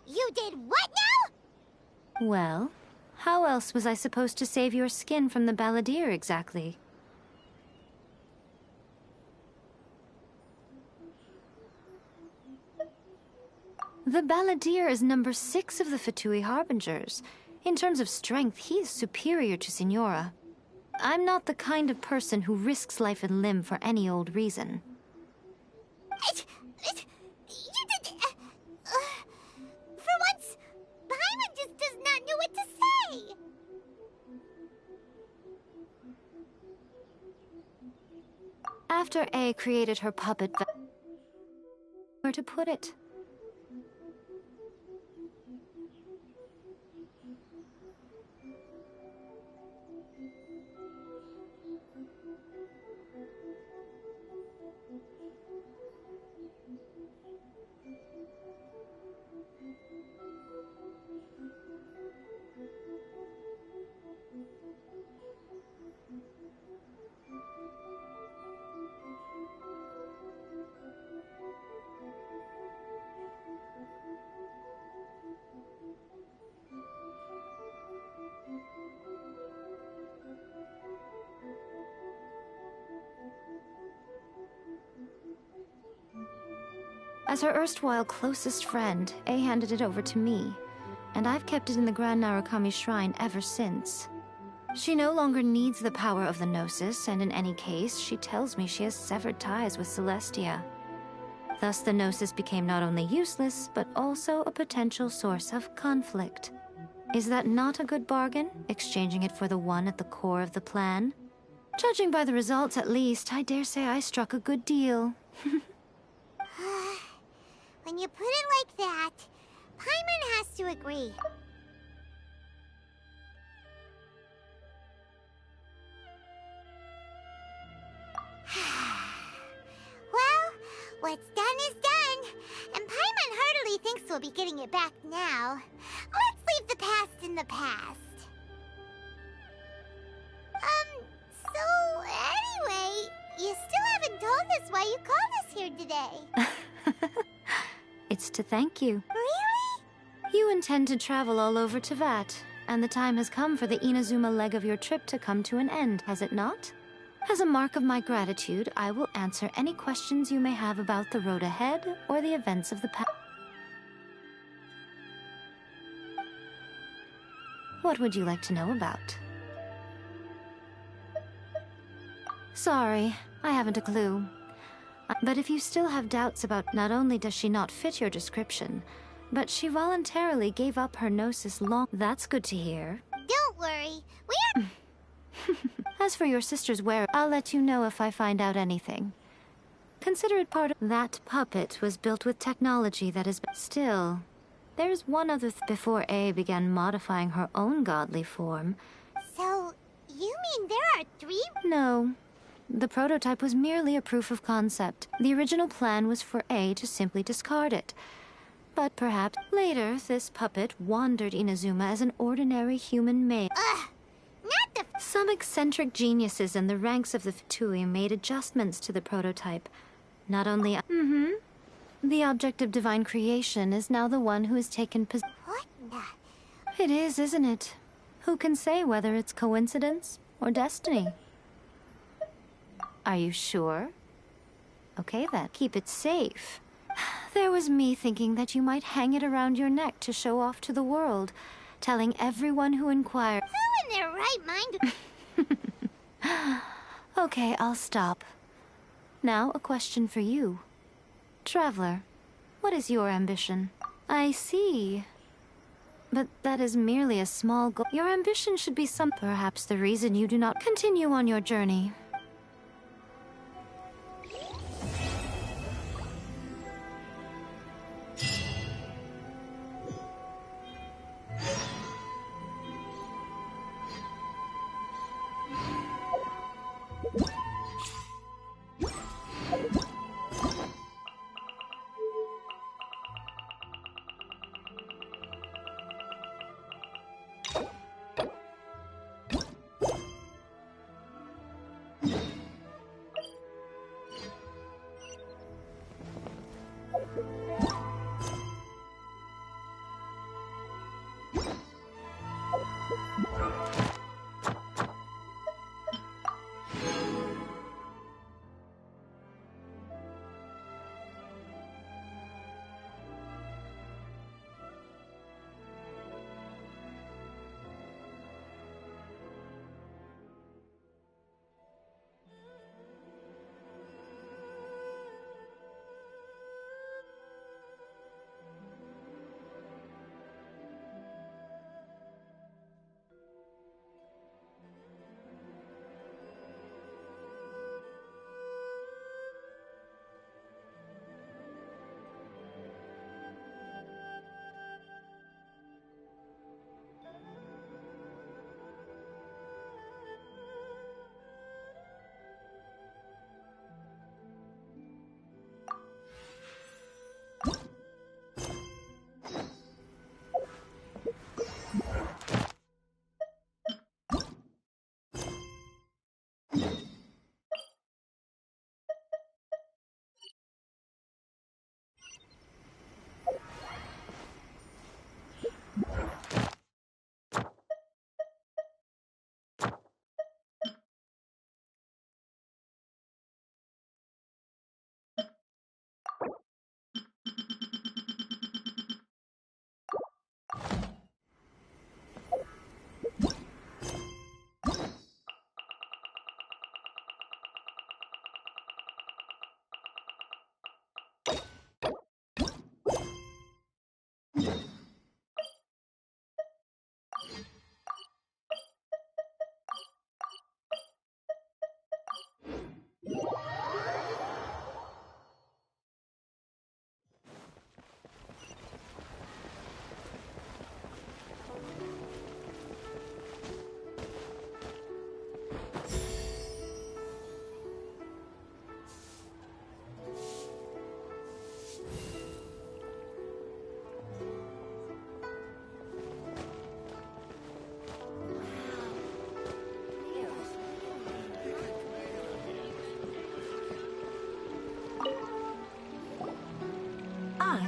Speaker 2: You did what now?
Speaker 13: Well, how else was I supposed to save your skin from the balladeer exactly? The balladeer is number 6 of the Fatui Harbingers. In terms of strength, he is superior to Signora. I'm not the kind of person who risks life and limb for any old reason.
Speaker 2: You did... for once, Paimon just does not know what to say.
Speaker 13: After A created her puppet, where to put it? As her erstwhile closest friend, A handed it over to me, and I've kept it in the Grand Narukami Shrine ever since. She no longer needs the power of the Gnosis, and in any case, she tells me she has severed ties with Celestia. Thus the Gnosis became not only useless, but also a potential source of conflict. Is that not a good bargain, exchanging it for the one at the core of the plan? Judging by the results, at least, I dare say I struck a good deal.
Speaker 2: When you put it like that, Paimon has to agree. Well, what's done is done, and Paimon heartily thinks we'll be getting it back now. Let's leave the past in the past. So anyway, you still haven't told us why you called us here today.
Speaker 13: It's to thank you.
Speaker 2: Really?
Speaker 13: You intend to travel all over Teyvat, and the time has come for the Inazuma leg of your trip to come to an end, has it not? As a mark of my gratitude, I will answer any questions you may have about the road ahead or the events of the past. What would you like to know about? Sorry, I haven't a clue. But if you still have doubts about, not only does she not fit your description, but she voluntarily gave up her Gnosis long. That's good to hear.
Speaker 2: Don't worry, we're...
Speaker 13: As for your sister's wear, I'll let you know if I find out anything. Consider it part of... That puppet was built with technology that is... Still, there's one other before A began modifying her own godly form.
Speaker 2: So, you mean there are 3?
Speaker 13: No. The prototype was merely a proof of concept. The original plan was for A to simply discard it. But perhaps later, this puppet wandered Inazuma as an ordinary human male.
Speaker 2: Not the...
Speaker 13: Some eccentric geniuses in the ranks of the Fatui made adjustments to the prototype. Not only... The object of divine creation is now the one who has taken possession.
Speaker 2: What the...
Speaker 13: It is, isn't it? Who can say whether it's coincidence or destiny? Are you sure? Okay then, keep it safe. There was me thinking that you might hang it around your neck to show off to the world, telling everyone who inquired.
Speaker 2: Who in their right mind?
Speaker 13: Okay, I'll stop. Now, a question for you. Traveler, what is your ambition? I see. But that is merely a small goal. Your ambition should be some... Perhaps the reason you do not continue on your journey.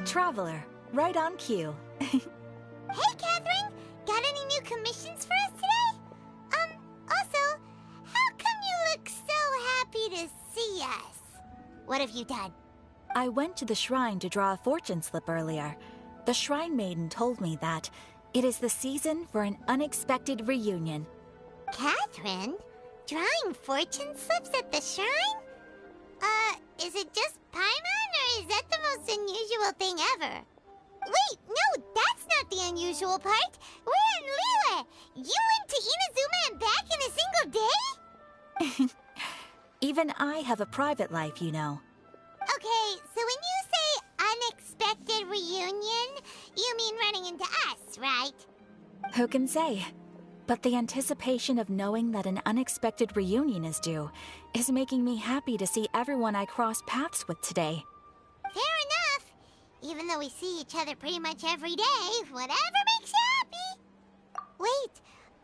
Speaker 11: Traveler, right on cue.
Speaker 2: Hey, Catherine! Got any new commissions for us today? Also, how come you look so happy to see us? What have you done?
Speaker 11: I went to the shrine to draw a fortune slip earlier. The shrine maiden told me that it is the season for an unexpected reunion.
Speaker 2: Catherine? Drawing fortune slips at the shrine? Is it just Paimon, or is that the most unusual thing ever? Wait, no, that's not the unusual part. We're in Liyue. You went to Inazuma and back in a single day?
Speaker 11: Even I have a private life, you know.
Speaker 2: Okay, so when you say unexpected reunion, you mean running into us, right?
Speaker 11: Who can say? But the anticipation of knowing that an unexpected reunion is due is making me happy to see everyone I cross paths with today.
Speaker 2: Fair enough. Even though we see each other pretty much every day, whatever makes you happy. Wait,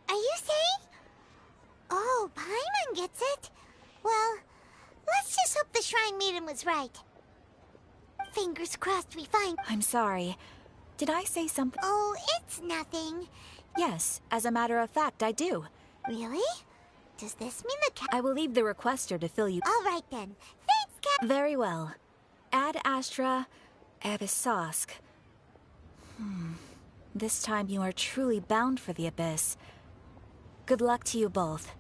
Speaker 2: are you saying? Oh, Paimon gets it. Well, let's just hope the Shrine Maiden was right. Fingers crossed we find...
Speaker 11: I'm sorry. Did I say something?
Speaker 2: Oh, it's nothing.
Speaker 11: Yes, as a matter of fact, I do.
Speaker 2: Really? Does this mean the
Speaker 11: I will leave the requester to fill you...
Speaker 2: All right then. Thanks, Cat.
Speaker 11: Very well. Ad Astra Abyssosk. This time you are truly bound for the Abyss. Good luck to you both.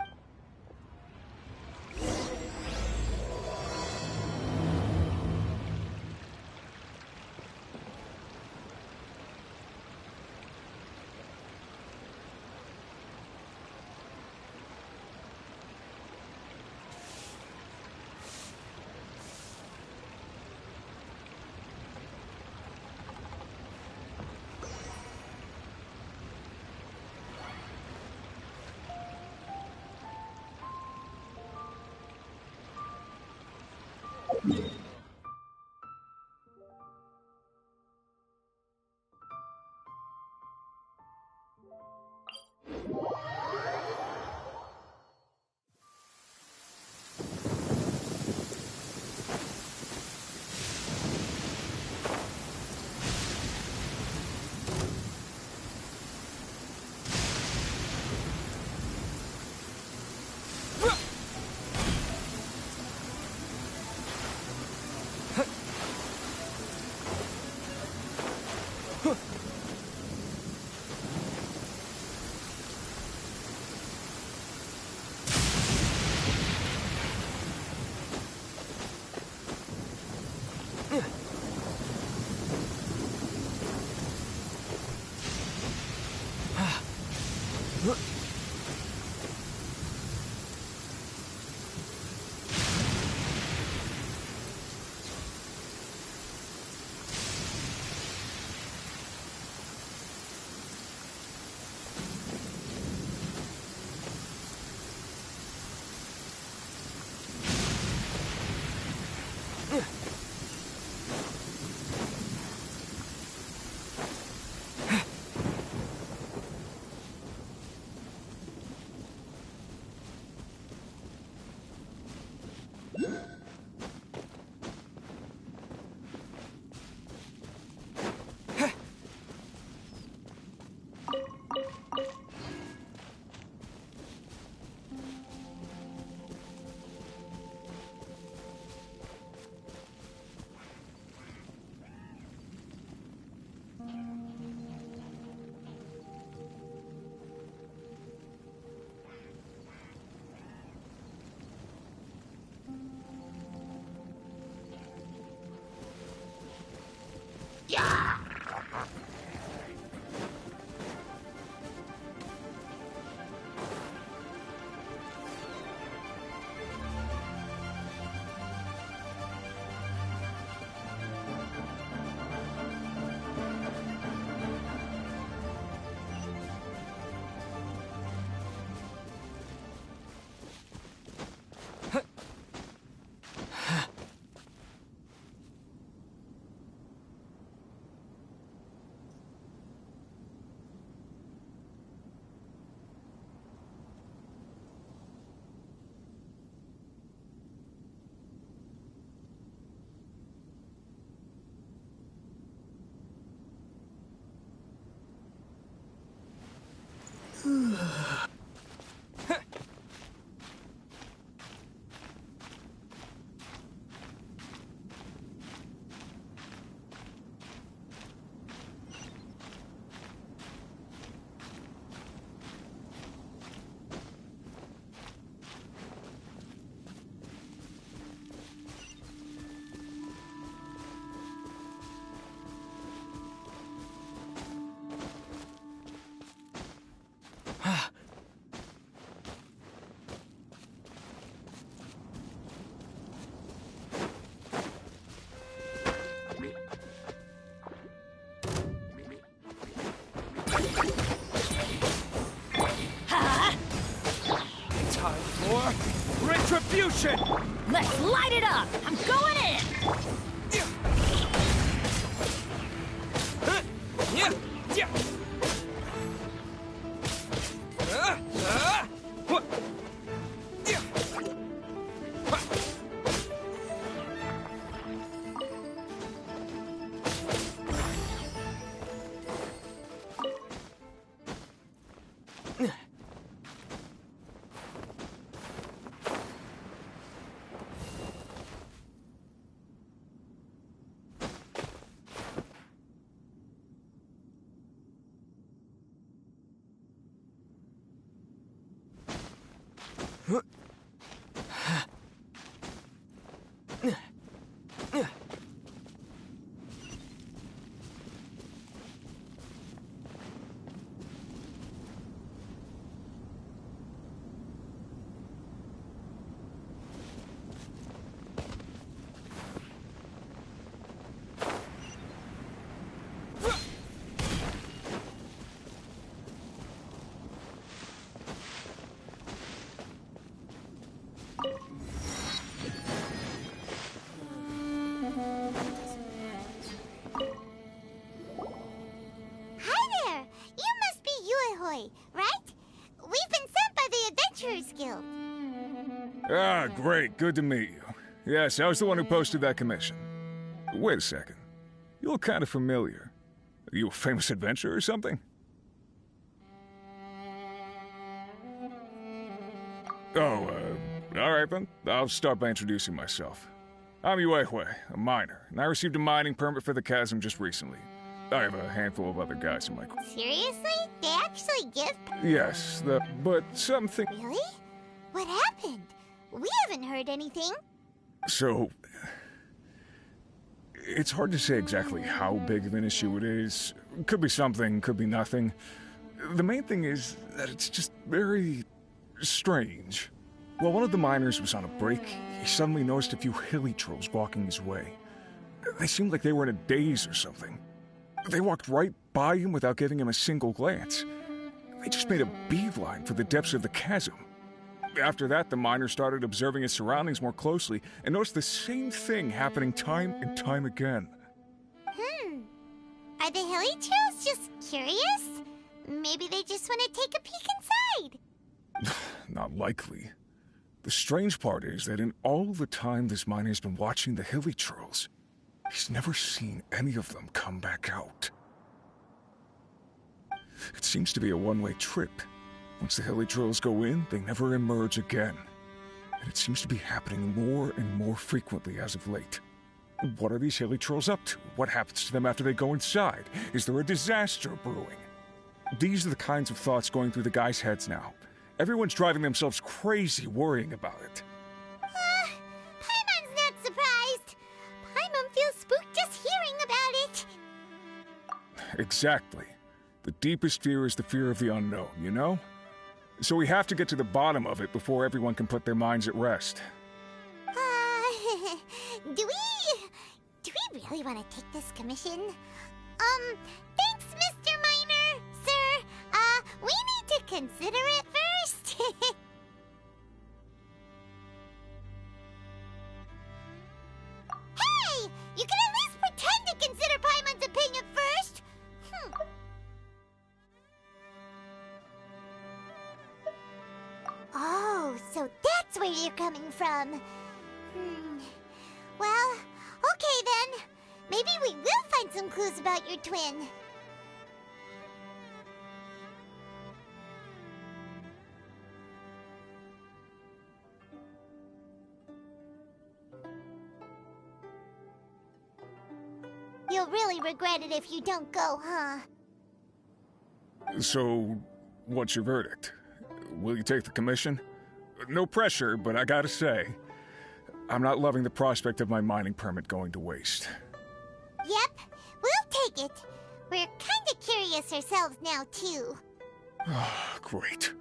Speaker 10: Time for retribution!
Speaker 5: Let's light it up! I'm going in!
Speaker 20: Ah, great. Good to meet you. Yes, I was the one who posted that commission. Wait a second. You look kind of familiar. Are you a famous adventurer or something? Oh, alright then. I'll start by introducing myself. I'm Yue, a miner, and I received a mining permit for the chasm just recently. I have a handful of other guys in my crew.
Speaker 2: Seriously? They actually give?
Speaker 20: Yes, but something...
Speaker 2: Really? What happened? We haven't heard anything.
Speaker 20: So... It's hard to say exactly how big of an issue it is. Could be something, could be nothing. The main thing is that it's just very... strange. While one of the miners was on a break, he suddenly noticed a few hilly trolls walking his way. They seemed like they were in a daze or something. They walked right by him without giving him a single glance. They just made a beeline for the depths of the chasm. After that, the miner started observing his surroundings more closely and noticed the same thing happening time and time again.
Speaker 2: Are the hilly trolls just curious? Maybe they just want to take a peek inside.
Speaker 20: Not likely. The strange part is that in all the time this miner's been watching the hilly trolls, he's never seen any of them come back out. It seems to be a one-way trip. Once the hilly trolls go in, they never emerge again. And it seems to be happening more and more frequently as of late. What are these hilly trolls up to? What happens to them after they go inside? Is there a disaster brewing? These are the kinds of thoughts going through the guys' heads now. Everyone's driving themselves crazy worrying about it.
Speaker 2: Paimon's not surprised. Paimon feels spooked just hearing about it.
Speaker 20: Exactly. The deepest fear is the fear of the unknown, you know? So we have to get to the bottom of it before everyone can put their minds at rest.
Speaker 2: Do we really want to take this commission? Thanks, Mr. Miner, sir. We need to consider it first. Hey! You can at least pretend to consider Paimon's opinion first! Oh, so that's where you're coming from. Well, okay then. Maybe we will find some clues about your twin. You'll really regret it if you don't go, huh?
Speaker 20: So, what's your verdict? Will you take the commission? No pressure, but I gotta say, I'm not loving the prospect of my mining permit going to waste.
Speaker 2: Yep, we'll take it. We're kinda curious ourselves now, too.
Speaker 20: Great.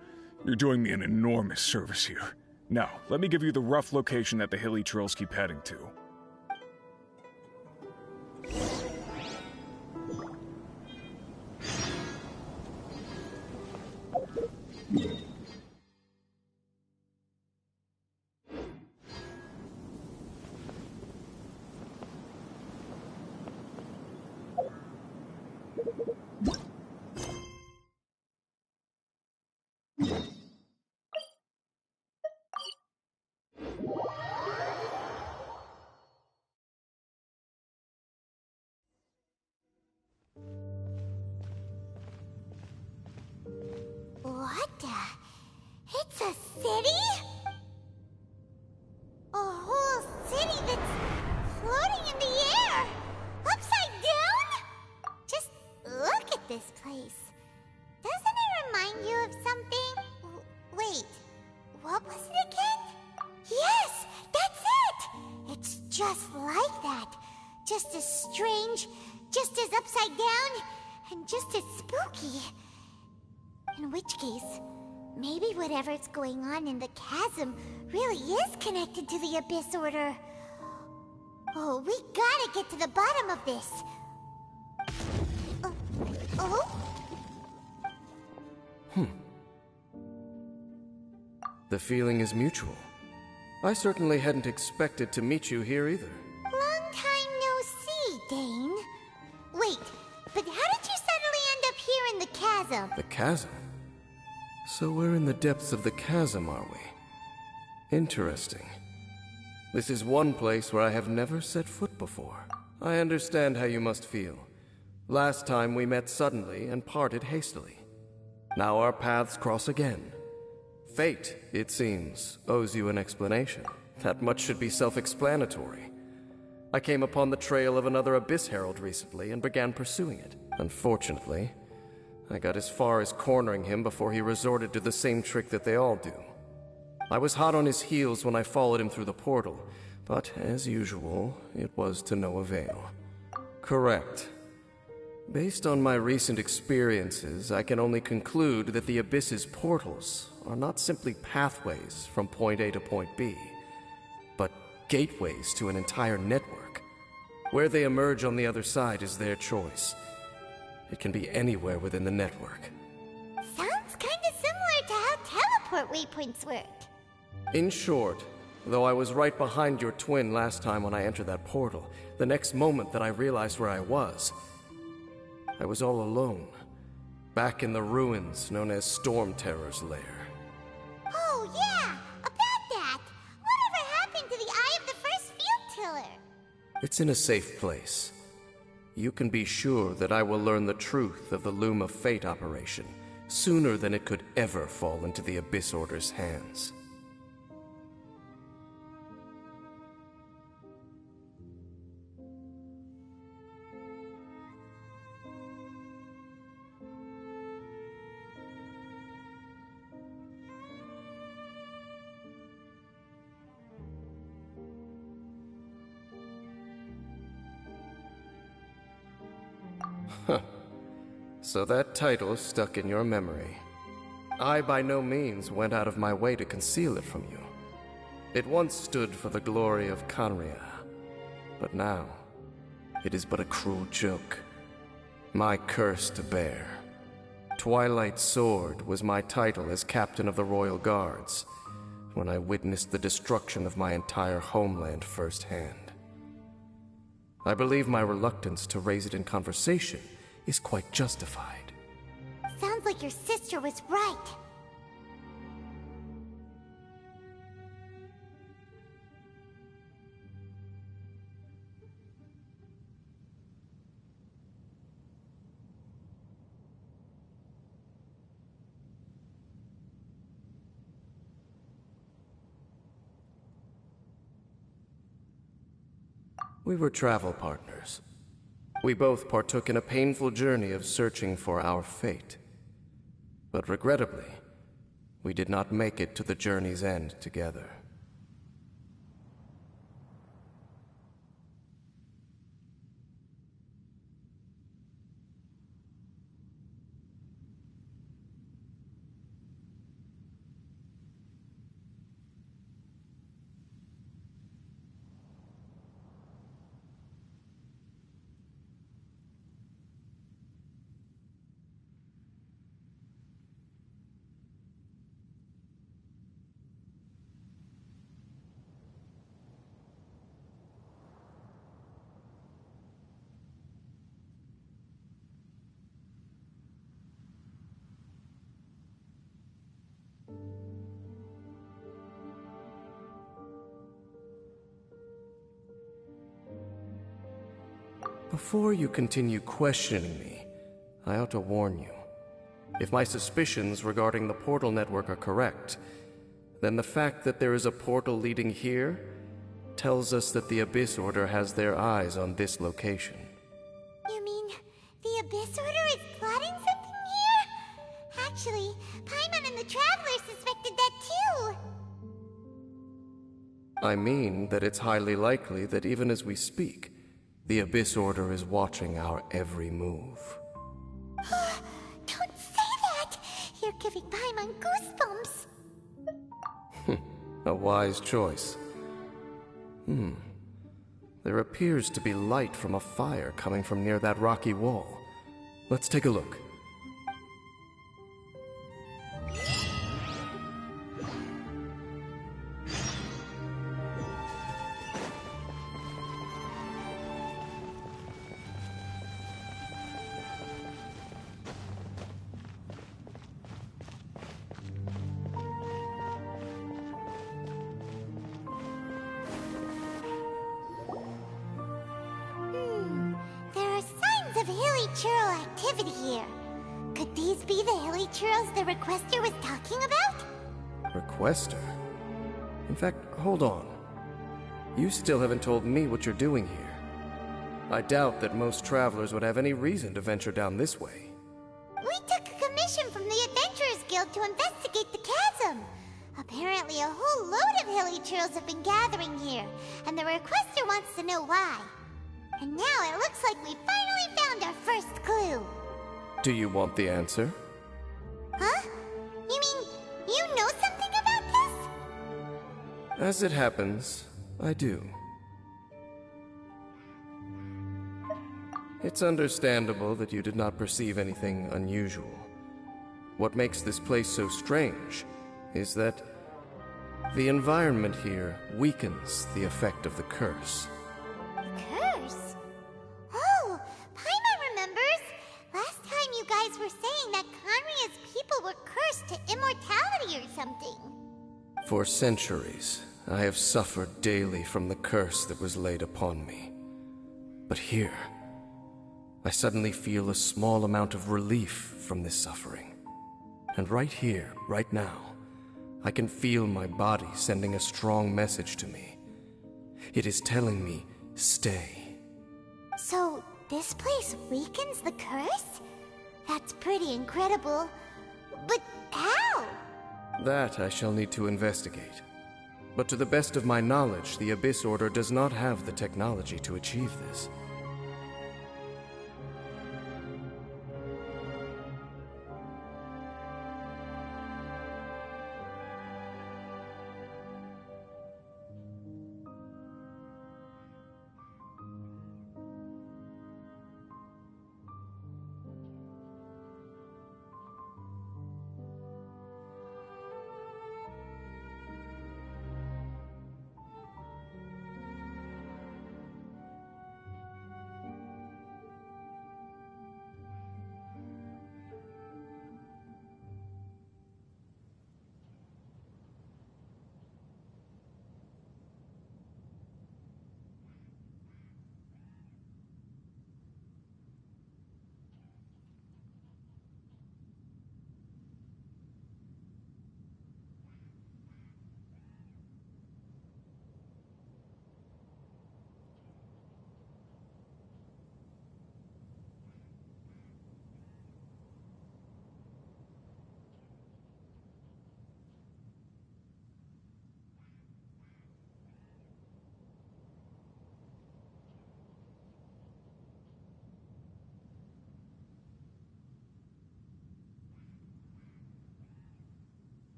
Speaker 20: You're doing me an enormous service here. Now, let me give you the rough location that the hilly trolls keep heading to.
Speaker 2: What the? It's a city? A whole city that's floating in the air! Upside down? Just look at this place. Doesn't it remind you of something? Wait, What was it again? Yes, that's it! It's just like that. Just as strange, just as upside down, and just as spooky. In which case, maybe whatever's going on in the chasm really is connected to the Abyss Order. Oh, we gotta get to the bottom of this. Oh?
Speaker 1: The feeling is mutual. I certainly hadn't expected to meet you here either.
Speaker 2: Long time no see, Dane. Wait, but how did you suddenly end up here in the chasm?
Speaker 1: The chasm? So we're in the depths of the chasm, are we? Interesting. This is one place where I have never set foot before. I understand how you must feel. Last time we met suddenly and parted hastily. Now our paths cross again. Fate, it seems, owes you an explanation. That much should be self-explanatory. I came upon the trail of another Abyss Herald recently and began pursuing it. Unfortunately, I got as far as cornering him before he resorted to the same trick that they all do. I was hot on his heels when I followed him through the portal, but as usual, it was to no avail. Correct. Based on my recent experiences, I can only conclude that the Abyss's portals are not simply pathways from point A to point B, but gateways to an entire network. Where they emerge on the other side is their choice. It can be anywhere within the network.
Speaker 2: Sounds kinda similar to how teleport waypoints work.
Speaker 1: In short, though I was right behind your twin last time when I entered that portal, the next moment that I realized where I was all alone, back in the ruins known as Storm Terror's lair.
Speaker 2: Oh yeah, about that! Whatever happened to the Eye of the First Field Tiller?
Speaker 1: It's in a safe place. You can be sure that I will learn the truth of the Loom of Fate operation sooner than it could ever fall into the Abyss Order's hands. So that title stuck in your memory. I by no means went out of my way to conceal it from you. It once stood for the glory of Conria, but now it is but a cruel joke. My curse to bear. Twilight Sword was my title as captain of the Royal Guards when I witnessed the destruction of my entire homeland firsthand. I believe my reluctance to raise it in conversation is quite justified.
Speaker 2: Sounds like your sister was right.
Speaker 1: We were travel partners. We both partook in a painful journey of searching for our fate. But regrettably, we did not make it to the journey's end together. Before you continue questioning me, I ought to warn you. If my suspicions regarding the portal network are correct, then the fact that there is a portal leading here tells us that the Abyss Order has their eyes on this location.
Speaker 2: You mean the Abyss Order is plotting something here? Actually, Paimon and the Traveler suspected that too.
Speaker 1: I mean that it's highly likely that even as we speak, the Abyss Order is watching our every move.
Speaker 2: Don't say that! You're giving Paimon goosebumps!
Speaker 1: A wise choice. There appears to be light from a fire coming from near that rocky wall. Let's take a look.
Speaker 2: There are signs of hilly churl activity here. Could these be the hilly churls the requester was talking about?
Speaker 1: Requester? In fact, hold on. You still haven't told me what you're doing here. I doubt that most travelers would have any reason to venture down this way.
Speaker 2: We took a commission from the Adventurers Guild to investigate the chasm. Apparently a whole load of hilly churls have been gathering here, and the requester wants to know why. And now it looks like we finally found our first clue.
Speaker 1: Do you want the answer?
Speaker 2: Huh? You mean you know something about this?
Speaker 1: As it happens, I do. It's understandable that you did not perceive anything unusual. What makes this place so strange is that the environment here weakens the effect of the curse.
Speaker 2: Curse? Oh, Paimon remembers! Last time you guys were saying that Conria's people were cursed to immortality or something.
Speaker 1: For centuries, I have suffered daily from the curse that was laid upon me. But here, I suddenly feel a small amount of relief from this suffering. And right here, right now, I can feel my body sending a strong message to me. It is telling me, stay.
Speaker 2: So, this place weakens the curse? That's pretty incredible. But how?
Speaker 1: That I shall need to investigate. But to the best of my knowledge, the Abyss Order does not have the technology to achieve this.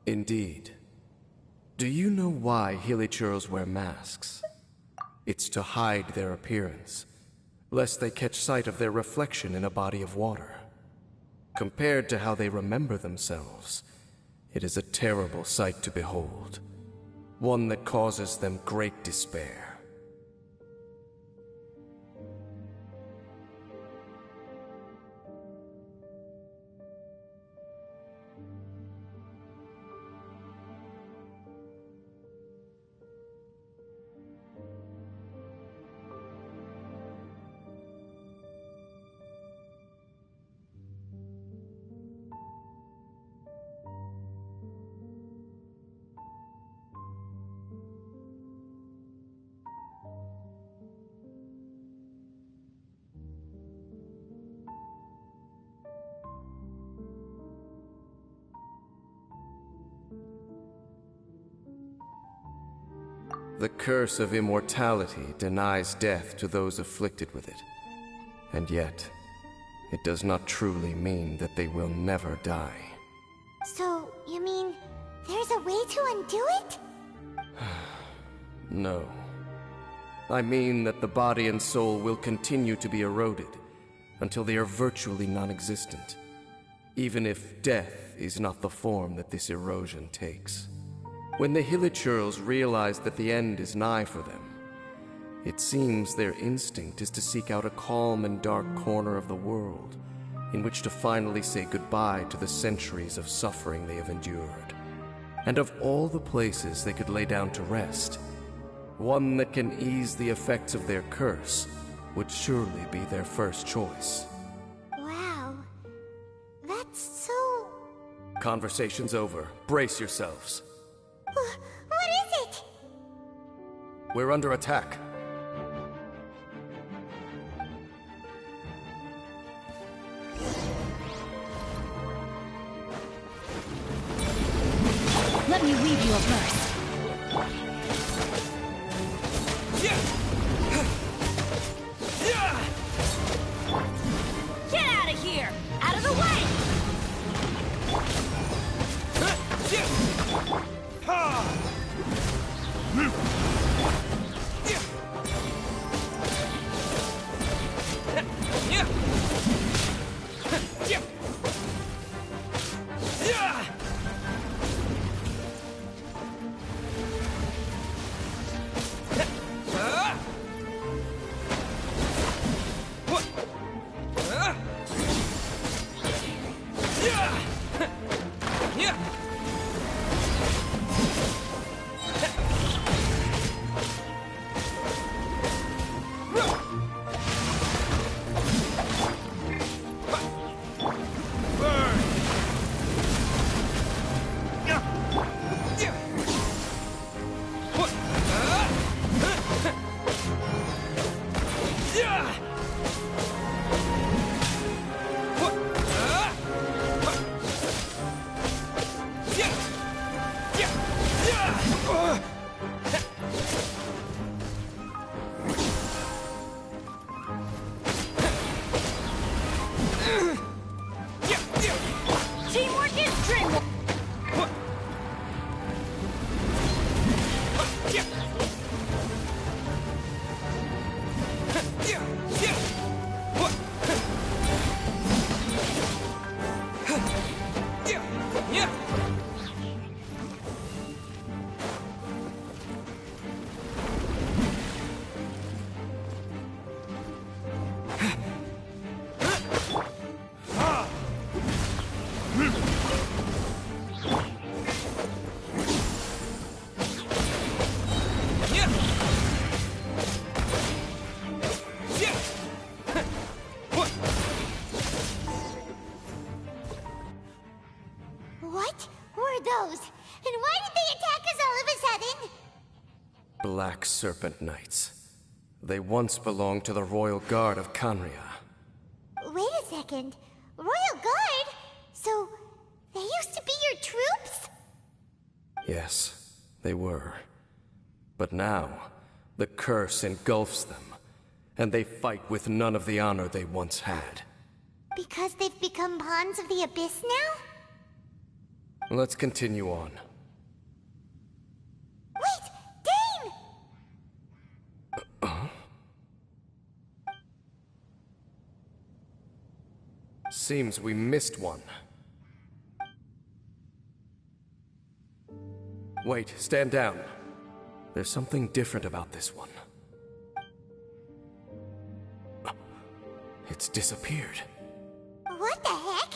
Speaker 1: Indeed. Do you know why Hilichurls wear masks? It's to hide their appearance, lest they catch sight of their reflection in a body of water. Compared to how they remember themselves, it is a terrible sight to behold, one that causes them great despair. The curse of immortality denies death to those afflicted with it. And yet, it does not truly mean that they will never die.
Speaker 2: So, you mean there's a way to undo it?
Speaker 1: No. I mean that the body and soul will continue to be eroded until they are virtually non-existent, even if death is not the form that this erosion takes. When the Hilichurls realize that the end is nigh for them, it seems their instinct is to seek out a calm and dark corner of the world in which to finally say goodbye to the centuries of suffering they have endured. And of all the places they could lay down to rest, one that can ease the effects of their curse would surely be their first choice.
Speaker 2: Wow. That's so...
Speaker 1: Conversation's over. Brace yourselves.
Speaker 2: What is it?
Speaker 1: We're under attack.
Speaker 15: Let me weave you a verse.
Speaker 10: Get out of here! Out of the way! Teamwork is dreamwork!
Speaker 2: What were those? And why did they attack us all of a sudden?
Speaker 1: Black Serpent Knights. They once belonged to the Royal Guard of Kanria.
Speaker 2: Wait a second. Royal Guard? So, they used to be your troops?
Speaker 1: Yes, they were. But now, the curse engulfs them, and they fight with none of the honor they once had.
Speaker 2: Because they've become pawns of the Abyss now?
Speaker 1: Let's continue on.
Speaker 2: Wait! Dane!
Speaker 1: Seems we missed one. Wait, stand down. There's something different about this one. It's disappeared.
Speaker 2: What the heck?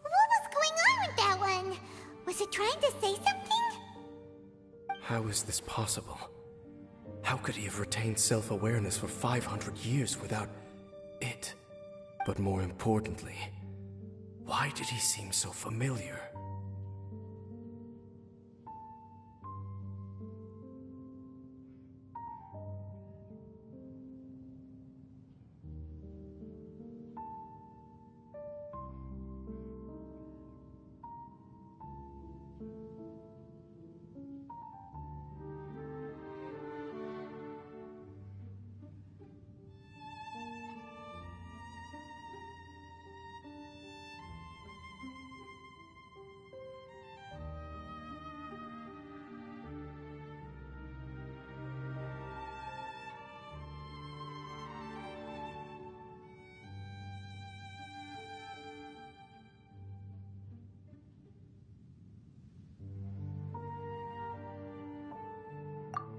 Speaker 2: What was going on with that one? Was it trying to say something?
Speaker 1: How is this possible? How could he have retained self-awareness for 500 years without it? But more importantly, why did he seem so familiar?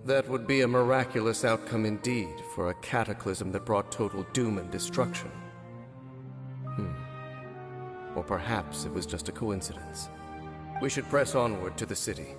Speaker 1: That would be a miraculous outcome indeed for a cataclysm that brought total doom and destruction. Or perhaps it was just a coincidence. We should press onward to the city.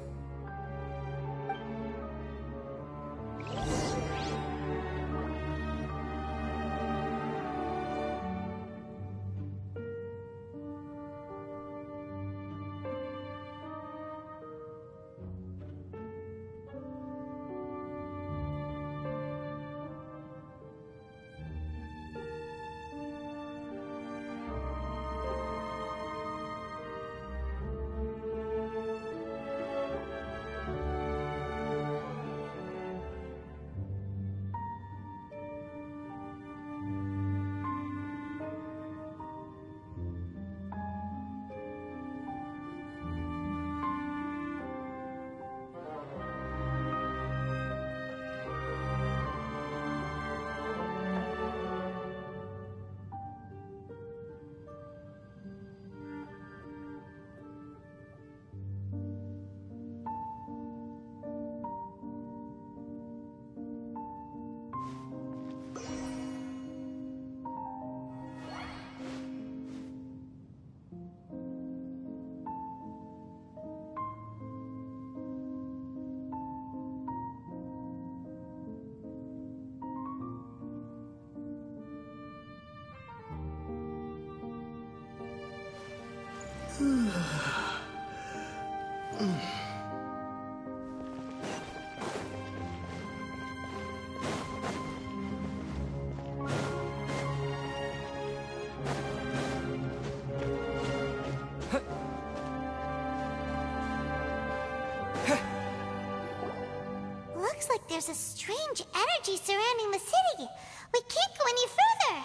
Speaker 2: Looks like there's a strange energy surrounding the city. We can't go any further.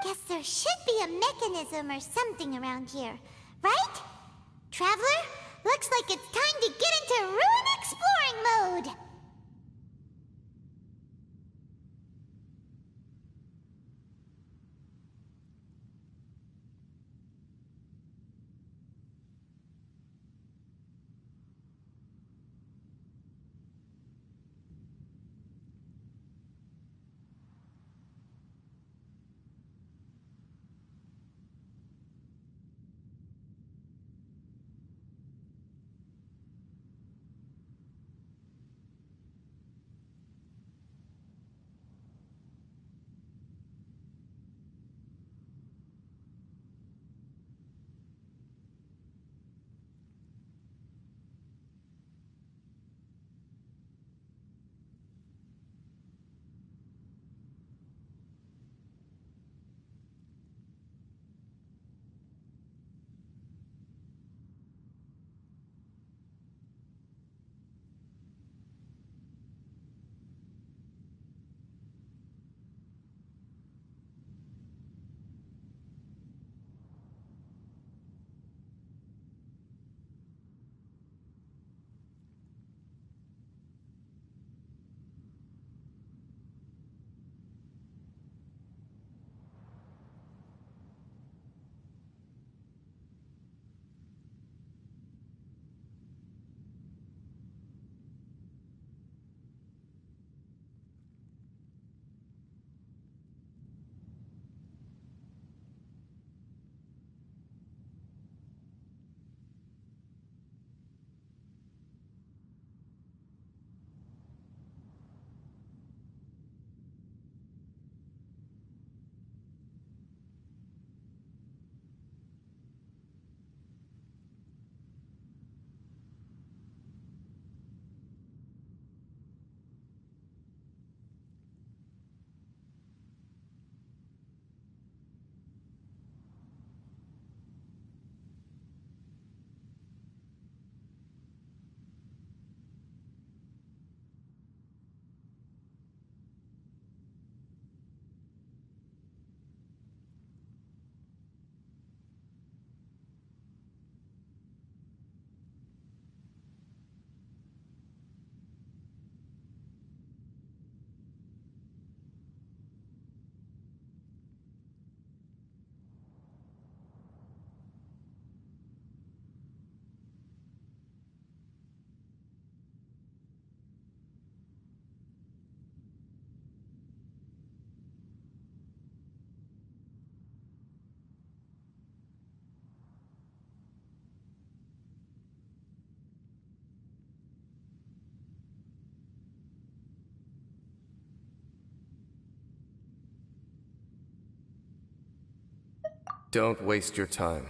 Speaker 2: Guess there should be a mechanism or something around here, right? Traveler, looks like it's time to get into ruin exploring mode.
Speaker 1: Don't waste your time.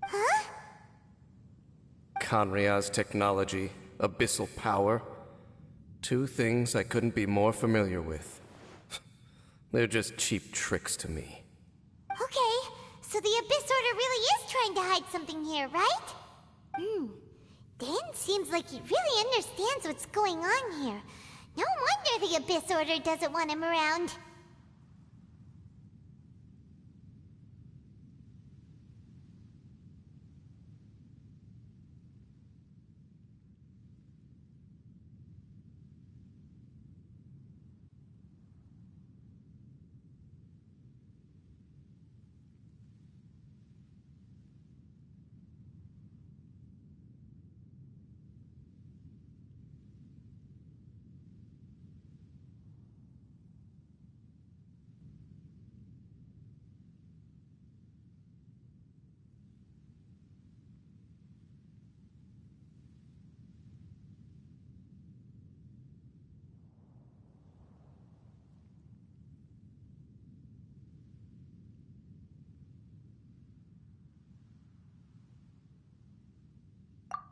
Speaker 2: Huh?
Speaker 1: Conria's technology, abyssal power. Two things I couldn't be more familiar with. They're just cheap tricks to me.
Speaker 2: Okay, so the Abyss Order really is trying to hide something here, right? Dan seems like he really understands what's going on here. No wonder the Abyss Order doesn't want him around.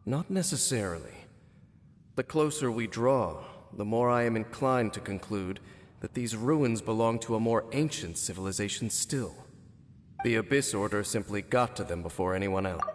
Speaker 1: Not necessarily. The closer we draw, the more I am inclined to conclude that these ruins belong to a more ancient civilization still. The Abyss Order simply got to them before anyone else.